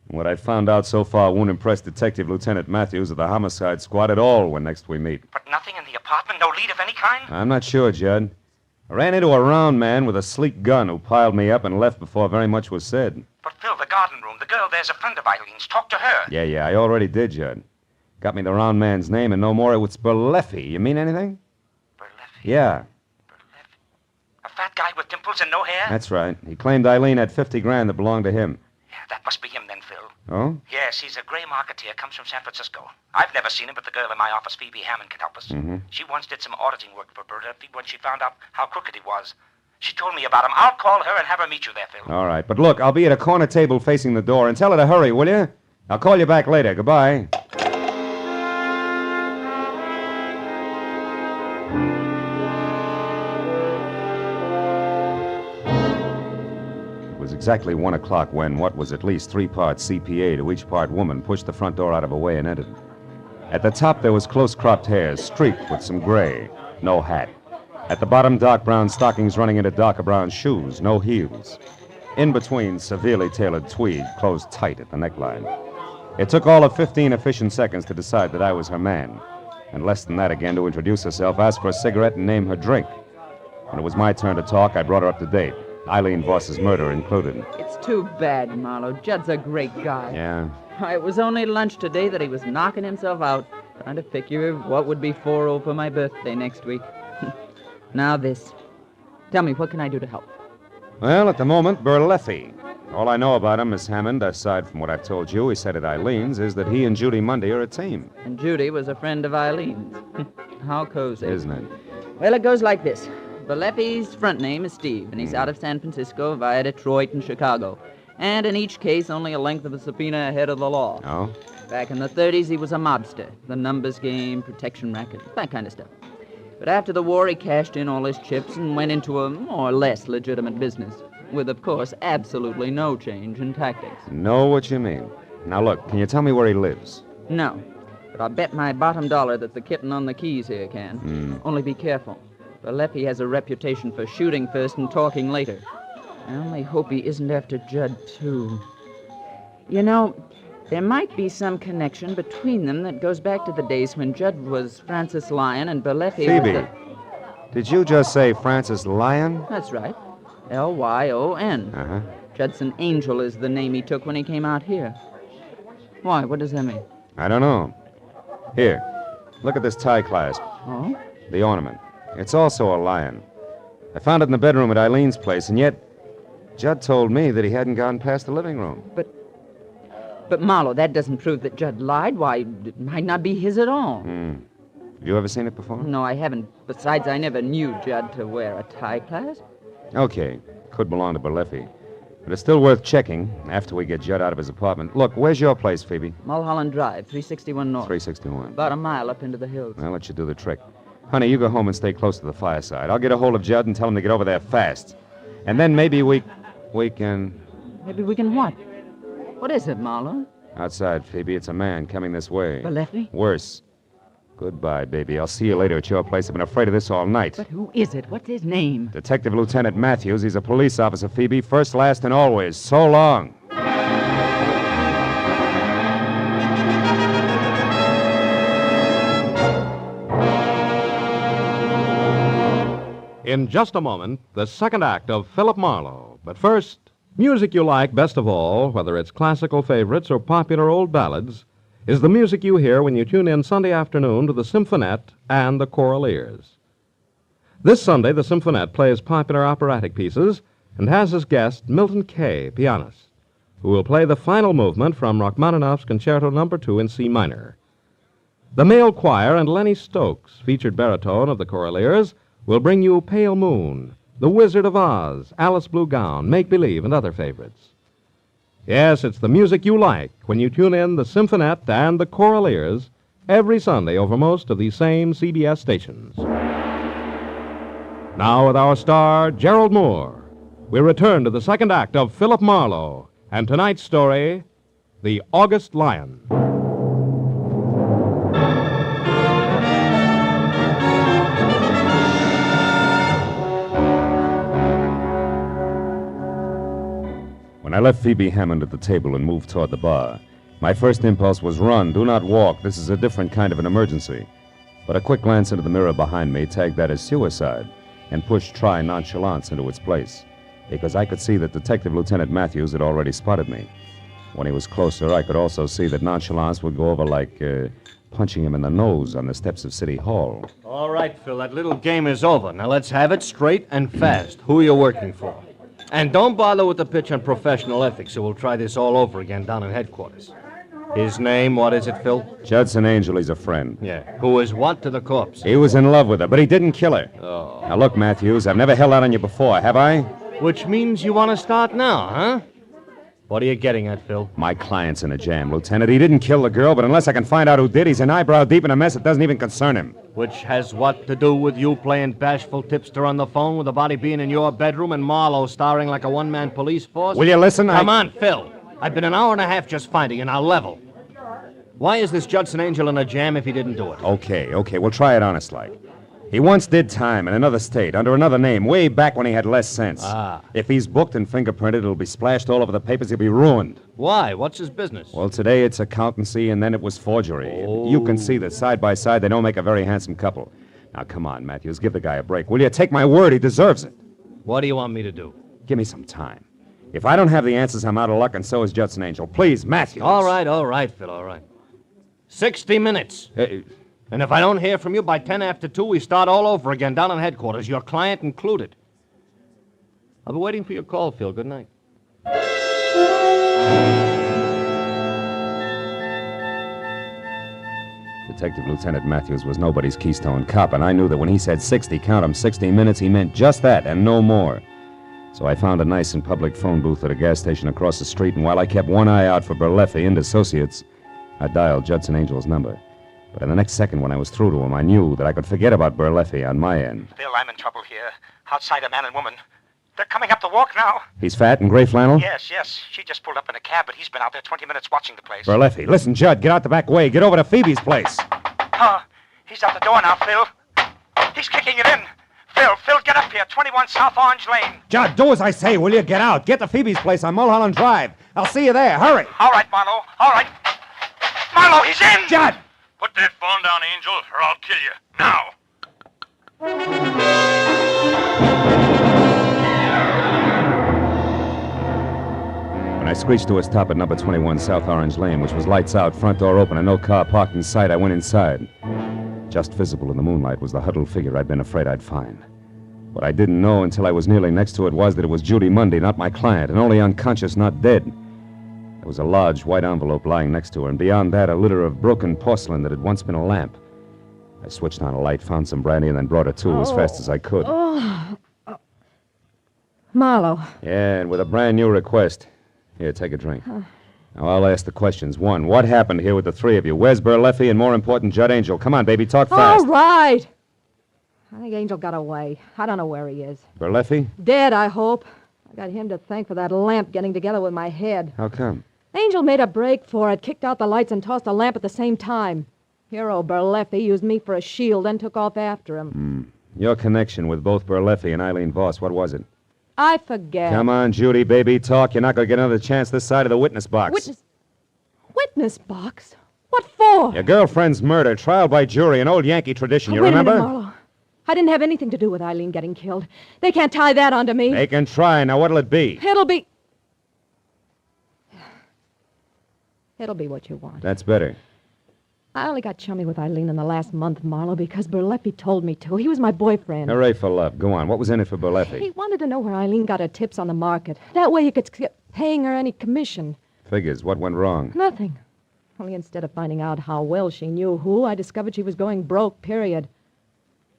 And what I found out so far won't impress Detective Lieutenant Matthews of the Homicide Squad at all when next we meet. But nothing in the apartment? No lead of any kind? I'm not sure, Judd. I ran into a round man with a sleek gun who piled me up and left before very much was said. But, Phil, the garden room, the girl there's a friend of Eileen's. Talk to her. Yeah, I already did, Judd. Got me the round man's name and no more. It was Burlesque. You mean anything? Burlesque? Yeah. A fat guy with dimples and no hair? That's right. He claimed Eileen had $50,000 that belonged to him. Yeah, that must be him then, Phil. Oh? Yes, he's a gray marketeer, comes from San Francisco. I've never seen him, but the girl in my office, Phoebe Hammond, can help us. Mm-hmm. She once did some auditing work for Burlesque when she found out how crooked he was. She told me about him. I'll call her and have her meet you there, Phil. All right, but look, I'll be at a corner table facing the door, and tell her to hurry, will you? I'll call you back later. Goodbye. It was exactly 1 o'clock when what was at least 3 parts CPA to each part woman pushed the front door out of her way and entered. At the top, there was close-cropped hair, streaked with some gray. No hat. At the bottom, dark brown stockings running into darker brown shoes, no heels. In between, severely tailored tweed, closed tight at the neckline. It took all of 15 efficient seconds to decide that I was her man, and less than that again to introduce herself, ask for a cigarette, and name her drink. When it was my turn to talk, I brought her up to date, Eileen Voss's murder included. It's too bad, Marlowe. Judd's a great guy. Yeah? It was only lunch today that he was knocking himself out, trying to figure what would be 4-0 for my birthday next week. Now this. Tell me, what can I do to help? Well, at the moment, Burlesque. All I know about him, Miss Hammond, aside from what I've told you he said at Eileen's, is that he and Judy Monday are a team. And Judy was a friend of Eileen's. How cozy. Isn't it? Well, it goes like this. Burlesque's front name is Steve, and he's out of San Francisco via Detroit and Chicago. And in each case, only a length of a subpoena ahead of the law. Oh? Back in the 30s, he was a mobster. The numbers game, protection racket, that kind of stuff. But after the war, he cashed in all his chips and went into a more or less legitimate business, with, of course, absolutely no change in tactics. Know what you mean. Now, look, can you tell me where he lives? No. But I'll bet my bottom dollar that the kitten on the keys here can. Only be careful. Balefi has a reputation for shooting first and talking later. I only hope he isn't after Judd, too. You know, there might be some connection between them that goes back to the days when Judd was Francis Lyon and Balefi was Phoebe, did you just say Francis Lyon? That's right. Lyon. Uh-huh. Judson Angel is the name he took when he came out here. Why? What does that mean? I don't know. Here, look at this tie clasp. Oh? The ornament. It's also a lion. I found it in the bedroom at Eileen's place, and yet Judd told me that he hadn't gone past the living room. But Marlowe, that doesn't prove that Judd lied. Why, it might not be his at all. Have you ever seen it before? No, I haven't. Besides, I never knew Judd to wear a tie clasp. Okay, could belong to Balefi. But it's still worth checking after we get Judd out of his apartment. Look, where's your place, Phoebe? Mulholland Drive, 361 North. 361. About a mile up into the hills. I'll let you do the trick. Honey, you go home and stay close to the fireside. I'll get a hold of Judd and tell him to get over there fast. And then maybe we can... Maybe we can what? What is it, Marlowe? Outside, Phoebe. It's a man coming this way. Balefi? Worse. Goodbye, baby. I'll see you later at your place. I've been afraid of this all night. But who is it? What's his name? Detective Lieutenant Matthews. He's a police officer, Phoebe. First, last, and always. So long. In just a moment, the second act of Philip Marlowe. But first, music you like best of all, whether it's classical favorites or popular old ballads, is the music you hear when you tune in Sunday afternoon to the Symphonette and the Choral Ears. This Sunday, the Symphonette plays popular operatic pieces and has as guest Milton Kay, pianist, who will play the final movement from Rachmaninoff's Concerto No. 2 in C minor. The male choir and Lenny Stokes, featured baritone of the Choral Ears, will bring you Pale Moon, The Wizard of Oz, Alice Blue Gown, Make Believe, and other favorites. Yes, it's the music you like when you tune in the Symphonette and the Choral Ears every Sunday over most of these same CBS stations. Now with our star, Gerald Moore, we return to the second act of Philip Marlowe and tonight's story, The August Lion. When I left Phoebe Hammond at the table and moved toward the bar, my first impulse was run, do not walk. This is a different kind of an emergency. But a quick glance into the mirror behind me tagged that as suicide and pushed try nonchalance into its place, because I could see that Detective Lieutenant Matthews had already spotted me. When he was closer, I could also see that nonchalance would go over like punching him in the nose on the steps of City Hall. All right, Phil, that little game is over. Now let's have it straight and fast. Who are you working for? And don't bother with the pitch on professional ethics, or we'll try this all over again down in headquarters. His name, what is it, Phil? Judson Angel, he's a friend. Yeah. Who is what to the corpse? He was in love with her, but he didn't kill her. Oh. Now look, Matthews, I've never held out on you before, have I? Which means you want to start now, huh? What are you getting at, Phil? My client's in a jam, Lieutenant. He didn't kill the girl, but unless I can find out who did, he's an eyebrow deep in a mess that doesn't even concern him. Which has what to do with you playing bashful tipster on the phone with the body being in your bedroom and Marlowe starring like a one-man police force? Will you listen? Come on, Phil. I've been an hour and a half just finding you. Now level. Why is this Judson Angel in a jam if he didn't do it? Okay, we'll try it honest-like. He once did time in another state, under another name, way back when he had less sense. Ah. If he's booked and fingerprinted, it'll be splashed all over the papers. He'll be ruined. Why? What's his business? Well, today it's accountancy, and then it was forgery. Oh. You can see that side by side they don't make a very handsome couple. Now, come on, Matthews, give the guy a break. Will you? Take my word, he deserves it. What do you want me to do? Give me some time. If I don't have the answers, I'm out of luck, and so is Judson Angel. Please, Matthews. All right, Phil, all right. 60 minutes. And if I don't hear from you by 10 after 2, we start all over again down in headquarters, your client included. I'll be waiting for your call, Phil. Good night. Detective Lieutenant Matthews was nobody's Keystone cop, and I knew that when he said 60, count 'em, 60 minutes, he meant just that and no more. So I found a nice and public phone booth at a gas station across the street, and while I kept one eye out for Berleffi and Associates, I dialed Judson Angel's number. But in the next second, when I was through to him, I knew that I could forget about Berleffi on my end. Phil, I'm in trouble here. Outside a man and woman. They're coming up the walk now. He's fat and gray flannel? Yes. She just pulled up in a cab, but he's been out there 20 minutes watching the place. Berleffi, listen, Judd, get out the back way. Get over to Phoebe's place. He's out the door now, Phil. He's kicking it in. Phil, get up here. 21 South Orange Lane. Judd, do as I say, will you? Get out. Get to Phoebe's place on Mulholland Drive. I'll see you there. Hurry. All right, Marlowe. All right. Marlowe, he's in! Judd! Put that phone down, Angel, or I'll kill you. Now! When I screeched to a stop at number 21 South Orange Lane, which was lights out, front door open, and no car parked in sight, I went inside. Just visible in the moonlight was the huddled figure I'd been afraid I'd find. What I didn't know until I was nearly next to it was that it was Judy Mundy, not my client, and only unconscious, not dead. There was a large white envelope lying next to her, and beyond that, a litter of broken porcelain that had once been a lamp. I switched on a light, found some brandy, and then brought her to as fast as I could. Marlowe. Yeah, and with a brand new request. Here, take a drink. Now, I'll ask the questions. One, what happened here with the three of you? Where's Berleffi and, more important, Judd Angel? Come on, baby, talk fast. All right. I think Angel got away. I don't know where he is. Berleffi? Dead, I hope. I got him to thank for that lamp getting together with my head. How come? Angel made a break for it, kicked out the lights, and tossed a lamp at the same time. Hero Berleffi used me for a shield, then took off after him. Your connection with both Berleffi and Eileen Voss, what was it? I forget. Come on, Judy, baby, talk. You're not going to get another chance this side of the witness box. Witness box? What for? Your girlfriend's murder, trial by jury, an old Yankee tradition, you Wait remember? a minute, Marlowe. I didn't have anything to do with Eileen getting killed. They can't tie that onto me. They can try. Now, what'll it be? It'll be what you want. That's better. I only got chummy with Eileen in the last month, Marlowe, because Berleffi told me to. He was my boyfriend. Hooray for love. Go on. What was in it for Berleffi? He wanted to know where Eileen got her tips on the market. That way he could skip paying her any commission. Figures. What went wrong? Nothing. Only instead of finding out how well she knew who, I discovered she was going broke, period.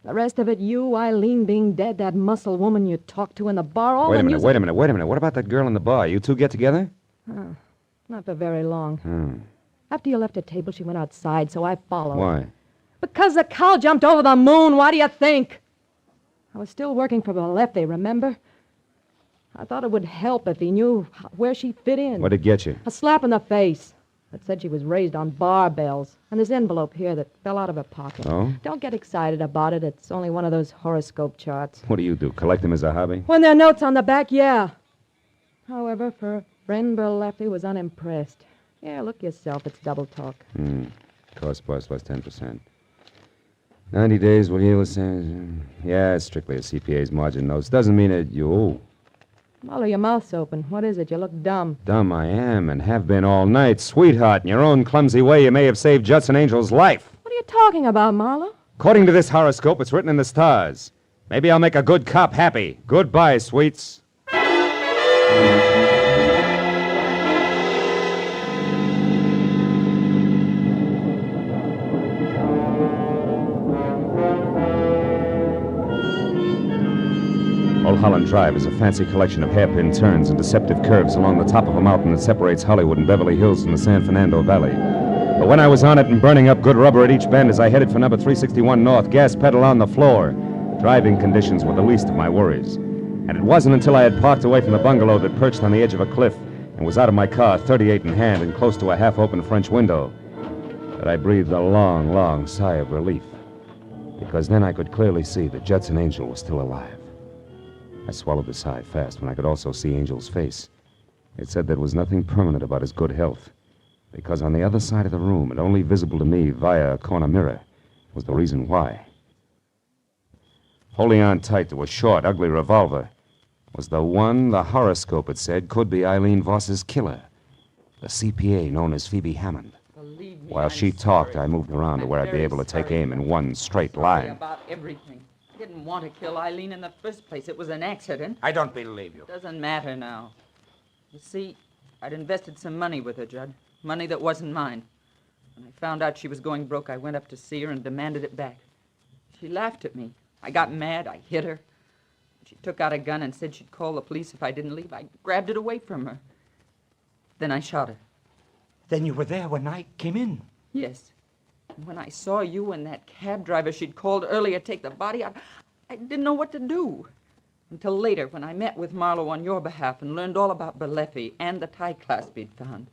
The rest of it, you, Eileen being dead, that muscle woman you talked to in the bar, all Wait the a minute, music... wait a minute. What about that girl in the bar? You two get together? Oh, not for very long. After you left her table, she went outside, so I followed. Why? Because the cow jumped over the moon. Why do you think? I was still working for Berleffi, remember? I thought it would help if he knew where she fit in. What'd it get you? A slap in the face that said she was raised on barbells. And this envelope here that fell out of her pocket. Oh? Don't get excited about it. It's only one of those horoscope charts. What do? Collect them as a hobby? When there are notes on the back, yeah. However, for friend Berleffi was unimpressed. Yeah, look yourself. It's double talk. Cost plus 10%. 90 days will yield the same. Yeah, it's strictly a CPA's margin notes. Doesn't mean that you owe. Marlowe, your mouth's open. What is it? You look dumb. Dumb I am and have been all night. Sweetheart, in your own clumsy way, you may have saved Judson Angel's life. What are you talking about, Marlowe? According to this horoscope, it's written in the stars. Maybe I'll make a good cop happy. Goodbye, sweets. Mulholland Drive is a fancy collection of hairpin turns and deceptive curves along the top of a mountain that separates Hollywood and Beverly Hills from the San Fernando Valley. But when I was on it and burning up good rubber at each bend as I headed for number 361 North, gas pedal on the floor, driving conditions were the least of my worries. And it wasn't until I had parked away from the bungalow that perched on the edge of a cliff and was out of my car, 38 in hand and close to a half-open French window, that I breathed a long, long sigh of relief. Because then I could clearly see that Judson Angel was still alive. I swallowed the sigh fast when I could also see Angel's face. It said there was nothing permanent about his good health, because on the other side of the room, and only visible to me via a corner mirror, was the reason why. Holding on tight to a short, ugly revolver was the one the horoscope had said could be Eileen Voss's killer, the CPA known as Phoebe Hammond. While she talked, I moved around to where I'd be able to take aim in one straight line. About everything. I didn't want to kill Eileen in the first place. It was an accident. I don't believe you. Doesn't matter now. You see, I'd invested some money with her, Judd. Money that wasn't mine. When I found out she was going broke, I went up to see her and demanded it back. She laughed at me. I got mad. I hit her. She took out a gun and said she'd call the police if I didn't leave. I grabbed it away from her. Then I shot her. Then you were there when I came in? Yes. And when I saw you and that cab driver she'd called earlier take the body out, I didn't know what to do. Until later, when I met with Marlowe on your behalf and learned all about Berleffi and the tie clasp he'd found.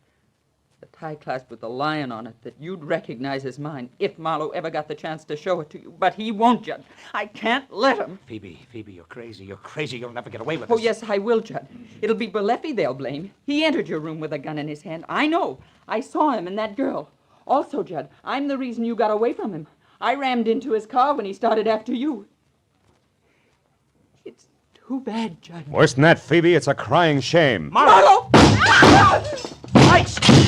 The tie clasp with the lion on it that you'd recognize as mine if Marlowe ever got the chance to show it to you. But he won't, Judd. I can't let him. Phoebe, you're crazy. You're crazy. You'll never get away with Oh, this. yes, I will, Judd. It'll be Berleffi they'll blame. He entered your room with a gun in his hand. I know. I saw him and that girl. Also, Judd, I'm the reason you got away from him. I rammed into his car when he started after you. It's too bad, Judd. Worse than that, Phoebe, it's a crying shame. Marlowe!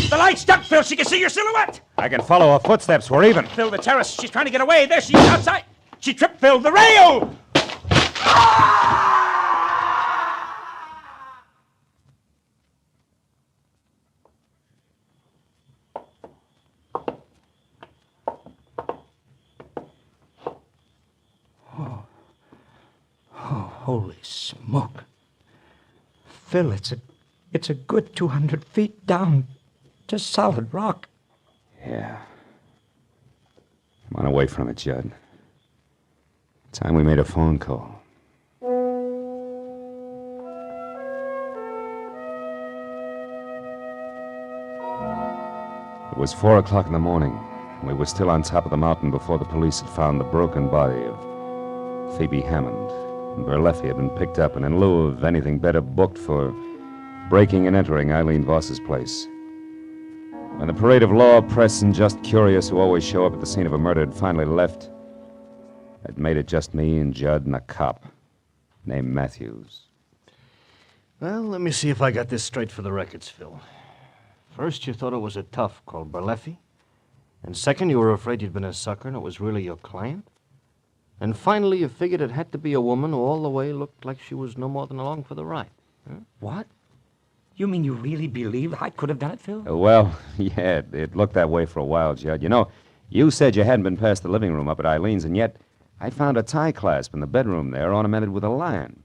The lights, Doug, Phil, she can see your silhouette. I can follow her footsteps. We're even. Phil, the terrace, she's trying to get away. There she is outside. She tripped Phil, the rail! Oh, holy smoke. Phil, it's a good 200 feet down. Just solid rock. Yeah. Come on away from it, Judd. Time we made a phone call. It was 4 o'clock in the morning. We were still on top of the mountain before the police had found the broken body of Phoebe Hammond. And Berleffi had been picked up and in lieu of anything better booked for breaking and entering Eileen Voss's place. When the parade of law, press, and just curious who always show up at the scene of a murder had finally left, it made it just me and Judd and a cop named Matthews. Well, let me see if I got this straight for the records, Phil. First, you thought it was a tough called Berleffi. And second, you were afraid you'd been a sucker and it was really your client. And finally, you figured it had to be a woman who all the way looked like she was no more than along for the ride. Huh? What? You mean you really believe I could have done it, Phil? Well, yeah, it looked that way for a while, Judd. You know, you said you hadn't been past the living room up at Eileen's, and yet I found a tie clasp in the bedroom there ornamented with a lion.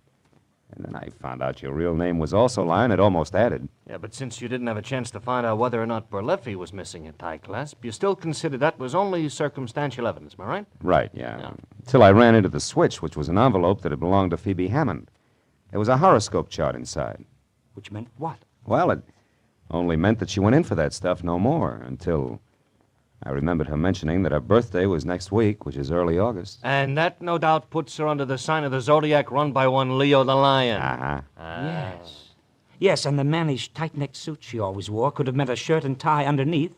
And then I found out your real name was also Lion. It almost added. Yeah, but since you didn't have a chance to find out whether or not Berleffi was missing a tie clasp, you still considered that was only circumstantial evidence, am I right? Right, yeah. Till I ran into the switch, which was an envelope that had belonged to Phoebe Hammond. There was a horoscope chart inside. Which meant what? Well, it only meant that she went in for that stuff, no more, until I remembered her mentioning that her birthday was next week, which is early August. And that, no doubt, puts her under the sign of the Zodiac run by one Leo the Lion. Uh-huh. Yes. Yes, and the mannish, tight-necked suit she always wore could have meant a shirt and tie underneath,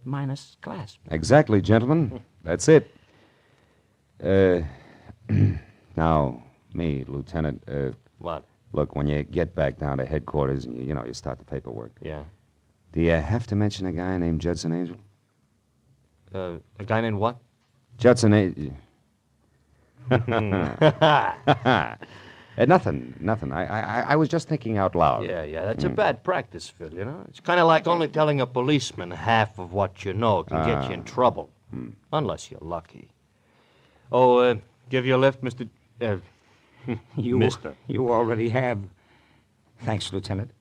minus clasp. Exactly, gentlemen. That's it. Now, me, Lieutenant, What? Look, when you get back down to headquarters, you know, you start the paperwork. Yeah. Do you have to mention a guy named Judson Angel? A guy named what? Judson Angel. Nothing. I was just thinking out loud. Yeah, that's a bad practice, Phil, you know? It's kind of like only telling a policeman half of what you know can get you in trouble. Unless you're lucky. Oh, give you a lift, Mr. Mister. You already have. Thanks, Lieutenant.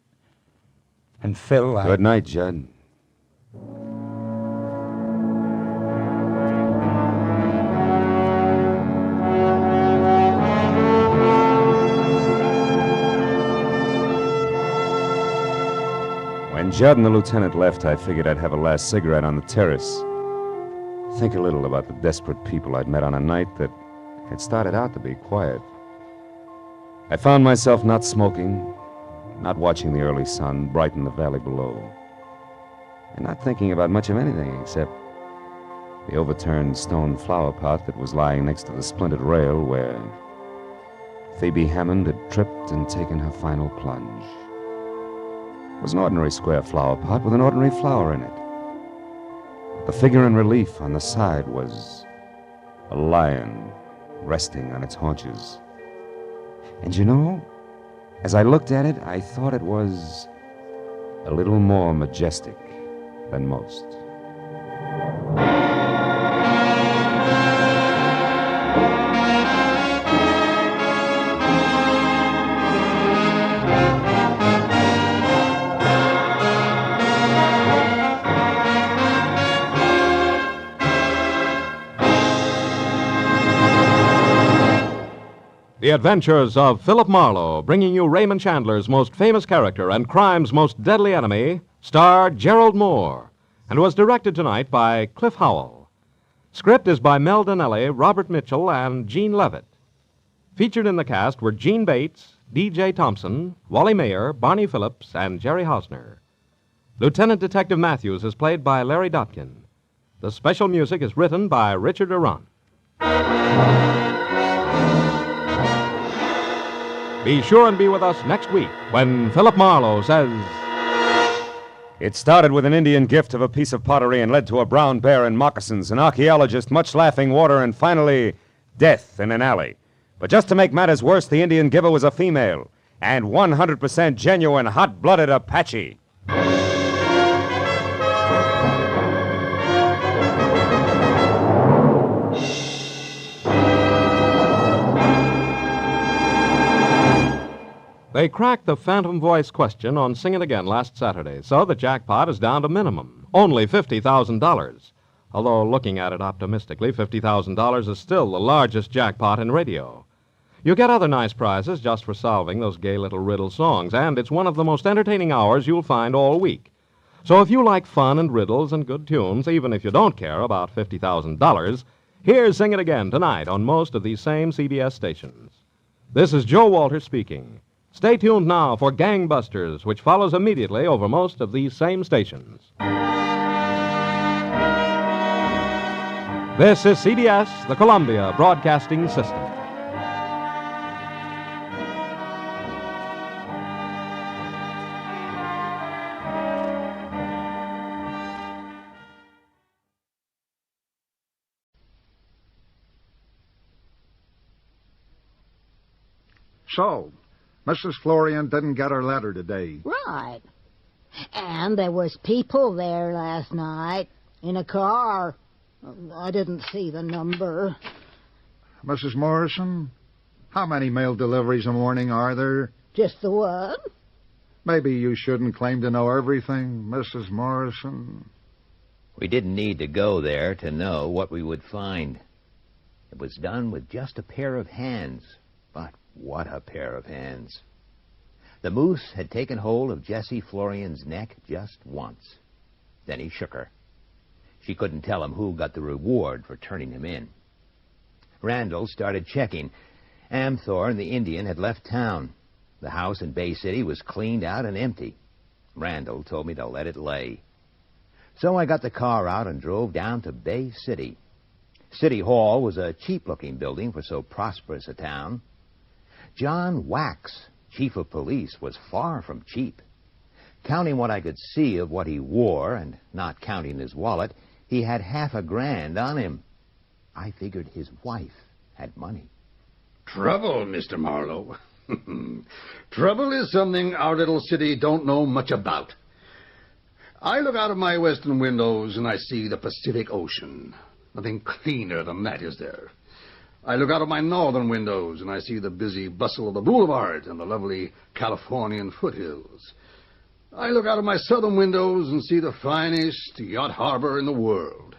And Phil, Good night, Judd. When Judd and the lieutenant left, I figured I'd have a last cigarette on the terrace. Think a little about the desperate people I'd met on a night that had started out to be quiet. I found myself not smoking, not watching the early sun brighten the valley below, and not thinking about much of anything except the overturned stone flower pot that was lying next to the splintered rail where Phoebe Hammond had tripped and taken her final plunge. It was an ordinary square flower pot with an ordinary flower in it. The figure in relief on the side was a lion resting on its haunches. And you know, as I looked at it, I thought it was a little more majestic than most. The Adventures of Philip Marlowe, bringing you Raymond Chandler's most famous character and crime's most deadly enemy, starred Gerald Moore, and was directed tonight by Cliff Howell. Script is by Mel Donnelly, Robert Mitchell, and Gene Levitt. Featured in the cast were Gene Bates, D.J. Thompson, Wally Mayer, Barney Phillips, and Jerry Hausner. Lieutenant Detective Matthews is played by Larry Dotkin. The special music is written by Richard Arant. Be sure and be with us next week when Philip Marlowe says... It started with an Indian gift of a piece of pottery and led to a brown bear in moccasins, an archaeologist, much laughing water, and finally, death in an alley. But just to make matters worse, the Indian giver was a female, and 100% genuine, hot-blooded Apache. They cracked the phantom voice question on Sing It Again last Saturday, so the jackpot is down to minimum, only $50,000. Although, looking at it optimistically, $50,000 is still the largest jackpot in radio. You get other nice prizes just for solving those gay little riddle songs, and it's one of the most entertaining hours you'll find all week. So if you like fun and riddles and good tunes, even if you don't care about $50,000, here's Sing It Again tonight on most of these same CBS stations. This is Joe Walter speaking. Stay tuned now for Gangbusters, which follows immediately over most of these same stations. This is CBS, the Columbia Broadcasting System. So, Mrs. Florian didn't get her letter today. Right. And there was people there last night in a car. I didn't see the number. Mrs. Morrison, how many mail deliveries a morning are there? Just the one. Maybe you shouldn't claim to know everything, Mrs. Morrison. We didn't need to go there to know what we would find. It was done with just a pair of hands. But what a pair of hands. The moose had taken hold of Jessie Florian's neck just once. Then he shook her. She couldn't tell him who got the reward for turning him in. Randall started checking. Amthor and the Indian had left town. The house in Bay City was cleaned out and empty. Randall told me to let it lay. So I got the car out and drove down to Bay City. City Hall was a cheap-looking building for so prosperous a town. John Wax, chief of police, was far from cheap. Counting what I could see of what he wore, and not counting his wallet, he had $500,000 on him. I figured his wife had money. Trouble, Mr. Marlowe. Trouble is something our little city don't know much about. I look out of my western windows and I see the Pacific Ocean. Nothing cleaner than that, is there? I look out of my northern windows and I see the busy bustle of the boulevards and the lovely Californian foothills. I look out of my southern windows and see the finest yacht harbor in the world.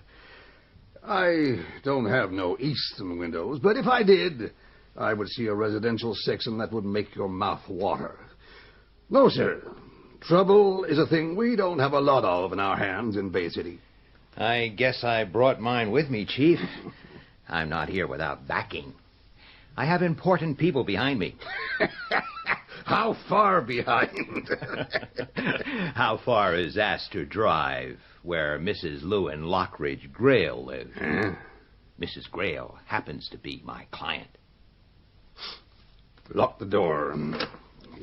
I don't have no eastern windows, but if I did, I would see a residential section that would make your mouth water. No, sir. Trouble is a thing we don't have a lot of in our hands in Bay City. I guess I brought mine with me, Chief. I'm not here without backing. I have important people behind me. How far behind? How far is Astor Drive, where Mrs. Lewin Lockridge Grail lives? Mrs. Grail happens to be my client. Lock the door.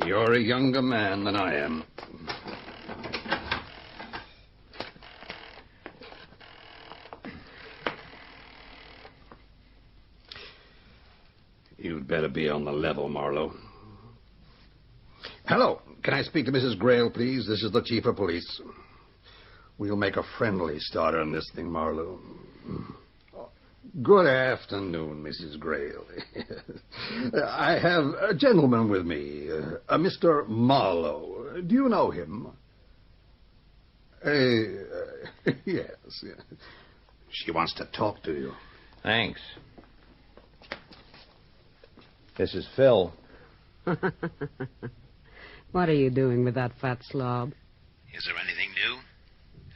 You're a younger man than I am. You'd better be on the level, Marlowe. Hello. Can I speak to Mrs. Grail, please? This is the chief of police. We'll make a friendly start on this thing, Marlowe. Good afternoon, Mrs. Grail. I have a gentleman with me, a Mr. Marlowe. Do you know him? Yes. She wants to talk to you. Thanks. This is Phil. What are you doing with that fat slob? Is there anything new?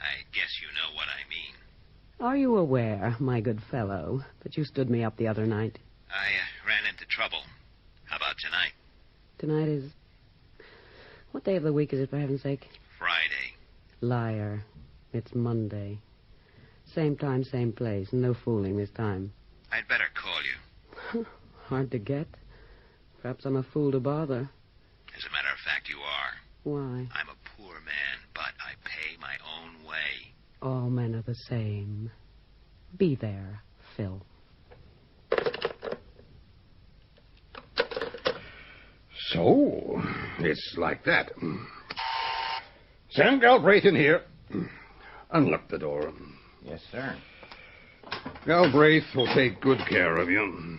I guess you know what I mean. Are you aware, my good fellow, that you stood me up the other night? I ran into trouble. How about tonight? Tonight is... What day of the week is it, for heaven's sake? Friday. Liar. It's Monday. Same time, same place. No fooling this time. I'd better call you. Hard to get. Perhaps I'm a fool to bother. As a matter of fact, you are. Why? I'm a poor man, but I pay my own way. All men are the same. Be there, Phil. So, it's like that. Sam Galbraith in here. Unlock the door. Yes, sir. Galbraith will take good care of you.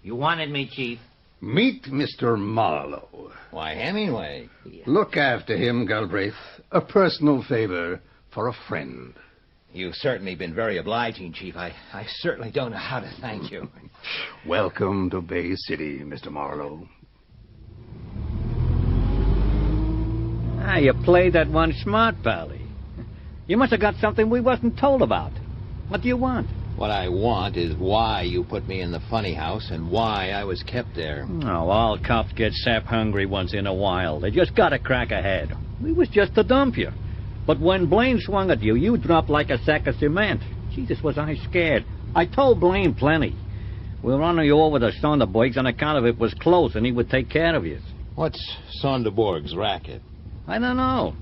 You wanted me, Chief. Meet Mr. Marlowe. Why, Hemingway. Look after him, Galbraith. A personal favor for a friend. You've certainly been very obliging, Chief. I certainly don't know how to thank you. Welcome to Bay City, Mr. Marlowe. You played that one smart, Pally. You must have got something we wasn't told about. What do you want? What I want is why you put me in the funny house and why I was kept there. Oh, all cops get sap hungry once in a while. They just gotta crack ahead. We was just to dump you. But when Blaine swung at you, you dropped like a sack of cement. Jesus, was I scared. I told Blaine plenty. We'll run you over to Sonderborg's on account of it was close and he would take care of you. What's Sonderborg's racket? I don't know.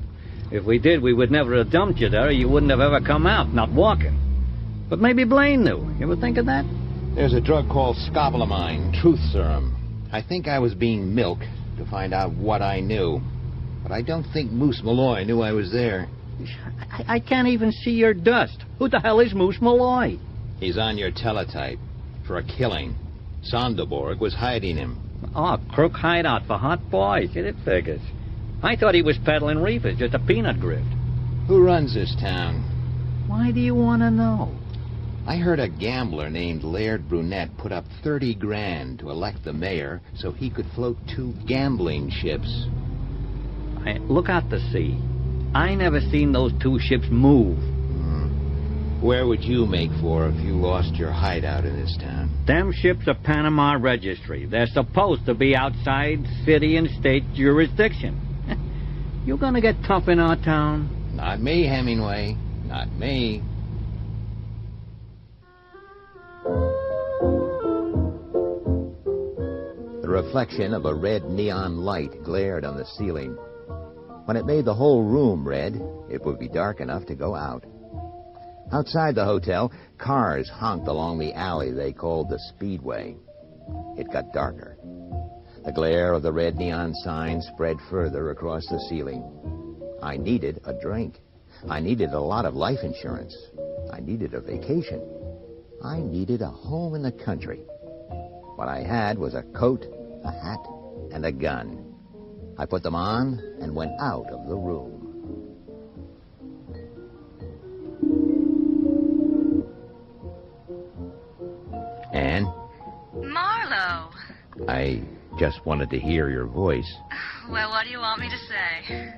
If we did, we would never have dumped you there, or you wouldn't have ever come out, not walking. But maybe Blaine knew. You ever think of that? There's a drug called scopolamine, truth serum. I think I was being milked to find out what I knew. But I don't think Moose Malloy knew I was there. I can't even see your dust. Who the hell is Moose Malloy? He's on your teletype for a killing. Sonderborg was hiding him. Oh, crook hideout for hot boys. It figures. I thought he was peddling reefers, just a peanut grift. Who runs this town? Why do you want to know? I heard a gambler named Laird Brunette put up 30 grand to elect the mayor so he could float 2 gambling ships. Look out to sea. I never seen those 2 ships move. Where would you make for if you lost your hideout in this town? Them ships are Panama registry. They're supposed to be outside city and state jurisdiction. You gonna get tough in our town? Not me, Hemingway. Not me. The reflection of a red neon light glared on the ceiling. When it made the whole room red, it would be dark enough to go out. Outside the hotel, cars honked along the alley they called the Speedway. It got darker. The glare of the red neon sign spread further across the ceiling. I needed a drink. I needed a lot of life insurance. I needed a vacation. I needed a home in the country. What I had was a coat, a hat, and a gun. I put them on and went out of the room. Anne? Marlowe. I just wanted to hear your voice. Well, what do you want me to say?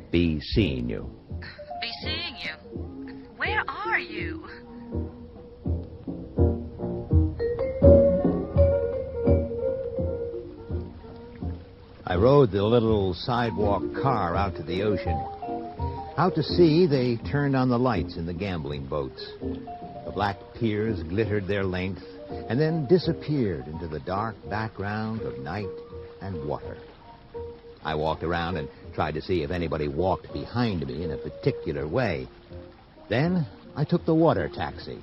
Be seeing you. Be seeing you. Where are you? I rode the little sidewalk car out to the ocean. Out to sea, they turned on the lights in the gambling boats. The black piers glittered their length and then disappeared into the dark background of night and water. I walked around and tried to see if anybody walked behind me in a particular way. Then I took the water taxi.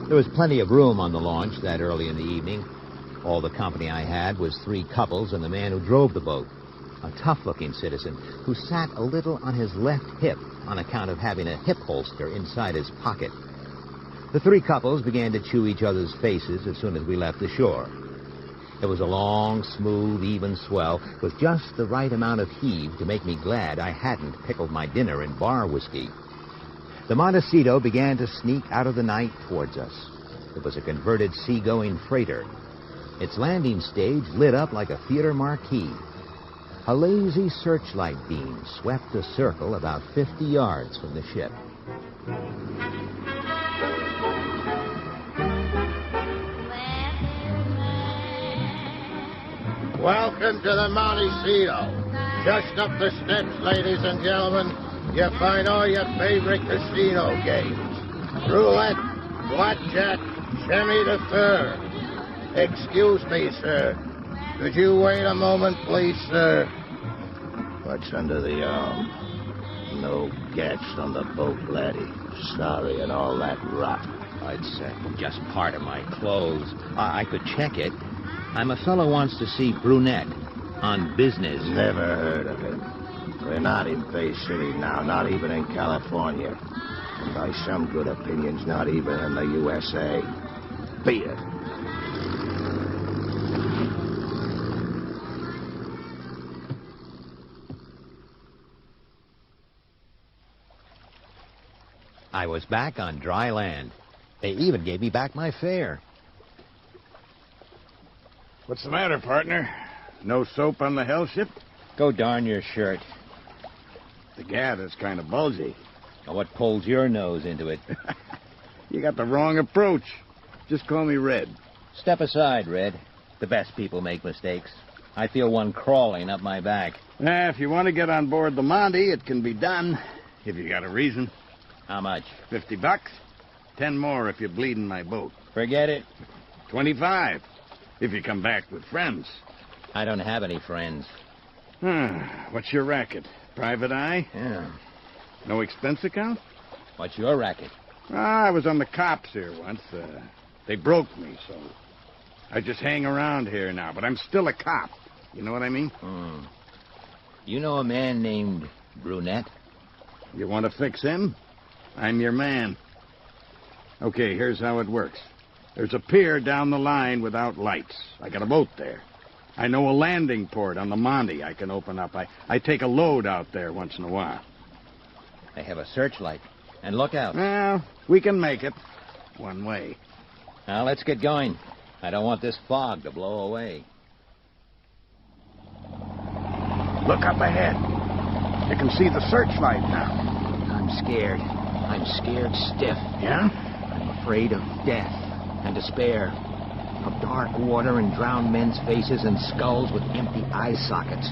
There was plenty of room on the launch that early in the evening. All the company I had was 3 couples and the man who drove the boat, a tough-looking citizen who sat a little on his left hip on account of having a hip holster inside his pocket. The 3 couples began to chew each other's faces as soon as we left the shore. It was a long, smooth, even swell with just the right amount of heave to make me glad I hadn't pickled my dinner in bar whiskey. The Montecito began to sneak out of the night towards us. It was a converted seagoing freighter. Its landing stage lit up like a theater marquee. A lazy searchlight beam swept a circle about 50 yards from the ship. Welcome to the Montecito. Just up the steps, ladies and gentlemen, you find all your favorite casino games. Roulette, blackjack, Jimmy the Third. Excuse me, sir. Could you wait a moment, please, sir? What's under the arm? No gaps on the boat, laddie. Sorry and all that rot. It's just part of my clothes. I could check it. I'm a fellow wants to see Brunette on business. Never heard of it. We're not in Bay City now, not even in California. And by some good opinions, not even in the USA. Beat it. I was back on dry land. They even gave me back my fare. What's the matter, partner? No soap on the hell ship? Go darn your shirt. The gad is kind of bulgy. Now, what pulls your nose into it? You got the wrong approach. Just call me Red. Step aside, Red. The best people make mistakes. I feel one crawling up my back. If you want to get on board the Monty, it can be done, if you got a reason. How much? $50. 10 more if you bleed in my boat. Forget it. 25. If you come back with friends. I don't have any friends. What's your racket? Private eye? Yeah. No expense account? What's your racket? I was on the cops here once. They broke me, so I just hang around here now. But I'm still a cop. You know what I mean? You know a man named Brunette? You want to fix him? I'm your man. Okay, here's how it works. There's a pier down the line without lights. I got a boat there. I know a landing port on the Monty I can open up. I take a load out there once in a while. They have a searchlight. And look out. Well, we can make it. One way. Now, let's get going. I don't want this fog to blow away. Look up ahead. You can see the searchlight now. I'm scared. I'm scared stiff. Yeah? I'm afraid of death and despair. Of dark water and drowned men's faces and skulls with empty eye sockets.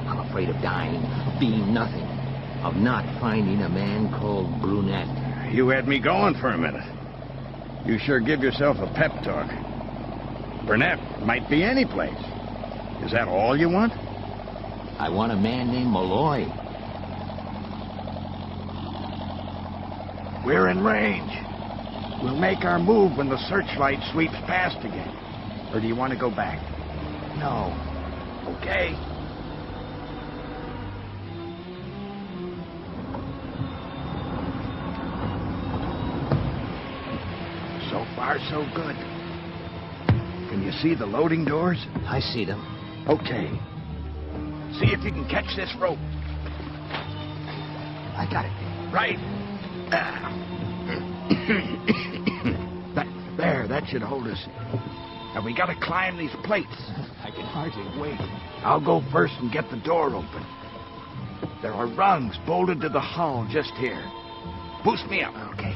I'm afraid of dying, of being nothing, of not finding a man called Brunette. You had me going for a minute. You sure give yourself a pep talk. Brunette might be any place. Is that all you want? I want a man named Malloy. We're in range. We'll make our move when the searchlight sweeps past again. Or do you want to go back? No. Okay. So far, so good. Can you see the loading doors? I see them. Okay. See if you can catch this rope. I got it. Right. That should hold us. Now we gotta climb these plates. I can hardly wait. I'll go first and get the door open. There are rungs bolted to the hull just here. Boost me up. Okay.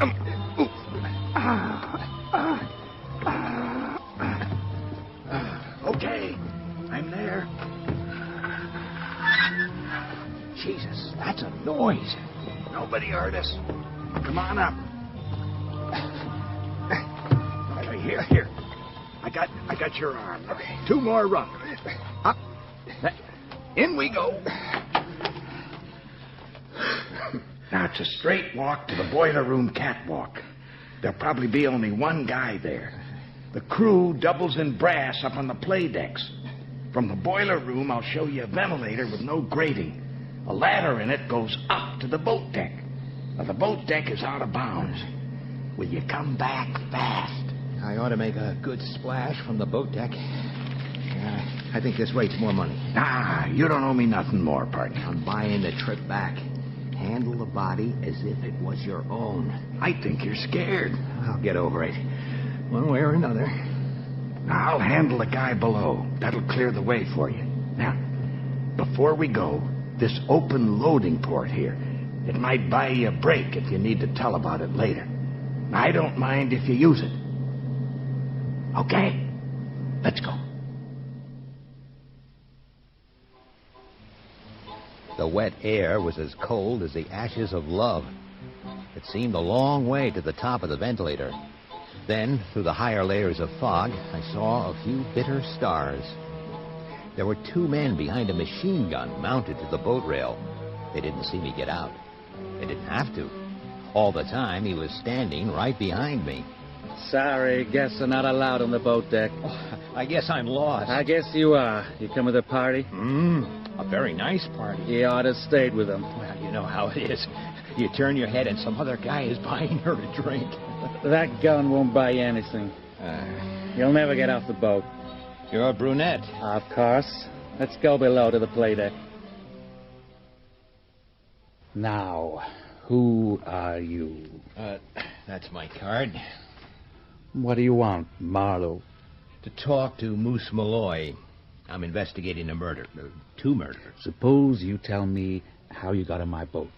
Okay. I'm there. Jesus, that's a noise. Nobody heard us. Come on up. Here. I got your arm. Okay. 2 more rungs. Up. In we go. Now it's a straight walk to the boiler room catwalk. There'll probably be only one guy there. The crew doubles in brass up on the play decks. From the boiler room, I'll show you a ventilator with no grating. A ladder in it goes up to the boat deck. Now, the boat deck is out of bounds. Will you come back fast? I ought to make a good splash from the boat deck. I think this weight's more money. You don't owe me nothing more, partner. I'm buying the trip back. handle the body as if it was your own. I think you're scared. I'll get over it, one way or another. Now, I'll handle the guy below. That'll clear the way for you. Now, before we go, this open loading port here, it might buy you a break if you need to tell about it later. I don't mind if you use it. Okay? Let's go. The wet air was as cold as the ashes of love. It seemed a long way to the top of the ventilator. Then, through the higher layers of fog, I saw a few bitter stars. There were 2 men behind a machine gun mounted to the boat rail. They didn't see me get out. They didn't have to. All the time, he was standing right behind me. Sorry, guests are not allowed on the boat deck. Oh, I guess I'm lost. I guess you are. You come with a party? A very nice party. You ought to have stayed with them. Well, you know how it is. You turn your head and some other guy is buying her a drink. That gun won't buy you anything. You'll never get off the boat. You're a brunette. Of course. Let's go below to the playdeck. Now, who are you? That's my card. What do you want, Marlowe? To talk to Moose Malloy. I'm investigating a murder. 2 murders. Suppose you tell me how you got on my boat.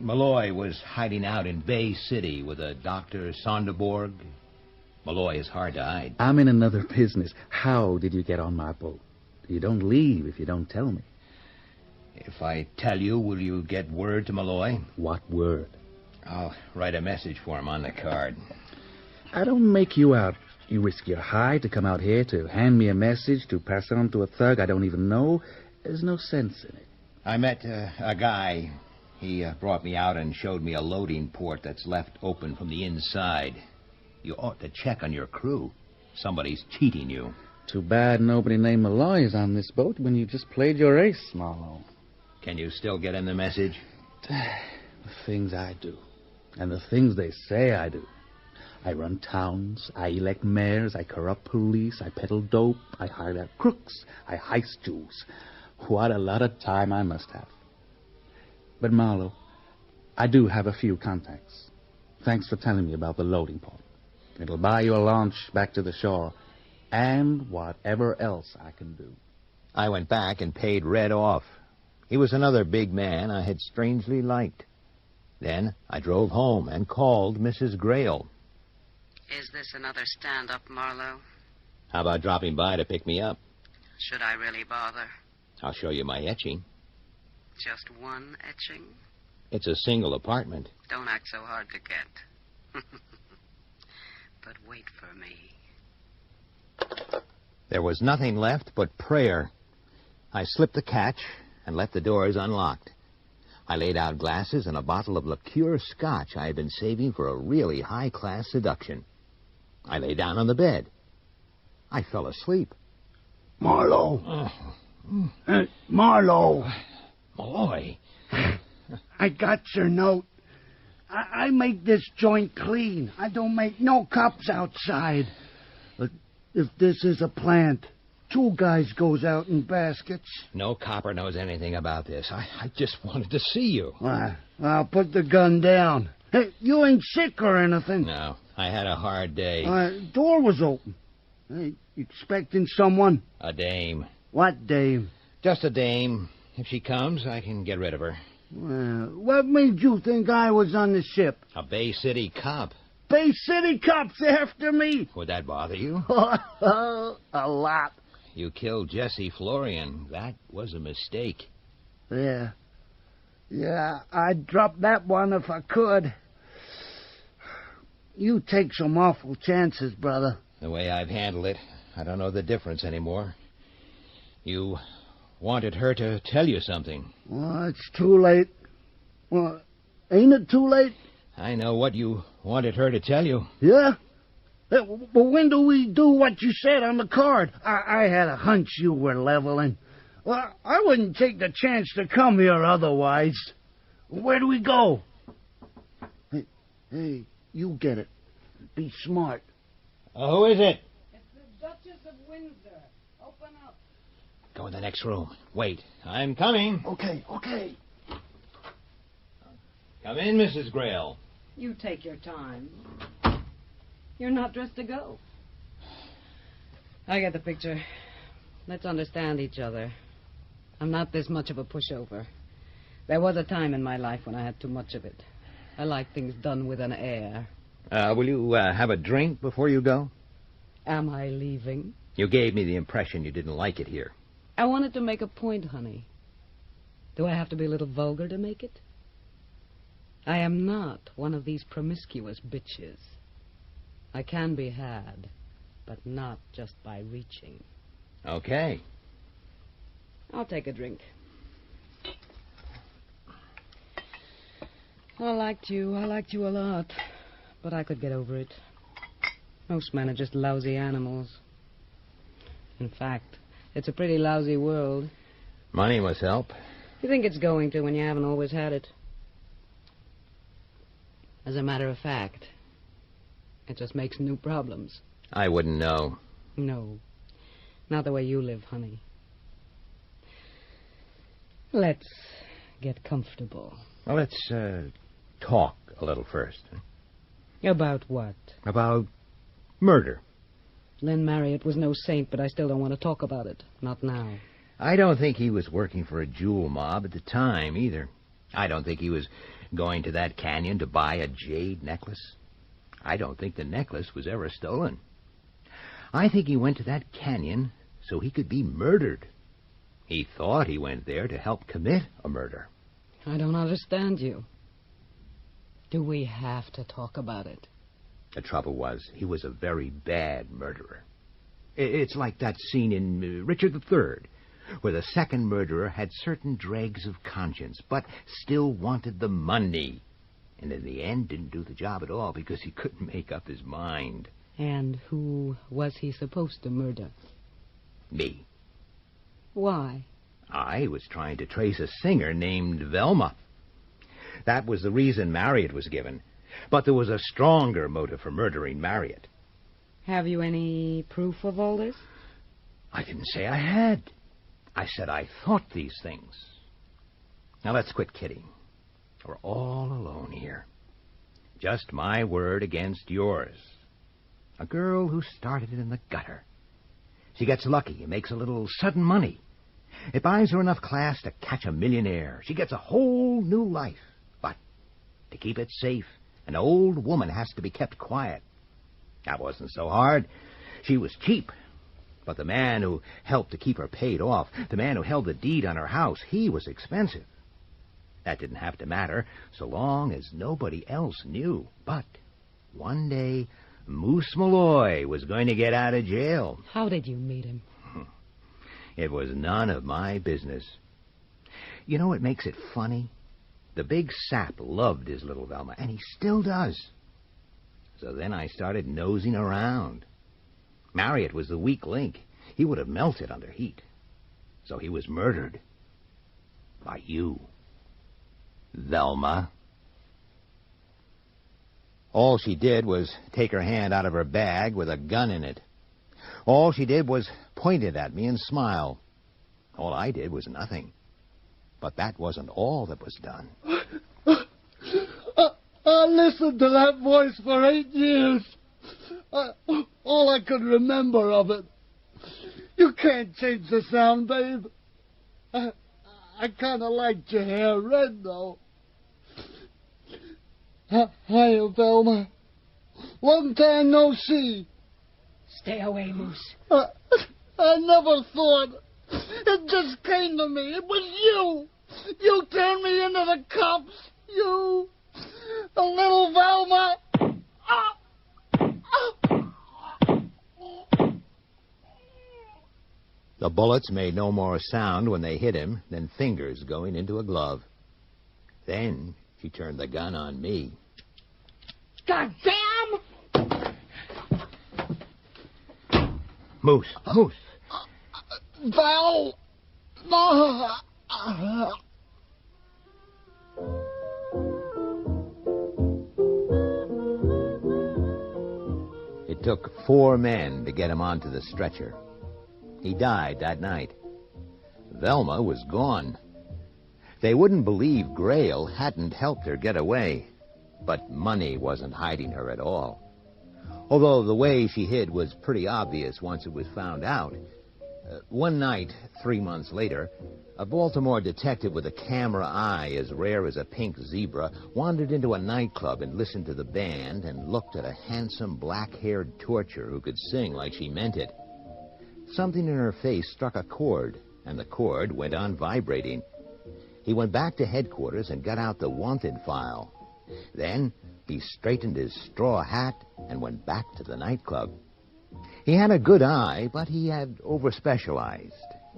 Malloy was hiding out in Bay City with a Dr. Sonderborg. Malloy is hard to hide. I'm in another business. How did you get on my boat? You don't leave if you don't tell me. If I tell you, will you get word to Malloy? What word? I'll write a message for him on the card. I don't make you out. You risk your hide to come out here to hand me a message to pass on to a thug I don't even know. There's no sense in it. I met a guy. He brought me out and showed me a loading port that's left open from the inside. You ought to check on your crew. Somebody's cheating you. Too bad nobody named Malloy is on this boat when you just played your ace, Marlowe. Can you still get in the message? The things I do, and the things they say I do. I run towns, I elect mayors, I corrupt police, I peddle dope, I hire out crooks, I heist Jews. What a lot of time I must have. But, Marlowe, I do have a few contacts. Thanks for telling me about the loading port. It'll buy you a launch back to the shore, and whatever else I can do. I went back and paid Red off. He was another big man I had strangely liked. Then I drove home and called Mrs. Grail. Is this another stand-up, Marlowe? How about dropping by to pick me up? Should I really bother? I'll show you my etching. Just one etching? It's a single apartment. Don't act so hard to get. But wait for me. There was nothing left but prayer. I slipped the catch and left the doors unlocked. I laid out glasses and a bottle of liqueur scotch I had been saving for a really high-class seduction. I lay down on the bed. I fell asleep. Marlowe. Marlowe. Malloy. I got your note. I make this joint clean. I don't make no cops outside. But if this is a plant, 2 guys goes out in baskets. No copper knows anything about this. I just wanted to see you. I'll put the gun down. Hey, you ain't sick or anything. No, I had a hard day. Door was open. Hey, expecting someone? A dame. What dame? Just a dame. If she comes, I can get rid of her. Well, what made you think I was on the ship? A Bay City cop. Bay City cops after me? Would that bother you? A lot. You killed Jesse Florian. That was a mistake. Yeah, I'd drop that one if I could. You take some awful chances, brother. The way I've handled it, I don't know the difference anymore. You wanted her to tell you something. Well, it's too late. Well, ain't it too late? I know what you wanted her to tell you. Yeah? But when do we do what you said on the card? I had a hunch you were leveling. Well, I wouldn't take the chance to come here otherwise. Where do we go? Hey, you get it. Be smart. Who is it? It's the Duchess of Windsor. Open up. Go in the next room. Wait, I'm coming. Okay. Come in, Mrs. Grail. You take your time. You're not dressed to go. I get the picture. Let's understand each other. I'm not this much of a pushover. There was a time in my life when I had too much of it. I like things done with an air. Will you have a drink before you go? Am I leaving? You gave me the impression you didn't like it here. I wanted to make a point, honey. Do I have to be a little vulgar to make it? I am not one of these promiscuous bitches. I can be had, but not just by reaching. Okay. I'll take a drink. I liked you a lot, but I could get over it. Most men are just lousy animals. In fact, it's a pretty lousy world. Money must help. You think it's going to when you haven't always had it. As a matter of fact, it just makes new problems. I wouldn't know. No, not the way you live, honey. Let's get comfortable. Well, let's talk a little first. About what? About murder. Len Marriott was no saint, but I still don't want to talk about it. Not now. I don't think he was working for a jewel mob at the time, either. I don't think he was going to that canyon to buy a jade necklace. I don't think the necklace was ever stolen. I think he went to that canyon so he could be murdered. He thought he went there to help commit a murder. I don't understand you. Do we have to talk about it? The trouble was, he was a very bad murderer. It's like that scene in Richard III, where the second murderer had certain dregs of conscience, but still wanted the money. And in the end didn't do the job at all because he couldn't make up his mind. And who was he supposed to murder? Me. Why? I was trying to trace a singer named Velma. That was the reason Marriott was given. But there was a stronger motive for murdering Marriott. Have you any proof of all this? I didn't say I had. I said I thought these things. Now let's quit kidding. We're all alone here. Just my word against yours. A girl who started in the gutter. She gets lucky and makes a little sudden money. It buys her enough class to catch a millionaire. She gets a whole new life. But to keep it safe, an old woman has to be kept quiet. That wasn't so hard. She was cheap. But the man who helped to keep her paid off, the man who held the deed on her house, he was expensive. That didn't have to matter so long as nobody else knew. But one day, Moose Malloy was going to get out of jail. How did you meet him? It was none of my business. You know what makes it funny? The big sap loved his little Velma, and he still does. So then I started nosing around. Marriott was the weak link. He would have melted under heat. So he was murdered. By you. Velma. All she did was take her hand out of her bag with a gun in it. All she did was point it at me and smile. All I did was nothing. But that wasn't all that was done. I listened to that voice for 8 years. All I could remember of it. You can't change the sound, babe. I kind of liked your hair red, though. Hiya, Velma. Long time no see. Stay away, Moose. I never thought. It just came to me. It was you. You turned me into the cops. You. The little Velma. The bullets made no more sound when they hit him than fingers going into a glove. Then she turned the gun on me. God damn! Moose! Moose! Val! No! It took 4 men to get him onto the stretcher. He died that night. Velma was gone. They wouldn't believe Grail hadn't helped her get away, but money wasn't hiding her at all. Although the way she hid was pretty obvious once it was found out. One night, 3 months later, a Baltimore detective with a camera eye as rare as a pink zebra wandered into a nightclub and listened to the band and looked at a handsome black-haired torture who could sing like she meant it. Something in her face struck a chord, and the cord went on vibrating. He went back to headquarters and got out the wanted file. Then he straightened his straw hat and went back to the nightclub. He had a good eye, but he had overspecialized.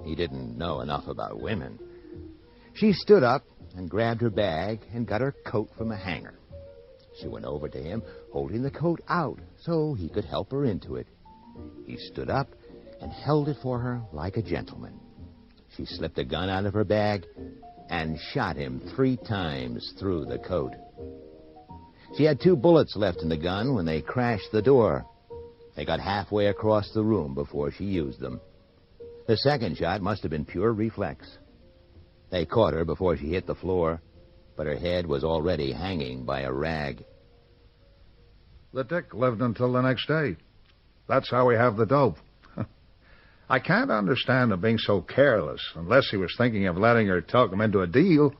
He didn't know enough about women. She stood up and grabbed her bag and got her coat from a hanger. She went over to him, holding the coat out so he could help her into it. He stood up and held it for her like a gentleman. She slipped a gun out of her bag and shot him 3 times through the coat. She had 2 bullets left in the gun when they crashed the door. They got halfway across the room before she used them. The second shot must have been pure reflex. They caught her before she hit the floor, but her head was already hanging by a rag. The dick lived until the next day. That's how we have the dope. I can't understand him being so careless unless he was thinking of letting her talk him into a deal.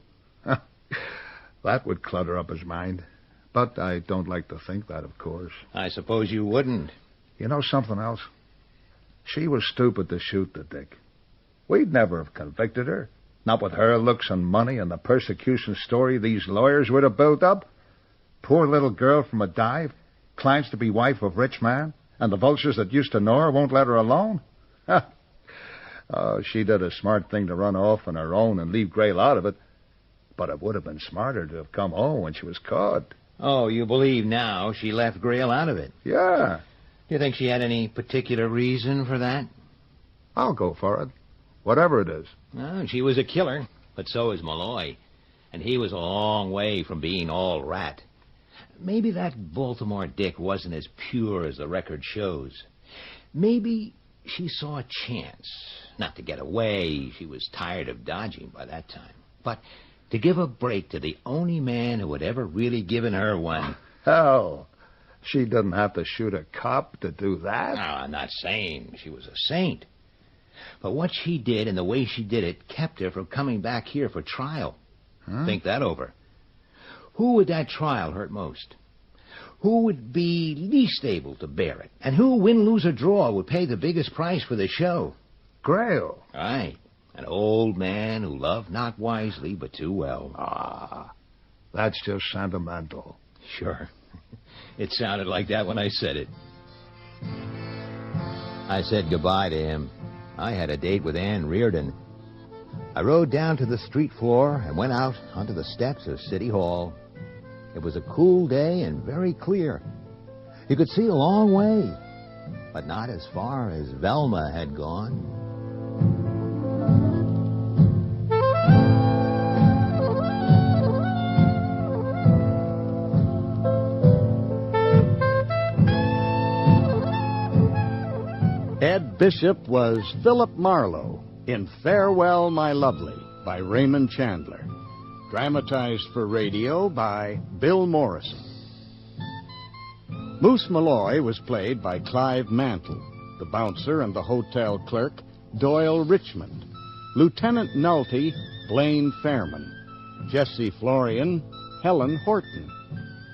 That would clutter up his mind. But I don't like to think that, of course. I suppose you wouldn't. You know something else? She was stupid to shoot the dick. We'd never have convicted her. Not with her looks and money and the persecution story these lawyers would have built up. Poor little girl from a dive, claims to be wife of rich man, and the vultures that used to know her won't let her alone. Oh, she did a smart thing to run off on her own and leave Grail out of it. But it would have been smarter to have come home when she was caught. Oh, you believe now she left Grail out of it? Yeah. Do you think she had any particular reason for that? I'll go for it. Whatever it is. Well, she was a killer, but so is Malloy. And he was a long way from being all rat. Maybe that Baltimore dick wasn't as pure as the record shows. Maybe she saw a chance. Not to get away. She was tired of dodging by that time. But to give a break to the only man who had ever really given her one. Hell, she didn't have to shoot a cop to do that. No, I'm not saying she was a saint. But what she did and the way she did it kept her from coming back here for trial. Huh? Think that over. Who would that trial hurt most? Who would be least able to bear it? And who, win, lose, or draw, would pay the biggest price for the show? Grail. Right. An old man who loved not wisely, but too well. Ah, that's just sentimental. Sure. It sounded like that when I said it. I said goodbye to him. I had a date with Ann Reardon. I rode down to the street floor and went out onto the steps of City Hall. It was a cool day and very clear. You could see a long way, but not as far as Velma had gone. Ed Bishop was Philip Marlowe in Farewell, My Lovely by Raymond Chandler. Dramatized for radio by Bill Morrison. Moose Malloy was played by Clive Mantle, the bouncer and the hotel clerk, Doyle Richmond, Lieutenant Nulty, Blaine Fairman, Jessie Florian, Helen Horton,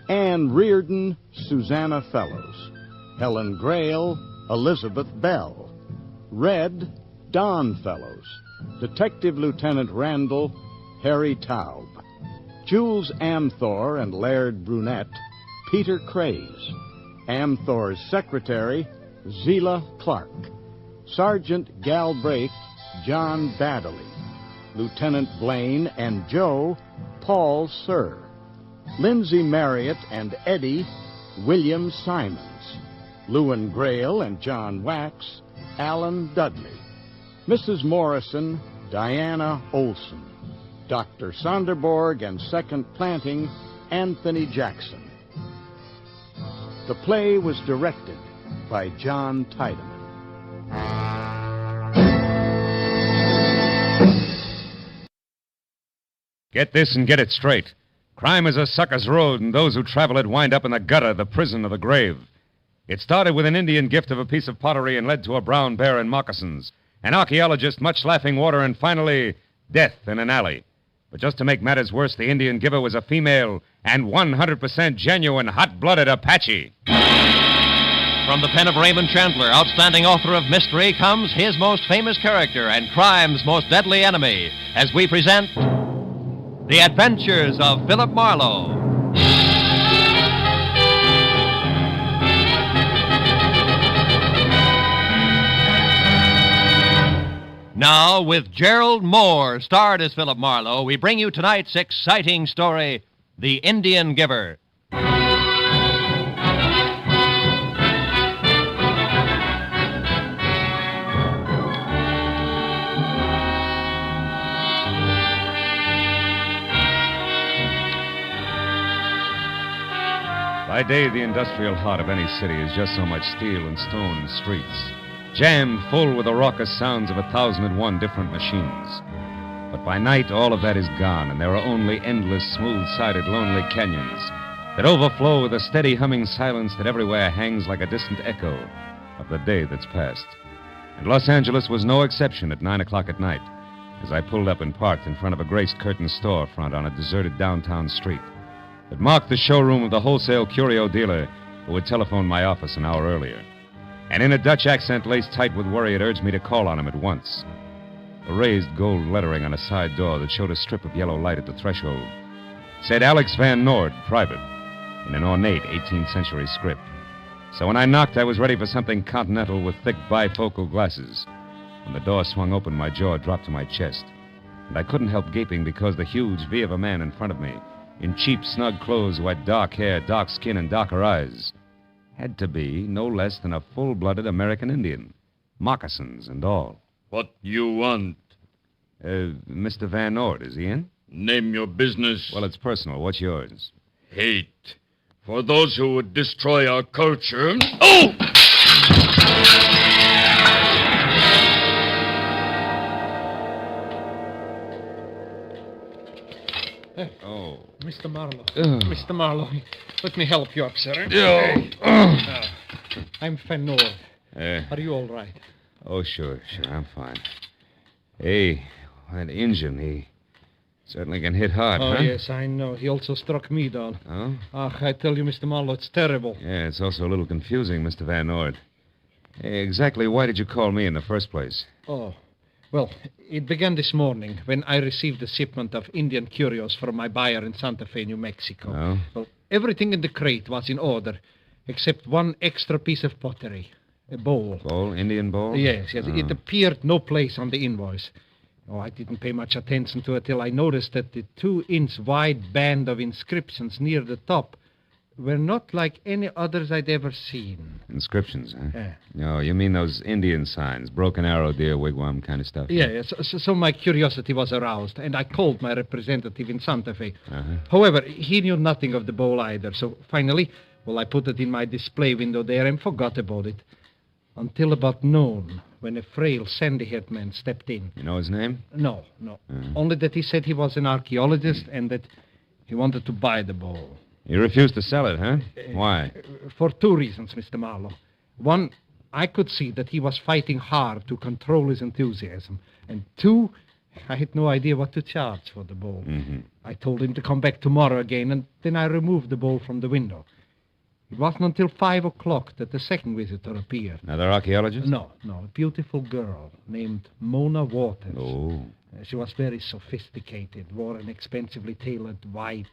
Ann Reardon, Susanna Fellows, Helen Grail, Elizabeth Bell, Red, Don Fellows, Detective Lieutenant Randall, Harry Taub, Jules Amthor and Laird Brunette, Peter Craze, Amthor's secretary, Zela Clark, Sergeant Galbraith, John Baddeley, Lieutenant Blaine and Joe, Paul Sir, Lindsay Marriott and Eddie, William Simons, Lewin Grail and John Wax, Alan Dudley, Mrs. Morrison, Diana Olson, Dr. Sonderborg and Second Planting, Anthony Jackson. The play was directed by John Tiedemann. Get this and get it straight. Crime is a sucker's road, and those who travel it wind up in the gutter, the prison, or the grave. It started with an Indian gift of a piece of pottery and led to a brown bear in moccasins, an archaeologist, much laughing water, and finally, death in an alley. But just to make matters worse, the Indian giver was a female and 100% genuine, hot-blooded Apache. From the pen of Raymond Chandler, outstanding author of mystery, comes his most famous character and crime's most deadly enemy, as we present The Adventures of Philip Marlowe. Now, with Gerald Moore, starred as Philip Marlowe, we bring you tonight's exciting story, The Indian Giver. By day, the industrial heart of any city is just so much steel and stone streets, jammed full with the raucous sounds of 1,001 different machines. But by night, all of that is gone, and there are only endless, smooth-sided, lonely canyons that overflow with a steady humming silence that everywhere hangs like a distant echo of the day that's passed. And Los Angeles was no exception at 9 o'clock at night, as I pulled up and parked in front of a grace-curtained storefront on a deserted downtown street that marked the showroom of the wholesale curio dealer who had telephoned my office an hour earlier. And in a Dutch accent laced tight with worry, it urged me to call on him at once. A raised gold lettering on a side door that showed a strip of yellow light at the threshold said Alex Van Noord, private, in an ornate 18th century script. So when I knocked, I was ready for something continental with thick bifocal glasses. When the door swung open, my jaw dropped to my chest, and I couldn't help gaping because the huge V of a man in front of me, in cheap, snug clothes who had dark hair, dark skin, and darker eyes, had to be no less than a full-blooded American Indian, moccasins and all. What you want? Mr. Van Noord, is he in? Name your business. Well, it's personal. What's yours? Hate. For those who would destroy our culture. Oh! Oh. Mr. Marlowe. Mr. Marlowe, let me help you up, sir. I'm Van Noord. Are you all right? Oh, sure, I'm fine. Hey, that Injun, he certainly can hit hard, Oh, huh? yes, I know. He also struck me down. Oh? I tell you, Mr. Marlowe, it's terrible. Yeah, it's also a little confusing, Mr. Van Noord. Hey, exactly why did you call me in the first place? Oh, well, it began this morning when I received a shipment of Indian curios from my buyer in Santa Fe, New Mexico. Oh? Well, everything in the crate was in order, except one extra piece of pottery, a bowl. Bowl? Indian bowl? Yes. Oh. It appeared no place on the invoice. Oh, I didn't pay much attention to it till I noticed that the 2-inch wide band of inscriptions near the top were not like any others I'd ever seen. Inscriptions, huh? Yeah. No, you mean those Indian signs, broken arrow, deer, wigwam kind of stuff? Yeah, so my curiosity was aroused, and I called my representative in Santa Fe. Uh-huh. However, he knew nothing of the bowl either, so finally, I put it in my display window there and forgot about it. Until about noon, when a frail, sandy-haired man stepped in. You know his name? No. Only that he said he was an archaeologist and that he wanted to buy the bowl. You refused to sell it, huh? Why? For 2 reasons, Mr. Marlowe. One, I could see that he was fighting hard to control his enthusiasm. And 2, I had no idea what to charge for the bowl. Mm-hmm. I told him to come back tomorrow again, and then I removed the bowl from the window. It wasn't until 5 o'clock that the second visitor appeared. Another archaeologist? No. A beautiful girl named Mona Waters. Oh. She was very sophisticated, wore an expensively tailored white,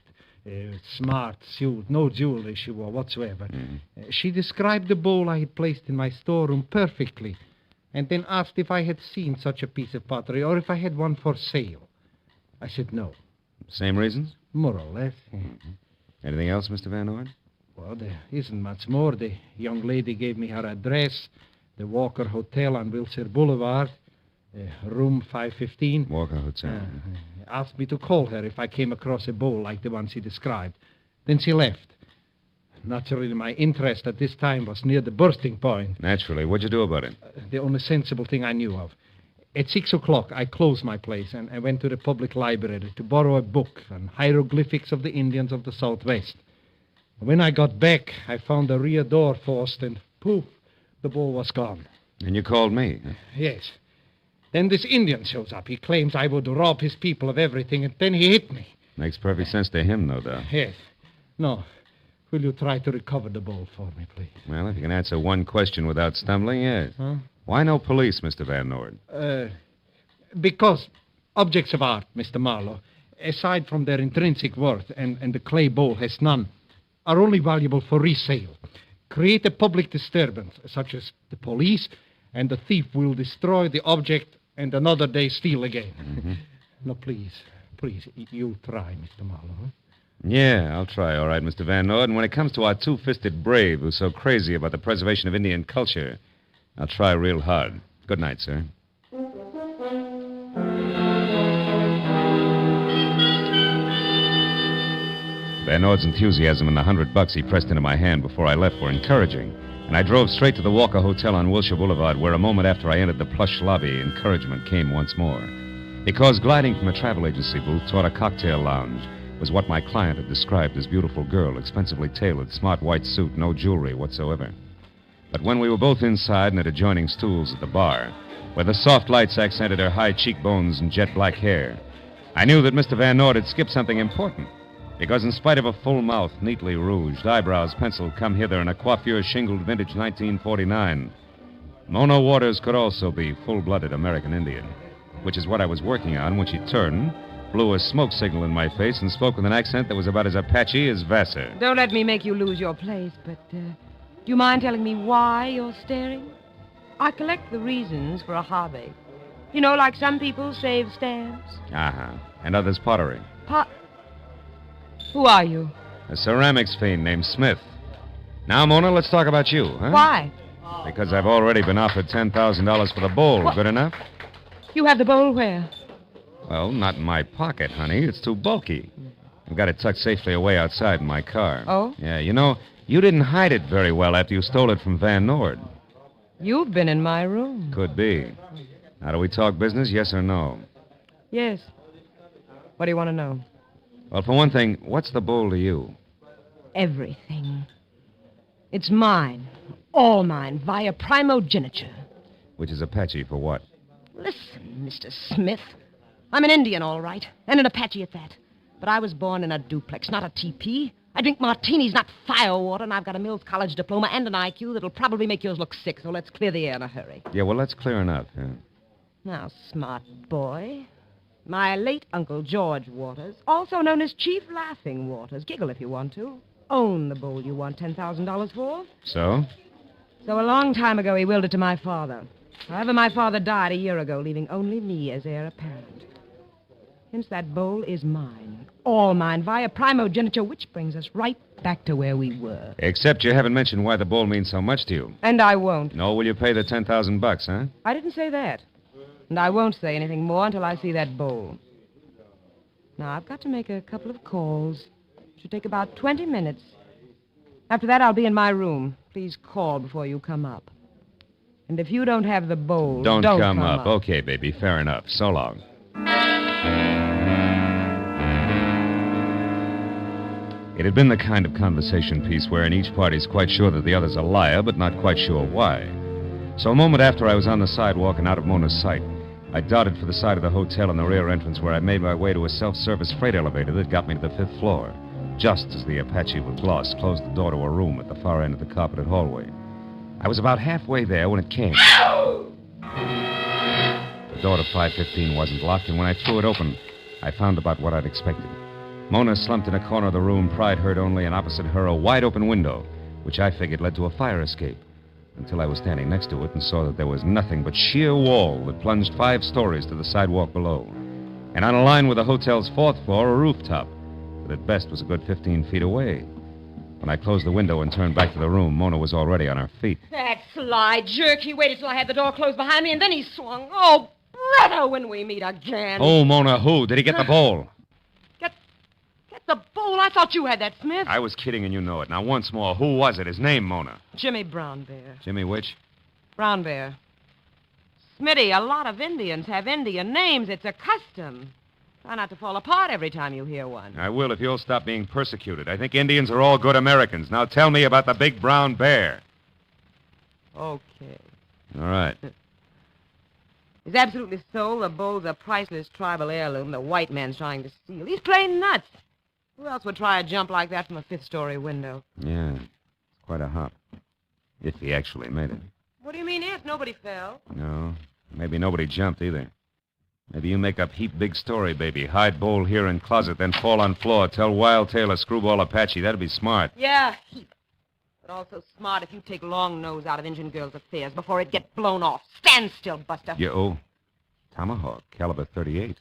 smart suit, no jewelry she wore whatsoever. Mm-hmm. She described the bowl I had placed in my storeroom perfectly, and then asked if I had seen such a piece of pottery or if I had one for sale. I said no. Same reasons? More or less. Mm-hmm. Anything else, Mr. Van Noord? Well, there isn't much more. The young lady gave me her address, the Walker Hotel on Wilshire Boulevard, room 515. Walker Hotel. Asked me to call her if I came across a bowl like the one she described. Then she left. Naturally, my interest at this time was near the bursting point. Naturally. What'd you do about it? The only sensible thing I knew of. At 6 o'clock, I closed my place and I went to the public library to borrow a book on hieroglyphics of the Indians of the Southwest. When I got back, I found the rear door forced and poof, the ball was gone. And you called me? Huh? Yes. Then this Indian shows up. He claims I would rob his people of everything, and then he hit me. Makes perfect sense to him, no doubt. Yes. No. Will you try to recover the ball for me, please? Well, if you can answer one question without stumbling, yes. Huh? Why no police, Mr. Van Nord? Because objects of art, Mr. Marlowe, aside from their intrinsic worth, and the clay bowl has none, are only valuable for resale. Create a public disturbance, such as the police, and the thief will destroy the object and another day steal again. Mm-hmm. No, please, you try, Mr. Marlowe. Huh? Yeah, I'll try, all right, Mr. Van Nord. And when it comes to our two-fisted brave who's so crazy about the preservation of Indian culture, I'll try real hard. Good night, sir. Van Nord's enthusiasm and the $100 he pressed into my hand before I left were encouraging, and I drove straight to the Walker Hotel on Wilshire Boulevard, where a moment after I entered the plush lobby, encouragement came once more. Because gliding from a travel agency booth toward a cocktail lounge was what my client had described as beautiful girl, expensively tailored, smart white suit, no jewelry whatsoever. But when we were both inside and at adjoining stools at the bar, where the soft lights accented her high cheekbones and jet black hair, I knew that Mr. Van Nord had skipped something important. Because in spite of a full mouth, neatly rouged, eyebrows penciled come hither, and a coiffure shingled vintage 1949, Mona Waters could also be full-blooded American Indian, which is what I was working on when she turned, blew a smoke signal in my face, and spoke with an accent that was about as Apache as Vassar. Don't let me make you lose your place, but do you mind telling me why you're staring? I collect the reasons for a hobby. You know, like some people save stamps. Uh-huh. And others pottery. Who are you? A ceramics fiend named Smith. Now, Mona, let's talk about you, huh? Why? Because I've already been offered $10,000 for the bowl. What? Good enough? You have the bowl where? Well, not in my pocket, honey. It's too bulky. I've got it tucked safely away outside in my car. Oh? Yeah, you know, you didn't hide it very well after you stole it from Van Nord. You've been in my room. Could be. Now, do we talk business, yes or no? Yes. What do you want to know? Well, for one thing, what's the bowl to you? Everything. It's mine. All mine, via primogeniture. Which is Apache for what? Listen, Mr. Smith. I'm an Indian, all right, and an Apache at that. But I was born in a duplex, not a teepee. I drink martinis, not firewater, and I've got a Mills College diploma and an IQ that'll probably make yours look sick, so let's clear the air in a hurry. Yeah, well, that's clear enough. Yeah. Now, smart boy. My late Uncle George Waters, also known as Chief Laughing Waters, giggle if you want to, owned the bowl you want $10,000 for. So? So a long time ago, he willed it to my father. However, my father died a year ago, leaving only me as heir apparent. Hence, that bowl is mine. All mine, via primogeniture, which brings us right back to where we were. Except you haven't mentioned why the bowl means so much to you. And I won't. No, will you pay the $10,000, huh? I didn't say that. And I won't say anything more until I see that bowl. Now, I've got to make a couple of calls. It should take about 20 minutes. After that, I'll be in my room. Please call before you come up. And if you don't have the bowl, don't come up. Okay, baby, fair enough. So long. It had been the kind of conversation piece wherein each party's quite sure that the other's a liar, but not quite sure why. So a moment after I was on the sidewalk and out of Mona's sight, I darted for the side of the hotel in the rear entrance, where I made my way to a self-service freight elevator that got me to the 5th floor, just as the Apache with gloss closed the door to a room at the far end of the carpeted hallway. I was about halfway there when it came. The door to 515 wasn't locked, and when I threw it open, I found about what I'd expected. Mona slumped in a corner of the room, pride hurt only, and opposite her a wide-open window, which I figured led to a fire escape, until I was standing next to it and saw that there was nothing but sheer wall that plunged 5 stories to the sidewalk below. And on a line with the hotel's 4th floor, a rooftop that at best was a good 15 feet away. When I closed the window and turned back to the room, Mona was already on her feet. That sly jerk. He waited till I had the door closed behind me, and then he swung. Oh, brother, when we meet again. Oh, Mona, who? Did he get the bowl? Get the bowl? I thought you had that, Smith. I was kidding, and you know it. Now, once more, who was it? His name, Mona? Jimmy Brown Bear. Jimmy which? Brown Bear. Smitty, a lot of Indians have Indian names. It's a custom. Try not to fall apart every time you hear one. I will if you'll stop being persecuted. I think Indians are all good Americans. Now tell me about the big brown bear. Okay. All right. It's absolutely so. The bull's a priceless tribal heirloom the white man's trying to steal. He's plain nuts. Who else would try a jump like that from a fifth-story window? Yeah, it's quite a hop. If he actually made it. What do you mean if? Nobody fell. No, maybe nobody jumped either. Maybe you make up heap big story, baby. Hide bowl here in closet, then fall on floor. Tell Wild Tail or Screwball Apache. That'd be smart. Yeah, heap. But also smart if you take Long Nose out of Injun Girl's affairs before it gets blown off. Stand still, Buster. Oh, Tomahawk, caliber 38.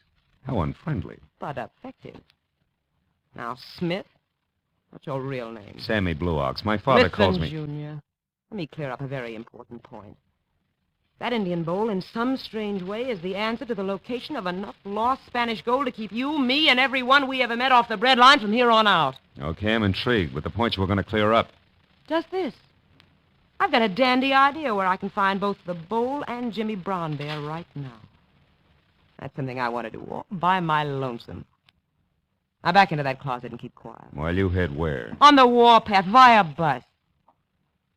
How unfriendly. But effective. Now, Smith, what's your real name? Sammy Blue Ox. My father calls me... Junior, let me clear up a very important point. That Indian bowl, in some strange way, is the answer to the location of enough lost Spanish gold to keep you, me, and everyone we ever met off the bread line from here on out. Okay, I'm intrigued, but the point you were going to clear up. Just this. I've got a dandy idea where I can find both the bowl and Jimmy Brown Bear right now. That's something I want to do all by my lonesome. Now back into that closet and keep quiet. While you head where? On the warpath, via bus.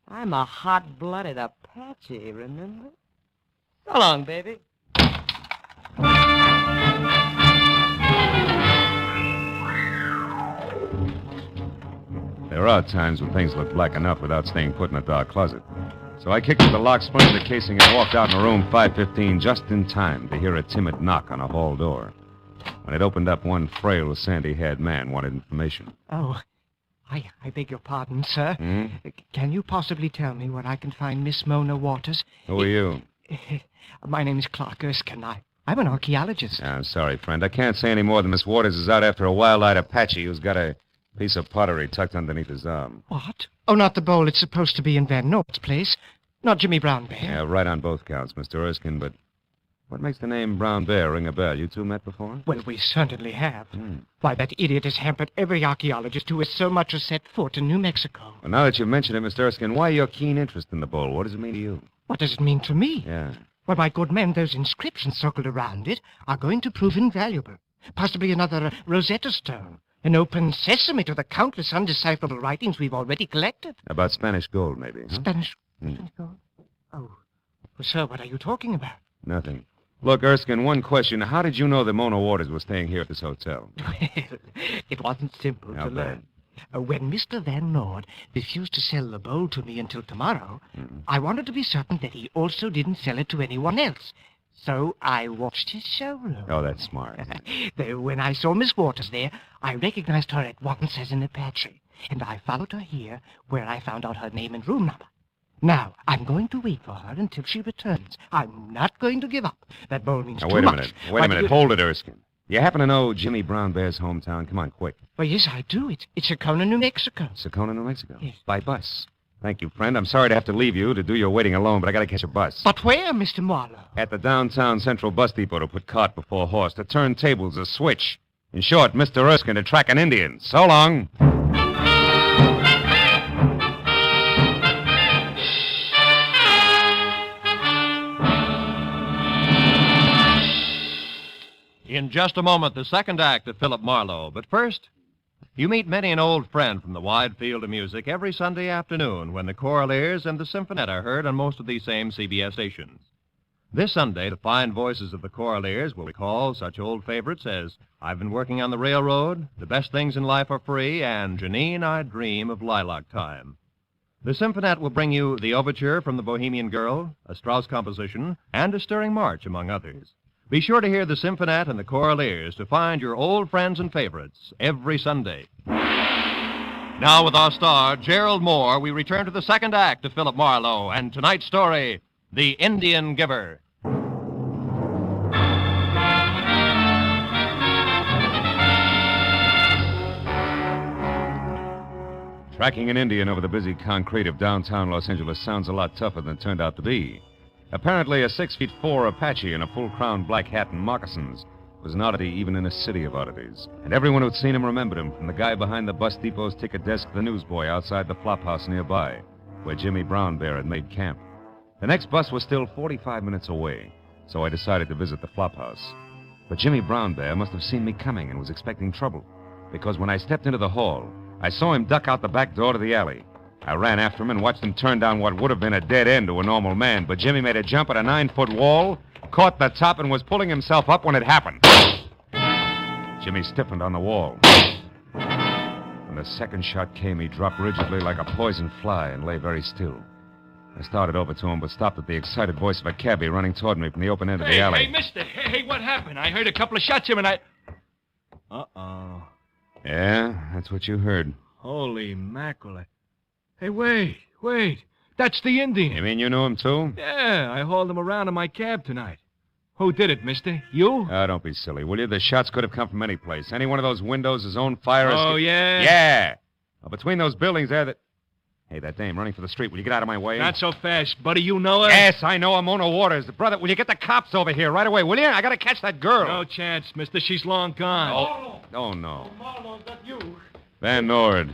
I'm a hot-blooded Apache, remember? So long, baby. There are times when things look black enough without staying put in a dark closet. So I kicked up the lock, spun in the casing, and walked out in room 515 just in time to hear a timid knock on a hall door. When it opened up, one frail, sandy-haired man wanted information. Oh, I beg your pardon, sir. Can you possibly tell me where I can find Miss Mona Waters? Who are you? My name is Clark Erskine. I'm an archaeologist. I'm sorry, friend. I can't say any more than Miss Waters is out after a wild-eyed Apache who's got a piece of pottery tucked underneath his arm. What? Oh, not the bowl. It's supposed to be in Van Noort's place. Not Jimmy Brown Bear. Yeah, right on both counts, Mr. Erskine, but what makes the name Brown Bear ring a bell? You two met before? Well, we certainly have. Why, that idiot has hampered every archaeologist who has so much as set foot in New Mexico. Well, now that you've mentioned it, Mr. Erskine, why your keen interest in the bowl? What does it mean to you? What does it mean to me? Yeah. Well, my good man, those inscriptions circled around it are going to prove invaluable. Possibly another Rosetta Stone. An open sesame to the countless undecipherable writings we've already collected. About Spanish gold, maybe, huh? Spanish gold? Oh. Well, sir, what are you talking about? Nothing. Look, Erskine, one question. How did you know that Mona Waters was staying here at this hotel? Well, it wasn't simple How to learn. When Mr. Van Noort refused to sell the bowl to me until tomorrow, I wanted to be certain that he also didn't sell it to anyone else. So I watched his showroom. Oh, that's smart. When I saw Miss Waters there, I recognized her at once as an Apache, and I followed her here, where I found out her name and room number. Now, I'm going to wait for her until she returns. I'm not going to give up. That bowl means Now, too wait a much. minute. Wait a minute. Hold it, Erskine. You happen to know Jimmy Brown Bear's hometown? Come on, quick. Well, yes, I do. It's Sakona, New Mexico. Sakona, New Mexico? Yes. By bus. Thank you, friend. I'm sorry to have to leave you to do your waiting alone, but I gotta catch a bus. But where, Mr. Marlowe? At the downtown Central Bus Depot to put cart before horse, to turn tables, a switch. In short, Mr. Erskine to track an Indian. So long. In just a moment, the second act of Philip Marlowe. But first, you meet many an old friend from the wide field of music every Sunday afternoon when the Choraleers and the Symphonette are heard on most of these same CBS stations. This Sunday, the fine voices of the Choraleers will recall such old favorites as I've Been Working on the Railroad, The Best Things in Life Are Free, and Janine, I Dream of Lilac Time. The Symphonette will bring you the overture from The Bohemian Girl, a Strauss composition, and a stirring march, among others. Be sure to hear the Symphonette and the Choraleers to find your old friends and favorites every Sunday. Now, with our star, Gerald Moore, we return to the second act of Philip Marlowe and tonight's story, The Indian Giver. Tracking an Indian over the busy concrete of downtown Los Angeles sounds a lot tougher than it turned out to be. Apparently, a 6'4" Apache in a full-crowned black hat and moccasins was an oddity even in a city of oddities. And everyone who'd seen him remembered him, from the guy behind the bus depot's ticket desk to the newsboy outside the flop house nearby, where Jimmy Brown Bear had made camp. The next bus was still 45 minutes away. so I decided to visit the flop house. But Jimmy Brown Bear must have seen me coming and was expecting trouble, because when I stepped into the hall, I saw him duck out the back door to the alley. I ran after him and watched him turn down what would have been a dead end to a normal man, but Jimmy made a jump at a 9-foot wall, caught the top, and was pulling himself up when it happened. Jimmy stiffened on the wall. When the second shot came, he dropped rigidly like a poison fly and lay very still. I started over to him, but stopped at the excited voice of a cabbie running toward me from the open end of the alley. Hey, mister. Hey, what happened? I heard a couple of shots here and I... Uh-oh. Yeah, that's what you heard. Holy mackerel. Hey, wait. That's the Indian. You mean you knew him, too? Yeah, I hauled him around in my cab tonight. Who did it, mister? You? Oh, don't be silly, will you? The shots could have come from any place. Any one of those windows, his own fire escape. Oh, yeah? Yeah. Well, between those buildings there that... Hey, that dame running for the street. Will you get out of my way? Not so fast, buddy. You know her? Yes, I know her. Mona Waters. Brother, will you get the cops over here right away, will you? I gotta catch that girl. No chance, mister. She's long gone. Oh, no. Marlowe, is that you? Van Nord.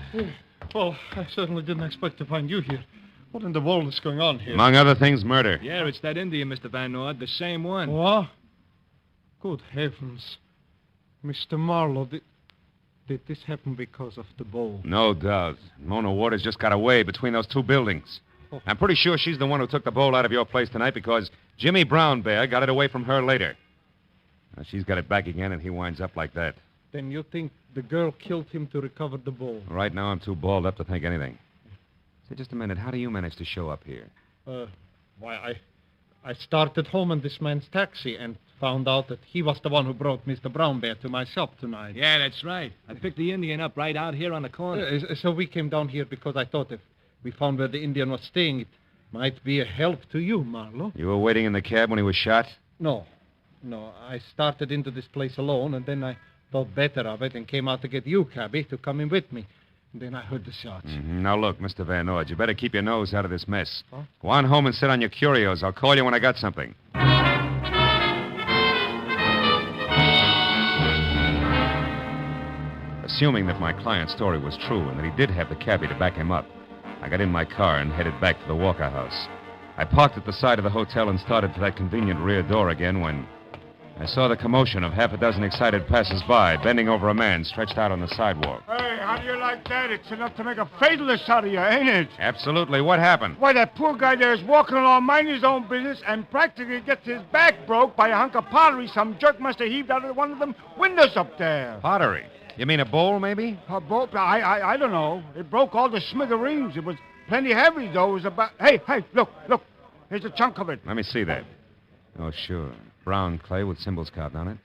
Well, I certainly didn't expect to find you here. What in the world is going on here? Among other things, murder. Yeah, it's that Indian, Mr. Van Nord. The same one. What? Good heavens. Mr. Marlowe, did this happen because of the bowl? No doubt. Mona Waters just got away between those two buildings. Oh. I'm pretty sure she's the one who took the bowl out of your place tonight because Jimmy Brown Bear got it away from her later. Now, she's got it back again, and he winds up like that. Then you think the girl killed him to recover the bowl? Right now, I'm too balled up to think anything. Say, just a minute. How do you manage to show up here? Why, I started home in this man's taxi and found out that he was the one who brought Mr. Brown Bear to my shop tonight. Yeah, that's right. I picked the Indian up right out here on the corner. So we came down here because I thought if we found where the Indian was staying, it might be a help to you, Marlowe. You were waiting in the cab when he was shot? No. I started into this place alone, and then I thought better of it and came out to get you, cabby, to come in with me. And then I heard the shots. Mm-hmm. Now, look, Mr. Van Nord, you better keep your nose out of this mess. Huh? Go on home and sit on your curios. I'll call you when I got something. Assuming that my client's story was true and that he did have the cabbie to back him up, I got in my car and headed back to the Walker House. I parked at the side of the hotel and started for that convenient rear door again when I saw the commotion of half a dozen excited passers-by bending over a man stretched out on the sidewalk. Hey, how do you like that? It's enough to make a fatalist out of you, ain't it? Absolutely. What happened? Why, that poor guy there is walking along minding his own business and practically gets his back broke by a hunk of pottery some jerk must have heaved out of one of them windows up there. Pottery? You mean a bowl, maybe? A bowl? I don't know. It broke all the smithereens. It was plenty heavy, though. It was about... Hey, look. Here's a chunk of it. Let me see that. Oh, sure. Brown clay with symbols carved on it.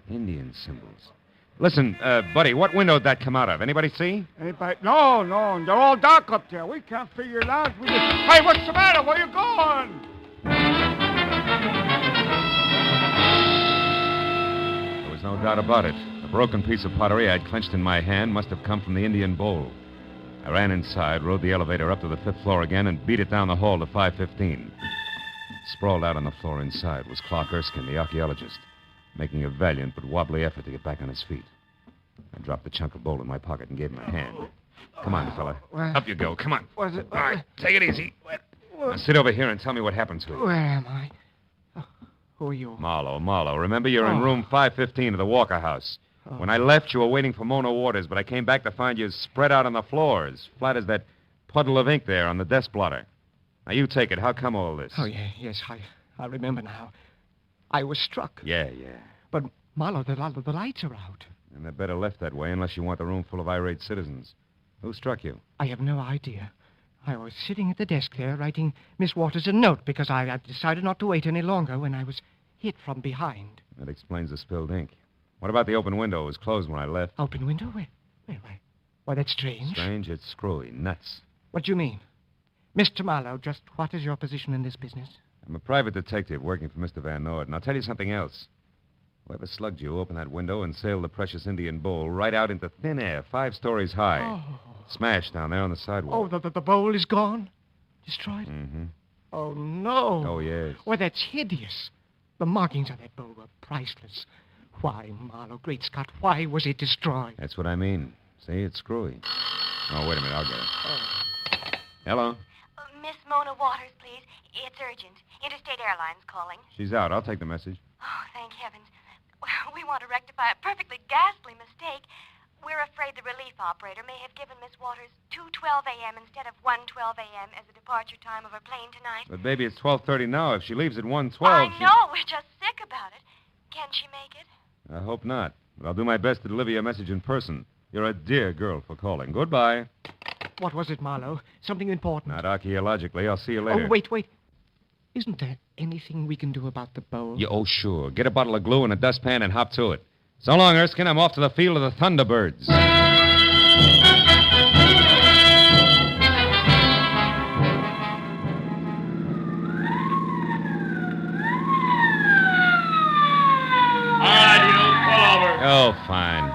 Indian symbols. Listen, buddy, what window did that come out of? Anybody see? Anybody? No. They're all dark up there. We can't figure it out. Hey, what's the matter? Where you going? There was no doubt about it. The broken piece of pottery I'd clenched in my hand must have come from the Indian bowl. I ran inside, rode the elevator up to the 5th floor again, and beat it down the hall to 515. Sprawled out on the floor inside was Clark Erskine, the archaeologist, making a valiant but wobbly effort to get back on his feet. I dropped the chunk of bowl in my pocket and gave him a hand. Come on, fella. Up you go. Come on. Was it? All right, take it easy. Now sit over here and tell me what happened to you. Where am I? Who are you? Marlowe. Remember, you're in room 515 of the Walker House. When I left, you were waiting for Mona Waters, but I came back to find you spread out on the floor, as flat as that puddle of ink there on the desk blotter. Now, you take it. How come all this? Oh, yes, I remember now. I was struck. Yeah. But, Marlowe, the lights are out. And they're better left that way unless you want the room full of irate citizens. Who struck you? I have no idea. I was sitting at the desk there writing Miss Waters a note because I decided not to wait any longer when I was hit from behind. That explains the spilled ink. What about the open window? It was closed when I left. Open window? Where? Why, that's strange. Strange? It's screwy. Nuts. What do you mean? Mr. Marlowe, just what is your position in this business? I'm a private detective working for Mr. Van Nord, and I'll tell you something else. Whoever slugged you opened that window and sailed the precious Indian bowl right out into thin air, 5 stories high. Oh. Smashed down there on the sidewalk. Oh, the bowl is gone? Destroyed? Mm-hmm. Oh, no. Oh, yes. Why, that's hideous. The markings on that bowl were priceless. Why, Marlowe, great Scott, why was it destroyed? That's what I mean. See, it's screwy. Oh, wait a minute, I'll get it. Oh. Hello? Miss Mona Waters, please. It's urgent. Interstate Airlines calling. She's out. I'll take the message. Oh, thank heavens. Well, we want to rectify a perfectly ghastly mistake. We're afraid the relief operator may have given Miss Waters 2:12 a.m. instead of 1:12 a.m. as the departure time of her plane tonight. But, baby, it's 12:30 now. If she leaves at 1:12... I know. We're just sick about it. Can she make it? I hope not. But I'll do my best to deliver your message in person. You're a dear girl for calling. Goodbye. What was it, Marlowe? Something important? Not archaeologically. I'll see you later. Oh, wait. Isn't there anything we can do about the bowl? Oh, sure. Get a bottle of glue and a dustpan and hop to it. So long, Erskine. I'm off to the field of the Thunderbirds. Oh, fine.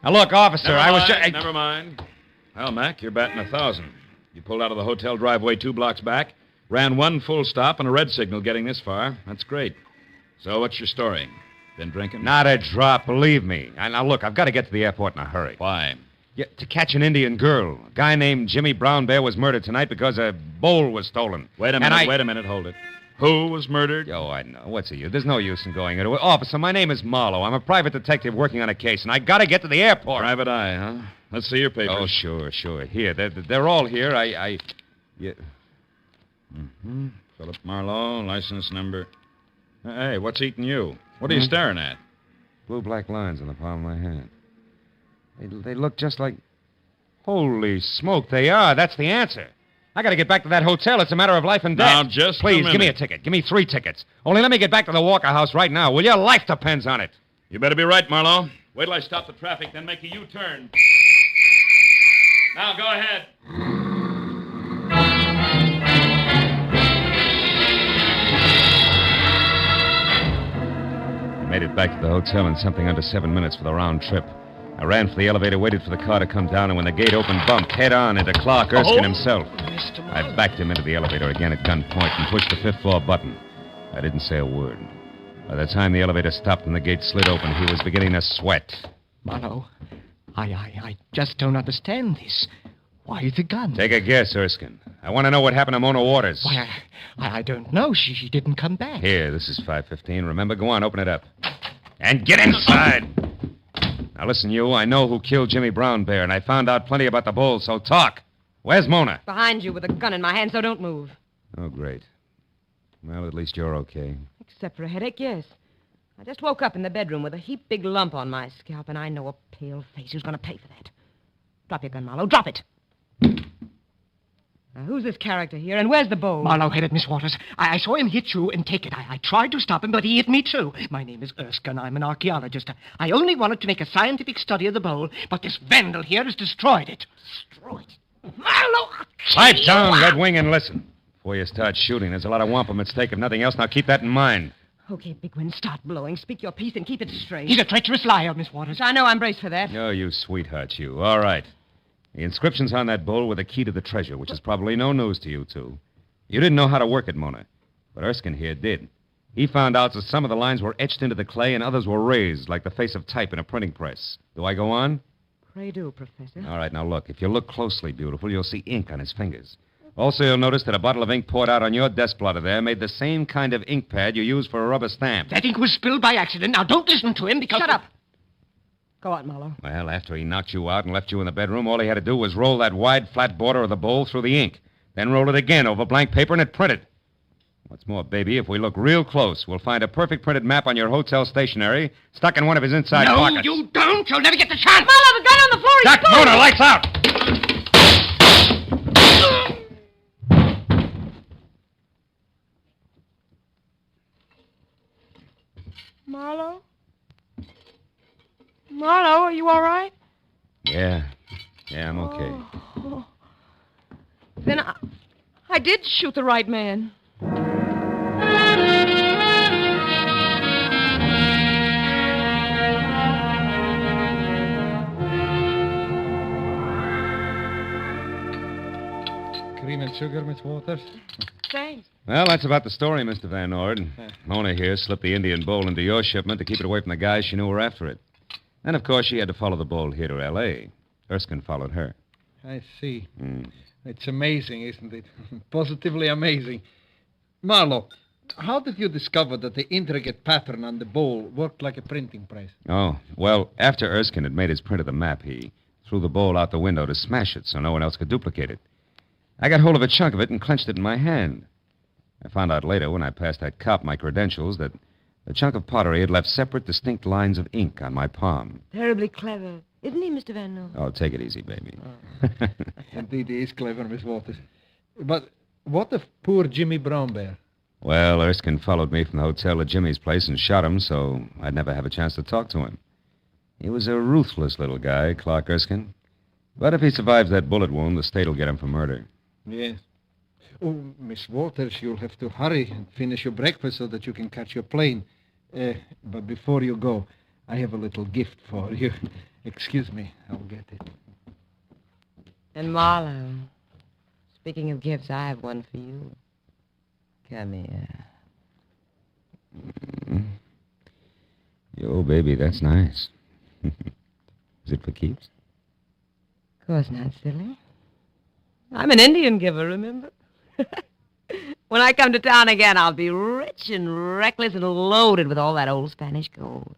Now, look, officer, I was just... Never mind. Well, Mac, you're batting 1,000. You pulled out of the hotel driveway 2 blocks back, ran 1 full stop and a red signal getting this far. That's great. So what's your story? Been drinking? Not a drop, believe me. Now, look, I've got to get to the airport in a hurry. Why? Yeah, to catch an Indian girl. A guy named Jimmy Brown Bear was murdered tonight because a bowl was stolen. Wait a minute, hold it. Who was murdered? Oh, I know. What's the use? There's no use in going into it. Officer, my name is Marlowe. I'm a private detective working on a case, and I got to get to the airport. Private eye, huh? Let's see your papers. Oh, sure. Here, they're all here. Yeah. Mm-hmm. Philip Marlowe, license number. Hey, what's eating you? What are you staring at? Blue black lines on the palm of my hand. They look just like... Holy smoke, they are. That's the answer. I got to get back to that hotel. It's a matter of life and death. Now, just Please, a minute. give me a ticket. Give me 3 tickets. Only let me get back to the Walker House right now, will you? Life depends on it. You better be right, Marlowe. Wait till I stop the traffic, then make a U-turn. Now, go ahead. I made it back to the hotel in something under 7 minutes for the round trip. I ran for the elevator, waited for the car to come down, and when the gate opened, bumped head-on into Clark Erskine himself. I backed him into the elevator again at gunpoint and pushed the 5th floor button. I didn't say a word. By the time the elevator stopped and the gate slid open, he was beginning to sweat. Marlowe, I just don't understand this. Why the gun? Take a guess, Erskine. I want to know what happened to Mona Waters. Why, I don't know. She didn't come back. Here, this is 5:15. Remember, go on, open it up. And get inside! Now, listen, you. I know who killed Jimmy Brown Bear, and I found out plenty about the bull, so talk. Where's Mona? Behind you with a gun in my hand, so don't move. Oh, great. Well, at least you're okay. Except for a headache, yes. I just woke up in the bedroom with a heap big lump on my scalp, and I know a pale face who's going to pay for that. Drop your gun, Marlowe. Drop it. Now, who's this character here, and where's the bowl? Marlowe hit it, Miss Waters. I saw him hit you and take it. I tried to stop him, but he hit me, too. My name is Erskine. I'm an archaeologist. I only wanted to make a scientific study of the bowl, but this vandal here has destroyed it. Destroyed it. Marlowe! Pipe down, Red Wing, and listen. Before you start shooting, there's a lot of wampum at stake, if nothing else. Now keep that in mind. Okay, Big Wind, start blowing. Speak your piece and keep it straight. He's a treacherous liar, Miss Waters. I know I'm braced for that. Oh, you sweetheart, you. All right. The inscriptions on that bowl were the key to the treasure, which is probably no news to you two. You didn't know how to work it, Mona. But Erskine here did. He found out that some of the lines were etched into the clay and others were raised, like the face of type in a printing press. Do I go on? Pray do, Professor. All right, now look. If you look closely, beautiful, you'll see ink on his fingers. Also, you'll notice that a bottle of ink poured out on your desk blotter there made the same kind of ink pad you use for a rubber stamp. That ink was spilled by accident. Now, don't listen to him because... Shut up. Go on, Marlowe. Well, after he knocked you out and left you in the bedroom, all he had to do was roll that wide, flat border of the bowl through the ink. Then roll it again over blank paper and it printed. What's more, baby, if we look real close, we'll find a perfect printed map on your hotel stationery stuck in one of his inside pockets. No, you don't. You'll never get the chance. Marlowe, the gun on the floor is Duck, Mona, lights out! Marlowe? Marlowe, are you all right? Yeah, I'm okay. Oh. Then I did shoot the right man. Cream and sugar, Miss Waters? Thanks. Well, that's about the story, Mr. Van Ord. Mona here slipped the Indian bowl into your shipment to keep it away from the guys she knew were after it. And, of course, she had to follow the bowl here to L.A. Erskine followed her. I see. It's amazing, isn't it? Positively amazing. Marlowe, how did you discover that the intricate pattern on the bowl worked like a printing press? Oh, well, after Erskine had made his print of the map, he threw the bowl out the window to smash it so no one else could duplicate it. I got hold of a chunk of it and clenched it in my hand. I found out later, when I passed that cop my credentials, that the chunk of pottery had left separate, distinct lines of ink on my palm. Terribly clever. Isn't he, Mr. Van Noo? Oh, take it easy, baby. Indeed, he is clever, Miss Waters. But what of poor Jimmy Brown Bear? Well, Erskine followed me from the hotel to Jimmy's place and shot him, so I'd never have a chance to talk to him. He was a ruthless little guy, Clark Erskine. But if he survives that bullet wound, the state will get him for murder. Yes. Oh, Miss Waters, you'll have to hurry and finish your breakfast so that you can catch your plane. But before you go, I have a little gift for you. Excuse me, I'll get it. And Marlowe, speaking of gifts, I have one for you. Come here. Yo, baby, that's nice. Is it for keeps? Of course not, silly. I'm an Indian giver, remember? When I come to town again, I'll be rich and reckless and loaded with all that old Spanish gold.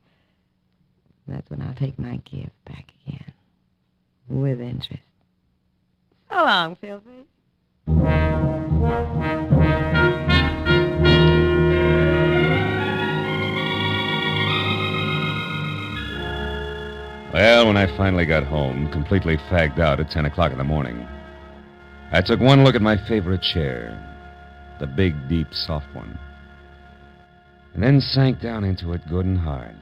That's when I'll take my gift back again. With interest. So long, Philip. Well, when I finally got home, completely fagged out at 10 o'clock in the morning, I took one look at my favorite chair, the big, deep, soft one, and then sank down into it good and hard.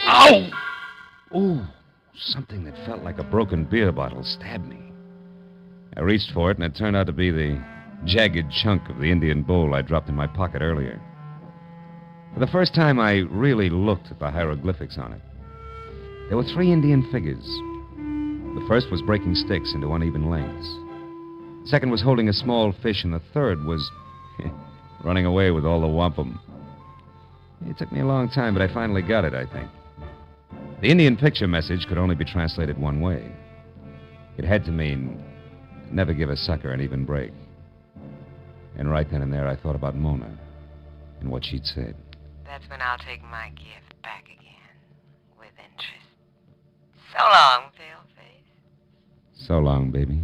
Ow! Ooh, something that felt like a broken beer bottle stabbed me. I reached for it, and it turned out to be the jagged chunk of the Indian bowl I dropped in my pocket earlier. For the first time, I really looked at the hieroglyphics on it. There were 3 Indian figures. The first was breaking sticks into uneven lengths. The second was holding a small fish, and the third was running away with all the wampum. It took me a long time, but I finally got it, I think. The Indian picture message could only be translated one way. It had to mean, never give a sucker an even break. And right then and there, I thought about Mona and what she'd said. That's when I'll take my gift back again. With interest. So long, Philface. So long, baby.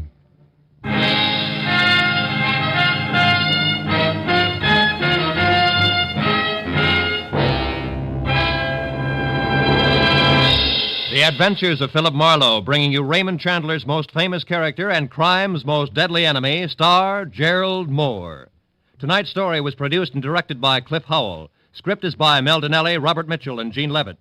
The Adventures of Philip Marlowe, bringing you Raymond Chandler's most famous character and crime's most deadly enemy, star Gerald Moore. Tonight's story was produced and directed by Cliff Howell. Script is by Mel Donnelly, Robert Mitchell, and Gene Levitt.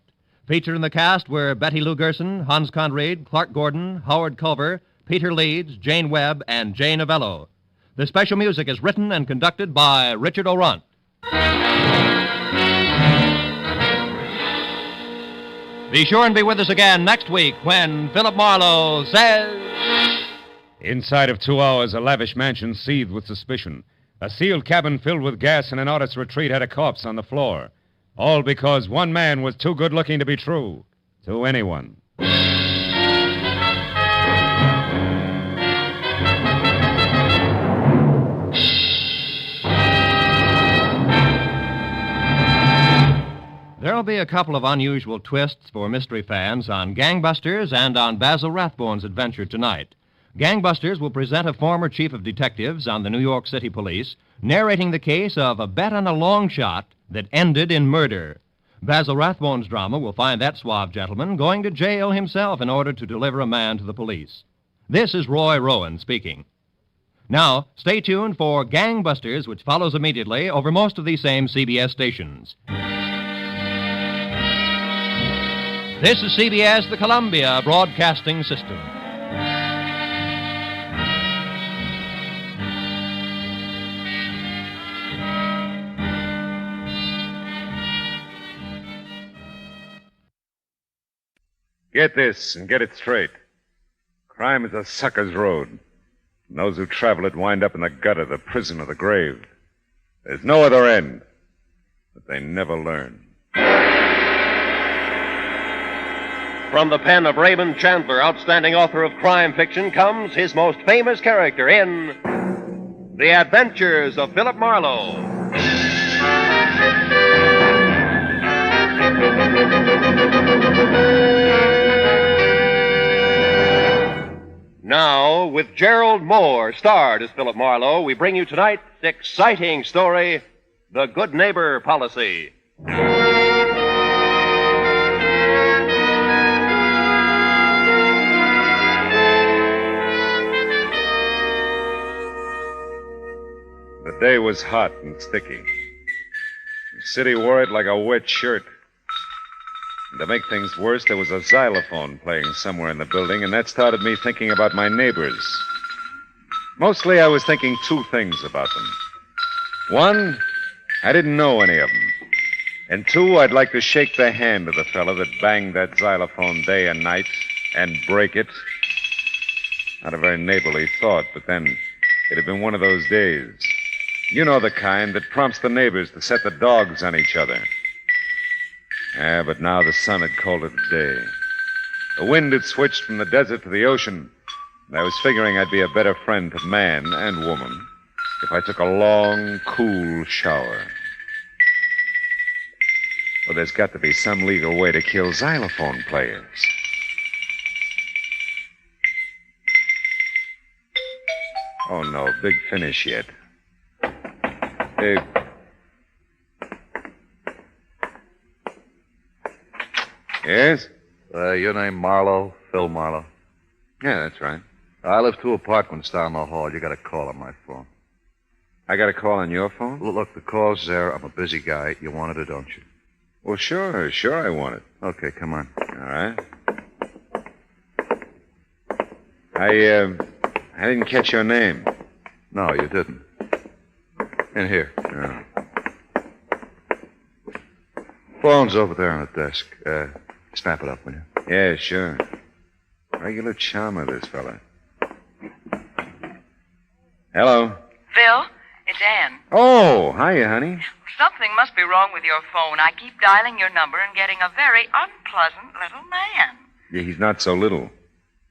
Featured in the cast were Betty Lou Gerson, Hans Conried, Clark Gordon, Howard Culver, Peter Leeds, Jane Webb, and Jane Avello. The special music is written and conducted by Richard O'Runt. Be sure and be with us again next week when Philip Marlowe says... Inside of 2 hours, a lavish mansion seethed with suspicion. A sealed cabin filled with gas and an artist's retreat had a corpse on the floor. All because one man was too good-looking to be true to anyone. There'll be a couple of unusual twists for mystery fans on Gangbusters and on Basil Rathbone's adventure tonight. Gangbusters will present a former chief of detectives on the New York City Police, narrating the case of a bet on a long shot that ended in murder. Basil Rathbone's drama will find that suave gentleman going to jail himself in order to deliver a man to the police. This is Roy Rowan speaking. Now, stay tuned for Gangbusters, which follows immediately over most of these same CBS stations. This is CBS, the Columbia Broadcasting System. Get this and get it straight. Crime is a sucker's road. And those who travel it wind up in the gutter, the prison, or the grave. There's no other end. But they never learn. From the pen of Raymond Chandler, outstanding author of crime fiction, comes his most famous character in The Adventures of Philip Marlowe. Now, with Gerald Moore, starred as Philip Marlowe, we bring you tonight's exciting story, The Good Neighbor Policy. The day was hot and sticky. The city wore it like a wet shirt. And to make things worse, there was a xylophone playing somewhere in the building, and that started me thinking about my neighbors. Mostly I was thinking two things about them. One, I didn't know any of them. And two, I'd like to shake the hand of the fella that banged that xylophone day and night and break it. Not a very neighborly thought, but then it had been one of those days. You know the kind that prompts the neighbors to set the dogs on each other. But now the sun had called it a day. The wind had switched from the desert to the ocean, and I was figuring I'd be a better friend to man and woman if I took a long, cool shower. Well, there's got to be some legal way to kill xylophone players. Oh, no, big finish yet. Hey. Yes? Your name Marlowe? Phil Marlowe? Yeah, that's right. I live 2 apartments down the hall. You got a call on my phone. I got a call on your phone? Look, the call's there. I'm a busy guy. You want it or don't you? Well, sure I want it. Okay, come on. All right. I didn't catch your name. No, you didn't. In here. Oh. Phone's over there on the desk. Snap it up, will you? Yeah, sure. Regular charmer, this fella. Hello. Phil, it's Ann. Oh, hiya, honey. Something must be wrong with your phone. I keep dialing your number and getting a very unpleasant little man. Yeah, he's not so little.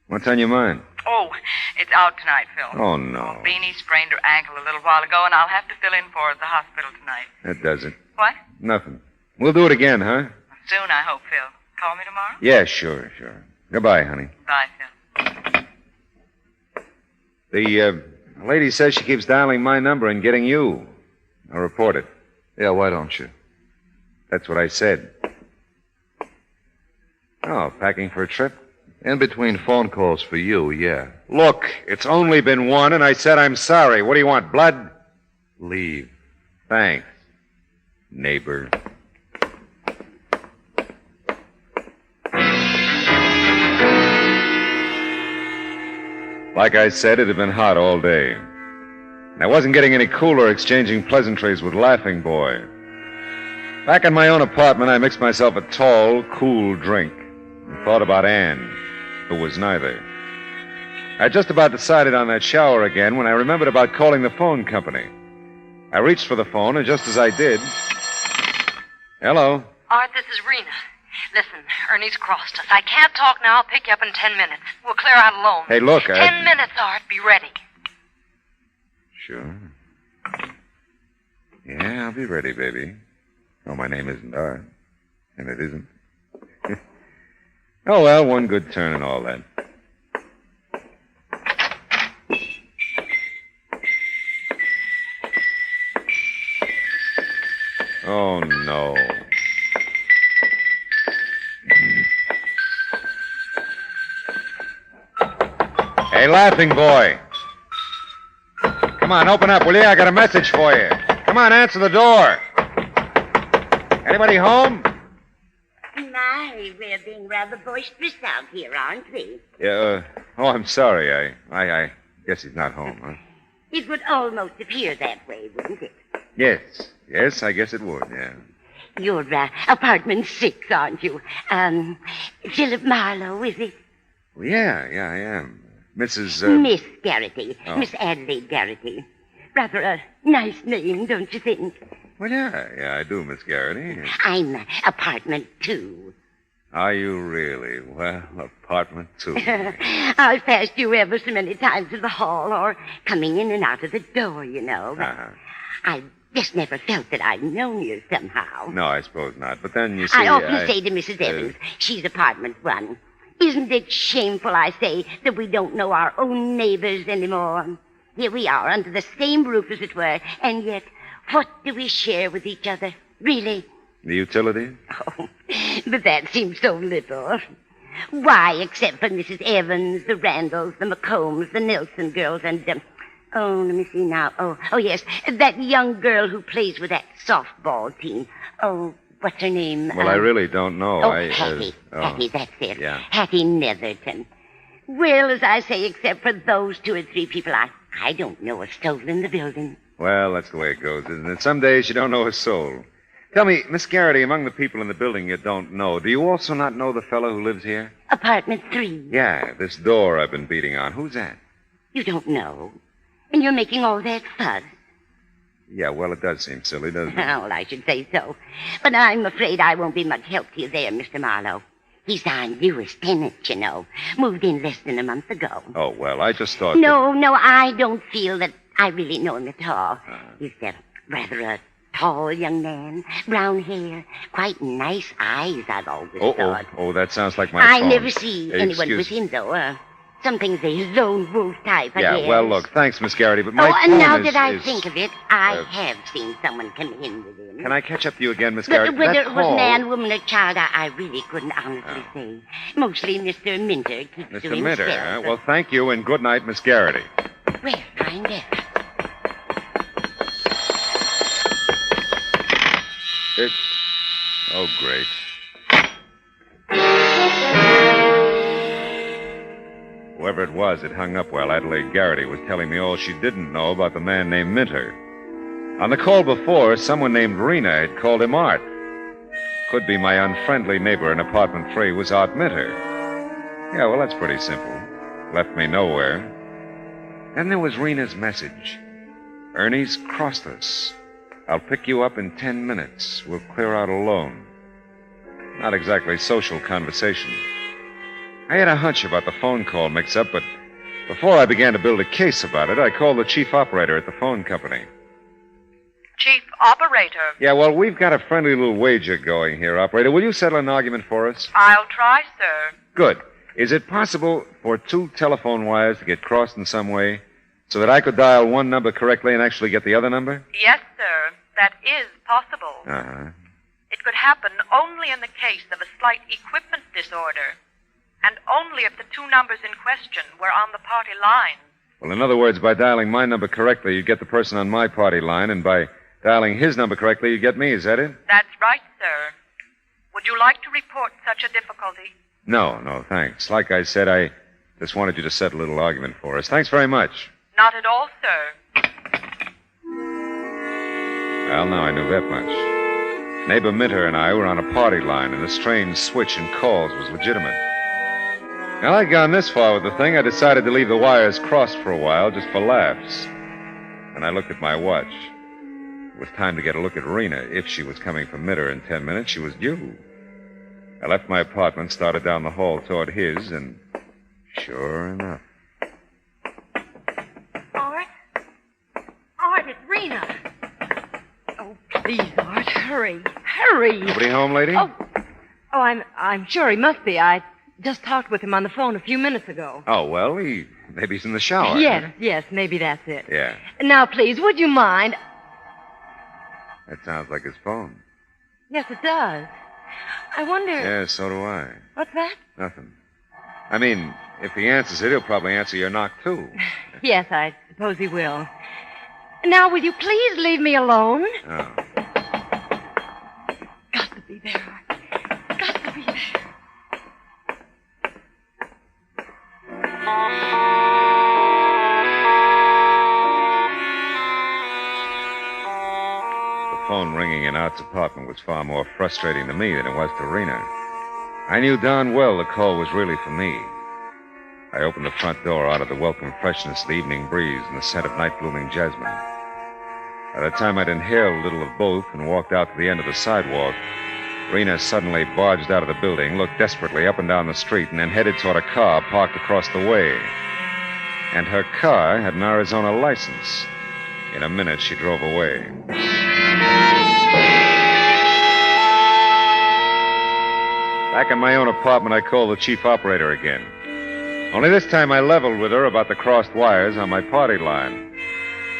What's on your mind? Oh, it's out tonight, Phil. Oh, no. Beanie sprained her ankle a little while ago, and I'll have to fill in for her at the hospital tonight. That does it. What? Nothing. We'll do it again, huh? Soon, I hope, Phil. Call me tomorrow? Yeah, sure. Goodbye, honey. Bye, Phil. The lady says she keeps dialing my number and getting you. I'll report it. Yeah, why don't you? That's what I said. Oh, packing for a trip? In between phone calls for you, yeah. Look, it's only been one, and I said I'm sorry. What do you want, blood? Leave. Thanks, neighbor. Like I said, it had been hot all day. And I wasn't getting any cooler exchanging pleasantries with Laughing Boy. Back in my own apartment, I mixed myself a tall, cool drink and thought about Ann, who was neither. I just about decided on that shower again when I remembered about calling the phone company. I reached for the phone, and just as I did... Hello? Art, this is Rena. Listen, Ernie's crossed us. I can't talk now. I'll pick you up in 10 minutes. We'll clear out alone. Hey, look, 10 minutes, Art. Be ready. Sure. Yeah, I'll be ready, baby. Oh, my name isn't Art. And it isn't. Oh, well, one good turn and all that. Oh, no. Hey, Laughing Boy. Come on, open up, will you? I got a message for you. Come on, answer the door. Anybody home? My, we're being rather boisterous out here, aren't we? Yeah, oh, I'm sorry. I guess he's not home, huh? It would almost appear that way, wouldn't it? Yes, I guess it would, yeah. You're apartment 6, aren't you? Philip Marlowe, is it? Well, yeah, I am. Mrs. Miss Garrity. Oh. Miss Adelaide Garrity. Rather a nice name, don't you think? Well, yeah, I do, Miss Garrity. I'm apartment 2. Are you really? Well, apartment 2. I've passed you ever so many times in the hall or coming in and out of the door, you know. But I just never felt that I'd known you somehow. No, I suppose not. But then, you see... I often say to Mrs. Evans, she's apartment 1, isn't it shameful, I say, that we don't know our own neighbors anymore? Here we are, under the same roof, as it were, and yet, what do we share with each other, really? The utilities? Oh, but that seems so little. Why, except for Mrs. Evans, the Randalls, the McCombs, the Nelson girls, and, oh, let me see now. Oh, yes, that young girl who plays with that softball team. Oh, what's her name? Well, I really don't know. Hattie. Hattie, that's it. Yeah. Hattie Netherton. Well, as I say, except for those 2 or 3 people, I don't know a soul in the building. Well, that's the way it goes, isn't it? Some days you don't know a soul. Tell me, Miss Garrity, among the people in the building you don't know, do you also not know the fellow who lives here? Apartment 3. Yeah, this door I've been beating on. Who's that? You don't know? And you're making all that fuss? Yeah, well, it does seem silly, doesn't it? Well, I should say so. But I'm afraid I won't be much help to you there, Mr. Marlowe. He's our newest tenant, you know. Moved in less than a month ago. Oh, well, I just thought... No, I don't feel that I really know him at all. He's rather a tall young man, brown hair, quite nice eyes, I've always thought. Oh, that sounds like my I phone. never see anyone Excuse- with him, though. Something's a lone wolf type, I Yeah, guess. well, look, thanks, Miss Garrity, but my and phone now is... that I is- think of it, I have seen someone come in with him. Can I catch up to you again, Miss But Garrity? whether That it was call- man, woman, or child, I really couldn't honestly say. Mostly Mr. Minter keeps to Mr. Minter, himself. huh? Well, thank you, and good night, Miss Garrity. Well, find out. Oh, great. Whoever it was, it hung up while Adelaide Garrity was telling me all she didn't know about the man named Minter. On the call before, someone named Rena had called him Art. Could be my unfriendly neighbor in apartment 3 was Art Minter. Yeah, well, that's pretty simple. Left me nowhere. Then there was Rena's message. Ernie's crossed us. I'll pick you up in 10 minutes. We'll clear out alone. Not exactly social conversation. I had a hunch about the phone call mix-up, but before I began to build a case about it, I called the chief operator at the phone company. Chief operator. Yeah, well, we've got a friendly little wager going here, operator. Will you settle an argument for us? I'll try, sir. Good. Is it possible for 2 telephone wires to get crossed in some way so that I could dial one number correctly and actually get the other number? Yes, sir. That is possible. Uh-huh. It could happen only in the case of a slight equipment disorder, and only if the 2 numbers in question were on the party line. Well, in other words, by dialing my number correctly, you get the person on my party line, and by dialing his number correctly, you get me. Is that it? That's right, sir. Would you like to report such a difficulty? No, thanks. Like I said, I just wanted you to set a little argument for us. Thanks very much. Not at all, sir. Well, now I knew that much. Neighbor Minter and I were on a party line, and the strange switch in calls was legitimate. Now, I'd gone this far with the thing, I decided to leave the wires crossed for a while, just for laughs. And I looked at my watch. It was time to get a look at Rena. If she was coming from Minter in 10 minutes, she was due. I left my apartment, started down the hall toward his, and sure enough. Art, it's Rena. Oh, please, Art, hurry. Hurry. Nobody home, lady? Oh, I'm sure he must be. I just talked with him on the phone a few minutes ago. Oh, well, maybe he's in the shower. Yes, maybe that's it. Yeah, Now, please, would you mind? that sounds like his phone. Yes, it does. I wonder... Yeah, so do I. What's that? Nothing. I mean, if he answers it, he'll probably answer your knock, too. Yes, I suppose he will. Now, will you please leave me alone? Oh. Got to be there, Art. Got to be there. The phone ringing in Art's apartment was far more frustrating to me than it was to Rena. I knew darn well the call was really for me. I opened the front door out of the welcome freshness of the evening breeze and the scent of night-blooming jasmine. By the time I'd inhaled a little of both and walked out to the end of the sidewalk, Rena suddenly barged out of the building, looked desperately up and down the street, and then headed toward a car parked across the way. And her car had an Arizona license. In a minute, she drove away. Back in my own apartment, I called the chief operator again. Only this time I leveled with her about the crossed wires on my party line.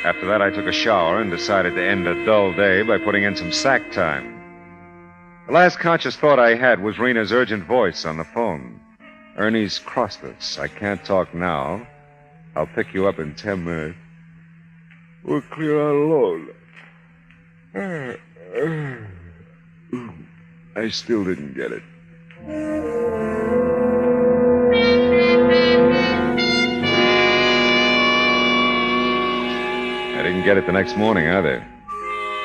After that, I took a shower and decided to end a dull day by putting in some sack time. The last conscious thought I had was Rena's urgent voice on the phone. Ernie's crossed us. I can't talk now. I'll pick you up in 10 minutes. We're clear on load. I still didn't get it. I didn't get it the next morning either.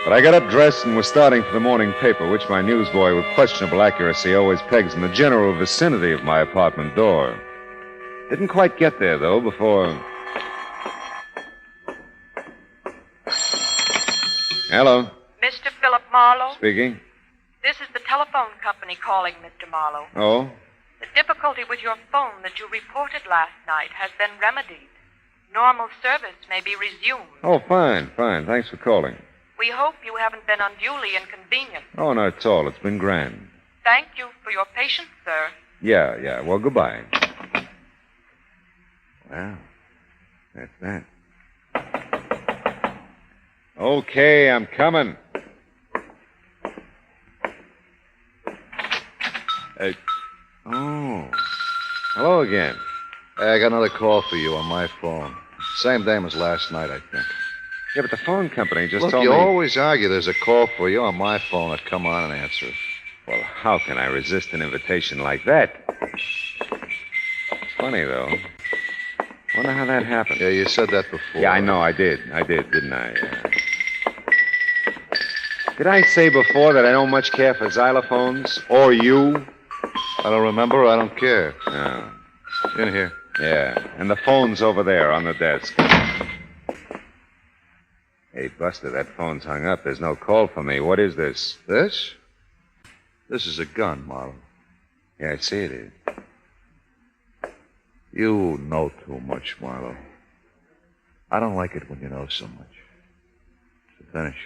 But I got up dressed and was starting for the morning paper, which my newsboy with questionable accuracy always pegs in the general vicinity of my apartment door. Didn't quite get there, though, before... Hello. Mr. Philip Marlowe? Speaking. This is the telephone company calling, Mr. Marlowe. Oh? The difficulty with your phone that you reported last night has been remedied. Normal service may be resumed. Oh, fine. Thanks for calling. We hope you haven't been unduly inconvenienced. Oh, not at all. It's been grand. Thank you for your patience, sir. Yeah. Well, goodbye. Well, that's that. Okay, I'm coming. Oh. Hello again. Hey, I got another call for you on my phone. Same name as last night, I think. Yeah, but the phone company just Look, told you me... always argue there's a call for you on my phone. I'd come on and answer it. Well, how can I resist an invitation like that? Funny, though. Wonder how that happened. Yeah, you said that before. Yeah, I know, I did, didn't I? Did I say before that I don't much care for xylophones? Or you? I don't remember. I don't care. Oh. In here. Yeah, and the phone's over there on the desk. Hey, Buster, that phone's hung up. There's no call for me. What is this? This? This is a gun, Marlowe. Yeah, I see it is. You know too much, Marlowe. I don't like it when you know so much. So finish.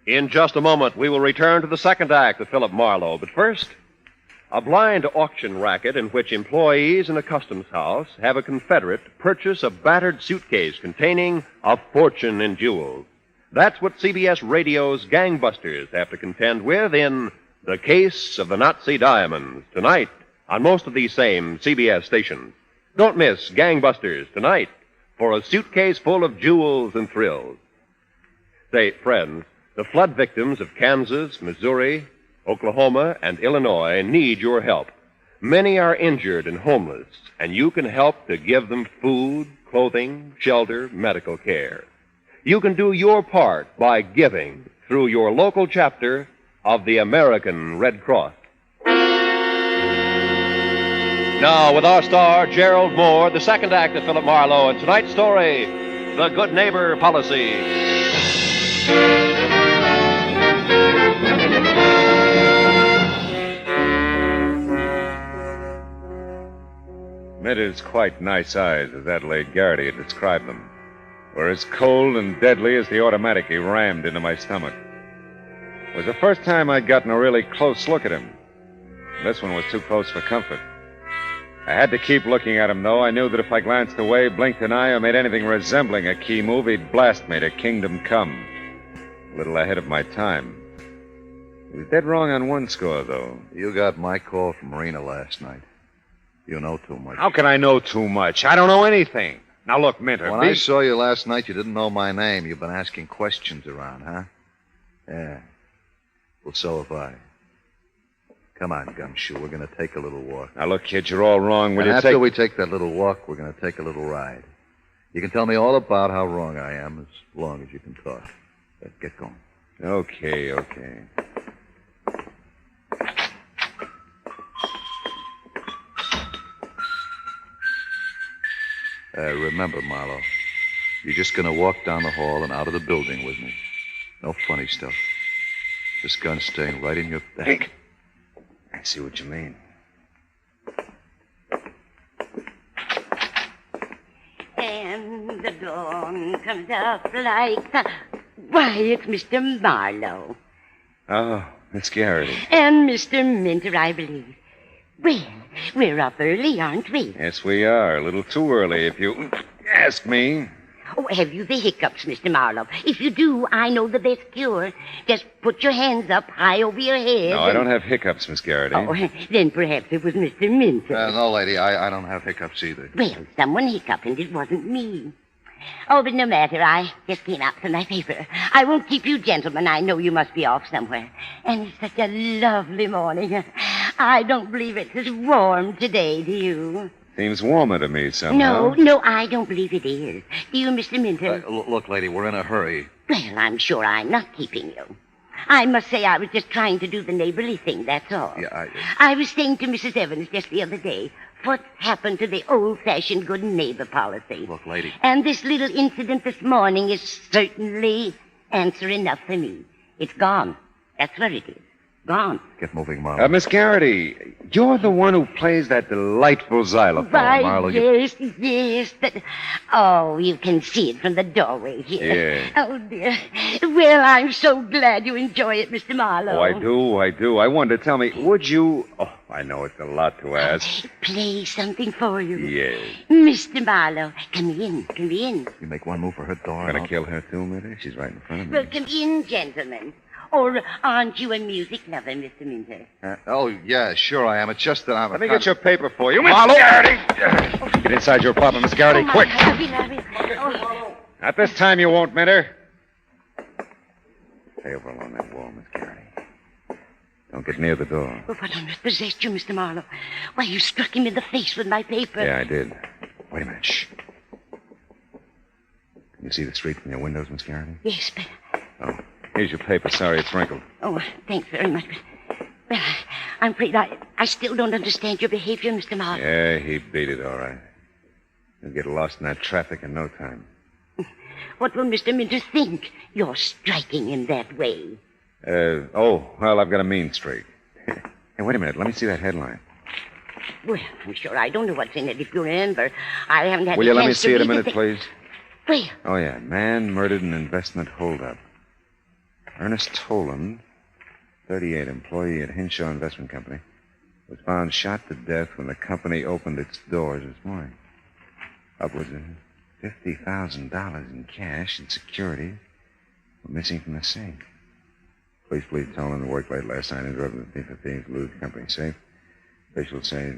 In just a moment, we will return to the second act of Philip Marlowe. But first, a blind auction racket in which employees in a customs house have a confederate purchase a battered suitcase containing a fortune in jewels. That's what CBS Radio's gangbusters have to contend with in The Case of the Nazi Diamonds, tonight on most of these same CBS stations. Don't miss Gangbusters tonight for a suitcase full of jewels and thrills. Say, friends, the flood victims of Kansas, Missouri, Oklahoma, and Illinois need your help. Many are injured and homeless, and you can help to give them food, clothing, shelter, medical care. You can do your part by giving through your local chapter of the American Red Cross. Now, with our star, Gerald Moore, the second act of Philip Marlowe, and tonight's story, The Good Neighbor Policy. Mitter's quite nice eyes, as Adelaide Garrity had described them, were as cold and deadly as the automatic he rammed into my stomach. It was the first time I'd gotten a really close look at him. This one was too close for comfort. I had to keep looking at him, though. I knew that if I glanced away, blinked an eye, or made anything resembling a key move, he'd blast me to kingdom come. A little ahead of my time. He was dead wrong on one score, though. You got my call from Marina last night. You know too much. How can I know too much? I don't know anything. Now, look, Minter. When I saw you last night, you didn't know my name. You've been asking questions around, huh? Yeah. Well, so have I. Come on, Gumshoe. We're going to take a little walk. Now, look, kid, you're all wrong. And after we take that little walk, we're going to take a little ride. You can tell me all about how wrong I am as long as you can talk. Let's get going. Okay. Remember, Marlowe, you're just going to walk down the hall and out of the building with me. No funny stuff. This gun staying right in your back. I see what you mean. And the dawn comes up like the... Why, it's Mr. Marlowe. Oh, Miss Garrity. And Mr. Minter, I believe. Well, we're up early, aren't we? Yes, we are. A little too early, if you ask me. Oh, have you the hiccups, Mr. Marlowe? If you do, I know the best cure. Just put your hands up high over your head. No, I don't have hiccups, Miss Garrity. Oh, then perhaps it was Mr. Minter. No, lady, I don't have hiccups either. Well, someone hiccuped, and it wasn't me. Oh, but no matter. I just came out for my paper. I won't keep you gentlemen. I know you must be off somewhere. And it's such a lovely morning. I don't believe it's as warm today, do you? Seems warmer to me somehow. No, I don't believe it is. Do you, Mr. Minter? Look, lady, we're in a hurry. Well, I'm sure I'm not keeping you. I must say I was just trying to do the neighborly thing, that's all. Yeah, I was saying to Mrs. Evans just the other day, what happened to the old-fashioned good neighbor policy? Look, lady. And this little incident this morning is certainly answer enough for me. It's gone. That's where it is. Gone. Get moving, Marlowe. Miss Garrity, you're the one who plays that delightful xylophone, Why, Marlowe. yes. Oh, you can see it from the doorway here. Yeah. Oh, dear. Well, I'm so glad you enjoy it, Mr. Marlowe. Oh, I do. I wanted to tell me, would you... Oh, I know it's a lot to ask. Play something for you. Yes. Mr. Marlowe, come in. You make one move for her door. Gonna kill her too, Minter? She's right in front of me. Well, come in, gentlemen. Or aren't you a music lover, Mr. Minter? Oh, yeah, sure I am. It's just that I'm Let me get your paper for you, Miss Marlowe! Garrity. Get inside your apartment, Miss Garrity, quick. Oh. At this time you won't, Minter. Stay over along that wall, Miss Garrity. Don't get near the door. Well, what on earth possessed you, Mr. Marlowe? Why, you struck him in the face with my paper. Yeah, I did. Wait a minute. Shh. Can you see the street from your windows, Miss Garrity? Yes, but... Oh, here's your paper. Sorry, it's wrinkled. Oh, thanks very much. Well, I'm afraid I still don't understand your behavior, Mr. Marlowe. Yeah, he beat it, all right. You'll get lost in that traffic in no time. What will Mr. Minter think? You're striking him that way. Well, I've got a mean streak. Hey, wait a minute. Let me see that headline. Well, I'm sure I don't know what's in it. If you remember, I haven't had Will a you let me chance to see it a read the minute, thing. please? Well, Oh, yeah. Man murdered in investment holdup. Ernest Toland, 38, employee at Hinshaw Investment Company, was found shot to death when the company opened its doors this morning. Upwards of $50,000 in cash and securities were missing from the safe. Police believe Toland worked late last night and drove the thief of thieves to lose the company safe. Officials say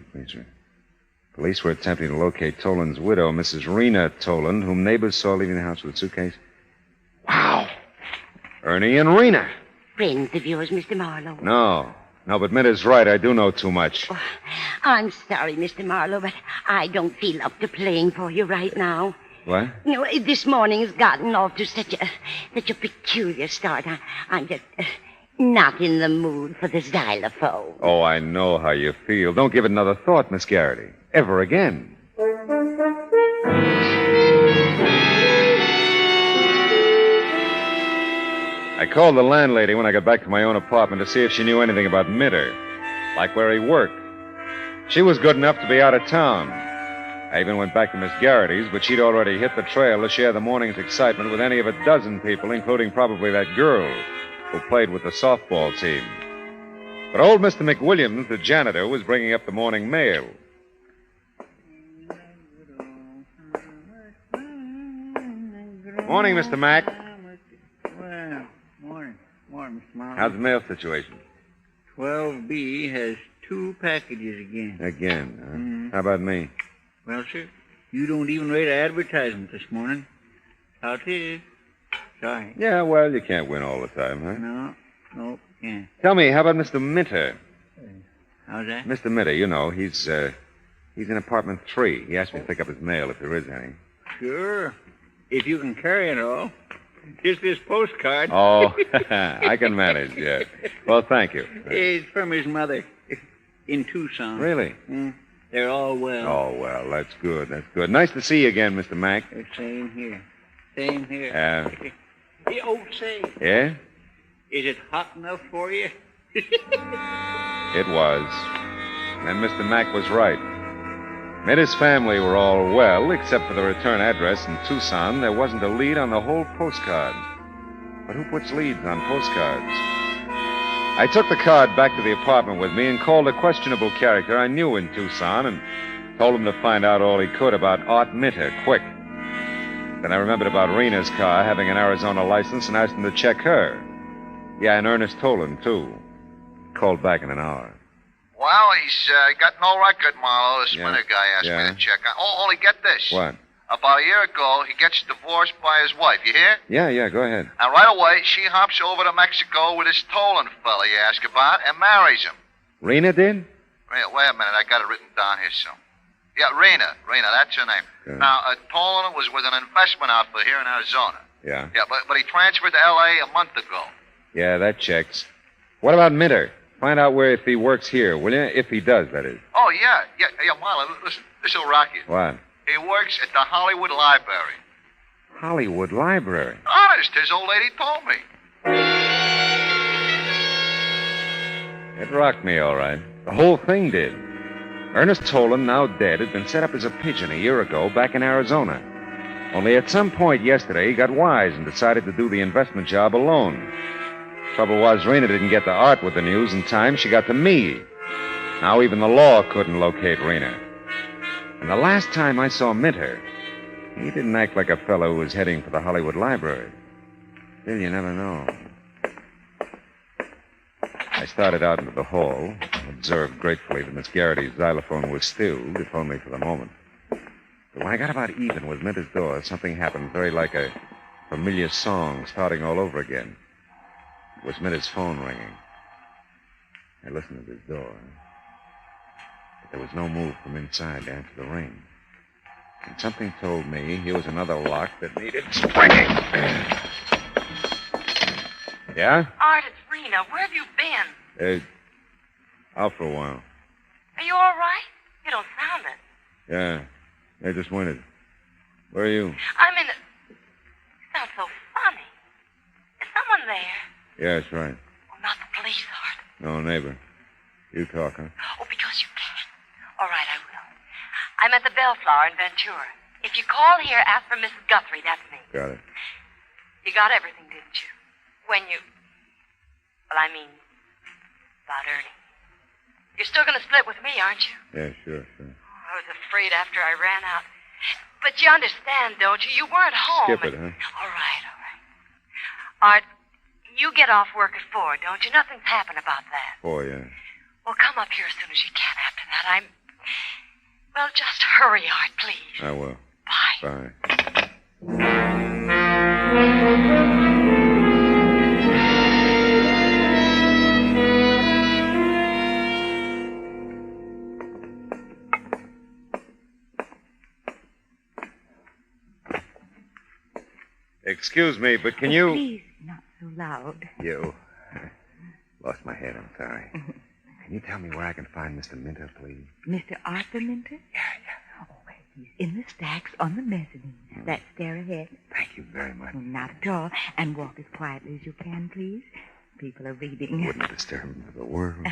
police were attempting to locate Toland's widow, Mrs. Rena Toland, whom neighbors saw leaving the house with a suitcase. Wow! Ernie and Rena. friends of yours, Mr. Marlowe. No, but Minter's right. I do know too much. Oh, I'm sorry, Mr. Marlowe, but I don't feel up to playing for you right now. What? You know, this morning has gotten off to such a peculiar start. I'm just not in the mood for the xylophone. Oh, I know how you feel. Don't give it another thought, Miss Garrity. Ever again. I called the landlady when I got back to my own apartment to see if she knew anything about Minter, like where he worked. She was good enough to be out of town. I even went back to Miss Garrity's, but she'd already hit the trail to share the morning's excitement with any of a dozen people, including probably that girl who played with the softball team. But old Mr. McWilliams, the janitor, was bringing up the morning mail. Morning, Mr. Mack. Well, morning, Mr. Marlowe. How's the mail situation? 12B has 2 packages again. Again, huh? Mhm. How about me? Well, sir, you don't even rate an advertisement this morning. How it is. Sorry. Yeah, well, you can't win all the time, huh? No, can't. Tell me, how about Mr. Minter? How's that? Mr. Minter, you know, he's in apartment 3. He asked me to pick up his mail if there is any. Sure. If you can carry it all. Just this postcard. Oh, I can manage, yeah. Well, thank you. It's from his mother in Tucson. Really? They're all well. Oh, well, that's good. That's good. Nice to see you again, Mr. Mack. Same here. Same here. Hey, oh, say, Yeah? is it hot enough for you? It was. And Mr. Mack was right. Minta's family were all well, except for the return address in Tucson. There wasn't a lead on the whole postcard. But who puts leads on postcards? I took the card back to the apartment with me and called a questionable character I knew in Tucson and told him to find out all he could about Art Minter, quick. Then I remembered about Rena's car having an Arizona license and asked him to check her. Yeah, and Ernest Tolan, too. Called back in an hour. Well, he's got no record, Marlowe. This Yeah. Minter guy asked Yeah. me to check on. Oh, only get this. What? About a year ago, he gets divorced by his wife. You hear? Yeah, go ahead. And right away, she hops over to Mexico with this Tolan fella you ask about and marries him. Rena did? Wait a minute, I got it written down here, so. Yeah, Rena, that's her name. Good. Now, Tolan was with an investment outfit here in Arizona. Yeah. Yeah, but he transferred to L.A. a month ago. Yeah, that checks. What about Minter? Find out where if he works here, will you? If he does, that is. Oh, yeah, Marlowe, listen, this'll rock you. What? He works at the Hollywood Library. Hollywood Library. Honest, his old lady told me. It rocked me, all right. The whole thing did. Ernest Tolan, now dead, had been set up as a pigeon a year ago back in Arizona. Only at some point yesterday, he got wise and decided to do the investment job alone. Trouble was, Rena didn't get to Art with the news in time. She got to me. Now even the law couldn't locate Rena. And the last time I saw Minter, he didn't act like a fellow who was heading for the Hollywood Library. Still, you never know. I started out into the hall, observed gratefully that Miss Garrity's xylophone was stilled, if only for the moment. But when I got about even with Minter's door, something happened very like a familiar song starting all over again. It was Minter's phone ringing. I listened at his door. But there was no move from inside to answer the ring. And something told me here was another lock that needed springing. Yeah? Art, it's Rena. Where have you been? Out for a while. Are you all right? You don't sound it. Yeah. I just winded. Where are you? I'm in the... You sound so funny. Is someone there? Yeah, that's right. Well, not the police, Art. No, neighbor. You talk, huh? Oh, because you can. All right, I will. I'm at the Bellflower in Ventura. If you call here, ask for Mrs. Guthrie. That's me. Got it. You got everything, didn't you? When you... Well, I mean, about Ernie. You're still going to split with me, aren't you? Yeah, sure. I was afraid after I ran out. But you understand, don't you? You weren't home. Skip it, huh? All right. Art, you get off work at 4, don't you? Nothing's happened about that. 4, yeah. Well, come up here as soon as you can after that. Well, just hurry, Art, please. I will. Bye. Excuse me, but can you... Please, not so loud. You. Lost my head, I'm sorry. Can you tell me where I can find Mr. Minter, please? Mr. Arthur Minter? Yeah. Oh, well, he's in the stacks on the mezzanine. That stair ahead. Thank you very much. Oh, not at all. And walk as quietly as you can, please. People are reading. Wouldn't disturb him for the world.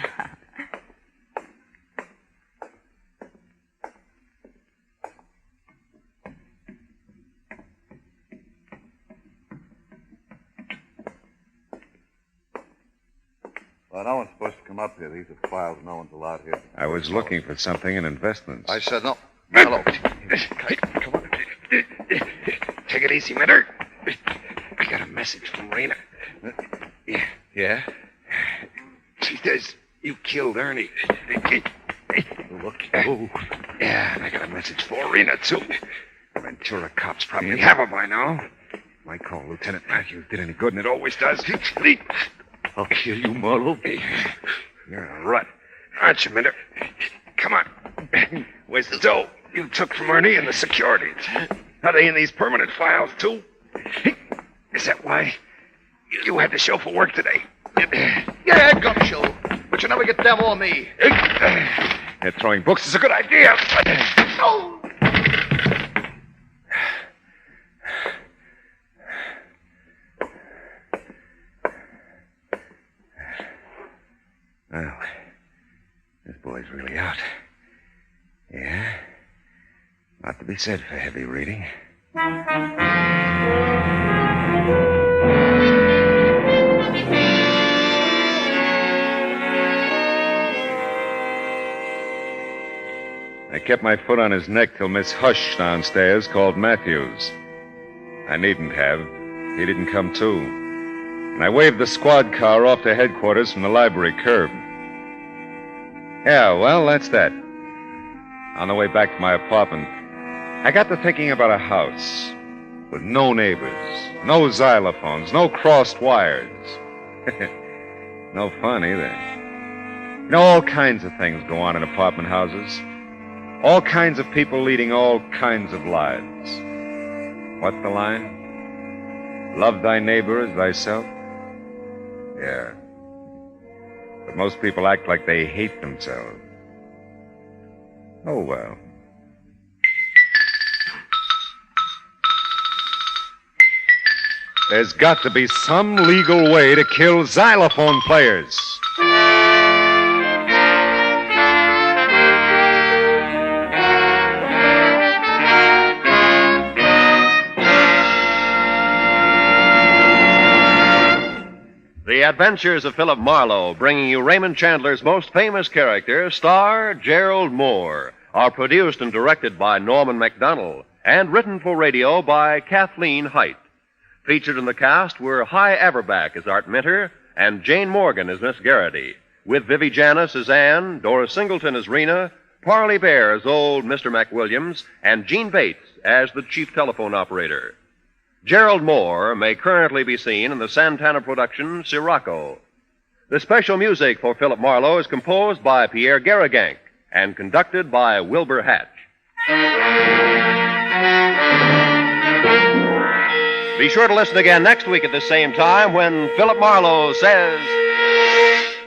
Well, no one's supposed to come up here. These are files. No one's allowed here. I was looking for something in investments. I said no. Hello. Come on. Take it easy, Minter. I got a message from Rena. Yeah? She says you killed Ernie. Look. Oh. Yeah, and I got a message for Rena, too. The Ventura cops probably have her by now. Might call Lieutenant Matthews did any good, and it always does. I'll kill you, Marlowe. You're in a rut, aren't you, Minter? Come on. Where's the dough you took from Ernie and the securities? Are they in these permanent files, too? Is that why you had to show for work today? Yeah, gum show. But you never get them or me. Yeah, Throwing books is a good idea. Oh! Well, this boy's really out. Yeah. Not to be said for heavy reading. I kept my foot on his neck till Miss Hush downstairs called Matthews. I needn't have. He didn't come to. And I waved the squad car off to headquarters from the library curb. Yeah, well, that's that. On the way back to my apartment, I got to thinking about a house with no neighbors, no xylophones, no crossed wires. No fun either. You know, all kinds of things go on in apartment houses. All kinds of people leading all kinds of lives. What's the line? Love thy neighbor as thyself? Yeah. But most people act like they hate themselves. Oh, well. There's got to be some legal way to kill xylophone players. The Adventures of Philip Marlowe, bringing you Raymond Chandler's most famous character, star Gerald Moore, are produced and directed by Norman MacDonald and written for radio by Kathleen Height. Featured in the cast were Hy Averback as Art Minter and Jane Morgan as Miss Garrity, with Vivi Janis as Anne, Dora Singleton as Rena, Parley Bear as old Mr. McWilliams, and Gene Bates as the chief telephone operator. Gerald Moore may currently be seen in the Santana production Sirocco. The special music for Philip Marlowe is composed by Pierre Garrigank and conducted by Wilbur Hatch. Be sure to listen again next week at the same time when Philip Marlowe says...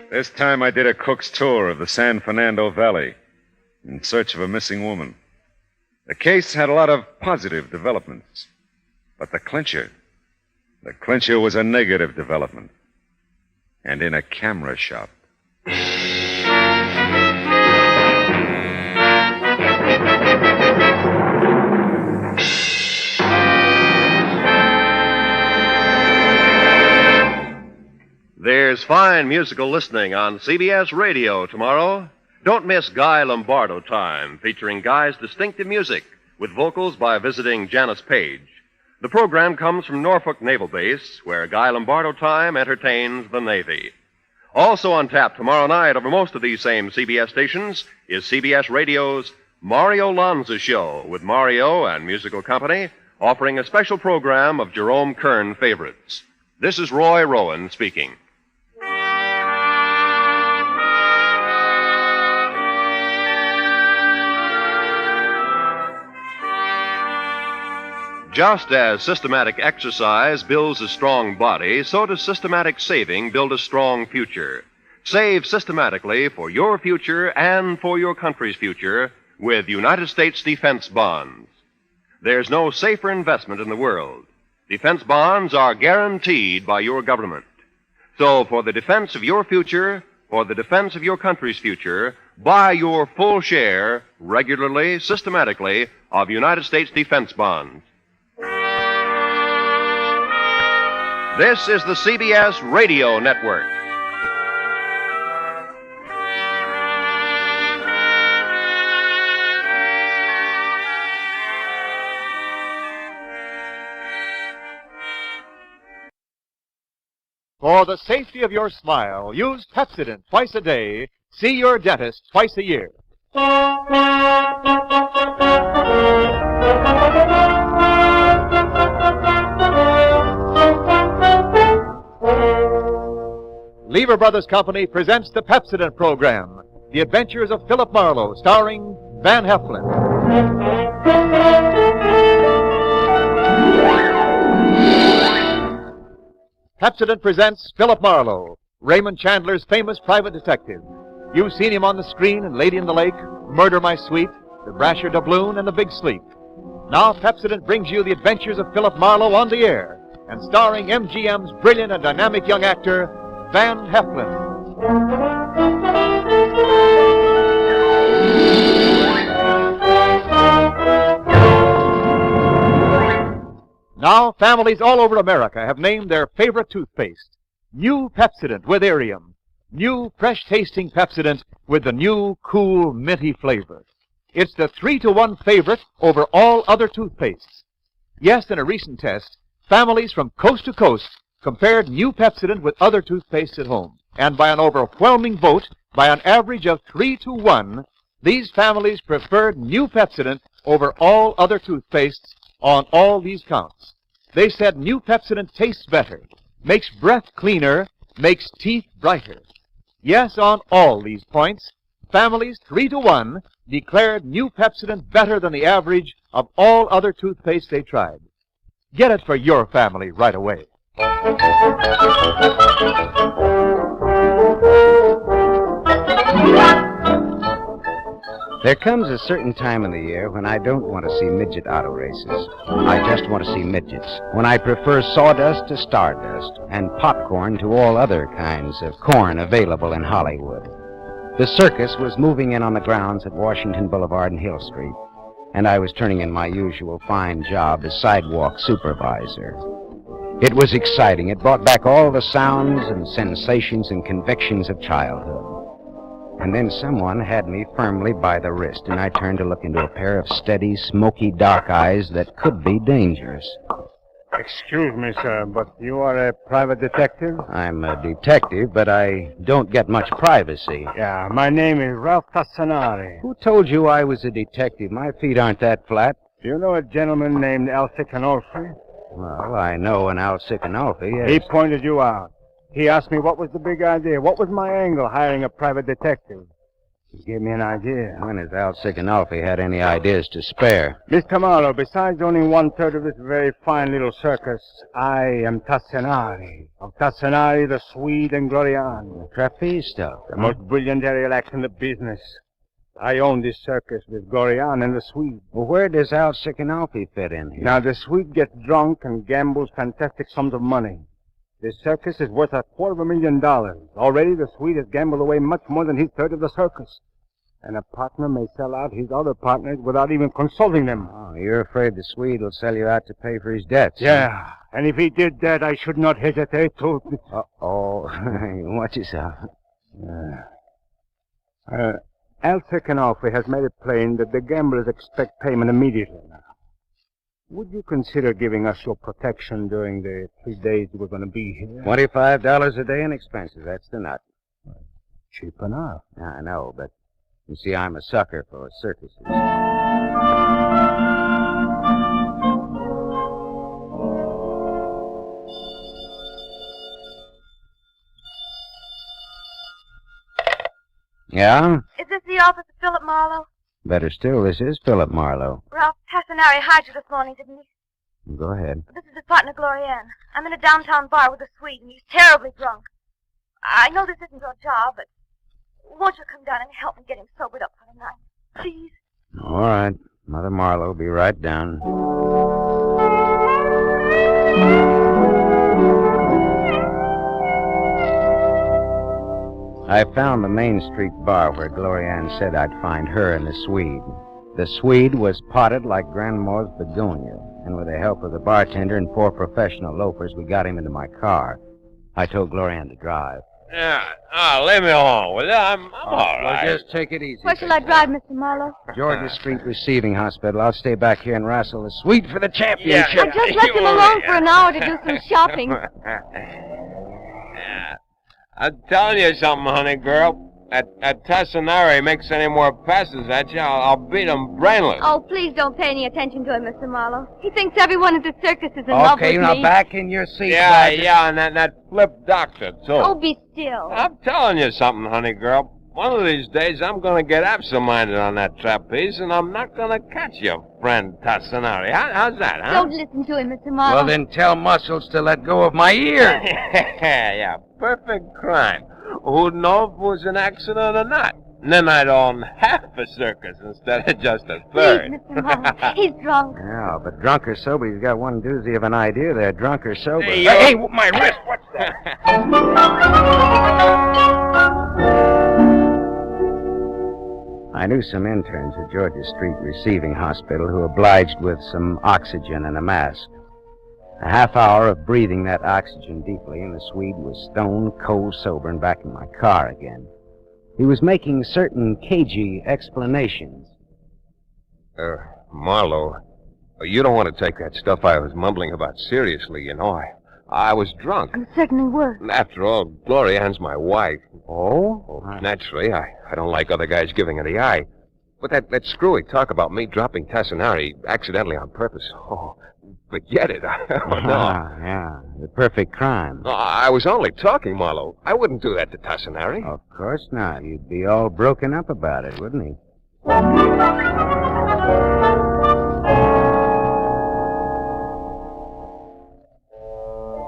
This time I did a cook's tour of the San Fernando Valley in search of a missing woman. The case had a lot of positive developments. But the clincher was a negative development. And in a camera shop. There's fine musical listening on CBS Radio tomorrow. Don't miss Guy Lombardo Time, featuring Guy's distinctive music with vocals by visiting Janice Page. The program comes from Norfolk Naval Base, where Guy Lombardo Time entertains the Navy. Also on tap tomorrow night over most of these same CBS stations is CBS Radio's Mario Lanza Show, with Mario and musical company offering a special program of Jerome Kern favorites. This is Roy Rowan speaking. Just as systematic exercise builds a strong body, so does systematic saving build a strong future. Save systematically for your future and for your country's future with United States defense bonds. There's no safer investment in the world. Defense bonds are guaranteed by your government. So for the defense of your future, for the defense of your country's future, buy your full share regularly, systematically of United States defense bonds. This is the CBS Radio Network. For the safety of your smile, use Pepsodent twice a day. See your dentist twice a year. Lever Brothers Company presents the Pepsodent program, The Adventures of Philip Marlowe, starring Van Heflin. Pepsodent presents Philip Marlowe, Raymond Chandler's famous private detective. You've seen him on the screen in Lady in the Lake, Murder My Sweet, The Brasher Doubloon, and The Big Sleep. Now Pepsodent brings you the adventures of Philip Marlowe on the air, and starring MGM's brilliant and dynamic young actor, Van Heflin. Now, families all over America have named their favorite toothpaste. New Pepsodent with Irium. New, fresh-tasting Pepsodent with the new, cool, minty flavor. It's the 3-to-1 favorite over all other toothpastes. Yes, in a recent test, families from coast to coast compared new Pepsodent with other toothpastes at home. And by an overwhelming vote, by an average of 3-to-1, these families preferred new Pepsodent over all other toothpastes on all these counts. They said new Pepsodent tastes better, makes breath cleaner, makes teeth brighter. Yes, on all these points, families 3-to-1 declared new Pepsodent better than the average of all other toothpaste they tried. Get it for your family right away. There comes a certain time in the year when I don't want to see midget auto races. I just want to see midgets. When I prefer sawdust to stardust and popcorn to all other kinds of corn available in Hollywood. The circus was moving in on the grounds at Washington Boulevard and Hill Street, and I was turning in my usual fine job as sidewalk supervisor. It was exciting. It brought back all the sounds and sensations and convictions of childhood. And then someone had me firmly by the wrist, and I turned to look into a pair of steady, smoky, dark eyes that could be dangerous. Excuse me, sir, but you are a private detective? I'm a detective, but I don't get much privacy. Yeah, my name is Ralph Tassanari. Who told you I was a detective? My feet aren't that flat. Do you know a gentleman named Alcic Canolfi? Well, I know an Alcic Canolfi, yes. He pointed you out. He asked me what was the big idea. What was my angle hiring a private detective? He gave me an idea. When has Alcic Canolfi had any ideas to spare? Mr. Marlowe, besides owning 1/3 of this very fine little circus, I am Tassanari. Of Tassanari, the Swede, and Glorian. Trapeze stuff. The most brilliant aerial act in the business. I own this circus with Glorian and the Swede. Well, where does Alcic Canolfi fit in here? Now, the Swede gets drunk and gambles fantastic sums of money. This circus is worth $250,000. Already the Swede has gambled away much more than his third of the circus. And a partner may sell out his other partners without even consulting them. Oh, you're afraid the Swede will sell you out to pay for his debts? Yeah, and if he did that, I should not hesitate to... Uh-oh. Watch yourself. Alcic Canolfi has made it plain that the gamblers expect payment immediately now. Would you consider giving us your protection during the 3 days we're going to be here? $25 a day in expenses. That's the nut. Cheap enough. I know, but you see, I'm a sucker for circuses. Yeah? Is this the office of Philip Marlowe? Better still, this is Philip Marlowe. Ralph Tassanari hired you this morning, didn't he? Go ahead. This is his partner, Glorian. I'm in a downtown bar with a Swede, and he's terribly drunk. I know this isn't your job, but won't you come down and help me get him sobered up for the night? Please? All right. Mother Marlowe will be right down. I found the Main Street bar where Glorian said I'd find her and the Swede. The Swede was potted like Grandma's begonia, and with the help of the bartender and 4 professional loafers, we got him into my car. I told Glorian to drive. Yeah, leave me alone, will you? I'm all right. Well, just take it easy. Where shall I drive, Mr. Marlowe? Georgia Street Receiving Hospital. I'll stay back here and wrestle the Swede for the championship. I just left him alone for an hour to do some shopping. I'm telling you something, honey girl. At Tassanari makes any more passes at you, I'll beat him brainless. Oh, please don't pay any attention to him, Mr. Marlowe. He thinks everyone at the circus is in love with me. Okay, now back in your seat. Yeah, and that flip doctor, too. Oh, be still. I'm telling you something, honey girl. One of these days, I'm going to get absent-minded on that trapeze, and I'm not going to catch you, friend Tassanari. How's that, huh? Don't listen to him, Mr. Marlowe. Well, then tell Muscles to let go of my ear. Yeah, perfect crime. Who'd know if it was an accident or not? And then I'd own half a circus instead of just a third. Please, Mr. Marlowe. He's drunk. Yeah, but drunk or sober, he's got one doozy of an idea there. Drunk or sober. Hey, my wrist, what's that? I knew some interns at Georgia Street Receiving Hospital who obliged with some oxygen and a mask. A half hour of breathing that oxygen deeply, and the Swede was stone cold sober and back in my car again. He was making certain cagey explanations. Marlowe, you don't want to take that stuff I was mumbling about seriously, you know. I was drunk. You certainly were. After all, Gloria Ann's my wife. Oh? Naturally, I don't like other guys giving her the eye. But that screwy talk about me dropping Tassanari accidentally on purpose, forget it. Yeah, the perfect crime. I was only talking, Marlowe. I wouldn't do that to Tassanari. Of course not. You'd be all broken up about it, wouldn't he?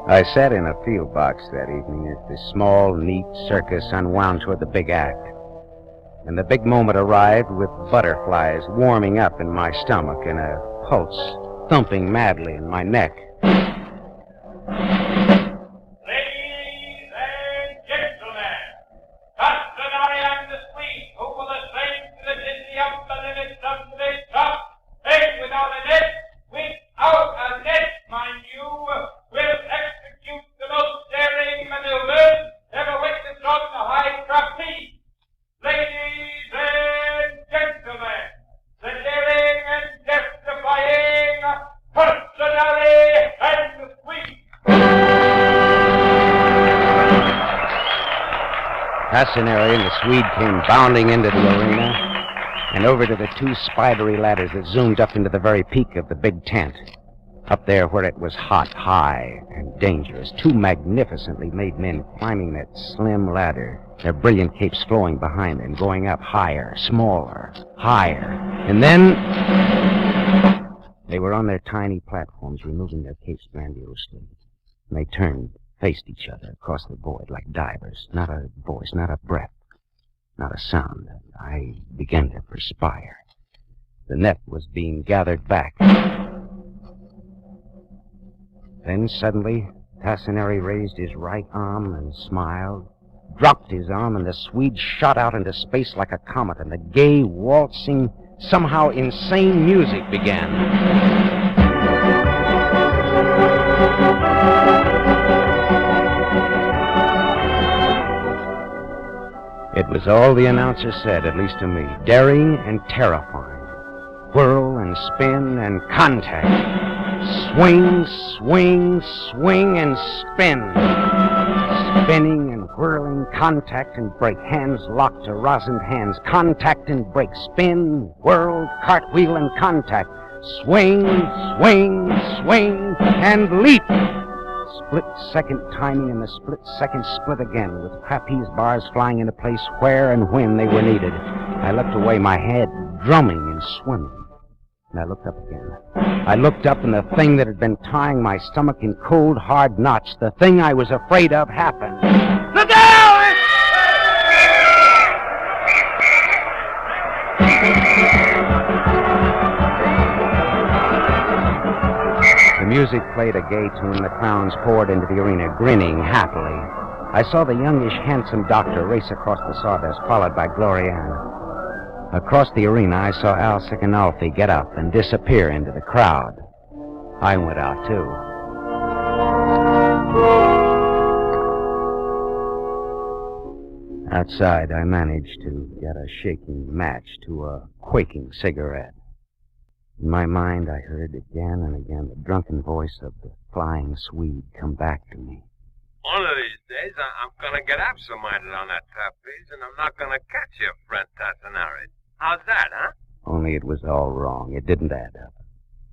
I sat in a field box that evening as the small, neat circus unwound toward the big act. And the big moment arrived with butterflies warming up in my stomach and a pulse thumping madly in my neck. Tassanari and the Swede came bounding into the arena and over to the two spidery ladders that zoomed up into the very peak of the big tent. Up there where it was hot, high, and dangerous, two magnificently made men climbing that slim ladder, their brilliant capes flowing behind them, going up higher, smaller, higher. And then they were on their tiny platforms, removing their capes grandiosely. And they turned, faced each other across the void like divers. Not a voice, not a breath, not a sound. I began to perspire. The net was being gathered back. Then suddenly, Tassanari raised his right arm and smiled, dropped his arm, and the Swede shot out into space like a comet, and the gay, waltzing, somehow insane music began. It was all the announcer said, at least to me, daring and terrifying. Whirl and spin and contact. Swing, swing, swing, and spin. Spinning and whirling, contact and break. Hands locked to rosined hands. Contact and break. Spin, whirl, cartwheel, and contact. Swing, swing, swing, and leap. Split-second timing and the split-second split again, with trapeze bars flying into place where and when they were needed. I looked away, my head drumming and swimming. And I looked up again. I looked up, and the thing that had been tying my stomach in cold, hard knots, the thing I was afraid of, happened. Look out! The music played a gay tune. The clowns poured into the arena, grinning happily. I saw the youngish, handsome doctor race across the sawdust, followed by Gloria Ann. Across the arena, I saw Al Sicanolfi get up and disappear into the crowd. I went out, too. Outside, I managed to get a shaking match to a quaking cigarette. In my mind, I heard again and again the drunken voice of the flying Swede come back to me. One of these days, I'm going to get absent-minded on that trapeze, and I'm not going to catch you, friend Tassanari. How's that, huh? Only it was all wrong. It didn't add up.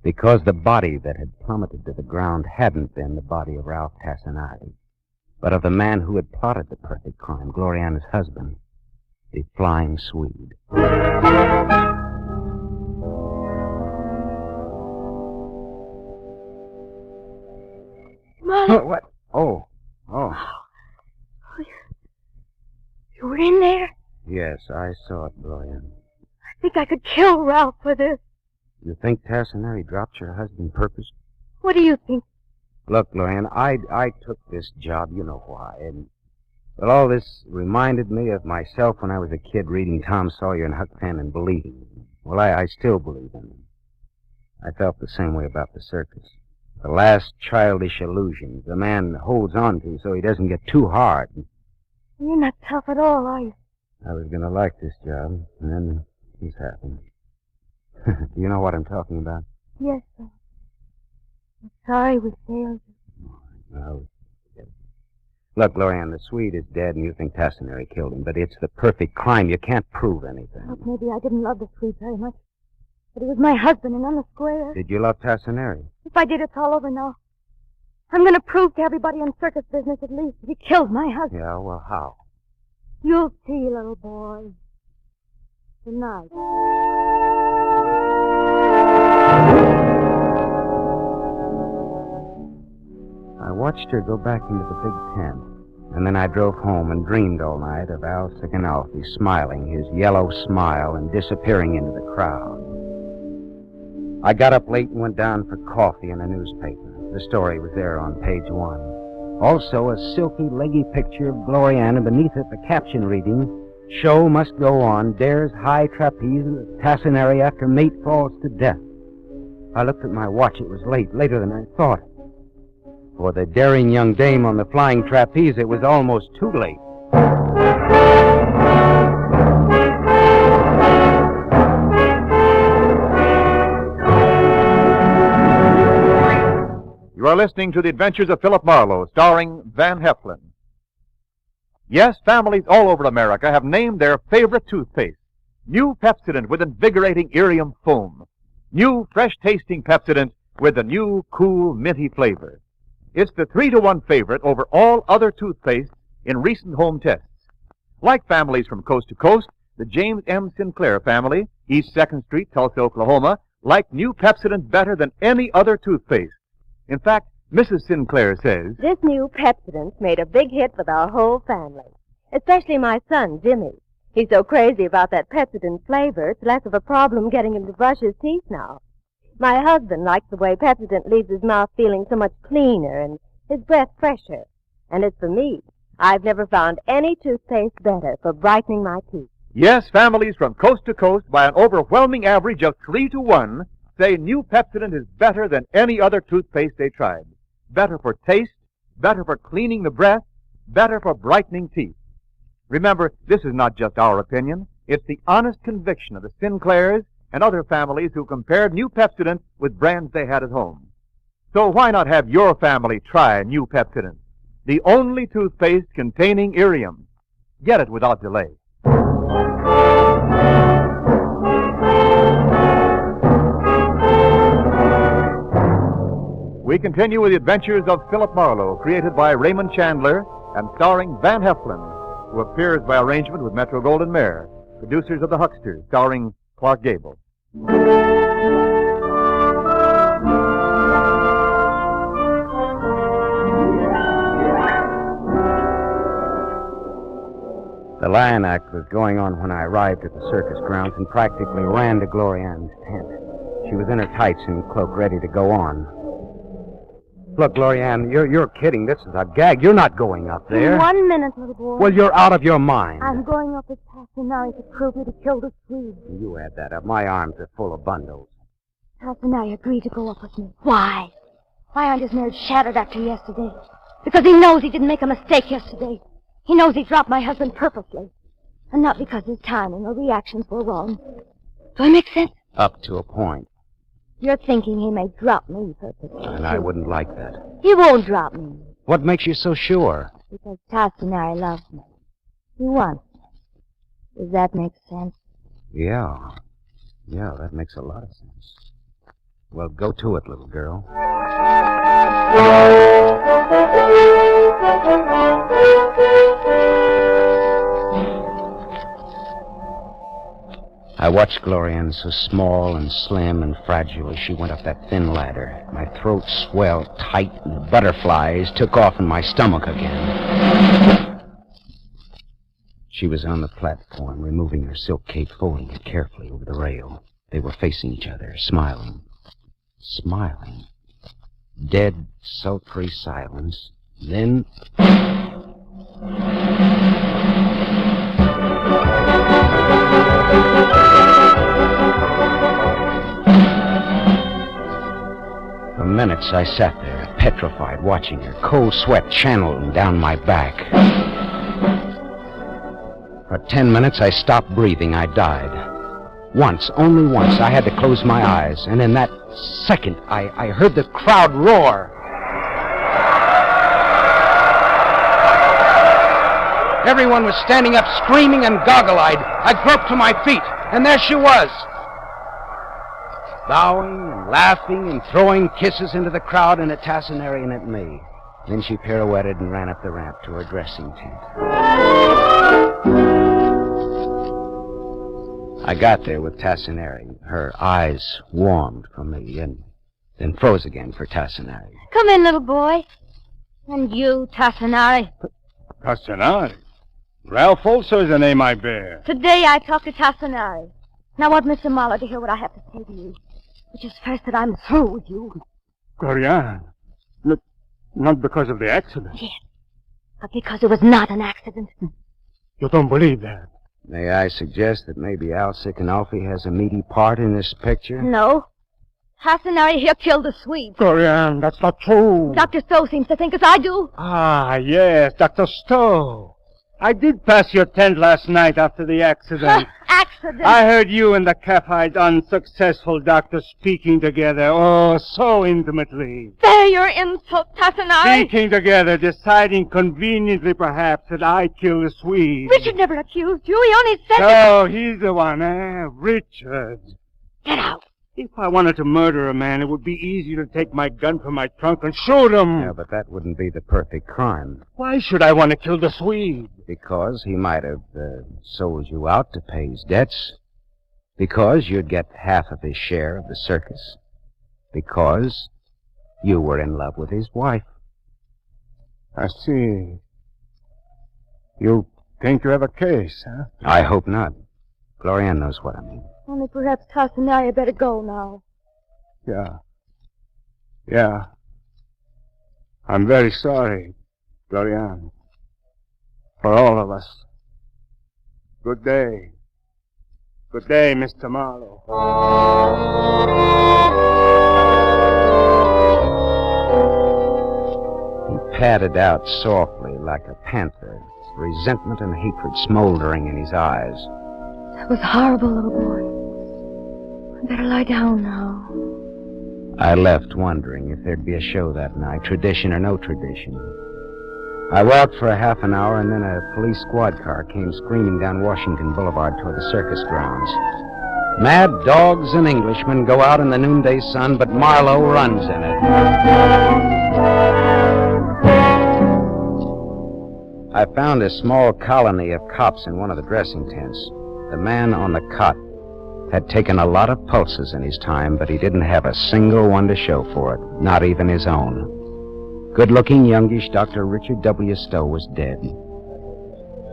Because the body that had plummeted to the ground hadn't been the body of Ralph Tassanari, but of the man who had plotted the perfect crime, Gloria Ann's husband. the Flying Swede. Marlowe. What? Oh. You were in there? Yes, I saw it, Gloria. I think I could kill Ralph for this. You think Tassinari dropped your husband purpose? What do you think? Look, Gloria, I took this job, you know why, and well, all this reminded me of myself when I was a kid reading Tom Sawyer and Huck Finn and believing him. Well, I still believe in him. I felt the same way about the circus. The last childish illusions a man holds on to so he doesn't get too hard. You're not tough at all, are you? I was going to like this job, and then this happened. Do you know what I'm talking about? Yes, sir. I'm sorry we failed you. No. Look, Lorianne, the Swede is dead, and you think Tassinari killed him, but it's the perfect crime. You can't prove anything. Look, maybe I didn't love the Swede very much, but he was my husband, and on the square. Did you love Tassinari? If I did, it's all over now. I'm going to prove to everybody in circus business at least that he killed my husband. Yeah, well, how? You'll see, little boy. Tonight. I watched her go back into the big tent, and then I drove home and dreamed all night of Al Sikanalfi smiling his yellow smile and disappearing into the crowd. I got up late and went down for coffee and a newspaper. The story was there on page 1. Also, a silky, leggy picture of Gloriana beneath it, the caption reading, "Show must go on, dares high trapeze with Tassinari after mate falls to death." I looked at my watch. It was late, later than I thought. For the daring young dame on the flying trapeze, it was almost too late. You are listening to The Adventures of Philip Marlowe, starring Van Heflin. Yes, families all over America have named their favorite toothpaste. New Pepsodent with invigorating Irium foam. New fresh-tasting Pepsodent with the new cool minty flavor. It's the 3-to-1 favorite over all other toothpastes in recent home tests. Like families from coast to coast, the James M. Sinclair family, East 2nd Street, Tulsa, Oklahoma, like new Pepsodent better than any other toothpaste. In fact, Mrs. Sinclair says, "This new Pepsodent's made a big hit with our whole family, especially my son, Jimmy. He's so crazy about that Pepsodent flavor, it's less of a problem getting him to brush his teeth now. My husband likes the way Pepsodent leaves his mouth feeling so much cleaner and his breath fresher. And as for me, I've never found any toothpaste better for brightening my teeth." yes, families from coast to coast, by an overwhelming average of 3-to-1, say new Pepsodent is better than any other toothpaste they tried. Better for taste, better for cleaning the breath, better for brightening teeth. Remember, this is not just our opinion. It's the honest conviction of the Sinclairs and other families who compared new Pepsodent with brands they had at home. So why not have your family try new Pepsodent, the only toothpaste containing Irium? Get it without delay. We continue with the adventures of Philip Marlowe, created by Raymond Chandler and starring Van Heflin, who appears by arrangement with Metro-Goldwyn-Mayer, producers of The Hucksters, starring Clark Gable. The lion act was going on when I arrived at the circus grounds and practically ran to Glorianne's tent. She was in her tights and cloak, ready to go on. Look, Glorianne, you're kidding. This is a gag. You're not going up there. 1 minute, little boy. Well, you're out of your mind. I'm going up with Tassinari to prove me to kill the Swede. You add that up. My arms are full of bundles. Tassinari agreed to go up with me. Why? Why aren't his nerves shattered after yesterday? Because he knows he didn't make a mistake yesterday. He knows he dropped my husband purposely. And not because his timing or reactions were wrong. Do I make sense? Up to a point. You're thinking he may drop me purposely. And I wouldn't like that. He won't drop me. What makes you so sure? Because Tassinari loves me. He wants me. Does that make sense? Yeah. Yeah, that makes a lot of sense. Well, go to it, little girl. I watched Glorianne, so small and slim and fragile, as she went up that thin ladder. My throat swelled tight, and the butterflies took off in my stomach again. She was on the platform, removing her silk cape, folding it carefully over the rail. They were facing each other, smiling. Smiling. Dead, sultry silence. Then... For minutes I sat there, petrified, watching her, cold sweat channeling down my back. For 10 minutes I stopped breathing. I died. Once, only once, I had to close my eyes, and in that second I heard the crowd roar. Everyone was standing up, screaming and goggle-eyed. I groped to my feet, and there she was. Bowing and laughing and throwing kisses into the crowd and at Tassinari and at me. Then she pirouetted and ran up the ramp to her dressing tent. I got there with Tassinari. Her eyes warmed for me and then froze again for Tassinari. Come in, little boy. And you, Tassinari. Tassinari? Ralph also is the name I bear. Today I talked to Tassinari. Now I want Mr. Marlowe to hear what I have to say to you. Which is first that I'm through with you. Glorianne. Not because of the accident. Yes. But because it was not an accident. You don't believe that? May I suggest that maybe Al Sikanolfi has a meaty part in this picture? No. Tassinari here killed the Swede. Glorianne, that's not true. Dr. Stowe seems to think as I do. Ah, yes, Dr. Stowe. I did pass your tent last night after the accident. Accident? I heard you and the cap-eyed unsuccessful doctor speaking together, oh, so intimately. There your insult, Tassinari. Speaking together, deciding conveniently, perhaps, that I killed the Swede. Richard never accused you. He only said No, he's the one, Richard. Get out. If I wanted to murder a man, it would be easy to take my gun from my trunk and shoot him. Yeah, but that wouldn't be the perfect crime. Why should I want to kill the Swede? Because he might have sold you out to pay his debts. Because you'd get half of his share of the circus. Because you were in love with his wife. I see. You think you have a case, huh? I hope not. Glorianne knows what I mean. Only perhaps Tassinari had better go now. Yeah. I'm very sorry, Glorianne. For all of us. Good day. Good day, Mr. Marlowe. He padded out softly like a panther, resentment and hatred smoldering in his eyes. That was horrible, little boy. I better lie down now. I left wondering if there'd be a show that night, tradition or no tradition. I walked for a half an hour, and then a police squad car came screaming down Washington Boulevard toward the circus grounds. Mad dogs and Englishmen go out in the noonday sun, but Marlowe runs in it. I found a small colony of cops in one of the dressing tents. The man on the cot had taken a lot of pulses in his time, but he didn't have a single one to show for it, not even his own. Good-looking, youngish Dr. Richard W. Stowe was dead.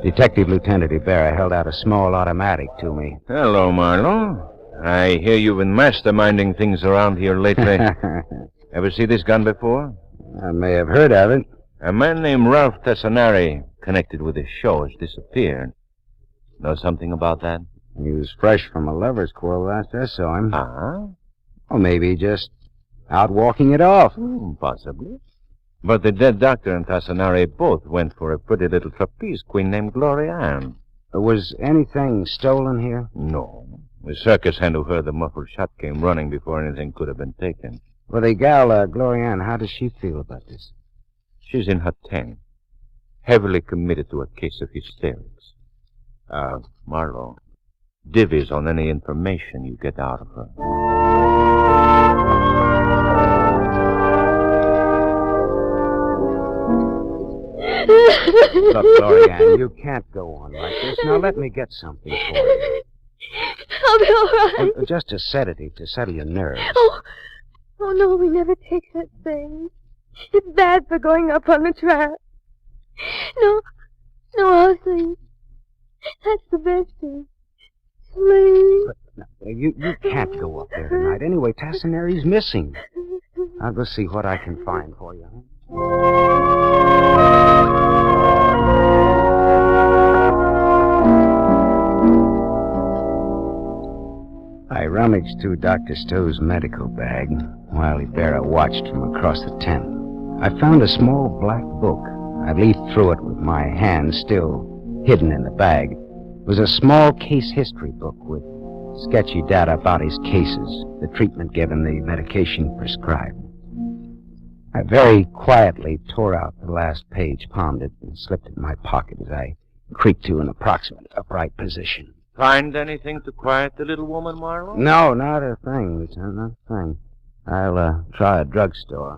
Detective Lieutenant Ibarra held out a small automatic to me. Hello, Marlowe. I hear you've been masterminding things around here lately. Ever see this gun before? I may have heard of it. A man named Ralph Tassinari, connected with this show, has disappeared. Know something about that? He was fresh from a lover's quarrel last I saw him. Uh-huh. Or maybe just out walking it off. Possibly. But the dead doctor and Tassinari both went for a pretty little trapeze queen named Glorianne. Was anything stolen here? No. The circus hand who heard the muffled shot came running before anything could have been taken. Well, the gal, Glorianne, how does she feel about this? She's in her tent, heavily committed to a case of hysterics. Marlowe, divvies on any information you get out of her. Look, Glorianne, you can't go on like this. Now let me get something for you. I'll be all right. Just a sedative to settle your nerves. Oh, no, we never take that thing. It's bad for going up on the track. No, I'll sleep. That's the best thing. Sleep. But you can't go up there tonight. Anyway, Tassineri's missing. I'll go see what I can find for you. I rummaged through Dr. Stowe's medical bag while Ibarra watched from across the tent. I found a small black book. I leafed through it with my hand still hidden in the bag. It was a small case history book with sketchy data about his cases, the treatment given, the medication prescribed. I very quietly tore out the last page, palmed it, and slipped it in my pocket as I creaked to an approximate upright position. Find anything to quiet the little woman, Marlowe? No, not a thing, Lieutenant, not a thing. I'll try a drugstore.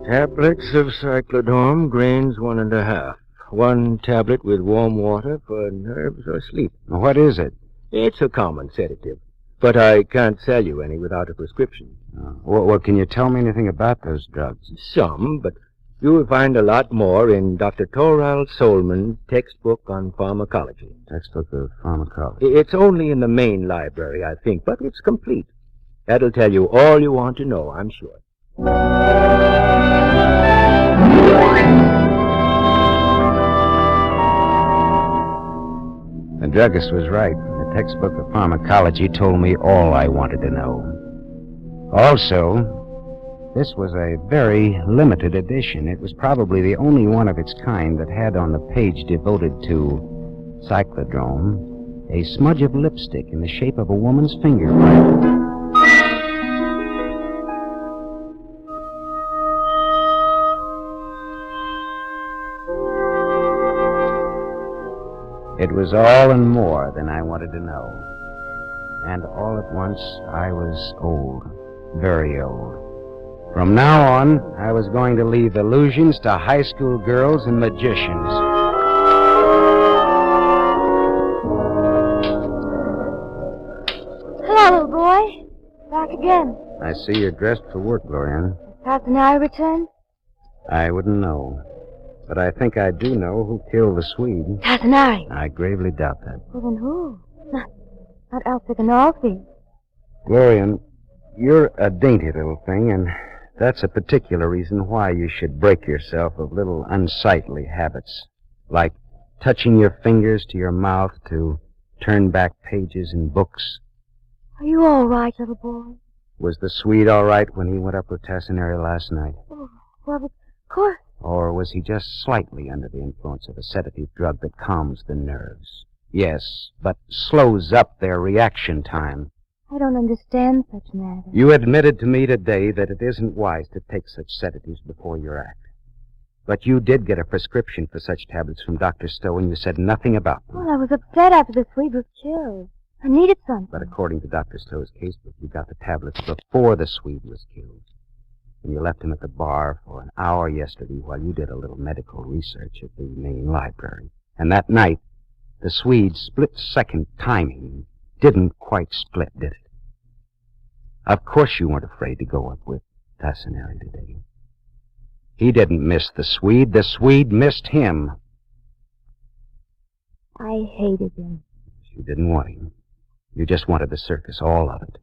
Tablets of cyclodone, grains 1.5. 1 tablet with warm water for nerves or sleep. What is it? It's a common sedative, but I can't sell you any without a prescription. Well, can you tell me anything about those drugs? Some, but you will find a lot more in Dr. Torral Solman's textbook on pharmacology. Textbook of pharmacology? It's only in the main library, I think, but it's complete. That'll tell you all you want to know, I'm sure. The druggist was right. The textbook of pharmacology told me all I wanted to know. Also, this was a very limited edition. It was probably the only one of its kind that had on the page devoted to cyclodrome a smudge of lipstick in the shape of a woman's fingerprint. It was all and more than I wanted to know. And all at once, I was old, very old. From now on, I was going to leave illusions to high school girls and magicians. Hello, little boy. Back again. I see you're dressed for work, Glorian. Has Tassinari returned? I wouldn't know. But I think I do know who killed the Swede. Tassinari. I gravely doubt that. Well, then who? Not Elsa Ganolfi. Glorian, you're a dainty little thing, and that's a particular reason why you should break yourself of little unsightly habits, like touching your fingers to your mouth to turn back pages in books. Are you all right, little boy? Was the Swede all right when he went up with Tassinari last night? Oh, well, of course. Or was he just slightly under the influence of a sedative drug that calms the nerves? Yes, but slows up their reaction time. I don't understand such matters. You admitted to me today that it isn't wise to take such sedatives before your act. But you did get a prescription for such tablets from Dr. Stowe, and you said nothing about them. Well, I was upset after the Swede was killed. I needed something. But according to Dr. Stowe's casebook, you got the tablets before the Swede was killed. And you left him at the bar for an hour yesterday while you did a little medical research at the main library. And that night, the Swede's split-second timing didn't quite split, did it? Of course you weren't afraid to go up with Tassinari today. He didn't miss the Swede missed him. I hated him. You didn't want him. You just wanted the circus, all of it.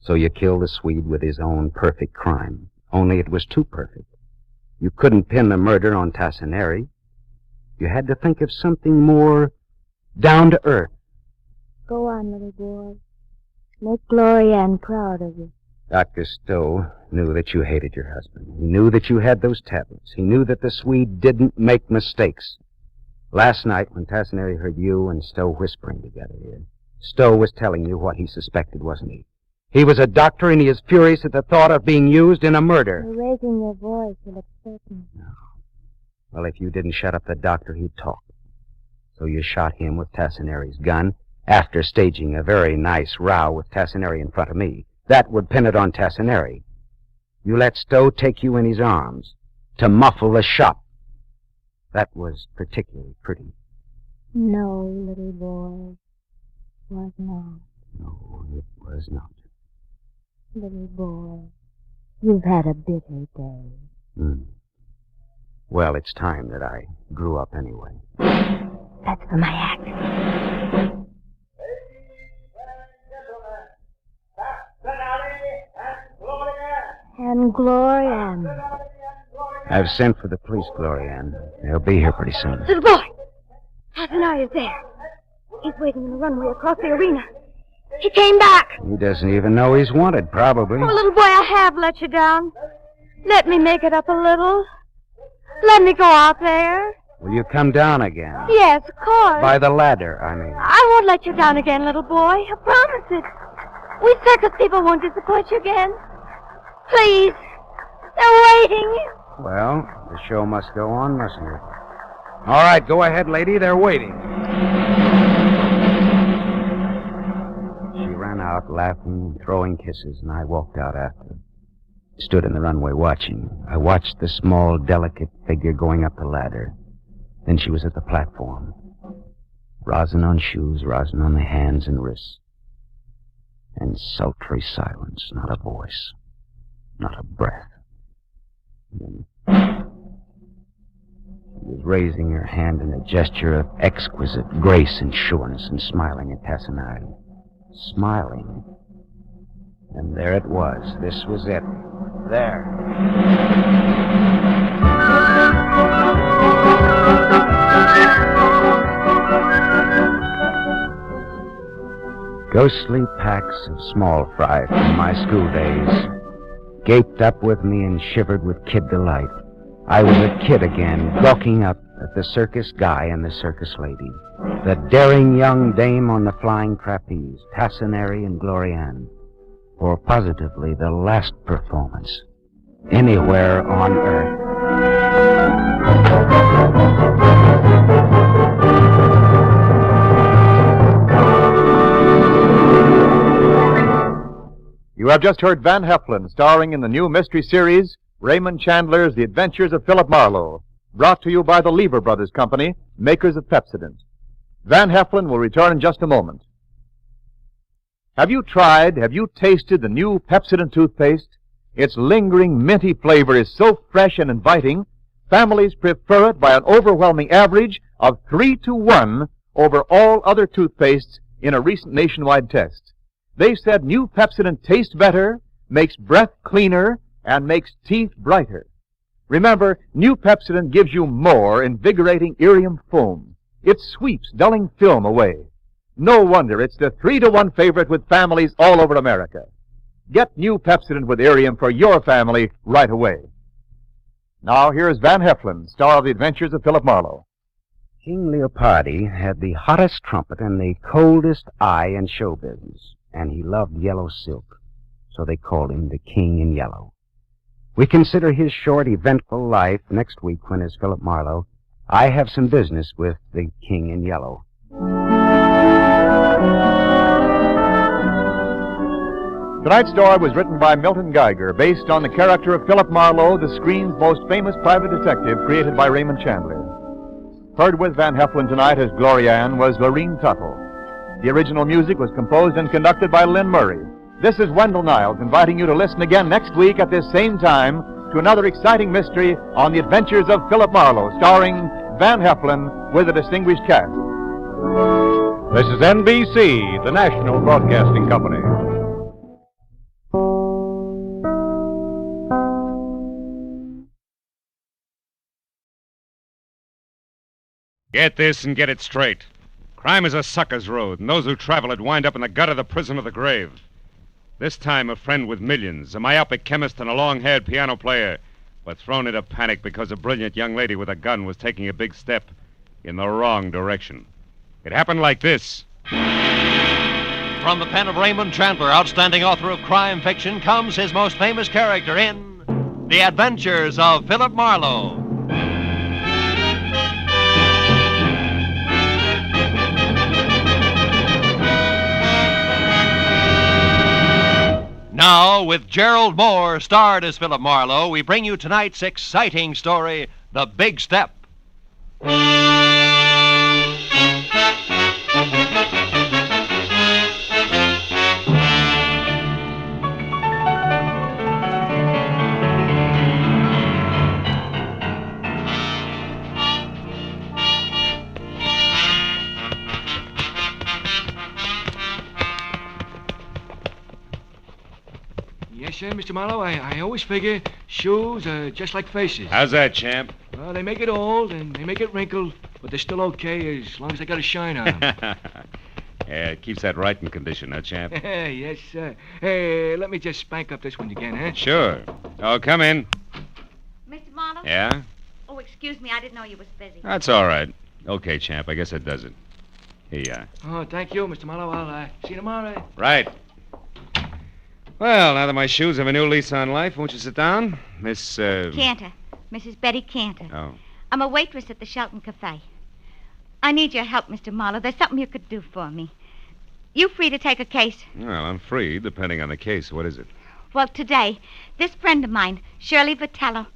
So you killed the Swede with his own perfect crime. Only it was too perfect. You couldn't pin the murder on Tassinari. You had to think of something more down to earth. Go on, little boy. Make Glorianne proud of you. Dr. Stowe knew that you hated your husband. He knew that you had those tablets. He knew that the Swede didn't make mistakes. Last night, when Tassinari heard you and Stowe whispering together here, Stowe was telling you what he suspected, wasn't he? He was a doctor, and he is furious at the thought of being used in a murder. You're raising your voice. You'll upset me. No. Well, if you didn't shut up the doctor, he'd talk. So you shot him with Tassinari's gun after staging a very nice row with Tassinari in front of me. That would pin it on Tassinari. You let Stowe take you in his arms to muffle the shot. That was particularly pretty. No, little boy, was not. No, it was not. Little boy, you've had a bitter day. Well, it's time that I grew up anyway. That's for my act. And Glorianne. I've sent for the police, Glorianne. They'll be here pretty soon. Little boy, Hasanai is there. He's waiting in the runway across the arena. He came back. He doesn't even know he's wanted, probably. Oh, little boy, I have let you down. Let me make it up a little. Let me go out there. Will you come down again? Yes, of course. By the ladder, I mean. I won't let you down again, little boy. I promise it. We circus people won't disappoint you again. Please. They're waiting. Well, the show must go on, mustn't it? All right, go ahead, lady. They're waiting. She ran out, laughing and throwing kisses, and I walked out after. Stood in the runway watching. I watched the small, delicate figure going up the ladder. Then she was at the platform. Rosin on shoes, rosin on the hands and wrists. And sultry silence, not a voice, not a breath. Then she was raising her hand in a gesture of exquisite grace and assurance and smiling at Tassinai. Smiling. And there it was. This was it. There. Ghostly packs of small fry from my school days gaped up with me and shivered with kid delight. I was a kid again, gawking up at the circus guy and the circus lady, the daring young dame on the flying trapeze, Tassinari and Glorianne, for positively the last performance anywhere on earth. You have just heard Van Heflin starring in the new mystery series, Raymond Chandler's The Adventures of Philip Marlowe, brought to you by the Lever Brothers Company, makers of Pepsodent. Van Heflin will return in just a moment. Have you tasted the new Pepsodent toothpaste? Its lingering, minty flavor is so fresh and inviting, families prefer it by an overwhelming average of 3-to-1 over all other toothpastes in a recent nationwide test. They said new Pepsodent tastes better, makes breath cleaner, and makes teeth brighter. Remember, new Pepsodent gives you more invigorating irium foam. It sweeps dulling film away. No wonder it's the 3-to-1 favorite with families all over America. Get new Pepsodent with irium for your family right away. Now, here's Van Heflin, star of The Adventures of Philip Marlowe. King Leopardi had the hottest trumpet and the coldest eye in show business, and he loved yellow silk, so they called him the King in Yellow. We consider his short, eventful life next week when, as Philip Marlowe, I have some business with the King in Yellow. Tonight's story was written by Milton Geiger, based on the character of Philip Marlowe, the screen's most famous private detective, created by Raymond Chandler. Heard with Van Heflin tonight as Glorianne was Lorene Tuttle. The original music was composed and conducted by Lynn Murray. This is Wendell Niles inviting you to listen again next week at this same time to another exciting mystery on The Adventures of Philip Marlowe, starring Van Heflin with a distinguished cast. This is NBC, the National Broadcasting Company. Get this and get it straight. Crime is a sucker's road, and those who travel it wind up in the gut of the prison or the grave. This time, a friend with millions, a myopic chemist and a long-haired piano player, were thrown into panic because a brilliant young lady with a gun was taking a big step in the wrong direction. It happened like this. From the pen of Raymond Chandler, outstanding author of crime fiction, comes his most famous character in The Adventures of Philip Marlowe. Now, with Gerald Moore starred as Philip Marlowe, we bring you tonight's exciting story, The Big Step. Yes, sir, Mr. Marlowe. I always figure shoes are just like faces. How's that, champ? Well, they make it old and they make it wrinkled, but they're still okay as long as they got a shine on them. Yeah, it keeps that right in condition, huh, champ? Yes, sir. Hey, let me just spank up this one again, huh? Sure. Oh, come in. Mr. Marlowe? Yeah? Oh, excuse me. I didn't know you was busy. That's all right. Okay, champ. I guess that does it. Here you are. Oh, thank you, Mr. Marlowe. I'll see you tomorrow. Right. Well, now that my shoes have a new lease on life, won't you sit down? Miss, Cantor. Mrs. Betty Cantor. Oh. I'm a waitress at the Shelton Cafe. I need your help, Mr. Marlowe. There's something you could do for me. You free to take a case? Well, I'm free, depending on the case. What is it? Well, today, this friend of mine, Shirley Vitello,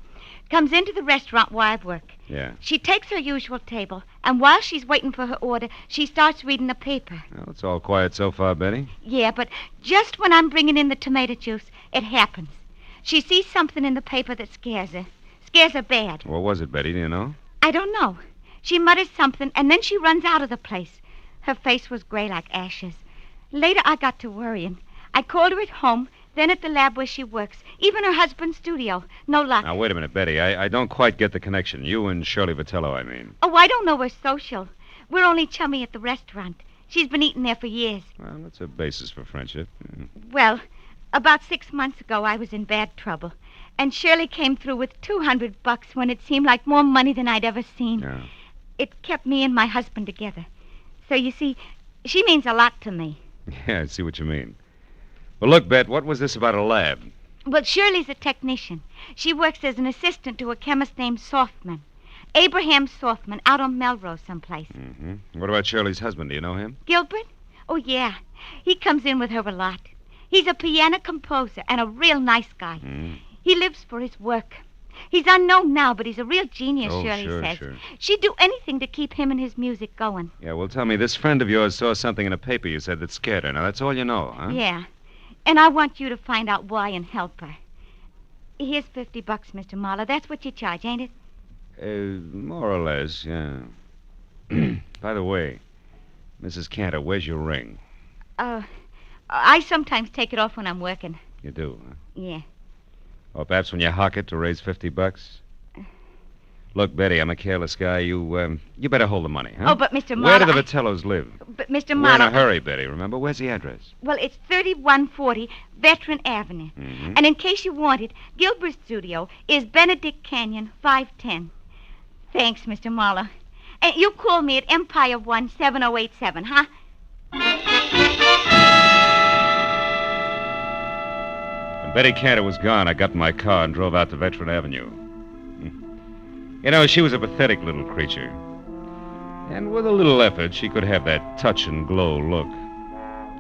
comes into the restaurant where I work. Yeah. She takes her usual table, and while she's waiting for her order, she starts reading the paper. Well, it's all quiet so far, Betty. Yeah, but just when I'm bringing in the tomato juice, it happens. She sees something in the paper that scares her. Scares her bad. What was it, Betty? Do you know? I don't know. She mutters something, and then she runs out of the place. Her face was gray like ashes. Later, I got to worrying. I called her at home, then at the lab where she works, even her husband's studio. No luck. Now, wait a minute, Betty. I don't quite get the connection. You and Shirley Vitello, I mean. Oh, I don't know her social. We're only chummy at the restaurant. She's been eating there for years. Well, that's a basis for friendship. Well, about 6 months ago, I was in bad trouble. And Shirley came through with $200 when it seemed like more money than I'd ever seen. Yeah. It kept me and my husband together. So, you see, she means a lot to me. Yeah, I see what you mean. Well, look, Bet, what was this about a lab? Well, Shirley's a technician. She works as an assistant to a chemist named Softman. Abraham Softman, out on Melrose someplace. Mm-hmm. What about Shirley's husband? Do you know him? Gilbert? Oh, yeah. He comes in with her a lot. He's a piano composer and a real nice guy. He lives for his work. He's unknown now, but he's a real genius, Oh, Shirley sure, says. sure. She'd do anything to keep him and his music going. Yeah, well, tell me, this friend of yours saw something in a paper you said that scared her. Now, that's all you know, huh? Yeah. And I want you to find out why and help her. Here's $50, Mr. Marlowe. That's what you charge, ain't it? More or less, yeah. By the way, Mrs. Cantor, where's your ring? I sometimes take it off when I'm working. You do, huh? Yeah. Or perhaps when you hock it to raise $50? Look, Betty, I'm a careless guy. You better hold the money, huh? Oh, but Mr. Marlowe... Where do the Vitellos live? But Mr. We're Marlowe... in a hurry, Betty, remember? Where's the address? Well, it's 3140 Veteran Avenue. Mm-hmm. And in case you want it, Gilbert's studio is Benedict Canyon, 510. Thanks, Mr. Marlowe. And you call me at Empire 17087, huh? When Betty Cantor was gone, I got in my car and drove out to Veteran Avenue. You know, she was a pathetic little creature. And with a little effort, she could have that touch and glow look.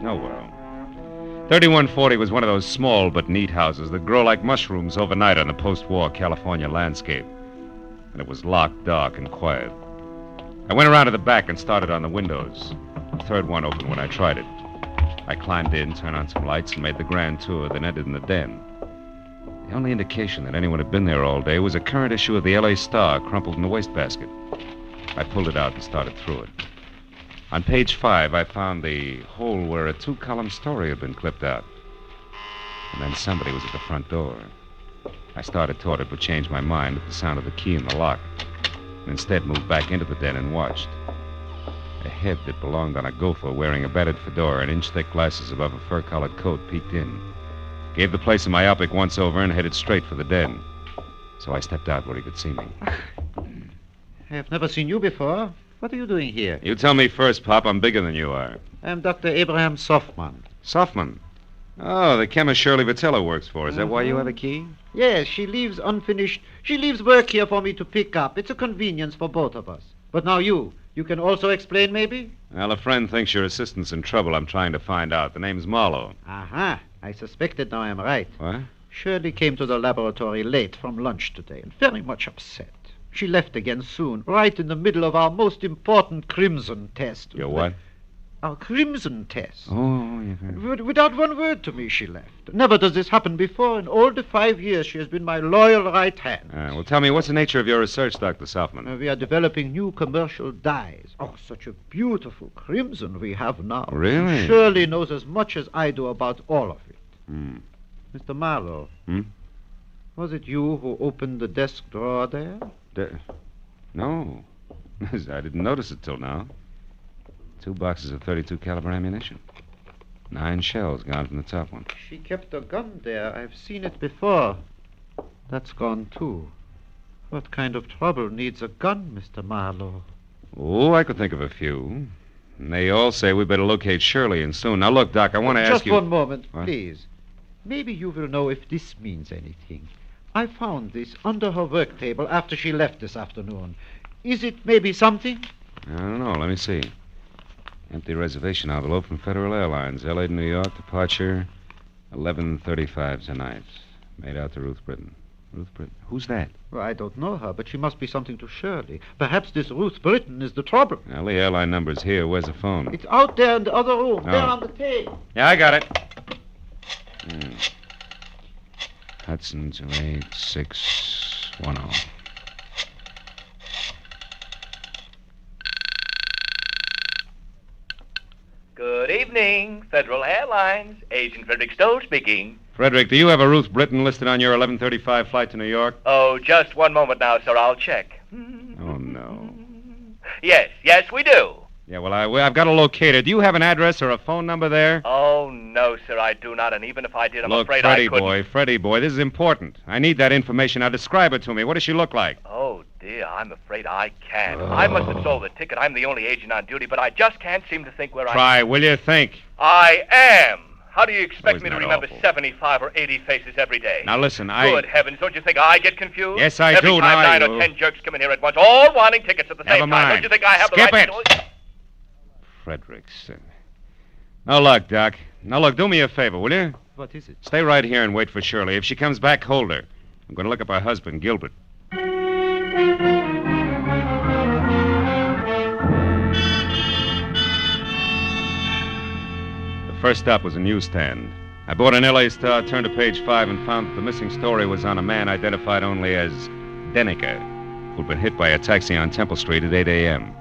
Oh, well. 3140 was one of those small but neat houses that grow like mushrooms overnight on the post-war California landscape. And it was locked, dark, and quiet. I went around to the back and started on the windows. The third one opened when I tried it. I climbed in, turned on some lights, and made the grand tour, then entered in the den. The only indication that anyone had been there all day was a current issue of the L.A. Star crumpled in the wastebasket. I pulled it out and started through it. On page 5, I found the hole where a 2-column story had been clipped out. And then somebody was at the front door. I started toward it, but changed my mind at the sound of the key in the lock. And instead moved back into the den and watched. A head that belonged on a gopher wearing a battered fedora and inch-thick glasses above a fur-collared coat peeked in. Gave the place a myopic once-over and headed straight for the den. So I stepped out where he could see me. I have never seen you before. What are you doing here? You tell me first, Pop. I'm bigger than you are. I'm Dr. Abraham Softman. Softman? Oh, the chemist Shirley Vitello works for. Is that why you have a key? Yes, she leaves unfinished. She leaves work here for me to pick up. It's a convenience for both of us. But now you can also explain, maybe? Well, a friend thinks your assistant's in trouble. I'm trying to find out. The name's Marlowe. Aha. I suspected now I'm right. What? Shirley came to the laboratory late from lunch today and very much upset. She left again soon, right in the middle of our most important crimson test. Your what? Our crimson test. Oh, yeah. Without one word to me, she left. Never does this happen before. In all the 5 years, she has been my loyal right hand. Well, tell me, what's the nature of your research, Dr. Southman? We are developing new commercial dyes. Oh, such a beautiful crimson we have now. Really? Shirley knows as much as I do about all of it. Hmm. Mr. Marlowe. Was it you who opened the desk drawer there? No. I didn't notice it till now. 2 boxes of .32 caliber ammunition. 9 shells gone from the top one. She kept a gun there. I've seen it before. That's gone, too. What kind of trouble needs a gun, Mr. Marlowe? Oh, I could think of a few. And they all say we better locate Shirley, and soon. Now, look, Doc, I want to ask you... Just one moment, What? please. Maybe you will know if this means anything. I found this under her work table after she left this afternoon. Is it maybe something? I don't know. Let me see. Empty reservation envelope from Federal Airlines, L.A. to New York, departure 11:35 tonight. Made out to Ruth Britton. Ruth Britton? Who's that? Well, I don't know her, but she must be something to Shirley. Perhaps this Ruth Britton is the trouble. Well, the airline number's here. Where's the phone? It's out there in the other room, there Oh. on the table. Yeah, I got it. Hudson 28610. Good evening, Federal Airlines. Agent Frederick Stowe speaking. Frederick, do you have a Ruth Britton listed on your 11:35 flight to New York? Oh, just one moment now, sir. I'll check. Oh, no. Yes, we do. Yeah, well, I've got to locate her. Do you have an address or a phone number there? Oh, no, sir, I do not. And even if I did, I'm Look, afraid Freddie I couldn't. Freddie boy, this is important. I need that information. Now, describe it to me. What does she look like? Oh, dear, I'm afraid I can't. I must have sold the ticket. I'm the only agent on duty, but I just can't seem to think where Try, will you think? I am. How do you expect Oh, me to isn't that remember awful? 75 or 80 faces every day? Now, listen, Good heavens, don't you think I get confused? Yes, I every do. Time Now I 9 do. or 10 jerks come in here at once, all wanting tickets at the Never same time. mind. Don't you think I have Skip the right it. to... Fredericks. Now, look, Doc. Now, look, do me a favor, will you? What is it? Stay right here and wait for Shirley. If she comes back, hold her. I'm going to look up her husband, Gilbert. The first stop was a newsstand. I bought an L.A. Star, turned to page 5, and found that the missing story was on a man identified only as Deniker, who'd been hit by a taxi on Temple Street at 8 a.m.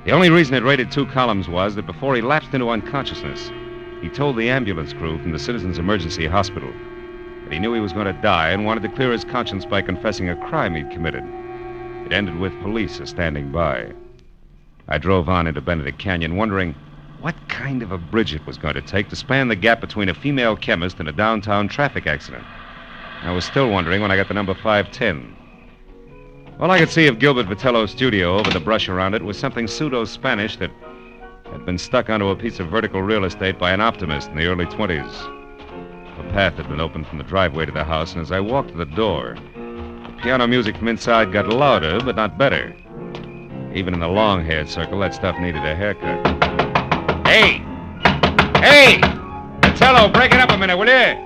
The only reason it rated 2 columns was that before he lapsed into unconsciousness, he told the ambulance crew from the Citizens Emergency Hospital that he knew he was going to die and wanted to clear his conscience by confessing a crime he'd committed. It ended with police standing by. I drove on into Benedict Canyon, wondering what kind of a bridge it was going to take to span the gap between a female chemist and a downtown traffic accident. I was still wondering when I got to number 510. All I could see of Gilbert Vitello's studio over the brush around it was something pseudo-Spanish that had been stuck onto a piece of vertical real estate by an optimist in the early 20s. A path had been opened from the driveway to the house, and as I walked to the door, the piano music from inside got louder, but not better. Even in the long-haired circle, that stuff needed a haircut. Hey! Hey! Vitello, break it up a minute, will you?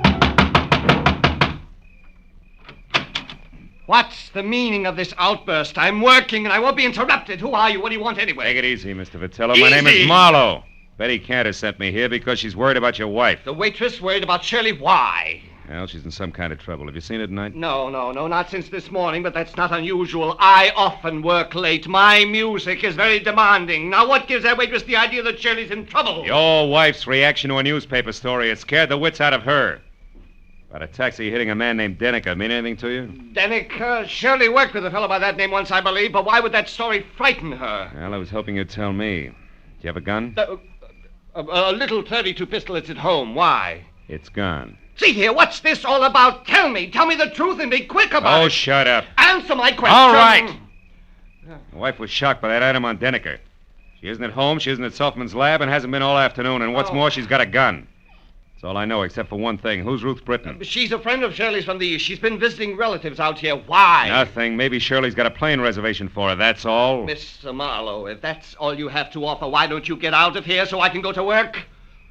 What's the meaning of this outburst? I'm working and I won't be interrupted. Who are you? What do you want anyway? Take it easy, Mr. Vitello. My name is Marlowe. Betty Cantor sent me here because she's worried about your wife. The waitress worried about Shirley. Why? Well, she's in some kind of trouble. Have you seen her tonight? No, not since this morning, but that's not unusual. I often work late. My music is very demanding. Now, what gives that waitress the idea that Shirley's in trouble? Your wife's reaction to a newspaper story. It scared the wits out of her. About a taxi hitting a man named Deniker. Mean anything to you? Denick, Shirley worked with a fellow by that name once, I believe, but why would that story frighten her? Well, I was hoping you'd tell me. Do you have a gun? A little .32 pistol that's at home. Why? It's gone. See here, what's this all about? Tell me the truth and be quick about it. Oh, shut up. Answer my question. All right. My wife was shocked by that item on Deniker. She isn't at home, she isn't at Selfman's lab, and hasn't been all afternoon. And what's more, she's got a gun. That's all I know, except for one thing. Who's Ruth Britton? She's a friend of Shirley's from the East. She's been visiting relatives out here. Why? Nothing. Maybe Shirley's got a plane reservation for her, that's all. Mr. Marlowe, if that's all you have to offer, why don't you get out of here so I can go to work?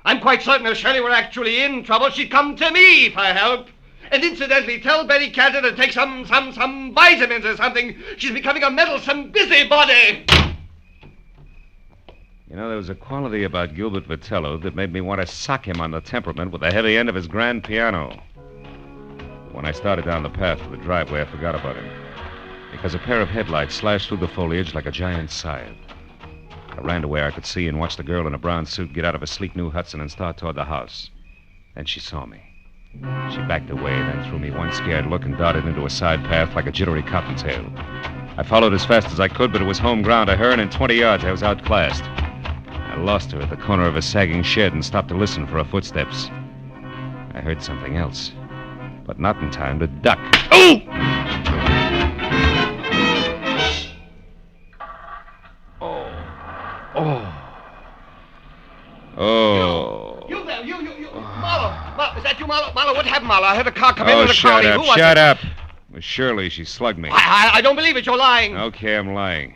I'm quite certain if Shirley were actually in trouble, she'd come to me for help. And incidentally, tell Betty Cantor to take some vitamins or something. She's becoming a meddlesome busybody. You know, there was a quality about Gilbert Vitello that made me want to sock him on the temperament with the heavy end of his grand piano. When I started down the path to the driveway, I forgot about him, because a pair of headlights slashed through the foliage like a giant scythe. I ran to where I could see and watched the girl in a brown suit get out of a sleek new Hudson and start toward the house. Then she saw me. She backed away, then threw me one scared look and darted into a side path like a jittery cottontail. I followed as fast as I could, but it was home ground to her, and in 20 yards I was outclassed. I lost her at the corner of a sagging shed and stopped to listen for her footsteps. I heard something else, but not in time to duck. Oh! Oh. You there, you. Marlowe, is that you, Marlowe? Marlowe, what happened, Marlowe? I heard a car come in with a crowd. Shut up, shut up. It was Shirley. She slugged me. I don't believe it. You're lying. Okay, I'm lying.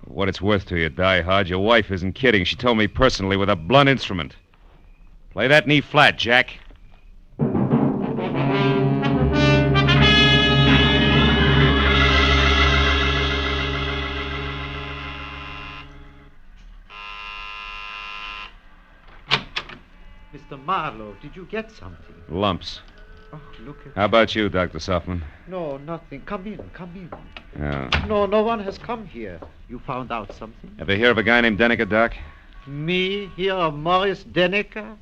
For what it's worth to you, Die Hard, your wife isn't kidding. She told me personally with a blunt instrument. Play that knee flat, Jack. Mr. Marlowe, did you get something? Lumps. Oh, look at... How about you, Dr. Softman? No, nothing. Come in. Oh. No one has come here. You found out something? Ever hear of a guy named Denneker, Doc? Me hear of Morris Denneker?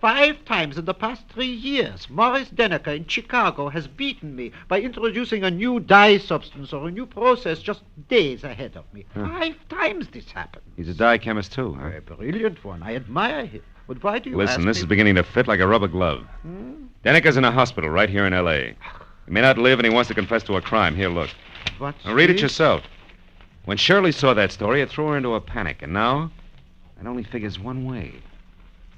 5 times in the past 3 years, Morris Denneker in Chicago has beaten me by introducing a new dye substance or a new process just days ahead of me. 5 times this happened. He's a dye chemist, too, huh? A brilliant one. I admire him. But why do you Listen, ask this me? is beginning to fit like a rubber glove. Denneker's in a hospital right here in L.A. He may not live, and he wants to confess to a crime. Here, look. What's Now, read it this? yourself. When Shirley saw that story, it threw her into a panic, and now it only figures one way.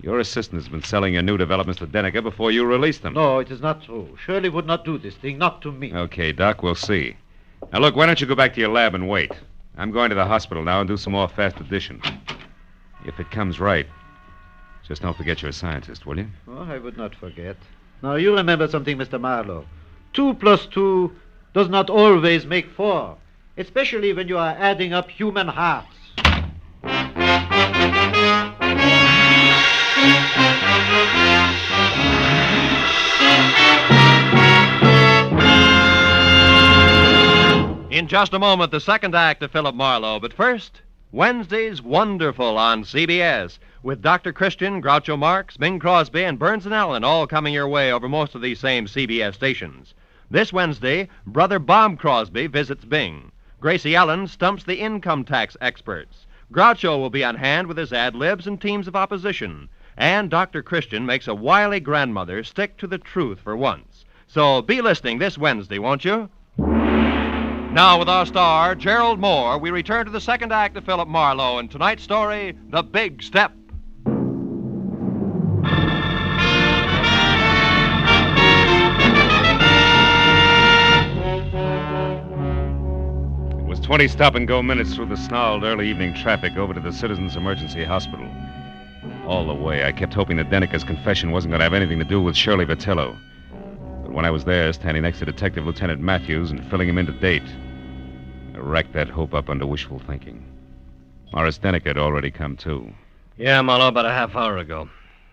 Your assistant has been selling your new developments to Denneker before you released them. No, it is not true. Shirley would not do this thing, not to me. Okay, Doc, we'll see. Now, look, why don't you go back to your lab and wait? I'm going to the hospital now and do some more fast addition. If it comes right, just don't forget you're a scientist, will you? Oh, I would not forget. Now, you remember something, Mr. Marlowe. 2 plus 2 does not always make 4, especially when you are adding up human hearts. In just a moment, the second act of Philip Marlowe. But first, Wednesday's Wonderful on CBS, with Dr. Christian, Groucho Marx, Bing Crosby, and Burns and Allen all coming your way over most of these same CBS stations. This Wednesday, Brother Bob Crosby visits Bing. Gracie Allen stumps the income tax experts. Groucho will be on hand with his ad-libs and teams of opposition. And Dr. Christian makes a wily grandmother stick to the truth for once. So be listening this Wednesday, won't you? Now, with our star, Gerald Moore, we return to the second act of Philip Marlowe and tonight's story, The Big Step. It was 20 stop-and-go minutes through the snarled early evening traffic over to the Citizens Emergency Hospital. All the way, I kept hoping that Denneker's confession wasn't going to have anything to do with Shirley Vitello. But when I was there, standing next to Detective Lieutenant Matthews and filling him in to date, I racked that hope up under wishful thinking. Morris Denneker had already come, too. Yeah, Marlowe, about a half hour ago.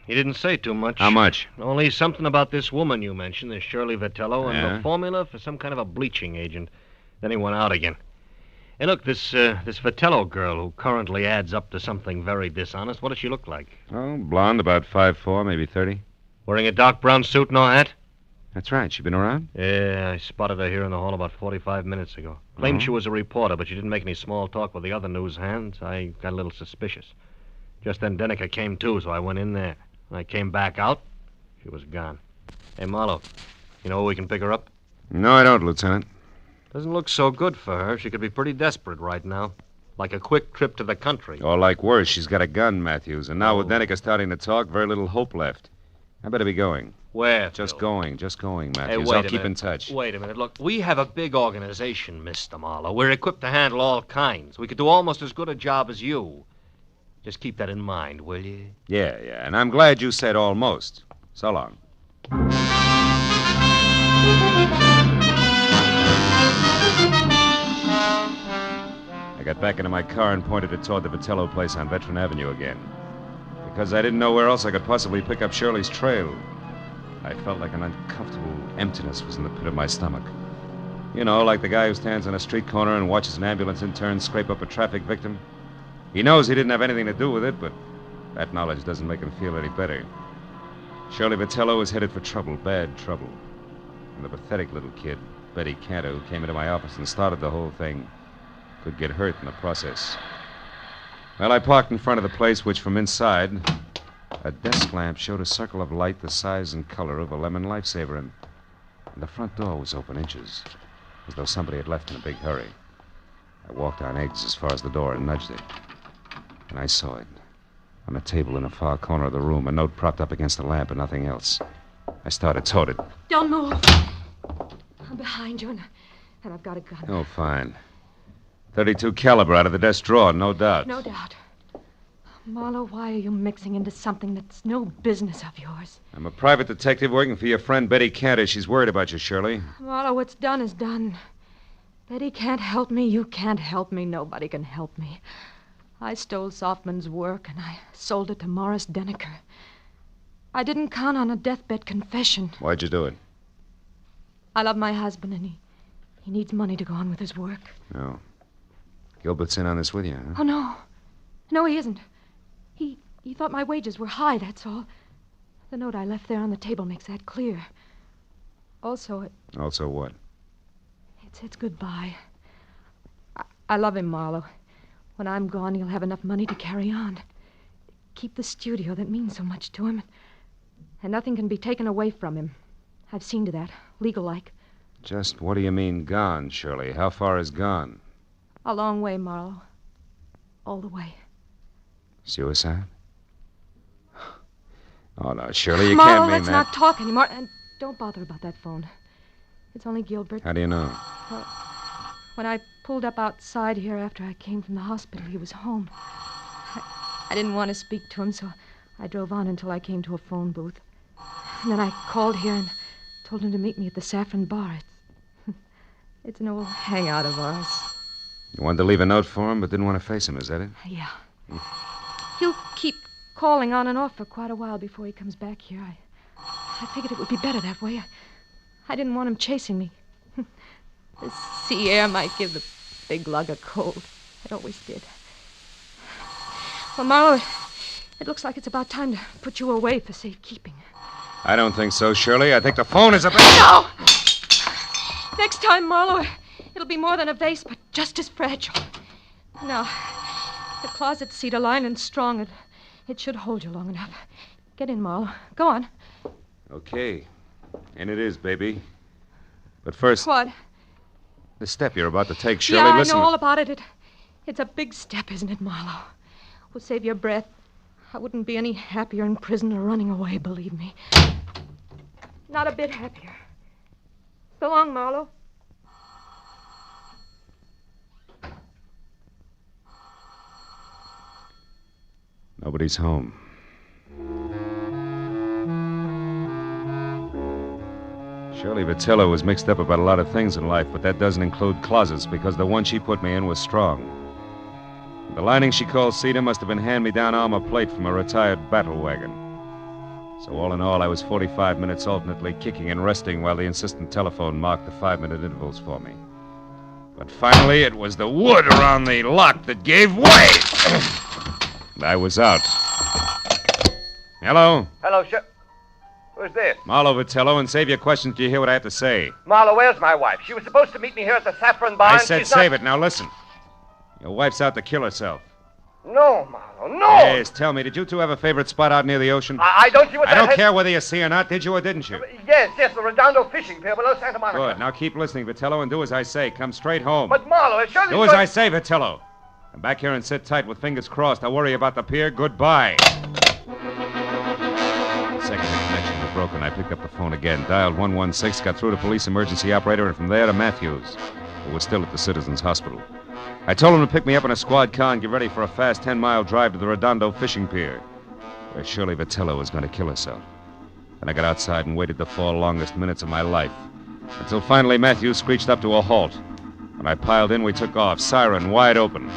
He didn't say too much. How much? Only something about this woman you mentioned, this Shirley Vitello, and Yeah? the formula for some kind of a bleaching agent. Then he went out again. Hey, look, this Vitello girl who currently adds up to something very dishonest, what does she look like? Oh, blonde, about 5'4", maybe 30. Wearing a dark brown suit, no hat? That's right. She been around? Yeah, I spotted her here in the hall about 45 minutes ago. Claimed Oh. she was a reporter, but she didn't make any small talk with the other news hands. I got a little suspicious. Just then Denneker came too, so I went in there. When I came back out, she was gone. Hey, Marlowe, you know where we can pick her up? No, I don't, Lieutenant. Doesn't look so good for her. She could be pretty desperate right now. Like a quick trip to the country. Or like worse, she's got a gun, Matthews. And now with Denneker starting to talk, very little hope left. I better be going. Where? Just going, Matthews. Hey, wait I'll a keep minute. in touch. Wait a minute. Look, we have a big organization, Mr. Marlowe. We're equipped to handle all kinds. We could do almost as good a job as you. Just keep that in mind, will you? Yeah, and I'm glad you said almost. So long. I got back into my car and pointed it toward the Vitello place on Veteran Avenue again. Because I didn't know where else I could possibly pick up Shirley's trail. I felt like an uncomfortable emptiness was in the pit of my stomach. You know, like the guy who stands on a street corner and watches an ambulance intern scrape up a traffic victim. He knows he didn't have anything to do with it, but that knowledge doesn't make him feel any better. Shirley Vitello was headed for trouble, bad trouble. And the pathetic little kid, Betty Cantor, who came into my office and started the whole thing, could get hurt in the process. Well, I parked in front of the place, which from inside, a desk lamp showed a circle of light the size and color of a lemon lifesaver, and the front door was open inches, as though somebody had left in a big hurry. I walked on eggs as far as the door and nudged it. And I saw it. On a table in a far corner of the room, a note propped up against the lamp and nothing else. I started toward it. Don't move. I'm behind you, and I've got a gun. Oh, fine. .32 caliber out of the desk drawer, no doubt. No doubt. Marlowe, why are you mixing into something that's no business of yours? I'm a private detective working for your friend Betty Cantor. She's worried about you, Shirley. Marlowe, what's done is done. Betty can't help me. You can't help me. Nobody can help me. I stole Softman's work, and I sold it to Morris Denneker. I didn't count on a deathbed confession. Why'd you do it? I love my husband, and he needs money to go on with his work. No. Gilbert's in on this with you, huh? Oh, no. No, he isn't. He thought my wages were high, that's all. The note I left there on the table makes that clear. Also, Also what? it says goodbye. I love him, Marlowe. When I'm gone, he'll have enough money to carry on. Keep the studio that means so much to him. And nothing can be taken away from him. I've seen to that, legal-like. Just what do you mean gone, Shirley? How far is gone? A long way, Marlowe. All the way. Suicide? Oh, no, Shirley, you Marlowe, can't mean let's that. not talk anymore. And don't bother about that phone. It's only Gilbert. How do you know? Well, when I pulled up outside here after I came from the hospital, he was home. I didn't want to speak to him, so I drove on until I came to a phone booth. And then I called here and told him to meet me at the Saffron Bar. It's an old hangout of ours. You wanted to leave a note for him, but didn't want to face him, is that it? Yeah. He'll keep calling on and off for quite a while before he comes back here. I figured it would be better that way. I didn't want him chasing me. The sea air might give the big lug a cold. It always did. Well, Marlowe, it looks like it's about time to put you away for safekeeping. I don't think so, Shirley. I think the phone is about... No! Next time, Marlowe, it'll be more than a vase, but just as fragile. Now, the closet's cedar lined and strong. It should hold you long enough. Get in, Marlowe. Go on. Okay. And it is, baby. But first... What? The step you're about to take, Shirley, Yeah, listen... I know all about it. It's a big step, isn't it, Marlowe? We'll save your breath. I wouldn't be any happier in prison or running away, believe me. Not a bit happier. So long, Marlowe. Nobody's home. Shirley Vitello was mixed up about a lot of things in life, but that doesn't include closets, because the one she put me in was strong. The lining she called cedar must have been hand-me-down armor plate from a retired battle wagon. So all in all, I was 45 minutes alternately kicking and resting while the insistent telephone marked the 5-minute intervals for me. But finally, it was the wood around the lock that gave way. I was out. Hello? Hello, who's this? Marlowe Vitello, and save your questions till you hear what I have to say. Marlowe, where's my wife? She was supposed to meet me here at the Saffron Bar. I and said she's save not... it. Now listen. Your wife's out to kill herself. No, Marlowe, no! Yes, tell me, did you two have a favorite spot out near the ocean? I don't see what I that don't has... care whether you see or not. Did you or didn't you? Yes, the Redondo fishing pier below Santa Monica. Good. Now keep listening, Vitello, and do as I say. Come straight home. But, Marlowe, it surely... Do as I say, Vitello. Come back here and sit tight with fingers crossed. I'll worry about the pier. Goodbye. The second the connection was broken, I picked up the phone again, dialed 116, got through to police emergency operator, and from there to Matthews, who was still at the Citizens Hospital. I told him to pick me up in a squad car and get ready for a fast 10-mile drive to the Redondo fishing pier, where Shirley Vitello was going to kill herself. Then I got outside and waited the 4 longest minutes of my life. Until finally Matthews screeched up to a halt. When I piled in, we took off, siren wide open.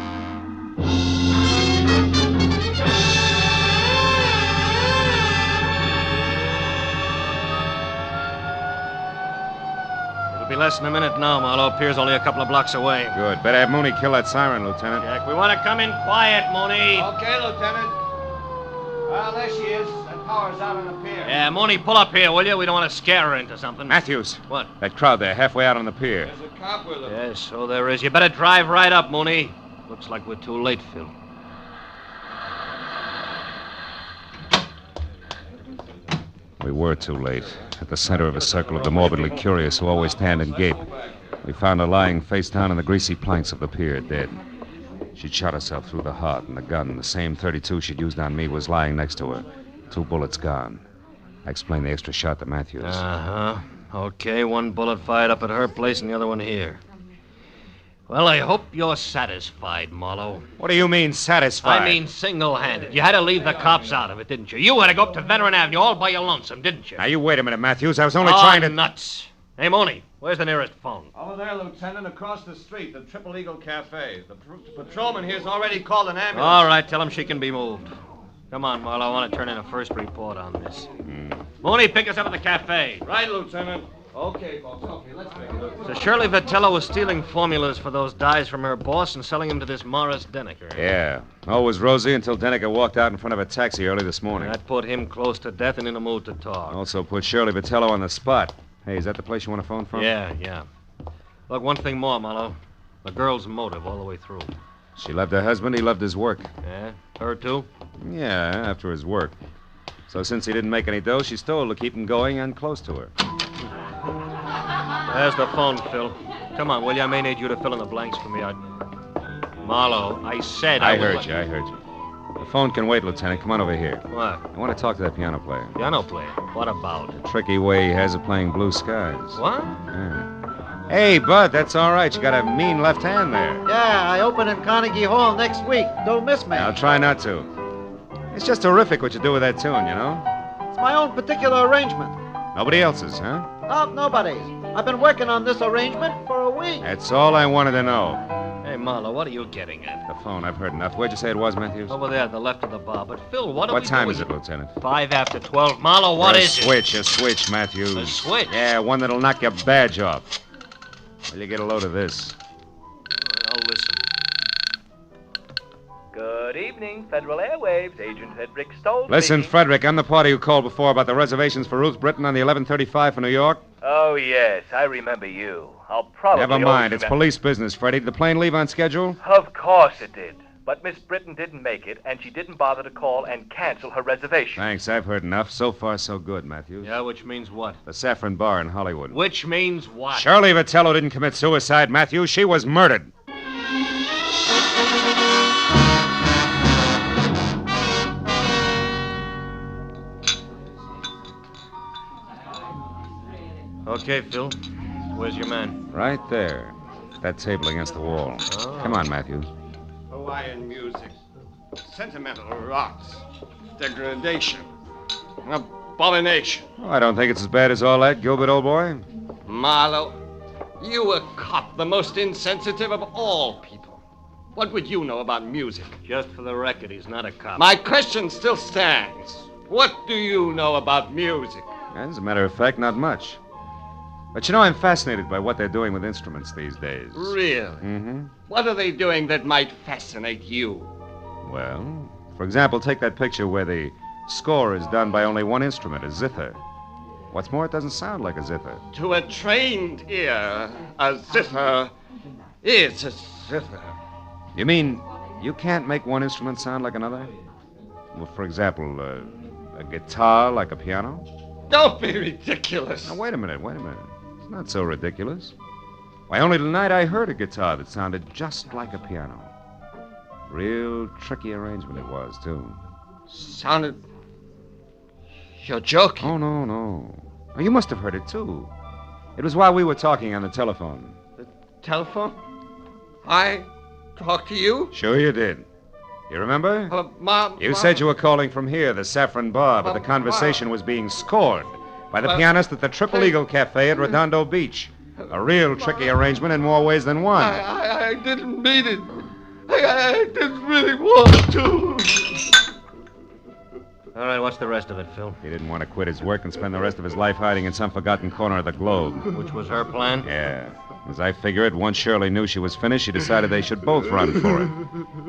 It'll be less than a minute now, Marlowe. Pier's only a couple of blocks away. Good. Better have Mooney kill that siren, Lieutenant. Jack, we want to come in quiet, Mooney. Okay, Lieutenant. Well, there she is. That power's out on the pier. Yeah, Mooney, pull up here, will you? We don't want to scare her into something. Matthews. What? That crowd there, halfway out on the pier. There's a cop with them. Yes, so there is. You better drive right up, Mooney. Looks like we're too late, Phil. We were too late. At the center of a circle of the morbidly curious who always stand and gape, we found her lying face down on the greasy planks of the pier, dead. She'd shot herself through the heart, and the gun, the same .32 she'd used on me, was lying next to her. 2 bullets gone. I explained the extra shot to Matthews. Uh-huh. Okay, 1 bullet fired up at her place and the other one here. Well, I hope you're satisfied, Marlowe. What do you mean, satisfied? I mean single-handed. You had to leave the cops out of it, didn't you? You had to go up to Veteran Avenue all by your lonesome, didn't you? Now, you wait a minute, Matthews. I was only trying to... nuts. Hey, Mooney, where's the nearest phone? Over there, Lieutenant, across the street, the Triple Eagle Cafe. The patrolman here's already called an ambulance. All right, tell him she can be moved. Come on, Marlowe, I want to turn in a first report on this. Mooney, pick us up at the cafe. Right, Lieutenant. Okay, folks, okay, let's make it. So Shirley Vitello was stealing formulas for those dyes from her boss and selling them to this Morris Denneker. Yeah. All was rosy until Denneker walked out in front of a taxi early this morning. That put him close to death and in a mood to talk. Also put Shirley Vitello on the spot. Hey, is that the place you want to phone from? Yeah. Look, one thing more, Marlowe. The girl's motive all the way through. She loved her husband, he loved his work. Yeah? Her too? Yeah, after his work. So since he didn't make any dough, she stole to keep him going and close to her. There's the phone, Phil. Come on, will you? I may need you to fill in the blanks for me. Marlowe, I said I heard you. The phone can wait, Lieutenant. Come on over here. What? I want to talk to that piano player. Piano player? What about? The tricky way he has of playing Blue Skies. What? Yeah. Hey, Bud, that's all right. You got a mean left hand there. Yeah, I open in Carnegie Hall next week. Don't miss me. I'll try not to. It's just terrific what you do with that tune, you know? It's my own particular arrangement. Nobody else's, huh? No, nobody's. I've been working on this arrangement for a week. That's all I wanted to know. Hey, Marlowe, what are you getting at? The phone, I've heard enough. Where'd you say it was, Matthews? Over there, the left of the bar. But, Phil, what are What we time doing? is it, Lieutenant? 5 after 12. Marlowe, what is it? A switch, Matthews. A switch? Yeah, one that'll knock your badge off. Will you get a load of this? I'll listen. Good evening, Federal Airwaves. Agent Frederick Stoll. Listen, speaking. Frederick, I'm the party who called before about the reservations for Ruth Britton on the 11:35 for New York. Oh, yes, I remember you. I'll probably... Never mind. It's police business, Freddie. Did the plane leave on schedule? Of course it did. But Miss Britton didn't make it, and she didn't bother to call and cancel her reservation. Thanks. I've heard enough. So far, so good, Matthews. Yeah, which means what? The Saffron Bar in Hollywood. Which means what? Shirley Vitello didn't commit suicide, Matthews. She was murdered. Okay, Phil. Where's your man? Right there. That table against the wall. Oh. Come on, Matthews. Hawaiian music. Sentimental rocks. Degradation. Abomination. Oh, I don't think it's as bad as all that, Gilbert, old boy. Marlowe, you a cop, the most insensitive of all people. What would you know about music? Just for the record, he's not a cop. My question still stands. What do you know about music? As a matter of fact, not much. But you know, I'm fascinated by what they're doing with instruments these days. Really? Mm-hmm. What are they doing that might fascinate you? Well, for example, take that picture where the score is done by only one instrument, a zither. What's more, it doesn't sound like a zither. To a trained ear, a zither is a zither. You mean you can't make one instrument sound like another? Well, for example, a guitar like a piano? Don't be ridiculous. Now, wait a minute. It's not so ridiculous. Why, only tonight I heard a guitar that sounded just like a piano. Real tricky arrangement it was, too. Sounded... You're joking. Oh, no. Oh, you must have heard it, too. It was while we were talking on the telephone. The telephone? I talked to you? Sure you did. You remember? Mom... You said you were calling from here, the Saffron Bar, but the conversation was being scored by the pianist at the Triple Eagle Cafe at Redondo Beach. A real tricky arrangement in more ways than one. I didn't mean it. I didn't really want to. All right, what's the rest of it, Phil? He didn't want to quit his work and spend the rest of his life hiding in some forgotten corner of the globe. Which was her plan? Yeah. As I figure it, once Shirley knew she was finished, she decided they should both run for it.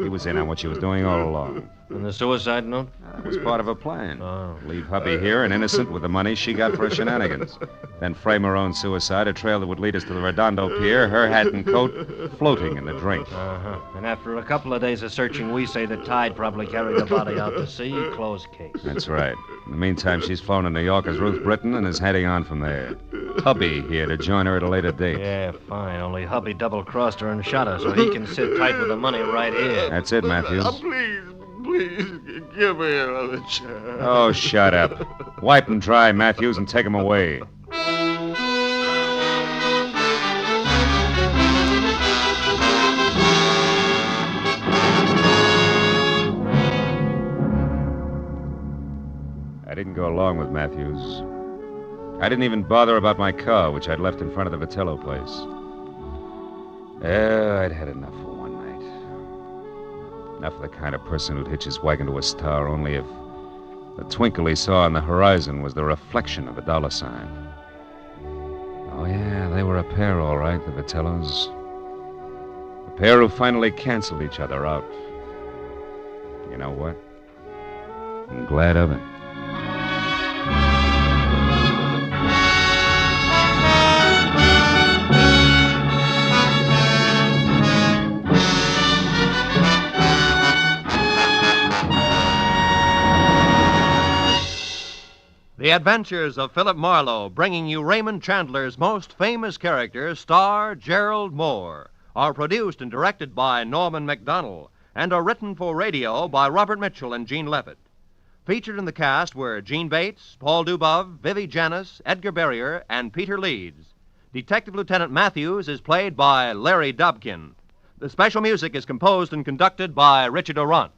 He was in on what she was doing all along. And the suicide note? That was part of her plan. Oh. Leave hubby here and innocent with the money she got for her shenanigans. Then frame her own suicide, a trail that would lead us to the Redondo Pier, her hat and coat floating in the drink. Uh-huh. And after a couple of days of searching, we say the tide probably carried the body out to sea. Closed case. That's right. In the meantime, she's flown to New York as Ruth Britton and is heading on from there. Hubby here to join her at a later date. Yeah, fine. Only hubby double-crossed her and shot her so he can sit tight with the money right here. That's it, Matthews. Please, give me another chance. Oh, shut up. Wipe them dry, Matthews, and take them away. I didn't go along with Matthews. I didn't even bother about my car, which I'd left in front of the Vitello place. I'd had enough for one night. Enough of the kind of person who'd hitch his wagon to a star only if the twinkle he saw on the horizon was the reflection of a dollar sign. Oh, yeah, they were a pair, all right, the Vitellos. A pair who finally canceled each other out. You know what? I'm glad of it. The Adventures of Philip Marlowe, bringing you Raymond Chandler's most famous character, star Gerald Moore, are produced and directed by Norman MacDonald and are written for radio by Robert Mitchell and Gene Levitt. Featured in the cast were Gene Bates, Paul Dubov, Vivi Janis, Edgar Barrier, and Peter Leeds. Detective Lieutenant Matthews is played by Larry Dobkin. The special music is composed and conducted by Richard Orant.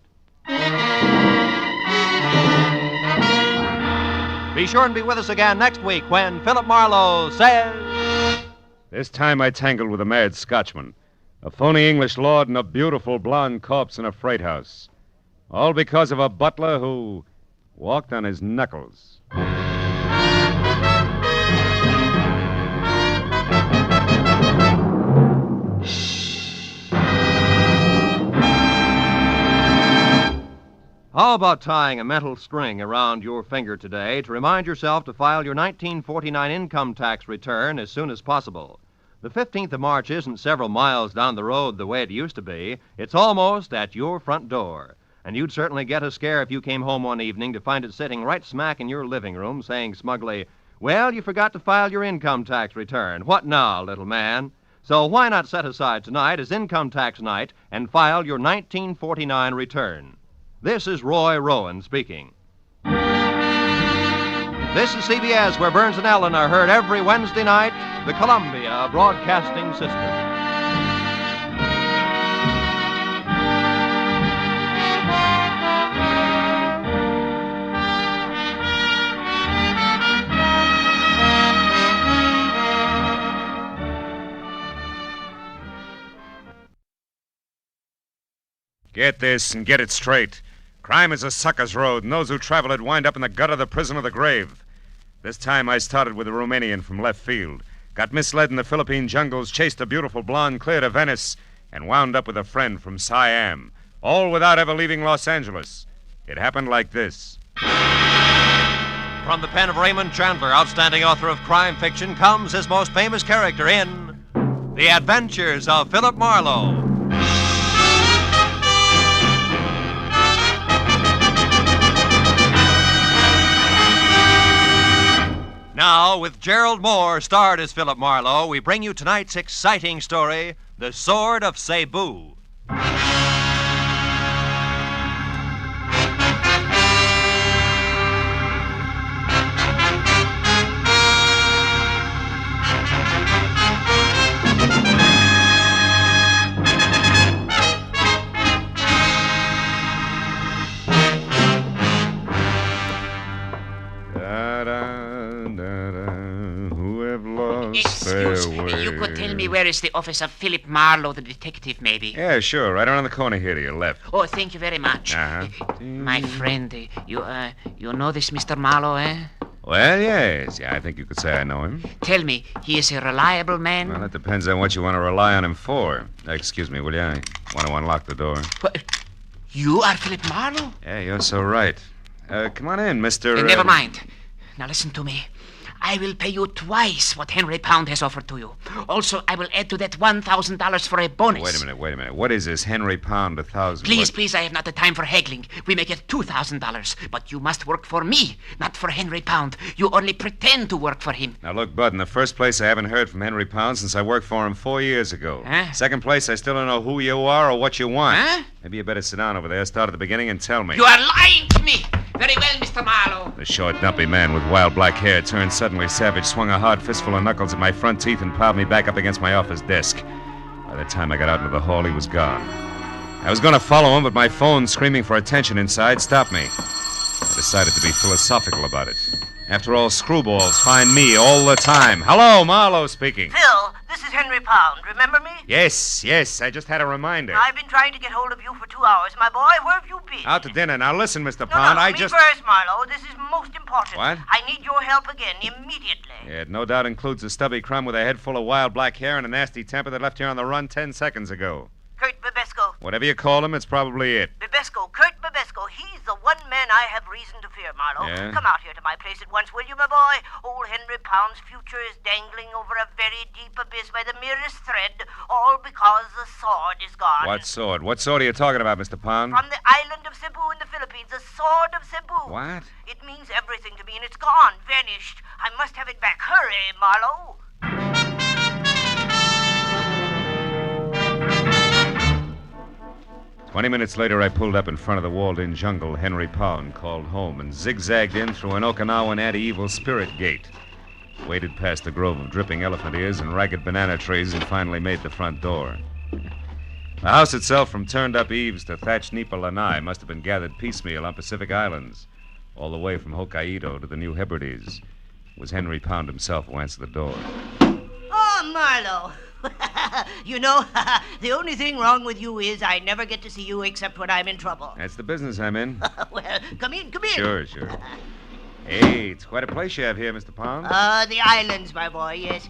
Be sure and be with us again next week when Philip Marlowe says... This time I tangled with a mad Scotchman, a phony English lord, and a beautiful blonde corpse in a freight house. All because of a butler who walked on his knuckles. How about tying a mental string around your finger today to remind yourself to file your 1949 income tax return as soon as possible? The 15th of March isn't several miles down the road the way it used to be. It's almost at your front door. And you'd certainly get a scare if you came home one evening to find it sitting right smack in your living room saying smugly, "Well, you forgot to file your income tax return. What now, little man?" So why not set aside tonight as income tax night and file your 1949 return? This is Roy Rowan speaking. This is CBS, where Burns and Allen are heard every Wednesday night, the Columbia Broadcasting System. Get this and get it straight. Crime is a sucker's road, and those who travel it wind up in the gut of the prison or the grave. This time I started with a Romanian from left field, got misled in the Philippine jungles, chased a beautiful blonde clear to Venice, and wound up with a friend from Siam, all without ever leaving Los Angeles. It happened like this. From the pen of Raymond Chandler, outstanding author of crime fiction, comes his most famous character in The Adventures of Philip Marlowe. Now, with Gerald Moore starred as Philip Marlowe, we bring you tonight's exciting story, The Sword of Cebu. Excuse me, you could tell me where is the office of Philip Marlowe, the detective, maybe? Yeah, sure. Right around the corner here to your left. Oh, thank you very much. My friend, you know this Mr. Marlowe, eh? Well, yes. Yeah, I think you could say I know him. Tell me, he is a reliable man? Well, it depends on what you want to rely on him for. Excuse me, will you? I want to unlock the door. What? You are Philip Marlowe? Yeah, you're so right. Come on in, Mr. Never mind. Now listen to me. I will pay you twice what Henry Pound has offered to you. Also, I will add to that $1,000 for a bonus. Wait a minute. What is this Henry Pound 1,000? Please, I have not the time for haggling. We make it $2,000. But you must work for me, not for Henry Pound. You only pretend to work for him. Now, look, Bud, in the first place, I haven't heard from Henry Pound since I worked for him 4 years ago. Huh? Second place, I still don't know who you are or what you want. Huh? Maybe you better sit down over there, start at the beginning, and tell me. You are lying to me. Very well, Mr. Marlowe. The short, dumpy man with wild black hair turned suddenly savage, swung a hard fistful of knuckles at my front teeth, and piled me back up against my office desk. By the time I got out into the hall, he was gone. I was going to follow him, but my phone, screaming for attention inside, stopped me. I decided to be philosophical about it. After all, screwballs find me all the time. Hello, Marlowe speaking. Phil, this is Henry Pound. Remember me? Yes. I just had a reminder. I've been trying to get hold of you for 2 hours. My boy, where have you been? Out to dinner. Now listen, Mr. No, Pound, me first, Marlowe. This is most important. What? I need your help again, immediately. Yeah, it no doubt includes a stubby crumb with a head full of wild black hair and a nasty temper that left here on the run 10 seconds ago. Kurt Babesco. Whatever you call him, it's probably it. Babesco, Kurt Babesco. He's the one man I have reason to fear, Marlowe. Yeah? Come out here to my place at once, will you, my boy? Old Henry Pound's future is dangling over a very deep abyss by the merest thread, all because the sword is gone. What sword? What sword are you talking about, Mr. Pound? From the island of Cebu in the Philippines, the sword of Cebu. What? It means everything to me, and it's gone, vanished. I must have it back. Hurry, Marlowe. 20 minutes later, I pulled up in front of the walled-in jungle Henry Pound called home and zigzagged in through an Okinawan anti-evil spirit gate. Waded past a grove of dripping elephant ears and ragged banana trees and finally made the front door. The house itself, from turned-up eaves to thatched nipa lanai, must have been gathered piecemeal on Pacific Islands, all the way from Hokkaido to the New Hebrides. It was Henry Pound himself who answered the door. Oh, Marlowe. You know, the only thing wrong with you is I never get to see you except when I'm in trouble. That's the business I'm in. Well, come in. Sure. Hey, it's quite a place you have here, Mr. Pound. The islands, my boy, yes.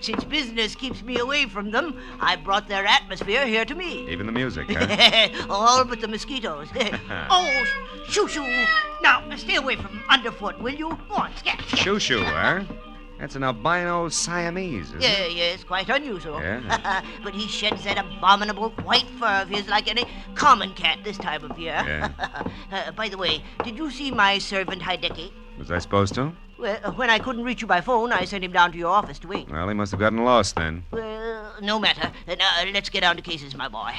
Since business keeps me away from them, I brought their atmosphere here to me. Even the music, huh? All but the mosquitoes. Oh, shoo-shoo. Now, stay away from underfoot, will you? Go on, scat. Shoo-shoo, huh? That's an albino Siamese, isn't it? Yes, quite unusual. Yeah. But he sheds that abominable white fur of his like any common cat this time of year. Yeah. By the way, did you see my servant Hideki? Was I supposed to? Well, when I couldn't reach you by phone, I sent him down to your office to wait. Well, he must have gotten lost then. Well, no matter. Now, let's get down to cases, my boy.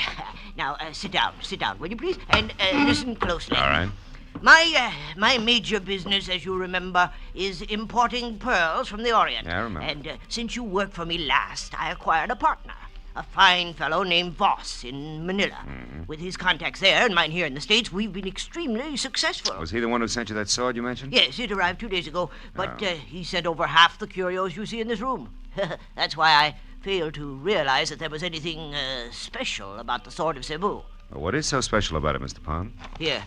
Now, sit down, will you please? And listen closely. All right. My major business, as you remember, is importing pearls from the Orient. I remember. And since you worked for me last, I acquired a partner, a fine fellow named Voss in Manila. Mm-hmm. With his contacts there and mine here in the States, we've been extremely successful. Was he the one who sent you that sword you mentioned? Yes, it arrived 2 days ago, but he sent over half the curios you see in this room. That's why I failed to realize that there was anything special about the sword of Cebu. Well, what is so special about it, Mr. Pound? Here,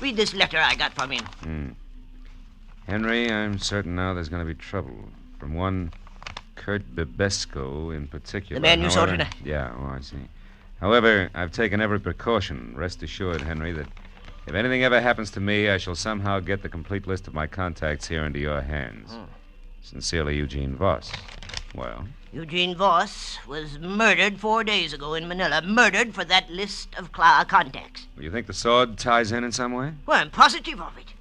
read this letter I got from him. Henry, I'm certain now there's going to be trouble. From one Kurt Babesco in particular. The man you saw tonight? Yeah, I see. However, I've taken every precaution. Rest assured, Henry, that if anything ever happens to me, I shall somehow get the complete list of my contacts here into your hands. Sincerely, Eugene Voss. Well? Eugene Voss was murdered 4 days ago in Manila. Murdered for that list of contacts. You think the sword ties in some way? Well, I'm positive of it.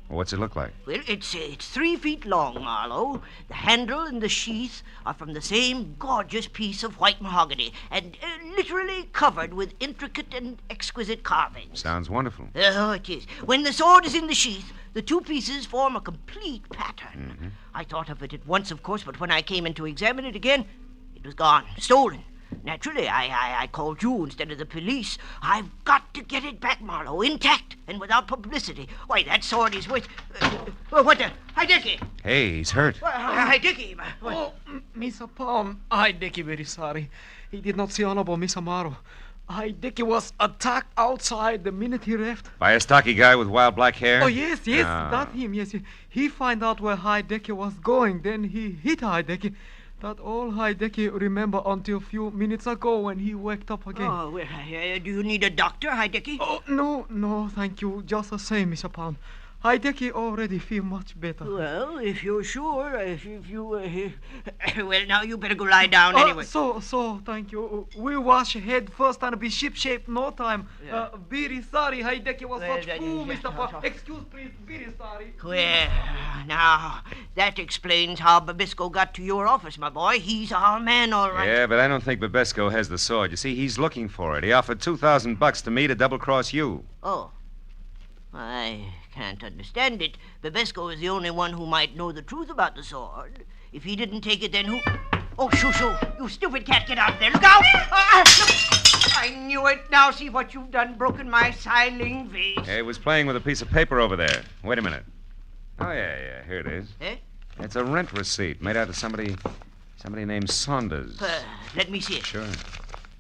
Well, what's it look like? Well, it's 3 feet long, Marlowe. The handle and the sheath are from the same gorgeous piece of white mahogany, and literally covered with intricate and exquisite carvings. Sounds wonderful. Oh, it is. When the sword is in the sheath, the 2 pieces form a complete pattern. I thought of it at once, of course, but when I came in to examine it again, it was gone, stolen. Naturally, I called you instead of the police. I've got to get it back, Marlowe, intact and without publicity. Why, that sword is worth... what the... Hi, Dickie. Hey, he's hurt. Hi, Dickie. Oh, Mr. Palm, I, Dickie, very sorry. He did not see Honorable Mr. Morrow. I, Dickie, was attacked outside the minute he left. By a stocky guy with wild black hair? Oh, yes, Ah. that him, yes. He find out where Hideki was going, then he hit Hideki. That all Hideki remember until few minutes ago when he waked up again. Oh, well, do you need a doctor, Hideki? Oh, no, thank you. Just the same, Mr. Pound. Hideki already feel much better. Well, if you're sure, if you... well, now you better go lie down anyway. So, thank you. We wash head first and be ship-shape no time. Yeah. Very sorry, Hideki was Well, such fool, Mr. Pound. Excuse, please, very sorry. Well, now, that explains how Babisco got to your office, my boy. He's our man, all right. Yeah, but I don't think Babesco has the sword. You see, he's looking for it. He offered $2,000 to me to double-cross you. Oh. I can't understand it. Babesco is the only one who might know the truth about the sword. If he didn't take it, then who... Oh, shoo! You stupid cat, get out there. Look out! I knew it. Now see what you've done. Broken my siling vase. He was playing with a piece of paper over there. Wait a minute. Oh, yeah, here it is. Eh? It's a rent receipt made out of somebody named Saunders. Let me see it. Sure.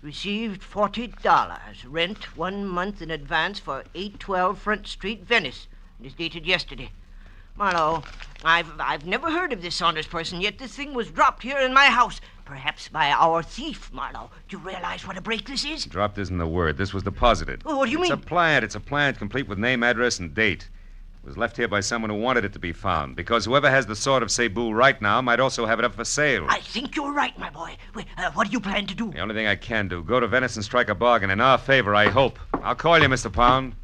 Received $40. Rent 1 month in advance for 812 Front Street, Venice. It is dated yesterday. Marlowe, I've never heard of this Saunders person, yet this thing was dropped here in my house. Perhaps by our thief, Marlowe. Do you realize what a break this is? Dropped isn't the word. This was deposited. Oh, what do you mean? It's a plant complete with name, address, and date. It was left here by someone who wanted it to be found, because whoever has the sword of Cebu right now might also have it up for sale. I think you're right, my boy. Wait, what do you plan to do? The only thing I can do, go to Venice and strike a bargain in our favor, I hope. I'll call you, Mr. Pound.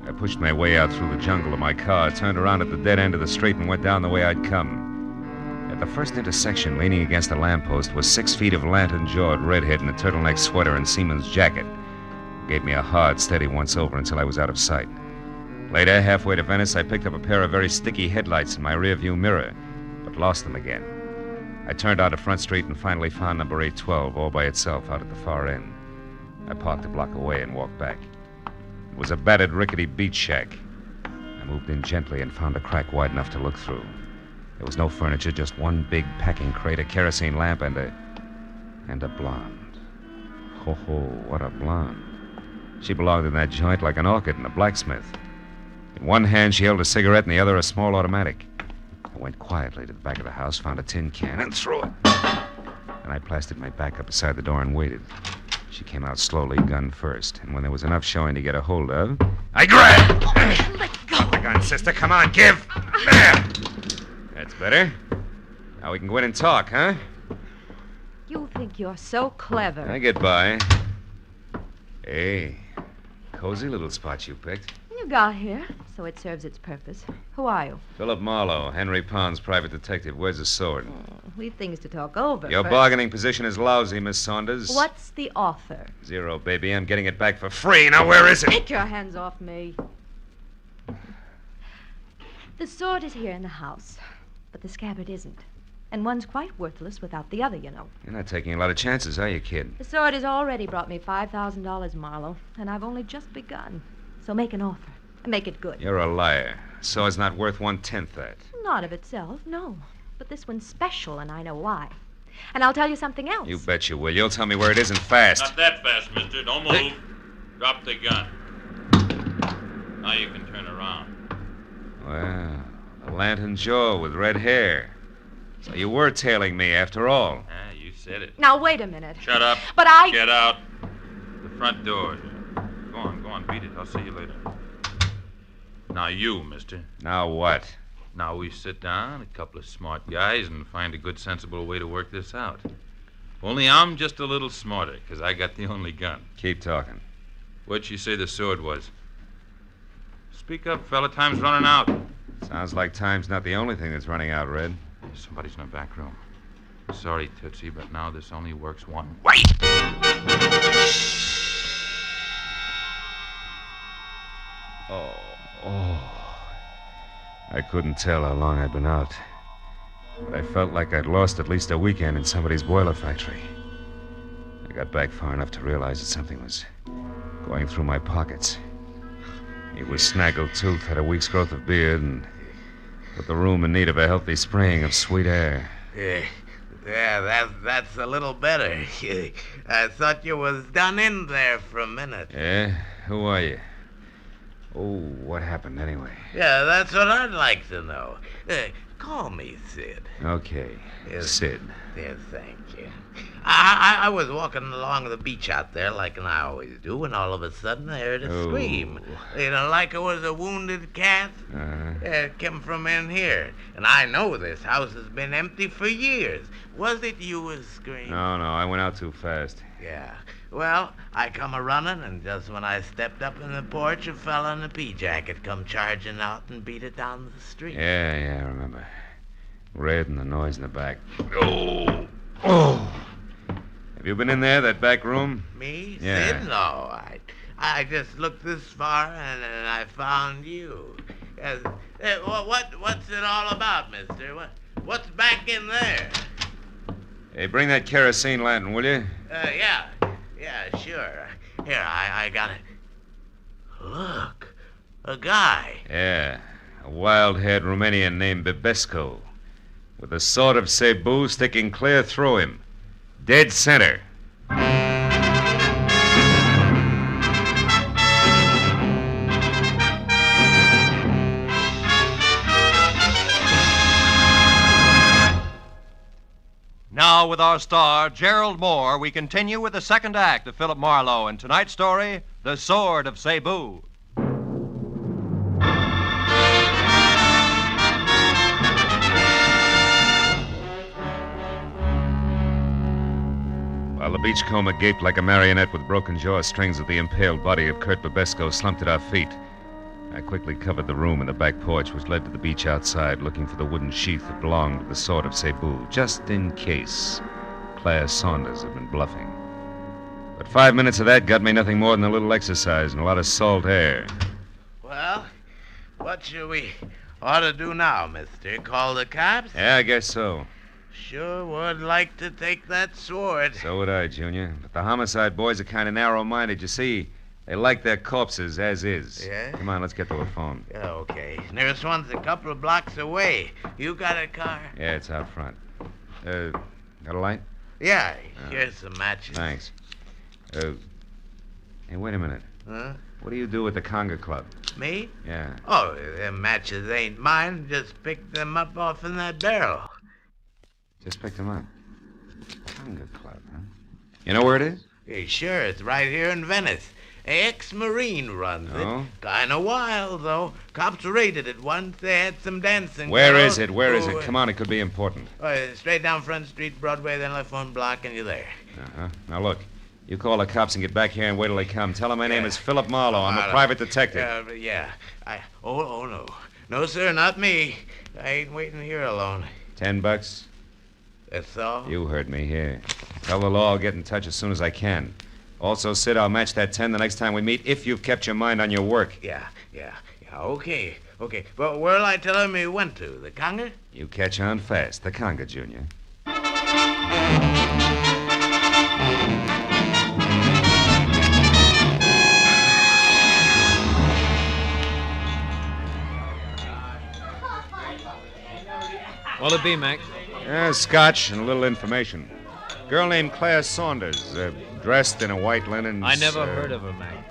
I pushed my way out through the jungle to my car, turned around at the dead end of the street, and went down the way I'd come. At the first intersection, leaning against a lamppost, was 6 feet of lantern-jawed redhead in a turtleneck sweater and seaman's jacket. Gave me a hard, steady once-over until I was out of sight. Later, halfway to Venice, I picked up a pair of very sticky headlights in my rearview mirror, but lost them again. I turned out to Front Street and finally found number 812 all by itself out at the far end. I parked a block away and walked back. It was a battered, rickety beach shack. I moved in gently and found a crack wide enough to look through. There was no furniture, just one big packing crate, a kerosene lamp, and a blonde. Ho, what a blonde. She belonged in that joint like an orchid in a blacksmith. In one hand, she held a cigarette, in the other, a small automatic. I went quietly to the back of the house, found a tin can, and threw it. Then I plastered my back up beside the door and waited. She came out slowly, gun first, and when there was enough showing to get a hold of, I grabbed. Let go. The gun, sister. Come on, give. There. That's better. Now we can go in and talk, huh? You think you're so clever. I get by. Hey, cozy little spot you picked. You got here, so it serves its purpose. Who are you? Philip Marlowe, Henry Pond's private detective. Where's his sword? We've things to talk over. Your first. bargaining position is lousy, Miss Saunders. What's the offer? 0, baby. I'm getting it back for free. Now, where is it? Take your hands off me. The sword is here in the house, but the scabbard isn't. And one's quite worthless without the other, you know. You're not taking a lot of chances, are you, kid? The sword has already brought me $5,000, Marlowe, and I've only just begun. So make an offer, and make it good. You're a liar. Sword's not worth 1/10 that. Not of itself, no. But this one's special, and I know why. And I'll tell you something else. You bet you will. You'll tell me where it is and fast. Not that fast, mister. Don't move. Drop the gun. Now you can turn around. Well, a lantern jaw with red hair. So you were tailing me after all. Ah, you said it. Now, wait a minute. Shut up. But I... Get out. The front doors. Go on, beat it. I'll see you later. Now you, mister. Now what? Now we sit down, a couple of smart guys, and find a good, sensible way to work this out. Only I'm just a little smarter, because I got the only gun. Keep talking. What'd you say the sword was? Speak up, fella. Time's running out. Sounds like time's not the only thing that's running out, Red. Somebody's in the back room. Sorry, Tootsie, but now this only works one. Wait! Oh. I couldn't tell how long I'd been out. But I felt like I'd lost at least a weekend in somebody's boiler factory. I got back far enough to realize that something was going through my pockets. He was snaggle-toothed, had a week's growth of beard, and put the room in need of a healthy spraying of sweet air. Yeah, that's a little better. I thought you was done in there for a minute. Yeah? Who are you? Oh, what happened anyway? Yeah, that's what I'd like to know. Call me Sid. Okay, Sid. Yeah, thank you. I was walking along the beach out there like I always do, and all of a sudden I heard a scream. You know, like it was a wounded cat. It came from in here. And I know this house has been empty for years. Was it you was screaming? No, I went out too fast. Yeah. Well, I come a-running, and just when I stepped up in the porch, a fella in a pea-jacket come charging out and beat it down the street. Yeah, I remember. Red and the noise in the back. Oh! Have you been in there, that back room? Me? Yeah. Sid? No, I just looked this far, and I found you. What's it all about, mister? What's back in there? Hey, bring that kerosene lantern, will you? Yeah, sure. Here, I got it. Look, a guy. Yeah, a wild-haired Romanian named Bibesco, with the sword of Cebu sticking clear through him. Dead center. Now, with our star, Gerald Moore, we continue with the second act of Philip Marlowe and tonight's story, The Sword of Cebu. While the beachcomber gaped like a marionette with broken jaw strings at the impaled body of Kurt Bibesco slumped at our feet, I quickly covered the room and the back porch which led to the beach outside, looking for the wooden sheath that belonged to the sword of Cebu, just in case Claire Saunders had been bluffing. But 5 minutes of that got me nothing more than a little exercise and a lot of salt air. Well, what should we ought to do now, mister? Call the cops? Yeah, I guess so. Sure would like to take that sword. So would I, Junior. But the homicide boys are kind of narrow-minded. You see, they like their corpses as is. Yeah? Come on, let's get to a phone. Yeah, okay. Nearest one's a couple of blocks away. You got a car? Yeah, it's out front. Got a light? Yeah, here's some matches. Thanks. Hey, wait a minute. Huh? What do you do with the conga club? Me? Yeah. Oh, them matches ain't mine. Just picked them up off in that barrel. Just picked them up. Conga club, huh? You know where it is? Hey, sure, it's right here in Venice. Ex-Marine runs Oh? it. Kinda wild, though. Cops raided it once. They had some dancing. Where girls. is it? Where is Oh, it? Come on, it could be important. Straight down Front Street, Broadway, then left one block, and you're there. Uh-huh. Now, look. You call the cops and get back here and wait till they come. Tell them my name is Philip Marlowe. I'm a private detective. Yeah. Oh, no. No, sir, not me. I ain't waiting here alone. $10? That's all? You heard me here. Tell the law I'll get in touch as soon as I can. Also, Sid, I'll match that 10 the next time we meet if you've kept your mind on your work. Yeah. Okay. Well, where'll I tell him he went to? The conga? You catch on fast. The conga, Junior. What'll it be, Mac? Scotch and a little information. Girl named Claire Saunders, dressed in a white linen. I never heard of her, Mac.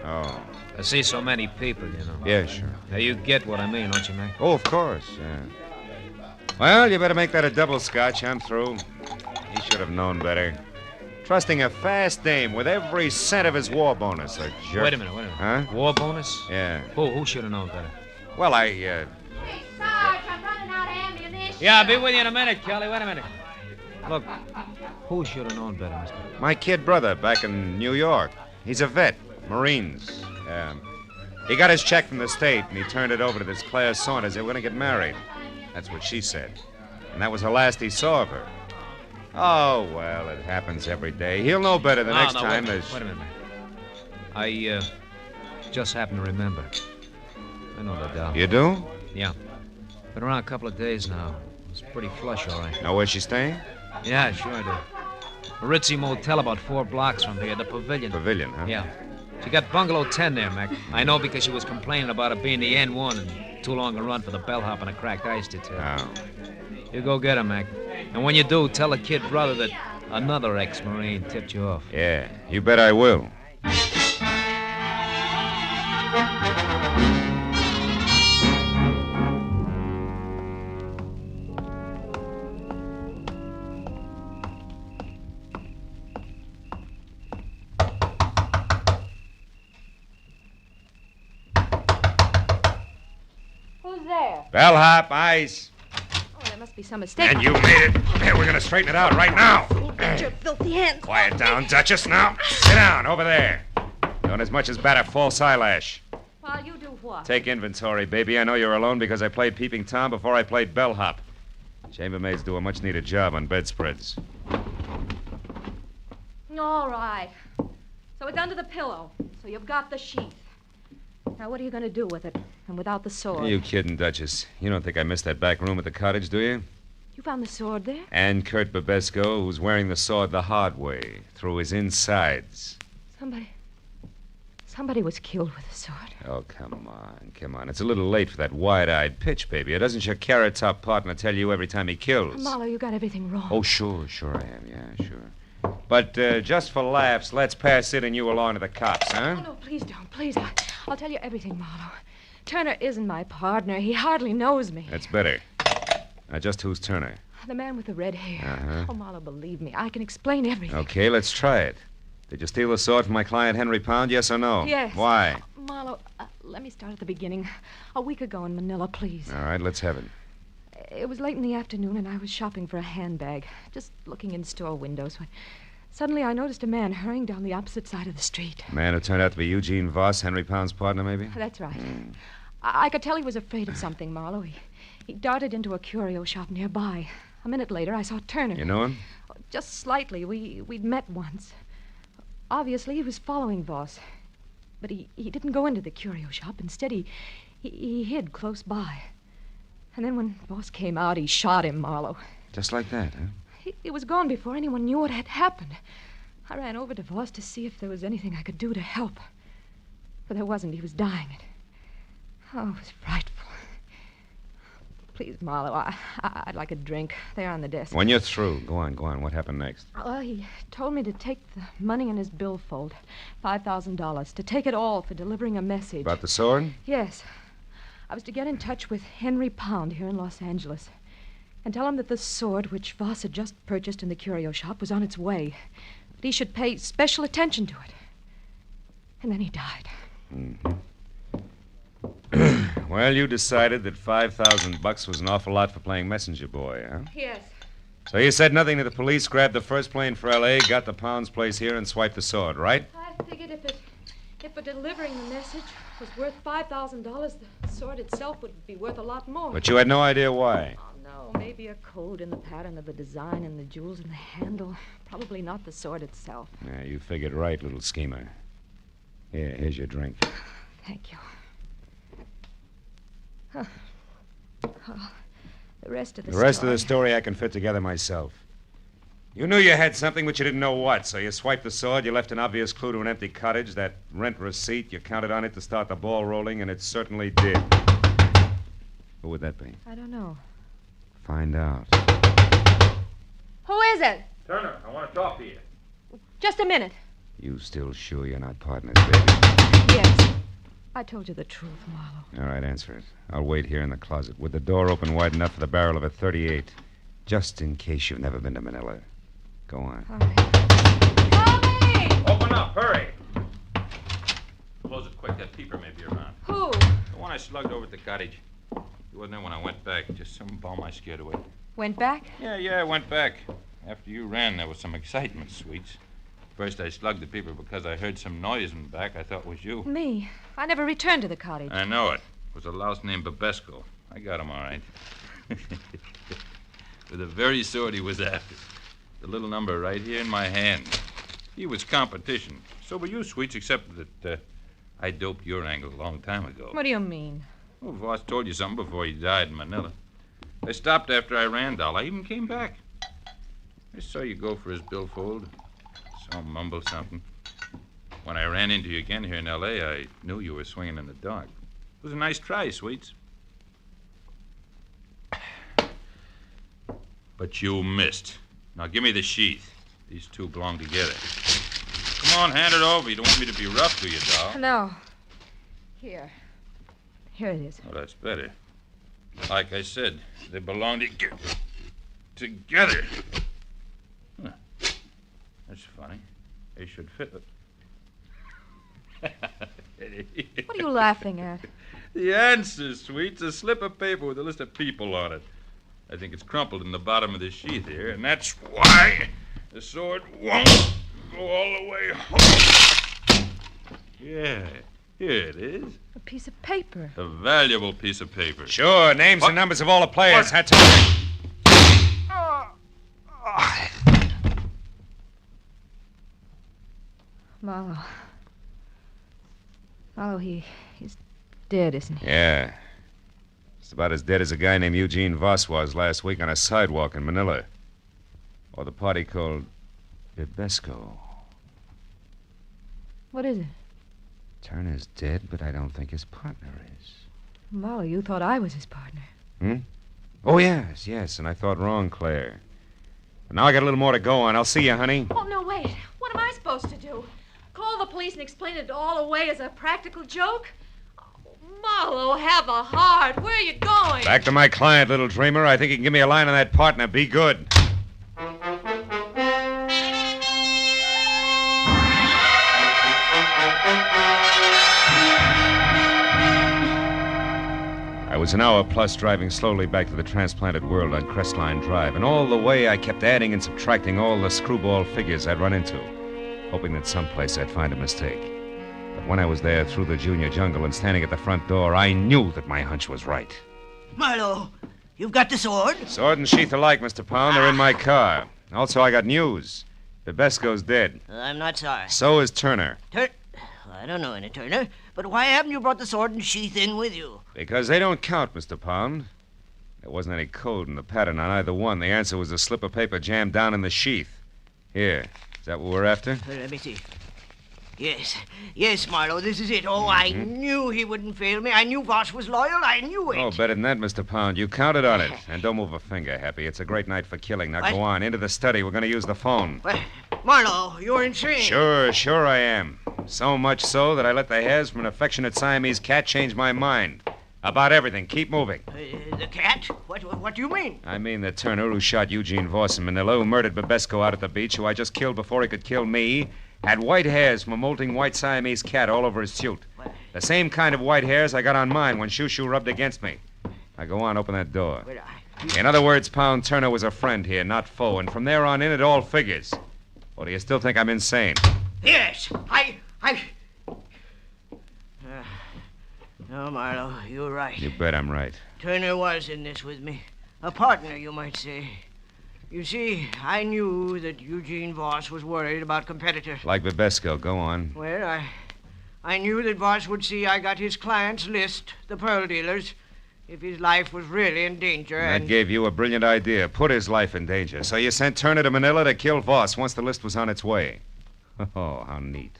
Oh. I see so many people, you know. Yeah, sure. Now, you get what I mean, don't you, Mac? Oh, of course, yeah. Well, you better make that a double scotch. I'm through. He should have known better. Trusting a fast dame with every cent of his war bonus, a jerk. Wait a minute. Huh? War bonus? Yeah. Who should have known better? Well, Sarge, I'm running out of ammunition. Yeah, I'll be with you in a minute, Kelly. Wait a minute. Look, who should have known better, mister? My kid brother back in New York. He's a vet, Marines. He got his check from the state, and he turned it over to this Claire Saunders. They were going to get married. That's what she said. And that was the last he saw of her. Oh, well, it happens every day. He'll know better the next time. Wait a minute, man. I just happen to remember. I know the doll. You do? Yeah. Been around a couple of days now. It's pretty flush, all right. Know where she's staying? Yeah, sure I do. A ritzy motel about 4 blocks from here, the Pavilion. Pavilion, huh? Yeah. She got bungalow 10 there, Mac. I know because she was complaining about it being the N1 and too long a run for the bellhop and a cracked ice detail. Oh. You go get her, Mac. And when you do, tell the kid brother that another ex-Marine tipped you off. Yeah, you bet I will. Who's there? Bellhop, ice. Oh, there must be some mistake. And you made it. Here, we're going to straighten it out right now. Get your filthy hands. Quiet down, Duchess. Now, sit down over there. Don't as much as bat a false eyelash. While you do what? Take inventory, baby. I know you're alone because I played Peeping Tom before I played bellhop. Chambermaids do a much-needed job on bedspreads. All right. So it's under the pillow. So you've got the sheath. Now, what are you going to do with it? And without the sword? Are you kidding, Duchess? You don't think I missed that back room at the cottage, do you? You found the sword there? And Kurt Babesco, who's wearing the sword the hard way, through his insides. Somebody was killed with a sword. Oh, come on. It's a little late for that wide-eyed pitch, baby. Doesn't your carrot-top partner tell you every time he kills? Marlowe, you got everything wrong. Oh, sure I am. Yeah, sure. But just for laughs, let's pass it and you along to the cops, huh? Oh, no, please don't. Please. I'll tell you everything, Marlowe. Turner isn't my partner. He hardly knows me. That's better. Now, just who's Turner? The man with the red hair. Uh-huh. Oh, Marlowe, believe me. I can explain everything. Okay, let's try it. Did you steal the sword from my client Henry Pound, yes or no? Yes. Why? Marlowe, let me start at the beginning. A week ago in Manila, please. All right, let's have it. It was late in the afternoon, and I was shopping for a handbag, just looking in store windows when suddenly I noticed a man hurrying down the opposite side of the street. A man who turned out to be Eugene Voss, Henry Pound's partner, maybe? That's right. I could tell he was afraid of something, Marlowe. He darted into a curio shop nearby. A minute later, I saw Turner. You know him? Just slightly. We'd met once. Obviously, he was following Voss. But he didn't go into the curio shop. Instead, he hid close by. And then when Voss came out, he shot him, Marlowe. Just like that, huh? He was gone before anyone knew what had happened. I ran over to Voss to see if there was anything I could do to help. But there wasn't. He was dying. Oh, it was frightful. Please, Marlowe, I'd like a drink. They're on the desk. When you're through, go on. What happened next? Well, he told me to take the money in his billfold, $5,000, to take it all for delivering a message. About the sword? Yes. I was to get in touch with Henry Pound here in Los Angeles and tell him that the sword which Voss had just purchased in the curio shop was on its way, but he should pay special attention to it. And then he died. Mm-hmm. Well, you decided that $5,000 was an awful lot for playing messenger boy, huh? Yes. So you said nothing to the police, grabbed the first plane for L.A., got the Pound's place here, and swiped the sword, right? I figured if for delivering the message was worth $5,000, the sword itself would be worth a lot more. But you had no idea why. Oh, no. Maybe a code in the pattern of the design and the jewels in the handle. Probably not the sword itself. Yeah, you figured right, little schemer. Here's your drink. Thank you. Oh, the rest of the story. The rest of the story I can fit together myself. You knew you had something, but you didn't know what, so you swiped the sword, you left an obvious clue to an empty cottage, that rent receipt, you counted on it to start the ball rolling, and it certainly did. Who would that be? I don't know. Find out. Who is it? Turner, I want to talk to you. Just a minute. You still sure you're not partners, baby? Yes. I told you the truth, Marlowe. All right, answer it. I'll wait here in the closet with the door open wide enough for the barrel of a .38, just in case you've never been to Manila. Go on. All right. Open up, hurry. Close it quick, that peeper may be around. Who? The one I slugged over at the cottage. He wasn't there when I went back. Just some bum I scared away. Went back? Yeah, I went back. After you ran, there was some excitement, Sweets. First, I slugged the peeper because I heard some noise in the back. I thought it was you. Me? I never returned to the cottage. I know it. It was a louse named Babesco. I got him all right. With the very sword he was after. The little number right here in my hand. He was competition. So were you, Sweets, except that I doped your angle a long time ago. What do you mean? Well, Voss told you something before he died in Manila. I stopped after I ran, doll. I even came back. I saw you go for his billfold. Saw him mumble something. When I ran into you again here in L.A., I knew you were swinging in the dark. It was a nice try, Sweets. But you missed. Now give me the sheath. These two belong together. Come on, hand it over. You don't want me to be rough to you, doll. No. Here it is. Oh, that's better. Like I said, they belong together. Huh. That's funny. They should fit. What are you laughing at? The answer, Sweets. A slip of paper with a list of people on it. I think it's crumpled in the bottom of the sheath here, and that's why the sword won't go all the way home. Yeah, here it is. A piece of paper. A valuable piece of paper. Sure, names and numbers of all the players. That's Marlowe. Marlowe, he's dead, isn't he? Yeah. Just about as dead as a guy named Eugene Voss was last week on a sidewalk in Manila. Or the party called Bibesco. What is it? Turner's dead, but I don't think his partner is. Marlowe, you thought I was his partner. Oh, yes, and I thought wrong, Claire. But now I got a little more to go on. I'll see you, honey. Oh, no, wait. What am I supposed to do? Call the police and explain it all away as a practical joke? Marlowe, have a heart. Where are you going? Back to my client, little dreamer. I think you can give me a line on that partner. Be good. I was an hour plus driving slowly back to the transplanted world on Crestline Drive, and all the way I kept adding and subtracting all the screwball figures I'd run into, hoping that someplace I'd find a mistake. But when I was there through the junior jungle and standing at the front door, I knew that my hunch was right. Marlowe, you've got the sword? Sword and sheath alike, Mr. Pound. They're in my car. Also, I got news. Bibesco's dead. I'm not sorry. So is Turner. I don't know any Turner, but why haven't you brought the sword and sheath in with you? Because they don't count, Mr. Pound. There wasn't any code in the pattern on either one. The answer was a slip of paper jammed down in the sheath. Here. Is that what we're after? Let me see. Yes, Marlowe, this is it. Oh, I knew he wouldn't fail me. I knew Voss was loyal. I knew it. Oh, better than that, Mr. Pound. You counted on it. And don't move a finger, Happy. It's a great night for killing. Now go on. Into the study. We're going to use the phone. Marlowe, you're insane. Sure I am. So much so that I let the hairs from an affectionate Siamese cat change my mind. About everything. Keep moving. The cat? What do you mean? I mean the Turner who shot Eugene Voss in Manila, who murdered Bibesco out at the beach, who I just killed before he could kill me, had white hairs from a molting white Siamese cat all over his suit. The same kind of white hairs I got on mine when Shoo-Shoo rubbed against me. Now go on, open that door. In other words, Pound, Turner was a friend here, not foe, and from there on in, it all figures. Or do you still think I'm insane? Yes, No, Marlowe, you're right. You bet I'm right. Turner was in this with me. A partner, you might say. You see, I knew that Eugene Voss was worried about competitors. Like Bibesco, go on. Well, I knew that Voss would see I got his client's list, the pearl dealers, if his life was really in danger. And that gave you a brilliant idea. Put his life in danger. So you sent Turner to Manila to kill Voss once the list was on its way. Oh, how neat.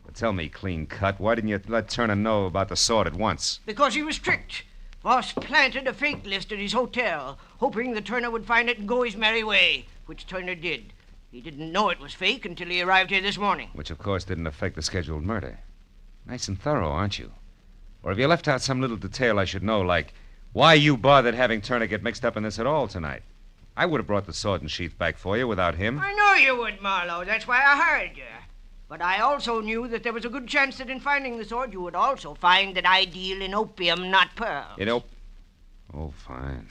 But tell me, clean cut, why didn't you let Turner know about the sword at once? Because he was tricked. Voss planted a fake list at his hotel, hoping that Turner would find it and go his merry way, which Turner did. He didn't know it was fake until he arrived here this morning. Which, of course, didn't affect the scheduled murder. Nice and thorough, aren't you? Or have you left out some little detail I should know, like why you bothered having Turner get mixed up in this at all tonight? I would have brought the sword and sheath back for you without him. I know you would, Marlowe. That's why I hired you. But I also knew that there was a good chance that in finding the sword, you would also find that I deal in opium, not pearls. Oh, fine.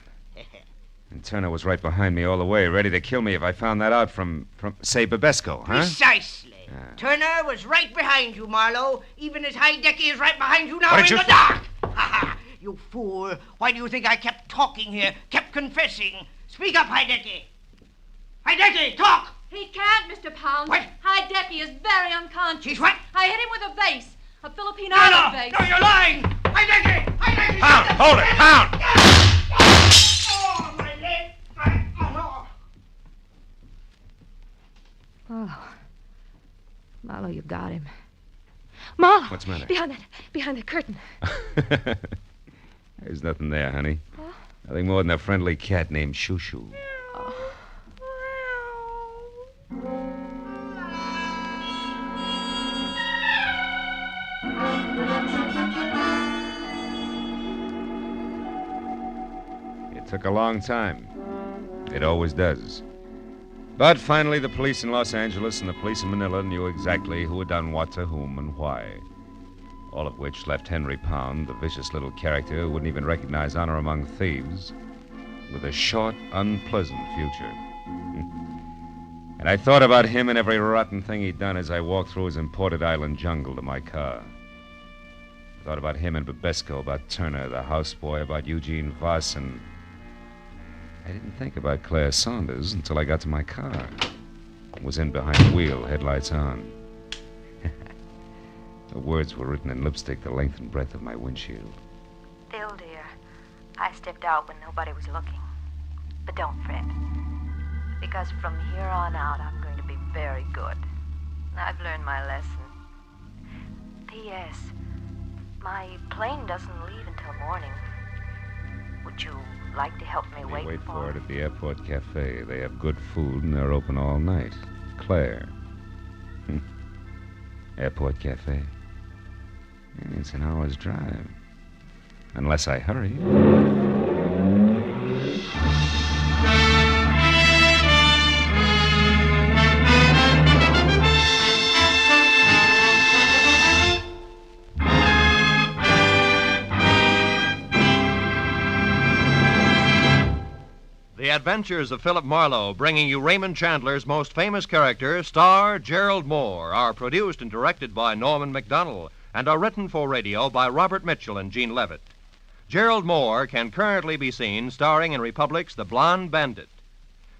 And Turner was right behind me all the way, ready to kill me if I found that out from say, Bibesco, huh? Precisely. Turner was right behind you, Marlowe, even as Heidecky is right behind you now What in did the you... dark. You fool. Why do you think I kept talking here, kept confessing? Speak up, Heidecky. Heidecky, talk! He can't, Mr. Pound. What? Heidecky is very unconscious. He's what? I hit him with a vase. A Filipino vase. No, you're lying! Heidecky! Pound! Hold it! Pound! Marlowe, you got him. Marlowe! What's the matter? Behind the curtain. There's nothing there, honey. Nothing more than a friendly cat named Shoo Shoo. It took a long time. It always does. But finally, the police in Los Angeles and the police in Manila knew exactly who had done what to whom and why. All of which left Henry Pound, the vicious little character who wouldn't even recognize honor among thieves, with a short, unpleasant future. And I thought about him and every rotten thing he'd done as I walked through his imported island jungle to my car. I thought about him and Babesco, about Turner, the houseboy, about Eugene Voss, and I didn't think about Claire Saunders until I got to my car. I was in behind the wheel, headlights on. The words were written in lipstick the length and breadth of my windshield. Phil, dear, I stepped out when nobody was looking. But don't fret. Because from here on out, I'm going to be very good. I've learned my lesson. P.S. My plane doesn't leave until morning. Would you like to help me Wait for it at the airport cafe. They have good food and they're open all night. Claire. Airport cafe. It's an hour's drive. Unless I hurry. The Adventures of Philip Marlowe, bringing you Raymond Chandler's most famous character, star Gerald Moore, are produced and directed by Norman MacDonald and are written for radio by Robert Mitchell and Gene Levitt. Gerald Moore can currently be seen starring in Republic's The Blonde Bandit.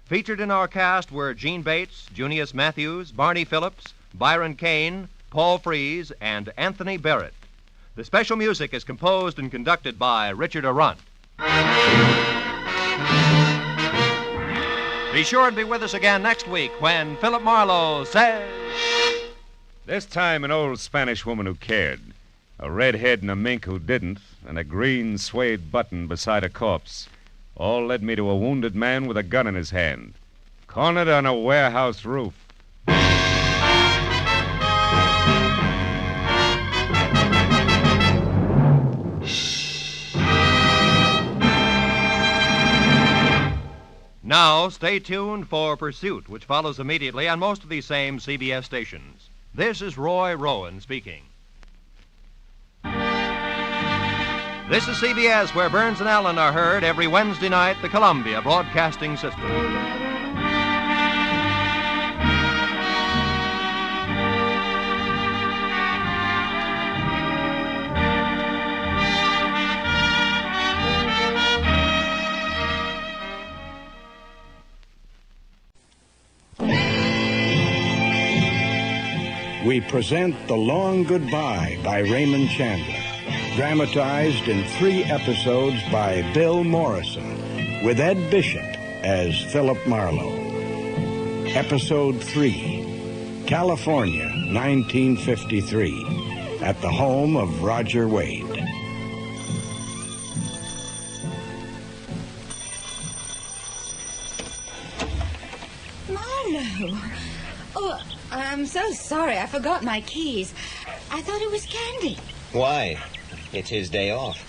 Featured in our cast were Gene Bates, Junius Matthews, Barney Phillips, Byron Kane, Paul Frees, and Anthony Barrett. The special music is composed and conducted by Richard Arant. Be sure and be with us again next week when Philip Marlowe says... This time, an old Spanish woman who cared, a redhead and a mink who didn't, and a green suede button beside a corpse, all led me to a wounded man with a gun in his hand, cornered on a warehouse roof. Now, stay tuned for Pursuit, which follows immediately on most of these same CBS stations. This is Roy Rowan speaking. This is CBS, where Burns and Allen are heard every Wednesday night, the Columbia Broadcasting System. We present The Long Goodbye by Raymond Chandler, dramatized in 3 episodes by Bill Morrison, with Ed Bishop as Philip Marlowe. Episode 3, California, 1953, at the home of Roger Wade. Marlowe! Oh, I'm so sorry. I forgot my keys. I thought it was Candy. Why? It's his day off.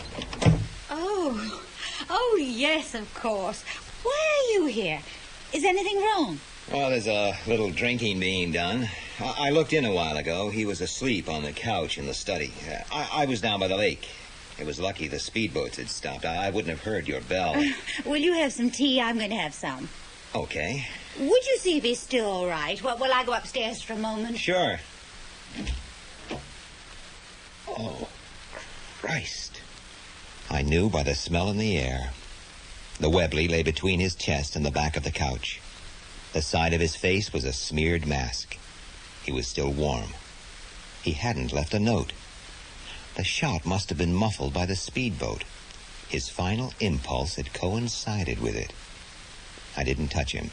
Oh, yes, of course. Why are you here? Is anything wrong? Well, there's a little drinking being done. I looked in a while ago. He was asleep on the couch in the study. I was down by the lake. It was lucky the speedboats had stopped. I wouldn't have heard your bell. Will you have some tea? I'm going to have some. Okay. Would you see if he's still all right? Well, will I go upstairs for a moment? Sure. Oh, Christ. I knew by the smell in the air. The Webley lay between his chest and the back of the couch. The side of his face was a smeared mask. He was still warm. He hadn't left a note. The shot must have been muffled by the speedboat. His final impulse had coincided with it. I didn't touch him.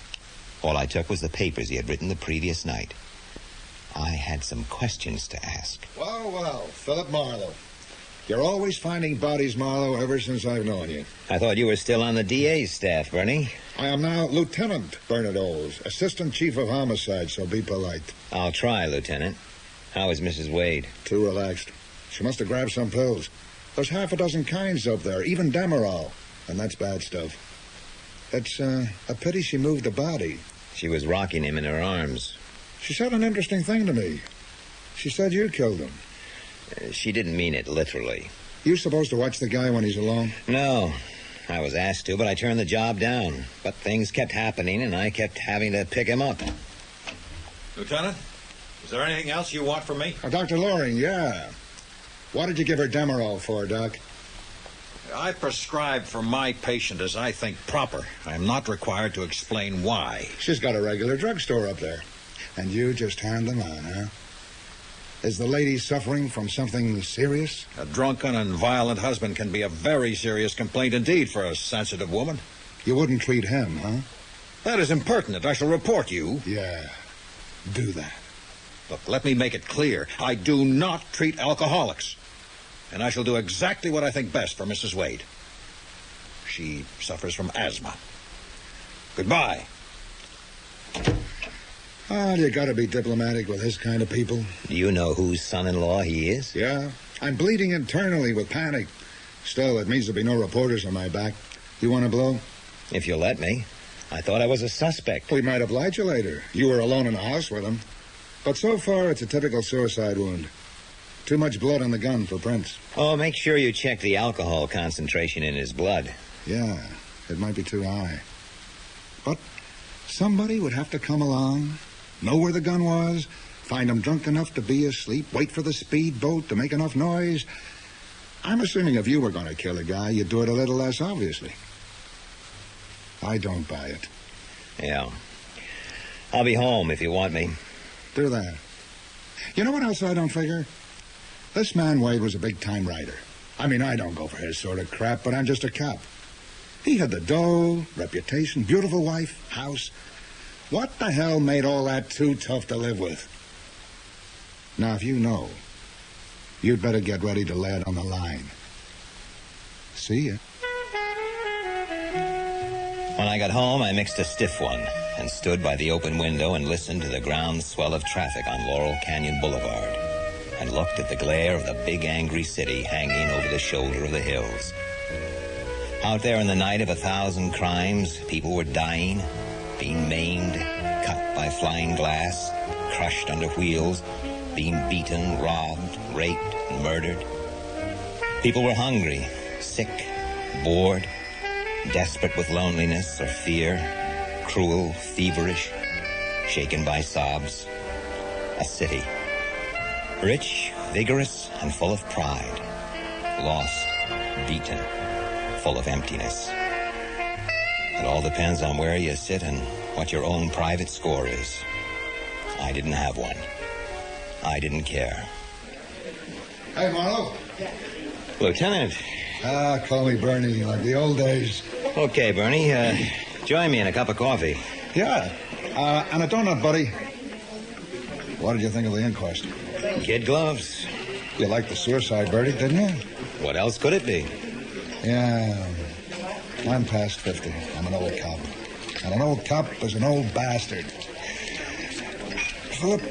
All I took was the papers he had written the previous night. I had some questions to ask. Well, Philip Marlowe. You're always finding bodies, Marlowe, ever since I've known you. I thought you were still on the DA's staff, Bernie. I am now Lieutenant Bernard Olds, Assistant Chief of Homicide, so be polite. I'll try, Lieutenant. How is Mrs. Wade? Too relaxed. She must have grabbed some pills. There's half a dozen kinds up there, even Demerol, and that's bad stuff. It's a pity she moved the body. She was rocking him in her arms. She said an interesting thing to me. She said you killed him. She didn't mean it literally. You supposed to watch the guy when he's alone? No. I was asked to, but I turned the job down. But things kept happening, and I kept having to pick him up. Lieutenant, is there anything else you want from me? Dr. Loring, yeah. What did you give her Demerol for, Doc? I prescribe for my patient as I think proper. I am not required to explain why. She's got a regular drugstore up there. And you just hand them on, huh? Is the lady suffering from something serious? A drunken and violent husband can be a very serious complaint indeed for a sensitive woman. You wouldn't treat him, huh? That is impertinent. I shall report you. Yeah, do that. Look, let me make it clear. I do not treat alcoholics. And I shall do exactly what I think best for Mrs. Wade. She suffers from asthma. Goodbye. Oh, you gotta be diplomatic with his kind of people. Do you know whose son-in-law he is? Yeah. I'm bleeding internally with panic. Still, it means there'll be no reporters on my back. You want to blow? If you'll let me. I thought I was a suspect. We might oblige you later. You were alone in the house with him. But so far, it's a typical suicide wound. Too much blood on the gun for prints. Oh, make sure you check the alcohol concentration in his blood. Yeah, it might be too high. But somebody would have to come along, know where the gun was, find him drunk enough to be asleep, wait for the speedboat to make enough noise. I'm assuming if you were going to kill a guy, you'd do it a little less obviously. I don't buy it. Yeah. I'll be home if you want me. Do that. You know what else I don't figure? This man Wade was a big-time writer. I mean, I don't go for his sort of crap, but I'm just a cop. He had the dough, reputation, beautiful wife, house. What the hell made all that too tough to live with? Now, if you know, you'd better get ready to lay it on the line. See ya. When I got home, I mixed a stiff one and stood by the open window and listened to the groundswell of traffic on Laurel Canyon Boulevard and looked at the glare of the big angry city hanging over the shoulder of the hills. Out there in the night of 1,000 crimes, people were dying, being maimed, cut by flying glass, crushed under wheels, being beaten, robbed, raped, and murdered. People were hungry, sick, bored, desperate with loneliness or fear, cruel, feverish, shaken by sobs. A city. Rich, vigorous, and full of pride. Lost, beaten, full of emptiness. It all depends on where you sit and what your own private score is. I didn't have one. I didn't care. Hey, Marlowe. Lieutenant. Call me Bernie, like the old days. Okay, Bernie. Join me in a cup of coffee. Yeah. And a donut, buddy. What did you think of the inquest? Kid gloves. You liked the suicide verdict, didn't you? What else could it be? Yeah. I'm past 50. I'm an old cop. And an old cop is an old bastard. Philip,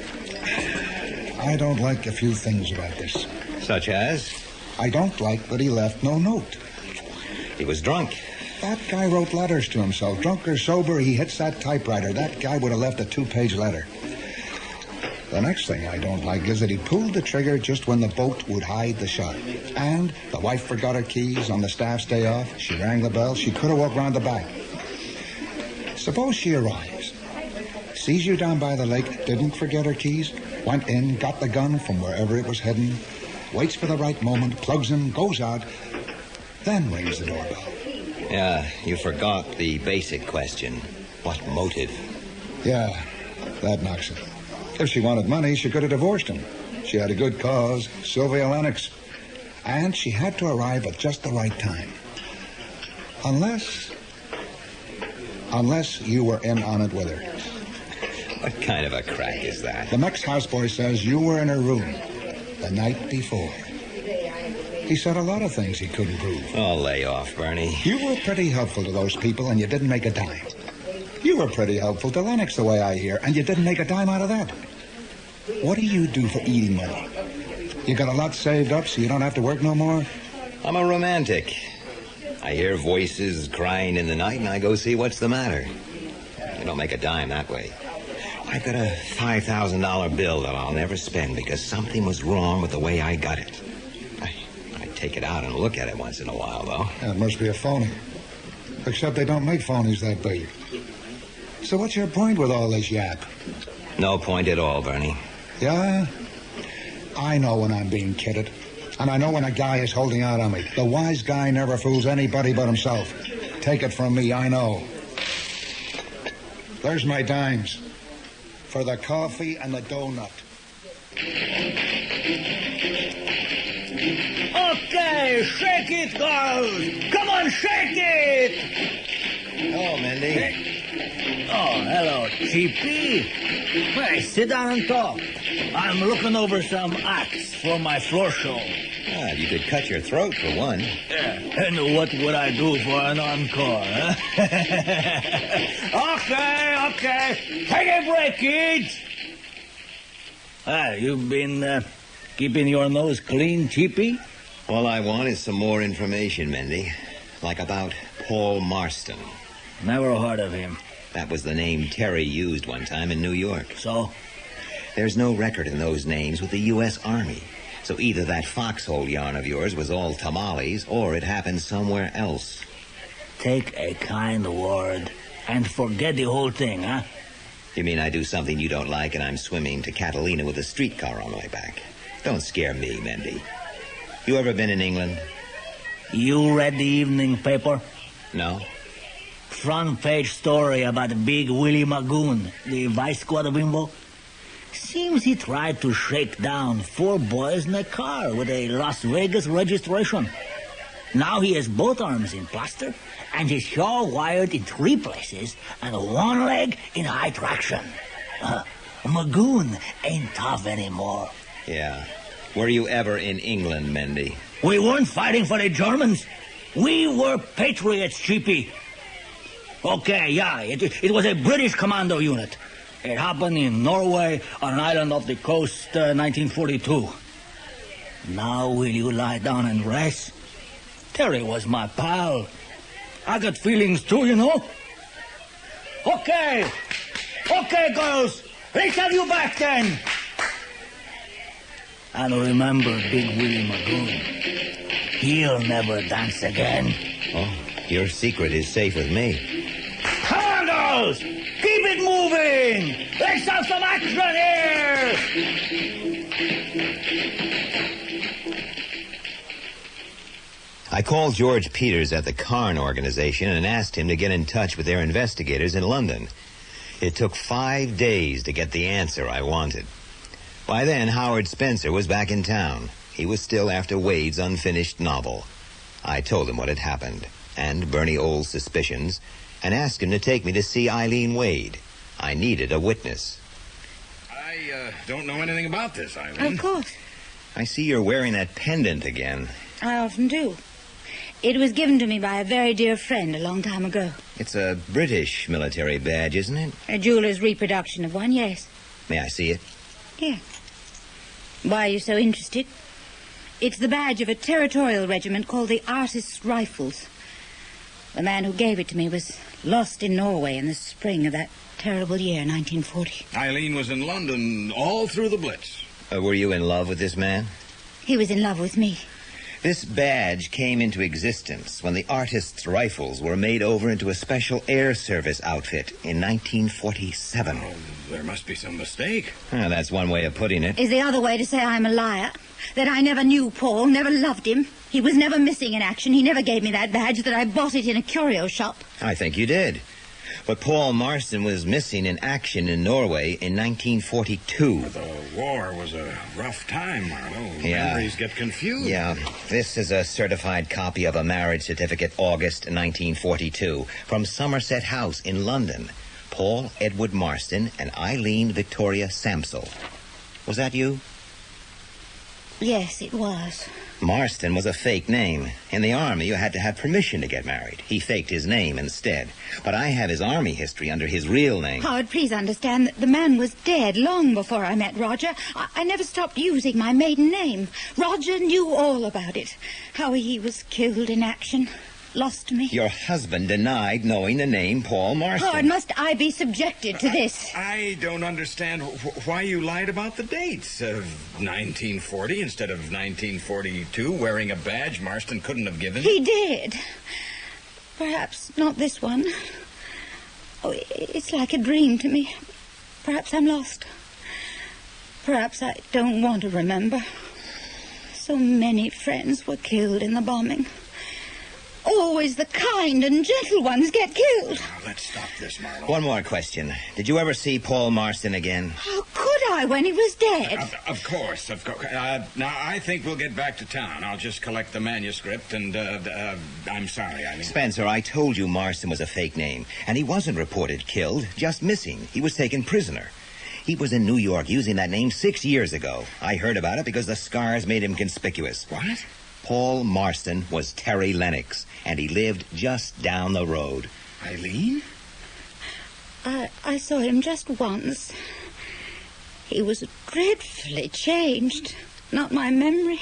I don't like a few things about this. Such as? I don't like that he left no note. He was drunk. That guy wrote letters to himself. Drunk or sober, he hits that typewriter. That guy would have left a 2-page letter. The next thing I don't like is that he pulled the trigger just when the boat would hide the shot. And the wife forgot her keys on the staff's day off. She rang the bell. She could have walked round the back. Suppose she arrives, sees you down by the lake, didn't forget her keys, went in, got the gun from wherever it was hidden, waits for the right moment, plugs in, goes out, then rings the doorbell. Yeah, you forgot the basic question. What motive? Yeah, that knocks it. If she wanted money, she could have divorced him. She had a good cause, Sylvia Lennox. And she had to arrive at just the right time. Unless you were in on it with her. What kind of a crack is that? The Mex houseboy says you were in her room the night before. He said a lot of things he couldn't prove. Oh, lay off, Bernie. You were pretty helpful to those people, and you didn't make a dime. You were pretty helpful to Lennox, the way I hear, and you didn't make a dime out of that. What do you do for eating money? You got a lot saved up so you don't have to work no more? I'm a romantic. I hear voices crying in the night, and I go see what's the matter. I don't make a dime that way. I've got a $5,000 bill that I'll never spend because something was wrong with the way I got it. I take it out and look at it once in a while, though. Yeah, it must be a phony. Except they don't make phonies that big. So what's your point with all this yap? No point at all, Bernie. Yeah? I know when I'm being kidded. And I know when a guy is holding out on me. The wise guy never fools anybody but himself. Take it from me, I know. There's my dimes. For the coffee and the donut. Okay, shake it, girls. Come on, shake it. Oh, Mindy. Oh, hello, Cheapy. Hey, sit down and talk. I'm looking over some acts for my floor show. God, you could cut your throat for one. Yeah, and what would I do for an encore, huh? Okay. Take a break, kids. You've been keeping your nose clean, Cheapy? All I want is some more information, Mindy. Like about Paul Marston. Never heard of him. That was the name Terry used one time in New York. So? There's no record in those names with the U.S. Army. So either that foxhole yarn of yours was all tamales, or it happened somewhere else. Take a kind word and forget the whole thing, huh? You mean I do something you don't like and I'm swimming to Catalina with a streetcar on my back? Don't scare me, Mindy. You ever been in England? You read the evening paper? No. Front page story about Big Willie Magoon, the vice squad bimbo. Seems he tried to shake down 4 boys in a car with a Las Vegas registration. Now he has both arms in plaster and his jaw wired in 3 places and 1 leg in high traction. Magoon ain't tough anymore. Yeah. Were you ever in England, Mindy? We weren't fighting for the Germans. We were patriots, Cheapy. Okay, yeah, it was a British commando unit. It happened in Norway on an island off the coast, 1942. Now will you lie down and rest? Terry was my pal. I got feelings too, you know. Okay, girls. Let's have you back then. And remember Big Willie Magoon. He'll never dance again. Oh, your secret is safe with me. Come on, girls! Keep it moving! Let's have some action here! I called George Peters at the Carn organization and asked him to get in touch with their investigators in London. It took 5 days to get the answer I wanted. By then, Howard Spencer was back in town. He was still after Wade's unfinished novel. I told him what had happened, and Bernie Old's suspicions, and asked him to take me to see Eileen Wade. I needed a witness. I don't know anything about this, Eileen. Of course. I see you're wearing that pendant again. I often do. It was given to me by a very dear friend a long time ago. It's a British military badge, isn't it? A jeweler's reproduction of one, yes. May I see it? Yeah. Why are you so interested? It's the badge of a territorial regiment called the Artists' Rifles. The man who gave it to me was lost in Norway in the spring of that terrible year, 1940. Eileen was in London all through the Blitz. Were you in love with this man? He was in love with me. This badge came into existence when the Artists' Rifles were made over into a special air service outfit in 1947. Oh, there must be some mistake. That's one way of putting it. Is the other way to say I'm a liar? That I never knew Paul, never loved him. He was never missing in action. He never gave me that badge, that I bought it in a curio shop. I think you did. But Paul Marston was missing in action in Norway in 1942. The war was a rough time, Marlowe. Yeah. Memories get confused. Yeah. This is a certified copy of a marriage certificate, August 1942, from Somerset House in London. Paul Edward Marston and Eileen Victoria Samsel. Was that you? Yes, it was. Marston was a fake name. In the Army, you had to have permission to get married. He faked his name instead. But I have his Army history under his real name. Howard, please understand that the man was dead long before I met Roger. I never stopped using my maiden name. Roger knew all about it. How he was killed in action. Lost me. Your husband denied knowing the name Paul Marston. Howard, must I be subjected to this? I don't understand why you lied about the dates of 1940 instead of 1942. Wearing a badge Marston couldn't have given. He did. Perhaps not this one. Oh, it's like a dream to me. Perhaps I'm lost. Perhaps I don't want to remember. So many friends were killed in the bombing. Always the kind and gentle ones get killed. Let's stop this, Marlowe. One more question. Did you ever see Paul Marston again? How could I when he was dead? Of course. Now, I think we'll get back to town. I'll just collect the manuscript and, I'm sorry, I mean... Spencer, I told you Marston was a fake name, and he wasn't reported killed, just missing. He was taken prisoner. He was in New York using that name 6 years ago. I heard about it because the scars made him conspicuous. What? Paul Marston was Terry Lennox, and he lived just down the road. Eileen? I saw him just once. He was dreadfully changed. Not my memory.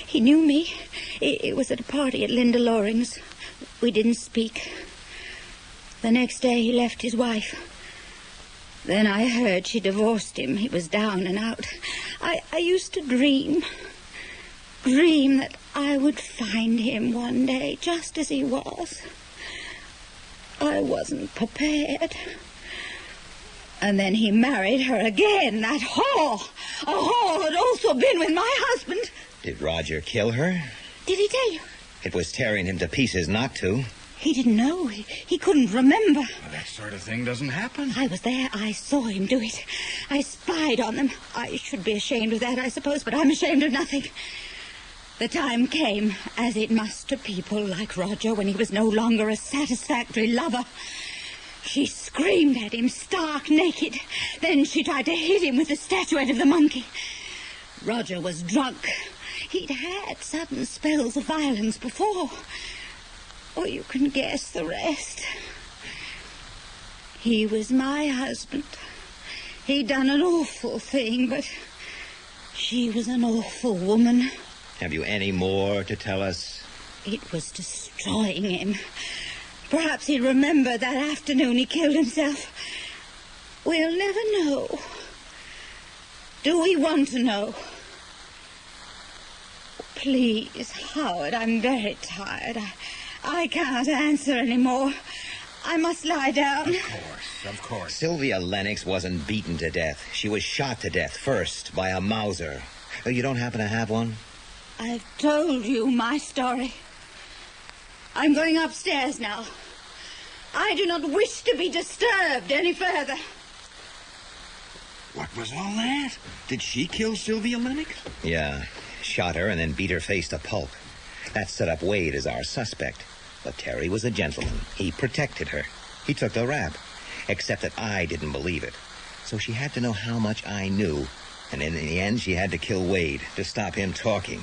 He knew me. It was at a party at Linda Loring's. We didn't speak. The next day he left his wife. Then I heard she divorced him. He was down and out. I used to dream that I would find him one day, just as he was. I wasn't prepared. And then he married her again, that whore. A whore who'd also been with my husband. Did Roger kill her? Did he tell you? It was tearing him to pieces not to. He didn't know. He couldn't remember. Well, that sort of thing doesn't happen. I was there. I saw him do it. I spied on them. I should be ashamed of that, I suppose, but I'm ashamed of nothing. The time came, as it must to people like Roger, when he was no longer a satisfactory lover. She screamed at him, stark naked. Then she tried to hit him with the statuette of the monkey. Roger was drunk. He'd had sudden spells of violence before. Oh, you can guess the rest. He was my husband. He'd done an awful thing, but she was an awful woman. Have you any more to tell us? It was destroying him. Perhaps he'd remember that afternoon he killed himself. We'll never know. Do we want to know? Please, Howard, I'm very tired. I can't answer anymore. I must lie down. Of course. Sylvia Lennox wasn't beaten to death. She was shot to death first by a Mauser. Oh, you don't happen to have one? I've told you my story. I'm going upstairs now. I do not wish to be disturbed any further. What was all that? Did she kill Sylvia Lennox? Yeah. Shot her and then beat her face to pulp. That set up Wade as our suspect. But Terry was a gentleman. He protected her. He took the rap. Except that I didn't believe it. So she had to know how much I knew. And in the end, she had to kill Wade to stop him talking.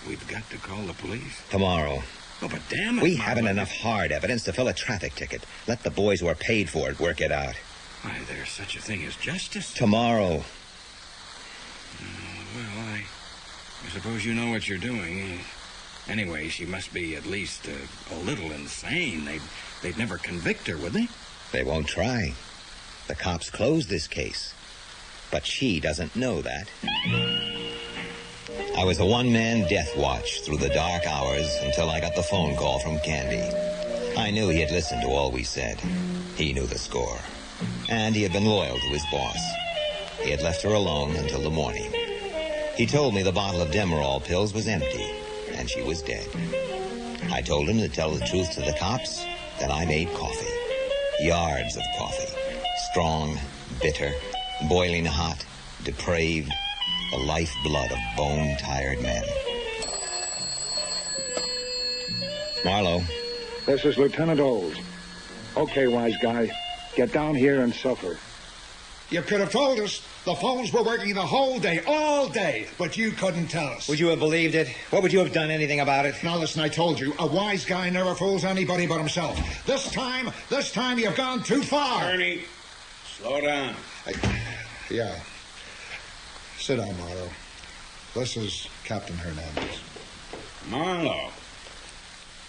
We've got to call the police. Tomorrow. Oh, but damn it, We Marlowe. haven't enough hard evidence to fill a traffic ticket. Let the boys who are paid for it work it out. Why, there's such a thing as justice. Tomorrow. Well, I suppose you know what you're doing. Anyway, she must be at least a little insane. They'd never convict her, would they? They won't try. The cops closed this case. But she doesn't know that. I was a one-man death watch through the dark hours until I got the phone call from Candy. I knew he had listened to all we said. He knew the score. And he had been loyal to his boss. He had left her alone until the morning. He told me the bottle of Demerol pills was empty, and she was dead. I told him to tell the truth to the cops, then I made coffee. Yards of coffee. Strong, bitter, boiling hot, depraved, the lifeblood of bone-tired men. Marlowe. This is Lieutenant Olds. Okay, wise guy. Get down here and suffer. You could have told us. The phones were working the whole day, all day, but you couldn't tell us. Would you have believed it? What would you have done anything about it? Now listen, I told you, a wise guy never fools anybody but himself. This time you've gone too far. Ernie, slow down. Yeah. Sit down, Marlowe. This is Captain Hernandez. Marlowe.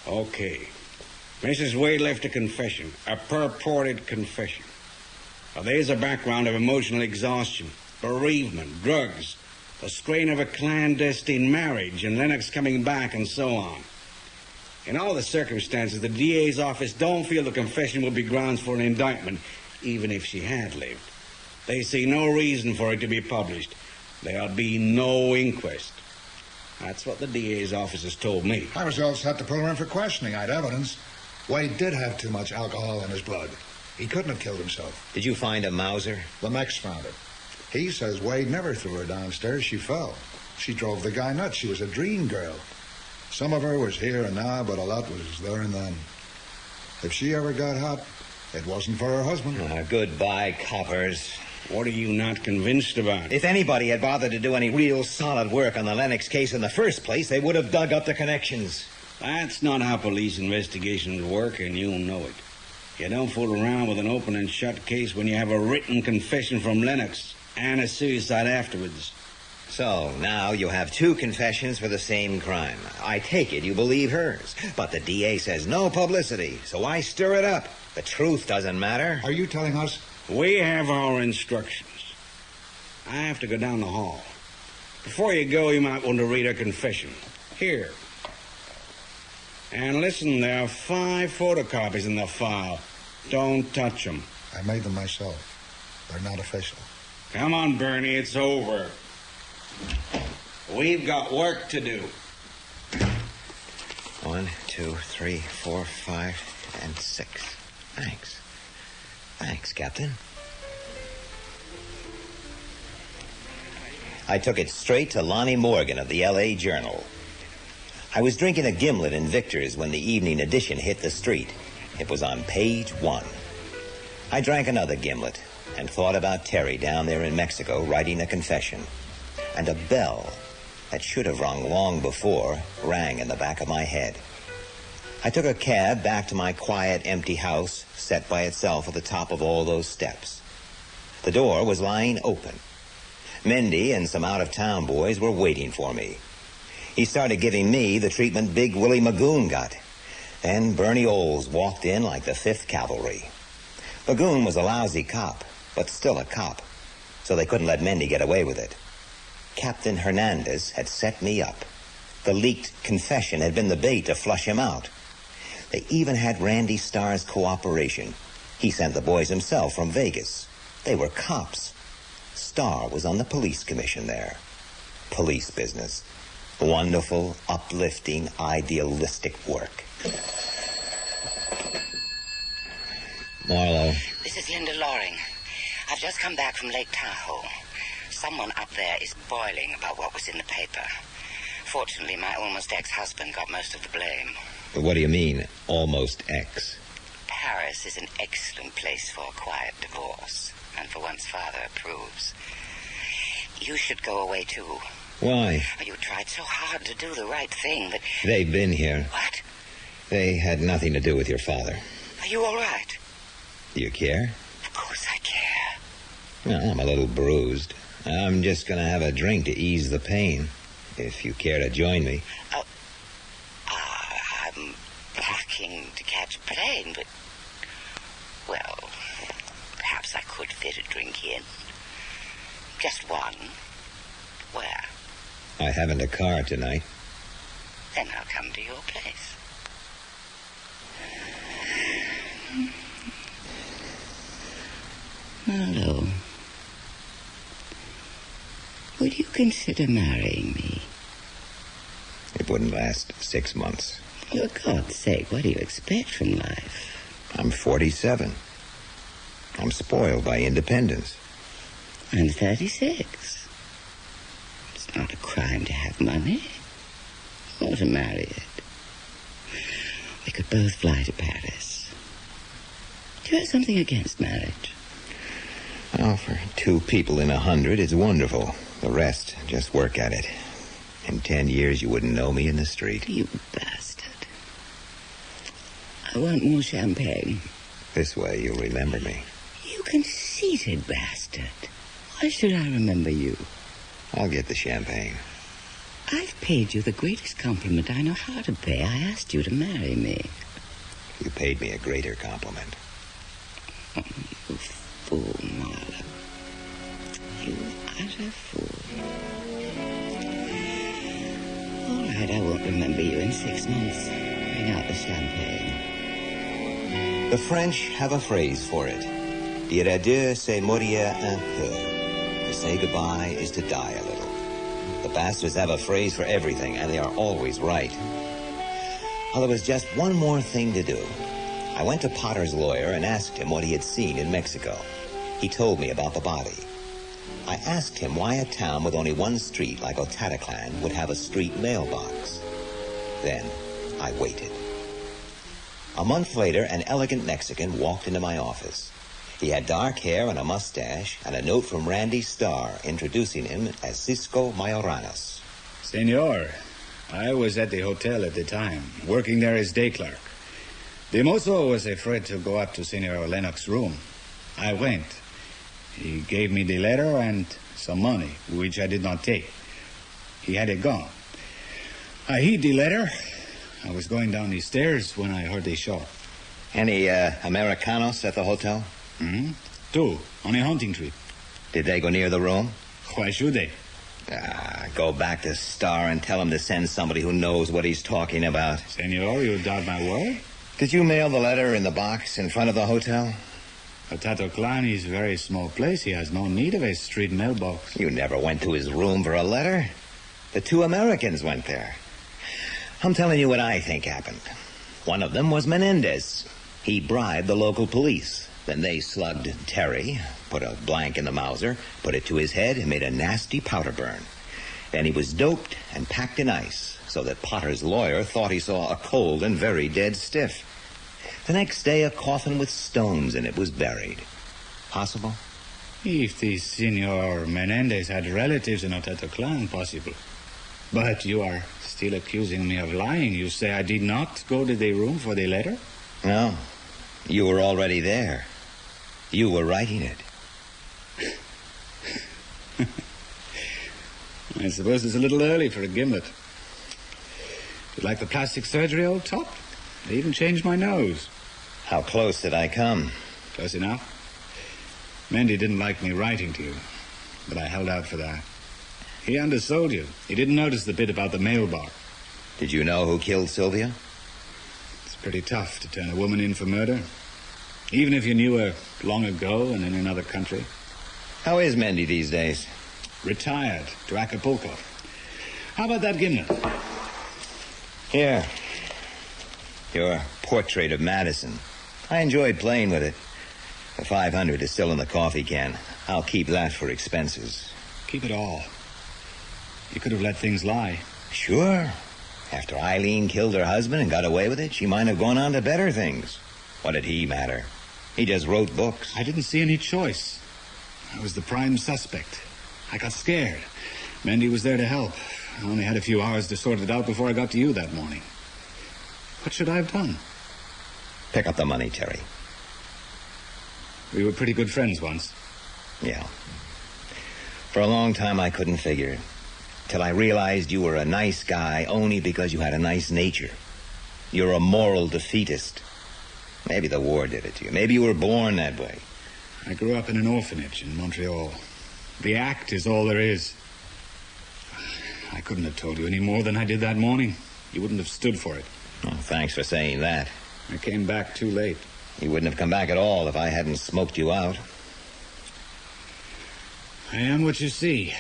Okay. Mrs. Wade left a confession, a purported confession. Now, there's a background of emotional exhaustion, bereavement, drugs, the strain of a clandestine marriage, and Lennox coming back, and so on. In all the circumstances, the DA's office don't feel the confession will be grounds for an indictment, even if she had lived. They see no reason for it to be published. There'll be no inquest. That's what the DA's office has told me. I was all set to put her in for questioning. I'd evidence. Wade did have too much alcohol in his blood. He couldn't have killed himself. Did you find a Mauser? The Mex found it. He says Wade never threw her downstairs. She fell. She drove the guy nuts. She was a dream girl. Some of her was here and now, but a lot was there and then. If she ever got hot, it wasn't for her husband. Goodbye, coppers. What are you not convinced about? If anybody had bothered to do any real solid work on the Lennox case in the first place, they would have dug up the connections. That's not how police investigations work, and you know it. You don't fool around with an open and shut case when you have a written confession from Lennox and a suicide afterwards. So, now you have two confessions for the same crime. I take it you believe hers. But the DA says no publicity, so I stir it up. The truth doesn't matter. Are you telling us? We have our instructions. I have to go down the hall. Before you go, you might want to read her confession. Here. And listen, there are 5 photocopies in the file. Don't touch them. I made them myself. They're not official. Come on, Bernie, it's over. We've got work to do. 1, 2, 3, 4, 5, and 6. Thanks. Thanks, Captain. I took it straight to Lonnie Morgan of the L.A. Journal. I was drinking a gimlet in Victor's when the evening edition hit the street. It was on page 1. I drank another gimlet and thought about Terry down there in Mexico writing a confession. And a bell that should have rung long before rang in the back of my head. I took a cab back to my quiet, empty house, set by itself at the top of all those steps. The door was lying open. Mendy and some out-of-town boys were waiting for me. He started giving me the treatment Big Willie Magoon got. Then Bernie Olds walked in like the 5th Cavalry. Magoon was a lousy cop, but still a cop, so they couldn't let Mendy get away with it. Captain Hernandez had set me up. The leaked confession had been the bait to flush him out. They even had Randy Starr's cooperation. He sent the boys himself from Vegas. They were cops. Starr was on the police commission there. Police business. Wonderful, uplifting, idealistic work. Marlowe. This is Linda Loring. I've just come back from Lake Tahoe. Someone up there is boiling about what was in the paper. Fortunately, my almost ex-husband got most of the blame. What do you mean, almost ex? Paris is an excellent place for a quiet divorce, and for once father approves. You should go away, too. Why? You tried so hard to do the right thing that... They've been here. What? They had nothing to do with your father. Are you all right? Do you care? Of course I care. Well, I'm a little bruised. I'm just going to have a drink to ease the pain, if you care to join me. I'm packing to catch a plane, but... Well, perhaps I could fit a drink in. Just one. Where? I haven't a car tonight. Then I'll come to your place. Hello. Would you consider marrying me? It wouldn't last 6 months. For God's sake, what do you expect from life? I'm 47. I'm spoiled by independence. I'm 36. It's not a crime to have money or to marry it. We could both fly to Paris. Do you have something against marriage? Well, for 2 people in 100, it's wonderful. The rest, just work at it. In 10 years, you wouldn't know me in the street. You bastard. I want more champagne. This way, you'll remember me. You conceited bastard. Why should I remember you? I'll get the champagne. I've paid you the greatest compliment I know how to pay. I asked you to marry me. You paid me a greater compliment. Oh, you fool, Marlowe. You utter fool. All right, I won't remember you in 6 months. Bring out the champagne. The French have a phrase for it. Dire adieu, c'est mourir un peu. To say goodbye is to die a little. The bastards have a phrase for everything, and they are always right. Well, there was just one more thing to do. I went to Potter's lawyer and asked him what he had seen in Mexico. He told me about the body. I asked him why a town with only one street like Otataclan would have a street mailbox. Then I waited. A month later, an elegant Mexican walked into my office. He had dark hair and a mustache, and a note from Randy Starr introducing him as Cisco Mayoranos. Senor, I was at the hotel at the time, working there as day clerk. The mozo was afraid to go up to Senor Lennox's room. I went. He gave me the letter and some money, which I did not take. He had it gone. I hid the letter. I was going down the stairs when I heard a shot. Any Americanos at the hotel? 2, on a hunting trip. Did they go near the room? Why should they? Go back to Starr and tell him to send somebody who knows what he's talking about. Senor, you doubt my word? Did you mail the letter in the box in front of the hotel? Otataclan is a very small place. He has no need of a street mailbox. You never went to his room for a letter. The 2 Americans went there. I'm telling you what I think happened. One of them was Menendez. He bribed the local police. Then they slugged Terry, put a blank in the Mauser, put it to his head, and made a nasty powder burn. Then he was doped and packed in ice, so that Potter's lawyer thought he saw a cold and very dead stiff. The next day, a coffin with stones in it was buried. Possible? If the Senor Menendez had relatives in Otataclan, possible. But you are still accusing me of lying. You say I did not go to the room for the letter? No. You were already there. You were writing it. I suppose it's a little early for a gimlet. You like the plastic surgery, old top? They even changed my nose. How close did I come? Close enough. Mendy didn't like me writing to you, but I held out for that. He undersold you. He didn't notice the bit about the mailbox. Did you know who killed Sylvia? It's pretty tough to turn a woman in for murder. Even if you knew her long ago and in another country. How is Mendy these days? Retired to Acapulco. How about that gimlet? Here. Your portrait of Madison. I enjoyed playing with it. The 500 is still in the coffee can. I'll keep that for expenses. Keep it all. You could have let things lie. Sure. After Eileen killed her husband and got away with it, she might have gone on to better things. What did he matter? He just wrote books. I didn't see any choice. I was the prime suspect. I got scared. Mendy was there to help. I only had a few hours to sort it out before I got to you that morning. What should I have done? Pick up the money, Terry. We were pretty good friends once. Yeah. For a long time, I couldn't figure it. Till I realized you were a nice guy only because you had a nice nature. You're a moral defeatist. Maybe the war did it to you. Maybe you were born that way. I grew up in an orphanage in Montreal. The act is all there is. I couldn't have told you any more than I did that morning. You wouldn't have stood for it. Oh, thanks for saying that. I came back too late. You wouldn't have come back at all if I hadn't smoked you out. I am what you see.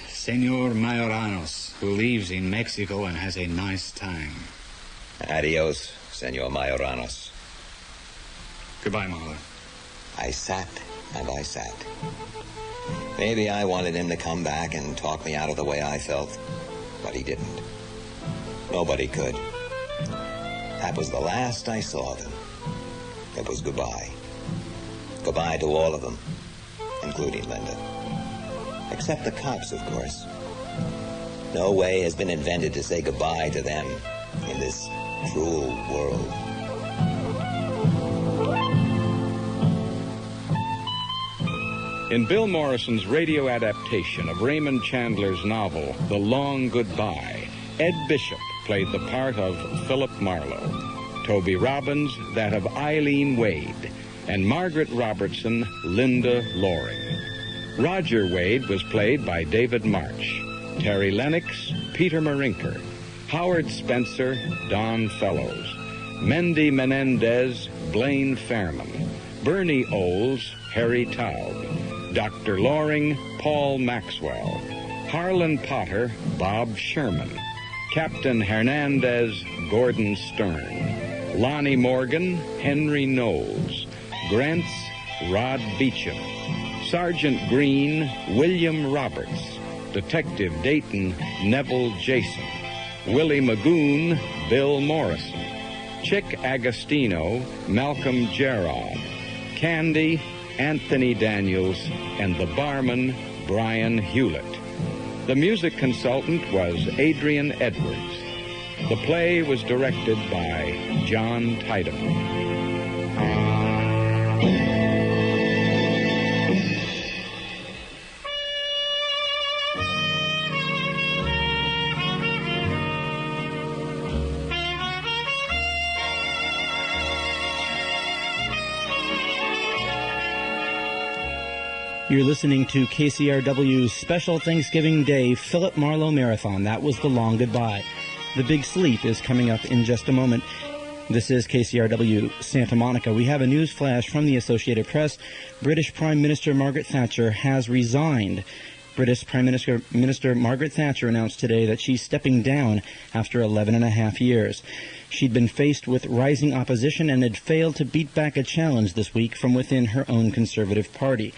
Senor Mayoranos, who lives in Mexico and has a nice time. Adios, Senor Mayoranos. Goodbye, Marlowe. I sat and I sat. Maybe I wanted him to come back and talk me out of the way I felt, but he didn't. Nobody could. That was the last I saw of him. It was goodbye. Goodbye to all of them, including Linda. Except the cops, of course. No way has been invented to say goodbye to them in this cruel world. In Bill Morrison's radio adaptation of Raymond Chandler's novel, The Long Goodbye, Ed Bishop played the part of Philip Marlowe, Toby Robbins that of Eileen Wade, and Margaret Robertson, Linda Loring. Roger Wade was played by David March, Terry Lennox, Peter Marinker, Howard Spencer, Don Fellows, Mendy Menendez, Blaine Fairman, Bernie Olds, Harry Taub, Dr. Loring, Paul Maxwell, Harlan Potter, Bob Sherman, Captain Hernandez, Gordon Stern, Lonnie Morgan, Henry Knowles, Grants, Rod Beecham, Sergeant Green, William Roberts, Detective Dayton, Neville Jason, Willie Magoon, Bill Morrison, Chick Agostino, Malcolm Gerard, Candy, Anthony Daniels, and the barman, Brian Hewlett. The music consultant was Adrian Edwards. The play was directed by John Tiedemann. You're listening to KCRW's special Thanksgiving Day Philip Marlowe Marathon. That was The Long Goodbye. The Big Sleep is coming up in just a moment. This is KCRW Santa Monica. We have a news flash from the Associated Press. British Prime Minister Margaret Thatcher has resigned. British Prime Minister Margaret Thatcher announced today that she's stepping down after 11 and a half years. She'd been faced with rising opposition and had failed to beat back a challenge this week from within her own Conservative Party.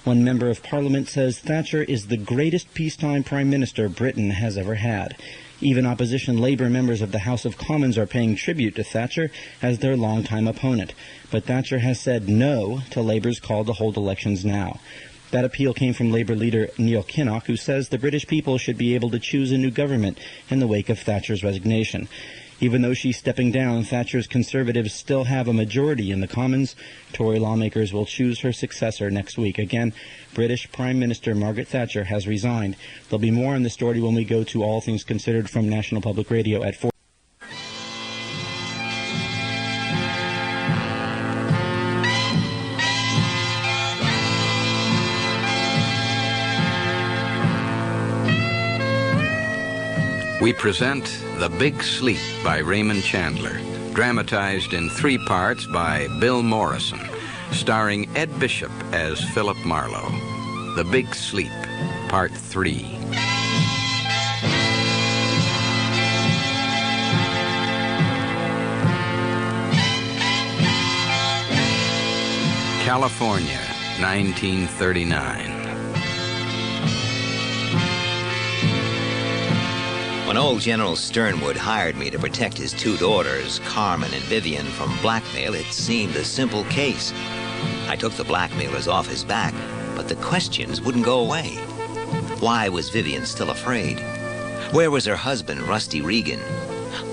One member of Parliament says Thatcher is the greatest peacetime Prime Minister Britain has ever had. Even opposition Labour members of the House of Commons are paying tribute to Thatcher as their longtime opponent. But Thatcher has said no to Labour's call to hold elections now. That appeal came from Labour leader Neil Kinnock, who says the British people should be able to choose a new government in the wake of Thatcher's resignation. Even though she's stepping down, Thatcher's Conservatives still have a majority in the Commons. Tory lawmakers will choose her successor next week. Again, British Prime Minister Margaret Thatcher has resigned. There'll be more on the story when we go to All Things Considered from National Public Radio at 4. We present The Big Sleep by Raymond Chandler, dramatized in 3 parts by Bill Morrison, starring Ed Bishop as Philip Marlowe. The Big Sleep, Part 3. California, 1939. When old General Sternwood hired me to protect his 2 daughters, Carmen and Vivian, from blackmail, it seemed a simple case. I took the blackmailers off his back, but the questions wouldn't go away. Why was Vivian still afraid? Where was her husband, Rusty Regan?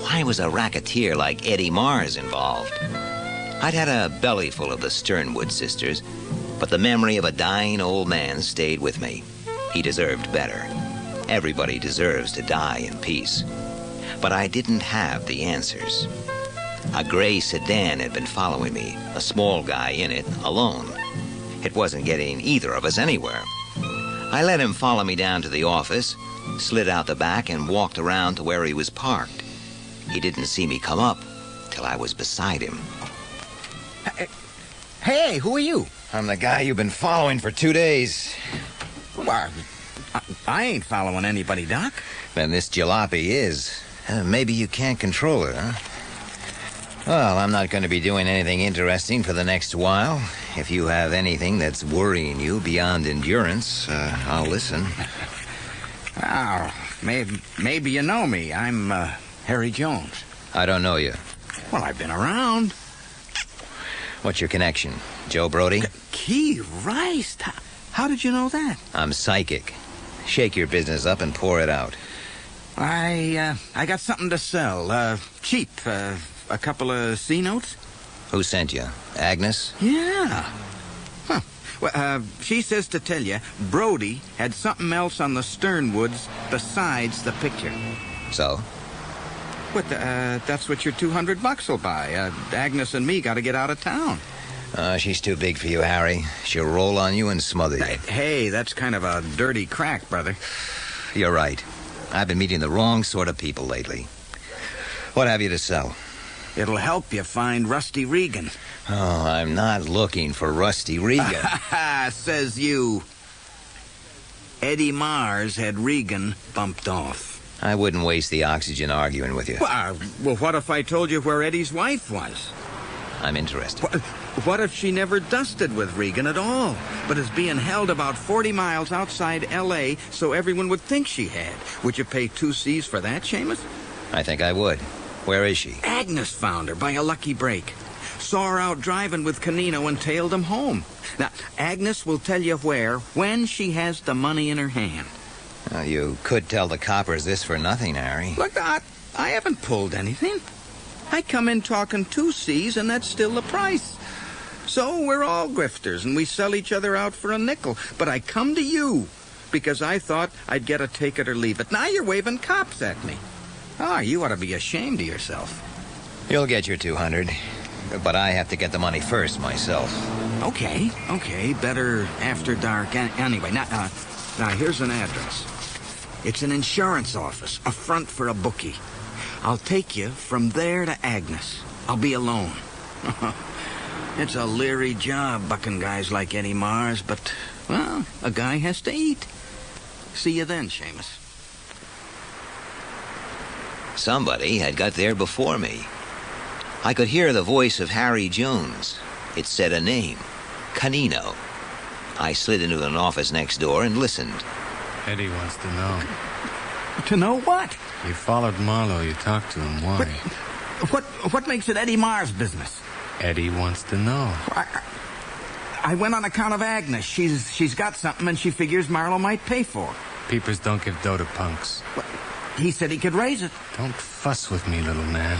Why was a racketeer like Eddie Mars involved? I'd had a belly full of the Sternwood sisters, but the memory of a dying old man stayed with me. He deserved better. Everybody deserves to die in peace. But I didn't have the answers. A gray sedan had been following me, a small guy in it, alone. It wasn't getting either of us anywhere. I let him follow me down to the office, slid out the back, and walked around to where he was parked. He didn't see me come up till I was beside him. Hey, who are you? I'm the guy you've been following for 2 days. Well, I ain't following anybody, Doc. Then this jalopy is. Maybe you can't control it, huh? Well, I'm not going to be doing anything interesting for the next while. If you have anything that's worrying you beyond endurance, I'll listen. Oh, maybe you know me. I'm Harry Jones. I don't know you. Well, I've been around. What's your connection? Joe Brody? Key Rice? How did you know that? I'm psychic. Shake your business up and pour it out. I got something to sell. Cheap. A couple of C-notes. Who sent you? Agnes? Yeah. Huh. Well, she says to tell you, Brody had something else on the Sternwoods besides the picture. So? But that's what your $200 will buy. Agnes and me got to get out of town. She's too big for you, Harry. She'll roll on you and smother you. Hey, that's kind of a dirty crack, brother. You're right. I've been meeting the wrong sort of people lately. What have you to sell? It'll help you find Rusty Regan. Oh, I'm not looking for Rusty Regan. Says you. Eddie Mars had Regan bumped off. I wouldn't waste the oxygen arguing with you. Well, what if I told you where Eddie's wife was? I'm interested. What if she never dusted with Regan at all, but is being held about 40 miles outside L.A. so everyone would think she had? Would you pay 2 C's for that, Seamus? I think I would. Where is she? Agnes found her by a lucky break. Saw her out driving with Canino and tailed him home. Now, Agnes will tell you where, when she has the money in her hand. Well, you could tell the coppers this for nothing, Harry. Look, I haven't pulled anything. I come in talking 2 C's, and that's still the price. So we're all grifters, and we sell each other out for a nickel. But I come to you because I thought I'd get a take it or leave it. Now you're waving cops at me. Oh, you ought to be ashamed of yourself. You'll get your 200, but I have to get the money first myself. Okay. Better after dark. Anyway, now here's an address. It's an insurance office, a front for a bookie. I'll take you from there to Agnes. I'll be alone. It's a leery job bucking guys like Eddie Mars, but, well, a guy has to eat. See you then, Seamus. Somebody had got there before me. I could hear the voice of Harry Jones. It said a name, Canino. I slid into an office next door and listened. Eddie wants to know. To know what? You followed Marlowe. You talked to him. Why? What makes it Eddie Mars' business? Eddie wants to know. I went on account of Agnes. She's got something, and she figures Marlowe might pay for it. Peepers don't give dough to punks. He said he could raise it. Don't fuss with me, little man.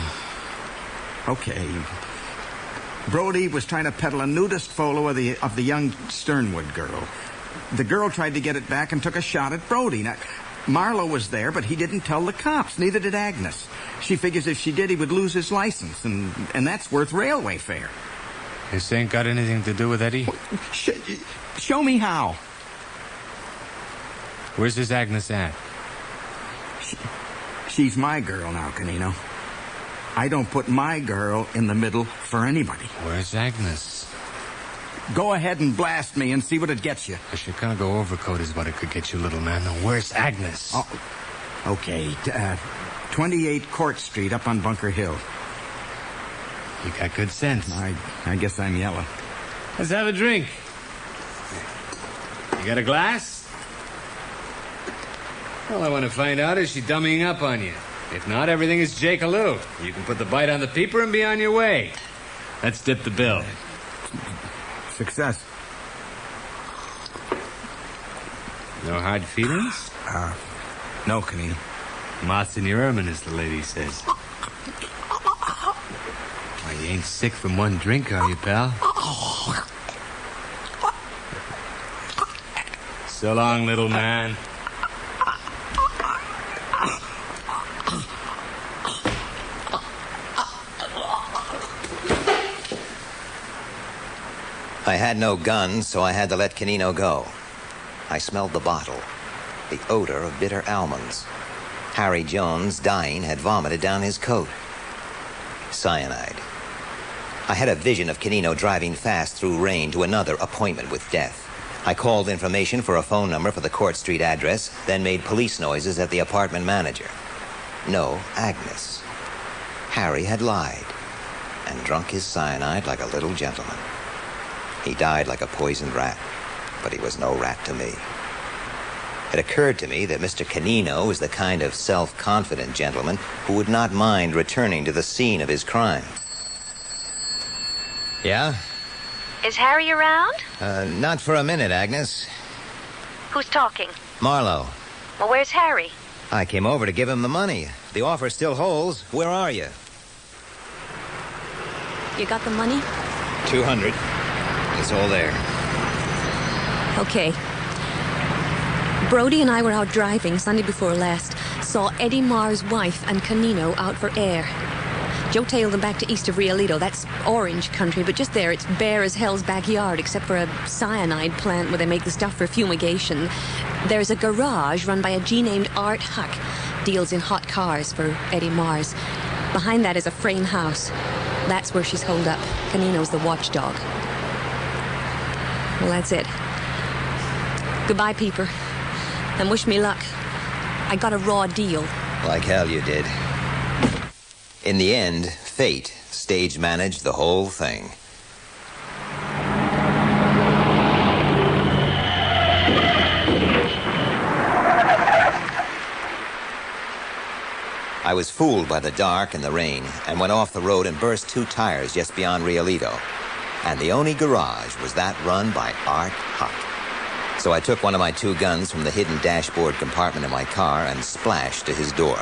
Okay. Brody was trying to peddle a nudist photo of the young Sternwood girl. The girl tried to get it back and took a shot at Brody. Now, Marlowe was there, but he didn't tell the cops. Neither did Agnes. She figures if she did, he would lose his license, and that's worth railway fare. This ain't got anything to do with Eddie? Show me how. Where's this Agnes at? She's my girl now, Canino. I don't put my girl in the middle for anybody. Where's Agnes? Go ahead and blast me and see what it gets you. A Chicago overcoat is what it could get you, little man. Now, where's Agnes? Oh, okay. 28 Court Street up on Bunker Hill. You got good sense. I guess I'm yellow. Let's have a drink. You got a glass? All I want to find out is she dummying up on you. If not, everything is Jake-a-loo. You can put the bite on the peeper and be on your way. Let's dip the bill. Success. No hard feelings? No, Canino. Moths in your ermine, as the lady says. Why, you ain't sick from one drink, are you, pal? So long, little man. I had no gun, so I had to let Canino go. I smelled the bottle, the odor of bitter almonds. Harry Jones, dying, had vomited down his coat. Cyanide. I had a vision of Canino driving fast through rain to another appointment with death. I called information for a phone number for the Court Street address, then made police noises at the apartment manager. No Agnes. Harry had lied and drunk his cyanide like a little gentleman. He died like a poisoned rat, but he was no rat to me. It occurred to me that Mr. Canino is the kind of self-confident gentleman who would not mind returning to the scene of his crime. Yeah? Is Harry around? Not for a minute, Agnes. Who's talking? Marlowe. Well, where's Harry? I came over to give him the money. The offer still holds. Where are you? You got the money? 200. It's all there. Okay. Brody and I were out driving Sunday before last. Saw Eddie Marr's wife and Canino out for air. Joe tailed them back to east of Rialito. That's orange country, but just there it's bare as hell's backyard, except for a cyanide plant where they make the stuff for fumigation. There's a garage run by a G named Art Huck. Deals in hot cars for Eddie Marr's. Behind that is a frame house. That's where she's holed up. Canino's the watchdog. Well, that's it. Goodbye, Peeper. And wish me luck. I got a raw deal. Like hell you did. In the end, fate stage managed the whole thing. I was fooled by the dark and the rain and went off the road and burst 2 tires just beyond Rialito. And the only garage was that run by Art Huck. So I took one of my 2 guns from the hidden dashboard compartment of my car and splashed to his door.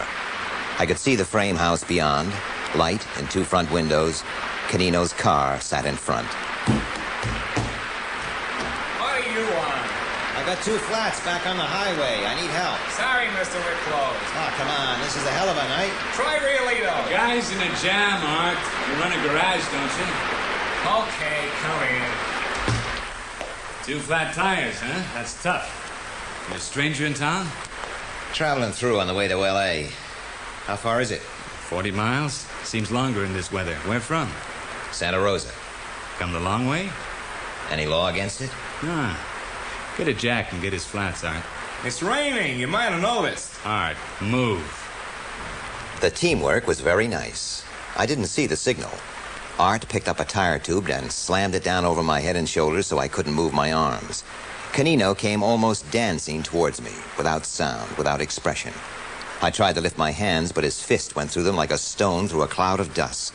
I could see the frame house beyond, light in 2 front windows. Canino's car sat in front. What do you want? I got 2 flats back on the highway. I need help. Sorry, mister, we're closed. Oh, come on. This is a hell of a night. Try Rialito. Guy's in a jam, Art. You run a garage, don't you? Okay, come in. 2 flat tires, huh? That's tough. You a stranger in town? Traveling through on the way to L.A. How far is it? 40 miles. Seems longer in this weather. Where from? Santa Rosa. Come the long way? Any law against it? Nah. Get a jack and get his flats, Art. It's raining. You might have noticed. Art, move. The teamwork was very nice. I didn't see the signal. Art picked up a tire tube and slammed it down over my head and shoulders so I couldn't move my arms. Canino came almost dancing towards me, without sound, without expression. I tried to lift my hands, but his fist went through them like a stone through a cloud of dust.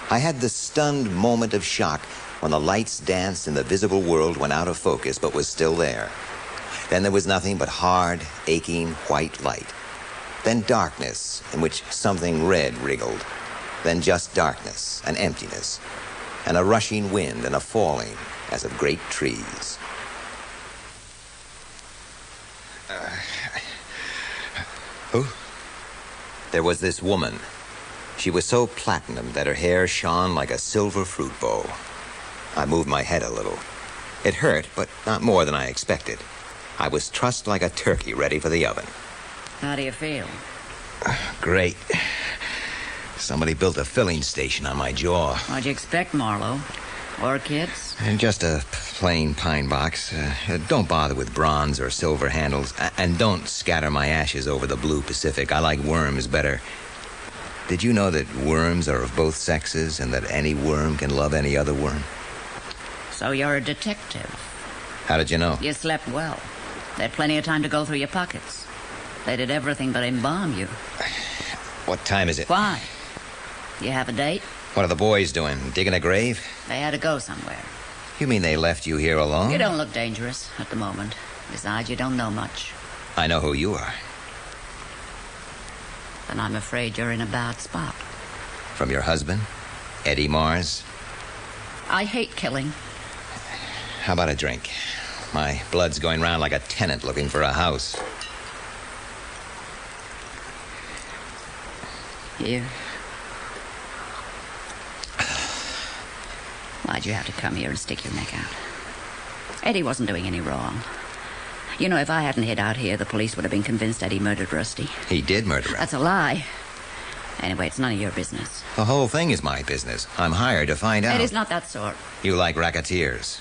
I had the stunned moment of shock when the lights danced and the visible world went out of focus but was still there. Then there was nothing but hard, aching white light. Then darkness in which something red wriggled. Then just darkness and emptiness, and a rushing wind and a falling as of great trees. Who? There was this woman. She was so platinum that her hair shone like a silver fruit bowl. I moved my head a little. It hurt, but not more than I expected. I was trussed like a turkey ready for the oven. How do you feel? Great. Somebody built a filling station on my jaw. What'd you expect, Marlowe? Orchids? And just a plain pine box. Don't bother with bronze or silver handles. And don't scatter my ashes over the blue Pacific. I like worms better. Did you know that worms are of both sexes and that any worm can love any other worm? So you're a detective. How did you know? You slept well. They had plenty of time to go through your pockets. They did everything but embalm you. What time is it? Why? You have a date? What are the boys doing? Digging a grave? They had to go somewhere. You mean they left you here alone? You don't look dangerous at the moment. Besides, you don't know much. I know who you are. Then I'm afraid you're in a bad spot. From your husband? Eddie Marr's? I hate killing. How about a drink? My blood's going round like a tenant looking for a house. Here. Why'd you have to come here and stick your neck out? Eddie wasn't doing any wrong. You know, if I hadn't hid out here, the police would have been convinced Eddie murdered Rusty. He did murder him. That's a lie. Anyway, it's none of your business. The whole thing is my business. I'm hired to find out. Eddie's not that sort. You like racketeers.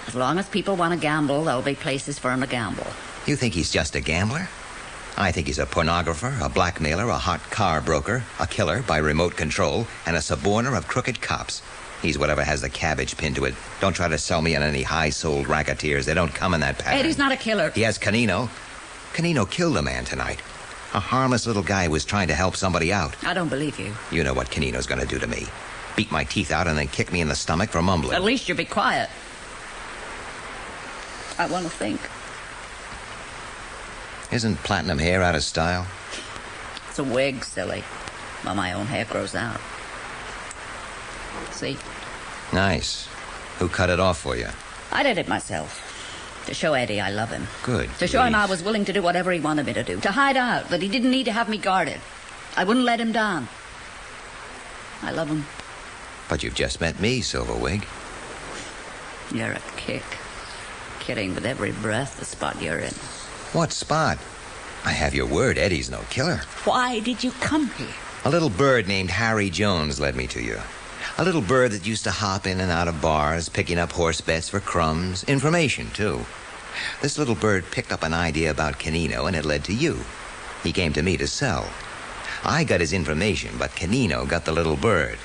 As long as people want to gamble, there'll be places for him to gamble. You think he's just a gambler? I think he's a pornographer, a blackmailer, a hot car broker, a killer by remote control, and a suborner of crooked cops. He's whatever has the cabbage pinned to it. Don't try to sell me on any high-sold racketeers. They don't come in that pattern. Eddie's not a killer. He has Canino. Canino killed a man tonight. A harmless little guy who was trying to help somebody out. I don't believe you. You know what Canino's going to do to me. Beat my teeth out and then kick me in the stomach for mumbling. At least you be quiet. I want to think. Isn't platinum hair out of style? It's a wig, silly. Well, my own hair grows out. See? Nice. Who cut it off for you? I did it myself. To show Eddie I love him. Good. To show him I was willing to do whatever he wanted me to do. To hide out. That he didn't need to have me guarded. I wouldn't let him down. I love him. But you've just met me, Silverwig. You're a kick. Kidding with every breath the spot you're in. What spot? I have your word, Eddie's no killer. Why did you come here? A little bird named Harry Jones led me to you. A little bird that used to hop in and out of bars, picking up horse bets for crumbs. Information, too. This little bird picked up an idea about Canino, and it led to you. He came to me to sell. I got his information, but Canino got the little bird.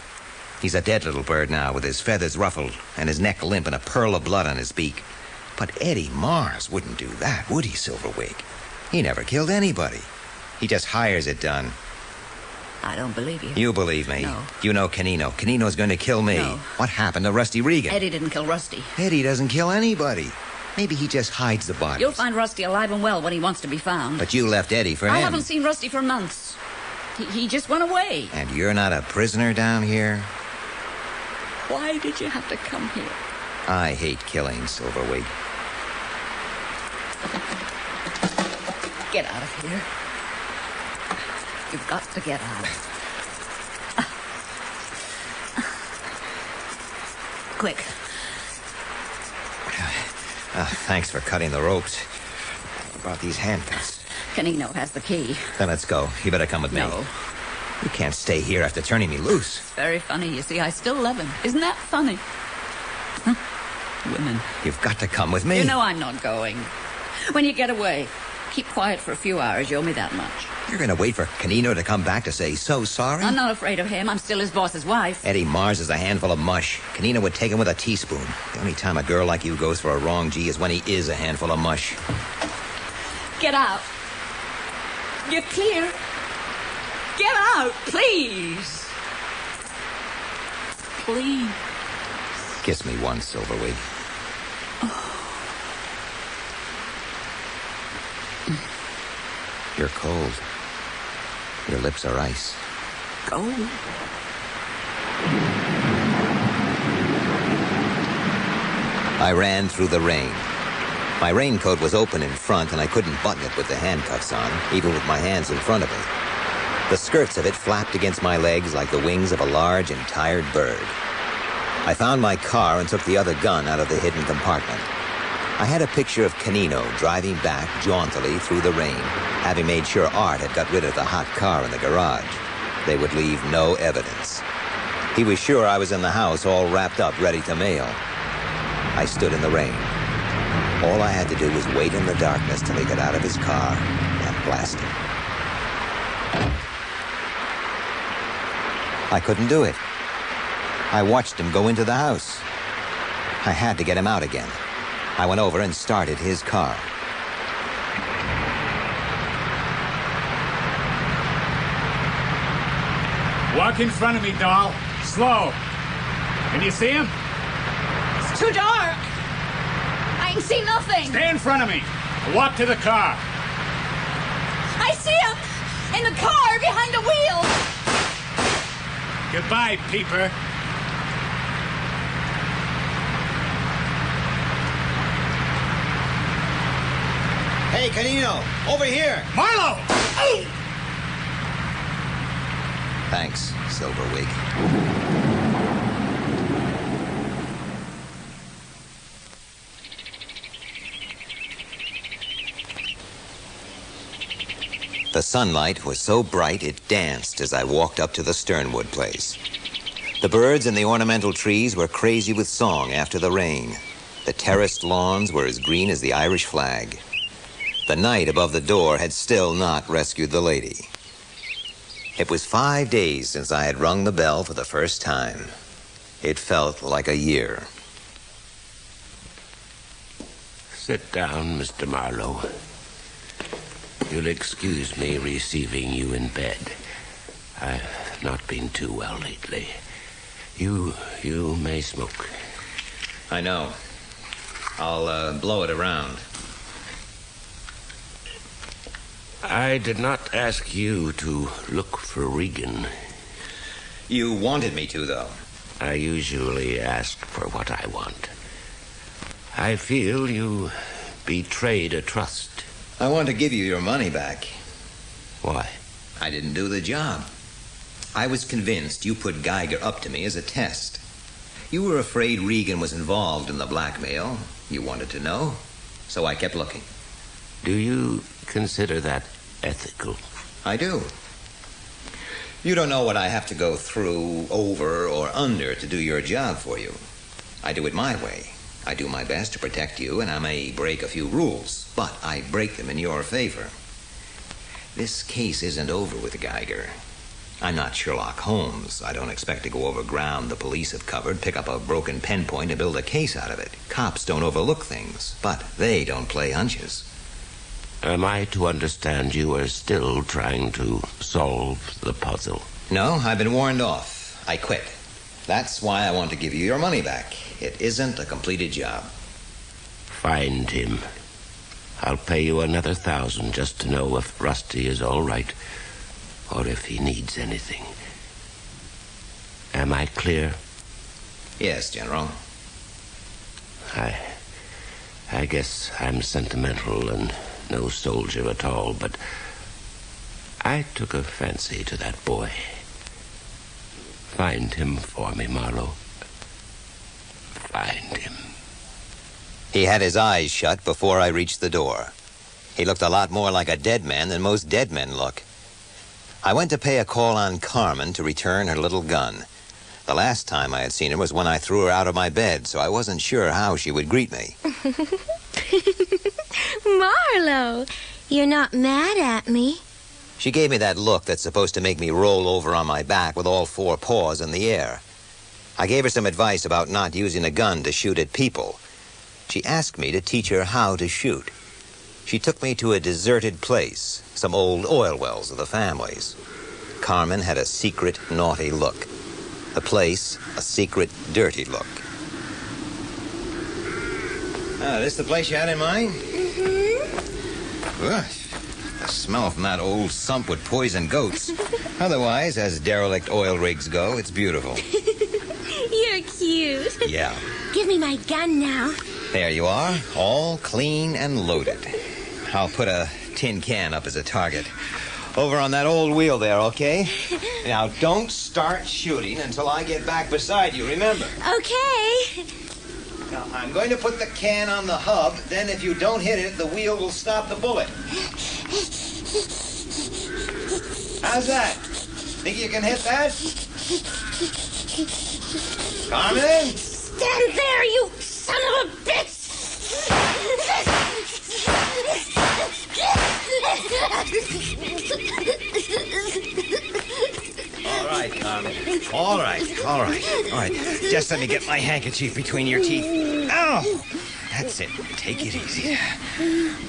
He's a dead little bird now, with his feathers ruffled and his neck limp and a pearl of blood on his beak. But Eddie Mars wouldn't do that, would he, Silverwig? He never killed anybody. He just hires it done. I don't believe you. You believe me. No. You know Canino. Canino's going to kill me. No. What happened to Rusty Regan? Eddie didn't kill Rusty. Eddie doesn't kill anybody. Maybe he just hides the bodies. You'll find Rusty alive and well when he wants to be found. But you left Eddie for him. I haven't seen Rusty for months. He just went away. And you're not a prisoner down here? Why did you have to come here? I hate killing, Silverwig. Get out of here. You've got to get out. Quick. Thanks for cutting the ropes. About these handcuffs. Canino has the key. Then let's go. You better come with me. No. You can't stay here after turning me loose. Very funny. You see, I still love him. Isn't that funny? Huh? Women. You've got to come with me. You know I'm not going. When you get away, keep quiet for a few hours. You owe me that much. You're going to wait for Canino to come back to say so sorry? I'm not afraid of him. I'm still his boss's wife. Eddie Mars is a handful of mush. Canino would take him with a teaspoon. The only time a girl like you goes for a wrong G is when he is a handful of mush. Get out. You're clear. Get out, please. Please. Kiss me once, Silverwig. You're cold. Your lips are ice. Go. I ran through the rain. My raincoat was open in front, and I couldn't button it with the handcuffs on, even with my hands in front of me. The skirts of it flapped against my legs like the wings of a large and tired bird. I found my car and took the other gun out of the hidden compartment. I had a picture of Canino driving back jauntily through the rain, having made sure Art had got rid of the hot car in the garage. They would leave no evidence. He was sure I was in the house all wrapped up, ready to mail. I stood in the rain. All I had to do was wait in the darkness till he got out of his car and blast him. I couldn't do it. I watched him go into the house. I had to get him out again. I went over and started his car. Walk in front of me, doll. Slow. Can you see him? It's too dark. I can see nothing. Stay in front of me. Walk to the car. I see him in the car behind the wheel. Goodbye, peeper. Hey, Canino, over here. Marlowe! Oh! Thanks, Silverwig. The sunlight was so bright it danced as I walked up to the Sternwood place. The birds in the ornamental trees were crazy with song after the rain. The terraced lawns were as green as the Irish flag. The night above the door had still not rescued the lady. It was 5 days since I had rung the bell for the first time. It felt like a year. Sit down, Mr. Marlowe. You'll excuse me receiving you in bed. I've not been too well lately. You may smoke. I know. I'll blow it around. I did not ask you to look for Regan. You wanted me to, though. I usually ask for what I want. I feel you betrayed a trust. I want to give you your money back. Why? I didn't do the job. I was convinced you put Geiger up to me as a test. You were afraid Regan was involved in the blackmail. You wanted to know, so I kept looking. Do you consider that ethical? I do. You don't know what I have to go through, over, or under to do your job for you. I do it my way. I do my best to protect you, and I may break a few rules, but I break them in your favor. This case isn't over with Geiger. I'm not Sherlock Holmes. I don't expect to go over ground the police have covered, pick up a broken pen point, and build a case out of it. Cops don't overlook things, but they don't play hunches. Am I to understand you are still trying to solve the puzzle? No, I've been warned off. I quit. That's why I want to give you your money back. It isn't a completed job. Find him. I'll pay you another 1,000 just to know if Rusty is all right, or if he needs anything. Am I clear? Yes, General. I guess I'm sentimental and no soldier at all, but I took a fancy to that boy. Find him for me, Marlowe. Find him. He had his eyes shut before I reached the door. He looked a lot more like a dead man than most dead men look. I went to pay a call on Carmen to return her little gun. The last time I had seen her was when I threw her out of my bed, so I wasn't sure how she would greet me. Marlowe, you're not mad at me. She gave me that look that's supposed to make me roll over on my back with all four paws in the air. I gave her some advice about not using a gun to shoot at people. She asked me to teach her how to shoot. She took me to a deserted place, some old oil wells of the family's. Carmen had a secret, naughty look. The place, a secret, dirty look. This the place you had in mind? Mm-hmm. The smell from that old sump would poison goats. Otherwise, as derelict oil rigs go, it's beautiful. You're cute. Yeah. Give me my gun now. There you are, all clean and loaded. I'll put a tin can up as a target. Over on that old wheel there, okay? Now, don't start shooting until I get back beside you, remember? Okay. Now, I'm going to put the can on the hub, then if you don't hit it, the wheel will stop the bullet. How's that? Think you can hit that? Carmen? Stand there, you son of a bitch! All right, Carmen. All right. Just let me get my handkerchief between your teeth. Ow! That's it. Take it easy.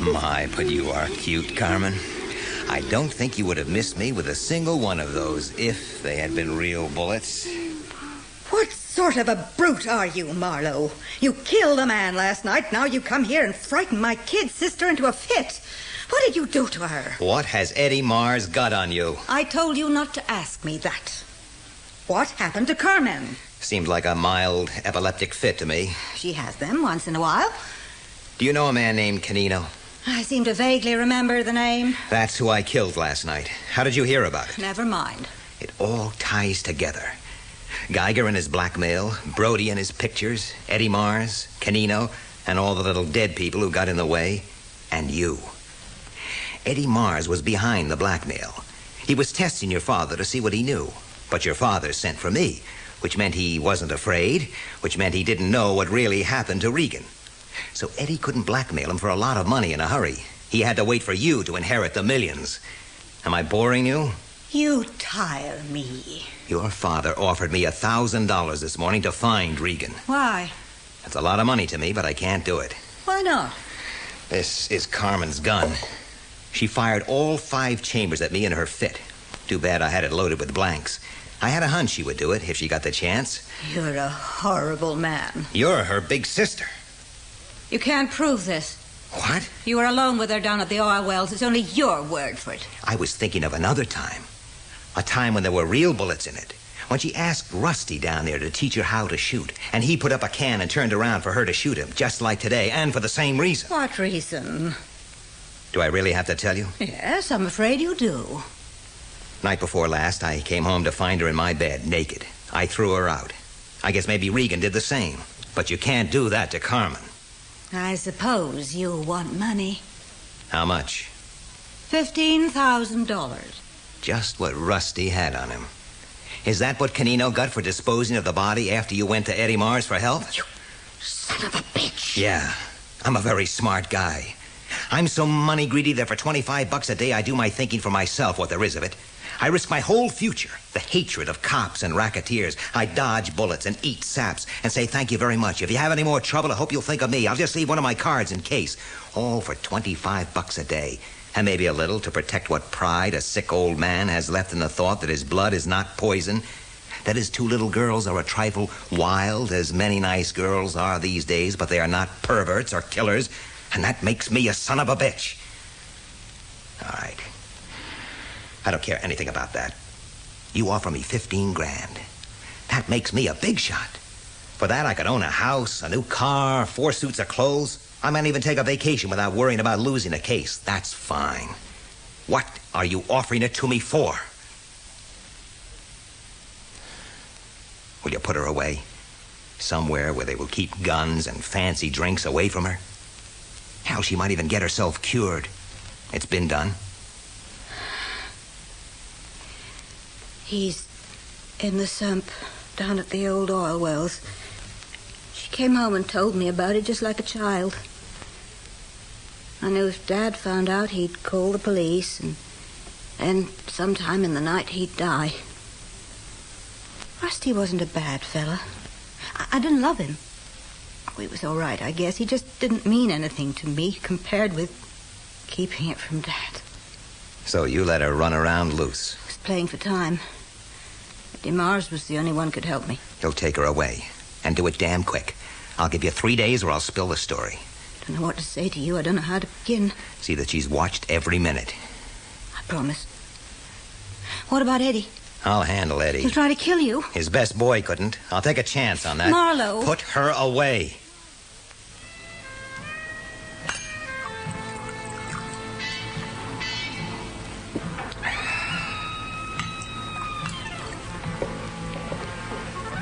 My, but you are cute, Carmen. I don't think you would have missed me with a single one of those if they had been real bullets. What sort of a brute are you, Marlowe? You killed a man last night. Now you come here and frighten my kid sister into a fit. What did you do to her? What has Eddie Mars got on you? I told you not to ask me that. What happened to Carmen? Seemed like a mild epileptic fit to me. She has them once in a while. Do you know a man named Canino? I seem to vaguely remember the name. That's who I killed last night. How did you hear about it? Never mind. It all ties together. Geiger and his blackmail, Brody and his pictures, Eddie Mars, Canino, and all the little dead people who got in the way, and you. Eddie Mars was behind the blackmail. He was testing your father to see what he knew. But your father sent for me, which meant he wasn't afraid, which meant he didn't know what really happened to Regan. So Eddie couldn't blackmail him for a lot of money in a hurry. He had to wait for you to inherit the millions. Am I boring you? You tire me. Your father offered me $1,000 this morning to find Regan. Why? That's a lot of money to me, but I can't do it. Why not? This is Carmen's gun. She fired all 5 chambers at me in her fit. Too bad I had it loaded with blanks. I had a hunch she would do it if she got the chance. You're a horrible man. You're her big sister. You can't prove this. What? You were alone with her down at the oil wells. It's only your word for it. I was thinking of another time. A time when there were real bullets in it. When she asked Rusty down there to teach her how to shoot, and he put up a can and turned around for her to shoot him, just like today, and for the same reason. What reason? Do I really have to tell you? Yes, I'm afraid you do. Night before last, I came home to find her in my bed, naked. I threw her out. I guess maybe Regan did the same. But you can't do that to Carmen. I suppose you want money. How much? $15,000. Just what Rusty had on him. Is that what Canino got for disposing of the body after you went to Eddie Mars for help? You son of a bitch. Yeah, I'm a very smart guy. I'm so money greedy that for $25 a day I do my thinking for myself, what there is of it. I risk my whole future, the hatred of cops and racketeers. I dodge bullets and eat saps and say thank you very much. If you have any more trouble, I hope you'll think of me. I'll just leave one of my cards in case. All for $25 a day. And maybe a little to protect what pride a sick old man has left in the thought that his blood is not poison. That his 2 little girls are a trifle wild, as many nice girls are these days, but they are not perverts or killers. And that makes me a son of a bitch. All right. I don't care anything about that. You offer me $15,000. That makes me a big shot. For that, I could own a house, a new car, 4 suits of clothes. I might even take a vacation without worrying about losing a case. That's fine. What are you offering it to me for? Will you put her away? Somewhere where they will keep guns and fancy drinks away from her? Hell, she might even get herself cured. It's been done. He's in the sump down at the old oil wells. She came home and told me about it just like a child. I knew if Dad found out, he'd call the police, and sometime in the night he'd die. Rusty wasn't a bad fella. I didn't love him. Oh, he was all right, I guess. He just didn't mean anything to me compared with keeping it from Dad. So you let her run around loose? He was playing for time. DeMars was the only one could help me. You'll take her away, and do it damn quick. I'll give you 3 days or I'll spill the story. I don't know what to say to you. I don't know how to begin. See that she's watched every minute. I promise. What about Eddie? I'll handle Eddie. He'll try to kill you. His best boy couldn't. I'll take a chance on that. Marlowe. Put her away.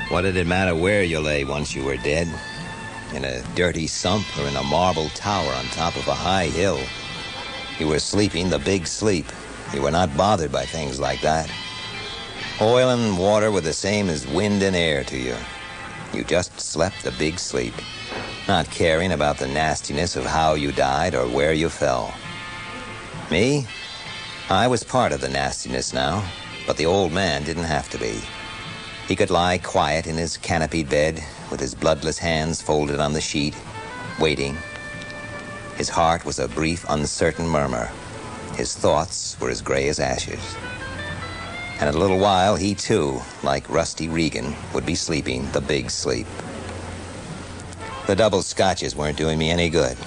What did it matter where you lay once you were dead? In a dirty sump or in a marble tower on top of a high hill? You were sleeping the big sleep. You were not bothered by things like that. Oil and water were the same as wind and air to you. You just slept the big sleep, not caring about the nastiness of how you died or where you fell. Me? I was part of the nastiness now, but the old man didn't have to be. He could lie quiet in his canopied bed with his bloodless hands folded on the sheet, waiting. His heart was a brief, uncertain murmur. His thoughts were as gray as ashes. And in a little while, he too, like Rusty Regan, would be sleeping the big sleep. The double scotches weren't doing me any good.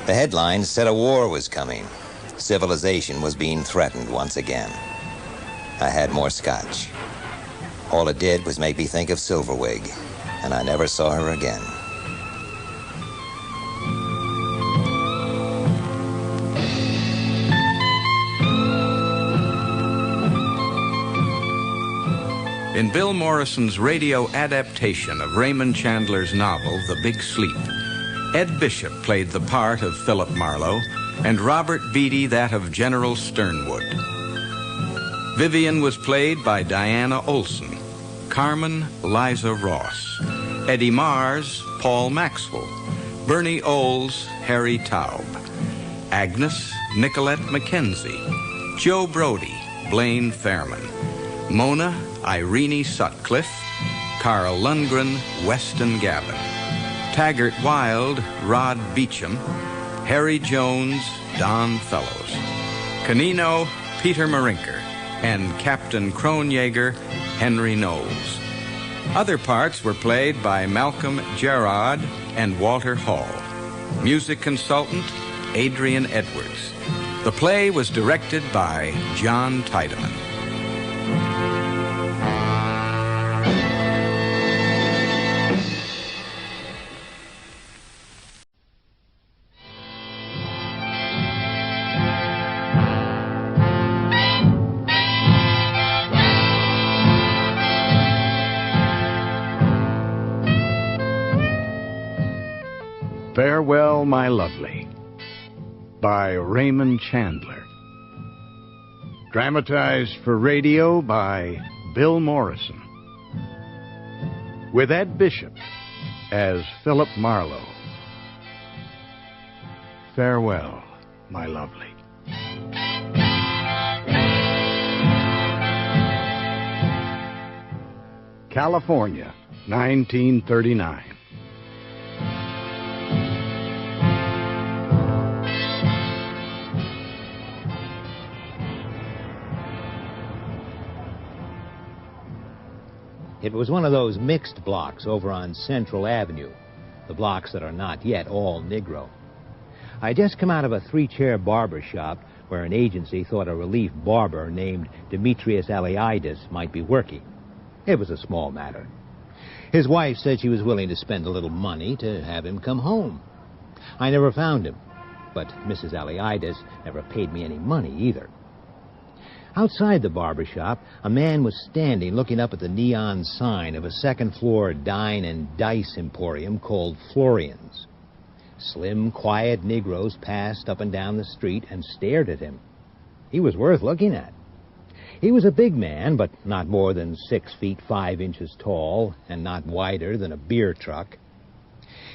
The headlines said a war was coming. Civilization was being threatened once again. I had more scotch. All it did was make me think of Silverwig, and I never saw her again. In Bill Morrison's radio adaptation of Raymond Chandler's novel, The Big Sleep, Ed Bishop played the part of Philip Marlowe and Robert Beatty that of General Sternwood. Vivian was played by Diana Olson, Carmen, Liza Ross, Eddie Mars, Paul Maxwell, Bernie Olds, Harry Taub, Agnes, Nicolette Mackenzie, Joe Brody, Blaine Fairman, Mona, Irene Sutcliffe, Carl Lundgren, Weston Gavin, Taggart Wild, Rod Beecham, Harry Jones, Don Fellows, Canino, Peter Marinker, and Captain Kronjaeger, Henry Knowles. Other parts were played by Malcolm Gerard and Walter Hall. Music consultant, Adrian Edwards. The play was directed by John Tiedemann. Farewell, My Lovely, by Raymond Chandler. Dramatized for radio by Bill Morrison. With Ed Bishop as Philip Marlowe. Farewell, My Lovely. California, 1939. It was one of those mixed blocks over on Central Avenue, the blocks that are not yet all Negro. I had just come out of a three-chair barber shop where an agency thought a relief barber named Demetrius Alaides might be working. It was a small matter. His wife said she was willing to spend a little money to have him come home. I never found him, but Mrs. Alaides never paid me any money either. Outside the barber shop, a man was standing looking up at the neon sign of a second-floor dine and dice emporium called Florian's. Slim, quiet Negroes passed up and down the street and stared at him. He was worth looking at. He was a big man, but not more than 6 feet 5 inches tall and not wider than a beer truck.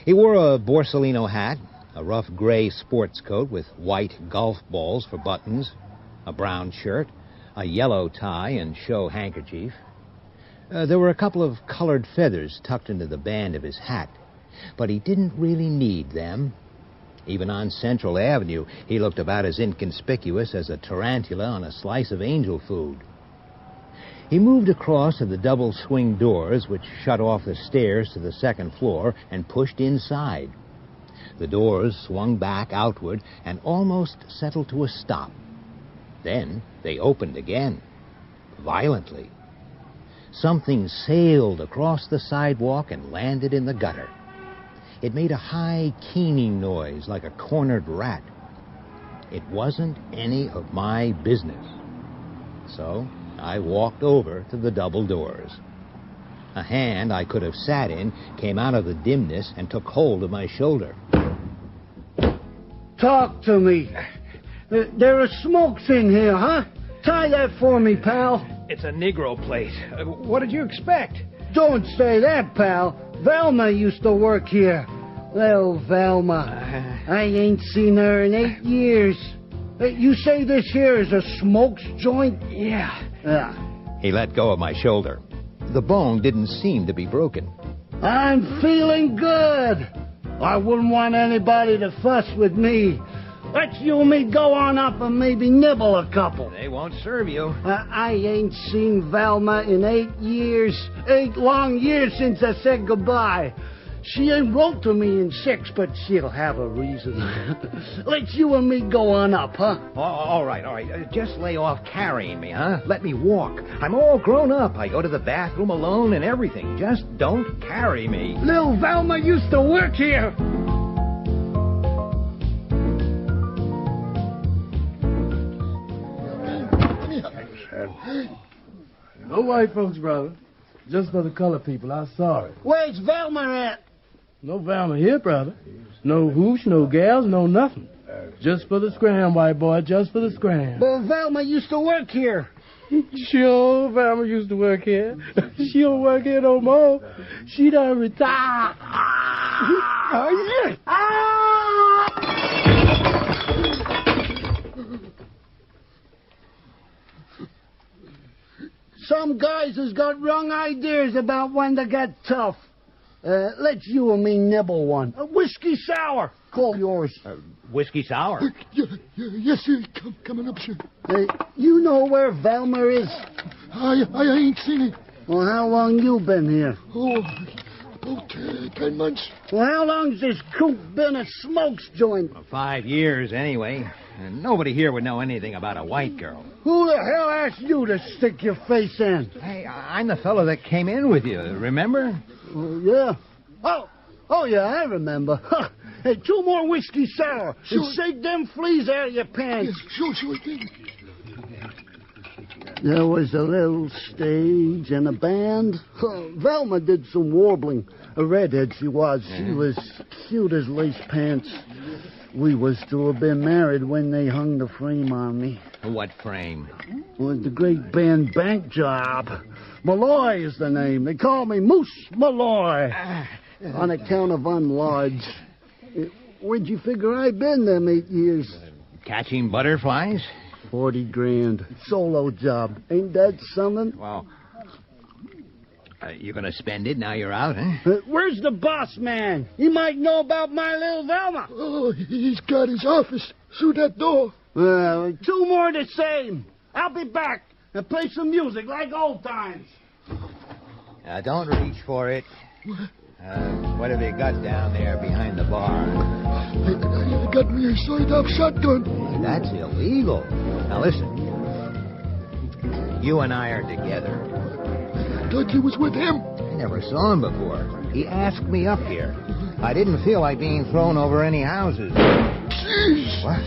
He wore a Borsalino hat, a rough gray sports coat with white golf balls for buttons, a brown shirt, a yellow tie and show handkerchief. There were a couple of colored feathers tucked into the band of his hat, but he didn't really need them. Even on Central Avenue, he looked about as inconspicuous as a tarantula on a slice of angel food. He moved across to the double swing doors which shut off the stairs to the second floor and pushed inside. The doors swung back outward and almost settled to a stop. Then they opened again, violently. Something sailed across the sidewalk and landed in the gutter. It made a high, keening noise like a cornered rat. It wasn't any of my business. So I walked over to the double doors. A hand I could have sat in came out of the dimness and took hold of my shoulder. Talk to me. There are smokes in here, huh? Tie that for me, pal. It's a Negro place. What did you expect? Don't say that, pal. Velma used to work here. Little Velma. I ain't seen her in 8 years. You say this here is a smokes joint? Yeah. He let go of my shoulder. The bone didn't seem to be broken. I'm feeling good. I wouldn't want anybody to fuss with me. Let's you and me go on up and maybe nibble a couple. They won't serve you. I ain't seen Velma in 8 years. 8 long years since I said goodbye. She ain't wrote to me in 6, but she'll have a reason. Let's you and me go on up, huh? All right. Just lay off carrying me, huh? Let me walk. I'm all grown up. I go to the bathroom alone and everything. Just don't carry me. Little Velma used to work here. No white folks, brother. Just for the colored people. I'm sorry. Where's Velma at? No Velma here, brother. No hoosh, no gals, no nothing. Just for the scram, white boy. Just for the scram. But Velma used to work here. Sure, Velma used to work here. She don't work here no more. She done retired. Some guys has got wrong ideas about when to get tough. Let's you and me nibble one. A whiskey sour. call yours? Whiskey sour. Yes, sir. Coming up, sir. Hey, you know where Velma is? I ain't seen it. Well, how long you been here? Oh, about 10 months. Well, how long's this coop been a smokes joint? 5 years, anyway. And nobody here would know anything about a white girl. Who the hell asked you to stick your face in? Hey, I'm the fellow that came in with you, remember? Oh, yeah. Oh, yeah, I remember. Hey, 2 more whiskey sour. Sure. And shake them fleas out of your pants. Yeah, sure thing. There was a little stage and a band. Velma did some warbling. A redhead she was. She was cute as lace pants. We was to have been married when they hung the frame on me. What frame? Was the great band bank job. Malloy is the name. They call me Moose Malloy. On account of unlodge. Where'd you figure I'd been them 8 years? Catching butterflies? 40 grand. Solo job. Ain't that something? Well, you're going to spend it now you're out, huh? Where's the boss man? He might know about my little Velma. Oh, he's got his office through that door. 2 more the same. I'll be back and play some music like old times. Now, don't reach for it. What have you got down there behind the bar? I got me a sawed-off shotgun. That's illegal. Now, listen. You and I are together. I thought you was with him. I never saw him before. He asked me up here. I didn't feel like being thrown over any houses. Jeez. What?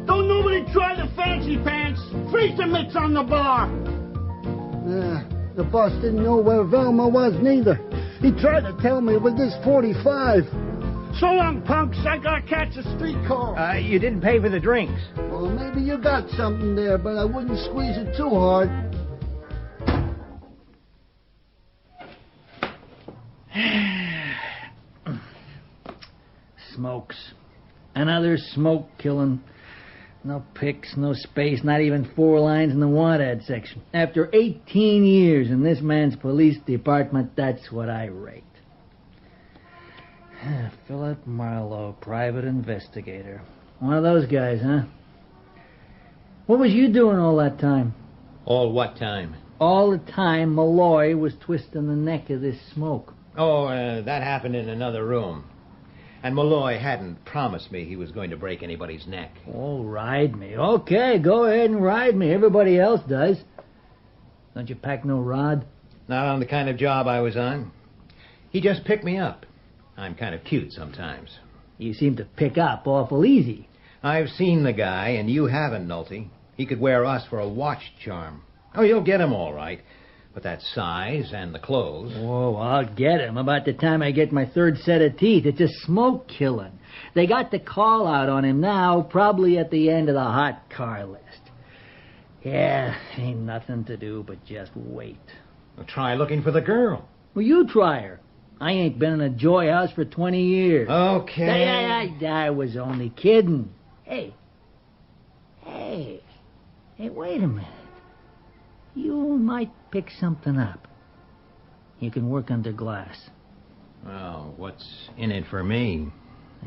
Don't nobody try the fancy pants. Freeze the mitts on the bar. The boss didn't know where Velma was neither. He tried to tell me with this 45. So long, punks. I gotta catch a streetcar. You didn't pay for the drinks. Well, maybe you got something there, but I wouldn't squeeze it too hard. Smokes. Another smoke killing. No pics, no space, not even 4 lines in the want ad section. After 18 years in this man's police department, that's what I rate. Philip Marlowe, private investigator. One of those guys, huh? What was you doing all that time? All what time? All the time Malloy was twisting the neck of this smoke. Oh, that happened in another room. And Malloy hadn't promised me he was going to break anybody's neck. Oh, ride me. Okay, go ahead and ride me. Everybody else does. Don't you pack no rod? Not on the kind of job I was on. He just picked me up. I'm kind of cute sometimes. You seem to pick up awful easy. I've seen the guy, and you haven't, Nolte. He could wear us for a watch charm. Oh, you'll get him all right. But that size and the clothes... Oh, I'll get him. About the time I get my 3rd set of teeth. It's a smoke killing. They got the call out on him now, probably at the end of the hot car list. Yeah, ain't nothing to do but just wait. Well, try looking for the girl. Well, you try her. I ain't been in a joy house for 20 years. Okay. I was only kidding. Hey, wait a minute. You might pick something up. You can work under glass. Well, what's in it for me?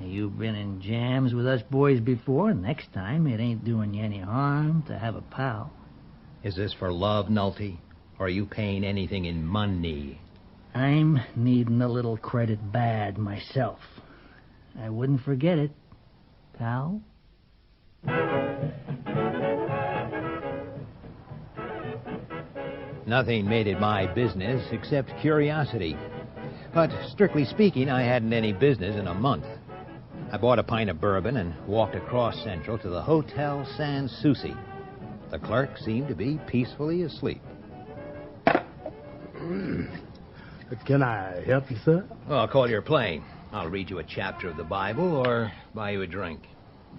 You've been in jams with us boys before. Next time, it ain't doing you any harm to have a pal. Is this for love, Nolte? Or are you paying anything in money? I'm needing a little credit bad myself. I wouldn't forget it, pal. Nothing made it my business except curiosity. But strictly speaking, I hadn't any business in a month. I bought a pint of bourbon and walked across Central to the Hotel San Souci. The clerk seemed to be peacefully asleep. Can I help you, sir? Well, I'll call your play. I'll read you a chapter of the Bible or buy you a drink.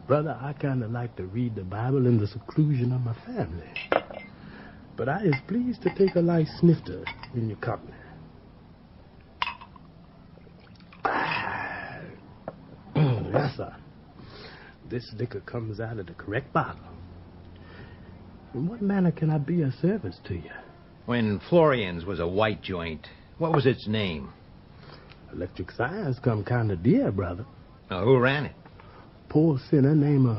Brother, I kind of like to read the Bible in the seclusion of my family. But I is pleased to take a light snifter in your company. Yes, sir. This liquor comes out of the correct bottle. In what manner can I be of service to you? When Florian's was a white joint, what was its name? Electric signs come kind of dear, brother. Oh, who ran it? Poor sinner named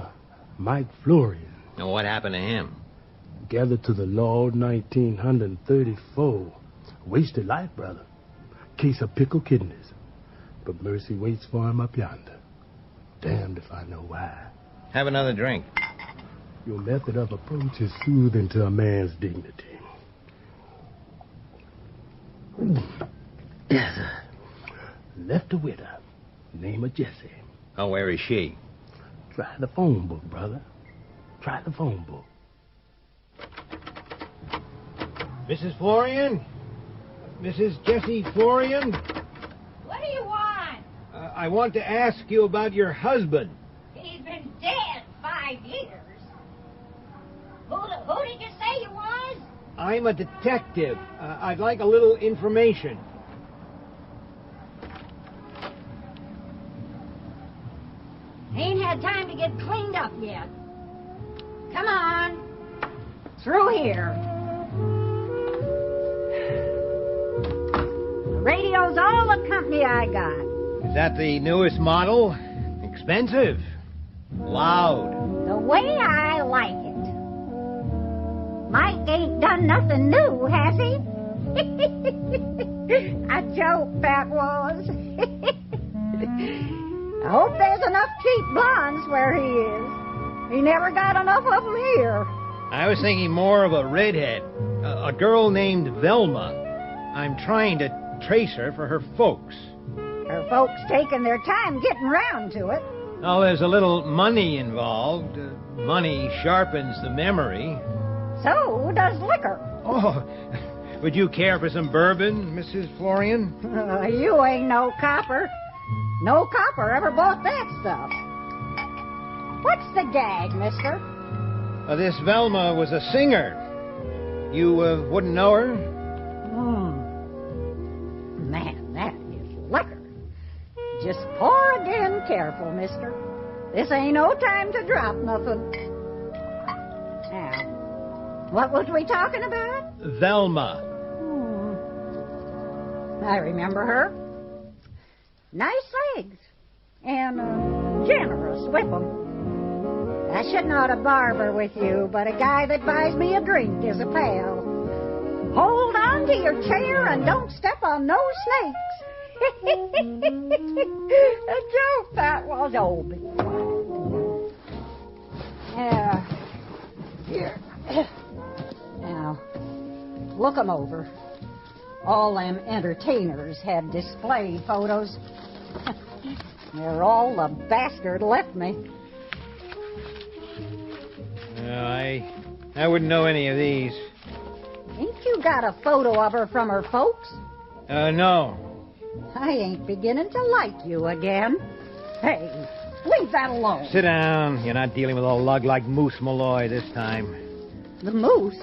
Mike Florian. And what happened to him? Gathered to the Lord 1934. Wasted life, brother. Case of pickled kidneys. But mercy waits for him up yonder. Damned if I know why. Have another drink. Your method of approach is soothing to a man's dignity. Yes, sir. Left a widow. Name of Jessie. Oh, where is she? Try the phone book, brother. Try the phone book. Mrs. Florian? Mrs. Jessie Florian? What do you want? I want to ask you about your husband. He's been dead 5 years. Who did you say you was? I'm a detective. I'd like a little information. Ain't had time to get cleaned up yet. Come on. Through here. The radio's all the company I got. Is that the newest model? Expensive? Loud? The way I like it. Mike ain't done nothing new, has he? A joke, that was. I hope there's enough cheap blondes where he is. He never got enough of them here. I was thinking more of a redhead. A girl named Velma. I'm trying to trace her for her folks. Her folks taking their time getting round to it. Oh, there's a little money involved. Money sharpens the memory. So does liquor. Oh, would you care for some bourbon, Mrs. Florian? You ain't no copper. No copper ever bought that stuff. What's the gag, mister? This Velma was a singer. You wouldn't know her? Man, that is liquor. Just pour again careful, mister. This ain't no time to drop nothing. Now, what was we talking about? Velma. I remember her. Nice legs. And generous with them. I shouldn't ought to barber with you, but a guy that buys me a drink is a pal. Hold on to your chair and don't step on no snakes. A joke that was, old. Here. Now, look 'em over. All them entertainers had display photos. They're all the bastard left me. I wouldn't know any of these. Ain't you got a photo of her from her folks? No. I ain't beginning to like you again. Hey, leave that alone. Sit down. You're not dealing with a lug like Moose Malloy this time. The Moose?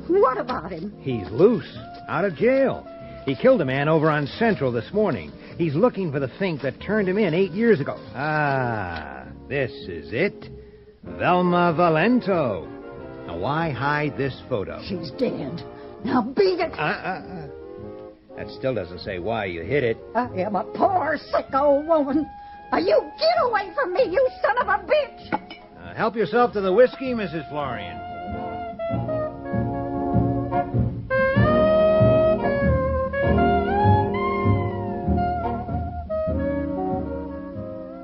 What about him? He's loose. Out of jail. He killed a man over on Central this morning. He's looking for the fink that turned him in 8 years ago. Ah, this is it. Velma Valento. Now, why hide this photo? She's dead. Now beat it. That still doesn't say why you hid it. I am a poor, sick old woman. Now, you get away from me, you son of a bitch. Help yourself to the whiskey, Mrs. Florian.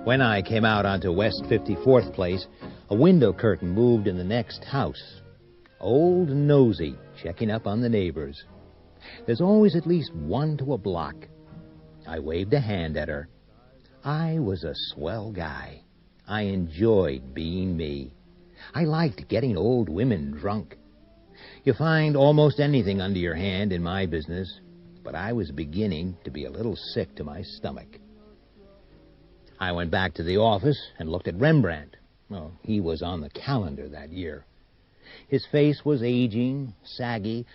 When I came out onto West 54th Place, a window curtain moved in the next house. Old Nosy, checking up on the neighbors. There's always at least one to a block. I waved a hand at her. I was a swell guy. I enjoyed being me. I liked getting old women drunk. You find almost anything under your hand in my business, but I was beginning to be a little sick to my stomach. I went back to the office and looked at Rembrandt. Well, he was on the calendar that year. His face was aging, saggy,